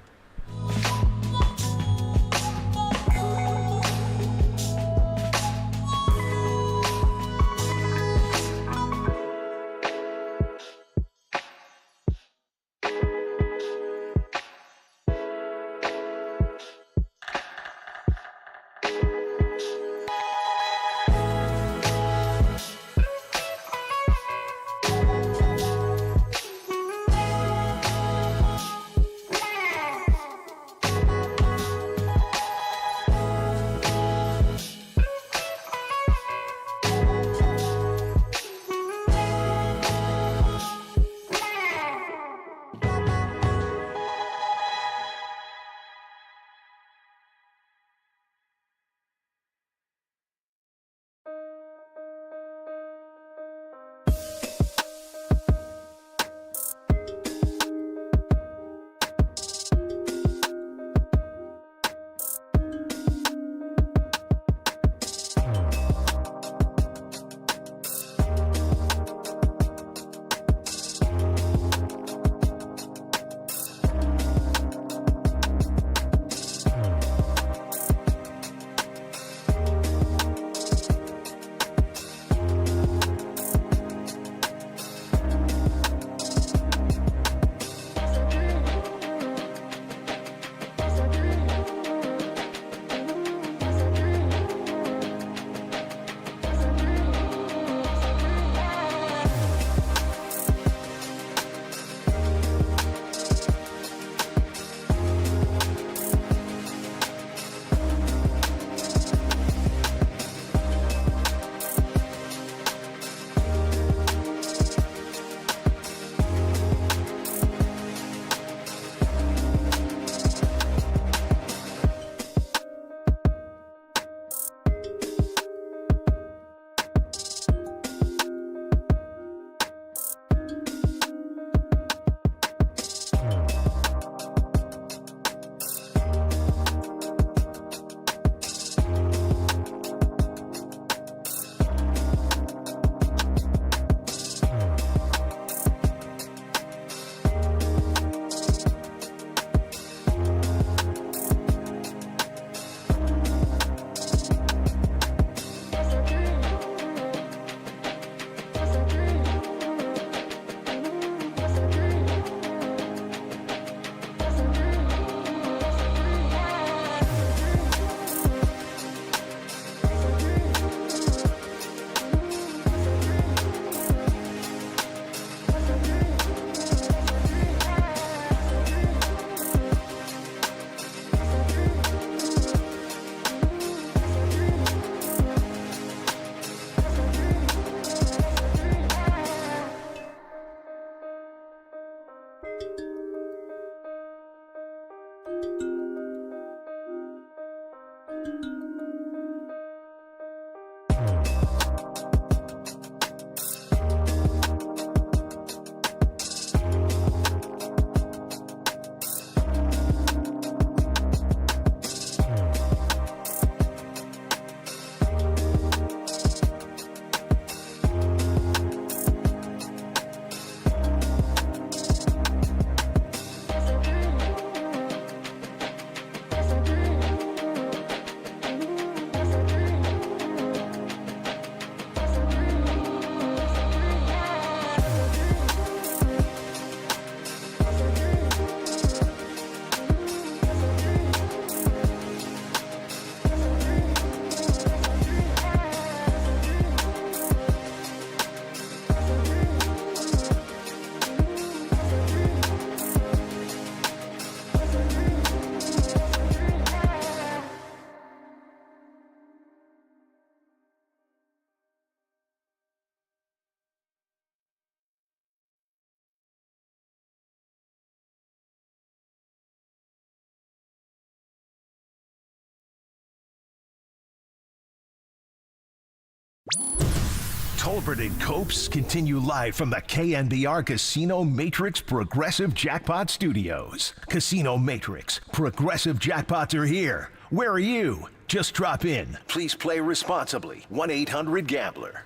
Tolbert and Copes continue live from the KNBR Casino Matrix Progressive Jackpot Studios. Casino Matrix, Progressive Jackpots are here. Where are you? Just drop in. Please play responsibly. 1-800-GAMBLER.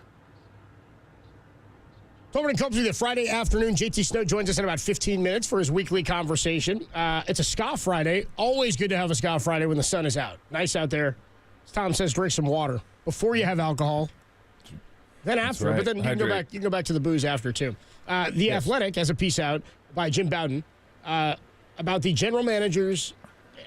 Tolbert and Combs with you Friday afternoon. JT Snow joins us in about 15 minutes for his weekly conversation. It's a Ska Friday. Always good to have a Ska Friday when the sun is out. Nice out there. As Tom says, drink some water before you have alcohol. Then after, right. but then you can go back to the booze after too. The Athletic has a piece out by Jim Bowden about the general managers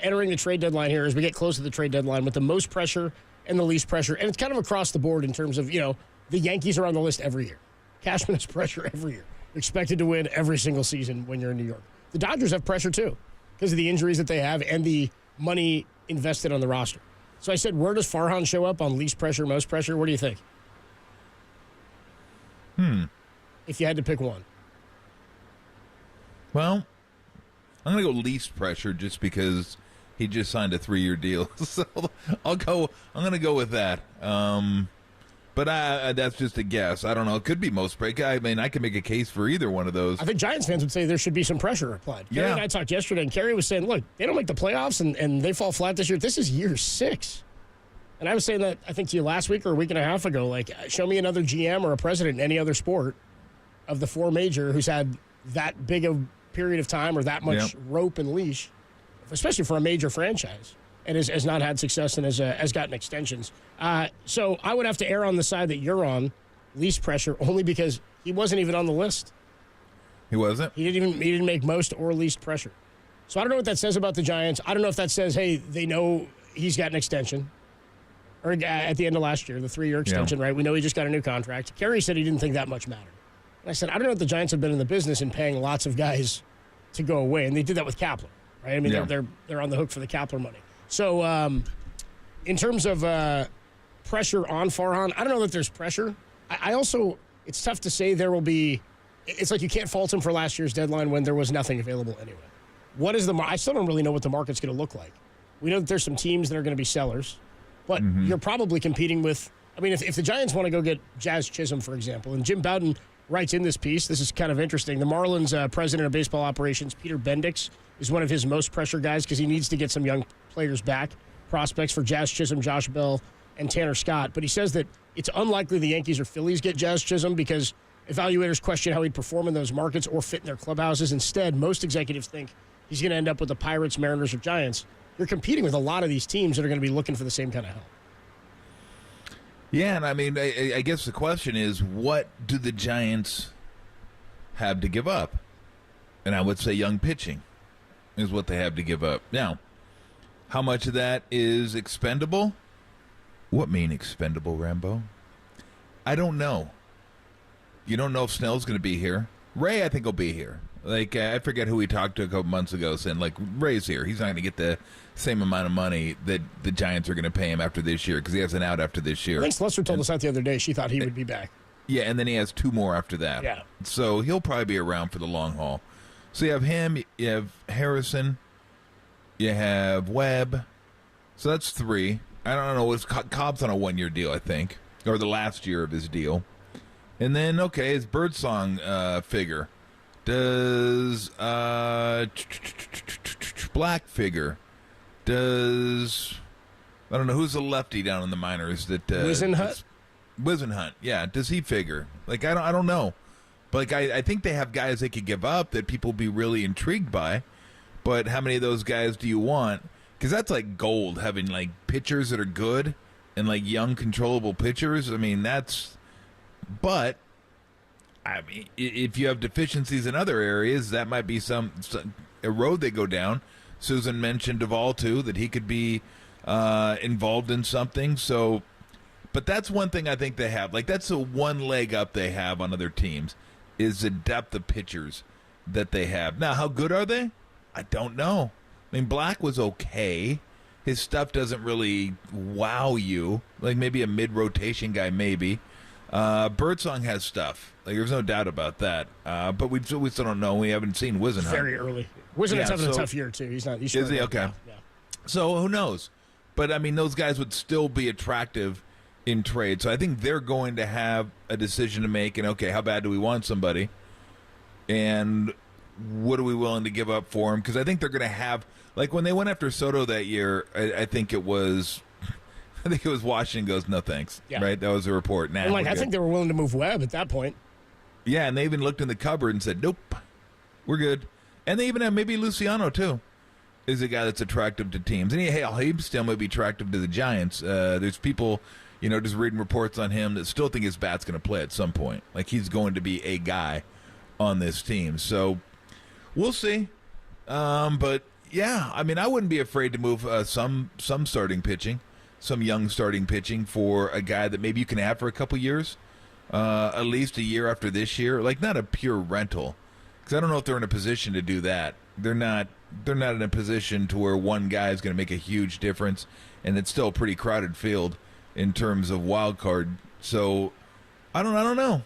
entering the trade deadline here as we get close to the trade deadline with the most pressure and the least pressure. And it's kind of across the board in terms of, the Yankees are on the list every year. Cashman has pressure every year. You're expected to win every single season when you're in New York. The Dodgers have pressure too because of the injuries that they have and the money invested on the roster. So I said, where does Farhan show up on least pressure, most pressure? What do you think? If you had to pick one. Well, I'm going to go least pressure just because he just signed a 3-year deal. So I'm going to go with that. But that's just a guess. I don't know. It could be most pressure. I mean, I can make a case for either one of those. I think Giants fans would say there should be some pressure applied. Yeah. Kerry and I talked yesterday, and Kerry was saying, look, they don't make the playoffs, and they fall flat this year. This is year 6. And I was saying that, I think, to you last week or a week and a half ago, like, show me another GM or a president in any other sport of the 4 major who's had that big a period of time or that much rope and leash, especially for a major franchise, and has not had success and has gotten extensions. So I would have to err on the side that you're on, least pressure, only because he wasn't even on the list. He wasn't? He didn't make most or least pressure. So I don't know what that says about the Giants. I don't know if that says, hey, they know he's got an extension. Or at the end of last year, the 3-year extension, right? We know he just got a new contract. Kerry said he didn't think that much mattered. And I said, I don't know if the Giants have been in the business in paying lots of guys to go away. And they did that with Kapler, right? I mean, they're on the hook for the Kapler money. So in terms of pressure on Farhan, I don't know that there's pressure. I also, it's tough to say there will be, it's like you can't fault him for last year's deadline when there was nothing available anyway. What is I still don't really know what the market's going to look like. We know that there's some teams that are going to be sellers. But you're probably competing with, I mean, if the Giants want to go get Jazz Chisholm, for example, and Jim Bowden writes in this piece, this is kind of interesting. The Marlins president of baseball operations, Peter Bendix, is one of his most pressure guys because he needs to get some young players back, prospects for Jazz Chisholm, Josh Bell, and Tanner Scott. But he says that it's unlikely the Yankees or Phillies get Jazz Chisholm because evaluators question how he'd perform in those markets or fit in their clubhouses. Instead, most executives think he's going to end up with the Pirates, Mariners, or Giants. You're competing with a lot of these teams that are going to be looking for the same kind of help. Yeah, and I mean, I guess the question is, what do the Giants have to give up? And I would say young pitching is what they have to give up. Now, how much of that is expendable? What mean expendable, Rambo? I don't know. You don't know if Snell's going to be here. Ray, I think, will be here. Like, I forget who we talked to a couple months ago saying, like, Ray's here. He's not going to get the same amount of money that the Giants are going to pay him after this year because he has an out after this year. I think Slessor told us that the other day. She thought he would be back. Yeah, and then he has 2 more after that. Yeah. So he'll probably be around for the long haul. So you have him, you have Harrison, you have Webb. So that's 3. I don't know. Cobb's on a 1-year deal, I think, or the last year of his deal. And then, okay, his Birdsong figure. Does Black figure? Does I don't know who's the lefty down in the minors that Wisenhunt, yeah. Does he figure? Like I don't know, but like I think they have guys they could give up that people be really intrigued by. But how many of those guys do you want? Because that's like gold, having like pitchers that are good and like young controllable pitchers. I mean that's, but. I mean, if you have deficiencies in other areas, that might be some a road they go down. Susan mentioned Duvall, too, that he could be involved in something. So, but that's one thing I think they have. Like, that's the one leg up they have on other teams is the depth of pitchers that they have. Now, how good are they? I don't know. I mean, Black was okay. His stuff doesn't really wow you. Like, maybe a mid-rotation guy, maybe. Birdsong has stuff. Like, there's no doubt about that. But we still don't know. We haven't seen Wisenhunt. Very early. Wisenhunt's having a tough year, too. He's not. He's is he? Okay. Yeah. So, who knows? But, I mean, those guys would still be attractive in trade. So, I think they're going to have a decision to make. And, okay, how bad do we want somebody? And what are we willing to give up for him? Because I think they're going to have, like, when they went after Soto that year, I think it was Washington goes, no thanks. Yeah. Right? That was the report. Nah, and, like, I think they were willing to move Webb at that point. Yeah, and they even looked in the cupboard and said, nope, we're good. And they even have maybe Luciano, too, is a guy that's attractive to teams. And he still might be attractive to the Giants. There's people, just reading reports on him that still think his bat's going to play at some point. Like, he's going to be a guy on this team. So we'll see. But, yeah, I mean, I wouldn't be afraid to move some starting pitching, some young starting pitching for a guy that maybe you can have for a couple years, at least a year after this year. Like, not a pure rental. Because I don't know if they're in a position to do that. They're not in a position to where one guy is going to make a huge difference, and it's still a pretty crowded field in terms of wild card. So I don't know.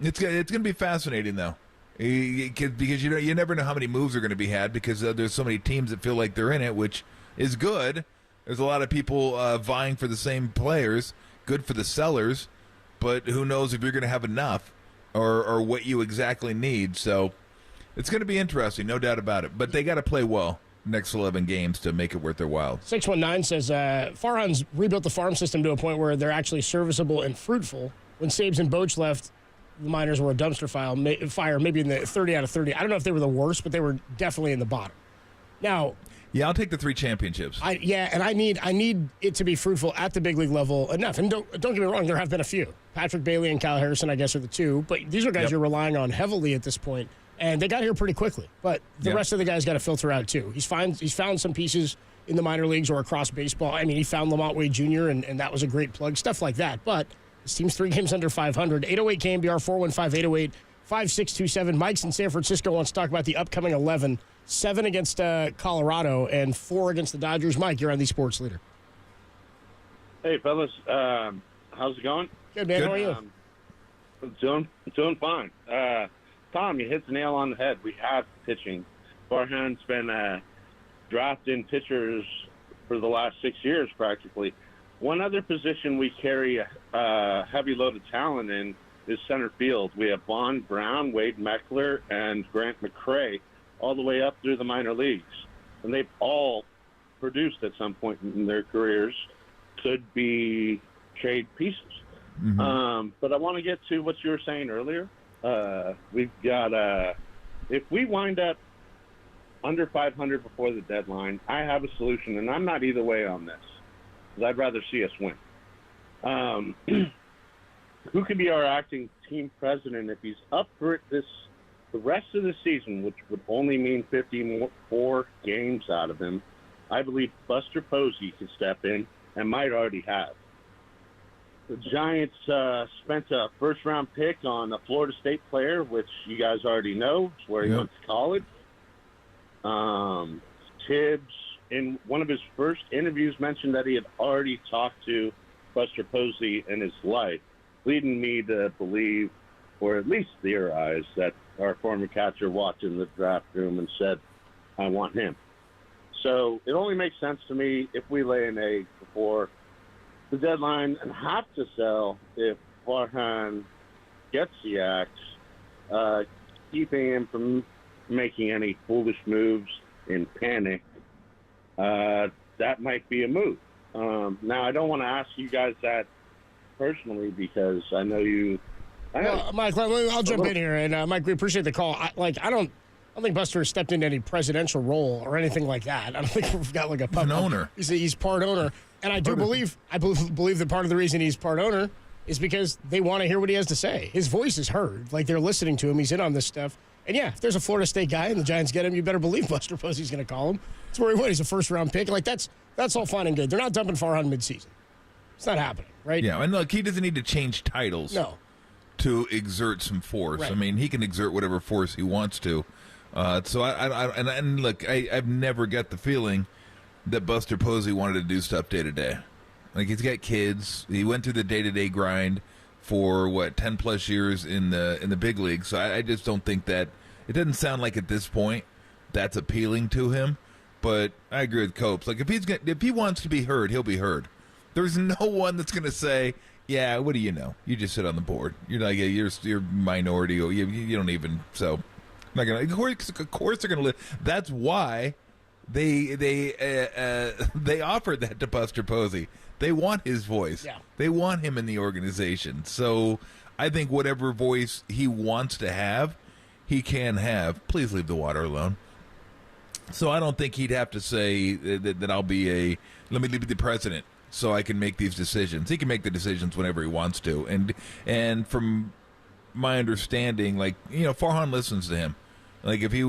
It's going to be fascinating though, because you never know how many moves are going to be had because there's so many teams that feel like they're in it, which is good. There's a lot of people vying for the same players. Good for the sellers, but who knows if you're going to have enough or what you exactly need. So it's going to be interesting, no doubt about it. But they got to play well next 11 games to make it worth their while. 619 says Farhan's rebuilt the farm system to a point where they're actually serviceable and fruitful. When Sabes and Boch left, the Miners were a dumpster fire, maybe in the 30 out of 30. I don't know if they were the worst, but they were definitely in the bottom. Now, yeah, I'll take the 3 championships. I need it to be fruitful at the big league level enough. And don't get me wrong, there have been a few. Patrick Bailey and Kyle Harrison, I guess, are the 2. But these are guys you're relying on heavily at this point. And they got here pretty quickly. But the rest of the guys got to filter out, too. He's found some pieces in the minor leagues or across baseball. I mean, he found Lamont Wade Jr., and that was a great plug, stuff like that. But this team's 3 games under 500. 808 KNBR, 415-808-5627. Mike's in San Francisco wants to talk about the upcoming 11. 7 against Colorado and 4 against the Dodgers. Mike, you're on the Sports Leader. Hey, fellas. How's it going? Good, man. How are you? Doing fine. Tom, you hit the nail on the head. We have pitching. Farhan's been drafting pitchers for the last 6 years, practically. One other position we carry a heavy load of talent in is center field. We have Bond Brown, Wade Meckler, and Grant McCray all the way up through the minor leagues. And they've all produced at some point in their careers. Could be trade pieces. Mm-hmm. But I want to get to what you were saying earlier. We've got, if we wind up under 500 before the deadline, I have a solution, and I'm not either way on this, because I'd rather see us win. Who could be our acting team president if he's up for it the rest of the season, which would only mean 54 games out of him? I believe Buster Posey could step in and might already have. The Giants spent a first-round pick on a Florida State player, which you guys already know. It's where he went to college. Tibbs, in one of his first interviews, mentioned that he had already talked to Buster Posey in his life, leading me to believe, or at least theorize, that our former catcher walked in the draft room and said, I want him. So it only makes sense to me if we lay an egg before the deadline and have to sell if Farhan gets the axe, keeping him from making any foolish moves in panic. That might be a move. Now, I don't want to ask you guys that personally because I know you. Mike, I'll jump in here, and Mike, we appreciate the call. I don't think Buster has stepped into any presidential role or anything like that. I don't think we've got like a puppet. He's an owner. He's part owner, and I believe that part of the reason he's part owner is because they want to hear what he has to say. His voice is heard, like they're listening to him. He's in on this stuff, and yeah, if there's a Florida State guy and the Giants get him, you better believe Buster Posey's going to call him. That's where he went. He's a first-round pick. Like that's all fine and good. They're not dumping Farhan midseason. It's not happening, right? Yeah, and look, he doesn't need to change titles. No. To exert some force. Right. I mean, he can exert whatever force he wants to. So and look, I've never got the feeling that Buster Posey wanted to do stuff day to day. Like, he's got kids. He went through the day-to-day grind for 10 plus years in the big league. So I just don't think that it doesn't sound like at this point that's appealing to him. But I agree with Copes. Like, if he wants to be heard, he'll be heard. There's no one that's going to say, yeah, what do you know? You just sit on the board. You're like you're minority. Or you don't even. So, I'm not gonna. Of course, they're gonna live. That's why they offered that to Buster Posey. They want his voice. Yeah. They want him in the organization. So I think whatever voice he wants to have, he can have. Please leave the water alone. So I don't think he'd have to say that I'll be let me be the president so I can make these decisions. He can make the decisions whenever he wants to. And from my understanding, like, Farhan listens to him. Like, if he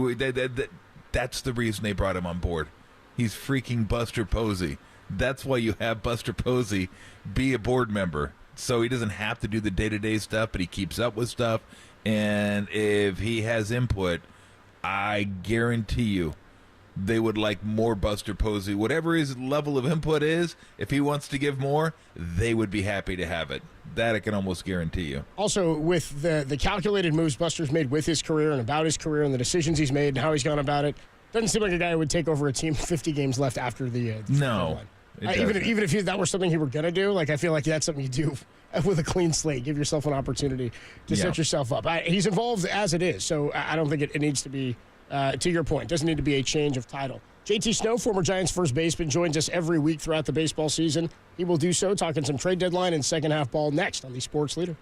that's the reason they brought him on board. He's freaking Buster Posey. That's why you have Buster Posey be a board member. So he doesn't have to do the day-to-day stuff, but he keeps up with stuff. And if he has input, I guarantee you they would like more Buster Posey. Whatever his level of input is, if he wants to give more, they would be happy to have it. That I can almost guarantee you. Also, with the calculated moves Buster's made with his career and about his career and the decisions he's made and how he's gone about it, doesn't seem like a guy who would take over a team 50 games left after the no. Even if that were something he were going to do, like, I feel like that's something you do with a clean slate. Give yourself an opportunity to set yourself up. He's involved as it is, so I don't think it needs to be, to your point, doesn't need to be a change of title. JT Snow, former Giants first baseman, joins us every week throughout the baseball season. He will do so, talking some trade deadline and second half ball next on the Sports Leader.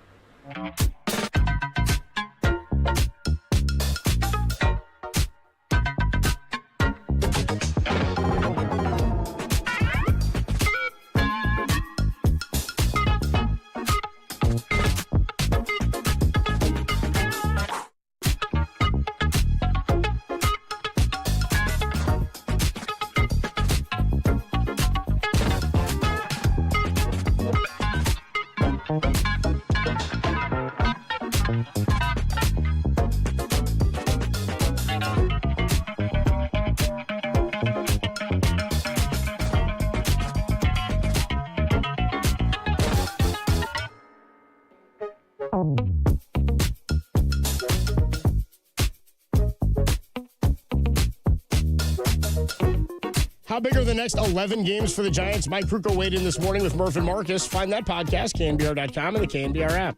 How big are the next 11 games for the Giants? Mike Krukow weighed in this morning with Murph and Marcus. Find that podcast, KNBR.com and the KNBR app.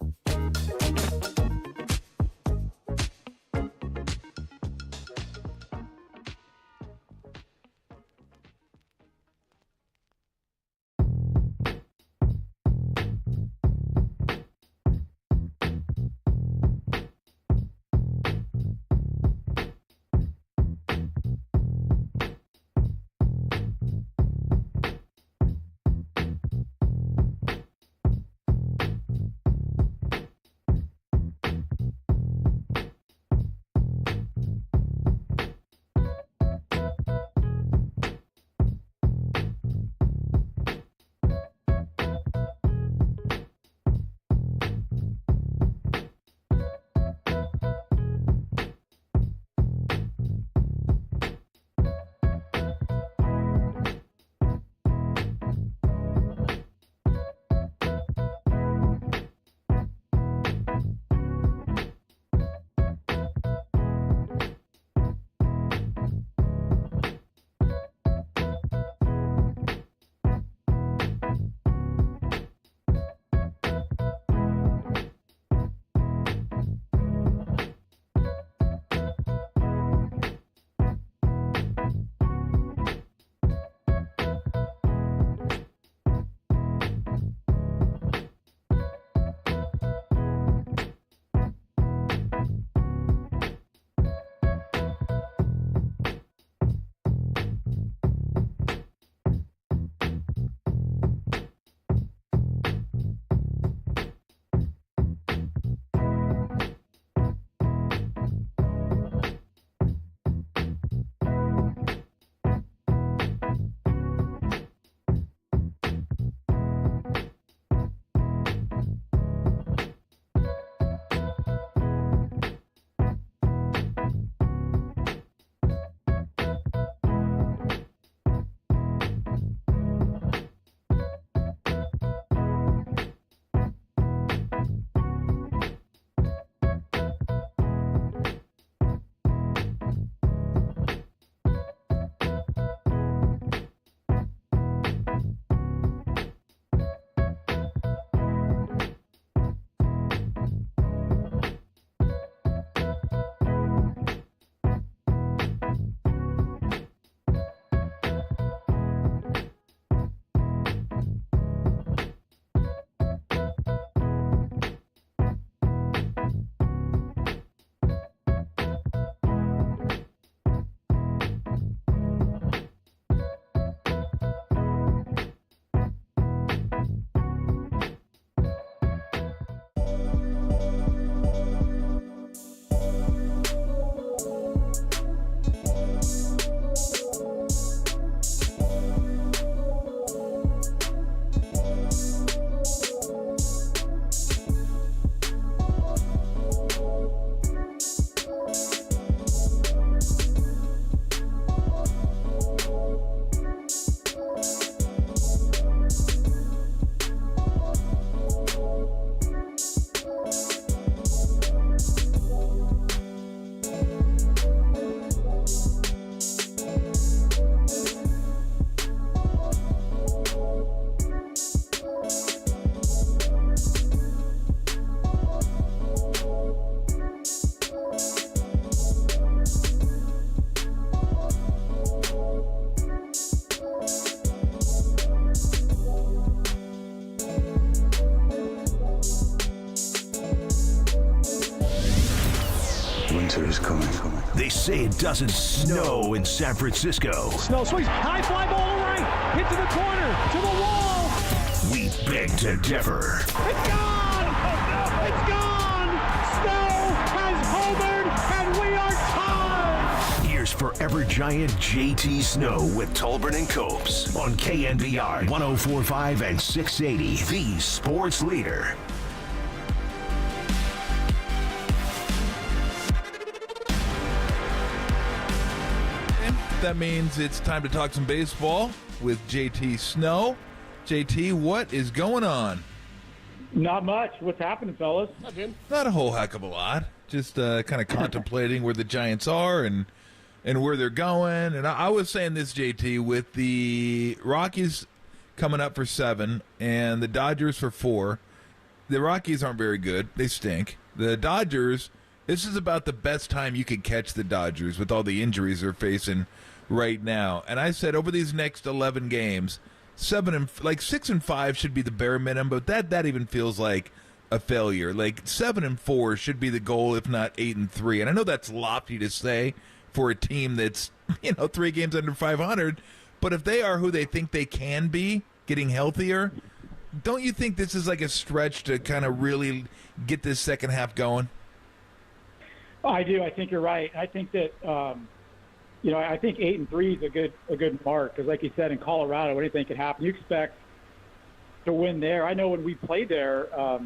answer is coming. They say it doesn't snow in San Francisco. Snow swings, high fly ball to right, hit to the corner, to the wall. We beg to differ. It's gone! Oh, no. It's gone! Snow has homered, and we are tied! Here's Forever Giant JT Snow with Tolbert and Copes on KNBR 104.5 and 680, the sports leader. That means it's time to talk some baseball with JT Snow. JT, what is going on? Not much. What's happening, fellas? Not a whole heck of a lot. Just kind of contemplating where the Giants are and where they're going. And I was saying this, JT, with the Rockies coming up for 7 and the Dodgers for 4. The Rockies aren't very good. They stink. The Dodgers, this is about the best time you could catch the Dodgers with all the injuries they're facing right now. And I said over these next 11 games, 6 and 5 should be the bare minimum, but that even feels like a failure. Like 7 and 4 should be the goal, if not 8 and 3. And I know that's lofty to say for a team that's 3 games under 500, but if they are who they think they can be, getting healthier, don't you think this is like a stretch to kind of really get this second half going? I do. I think you're right. I think that I think 8 and 3 is a good mark because, like you said, in Colorado, anything can happen. You expect to win there. I know when we played there, I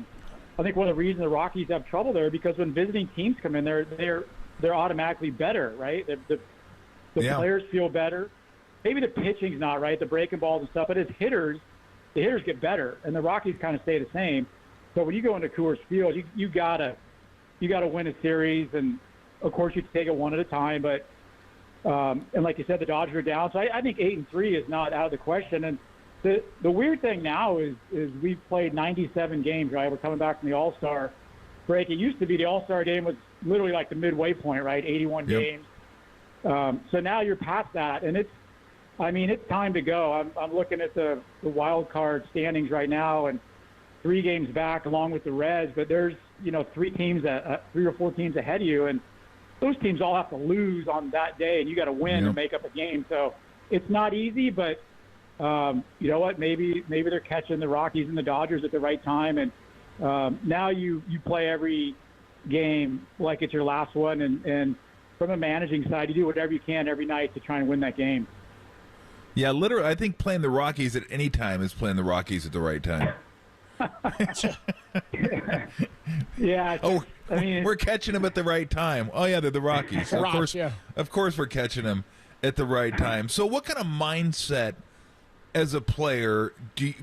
think one of the reasons the Rockies have trouble there because when visiting teams come in, they're automatically better, right? The players feel better. Maybe the pitching's not right, the breaking balls and stuff, but as hitters, the hitters get better, and the Rockies kind of stay the same. So when you go into Coors Field, you gotta win a series, and of course you take it one at a time. But and like you said, the Dodgers are down, so I think 8 and 3 is not out of the question. And the weird thing now is we've played 97 games, right? We're coming back from the All-Star break. It used to be the All-Star game was literally like the midway point, right? 81 games. So now you're past that, and it's time to go. I'm looking at the wild card standings right now, and 3 games back along with the Reds, but there's 3 or 4 teams ahead of you, and those teams all have to lose on that day, and you got to win to make up a game. So it's not easy, but you know what? Maybe they're catching the Rockies and the Dodgers at the right time, and now you play every game like it's your last one, and from a managing side, you do whatever you can every night to try and win that game. Yeah, literally, I think playing the Rockies at any time is playing the Rockies at the right time. Yeah. Oh, we're catching them at the right time. Oh, yeah, they're the Rockies. Of course we're catching them at the right time. So what kind of mindset as a player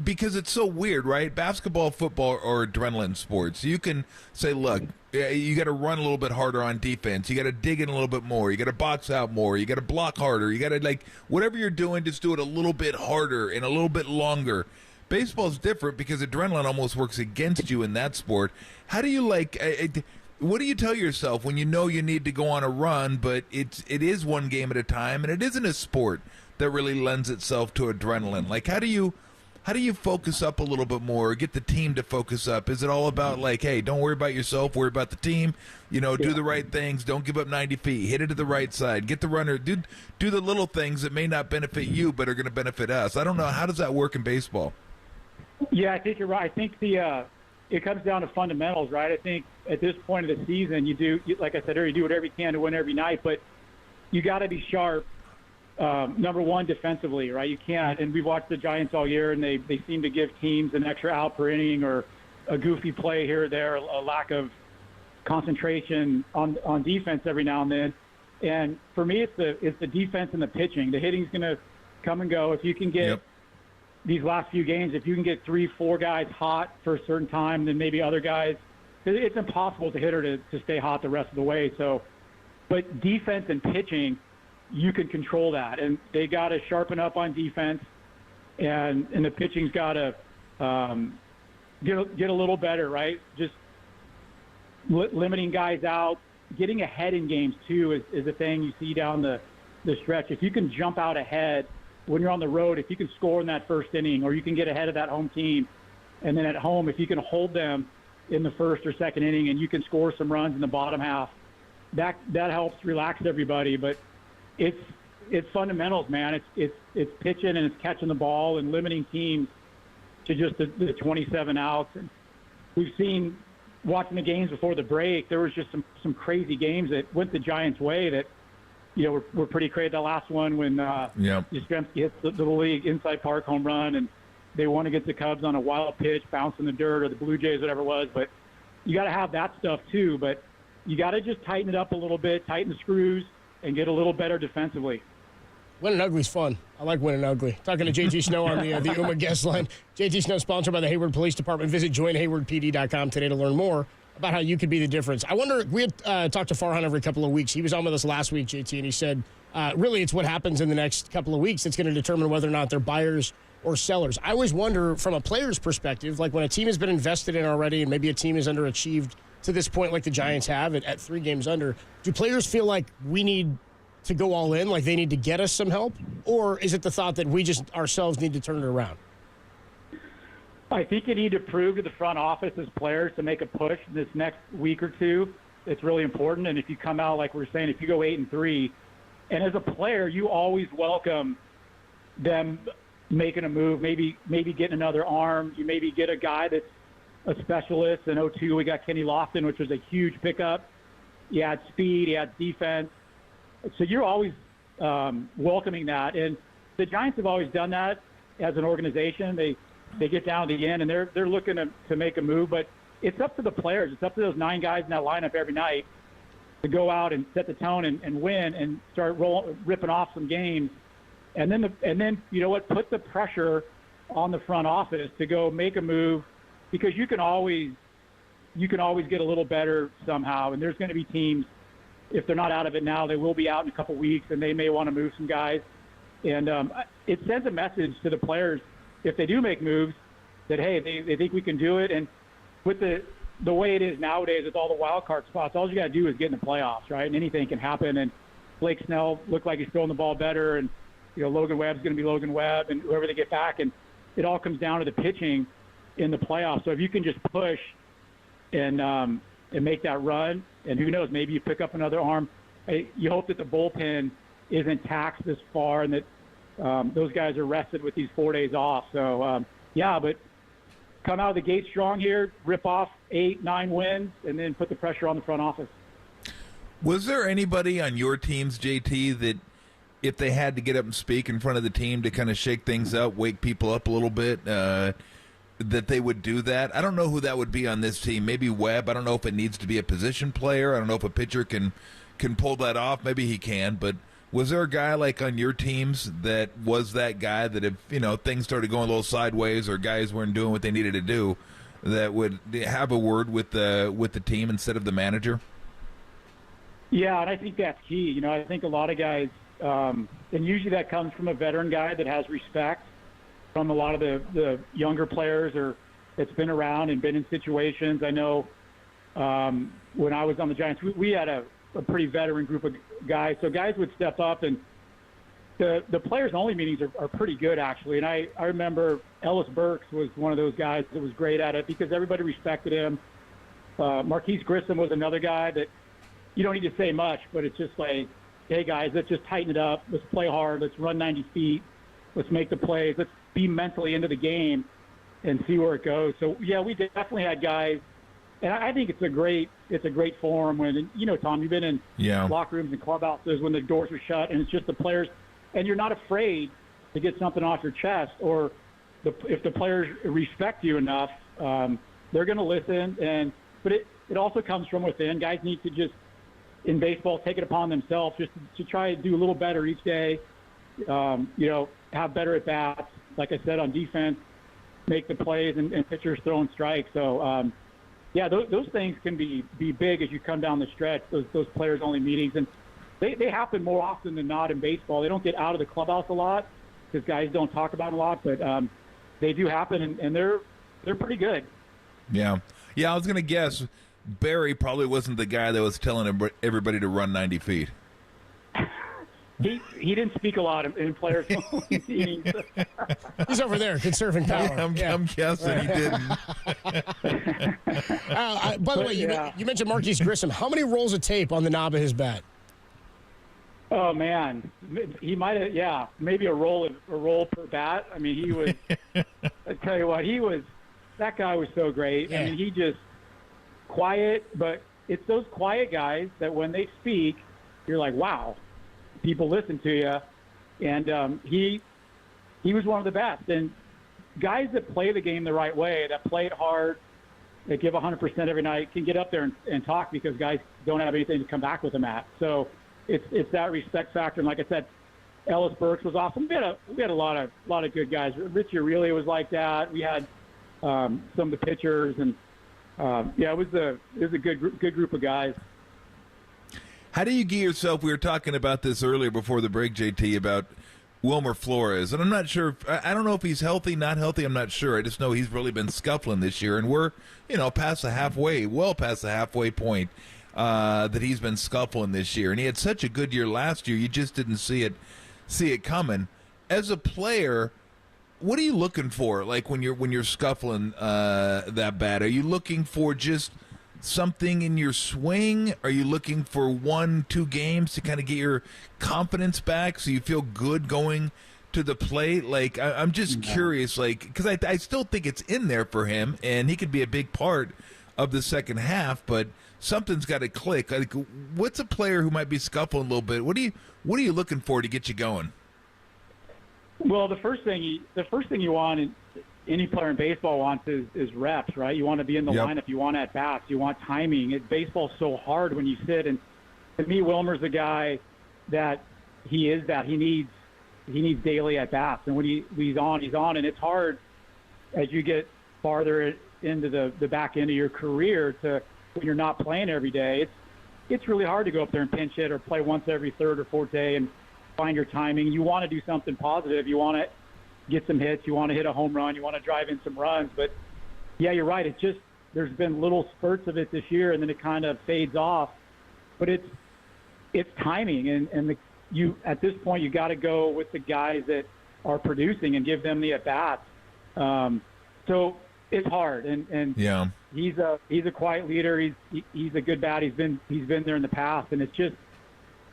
because it's so weird, right? Basketball, football, or adrenaline sports. You can say, look, you got to run a little bit harder on defense. You got to dig in a little bit more. You got to box out more. You got to block harder. You got to, whatever you're doing, just do it a little bit harder and a little bit longer. Baseball's different because adrenaline almost works against you in that sport. How do you what do you tell yourself when you know you need to go on a run, but it is one game at a time, and it isn't a sport that really lends itself to adrenaline? How do you focus up a little bit more, or get the team to focus up? Is it all about hey, don't worry about yourself, worry about the team, do the right things, don't give up 90 feet, hit it to the right side, get the runner, do the little things that may not benefit you but are going to benefit us? I don't know. How does that work in baseball? Yeah, I think you're right. I think it comes down to fundamentals, right? I think at this point of the season, like I said earlier, you do whatever you can to win every night, but you got to be sharp. Number one, defensively, right? You can't, and we've watched the Giants all year, and they seem to give teams an extra out per inning or a goofy play here or there, a lack of concentration on defense every now and then. And for me, it's the defense and the pitching. The hitting's going to come and go. If you can get these last few games, if you can get 3-4 guys hot for a certain time, then maybe other guys, it's impossible to hitter to stay hot the rest of the way. So, but defense and pitching, you can control that, and they got to sharpen up on defense, and the pitching's got to get a little better, right? Just limiting guys out, getting ahead in games too is a thing you see down the stretch. If you can jump out ahead when you're on the road, if you can score in that first inning, or you can get ahead of that home team, and then at home, if you can hold them in the first or second inning and you can score some runs in the bottom half, that helps relax everybody. But it's fundamentals, man. It's pitching and it's catching the ball and limiting teams to just the 27 outs. And we've seen, watching the games before the break, there was just some crazy games that went the Giants' way that, were pretty crazy. The last one when Yastrzemski hits the league inside park home run, and they won against the Cubs on a wild pitch, bouncing the dirt, or the Blue Jays, whatever it was. But you got to have that stuff too. But you got to just tighten it up a little bit, tighten the screws, and get a little better defensively. Winning ugly's fun. I like winning ugly. Talking to JT Snow on the UMA guest line. JT Snow, sponsored by the Hayward Police Department. Visit joinhaywardpd.com today to learn more about how you could be the difference. I wonder, we had talked to Farhan every couple of weeks. He was on with us last week, JT, and he said, really, it's what happens in the next couple of weeks that's going to determine whether or not they're buyers or sellers. I always wonder, from a player's perspective, like when a team has been invested in already and maybe a team is underachieved to this point like the Giants have at 3 games under, do players feel like we need to go all in, like they need to get us some help? Or is it the thought that we just ourselves need to turn it around? I think you need to prove to the front office as players to make a push this next week or two. It's really important. And if you come out, like we're saying, if you go 8-3, and as a player, you always welcome them making a move, maybe getting another arm. You maybe get a guy that's a specialist. In 2002, we got Kenny Lofton, which was a huge pickup. He had speed, he had defense. So you're always welcoming that. And the Giants have always done that as an organization. They get down to the end, and they're looking to make a move. But it's up to the players. It's up to those 9 guys in that lineup every night to go out and set the tone and win and start ripping off some games. And then you know what? Put the pressure on the front office to go make a move, because you can always get a little better somehow. And there's going to be teams, if they're not out of it now, they will be out in a couple weeks, and they may want to move some guys. And it sends a message to the players, if they do make moves, that, hey, they think we can do it. And with the way it is nowadays with all the wild card spots, all you got to do is get in the playoffs, right? And anything can happen. And Blake Snell looked like he's throwing the ball better, and Logan Webb's going to be Logan Webb, and whoever they get back. And it all comes down to the pitching in the playoffs. So if you can just push and make that run, and who knows, maybe you pick up another arm. You hope that the bullpen isn't taxed this far, and that those guys are rested with these 4 days off. So, but come out of the gate strong here, rip off 8-9 wins, and then put the pressure on the front office. Was there anybody on your teams, JT, that if they had to get up and speak in front of the team to kind of shake things up, wake people up a little bit, that they would do that? I don't know who that would be on this team. Maybe Webb. I don't know if it needs to be a position player. I don't know if a pitcher can pull that off. Maybe he can. But was there a guy like on your teams that was that guy that if things started going a little sideways or guys weren't doing what they needed to do, that would have a word with the team instead of the manager? Yeah, and I think that's key. I think a lot of guys, and usually that comes from a veteran guy that has respect from a lot of the younger players, or that's been around and been in situations. I know when I was on the Giants, we had a pretty veteran group of guys. So guys would step up, and the players-only meetings are pretty good, actually. And I remember Ellis Burks was one of those guys that was great at it because everybody respected him. Marquise Grissom was another guy that you don't need to say much, but it's just like, hey, guys, let's just tighten it up. Let's play hard. Let's run 90 feet. Let's make the plays. Let's be mentally into the game and see where it goes. So, yeah, we definitely had guys. And I think it's a great forum when, Tom, you've been in locker rooms and clubhouses when the doors are shut, and it's just the players. And you're not afraid to get something off your chest, or if the players respect you enough, they're going to listen. But it also comes from within. Guys need to just, in baseball, take it upon themselves just to try to do a little better each day, have better at-bats, like I said, on defense, make the plays, and pitchers throwing strikes. So, those things can be big as you come down the stretch, those players-only meetings. And they happen more often than not in baseball. They don't get out of the clubhouse a lot because guys don't talk about it a lot, but they do happen, and they're pretty good. Yeah. Yeah, I was going to guess Barry probably wasn't the guy that was telling everybody to run 90 feet. He didn't speak a lot in players' meetings. He's He's over there conserving power. I'm guessing he didn't. By the way, you mentioned Marquise Grissom. How many rolls of tape on the knob of his bat? Oh man, he might have. Maybe a roll per bat. I mean, he was. I tell you what, that guy was so great. Yeah. I mean, he just quiet, but it's those quiet guys that when they speak, you're like, wow, people listen to you. And he was one of the best. And guys that play the game the right way, that play it hard, that give 100% every night, can get up there and talk because guys don't have anything to come back with them at. So it's that respect factor. And like I said, Ellis Burks was awesome. We had a lot of good guys. Richie Aurelia was like that. We had some of the pitchers, and it was a good group of guys. How do you get yourself? We were talking about this earlier before the break, JT, about Wilmer Flores, and I'm not sure. I don't know if he's healthy, not healthy. I'm not sure. I just know he's really been scuffling this year, and we're past the halfway point that he's been scuffling this year. And he had such a good year last year, you just didn't see it coming. As a player, what are you looking for? Like when you're scuffling that bad, are you looking for just something in your swing? Are you looking for 1-2 games to kind of get your confidence back so you feel good going to the plate? Like, I'm just curious, like, because I still think it's in there for him, and he could be a big part of the second half, but something's got to click. Like, what's a player who might be scuffling a little bit? What are you looking for to get you going? Well, the first thing you want, any player in baseball wants is reps, right? You want to be in the lineup. You want at bats. You want timing. Baseball's so hard when you sit. And to me, Wilmer's a guy that he is that. He needs daily at bats. And when he's on, he's on. And it's hard as you get farther into the back end of your career when you're not playing every day. It's really hard to go up there and pinch hit or play once every third or fourth day and find your timing. You want to do something positive. You want to get some hits. You want to hit a home run. You want to drive in some runs. But, yeah, you're right. There's been little spurts of it this year, and then it kind of fades off. But it's timing. And at this point, you got to go with the guys that are producing and give them the at-bats. So it's hard. And he's a quiet leader. He's a good bat. He's been there in the past. And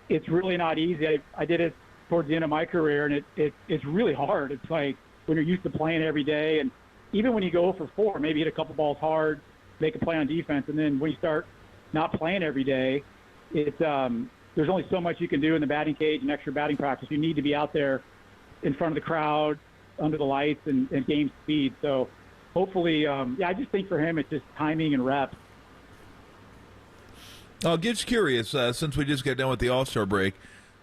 it's really not easy. I did it towards the end of my career, and it's really hard. It's like when you're used to playing every day, and even when you go for 4, maybe hit a couple balls hard, make a play on defense, and then when you start not playing every day, there's only so much you can do in the batting cage and extra batting practice. You need to be out there in front of the crowd, under the lights, and game speed. So hopefully, I just think for him it's just timing and reps. I'll get curious, since we just got done with the All-Star break,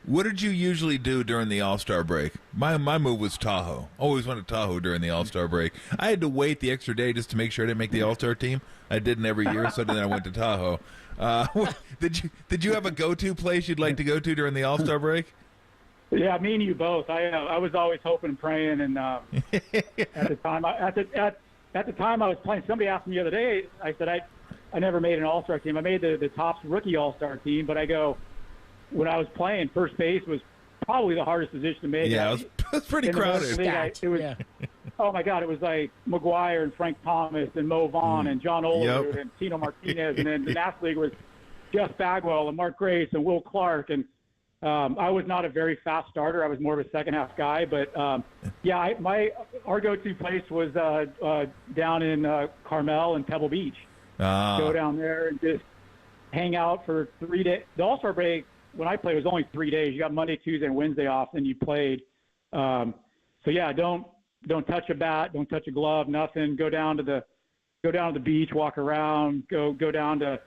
what did you usually do during the All-Star break? My move was Tahoe. Always went to Tahoe during the All-Star break. I had to wait the extra day just to make sure I didn't make the All-Star team. I didn't every year, so then I went to Tahoe. Did you have a go-to place you'd like to go to during the All-Star break? Yeah, me and you both. I was always hoping and praying, and at the time I was playing. Somebody asked me the other day. I said I never made an All-Star team. I made the Topps rookie All-Star team, but I go, when I was playing, first base was probably the hardest position to make. Yeah, it was pretty crowded. Oh, my God, it was like McGuire and Frank Thomas and Mo Vaughn and John Olerud and Tino Martinez. And then the National League was Jeff Bagwell and Mark Grace and Will Clark. And I was not a very fast starter. I was more of a second-half guy. But, our go-to place was down in Carmel and Pebble Beach. Go down there and just hang out for 3 days. The All-Star break, when I played, it was only 3 days. You got Monday, Tuesday, and Wednesday off, and you played. Don't touch a bat, don't touch a glove, nothing. Go down to the beach, walk around, go down to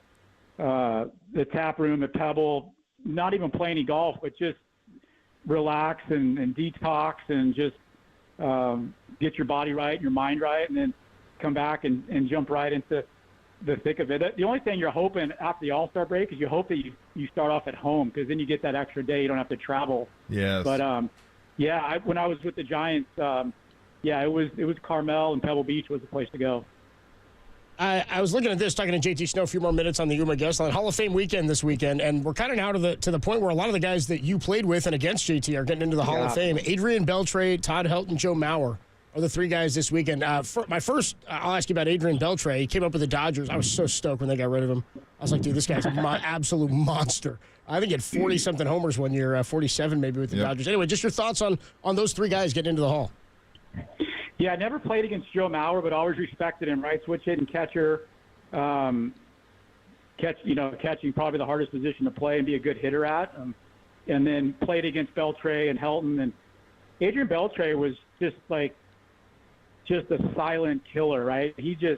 the tap room at Pebble. Not even play any golf, but just relax and detox and just get your body right and your mind right, and then come back and jump right into the thick of it. The only thing you're hoping after the All-Star break is you hope that you start off at home, because then you get that extra day. You don't have to travel. Yes. But when I was with the Giants, it was Carmel and Pebble Beach was the place to go. I was looking at this, talking to JT Snow a few more minutes on the Yuma guest line. Hall of Fame weekend this weekend, and we're kind of now to the point where a lot of the guys that you played with and against JT are getting into the Hall of Fame. Adrian Beltre, Todd Helton, Joe Mauer are the three guys this weekend. My first, I'll ask you about Adrian Beltre. He came up with the Dodgers. I was so stoked when they got rid of him. I was like, dude, this guy's an absolute monster. I think he had 40-something homers one year, 47 maybe with the Dodgers. Anyway, just your thoughts on those three guys getting into the Hall. Yeah, I never played against Joe Mauer, but always respected him, right? Switch hitting catcher, catching probably the hardest position to play and be a good hitter at. And then played against Beltre and Helton. And Adrian Beltre was just a silent killer, right? You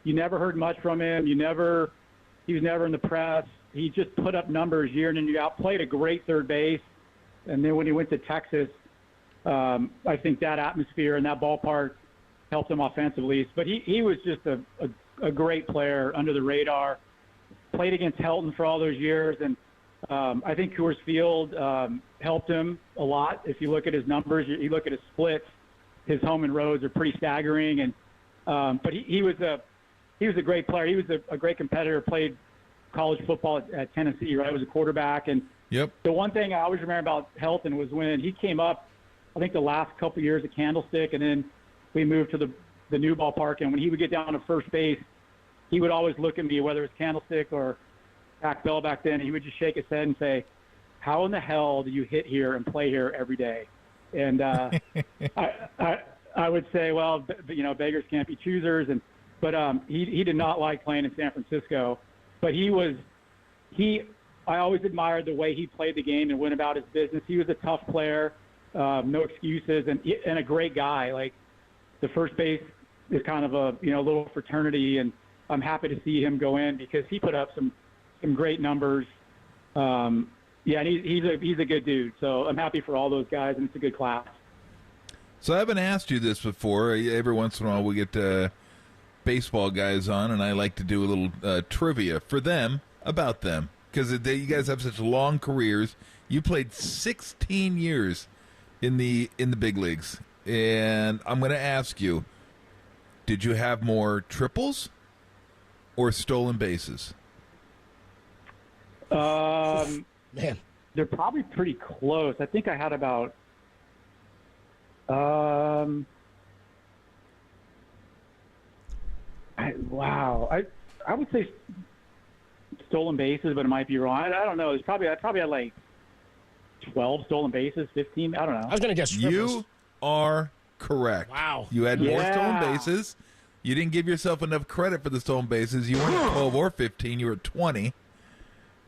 never heard much from him. He was never in the press. He just put up numbers year in and year out, played a great third base. And then when he went to Texas, I think that atmosphere and that ballpark helped him offensively. But he was just a great player under the radar. Played against Helton for all those years. And I think Coors Field helped him a lot. If you look at his numbers, you look at his splits, his home and roads are pretty staggering. And but he was a great player. He was a great competitor. Played college football at Tennessee, right? Was a quarterback. And the one thing I always remember about Helton was when he came up, I think the last couple of years at Candlestick, and then we moved to the new ballpark. And when he would get down to first base, he would always look at me, whether it's Candlestick or Pac Bell back then. He would just shake his head and say, "How in the hell do you hit here and play here every day?" And I would say, well, beggars can't be choosers. But he did not like playing in San Francisco. But I always admired the way he played the game and went about his business. He was a tough player, no excuses, and a great guy. Like, the first base is kind of a little fraternity, and I'm happy to see him go in because he put up some great numbers. And he's a good dude. So I'm happy for all those guys, and it's a good class. So I haven't asked you this before. Every once in a while we get baseball guys on, and I like to do a little trivia for them about them because you guys have such long careers. You played 16 years in the big leagues, and I'm going to ask you: did you have more triples or stolen bases? Man, they're probably pretty close. I think I had about I would say stolen bases, but it might be wrong. I don't know. I probably had like 12 stolen bases, 15. I don't know. I was going to guess triples. You are correct. Wow. You had more stolen bases. You didn't give yourself enough credit for the stolen bases. You weren't at 12 or 15. You were at 20.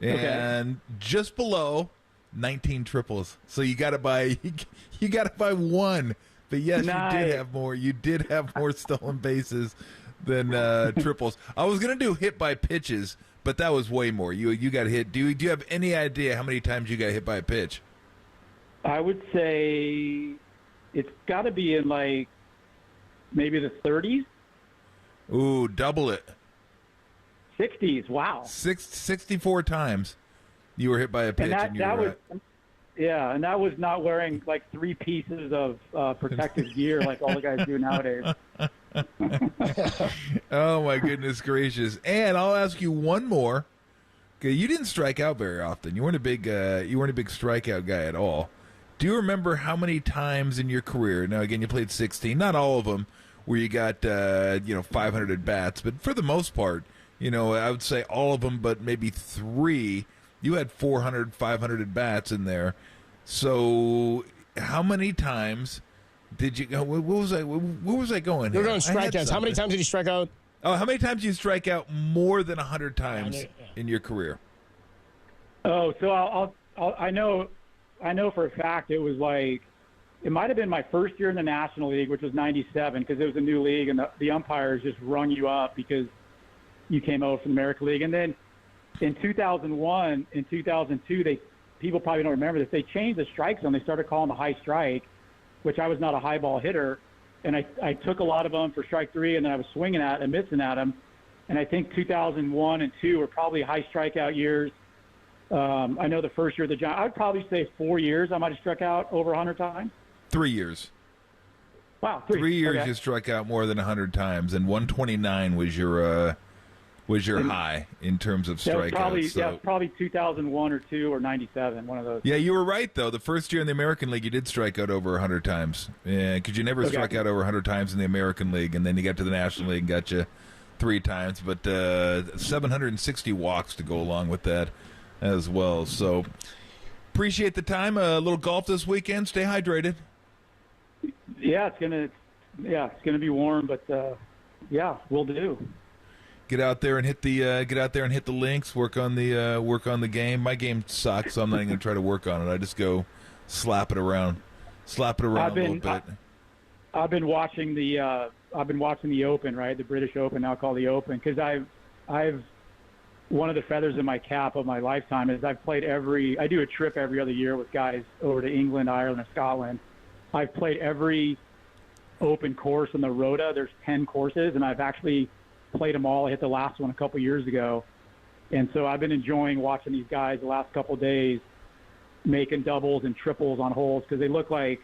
And just below 19 triples. So you got to buy one. But yes, nice. You did have more. You did have more stolen bases than triples. I was going to do hit by pitches, but that was way more. You got hit. Do you have any idea how many times you got hit by a pitch? I would say it's got to be in like maybe the 30s. Ooh, double it. 60s. Wow. 64 times you were hit by a pitch. And that was not wearing like 3 pieces of protective gear like all the guys do nowadays. Oh my goodness gracious! And I'll ask you one more. Okay, you didn't strike out very often. You weren't a big strikeout guy at all. Do you remember how many times in your career? Now again, you played 16, not all of them, where you got 500 at bats, but for the most part, I would say all of them, but maybe 3. You had 400, 500 at bats in there. So how many times did you go? Where was I going? You're going strikeouts. How many times did you strike out? Oh, how many times did you strike out more than 100 times in your career? Oh, so I know for a fact it was like, it might have been my first year in the National League, which was 97, because it was a new league, and the umpires just rung you up because you came over from the American League. And then in 2001 and 2002, people probably don't remember this, they changed the strike zone. They started calling the high strike, which I was not a high ball hitter. And I took a lot of them for strike 3, and then I was swinging at and missing at them. And I think 2001 and 2 were probably high strikeout years. I know the first year of the Giants, I would probably say 4 years I might have struck out over 100 times. 3 years. Wow, 3 years you struck out more than 100 times, and 129 was your was your high in terms of strikeouts. Probably 2001 or 2 or 97, one of those. Yeah, you were right, though. The first year in the American League, you did strike out over 100 times. Yeah, because you never struck out over 100 times in the American League, and then you got to the National League and got you 3 times. But 760 walks to go along with that as well. So appreciate the time. A little golf this weekend. Stay hydrated. Yeah, it's gonna be warm, but we'll do. Get out there and hit the links. Work on the game. My game sucks, so I'm not even gonna try to work on it. I just go slap it around a little bit. I've been watching the Open, right? The British Open, now called the Open, because I've one of the feathers in my cap of my lifetime is I've played I do a trip every other year with guys over to England, Ireland, and Scotland. I've played every Open course in the Rota. There's 10 courses, and I've actually played them all. I hit the last one a couple years ago. And so I've been enjoying watching these guys the last couple of days making doubles and triples on holes, because they look like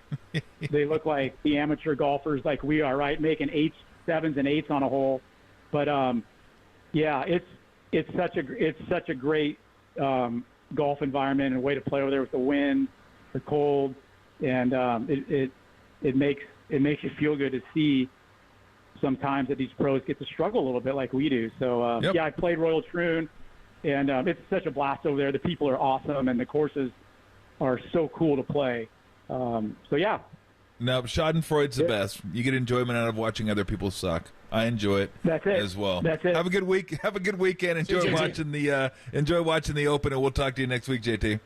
the amateur golfers like we are, right? Making 8s, 7s, and 8s on a hole. But it's such a great golf environment and a way to play over there with the wind, the cold, and it makes you feel good to see sometimes that these pros get to struggle a little bit like we do. So, I played Royal Troon, and it's such a blast over there. The people are awesome, and the courses are so cool to play. No, Schadenfreude's the best. You get enjoyment out of watching other people suck. I enjoy it. That's it. As well. That's it. Have a good week. Have a good weekend. Enjoy watching the Open, and we'll talk to you next week, JT.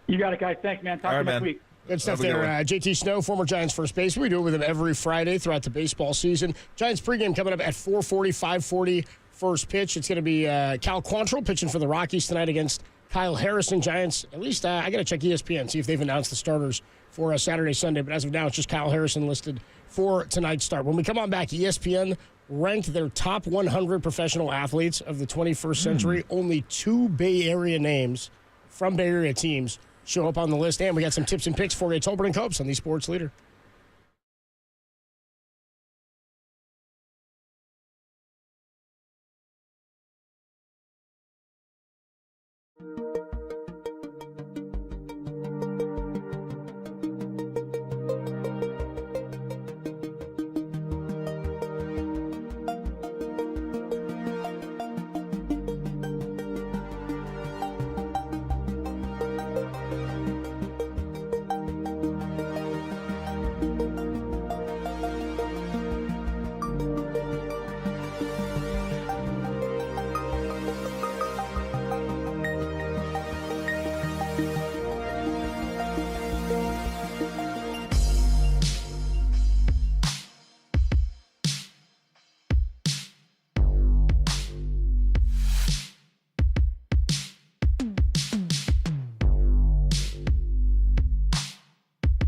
You got it, guys. Thanks, man. Talk to you next week. Good stuff there. JT Snow, former Giants first baseman. We do it with him every Friday throughout the baseball season. Giants pregame coming up at 4:40, 5:40 first pitch. It's going to be Cal Quantrill pitching for the Rockies tonight against Kyle Harrison. Giants, at least I got to check ESPN, see if they've announced the starters for Saturday, Sunday. But as of now, it's just Kyle Harrison listed for tonight's start. When we come on back, ESPN ranked their top 100 professional athletes of the 21st century. Only 2 Bay Area names from Bay Area teams show up on the list, and we got some tips and picks for you. Tolbert and Copes on the Sports Leader.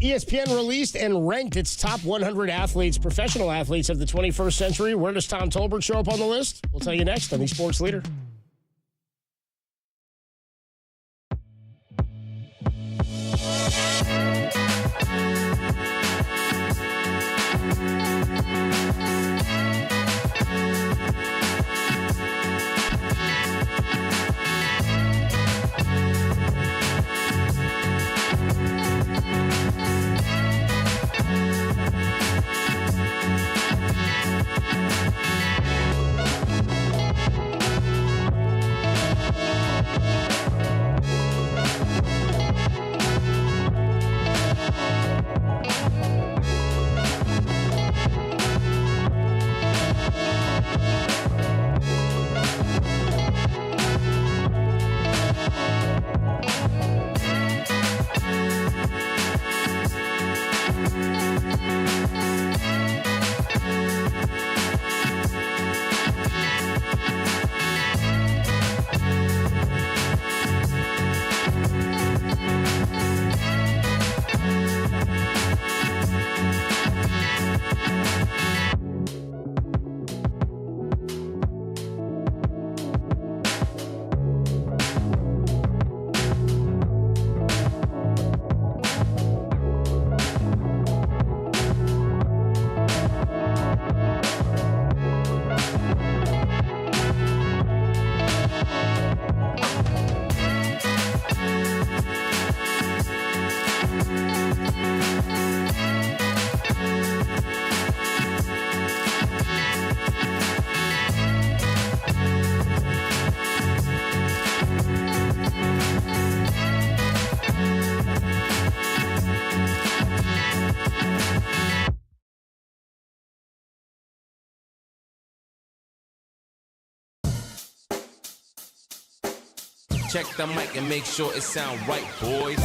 ESPN released and ranked its top 100 athletes, professional athletes of the 21st century. Where does Tom Tolbert show up on the list? We'll tell you next on the Sports Leader. Check the mic and make sure it sound right, boys.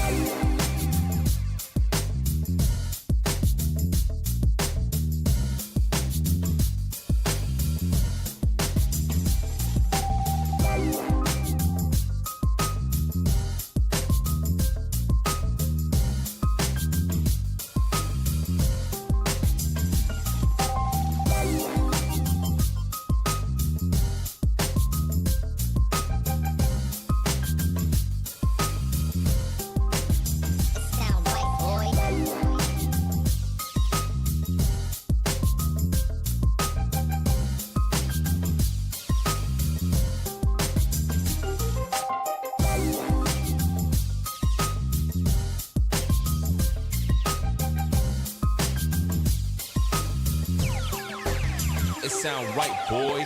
It sound right, boys.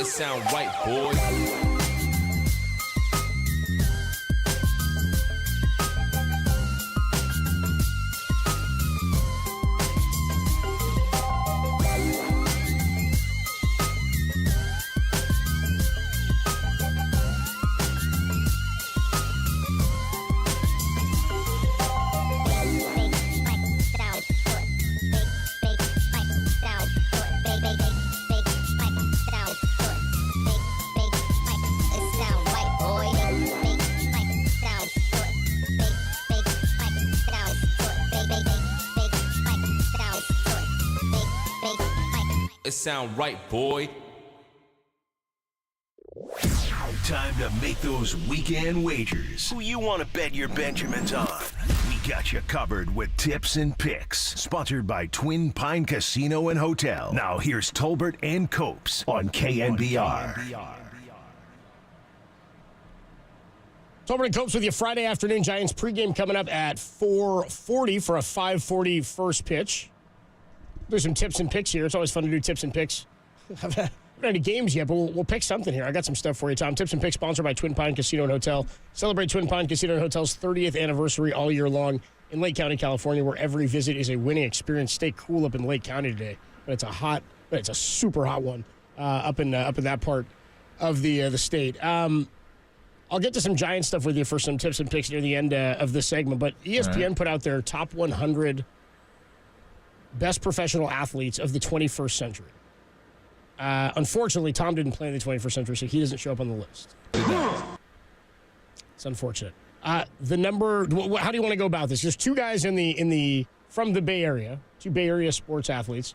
Sound right, boys. It sound right, boy. Time to make those weekend wagers. Who you want to bet your Benjamins on? We got you covered with tips and picks. Sponsored by Twin Pine Casino and Hotel. Now here's Tolbert and Copes on KNBR. Tolbert and Copes with you Friday afternoon. Giants pregame coming up at 4:40 for a 5:40 first pitch. There's some tips and picks here. It's always fun to do tips and picks. Haven't had any games yet, but we'll pick something here. I got some stuff for you, Tom. Tips and picks sponsored by Twin Pine Casino and Hotel. Celebrate Twin Pine Casino and Hotel's 30th anniversary all year long in Lake County, California, where every visit is a winning experience. Stay cool up in Lake County today, but it's a super hot one up in that part of the state. I'll get to some Giant stuff with you for some tips and picks near the end of this segment, but ESPN put out their top 100 best professional athletes of the 21st century. Unfortunately, Tom didn't play in the 21st century, so he doesn't show up on the list. It's unfortunate. The number, how do you want to go about this? There's two guys from the Bay Area, two Bay Area sports athletes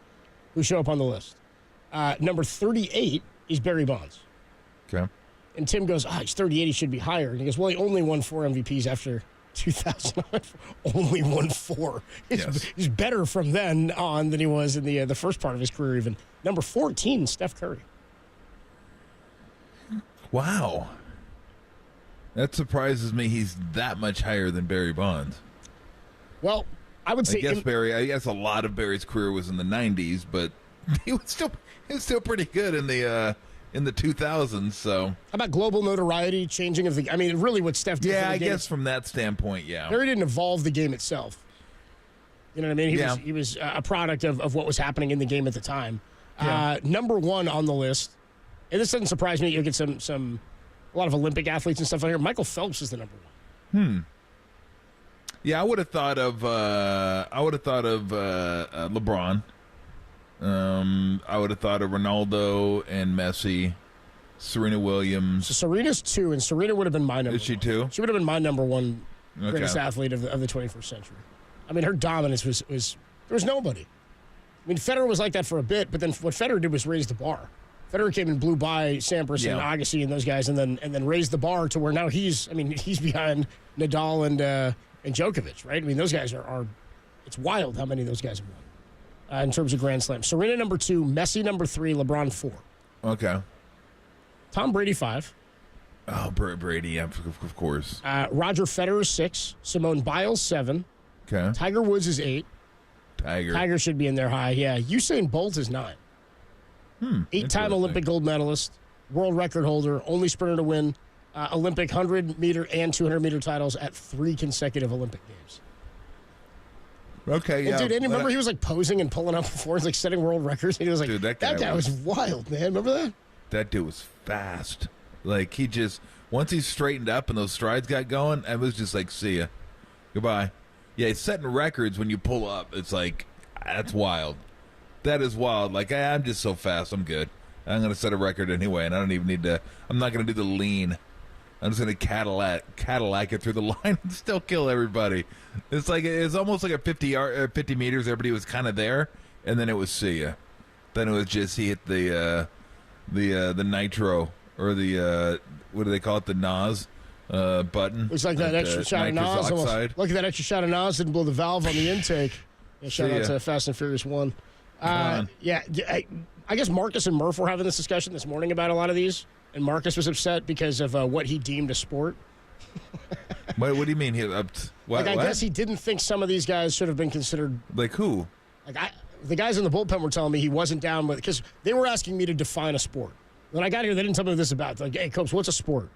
who show up on the list. Number 38 is Barry Bonds. Okay. And Tim goes, he's 38, he should be higher. And he goes, well, he only won 4 MVPs after 2000. Only won 4. He's better from then on than he was in the first part of his career even. Number 14, Steph Curry. Wow. That surprises me. He's that much higher than Barry Bonds. Well, I would say... I guess a lot of Barry's career was in the 90s, but he was still pretty good in the 2000s, so... How about global notoriety, changing of the... I mean, really what Steph did for the I game. guess from that standpoint, yeah. Barry didn't evolve the game itself. You know what I mean? He was a product of what was happening in the game at the time. Yeah. Number 1 on the list, and this doesn't surprise me, you'll get a lot of Olympic athletes and stuff on here. Michael Phelps is the number 1. Yeah, I would have thought of LeBron. I would have thought of Ronaldo and Messi. Serena Williams. So Serena's 2, and Serena would have been my number. Is she 2? She would have been my number 1 Okay. greatest athlete of the 21st century. I mean, her dominance was there was nobody. I mean, Federer was like that for a bit, but then what Federer did was raise the bar. Federer came and blew by Sampras and Agassi and those guys, and then raised the bar to where now he's behind Nadal and Djokovic, right? I mean, those guys are it's wild how many of those guys have won in terms of Grand Slams. Serena number 2, Messi number 3, LeBron 4. Okay. Tom Brady 5. Oh, Brady, yeah, of course. Roger Federer 6, Simone Biles 7. Okay. Tiger Woods is 8. Tiger should be in there high. Yeah, Usain Bolt is 9. 8-time Olympic gold medalist, world record holder, only sprinter to win Olympic 100-meter and 200-meter titles at 3 consecutive Olympic Games. Okay, And yeah. dude, and remember he was like posing and pulling up before, like setting world records. And he was like, Dude, that guy was wild, man. Remember that? That dude was fast. Like, he just, once he straightened up and those strides got going, I was just like, see ya. Goodbye. Yeah, setting records when you pull up, it's like, that's wild. That is wild. Like, I'm just so fast, I'm good. I'm going to set a record anyway, and I don't even need to, I'm not going to do the lean. I'm just going to Cadillac it through the line and still kill everybody. It's like, it's almost like a 50 meters, everybody was kind of there, and then it was see ya. Then it was just, he hit the nitro, or the, what do they call it, the NOS button. It's like that extra shot of NOS. Look at that extra shot of NOS, didn't blow the valve on the intake. Yeah, shout out to Fast and Furious 1. Yeah, I guess Marcus and Murph were having this discussion this morning about a lot of these, and Marcus was upset because of what he deemed a sport. What do you mean? I guess he didn't think some of these guys should have been considered. Like who? The guys in the bullpen were telling me he wasn't down with, because they were asking me to define a sport. When I got here, they didn't tell me what this about. They're like, hey, Copes, what's a sport?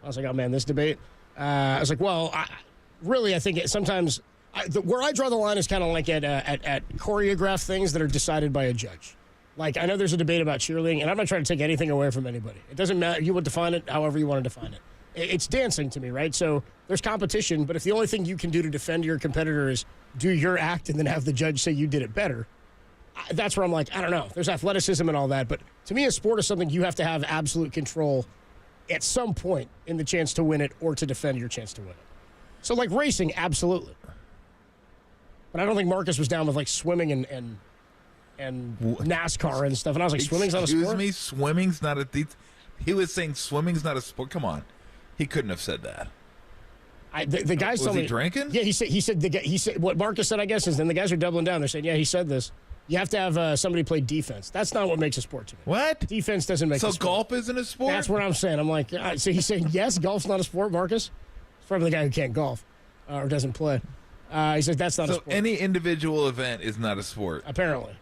I was like, oh, man, this debate. I was like, well, I think sometimes where I draw the line is kind of like at choreographed things that are decided by a judge. Like, I know there's a debate about cheerleading, and I'm not trying to take anything away from anybody. It doesn't matter. You would define it however you want to define it. It's dancing to me, right? So there's competition, but if the only thing you can do to defend your competitor is do your act and then have the judge say you did it better, that's where I'm like, I don't know. There's athleticism and all that, but to me, a sport is something you have to have absolute control at some point in the chance to win it or to defend your chance to win it. So, like racing, absolutely. But I don't think Marcus was down with like swimming and NASCAR and stuff. And I was like, swimming's not a sport? Excuse me, swimming's not a... He was saying swimming's not a sport. Come on. He couldn't have said that. The guys told me... Was he drinking? Yeah, he said what Marcus said, I guess, is then the guys are doubling down. They're saying, yeah, he said this. You have to have somebody play defense. That's not what makes a sport to me. What? Defense doesn't make a sport. So golf isn't a sport? That's what I'm saying. I'm like, so he's saying, yes, golf's not a sport, Marcus? It's probably the guy who can't golf or doesn't play. He says that's not a sport. So any individual event is not a sport? Apparently.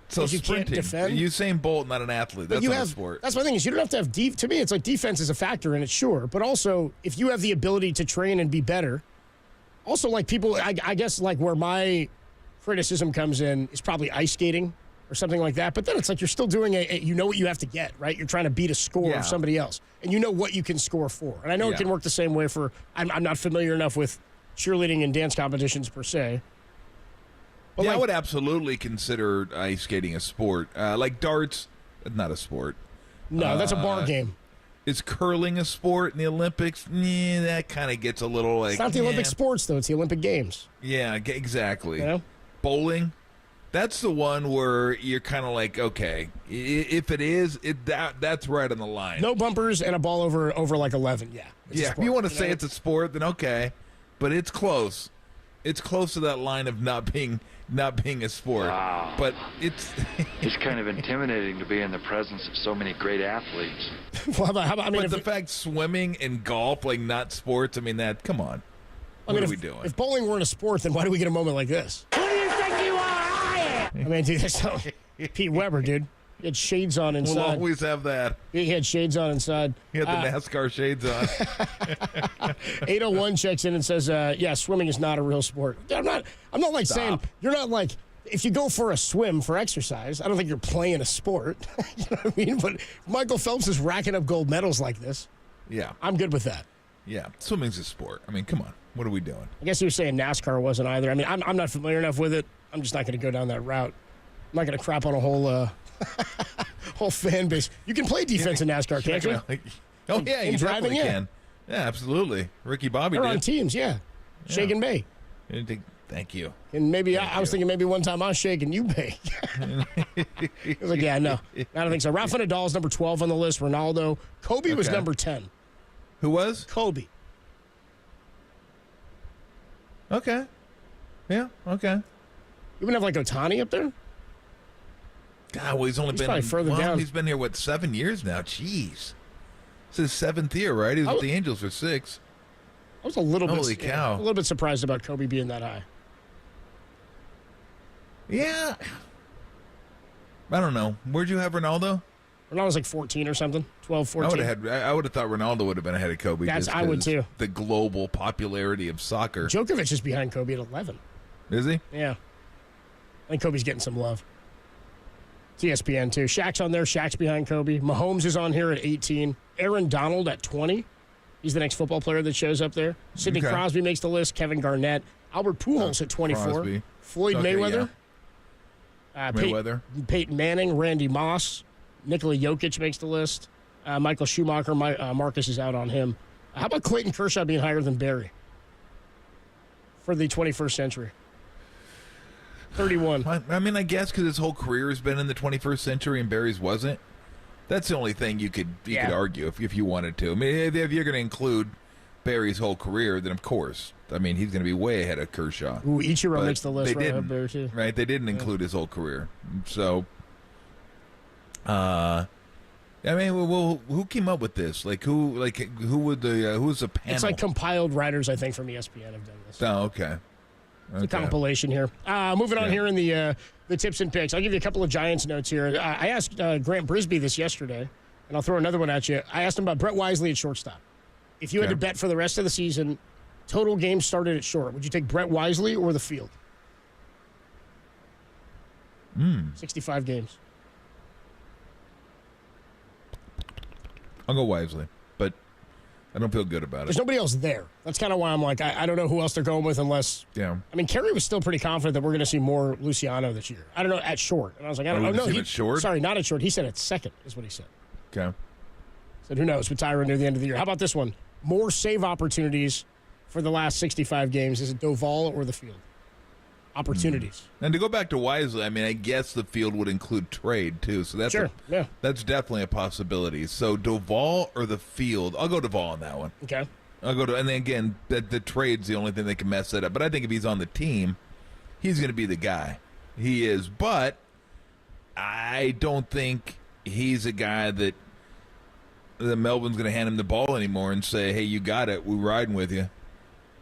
So you sprinting, can't defend. Usain Bolt, not an athlete. That's not a sport. That's my thing is you don't have to have to me, it's like defense is a factor in it, sure. But also, if you have the ability to train and be better, also like people, I guess like where my criticism comes in is probably ice skating or something like that. But then it's like you're still doing you know what you have to get, right? You're trying to beat a score of somebody else. And you know what you can score for. And I know it can work the same way for, I'm not familiar enough with cheerleading and dance competitions per se. But I would absolutely consider ice skating a sport. Like darts, not a sport. No, that's a bar game. Is curling a sport in the Olympics? Yeah, that kind of gets a little like... It's not the Olympic sports, though. It's the Olympic Games. Yeah, exactly. You know? Bowling, that's the one where you're kind of like, okay, if it is, that's right on the line. No bumpers and a ball over like 11, yeah. Yeah, if you want to say it's a sport, then okay. But it's close. It's close to that line of not being a sport. Wow. But it's kind of intimidating to be in the presence of so many great athletes. Well, how about, but the fact swimming and golf, like not sports, I mean, come on. What are we doing? If bowling weren't a sport, then why do we get a moment like this? Who do you think you are? I am. I mean, dude, that's not Pete Weber, dude. He had shades on inside. We'll always have that. He had shades on inside. He had the NASCAR shades on. 801 checks in and says, yeah, swimming is not a real sport. I'm not like saying, you're not like, if you go for a swim for exercise, I don't think you're playing a sport. You know what I mean? But Michael Phelps is racking up gold medals like this. Yeah. I'm good with that. Yeah, swimming's a sport. I mean, come on. What are we doing? I guess you were saying NASCAR wasn't either. I mean, I'm not familiar enough with it. I'm just not going to go down that route. I'm not going to crap on a whole fan base. You can play defense in NASCAR, can't you? Oh, yeah, you driving, definitely can. Yeah, absolutely. Ricky Bobby They're did. on teams, yeah. Shake and Bay. Thank you. And maybe I was thinking maybe one time I was shaking you Bay. I was like, yeah, no. I don't think so. Rafa Nadal's number 12 on the list. Ronaldo. Kobe was number 10. Who was? Kobe. Okay. Yeah, okay. You wouldn't have like Ohtani up there? God, well, he's only been probably further down. He's been here, 7 years now? Jeez. It's his 7th year, right? He was with the Angels for 6. I was a little Holy cow. a little bit surprised about Kobe being that high. Yeah. I don't know. Where'd you have Ronaldo? Ronaldo was like 14 or something, 12, 14. I would have thought Ronaldo would have been ahead of Kobe. I would too. The global popularity of soccer. Djokovic is behind Kobe at 11. Is he? Yeah. I think Kobe's getting some love. It's ESPN too. Shaq's on there. Shaq's behind Kobe. Mahomes is on here at 18. Aaron Donald at 20. He's the next football player that shows up there. Sidney Crosby makes the list. Kevin Garnett. Albert Pujols at 24. Crosby. Floyd Mayweather. Yeah. Mayweather. Peyton Manning. Randy Moss. Nikola Jokic makes the list. Michael Schumacher. Marcus is out on him. How about Clayton Kershaw being higher than Barry for the 21st century? 31. I mean, I guess because his whole career has been in the 21st century and Barry's wasn't. That's the only thing you could argue if you wanted to. I mean, if you're going to include Barry's whole career, then of course, I mean, he's going to be way ahead of Kershaw. Ooh, Ichiro makes the list. They didn't, Barry too. Right? They didn't include his whole career. So, I mean, well, who came up with this? Who was the panel? It's like compiled writers, I think, from ESPN have done this. Oh, okay. It's a compilation here. Moving on here in the tips and picks. I'll give you a couple of Giants notes here. I asked Grant Brisbee this yesterday, and I'll throw another one at you. I asked him about Brett Wisely at shortstop. If you had to bet for the rest of the season, total games started at short, would you take Brett Wisely or the field? 65 games. I'll go Wisely, but I don't feel good about it. There's nobody else there. That's kind of why I'm like, I don't know who else they're going with unless. Yeah. I mean, Kerry was still pretty confident that we're going to see more Luciano this year. I don't know, at short. And I was like, I don't know. At short? Sorry, not at short. He said at second, is what he said. Okay. Said, who knows with Tyron near the end of the year. How about this one? More save opportunities for the last 65 games. Is it Doval or the field? Opportunities. And to go back to Wisely, I mean, I guess the field would include trade, too. So that's that's definitely a possibility. So Doval or the field? I'll go Doval on that one. Okay. I'll go to, and then again, the trade's the only thing that can mess that up. But I think if he's on the team, he's going to be the guy. He is. But I don't think he's a guy that Melvin's going to hand him the ball anymore and say, hey, you got it. We're riding with you.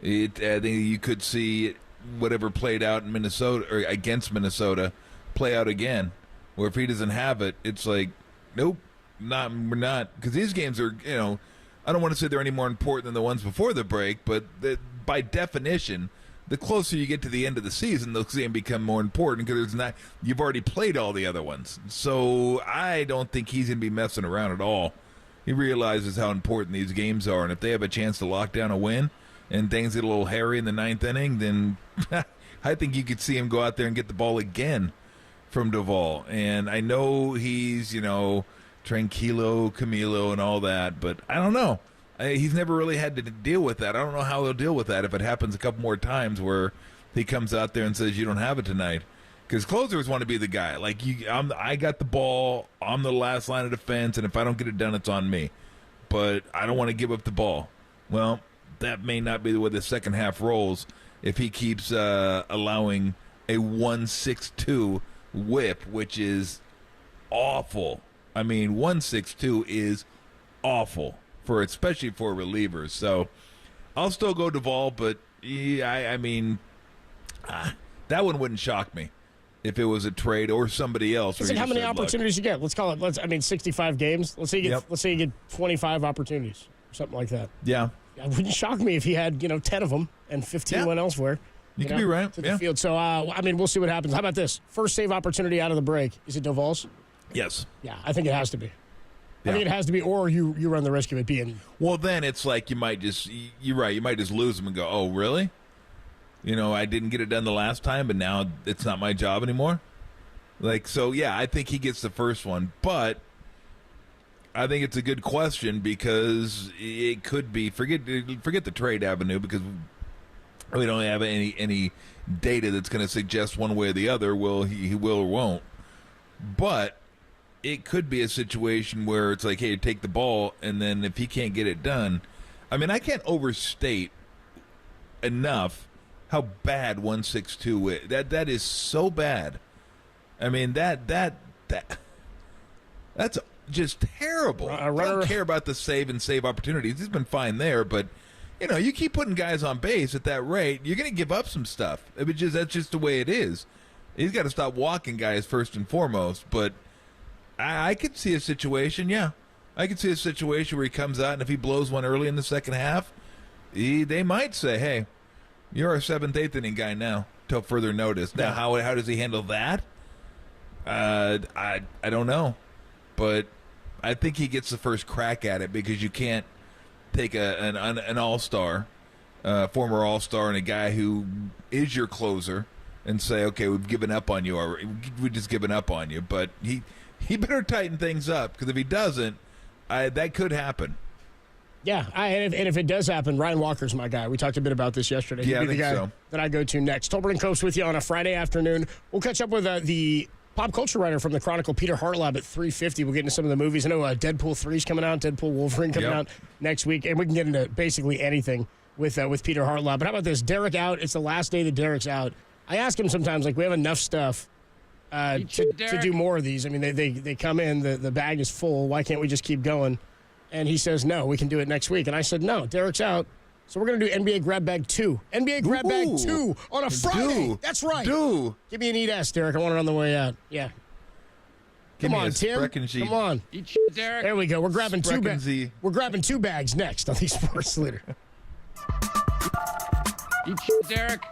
I think you could see whatever played out in Minnesota or against Minnesota play out again. Where if he doesn't have it, it's like, nope, we're not. Because these games are, I don't want to say they're any more important than the ones before the break, but by definition, the closer you get to the end of the season, those games become more important because you've already played all the other ones. So I don't think he's going to be messing around at all. He realizes how important these games are, and if they have a chance to lock down a win and things get a little hairy in the ninth inning, then I think you could see him go out there and get the ball again from Doval. And I know he's, Tranquilo, Camilo, and all that, but I don't know. He's never really had to deal with that. I don't know how he'll deal with that if it happens a couple more times where he comes out there and says, you don't have it tonight. Because closers want to be the guy. Like, I got the ball, I'm the last line of defense, and if I don't get it done, it's on me. But I don't want to give up the ball. Well, that may not be the way the second half rolls if he keeps allowing a 1.62 whip, which is awful. I mean, 1.62 is awful, especially for relievers. So I'll still go Doval, but I mean, that one wouldn't shock me if it was a trade or somebody else. It's like how many opportunities you get. Let's call it. 65 games. Let's say you get 25 opportunities or something like that. Yeah. It wouldn't shock me if he had 10 of them and 15 went elsewhere. You could be right. To the field. So we'll see what happens. How about this first save opportunity out of the break? Is it Doval's? Yes. Yeah, I think it has to be. I think it has to be, or you run the risk of it being. Well, then it's like you're right. You might just lose them and go, oh, really? I didn't get it done the last time, but now it's not my job anymore. I think he gets the first one, but I think it's a good question because it could be forget the trade avenue because we don't have any data that's going to suggest one way or the other he will or won't. But it could be a situation where it's like, hey, take the ball, and then if he can't get it done, I mean, I can't overstate enough how bad 162 is. That is so bad. I mean, that's just terrible. I don't care about the save opportunities. He's been fine there, but you keep putting guys on base at that rate, you're going to give up some stuff. That's just the way it is. He's got to stop walking guys first and foremost. But I could see a situation, I could see a situation where he comes out, and if he blows one early in the second half, they might say, hey, you're our 7th, 8th inning guy now, till further notice. Now, how does he handle that? I don't know. But I think he gets the first crack at it because you can't take an all-star, former all-star, and a guy who is your closer and say, okay, we've given up on you, or we've just given up on you. But he better tighten things up because if he doesn't, that could happen. Yeah, and if it does happen, Ryan Walker's my guy. We talked a bit about this yesterday. He'd be the guy that I go to next. Tolbert and Copes with you on a Friday afternoon. We'll catch up with the pop culture writer from the Chronicle, Peter Hartlab, at 3:50. We'll get into some of the movies. I know Deadpool 3 is coming out, Deadpool Wolverine coming out next week, and we can get into basically anything with Peter Hartlab. But how about this? Derek out. It's the last day that Derek's out. I ask him sometimes, we have enough stuff to do more of these. I mean, they come in, the bag is full. Why can't we just keep going? And he says, no, we can do it next week. And I said, no, Derek's out. So we're going to do NBA Grab Bag 2. NBA Grab Bag 2 on a Friday. That's right. Give me an eat-ass, Derek. I want it on the way out. Yeah. Come on, Tim. Come on. Derek. There we go. We're grabbing two bags. We're grabbing 2 bags next on the Sports Leader. Derek.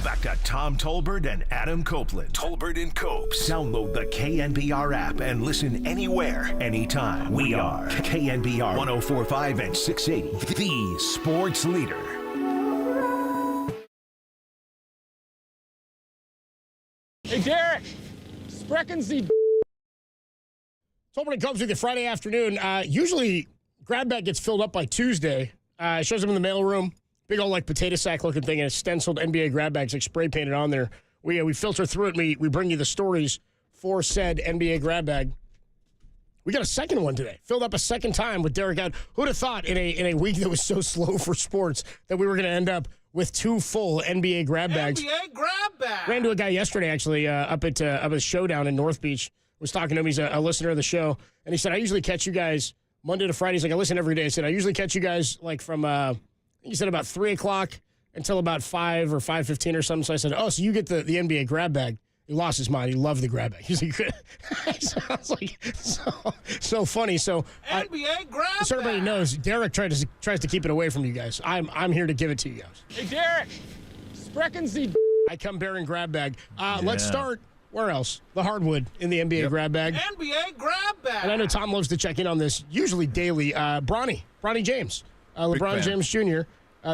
Back to Tom Tolbert and Adam Copeland. Tolbert and Copes. Download the KNBR app and listen anywhere, anytime. We are KNBR 104.5 and 680, the sports leader. Derek, sprechen Sie. Tolbert and Combs with you Friday afternoon. Usually, grab bag gets filled up by Tuesday. It shows them in the mailroom. Big old like potato sack looking thing, and it's stenciled NBA grab bags like spray painted on there. We filter through it. And we bring you the stories for said NBA grab bag. We got a second one today. Filled up a second time with Derek out. Who'd have thought in a week that was so slow for sports that we were going to end up with 2 full NBA grab bags? NBA grab bag. Ran into a guy yesterday actually up at Showdown in North Beach. Was talking to him. He's a listener of the show, and he said I usually catch you guys Monday to Friday. He's like I listen every day. I said I usually catch you guys like from he said about 3 o'clock until about 5 or 5:15 or something. So I said, oh, so you get the NBA grab bag. He lost his mind. He loved the grab bag. He's like, sounds like so funny. So NBA grab bag. So everybody knows, Derek tries to keep it away from you guys. I'm here to give it to you guys. Hey, Derek, sprechen Sie. I come bearing grab bag. Let's start. Where else? The hardwood in the NBA grab bag. NBA grab bag. And I know Tom loves to check in on this, usually daily. Bronny James. LeBron James Jr.,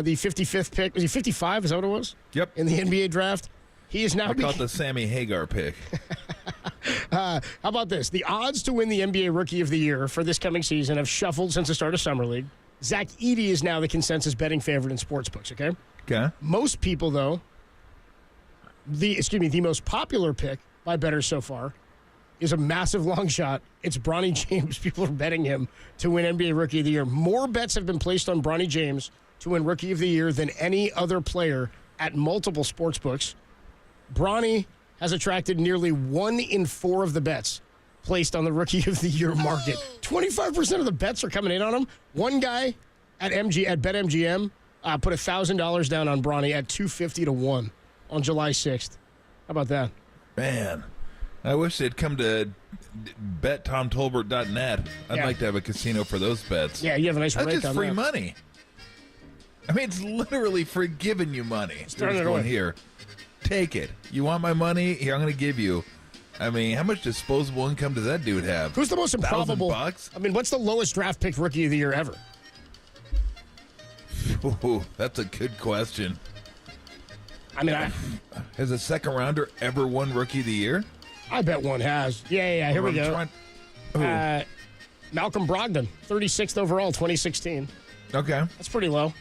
the 55th pick. Was he 55? Is that what it was? Yep. In the NBA draft. He is now... I call it the Sammy Hagar pick. How about this? The odds to win the NBA Rookie of the Year for this coming season have shuffled since the start of Summer League. Zach Edey is now the consensus betting favorite in sportsbooks, okay? Okay. Most people, though, the most popular pick by bettors so far is a massive long shot. It's Bronny James. People are betting him to win NBA Rookie of the Year. More bets have been placed on Bronny James to win Rookie of the Year than any other player at multiple sports books. Bronny has attracted nearly 1 in 4 of the bets placed on the Rookie of the Year market. 25% of the bets are coming in on him. One guy at BetMGM put $1,000 down on Bronny at 250 to 1 on July 6th. How about that? Man, I wish they'd come to bettomtolbert.net. I'd like to have a casino for those bets. Yeah, you have a nice That's rate just on free that. money. I mean, it's literally for giving you money. Turn it going away. here. Take it. You want my money? Here, I'm going to give you. I mean, how much disposable income does that dude have? Who's the most improbable? $1,000? I mean, what's the lowest draft pick Rookie of the Year ever? Ooh, that's a good question. I mean, has a second rounder ever won Rookie of the Year? I bet one has. Yeah. Here we go. Malcolm Brogdon, 36th overall, 2016. Okay. That's pretty low.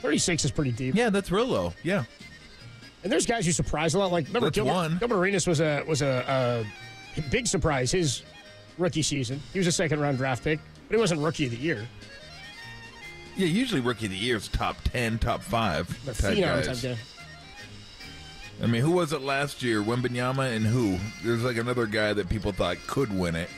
36 is pretty deep. Yeah, that's real low. Yeah. And there's guys who surprise a lot. Like, remember, Gilbert Arenas was a big surprise his rookie season. He was a second-round draft pick, but he wasn't Rookie of the Year. Yeah, usually Rookie of the Year is top 10, top 5 type guys. I mean, who was it last year? Wembanyama and who? There's like another guy that people thought could win it,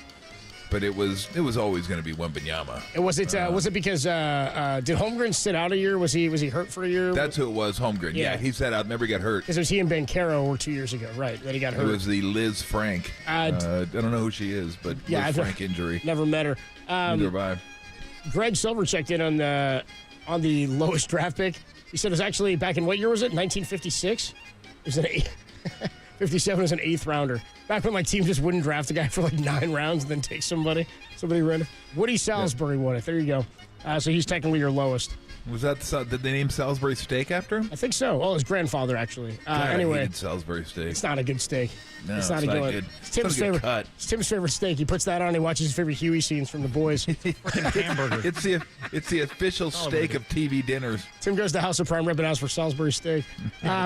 but it was always going to be Wembanyama. And was it because did Holmgren sit out a year? Was he hurt for a year? That's who it was, Holmgren. Yeah, he sat out, never got hurt. Because it was he and Banchero 2 years ago, right? That he got hurt. It was the Liz Frank. I don't know who she is, but Liz Frank injury. Never met her. Neither have I. Greg Silver checked in on the lowest draft pick. He said it was actually back in what year was it? 1956. It was an 57 was an 8th rounder. Back when like teams just wouldn't draft a guy for like 9 rounds and then take somebody random. Woody Salisbury won it. There you go. So he's technically your lowest. Was that? Did they name Salisbury steak after him? I think so. Oh, his grandfather actually. Anyway, I hated Salisbury steak. It's not a good steak. No, it's not a good one. It's Tim's favorite cut. It's Tim's favorite steak. He puts that on. He watches his favorite Huey scenes from The Boys. Hamburger. It's the official steak of TV dinners. Tim goes to House of Prime Rib and asks for Salisbury steak.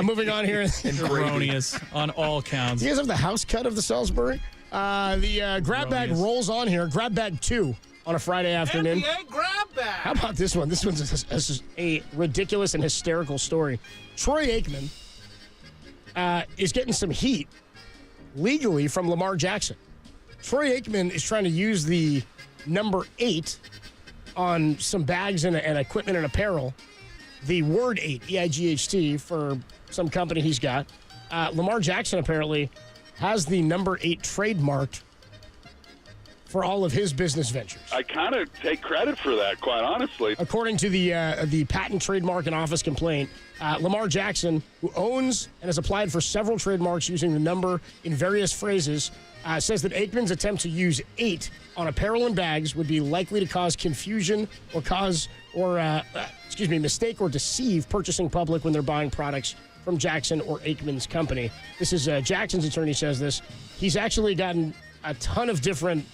Moving on here. Erroneous on all counts. Do you guys have the house cut of the Salisbury? The grab bag rolls on here. Grab bag 2 on a Friday afternoon. NBA grab bag. How about this one? This one's a ridiculous and hysterical story. Troy Aikman is getting some heat legally from Lamar Jackson. Troy Aikman is trying to use the number 8 on some bags and equipment and apparel. The word 8, E-I-G-H-T, for some company he's got. Lamar Jackson apparently has the number 8 trademarked for all of his business ventures. I kind of take credit for that, quite honestly. According to the Patent, Trademark, and Office complaint, Lamar Jackson, who owns and has applied for several trademarks using the number in various phrases, says that Aikman's attempt to use 8 on apparel and bags would be likely to cause confusion or mistake or deceive purchasing public when they're buying products from Jackson or Aikman's company. This is Jackson's attorney says this. He's actually gotten a ton of different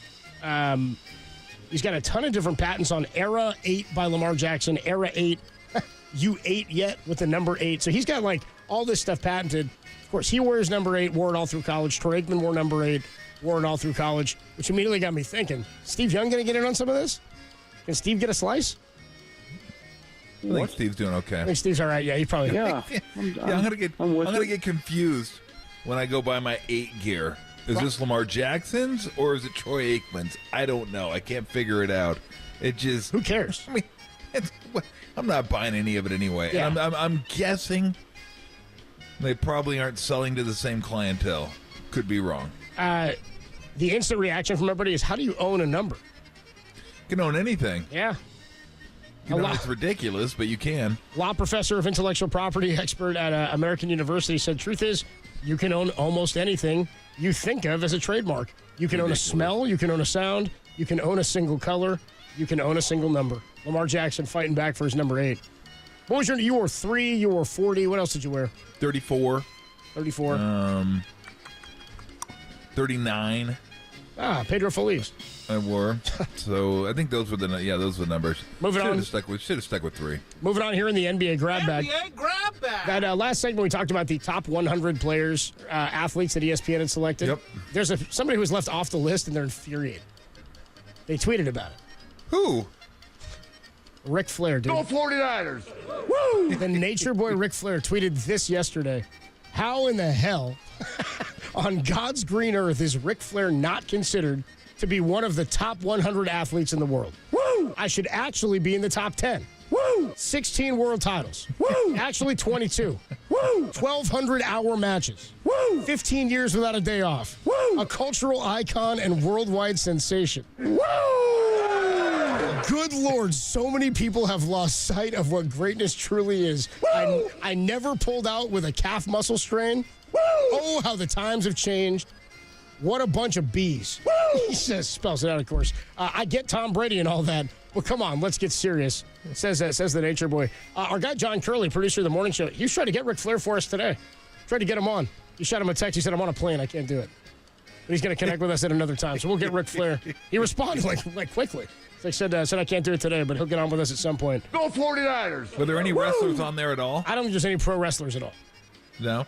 he's got a ton of different patents on Era 8 by Lamar Jackson, Era 8, You 8 Yet with the number 8. So he's got like all this stuff patented. Of course, he wears number 8, wore it all through college. Troy Aikman wore number 8, wore it all through college, which immediately got me thinking, Steve Young going to get in on some of this? Can Steve get a slice? I think Steve's doing okay. I think Steve's all right. Yeah, he probably. Yeah, I'm gonna get confused when I go buy my 8 gear. Is this Lamar Jackson's or is it Troy Aikman's? I don't know. I can't figure it out. It just who cares? I mean, I'm not buying any of it anyway. Yeah. I'm guessing they probably aren't selling to the same clientele. Could be wrong. The instant reaction from everybody is, "How do you own a number?" You can own anything. Yeah. You know, it's ridiculous, but you can. Law professor of intellectual property expert at American University said, truth is, you can own almost anything you think of as a trademark. You can own a smell, you can own a sound, you can own a single color, you can own a single number. Lamar Jackson fighting back for his number 8. What was you wore 3, you wore 40, what else did you wear? 34. 34. 39. Pedro Feliz. I wore. So I think those were the numbers. Moving on. Should have stuck with 3. Moving on here in the NBA grab bag. That last segment we talked about the top 100 players, athletes that ESPN had selected. Yep. There's somebody who was left off the list and they're infuriated. They tweeted about it. Who? Ric Flair, dude. Go 49ers. Woo! The Nature Boy Ric Flair tweeted this yesterday. How in the hell on God's green earth is Ric Flair not considered to be one of the top 100 athletes in the world? Woo! I should actually be in the top 10. Woo! 16 world titles. Woo! Actually 22. Woo! 1,200-hour matches. Woo! 15 years without a day off. Woo! A cultural icon and worldwide sensation. Woo! Good Lord, so many people have lost sight of what greatness truly is. I never pulled out with a calf muscle strain. Woo! Oh, how the times have changed. What a bunch of bees. Woo! He spells it out, of course. I get Tom Brady and all that, but come on, let's get serious. Says the Nature Boy. Our guy John Curley, producer of the morning show, he was trying to get Ric Flair for us today. Tried to get him on. He shot him a text. He said, I'm on a plane. I can't do it. But he's going to connect with us at another time, so we'll get Ric Flair. He responded like quickly. So he said I can't do it today, but he'll get on with us at some point. Go 49ers. Were there any wrestlers on there at all? I don't think there's any pro wrestlers at all. No?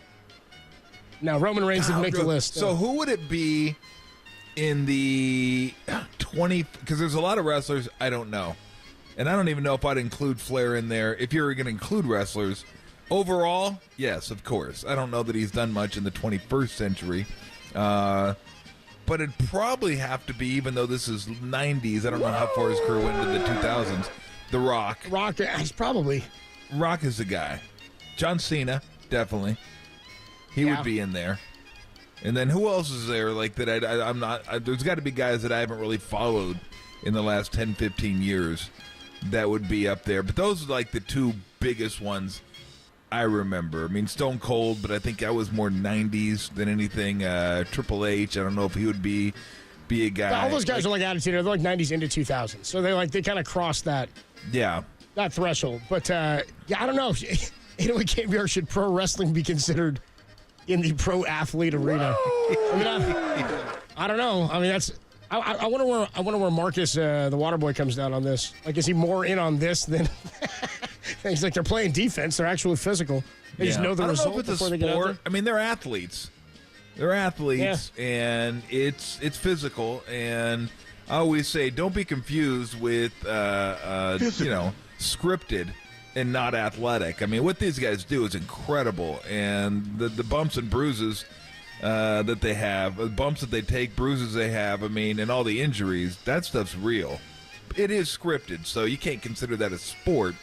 No, Roman Reigns didn't make the list. So who would it be in the 20? Because there's a lot of wrestlers I don't know. And I don't even know if I'd include Flair in there. If you're going to include wrestlers, overall, yes, of course. I don't know that he's done much in the 21st century. But it'd probably have to be, even though this is 90s, I don't know how far his career went into the 2000s, The Rock. Rock, he's probably. Rock is the guy. John Cena, definitely. He would be in there. And then who else is there like that I'm not... there's got to be guys that I haven't really followed in the last 10, 15 years that would be up there. But those are like the two biggest ones I remember. I mean, Stone Cold, but I think I was more 90s than anything. Triple H, I don't know if he would be a guy. All those guys are like Attitude Era. They're like 90s into 2000s. So they kind of crossed that threshold. But, I don't know. KNBR, should pro wrestling be considered in the pro athlete arena? I don't know. I mean, that's... I wonder where Marcus, the water boy, comes down on this. Like, is he more in on this than... He's like, they're playing defense. They're actually physical. They just know the result before they get out there. I mean, they're athletes. They're athletes, and it's physical. And I always say, don't be confused with, scripted and not athletic. I mean, what these guys do is incredible. And the bumps and bruises that they have, the bumps that they take, bruises they have, I mean, and all the injuries, that stuff's real. It is scripted, so you can't consider that a sport,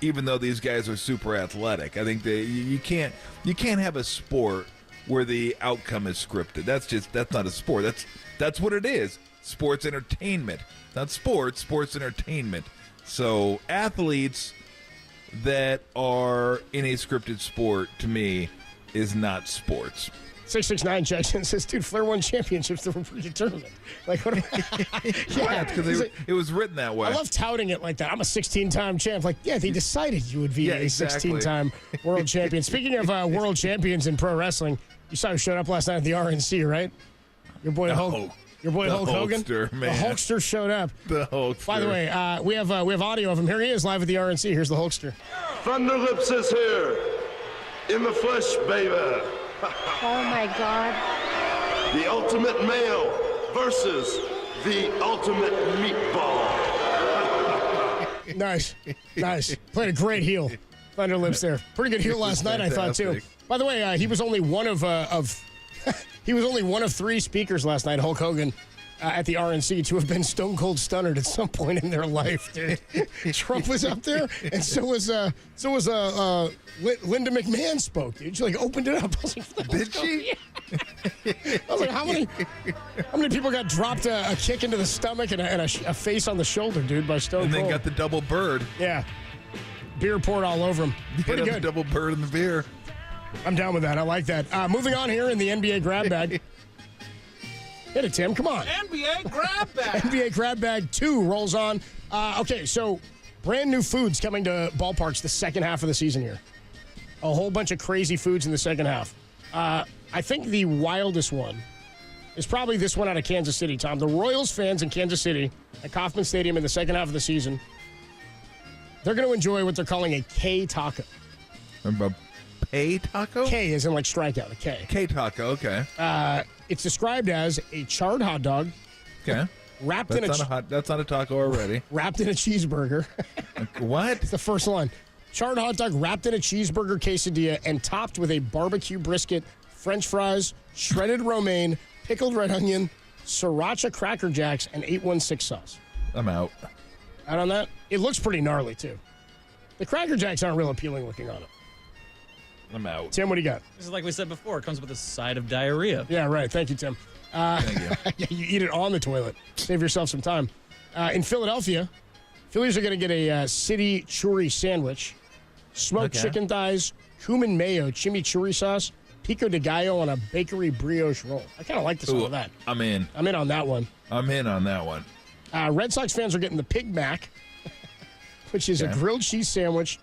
even though these guys are super athletic. I think you can't have a sport where the outcome is scripted. That's not a sport. That's what it is. Sports entertainment. Not sports entertainment. So athletes that are in a scripted sport, to me, is not sports. 669 checks and says, dude, Flair won championships that were predetermined. Like, what am I? Yeah, because it was written that way. I love touting it like that. I'm a 16-time champ. Like, yeah, they decided you would be a exactly. 16-time world champion. Speaking of world champions in pro wrestling, you saw who showed up last night at the RNC, right? Your boy Hulk. Your boy Hulk Hogan. Man. The Hulkster showed up. The Hulkster. By the way, we have audio of him. Here he is live at the RNC. Here's the Hulkster. Thunderlips is here. In the flesh, baby. Oh, my God. The ultimate male versus the ultimate meatball. Nice. Played a great heel. Thunderlips there. Pretty good heel last night, I thought, too. By the way, he was only one of he was only one of 3 speakers last night, Hulk Hogan, at the RNC, to have been stone cold stunned at some point in their life, dude. Trump was up there, and so was Linda McMahon spoke, dude. She opened it up. I was like, did she? I was like, how many people got dropped a kick into the stomach and a face on the shoulder, dude, by Stone Cold? And then got the double bird. Yeah. Beer poured all over him. Pretty good. The double bird in the beer. I'm down with that. I like that. Moving on here in the NBA grab bag. Hit it, Tim. Come on. NBA grab bag. NBA grab bag 2 rolls on. Okay, so brand new foods coming to ballparks the second half of the season here. A whole bunch of crazy foods in the second half. I think the wildest one is probably this one out of Kansas City, Tom. The Royals fans in Kansas City at Kauffman Stadium in the second half of the season, they're going to enjoy what they're calling a K taco. A taco? K as in strikeout, a K. K taco, okay. It's described as a charred hot dog. Okay. That's not a taco already. Wrapped in a cheeseburger. What? It's the first one. Charred hot dog wrapped in a cheeseburger quesadilla and topped with a barbecue brisket, French fries, shredded romaine, pickled red onion, sriracha Cracker Jacks, and 816 sauce. I'm out. Out on that? It looks pretty gnarly, too. The Cracker Jacks aren't real appealing looking on it. I'm out. Tim, what do you got? This is like we said before. It comes with a side of diarrhea. Yeah, right. Thank you, Tim. Thank you. Yeah, you eat it on the toilet. Save yourself some time. In Philadelphia, Phillies are going to get a city churi sandwich, smoked chicken thighs, cumin mayo, chimichurri sauce, pico de gallo on a bakery brioche roll. I kind of like the sound of that. I'm in. I'm in on that one. Red Sox fans are getting the Pig Mac, which is a grilled cheese sandwich.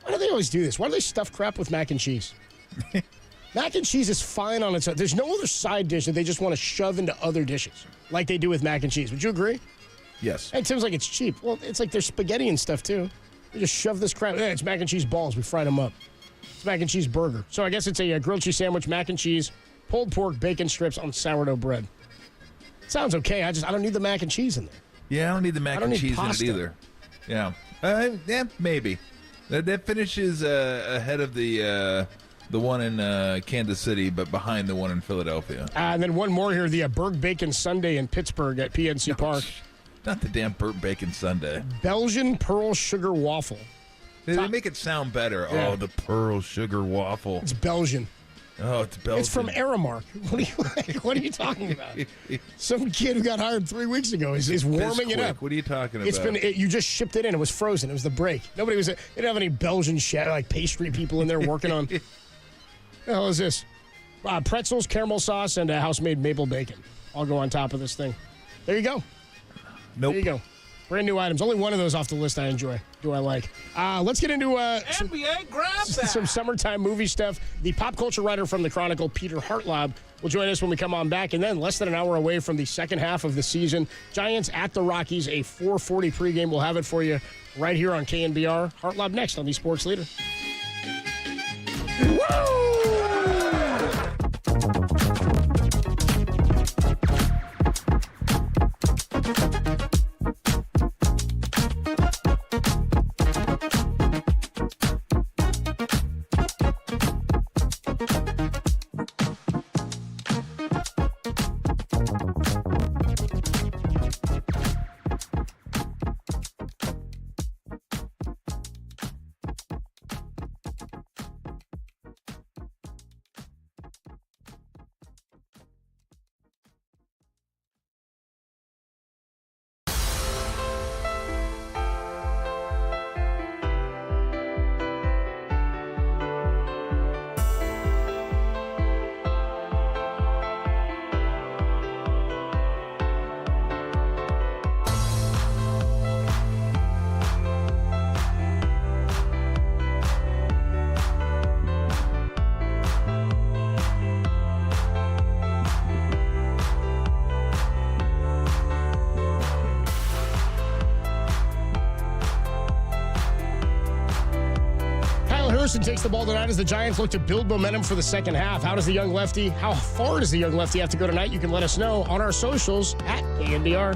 Why do they always do this? Why do they stuff crap with mac and cheese? Mac and cheese is fine on its own. There's no other side dish that they just want to shove into other dishes like they do with mac and cheese. Would you agree? Yes. It seems like it's cheap. Well, it's like there's spaghetti and stuff, too. They just shove this crap. It's mac and cheese balls. We fried them up. It's mac and cheese burger. So I guess it's a grilled cheese sandwich, mac and cheese, pulled pork, bacon strips on sourdough bread. Sounds okay. I don't need the mac and cheese in there. Yeah, I don't need the mac and cheese pasta in it either. Yeah. Yeah, maybe. That finishes ahead of the one in Kansas City, but behind the one in Philadelphia. And then one more here, the Berg Bacon Sundae in Pittsburgh at PNC Park. Not the damn Berg Bacon Sundae. Belgian Pearl Sugar Waffle. They make it sound better. Yeah. Oh, the Pearl Sugar Waffle. It's Belgian. Oh, it's Belgian. It's from Aramark. What are you talking about? Some kid who got hired 3 weeks ago is warming it up. What are you talking about? It's been you just shipped it in. It was frozen. It was the break. They didn't have any Belgian pastry people in there working on. What the hell is this? Pretzels, caramel sauce, and house-made maple bacon. All go on top of this thing. There you go. Nope. There you go. Brand new items. Only one of those off the list I enjoy. Do I like? Let's get into NBA grab bag. Some summertime movie stuff. The pop culture writer from the Chronicle, Peter Hartlaub, will join us when we come on back. And then less than an hour away from the second half of the season, Giants at the Rockies, a 4:40 pregame. We'll have it for you right here on KNBR. Hartlaub next on the Sports Leader. Woo! Wilson takes the ball tonight as the Giants look to build momentum for the second half. How far does the young lefty have to go tonight? You can let us know on our socials at KNBR.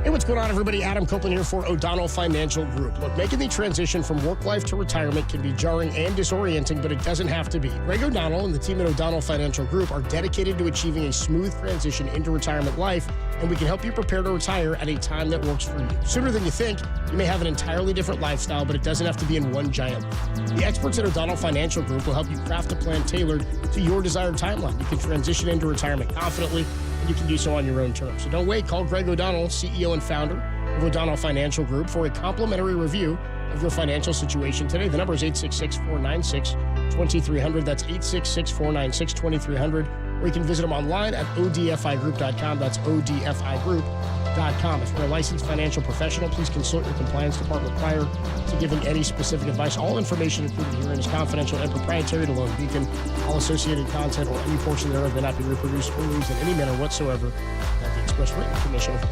Hey, what's going on, everybody? Adam Copeland here for O'Donnell Financial Group. Look, making the transition from work life to retirement can be jarring and disorienting, but it doesn't have to be. Greg O'Donnell and the team at O'Donnell Financial Group are dedicated to achieving a smooth transition into retirement life, and we can help you prepare to retire at a time that works for you. Sooner than you think, you may have an entirely different lifestyle, but it doesn't have to be in one giant leap. The experts at O'Donnell Financial Group will help you craft a plan tailored to your desired timeline. You can transition into retirement confidently, and you can do so on your own terms. So don't wait. Call Greg O'Donnell, CEO and founder of O'Donnell Financial Group, for a complimentary review of your financial situation today. The number is 866-496-2300. That's 866-496-2300. Or you can visit them online at odfigroup.com. That's odfigroup.com. If you're a licensed financial professional, please consult your compliance department prior to giving any specific advice. All information included herein is confidential and proprietary to Lone Beacon. All associated content or any portion thereof may not be reproduced or used in any manner whatsoever without the express written permission of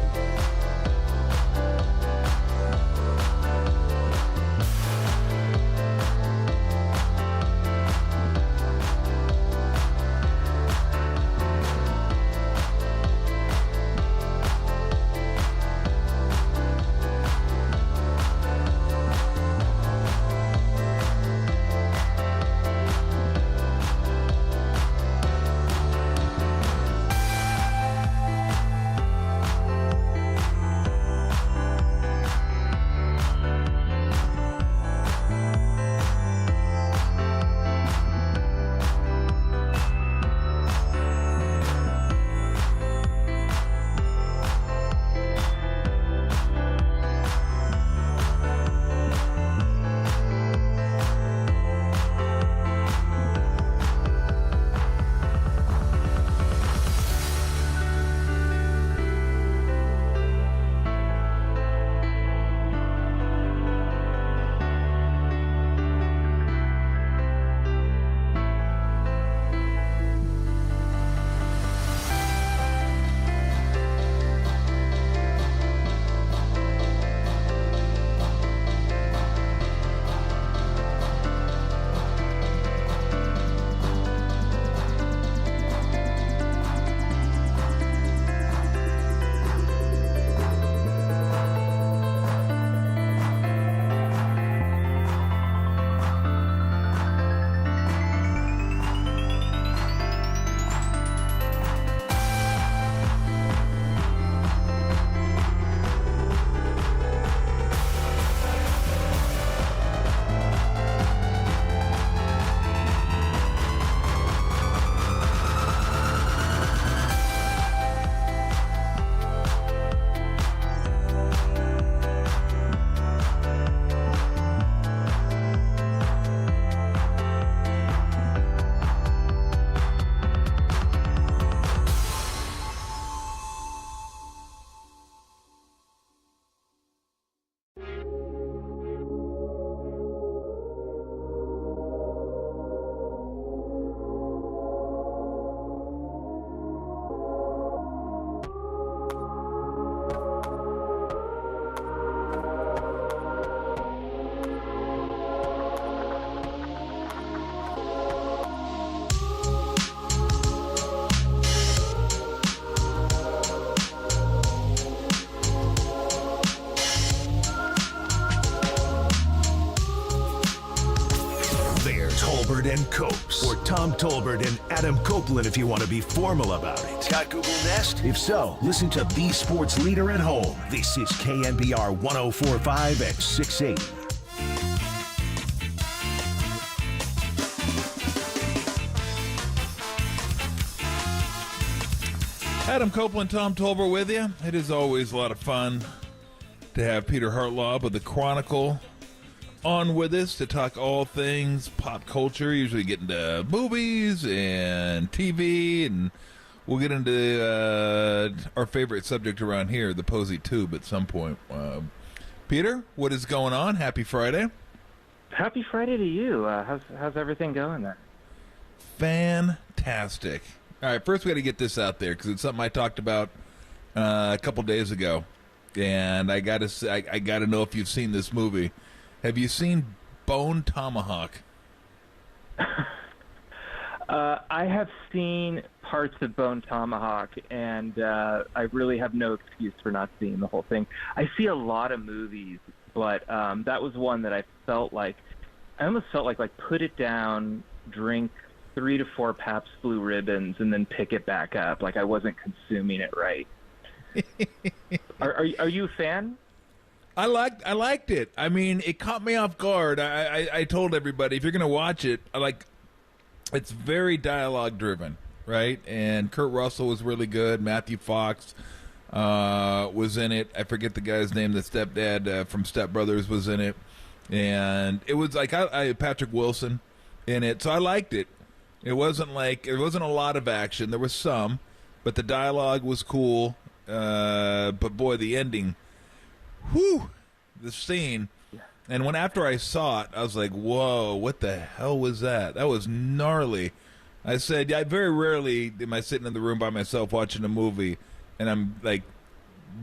Tolbert and Copes, or Tom Tolbert and Adam Copeland if you want to be formal about it. Got Google Nest? If so, listen to the sports leader at home. This is KNBR 104.5 at 680. Adam Copeland, Tom Tolbert with you. It is always a lot of fun to have Peter Hartlaub of the Chronicle on with us to talk all things pop culture. Usually get into movies and TV, and we'll get into our favorite subject around here, the Posey Tube, at some point. Peter, what is going on? Happy Friday. Happy Friday to you. How's everything going there? Fantastic. All right, first we got to get this out there because it's something I talked about a couple days ago. and I gotta say, I gotta know if you've seen this movie. Have you seen Bone Tomahawk? I have seen parts of Bone Tomahawk, and I really have no excuse for not seeing the whole thing. I see a lot of movies, but that was one that I almost felt like put it down, drink 3 to 4 Pabst Blue Ribbons, and then pick it back up. Like I wasn't consuming it right. Are you a fan? I liked it. I mean, it caught me off guard. I told everybody, if you're gonna watch it, it's very dialogue driven, right? And Kurt Russell was really good. Matthew Fox was in it. I forget the guy's name. The stepdad from Step Brothers was in it, and it was like I Patrick Wilson in it. So I liked it. It wasn't a lot of action. There was some, but the dialogue was cool. But boy, the ending, whew, the scene. And after I saw it, I was like, whoa, what the hell was that? That was gnarly. I said, yeah, very rarely am I sitting in the room by myself watching a movie and I'm like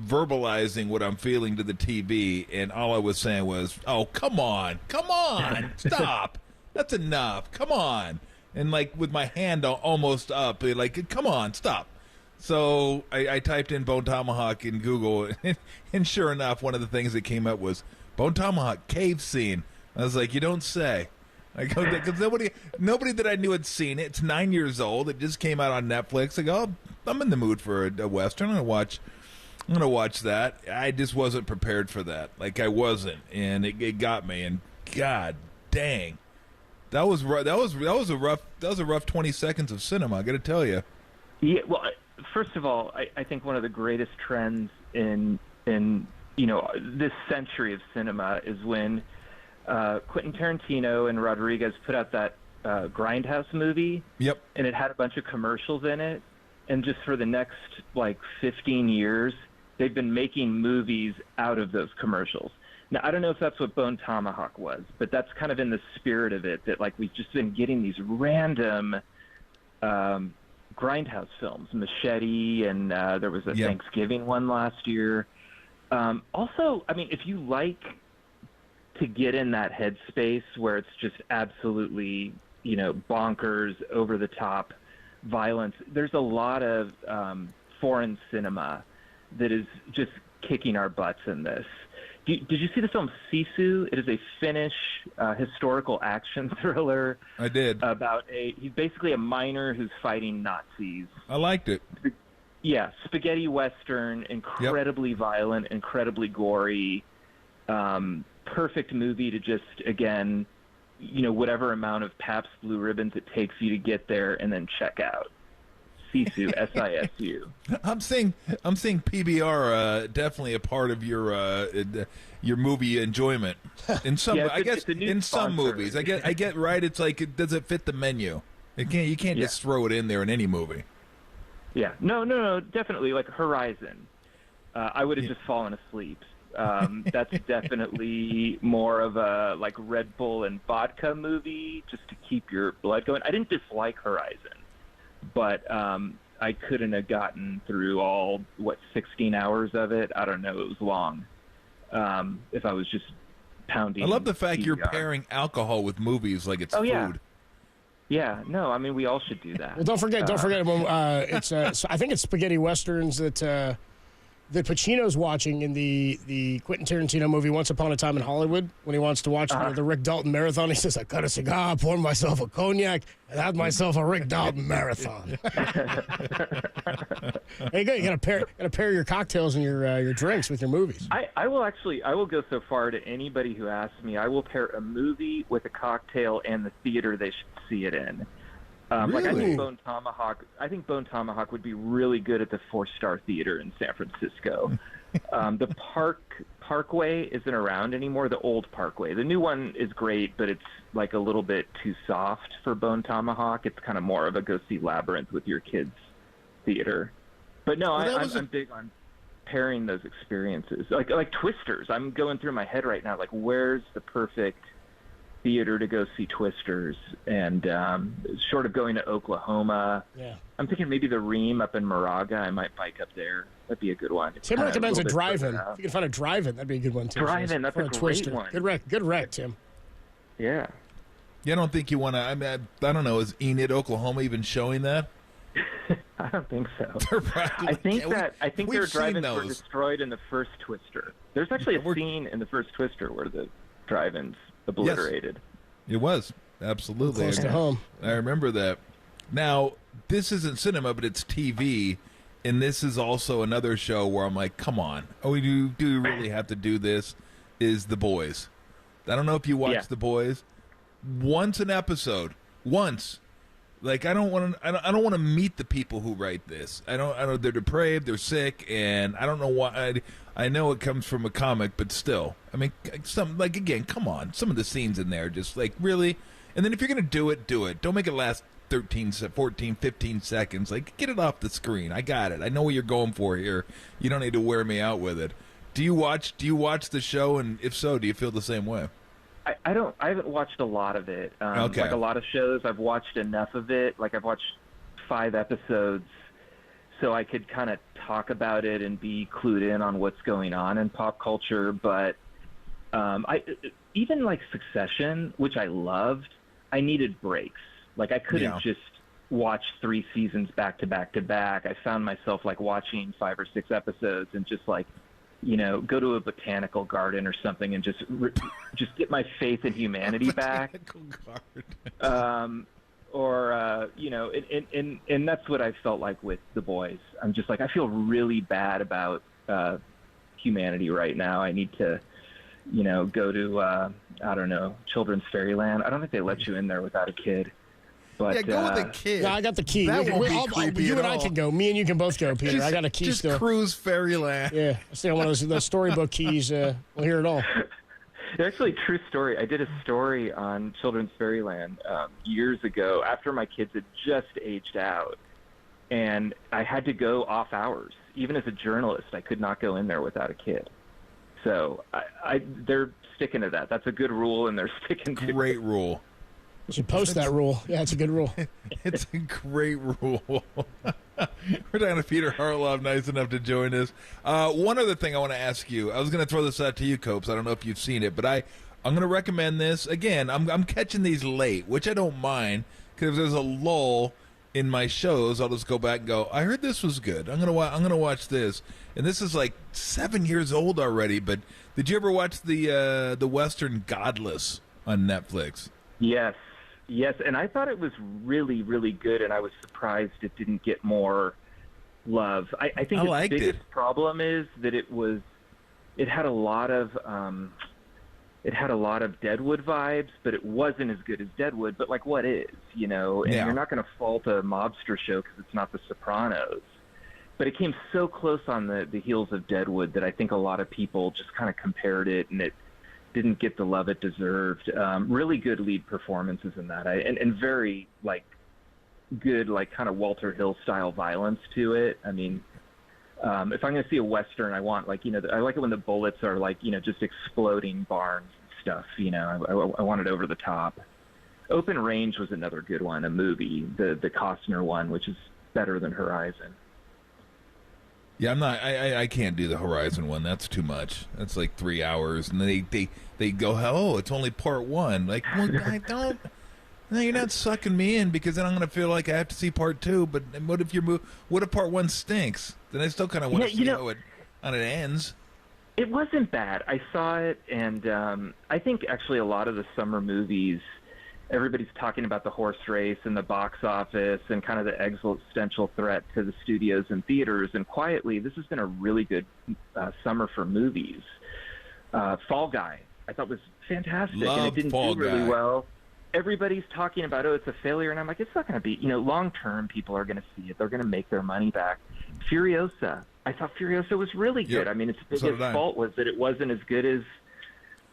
verbalizing what I'm feeling to the TV, and all I was saying was, oh, come on, stop. That's enough. Come on. And like with my hand almost up, like, come on, stop. So I typed in Bone Tomahawk in Google, and sure enough, one of the things that came up was Bone Tomahawk cave scene. I was like, you don't say. Because nobody that I knew had seen it. It's 9 years old. It just came out on Netflix. I go, oh, I'm in the mood for a Western. I'm gonna watch that. I just wasn't prepared for that. Like I wasn't, and it got me. And God dang, that was a rough 20 seconds of cinema. I got to tell you. Yeah. Well, first of all, I think one of the greatest trends in this century of cinema is when Quentin Tarantino and Rodriguez put out that Grindhouse movie. Yep. And it had a bunch of commercials in it. And just for the next 15 years, they've been making movies out of those commercials. Now, I don't know if that's what Bone Tomahawk was, but that's kind of in the spirit of it, that we've just been getting these random Grindhouse films, Machete, and there was a Thanksgiving one last year. Also, I mean, if you like to get in that headspace where it's just absolutely, bonkers, over the top violence, there's a lot of foreign cinema that is just kicking our butts in this. Did you see the film Sisu? It is a Finnish historical action thriller. I did. He's basically a miner who's fighting Nazis. I liked it. Yeah, spaghetti western, incredibly violent, incredibly gory. Perfect movie to just, again, whatever amount of Pabst Blue Ribbons it takes you to get there and then check out. Sisu, S-I-S-U. I'm seeing PBR definitely a part of your movie enjoyment. In some, I guess, in some movies, I get right. It's like, does it fit the menu? You can't just throw it in there in any movie. Yeah, no, definitely. Like Horizon, I would have just fallen asleep. That's definitely more of a Red Bull and vodka movie, just to keep your blood going. I didn't dislike Horizon, but I couldn't have gotten through all 16 hours of it. I don't know, it was long. If I was just pounding. I love the fact PBR. You're pairing alcohol with movies like it's food. Yeah, no, I mean, we all should do that. Well, don't forget. It's I think it's spaghetti westerns that Pacino's watching in the Quentin Tarantino movie Once Upon a Time in Hollywood. When he wants to watch the Rick Dalton marathon, he says, "I cut a cigar, pour myself a cognac, and have myself a Rick Dalton marathon." There you go. You got to pair your cocktails and your drinks with your movies. I will go so far to anybody who asks me. I will pair a movie with a cocktail and the theater they should see it in. Really? I think Bone Tomahawk would be really good at the 4-star theater in San Francisco. The Parkway isn't around anymore, the old Parkway. The new one is great, but it's a little bit too soft for Bone Tomahawk. It's kind of more of a go see Labyrinth with your kids theater. But no, I'm big on pairing those experiences. Like Twisters. I'm going through my head right now, where's the perfect theater to go see Twisters, and short of going to Oklahoma, I'm thinking maybe the Ream up in Moraga. I might bike up there. That'd be a good one. Tim recommends a drive-in. If you can find a drive-in, that'd be a good one too. Drive-in, that's a great Twister. one. Good rec, Tim. Yeah. Yeah, I don't think you want to. I mean, I don't know. Is Enid, Oklahoma, even showing that? I don't think so. Probably, I think their drive-ins were those. destroyed in the first Twister. There's actually a scene in the first Twister where the drive-ins obliterated. Yes, it was absolutely Close to home. I remember that. Now, this isn't cinema, but it's TV, and this is also another show where I'm like, come on, do you really have to do this? Is The Boys? I don't know if you watch The Boys. Once an episode, once. Like I don't want to meet the people who write this. I don't. They're depraved. They're sick, and I don't know why. I know it comes from a comic, but still, I mean, again, come on. Some of the scenes in there, just like really. And then if you're gonna do it, do it. Don't make it last 13, 14, 15 seconds. Like get it off the screen. I got it. I know what you're going for here. You don't need to wear me out with it. Do you watch the show? And if so, do you feel the same way? I haven't watched a lot of it. Okay. Like a lot of shows, I've watched enough of it. Like I've watched 5 episodes, so I could kind of talk about it and be clued in on what's going on in pop culture. But even like Succession, which I loved, I needed breaks. Like I couldn't just watch 3 seasons back to back to back. I found myself like watching 5 or 6 episodes and just like, go to a botanical garden or something and just get my faith in humanity back. And that's what I felt like with The Boys. I'm just like, I feel really bad about humanity right now. I need to, go to, I don't know, Children's Fairyland. I don't think they let you in there without a kid. But, go with a kid. Yeah, I got the key. That won't be creepy you at and I all. can go. Me and you can both go, Peter. I got a key still. Cruise Fairyland. Yeah, I still one of those storybook keys. We'll hear it all. Actually, true story. I did a story on Children's Fairyland years ago after my kids had just aged out, and I had to go off hours. Even as a journalist, I could not go in there without a kid. So they're sticking to that. That's a good rule, and they're sticking to it. Great rule. You should post that rule. Yeah, it's a good rule. It's a great rule. We're talking to Peter Harloff, nice enough to join us. One other thing I want to ask you. I was going to throw this out to you, Copes. I don't know if you've seen it, but I'm going to recommend this. Again, I'm catching these late, which I don't mind, because if there's a lull in my shows, I'll just go back and go, I heard this was good. I'm going to watch this. And this is like 7 years old already, but did you ever watch the Western Godless on Netflix? Yes, and I thought it was really, really good, and I was surprised it didn't get more love. I think its biggest problem is that it had a lot of Deadwood vibes, but it wasn't as good as Deadwood. But like, what is, And you're not going to fault a mobster show because it's not The Sopranos. But it came so close on the heels of Deadwood that I think a lot of people just kind of compared it, and it didn't get the love it deserved. Really good lead performances in that, and very like good, like kind of Walter Hill style violence to it. I mean, if I'm going to see a Western, I want like, I like it when the bullets are like, just exploding barns and stuff. I want it over the top. Open Range was another good one, a movie, the Costner one, which is better than Horizon. Yeah, I'm not. I can't do the Horizon one. That's too much. That's like 3 hours, and then they go, oh, it's only part 1. Like, well, I don't. No, you're not sucking me in, because then I'm going to feel like I have to see part 2. But what if part 1 stinks? Then I still kind of want to see how it ends. It wasn't bad. I saw it, and I think actually a lot of the summer movies, everybody's talking about the horse race and the box office and kind of the existential threat to the studios and theaters. And quietly, this has been a really good summer for movies. Fall Guy, I thought was fantastic, and it didn't do really well. Everybody's talking about, it's a failure, and I'm like, it's not going to be. Long term, people are going to see it. They're going to make their money back. Furiosa, I thought Furiosa was really good. Yep. I mean, its biggest fault was that it wasn't as good as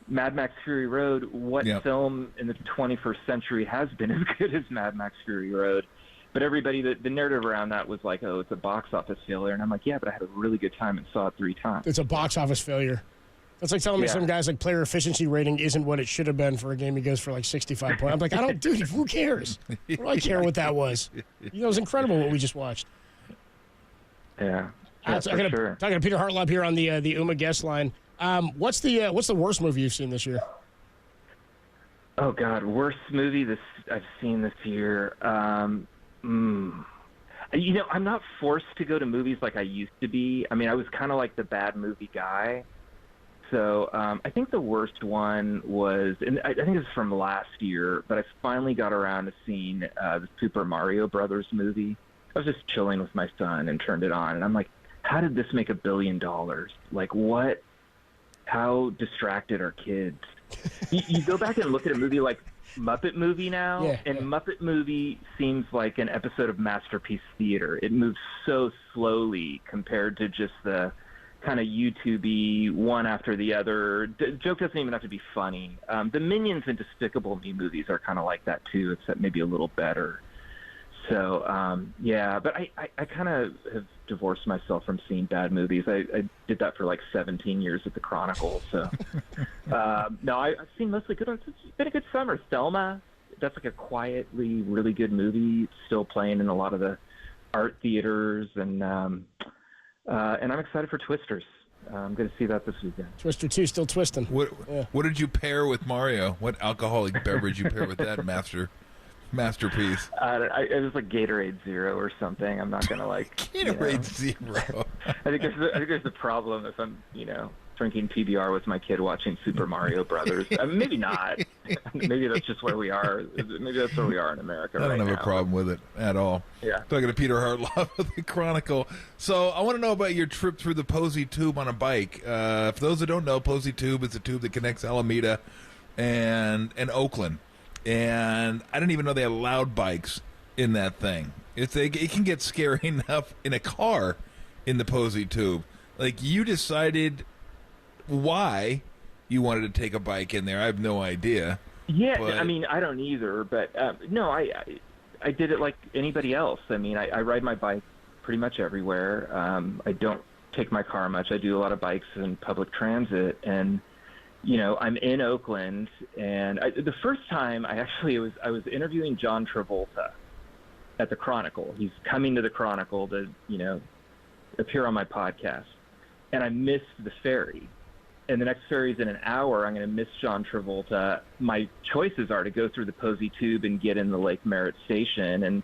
Mad Max Fury Road. What film in the 21st century has been as good as Mad Max Fury Road? But everybody, the narrative around that was like, oh, it's a box office failure. And I'm like, yeah, but I had a really good time and saw it 3 times. It's a box office failure. That's like telling me some guys like player efficiency rating isn't what it should have been for a game he goes for like 65 points. I'm like, dude, who cares? What do I care what that was? It was incredible what we just watched. Yeah. Talking to Peter Hartlaub here on the UMA guest line. What's the worst movie you've seen this year? Oh God, worst movie I've seen this year. I'm not forced to go to movies like I used to be. I mean, I was kind of like the bad movie guy. So I think the worst one was, and I think it's from last year, but I finally got around to seeing the Super Mario Brothers movie. I was just chilling with my son and turned it on, and I'm like, how did this make $1 billion? Like, what? How distracted are kids? You go back and look at a movie like Muppet Movie now, and Muppet Movie seems like an episode of Masterpiece Theater. It moves so slowly compared to just the kind of YouTube-y one after the other. The joke doesn't even have to be funny. The Minions and Despicable Me movies are kind of like that too, except maybe a little better. So, but I kind of have divorced myself from seeing bad movies. I did that for like 17 years at the Chronicle. So, no, I've seen mostly good ones. It's been a good summer. Thelma, that's like a quietly really good movie. It's still playing in a lot of the art theaters, and I'm excited for Twisters. I'm going to see that this weekend. Twister 2 still twisting. What did you pair with Mario? What alcoholic beverage you pair with that masterpiece? It was like Gatorade Zero or something. I'm not gonna like Gatorade Zero. I think there's a problem if I'm drinking PBR with my kid watching Super Mario Brothers. I mean, maybe not. Maybe that's just where we are. Maybe that's where we are in America. I don't have now. a problem with it at all. Yeah. Talking to Peter Hartlaub of the Chronicle. So I want to know about your trip through the Posey Tube on a bike. For those who don't know, Posey Tube is a tube that connects Alameda and Oakland. And I didn't even know they allowed bikes in that thing. It can get scary enough in a car in the Posey Tube. Like, you decided why you wanted to take a bike in there. I have no idea. Yeah, but... I mean, I don't either. But, no, I did it like anybody else. I mean, I ride my bike pretty much everywhere. I don't take my car much. I do a lot of bikes and public transit. And I'm in Oakland, and the first time I was interviewing John Travolta at the Chronicle. He's coming to the Chronicle to, appear on my podcast, and I missed the ferry. And the next ferry's in an hour. I'm going to miss John Travolta. My choices are to go through the Posey Tube and get in the Lake Merritt station, and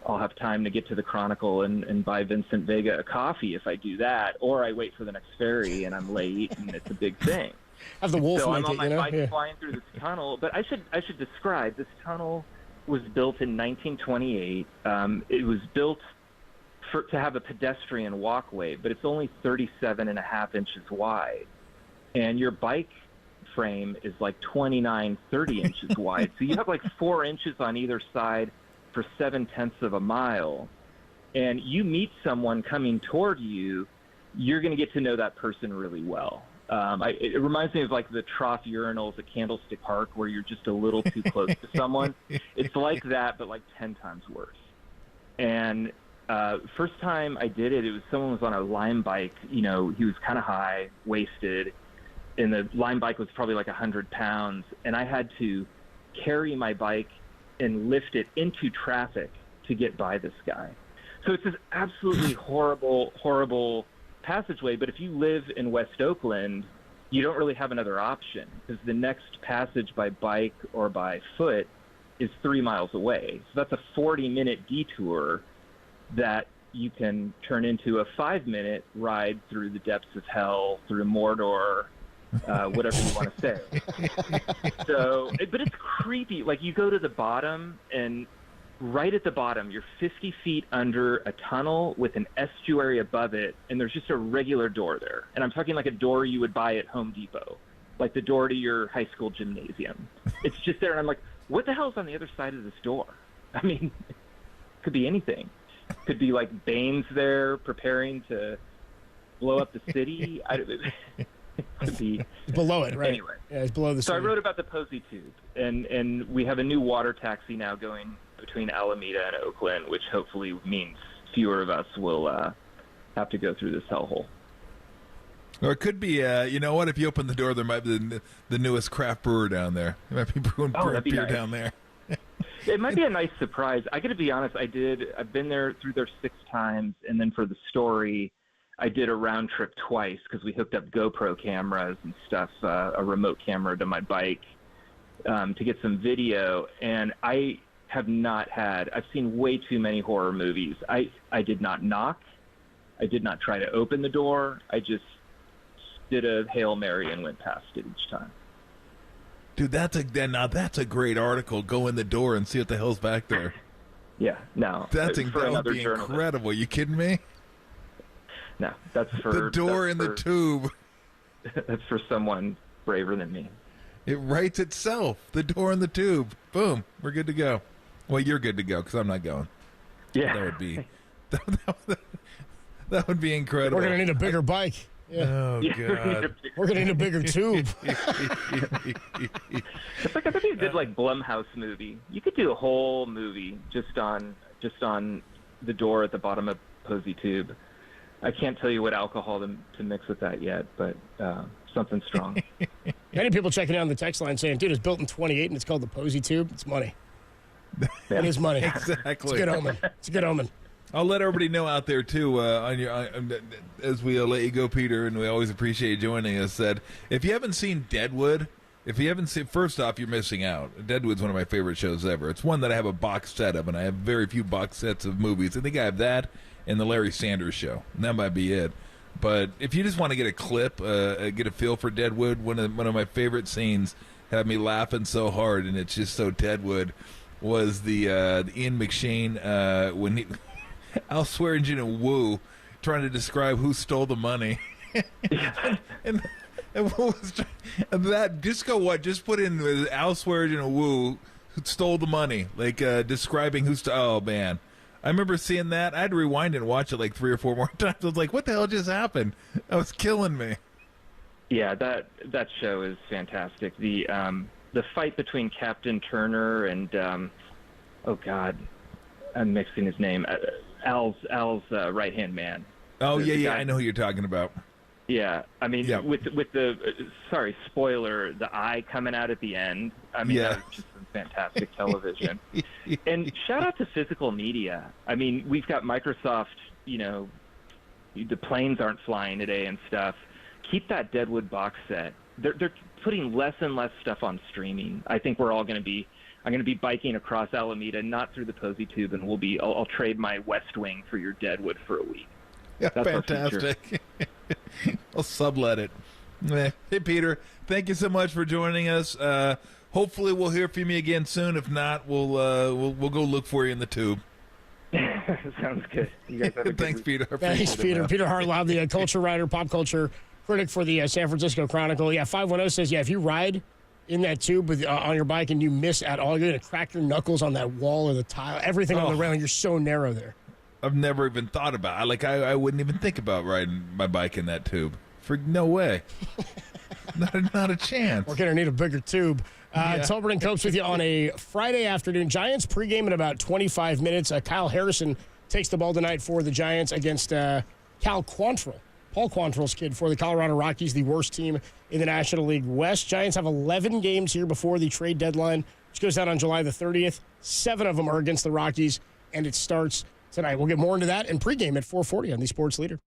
I'll have time to get to the Chronicle and buy Vincent Vega a coffee if I do that, or I wait for the next ferry and I'm late and it's a big thing. Have the wolf so make I'm on it, my bike flying through this tunnel. But I should describe, this tunnel was built in 1928. It was built to have a pedestrian walkway, but it's only 37.5 inches wide. And your bike frame is like 29, 30 inches wide. So you have like 4 inches on either side for 0.7 of a mile. And you meet someone coming toward you, you're going to get to know that person really well. It reminds me of like the trough urinals at Candlestick Park where you're just a little too close to someone. It's like that, but like 10 times worse. And first time I did it, someone was on a Lime bike. He was kind of high, wasted, and the Lime bike was probably like 100 pounds. And I had to carry my bike and lift it into traffic to get by this guy. So it's this absolutely horrible, horrible passageway, but if you live in West Oakland, you don't really have another option because the next passage by bike or by foot is 3 miles away. So that's a 40-minute detour that you can turn into a 5-minute ride through the depths of hell, through Mordor, whatever you want to say. So, but it's creepy. Like, you go to the bottom, and right at the bottom, you're 50 feet under a tunnel with an estuary above it, and there's just a regular door there. And I'm talking like a door you would buy at Home Depot, like the door to your high school gymnasium. It's just there, and I'm like, what the hell is on the other side of this door? I mean, it could be anything. It could be like Bane's there preparing to blow up the city. It could be below it, right? Anyway, yeah, it's below the city. So I wrote about the Posey Tube, and we have a new water taxi now going between Alameda and Oakland, which hopefully means fewer of us will have to go through this hellhole. Or it could be, you know what? If you open the door, there might be the newest craft brewer down there. There might be brewing beer down there. It might be a nice surprise. I got to be honest. I've been there through there 6 times, and then for the story, I did a round trip twice because we hooked up GoPro cameras and stuff, a remote camera to my bike to get some video. And I have not had, I've seen way too many horror movies. I did not knock. I did not try to open the door. I just did a Hail Mary and went past it each time. Dude, that's a great article. Go in the door and see what the hell's back there. Yeah, no. That would be incredible. You kidding me? No, that's for... The door in the tube. That's for someone braver than me. It writes itself. The door in the tube. Boom. We're good to go. Well, you're good to go because I'm not going. Yeah. That would be... That would be incredible. We're going to need a bigger bike. Yeah. Oh, God. We're going to need a bigger tube. It's like, I think you did like Blumhouse movie. You could do a whole movie just on the door at the bottom of Posey Tube. I can't tell you what alcohol to mix with that yet, but something strong. Many people checking in on the text line saying, dude, it's built in 28 and it's called the Posey Tube. It's money. It is money. Exactly. It's a good omen. It's a good omen. I'll let everybody know out there, too, as we let you go, Peter, and we always appreciate you joining us, that if you haven't seen Deadwood, first off, you're missing out. Deadwood's one of my favorite shows ever. It's one that I have a box set of, and I have very few box sets of movies. I think I have that and the Larry Sanders Show, and that might be it. But if you just want to get a clip, get a feel for Deadwood, one of my favorite scenes had me laughing so hard, and it's just so Deadwood, was the Ian McShane when he... Al Swearingen and Wu trying to describe who stole the money. and what was that disco? What just put in Al Swearingen and Wu who stole the money? Like describing who stole. Oh man, I remember seeing that. I had to rewind and watch it like 3 or 4 more times. I was like, "What the hell just happened?" That was killing me. Yeah, that show is fantastic. The fight between Captain Turner and oh God, I'm mixing his name. Al's right-hand man. Oh, yeah, I know who you're talking about. Yeah, I mean, with the, sorry, spoiler, the eye coming out at the end, I mean, that was just some fantastic television. And shout out to physical media. I mean, we've got Microsoft, the planes aren't flying today and stuff. Keep that Deadwood box set. They're putting less and less stuff on streaming. I think we're all going to be... I'm going to be biking across Alameda, not through the Posey Tube, and I'll trade my West Wing for your Deadwood for a week. Yeah, that's fantastic. I'll sublet it. Hey, Peter, thank you so much for joining us. Hopefully, we'll hear from you again soon. If not, we'll go look for you in the tube. Sounds good. You guys have a Thanks, good Peter. Thanks, Peter. Peter Hartlaub, the culture writer, pop culture critic for the San Francisco Chronicle. Yeah, 510 says, if you ride in that tube with on your bike and you miss at all, you're going to crack your knuckles on that wall or the tile, everything on the railing. You're so narrow there. I've never even thought about it. I wouldn't even think about riding my bike in that tube. No way. not a chance. We're going to need a bigger tube. Tolbert and Copes with you on a Friday afternoon. Giants pregame in about 25 minutes. Kyle Harrison takes the ball tonight for the Giants against Cal Quantrill. Paul Quantrill's kid for the Colorado Rockies, the worst team in the National League West. Giants have 11 games here before the trade deadline, which goes down on July the 30th. 7 of them are against the Rockies, and it starts tonight. We'll get more into that in pregame at 4:40 on the Sports Leader.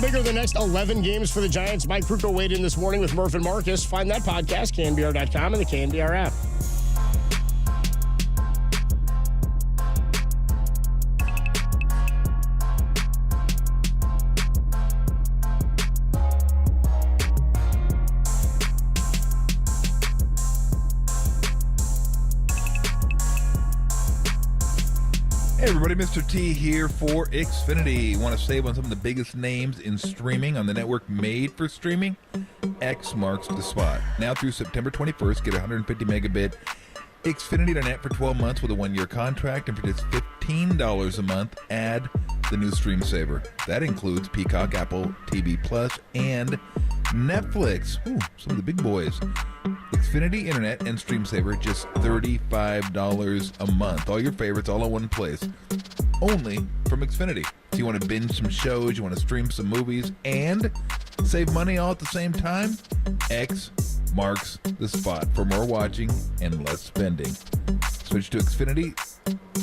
bigger the next 11 games for the Giants? Mike Krukow weighed in this morning with Murph and Marcus. Find that podcast, KNBR.com and the KNBR app. Hey everybody, Mr. T here for Xfinity. Want to save on some of the biggest names in streaming on the network made for streaming? X marks the spot. Now through September 21st, get 150 megabit Xfinity Internet for 12 months with a 1-year contract, and for just $15 a month, add the new Stream Saver. That includes Peacock, Apple TV Plus, and Netflix. Ooh, some of the big boys. Xfinity Internet and Stream Saver, just $35 a month. All your favorites all in one place. Only from Xfinity. If you want to binge some shows, you want to stream some movies, and save money all at the same time, X marks the spot for more watching and less spending. Switch to Xfinity,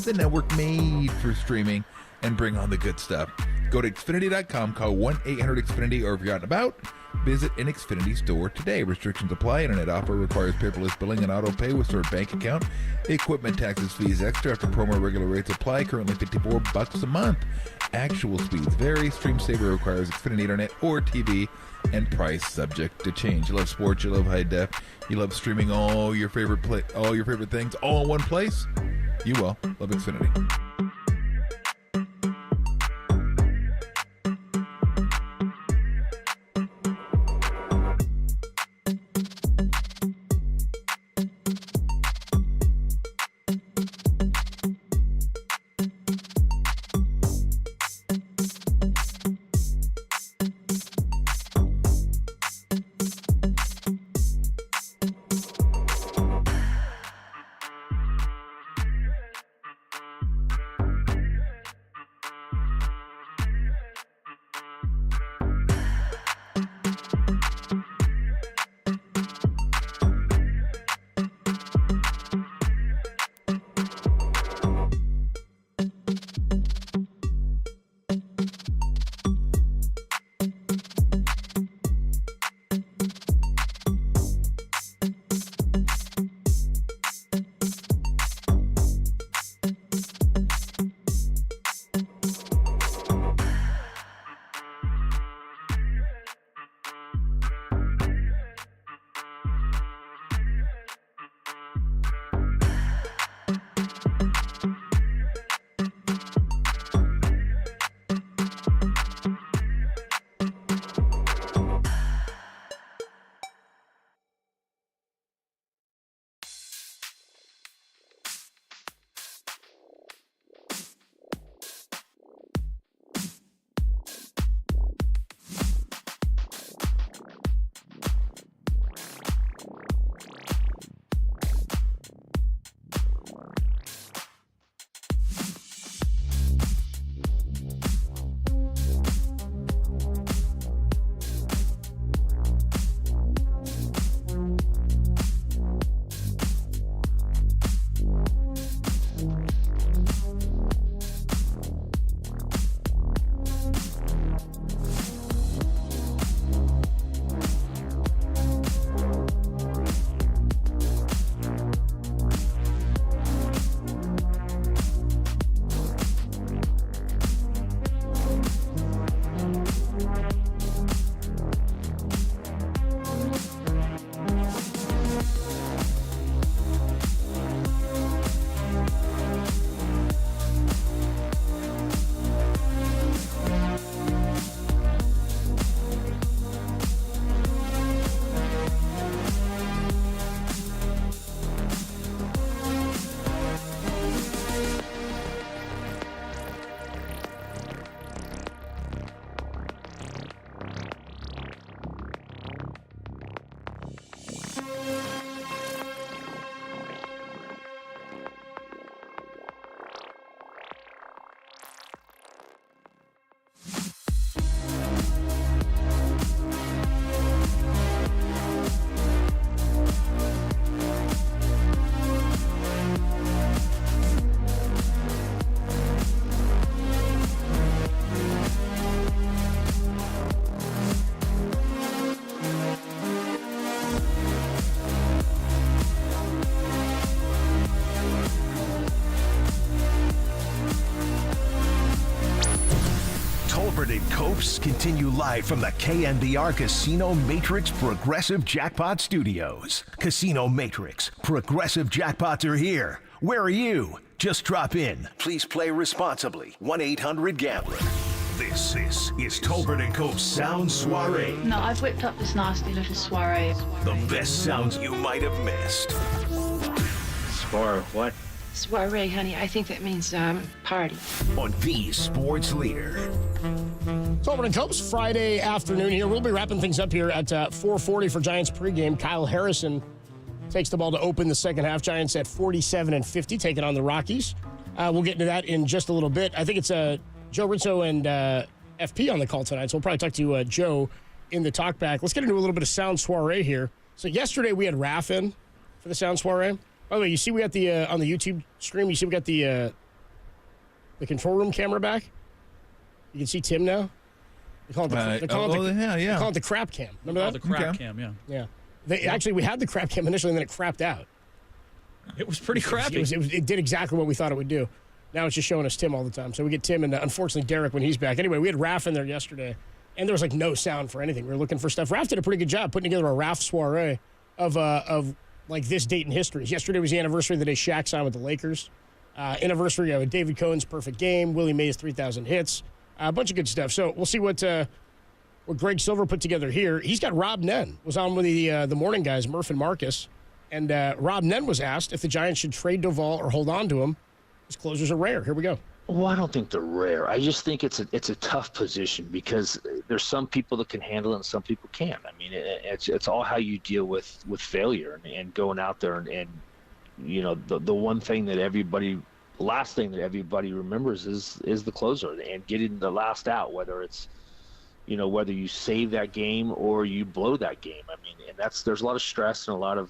the network made for streaming, and bring on the good stuff. Go to Xfinity.com, call 1-800-XFINITY, or if you're out and about, visit an Xfinity store today. Restrictions apply. Internet offer requires paperless billing and auto pay with stored bank account. Equipment taxes, fees extra after promo regular rates apply. Currently $54 a month. Actual speeds vary. Stream Saver requires Xfinity Internet or TV, and price subject to change. You love sports, you love high def, you love streaming all your favorite things all in one place. You will love Xfinity. and Copes continue live from the KNBR Casino Matrix Progressive Jackpot Studios. Casino Matrix, Progressive Jackpots are here. Where are you? Just drop in. Please play responsibly. 1-800-GAMBLER. This is Tolbert and Cope's Sound Soiree. No, I've whipped up this nasty little soiree. The best sounds you might have missed. What? Soiree, honey. I think that means party. On the sports leader. Tolbert and Copes, Friday afternoon here. We'll be wrapping things up here at 4:40 for Giants pregame. Kyle Harrison takes the ball to open the second half. Giants at 47-50, taking on the Rockies. We'll get into that in just a little bit. I think it's Joe Rizzo and FP on the call tonight, so we'll probably talk to Joe in the talkback. Let's get into a little bit of Sound Soiree here. So yesterday we had Raph in for the Sound Soiree. By the way, you see we got the on the YouTube stream. You see we got the control room camera back. You can see Tim now. They call it the crap cam. Remember that? Oh, the crap cam, yeah. Yeah. Actually, we had the crap cam initially, and then it crapped out. It was pretty crappy. It did exactly what we thought it would do. Now it's just showing us Tim all the time. So we get Tim and unfortunately Derek when he's back. Anyway, we had Raph in there yesterday, and there was like no sound for anything. We were looking for stuff. Raph did a pretty good job putting together a Raph soiree of like this date in history. Yesterday was the anniversary of the day Shaq signed with the Lakers. Anniversary of David Cohen's perfect game, Willie Mays' 3,000 hits, a bunch of good stuff. So we'll see what Greg Silver put together here. He's got Rob Nen, was on with the morning guys, Murph and Marcus. And Rob Nen was asked if the Giants should trade Doval or hold on to him. His closers are rare. Here we go. Well, I don't think they're rare. I just think it's a tough position because there's some people that can handle it and some people can't. I mean, it's all how you deal with failure and going out there and you know the one thing that last thing that everybody remembers is the closer and getting the last out, whether it's whether you save that game or you blow that game. I mean, and there's a lot of stress and a lot of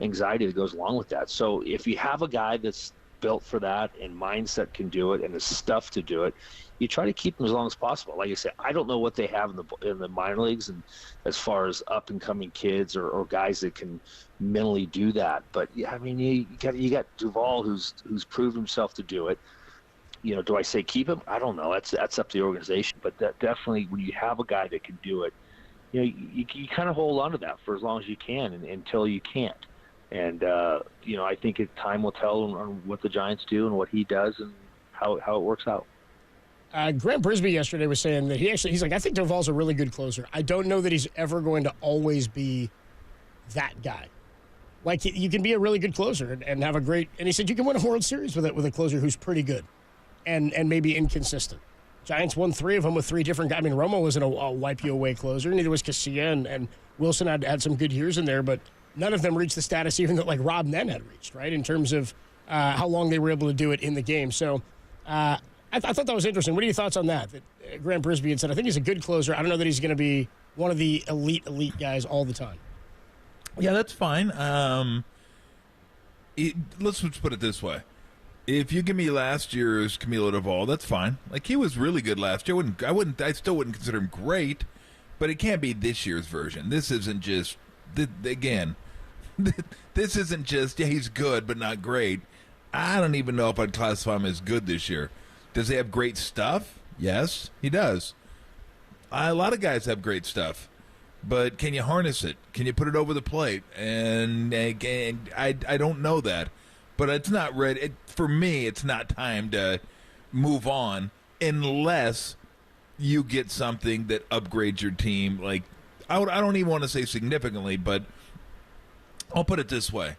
anxiety that goes along with that. So if you have a guy that's built for that and mindset can do it and the stuff to do it, you try to keep them as long as possible. Like I said, I don't know what they have in the minor leagues and as far as up and coming kids or guys that can mentally do that. But yeah, I mean, you got Duvall who's proved himself to do it. Do I say keep him? I don't know. That's up to the organization. But that definitely, when you have a guy that can do it, you kind of hold on to that for as long as you can until you can't. And, I think time will tell on what the Giants do and what he does and how it works out. Grant Brisbee yesterday was saying that he's like, I think Duvall's a really good closer. I don't know that he's ever going to always be that guy. Like, you can be a really good closer and have a great – and he said you can win a World Series with a closer who's pretty good and maybe inconsistent. Giants won 3 of them with 3 different guys. I mean, Romo wasn't a wipe-you-away closer. Neither was Casilla, and Wilson had some good years in there, but – none of them reached the status even that like Rob Nen had reached, right, in terms of how long they were able to do it in the game. So I thought that was interesting. What are your thoughts on that? Grant Brisbee had said, I think he's a good closer. I don't know that he's going to be one of the elite guys all the time. Yeah, that's fine. Let's just put it this way. If you give me last year's Camilo Duvall, that's fine. Like, he was really good last year. I still wouldn't consider him great, but it can't be this year's version. This isn't just, again, this isn't just, he's good, but not great. I don't even know if I'd classify him as good this year. Does he have great stuff? Yes, he does. A lot of guys have great stuff, but can you harness it? Can you put it over the plate? And again, I don't know that, but it's not ready. For me, it's not time to move on unless you get something that upgrades your team. Like, I don't even want to say significantly, but I'll put it this way.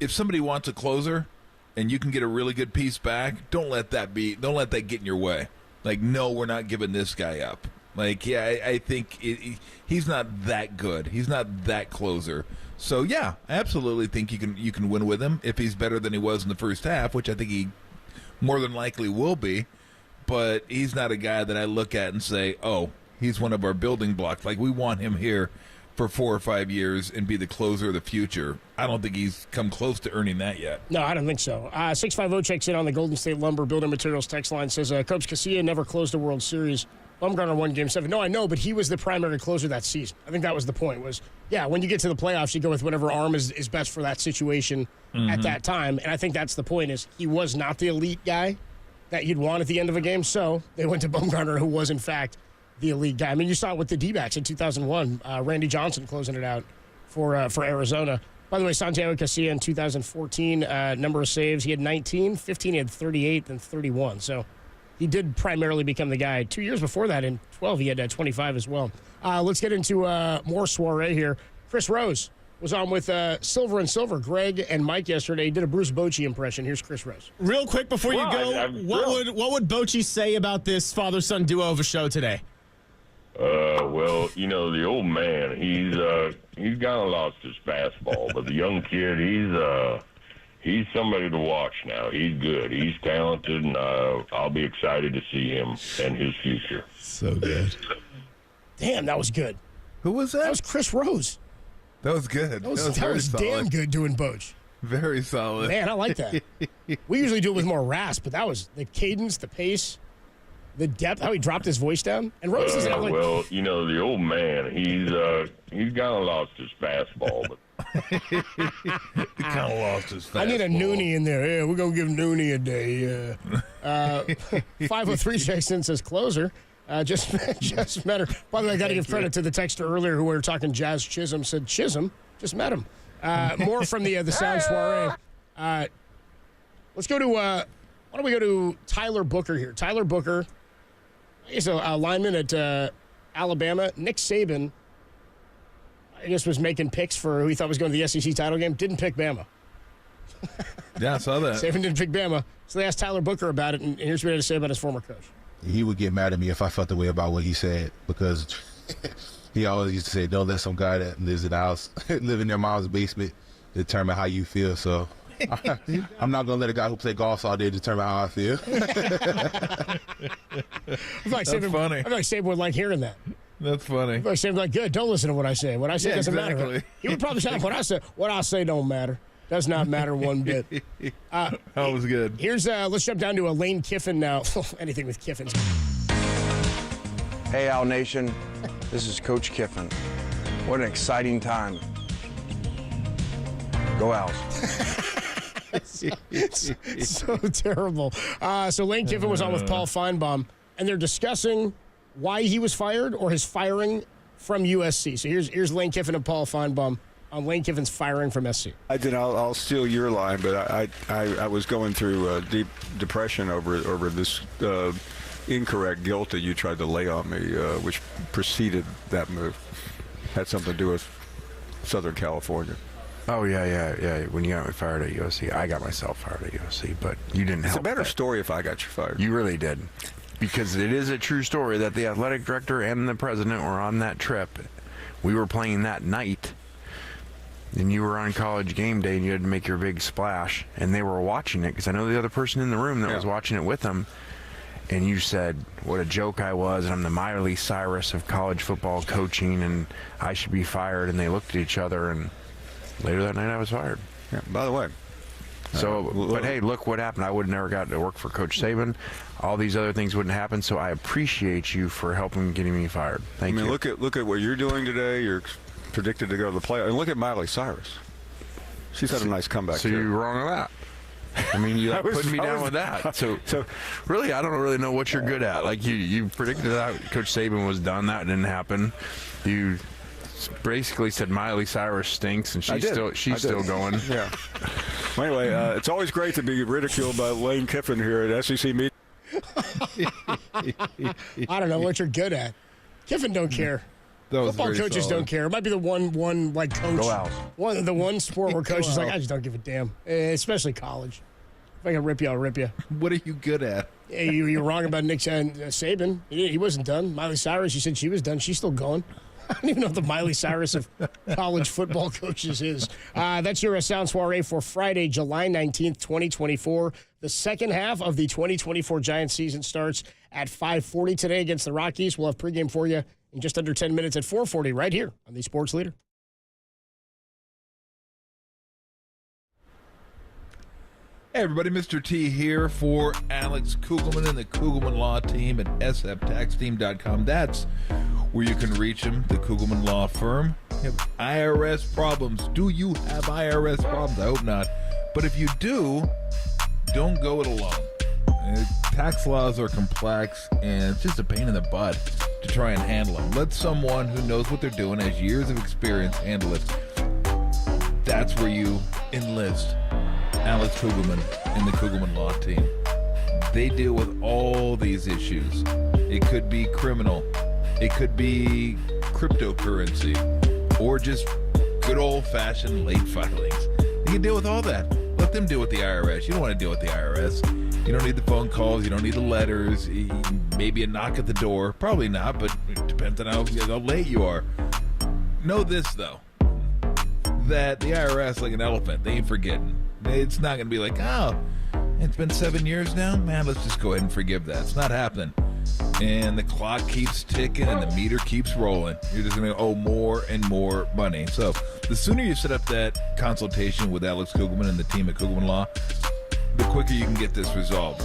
If somebody wants a closer and you can get a really good piece back, don't let that get in your way. Like, no, we're not giving this guy up. Like, yeah, I think he's not that good. He's not that closer. So, yeah, I absolutely think you can win with him if he's better than he was in the first half, which I think he more than likely will be. But he's not a guy that I look at and say, oh, he's one of our building blocks. Like, we want him here for 4 or 5 years and be the closer of the future. I don't think he's come close to earning that yet. No, I don't think so. 650 checks in on the Golden State Lumber Building Materials text line, says, Copes Casilla never closed a World Series. Bumgarner won Game 7. No, I know, but he was the primary closer that season. I think that was the point, was, yeah, when you get to the playoffs, you go with whatever arm is best for that situation at that time. And I think that's the point, is he was not the elite guy, that you'd want at the end of a game. So they went to Bumgarner, who was, in fact, the elite guy. I mean, you saw it with the D-backs in 2001. Randy Johnson closing it out for Arizona. By the way, Santiago Casilla in 2014, number of saves, he had 19. 15, he had 38, then 31. So he did primarily become the guy. 2 years before that, in 12, he had 25 as well. Let's get into more soiree here. Chris Rose was on with Silver and Silver, Greg and Mike yesterday. He did a Bruce Bochy impression. Here's Chris Rose. Real quick before you go, what would Bochy say about this father-son duo of a show today? Well, the old man, he's kind of lost his fastball, but the young kid, he's somebody to watch now. He's good. He's talented, and I'll be excited to see him and his future. So good. Damn, that was good. Who was that? That was Chris Rose. That was good. That was damn good doing Boch. Very solid. Man, I like that. We usually do it with more rasp, but that was the cadence, the pace, the depth, how he dropped his voice down. And Rose doesn't have well, the old man, he's kind of lost his fastball, but he kind of lost his fastball. I need a Noonie in there. Yeah, we're going to give Noonie a day. 503 Jackson says closer. Just met her. By the way, I got to give credit to the texter earlier who we were talking Jazz Chisholm. Said Chisholm, just met him. More from the Sound Soiree. Let's go to, why don't we go to Tyler Booker here? Tyler Booker, he's a lineman at Alabama. Nick Saban, I guess, was making picks for who he thought was going to the SEC title game. Didn't pick Bama. Yeah, I saw that. Saban didn't pick Bama. So they asked Tyler Booker about it, and here's what he had to say about his former coach. He would get mad at me if I felt the way about what he said, because he always used to say, don't let some guy that lives in the house, live in their mom's basement, determine how you feel. So I'm not going to let a guy who play golf all day determine how I feel. That's funny. I feel like Saban would like hearing that. That's funny. I feel like Saban's like, good, don't listen to what I say. What I say doesn't matter. He would probably say, what I say don't matter. Does not matter one bit. That was good. Here's let's jump down to a Lane Kiffin now. Anything with Kiffin. Hey, Owl Nation. This is Coach Kiffin. What an exciting time. Go Owls. It's so terrible. So Lane Kiffin was on with Paul Feinbaum, and they're discussing why he was fired or his firing from USC. So here's Lane Kiffin and Paul Feinbaum on Lane Kiffin's firing from SC. I'll steal your line, but I was going through deep depression over this incorrect guilt that you tried to lay on me, which preceded that move. Had something to do with Southern California. Oh, yeah. When you got me fired at USC, I got myself fired at USC, but you didn't help. It's a better story if I got you fired. You really did. Because it is a true story that the athletic director and the president were on that trip. We were playing that night. And you were on College game day, and you had to make your big splash, and they were watching it, because I know the other person in the room that was watching it with them, and you said what a joke I was, and I'm the Miley Cyrus of college football coaching, and I should be fired, and they looked at each other, and later that night I was fired. Yeah, by the way. So, but hey, look what happened. I would have never gotten to work for Coach Saban. All these other things wouldn't happen, so I appreciate you for helping getting me fired. Thank you. Look at what you're doing today. You're predicted to go to the playoffs. And look at Miley Cyrus. She's had a nice comeback. So you're wrong on that. I mean, you putting me down with that. So really, I don't really know what you're good at. Like you predicted that Coach Saban was done. That didn't happen. You basically said Miley Cyrus stinks, and she's still going. Yeah. Well, anyway, it's always great to be ridiculed by Lane Kiffin here at SEC meet. I don't know what you're good at. Kiffin don't care. Football coaches don't care. It might be the one like coach. Go Owls. The one sport where coaches like, I just don't give a damn. Especially college. If I can rip you, I'll rip you. What are you good at? Hey, you're wrong about Nick Saban. He wasn't done. Miley Cyrus, you said she was done. She's still going. I don't even know if the Miley Cyrus of college football coaches is. That's your Sound Soiree for Friday, July 19th, 2024. The second half of the 2024 Giants season starts at 5:40 today against the Rockies. We'll have pregame for you in just under 10 minutes at 4:40 right here on the Sports Leader. Hey everybody, Mr. T here for Alex Kugelman and the Kugelman Law Team at sftaxteam.com. That's where you can reach him, the Kugelman Law Firm. You have IRS problems. Do you have IRS problems? I hope not. But if you do, don't go it alone. tax laws are complex, and it's just a pain in the butt to try and handle them. Let someone who knows what they're doing, has years of experience, handle it. That's where you enlist Alex Kugelman and the Kugelman Law Team. They deal with all these issues. It could be criminal. It could be cryptocurrency, or just good old-fashioned late filings. They can deal with all that. Let them deal with the IRS. You don't want to deal with the IRS. You don't need the phone calls. You don't need the letters. Maybe a knock at the door. Probably not, but it depends on how late you are. Know this, though, that the IRS, like an elephant, they ain't forgetting. It's not going to be like, oh, it's been 7 years now? Man, let's just go ahead and forgive that. It's not happening. And the clock keeps ticking and the meter keeps rolling. You're just going to owe more and more money. So the sooner you set up that consultation with Alex Kugelman and the team at Kugelman Law, the quicker you can get this resolved.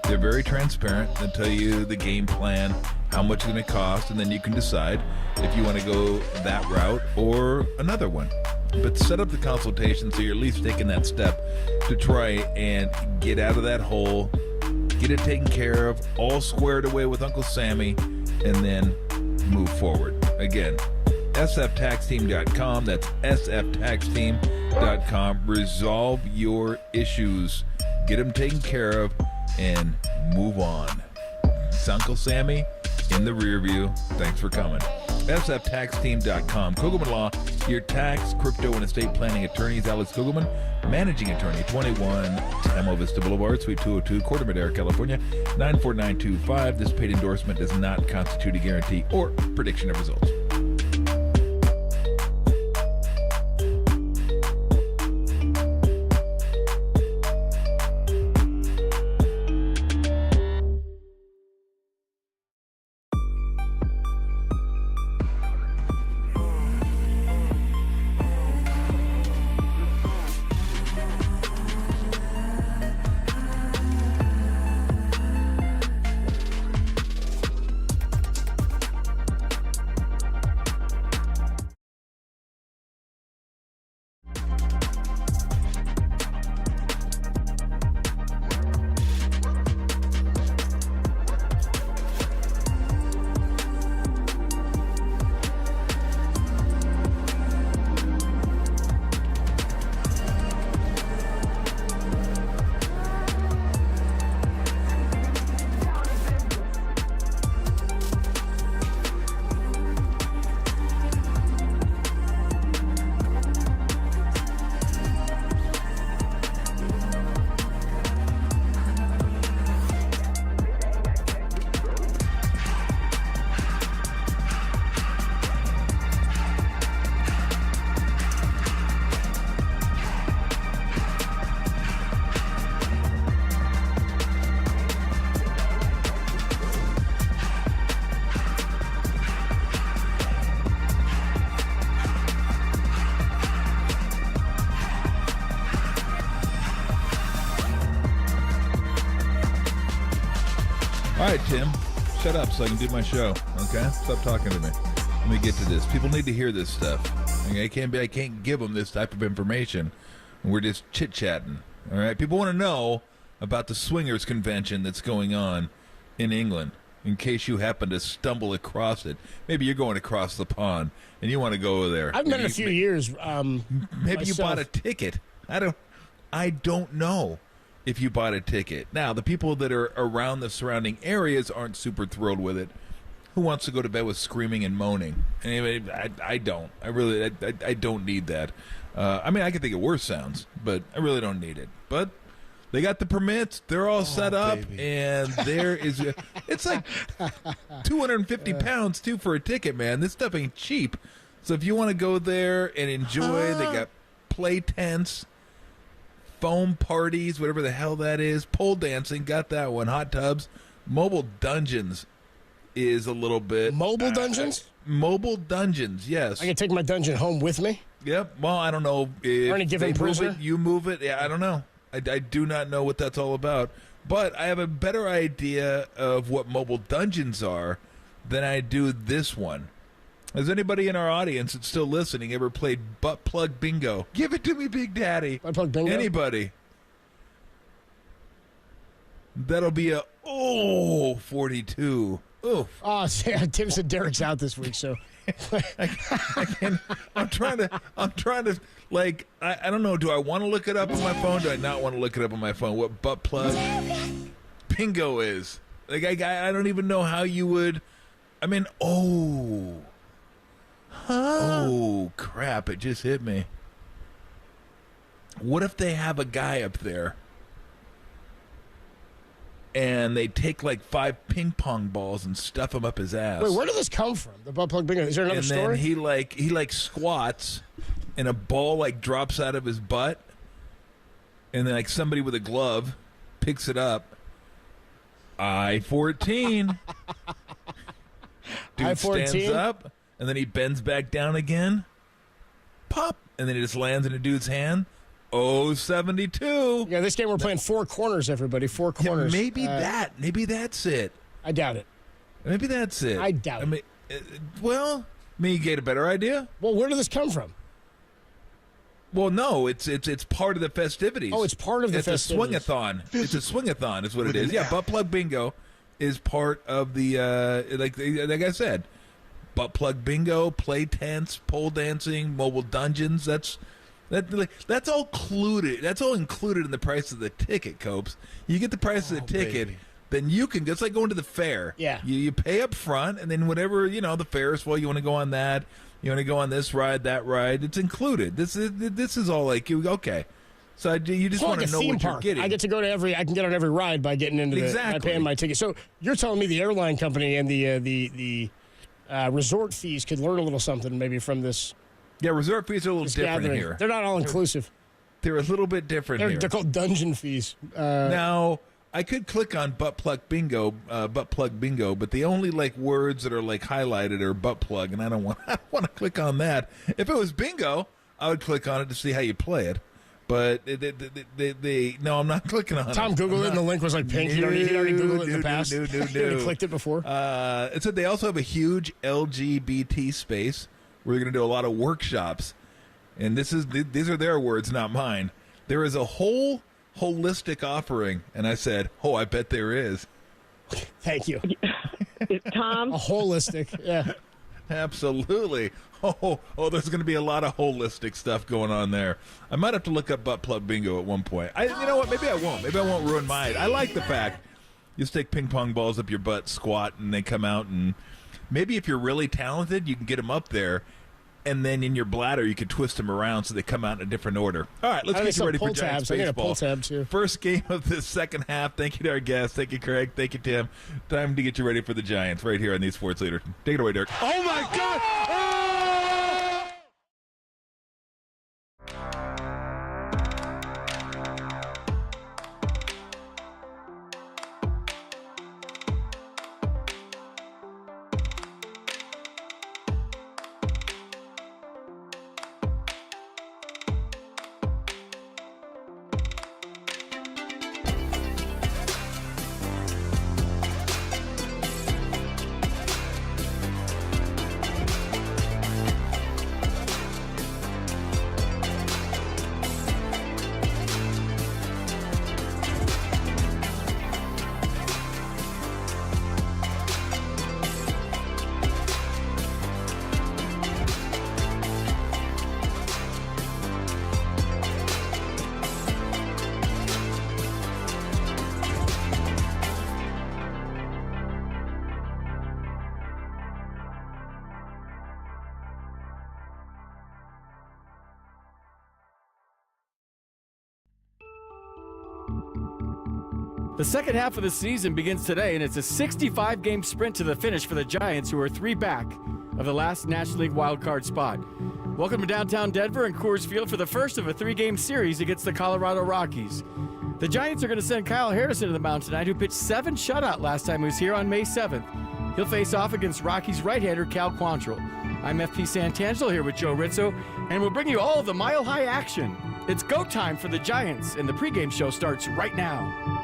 They're very transparent. They'll tell you the game plan, how much it's going to cost, and then you can decide if you want to go that route or another one. But set up the consultation so you're at least taking that step to try and get out of that hole, get it taken care of, all squared away with Uncle Sammy, and then move forward. Again, sftaxteam.com. That's sftaxteam.com. Resolve your issues. Get them taken care of and move on. It's Uncle Sammy in the rear view. Thanks for coming. sftaxteam.com. Kugelman Law, your tax, crypto, and estate planning attorneys. Alex Kugelman, managing attorney, 21 Tamil Vista Boulevard, Suite 202, Corte Madera, California, 94925. This paid endorsement does not constitute a guarantee or prediction of results. All right, Tim, shut up so I can do my show, okay? Stop talking to me. Let me get to this. People need to hear this stuff. Okay? I can't give them this type of information. We're just chit-chatting, all right? People want to know about the swingers convention that's going on in England, in case you happen to stumble across it. Maybe you're going across the pond, and you want to go there. I've been in a few years. Maybe myself. You bought a ticket. I don't know if you bought a ticket. Now, the people that are around the surrounding areas aren't super thrilled with it. Who wants to go to bed with screaming and moaning? Anyway, I don't. I don't need that. I mean, I can think of worse sounds, but I really don't need it. But they got the permits. They're all set up, and there is. It's like 250 pounds too for a ticket, man. This stuff ain't cheap. So if you want to go there and enjoy, they got play tents, foam parties, whatever the hell that is, pole dancing, got that one, hot tubs, mobile dungeons is a little bit. Mobile dungeons? Mobile dungeons, yes. I can take my dungeon home with me? Yep. Well, I don't know if or any given they prisoner? move it, you move it. Yeah, I don't know. I do not know what that's all about. But I have a better idea of what mobile dungeons are than I do this one. Has anybody in our audience that's still listening ever played butt plug bingo? Give it to me, Big Daddy. Butt plug bingo? Anybody? That'll be a 42. Oof. Oh, Tim said Derek's out this week, so I can't. I'm trying to like. I don't know. Do I want to look it up on my phone? Do I not want to look it up on my phone? What butt plug bingo is? Like I don't even know how you would. I mean, oh crap! It just hit me. What if they have a guy up there and they take like 5 ping pong balls and stuff them up his ass? Wait, where did this come from? The butt plug bingo. Is there another story? And then he squats, and a ball like drops out of his butt, and then like somebody with a glove picks it up. I-14. Dude I-14? stands up, and then he bends back down again. Pop, and then it just lands in a dude's hand. 72. Yeah, this game we're playing 4 corners, everybody. 4 corners. Yeah, maybe that's it. I doubt it. Maybe that's it. I doubt it. Well, you get a better idea? Well, where did this come from? Well, no, it's part of the festivities. Oh, it's part of the festivities. It's a swing-a-thon. It's a swing-a-thon is what it is. Yeah, butt plug bingo is part of the, like I said, butt plug bingo, play tents, pole dancing, mobile dungeons. That's all included. That's all included in the price of the ticket, Copes. You get the price of the ticket, baby. Then you can. It's like going to the fair. Yeah. You pay up front, and then whatever the fair is. Well, you want to go on that. You want to go on this ride, that ride. It's included. This is all like okay. So you just want to know what you're getting. I get to go to I can get on every ride by getting into by paying my ticket. So you're telling me the airline company and the resort fees could learn a little something maybe from this. Yeah, resort fees are a little different gathering. here. They're not all inclusive. They're a little bit different here. They're called dungeon fees. Now, I could click on butt plug bingo, but the only like words that are like highlighted are butt plug, and I don't want to click on that. If it was bingo, I would click on it to see how you play it. But no, I'm not clicking on it. Tom Googled it, and the link was like pink. He'd already Googled it in the past. No. He clicked it before. It said they also have a huge LGBT space where they're going to do a lot of workshops. And these are their words, not mine. There is a whole holistic offering. And I said, I bet there is. Thank you. Tom? A holistic, yeah. Absolutely. There's going to be a lot of holistic stuff going on there. I might have to look up butt plug bingo at one point. You know what? Maybe I won't. Maybe I won't ruin mine. I like the fact you stick ping pong balls up your butt, squat, and they come out. And maybe if you're really talented, you can get them up there. And then in your bladder, you can twist them around so they come out in a different order. All right, let's get you ready for Giants baseball. I got a pull tab too. First game of the second half. Thank you to our guests. Thank you, Craig. Thank you, Tim. Time to get you ready for the Giants right here on the Sports Leader. Take it away, Dirk. Oh, my God! The second half of the season begins today, and it's a 65-game sprint to the finish for the Giants, who are 3 back of the last National League wildcard spot. Welcome to downtown Denver and Coors Field for the first of a 3-game series against the Colorado Rockies. The Giants are going to send Kyle Harrison to the mound tonight, who pitched 7 shutout last time he was here on May 7th. He'll face off against Rockies right-hander Cal Quantrill. I'm FP Santangelo here with Joe Rizzo, and we'll bring you all of the mile-high action. It's go time for the Giants, and the pregame show starts right now.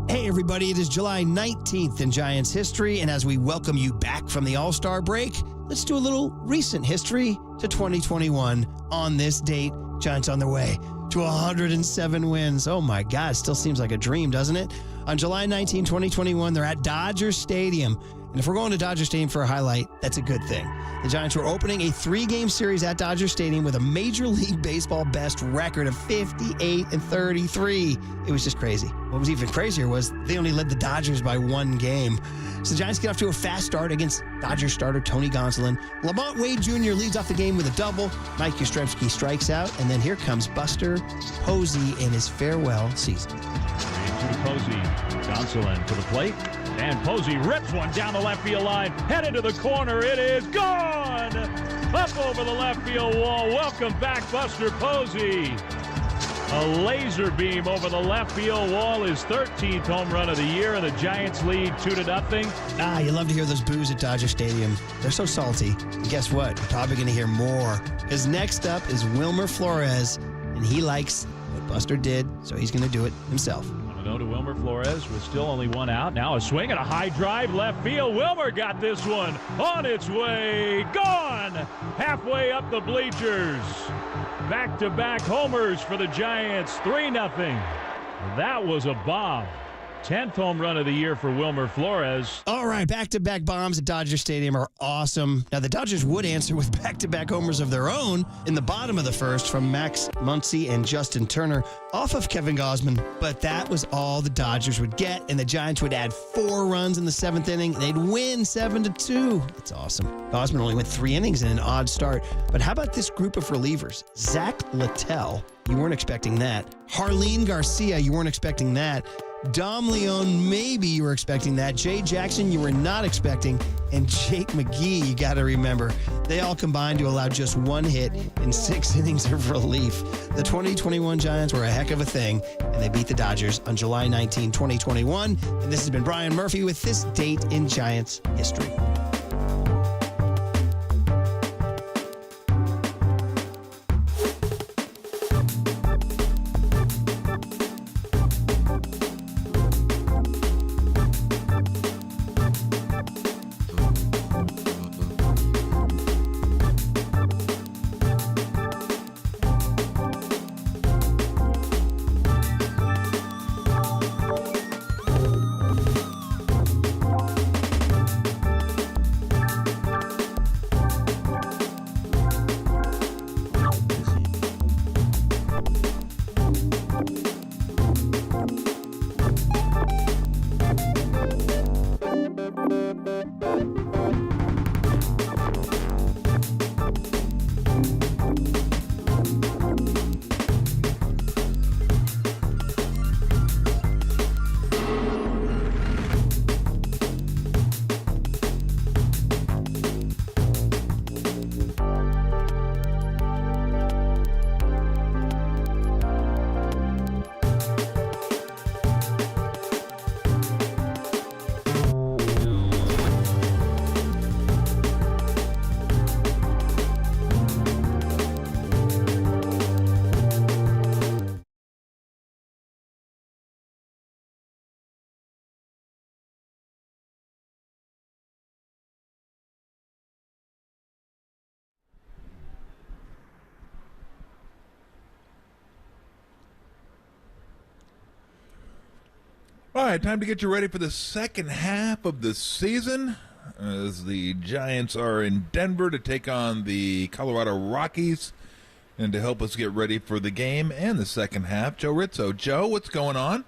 Hey, everybody, it is July 19th in Giants history, and as we welcome you back from the All-Star break, let's do a little recent history to 2021. On this date, Giants on their way to 107 wins. Oh, my God, still seems like a dream, doesn't it? On July 19, 2021, they're at Dodger Stadium. And if we're going to Dodger Stadium for a highlight, that's a good thing. The Giants were opening a 3-game series at Dodger Stadium with a Major League Baseball best record of 58-33. It was just crazy. What was even crazier was they only led the Dodgers by 1 game. So the Giants get off to a fast start against Dodgers starter Tony Gonsolin. Lamont Wade Jr. leads off the game with a double. Mike Yastrzemski strikes out, and then here comes Buster Posey in his farewell season. 3-2 Posey. Gonsolin to the plate. And Posey rips one down the left field line. Headed to the corner. It is gone! Up over the left field wall. Welcome back, Buster Posey. A laser beam over the left field wall. His 13th home run of the year, and the Giants lead 2-0. You love to hear those boos at Dodger Stadium. They're so salty. And guess what? We're probably going to hear more. Because next up is Wilmer Flores, and he likes what Buster did, so he's going to do it himself. Go to Wilmer Flores with still only 1 out. Now a swing and a high drive left field. Wilmer got this one on its way. Gone! Halfway up the bleachers. Back-to-back homers for the Giants. 3-0. That was a bomb. 10th home run of the year for Wilmer Flores. All right, back-to-back bombs at Dodger Stadium are awesome. Now, the Dodgers would answer with back-to-back homers of their own in the bottom of the first from Max Muncy and Justin Turner off of Kevin Gausman, but that was all the Dodgers would get, and the Giants would add 4 runs in the 7th inning, and they'd win 7-2. That's awesome. Gausman only went 3 innings in an odd start, but how about this group of relievers? Zach Littell, you weren't expecting that. Harleen Garcia, you weren't expecting that. Dom Leone, maybe you were expecting that. Jay Jackson, you were not expecting. And Jake McGee, you got to remember. They all combined to allow just 1 hit in 6 innings of relief. The 2021 Giants were a heck of a thing, and they beat the Dodgers on July 19, 2021. And this has been Brian Murphy with this date in Giants history. All right, time to get you ready for the second half of the season as the Giants are in Denver to take on the Colorado Rockies. And to help us get ready for the game and the second half, Joe Rizzo. Joe, what's going on?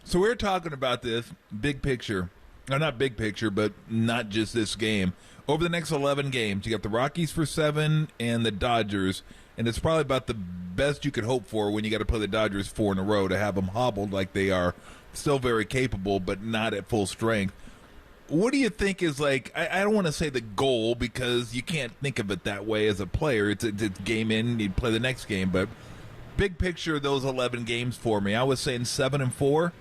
So we're talking about this big picture. No, not big picture, but not just this game. Over the next 11 games, you got the Rockies for 7 and the Dodgers, and it's probably about the best you could hope for when you got to play the Dodgers 4 in a row, to have them hobbled like they are, still very capable, but not at full strength. What do you think is, like, I don't want to say the goal, because you can't think of it that way as a player. It's game in, you play the next game, but big picture, those 11 games for me. I was saying 7-4,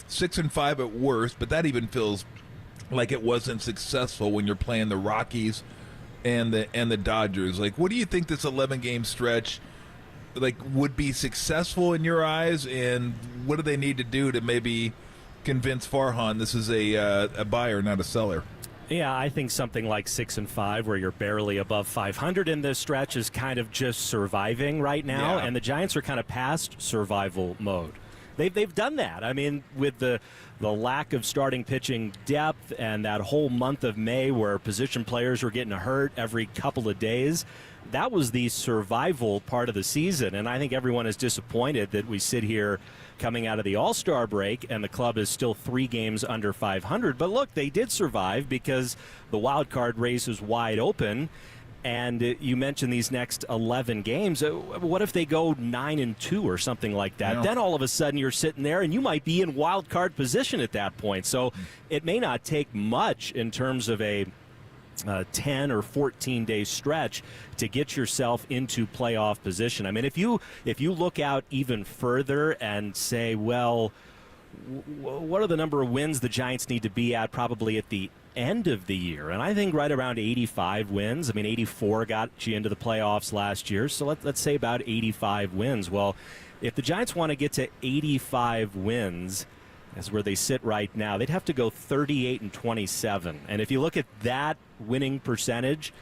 6-5 at worst, but that even feels like it wasn't successful when you're playing the Rockies and the Dodgers. Like, what do you think this 11-game stretch would be successful in your eyes, and what do they need to do to maybe convince Farhan this is a buyer, not a seller? Yeah, I think something like 6-5, where you're barely above 500 in this stretch, is kind of just surviving right now, and the Giants are kind of past survival mode. They've done that. I mean, with the lack of starting pitching depth and that whole month of May where position players were getting hurt every couple of days, that was the survival part of the season. And I think everyone is disappointed that we sit here coming out of the All-Star break and the club is still 3 games under 500. But look, they did survive because the wild card race is wide open. And you mentioned these next 11 games. What if they go 9-2 or something like that? Then all of a sudden you're sitting there and you might be in wild card position at that point. So it may not take much in terms of a 10 or 14-day stretch to get yourself into playoff position. I mean, if you look out even further and say, well, what are the number of wins the Giants need to be at probably at the end of the year? And I think right around 85 wins. I mean, 84 got you into the playoffs last year, so let's say about 85 wins. Well, if the Giants want to get to 85 wins, that's where they sit right now, they'd have to go 38-27. And if you look at that winning percentage,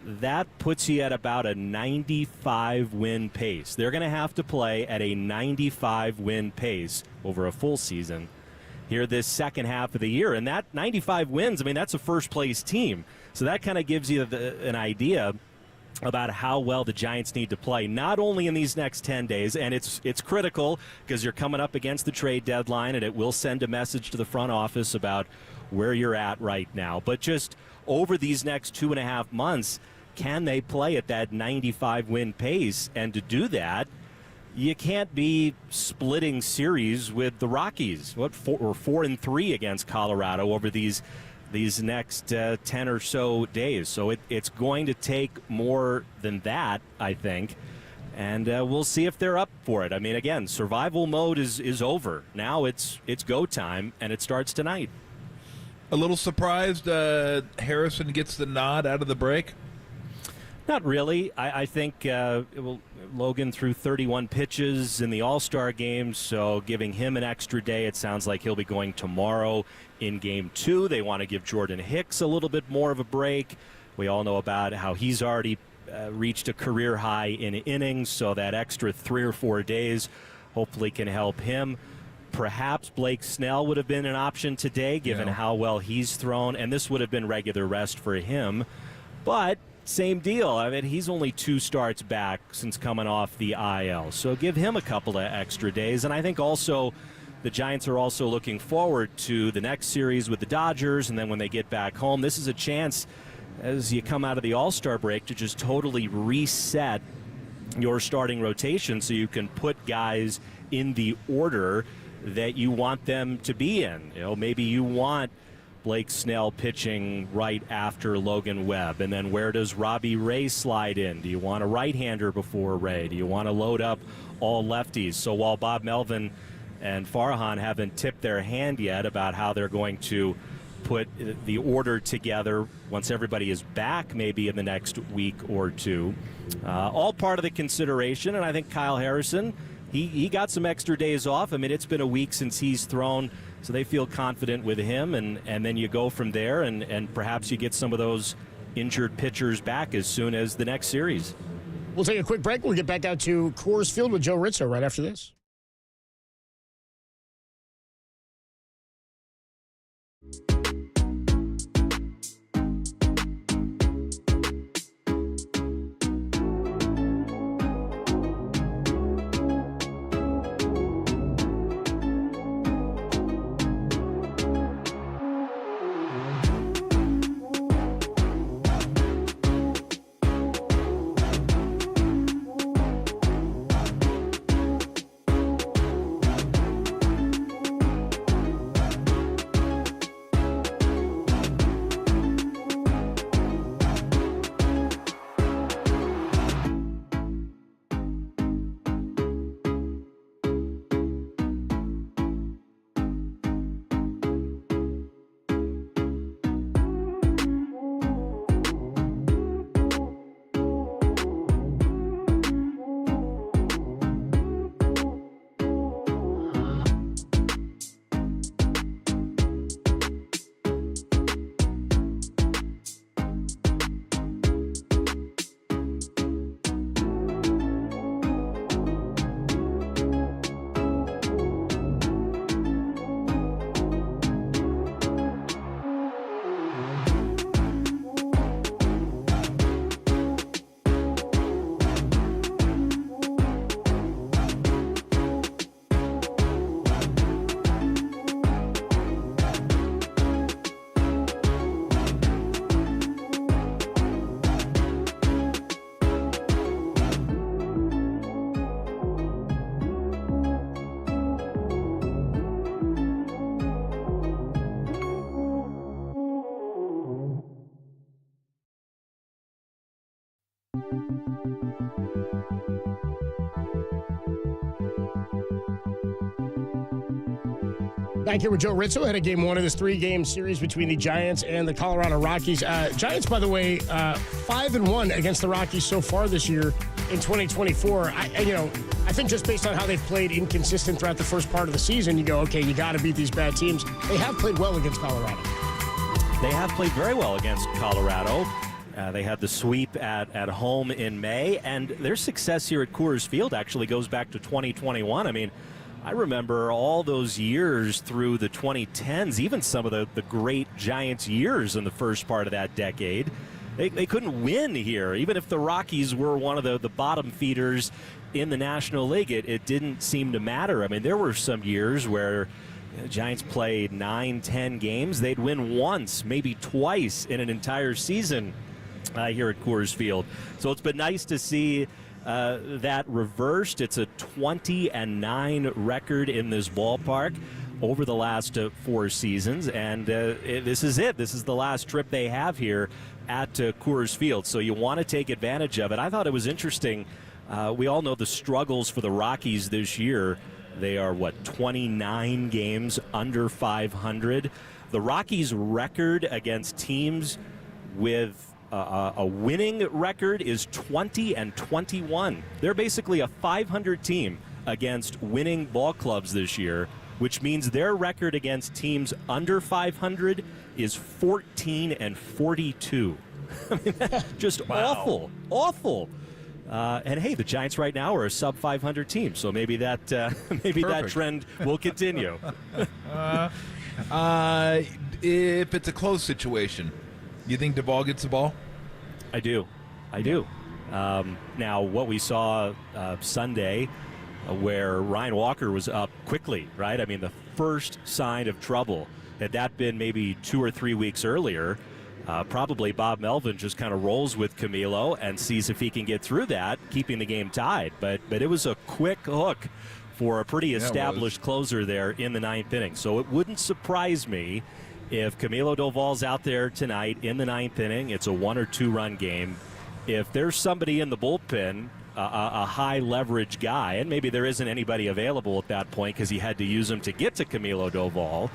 that puts you at about a 95-win pace. They're going to have to play at a 95-win pace over a full season here this second half of the year. And that 95 wins, I mean, that's a first-place team. So that kind of gives you an idea about how well the Giants need to play, not only in these next 10 days, and it's critical because you're coming up against the trade deadline, and it will send a message to the front office about where you're at right now, but just over these next 2.5 months, can they play at that 95-win pace? And to do that, you can't be splitting series with the Rockies. 4-3 against Colorado over these next 10 or so days. So it's going to take more than that, I think. And we'll see if they're up for it. I mean, again, survival mode is over. Now it's go time, and it starts tonight. A little surprised Harrison gets the nod out of the break? Not really. I think Logan threw 31 pitches in the All-Star game, so giving him an extra day, it sounds like he'll be going tomorrow in Game 2. They want to give Jordan Hicks a little bit more of a break. We all know about how he's already reached a career high in innings, so that extra 3 or 4 days hopefully can help him. Perhaps Blake Snell would have been an option today, given how well he's thrown, and this would have been regular rest for him. But same deal. I mean, he's only 2 starts back since coming off the IL, so give him a couple of extra days. And I think also the Giants are also looking forward to the next series with the Dodgers, and then when they get back home, this is a chance as you come out of the All-Star break to just totally reset your starting rotation so you can put guys in the order that you want them to be in. You know, maybe you want Blake Snell pitching right after Logan Webb, and then where does Robbie Ray slide in? Do you want a right-hander before Ray? Do you want to load up all lefties? So while Bob Melvin and Farhan haven't tipped their hand yet about how they're going to put the order together once everybody is back maybe in the next week or two, all part of the consideration. And I think Kyle Harrison, he got some extra days off. I mean, it's been a week since he's thrown, so they feel confident with him, and then you go from there, and perhaps you get some of those injured pitchers back as soon as the next series. We'll take a quick break. We'll get back out to Coors Field with Joe Rizzo right after this. Back here with Joe Rizzo ahead of Game 1 of this 3-game series between the Giants and the Colorado Rockies. Giants, by the way, 5-1 against the Rockies so far this year in 2024. I think just based on how they've played inconsistent throughout the first part of the season, you go, okay, you got to beat these bad teams. They have played well against Colorado. They have played very well against Colorado. They had the sweep at home in May, and their success here at Coors Field actually goes back to 2021. I mean, I remember all those years through the 2010s, even some of the great Giants years in the first part of that decade. They couldn't win here. Even if the Rockies were one of the bottom feeders in the National League, it didn't seem to matter. I mean, there were some years where the Giants played 9-10 games. They'd win once, maybe twice in an entire season here at Coors Field. So it's been nice to see that reversed. It's a 20-9 record in this ballpark over the last 4 seasons, and this is it. This is the last trip they have here at Coors Field, so you want to take advantage of it. I thought it was interesting. We all know the struggles for the Rockies this year. They are, 29 games under 500. The Rockies' record against teams with a winning record is 20-21. They're basically a 500 team against winning ball clubs this year, which means their record against teams under 500 is 14-42. I mean, that's just awful. And hey, the Giants right now are a sub 500 team, so maybe that that trend will continue. If it's a close situation, you think Duvall gets the ball? I do. Now, what we saw Sunday, where Ryan Walker was up quickly, right? I mean, the first sign of trouble, had that been maybe 2 or 3 weeks earlier, probably Bob Melvin just kind of rolls with Camilo and sees if he can get through that, keeping the game tied. But it was a quick hook for a pretty established closer there in the 9th inning. So it wouldn't surprise me if Camilo Doval's out there tonight in the 9th inning. It's a 1 or 2 run game. If there's somebody in the bullpen, a high leverage guy, and maybe there isn't anybody available at that point because he had to use him to get to Camilo Doval,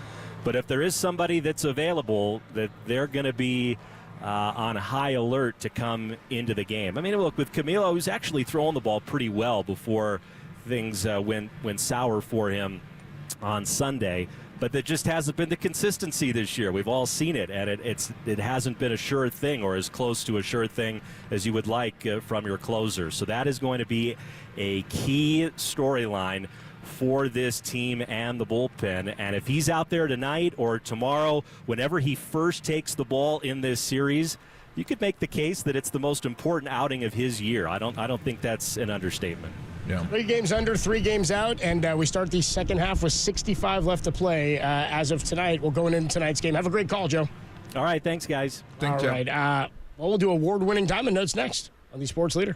but if there is somebody that's available, that they're going to be on high alert to come into the game. I mean, look, with Camilo, who's actually throwing the ball pretty well before things went sour for him on Sunday. But there just hasn't been the consistency this year. We've all seen it, and it hasn't been a sure thing, or as close to a sure thing as you would like from your closer. So that is going to be a key storyline for this team and the bullpen. And if he's out there tonight or tomorrow, whenever he first takes the ball in this series, you could make the case that it's the most important outing of his year. I don't think that's an understatement. Yeah. 3 games under, 3 games out, and we start the second half with 65 left to play as of tonight. We'll go into tonight's game. Have a great call, Joe. All right, thanks, guys. All right. Well, we'll do award-winning Diamond Notes next on the Sports Leader.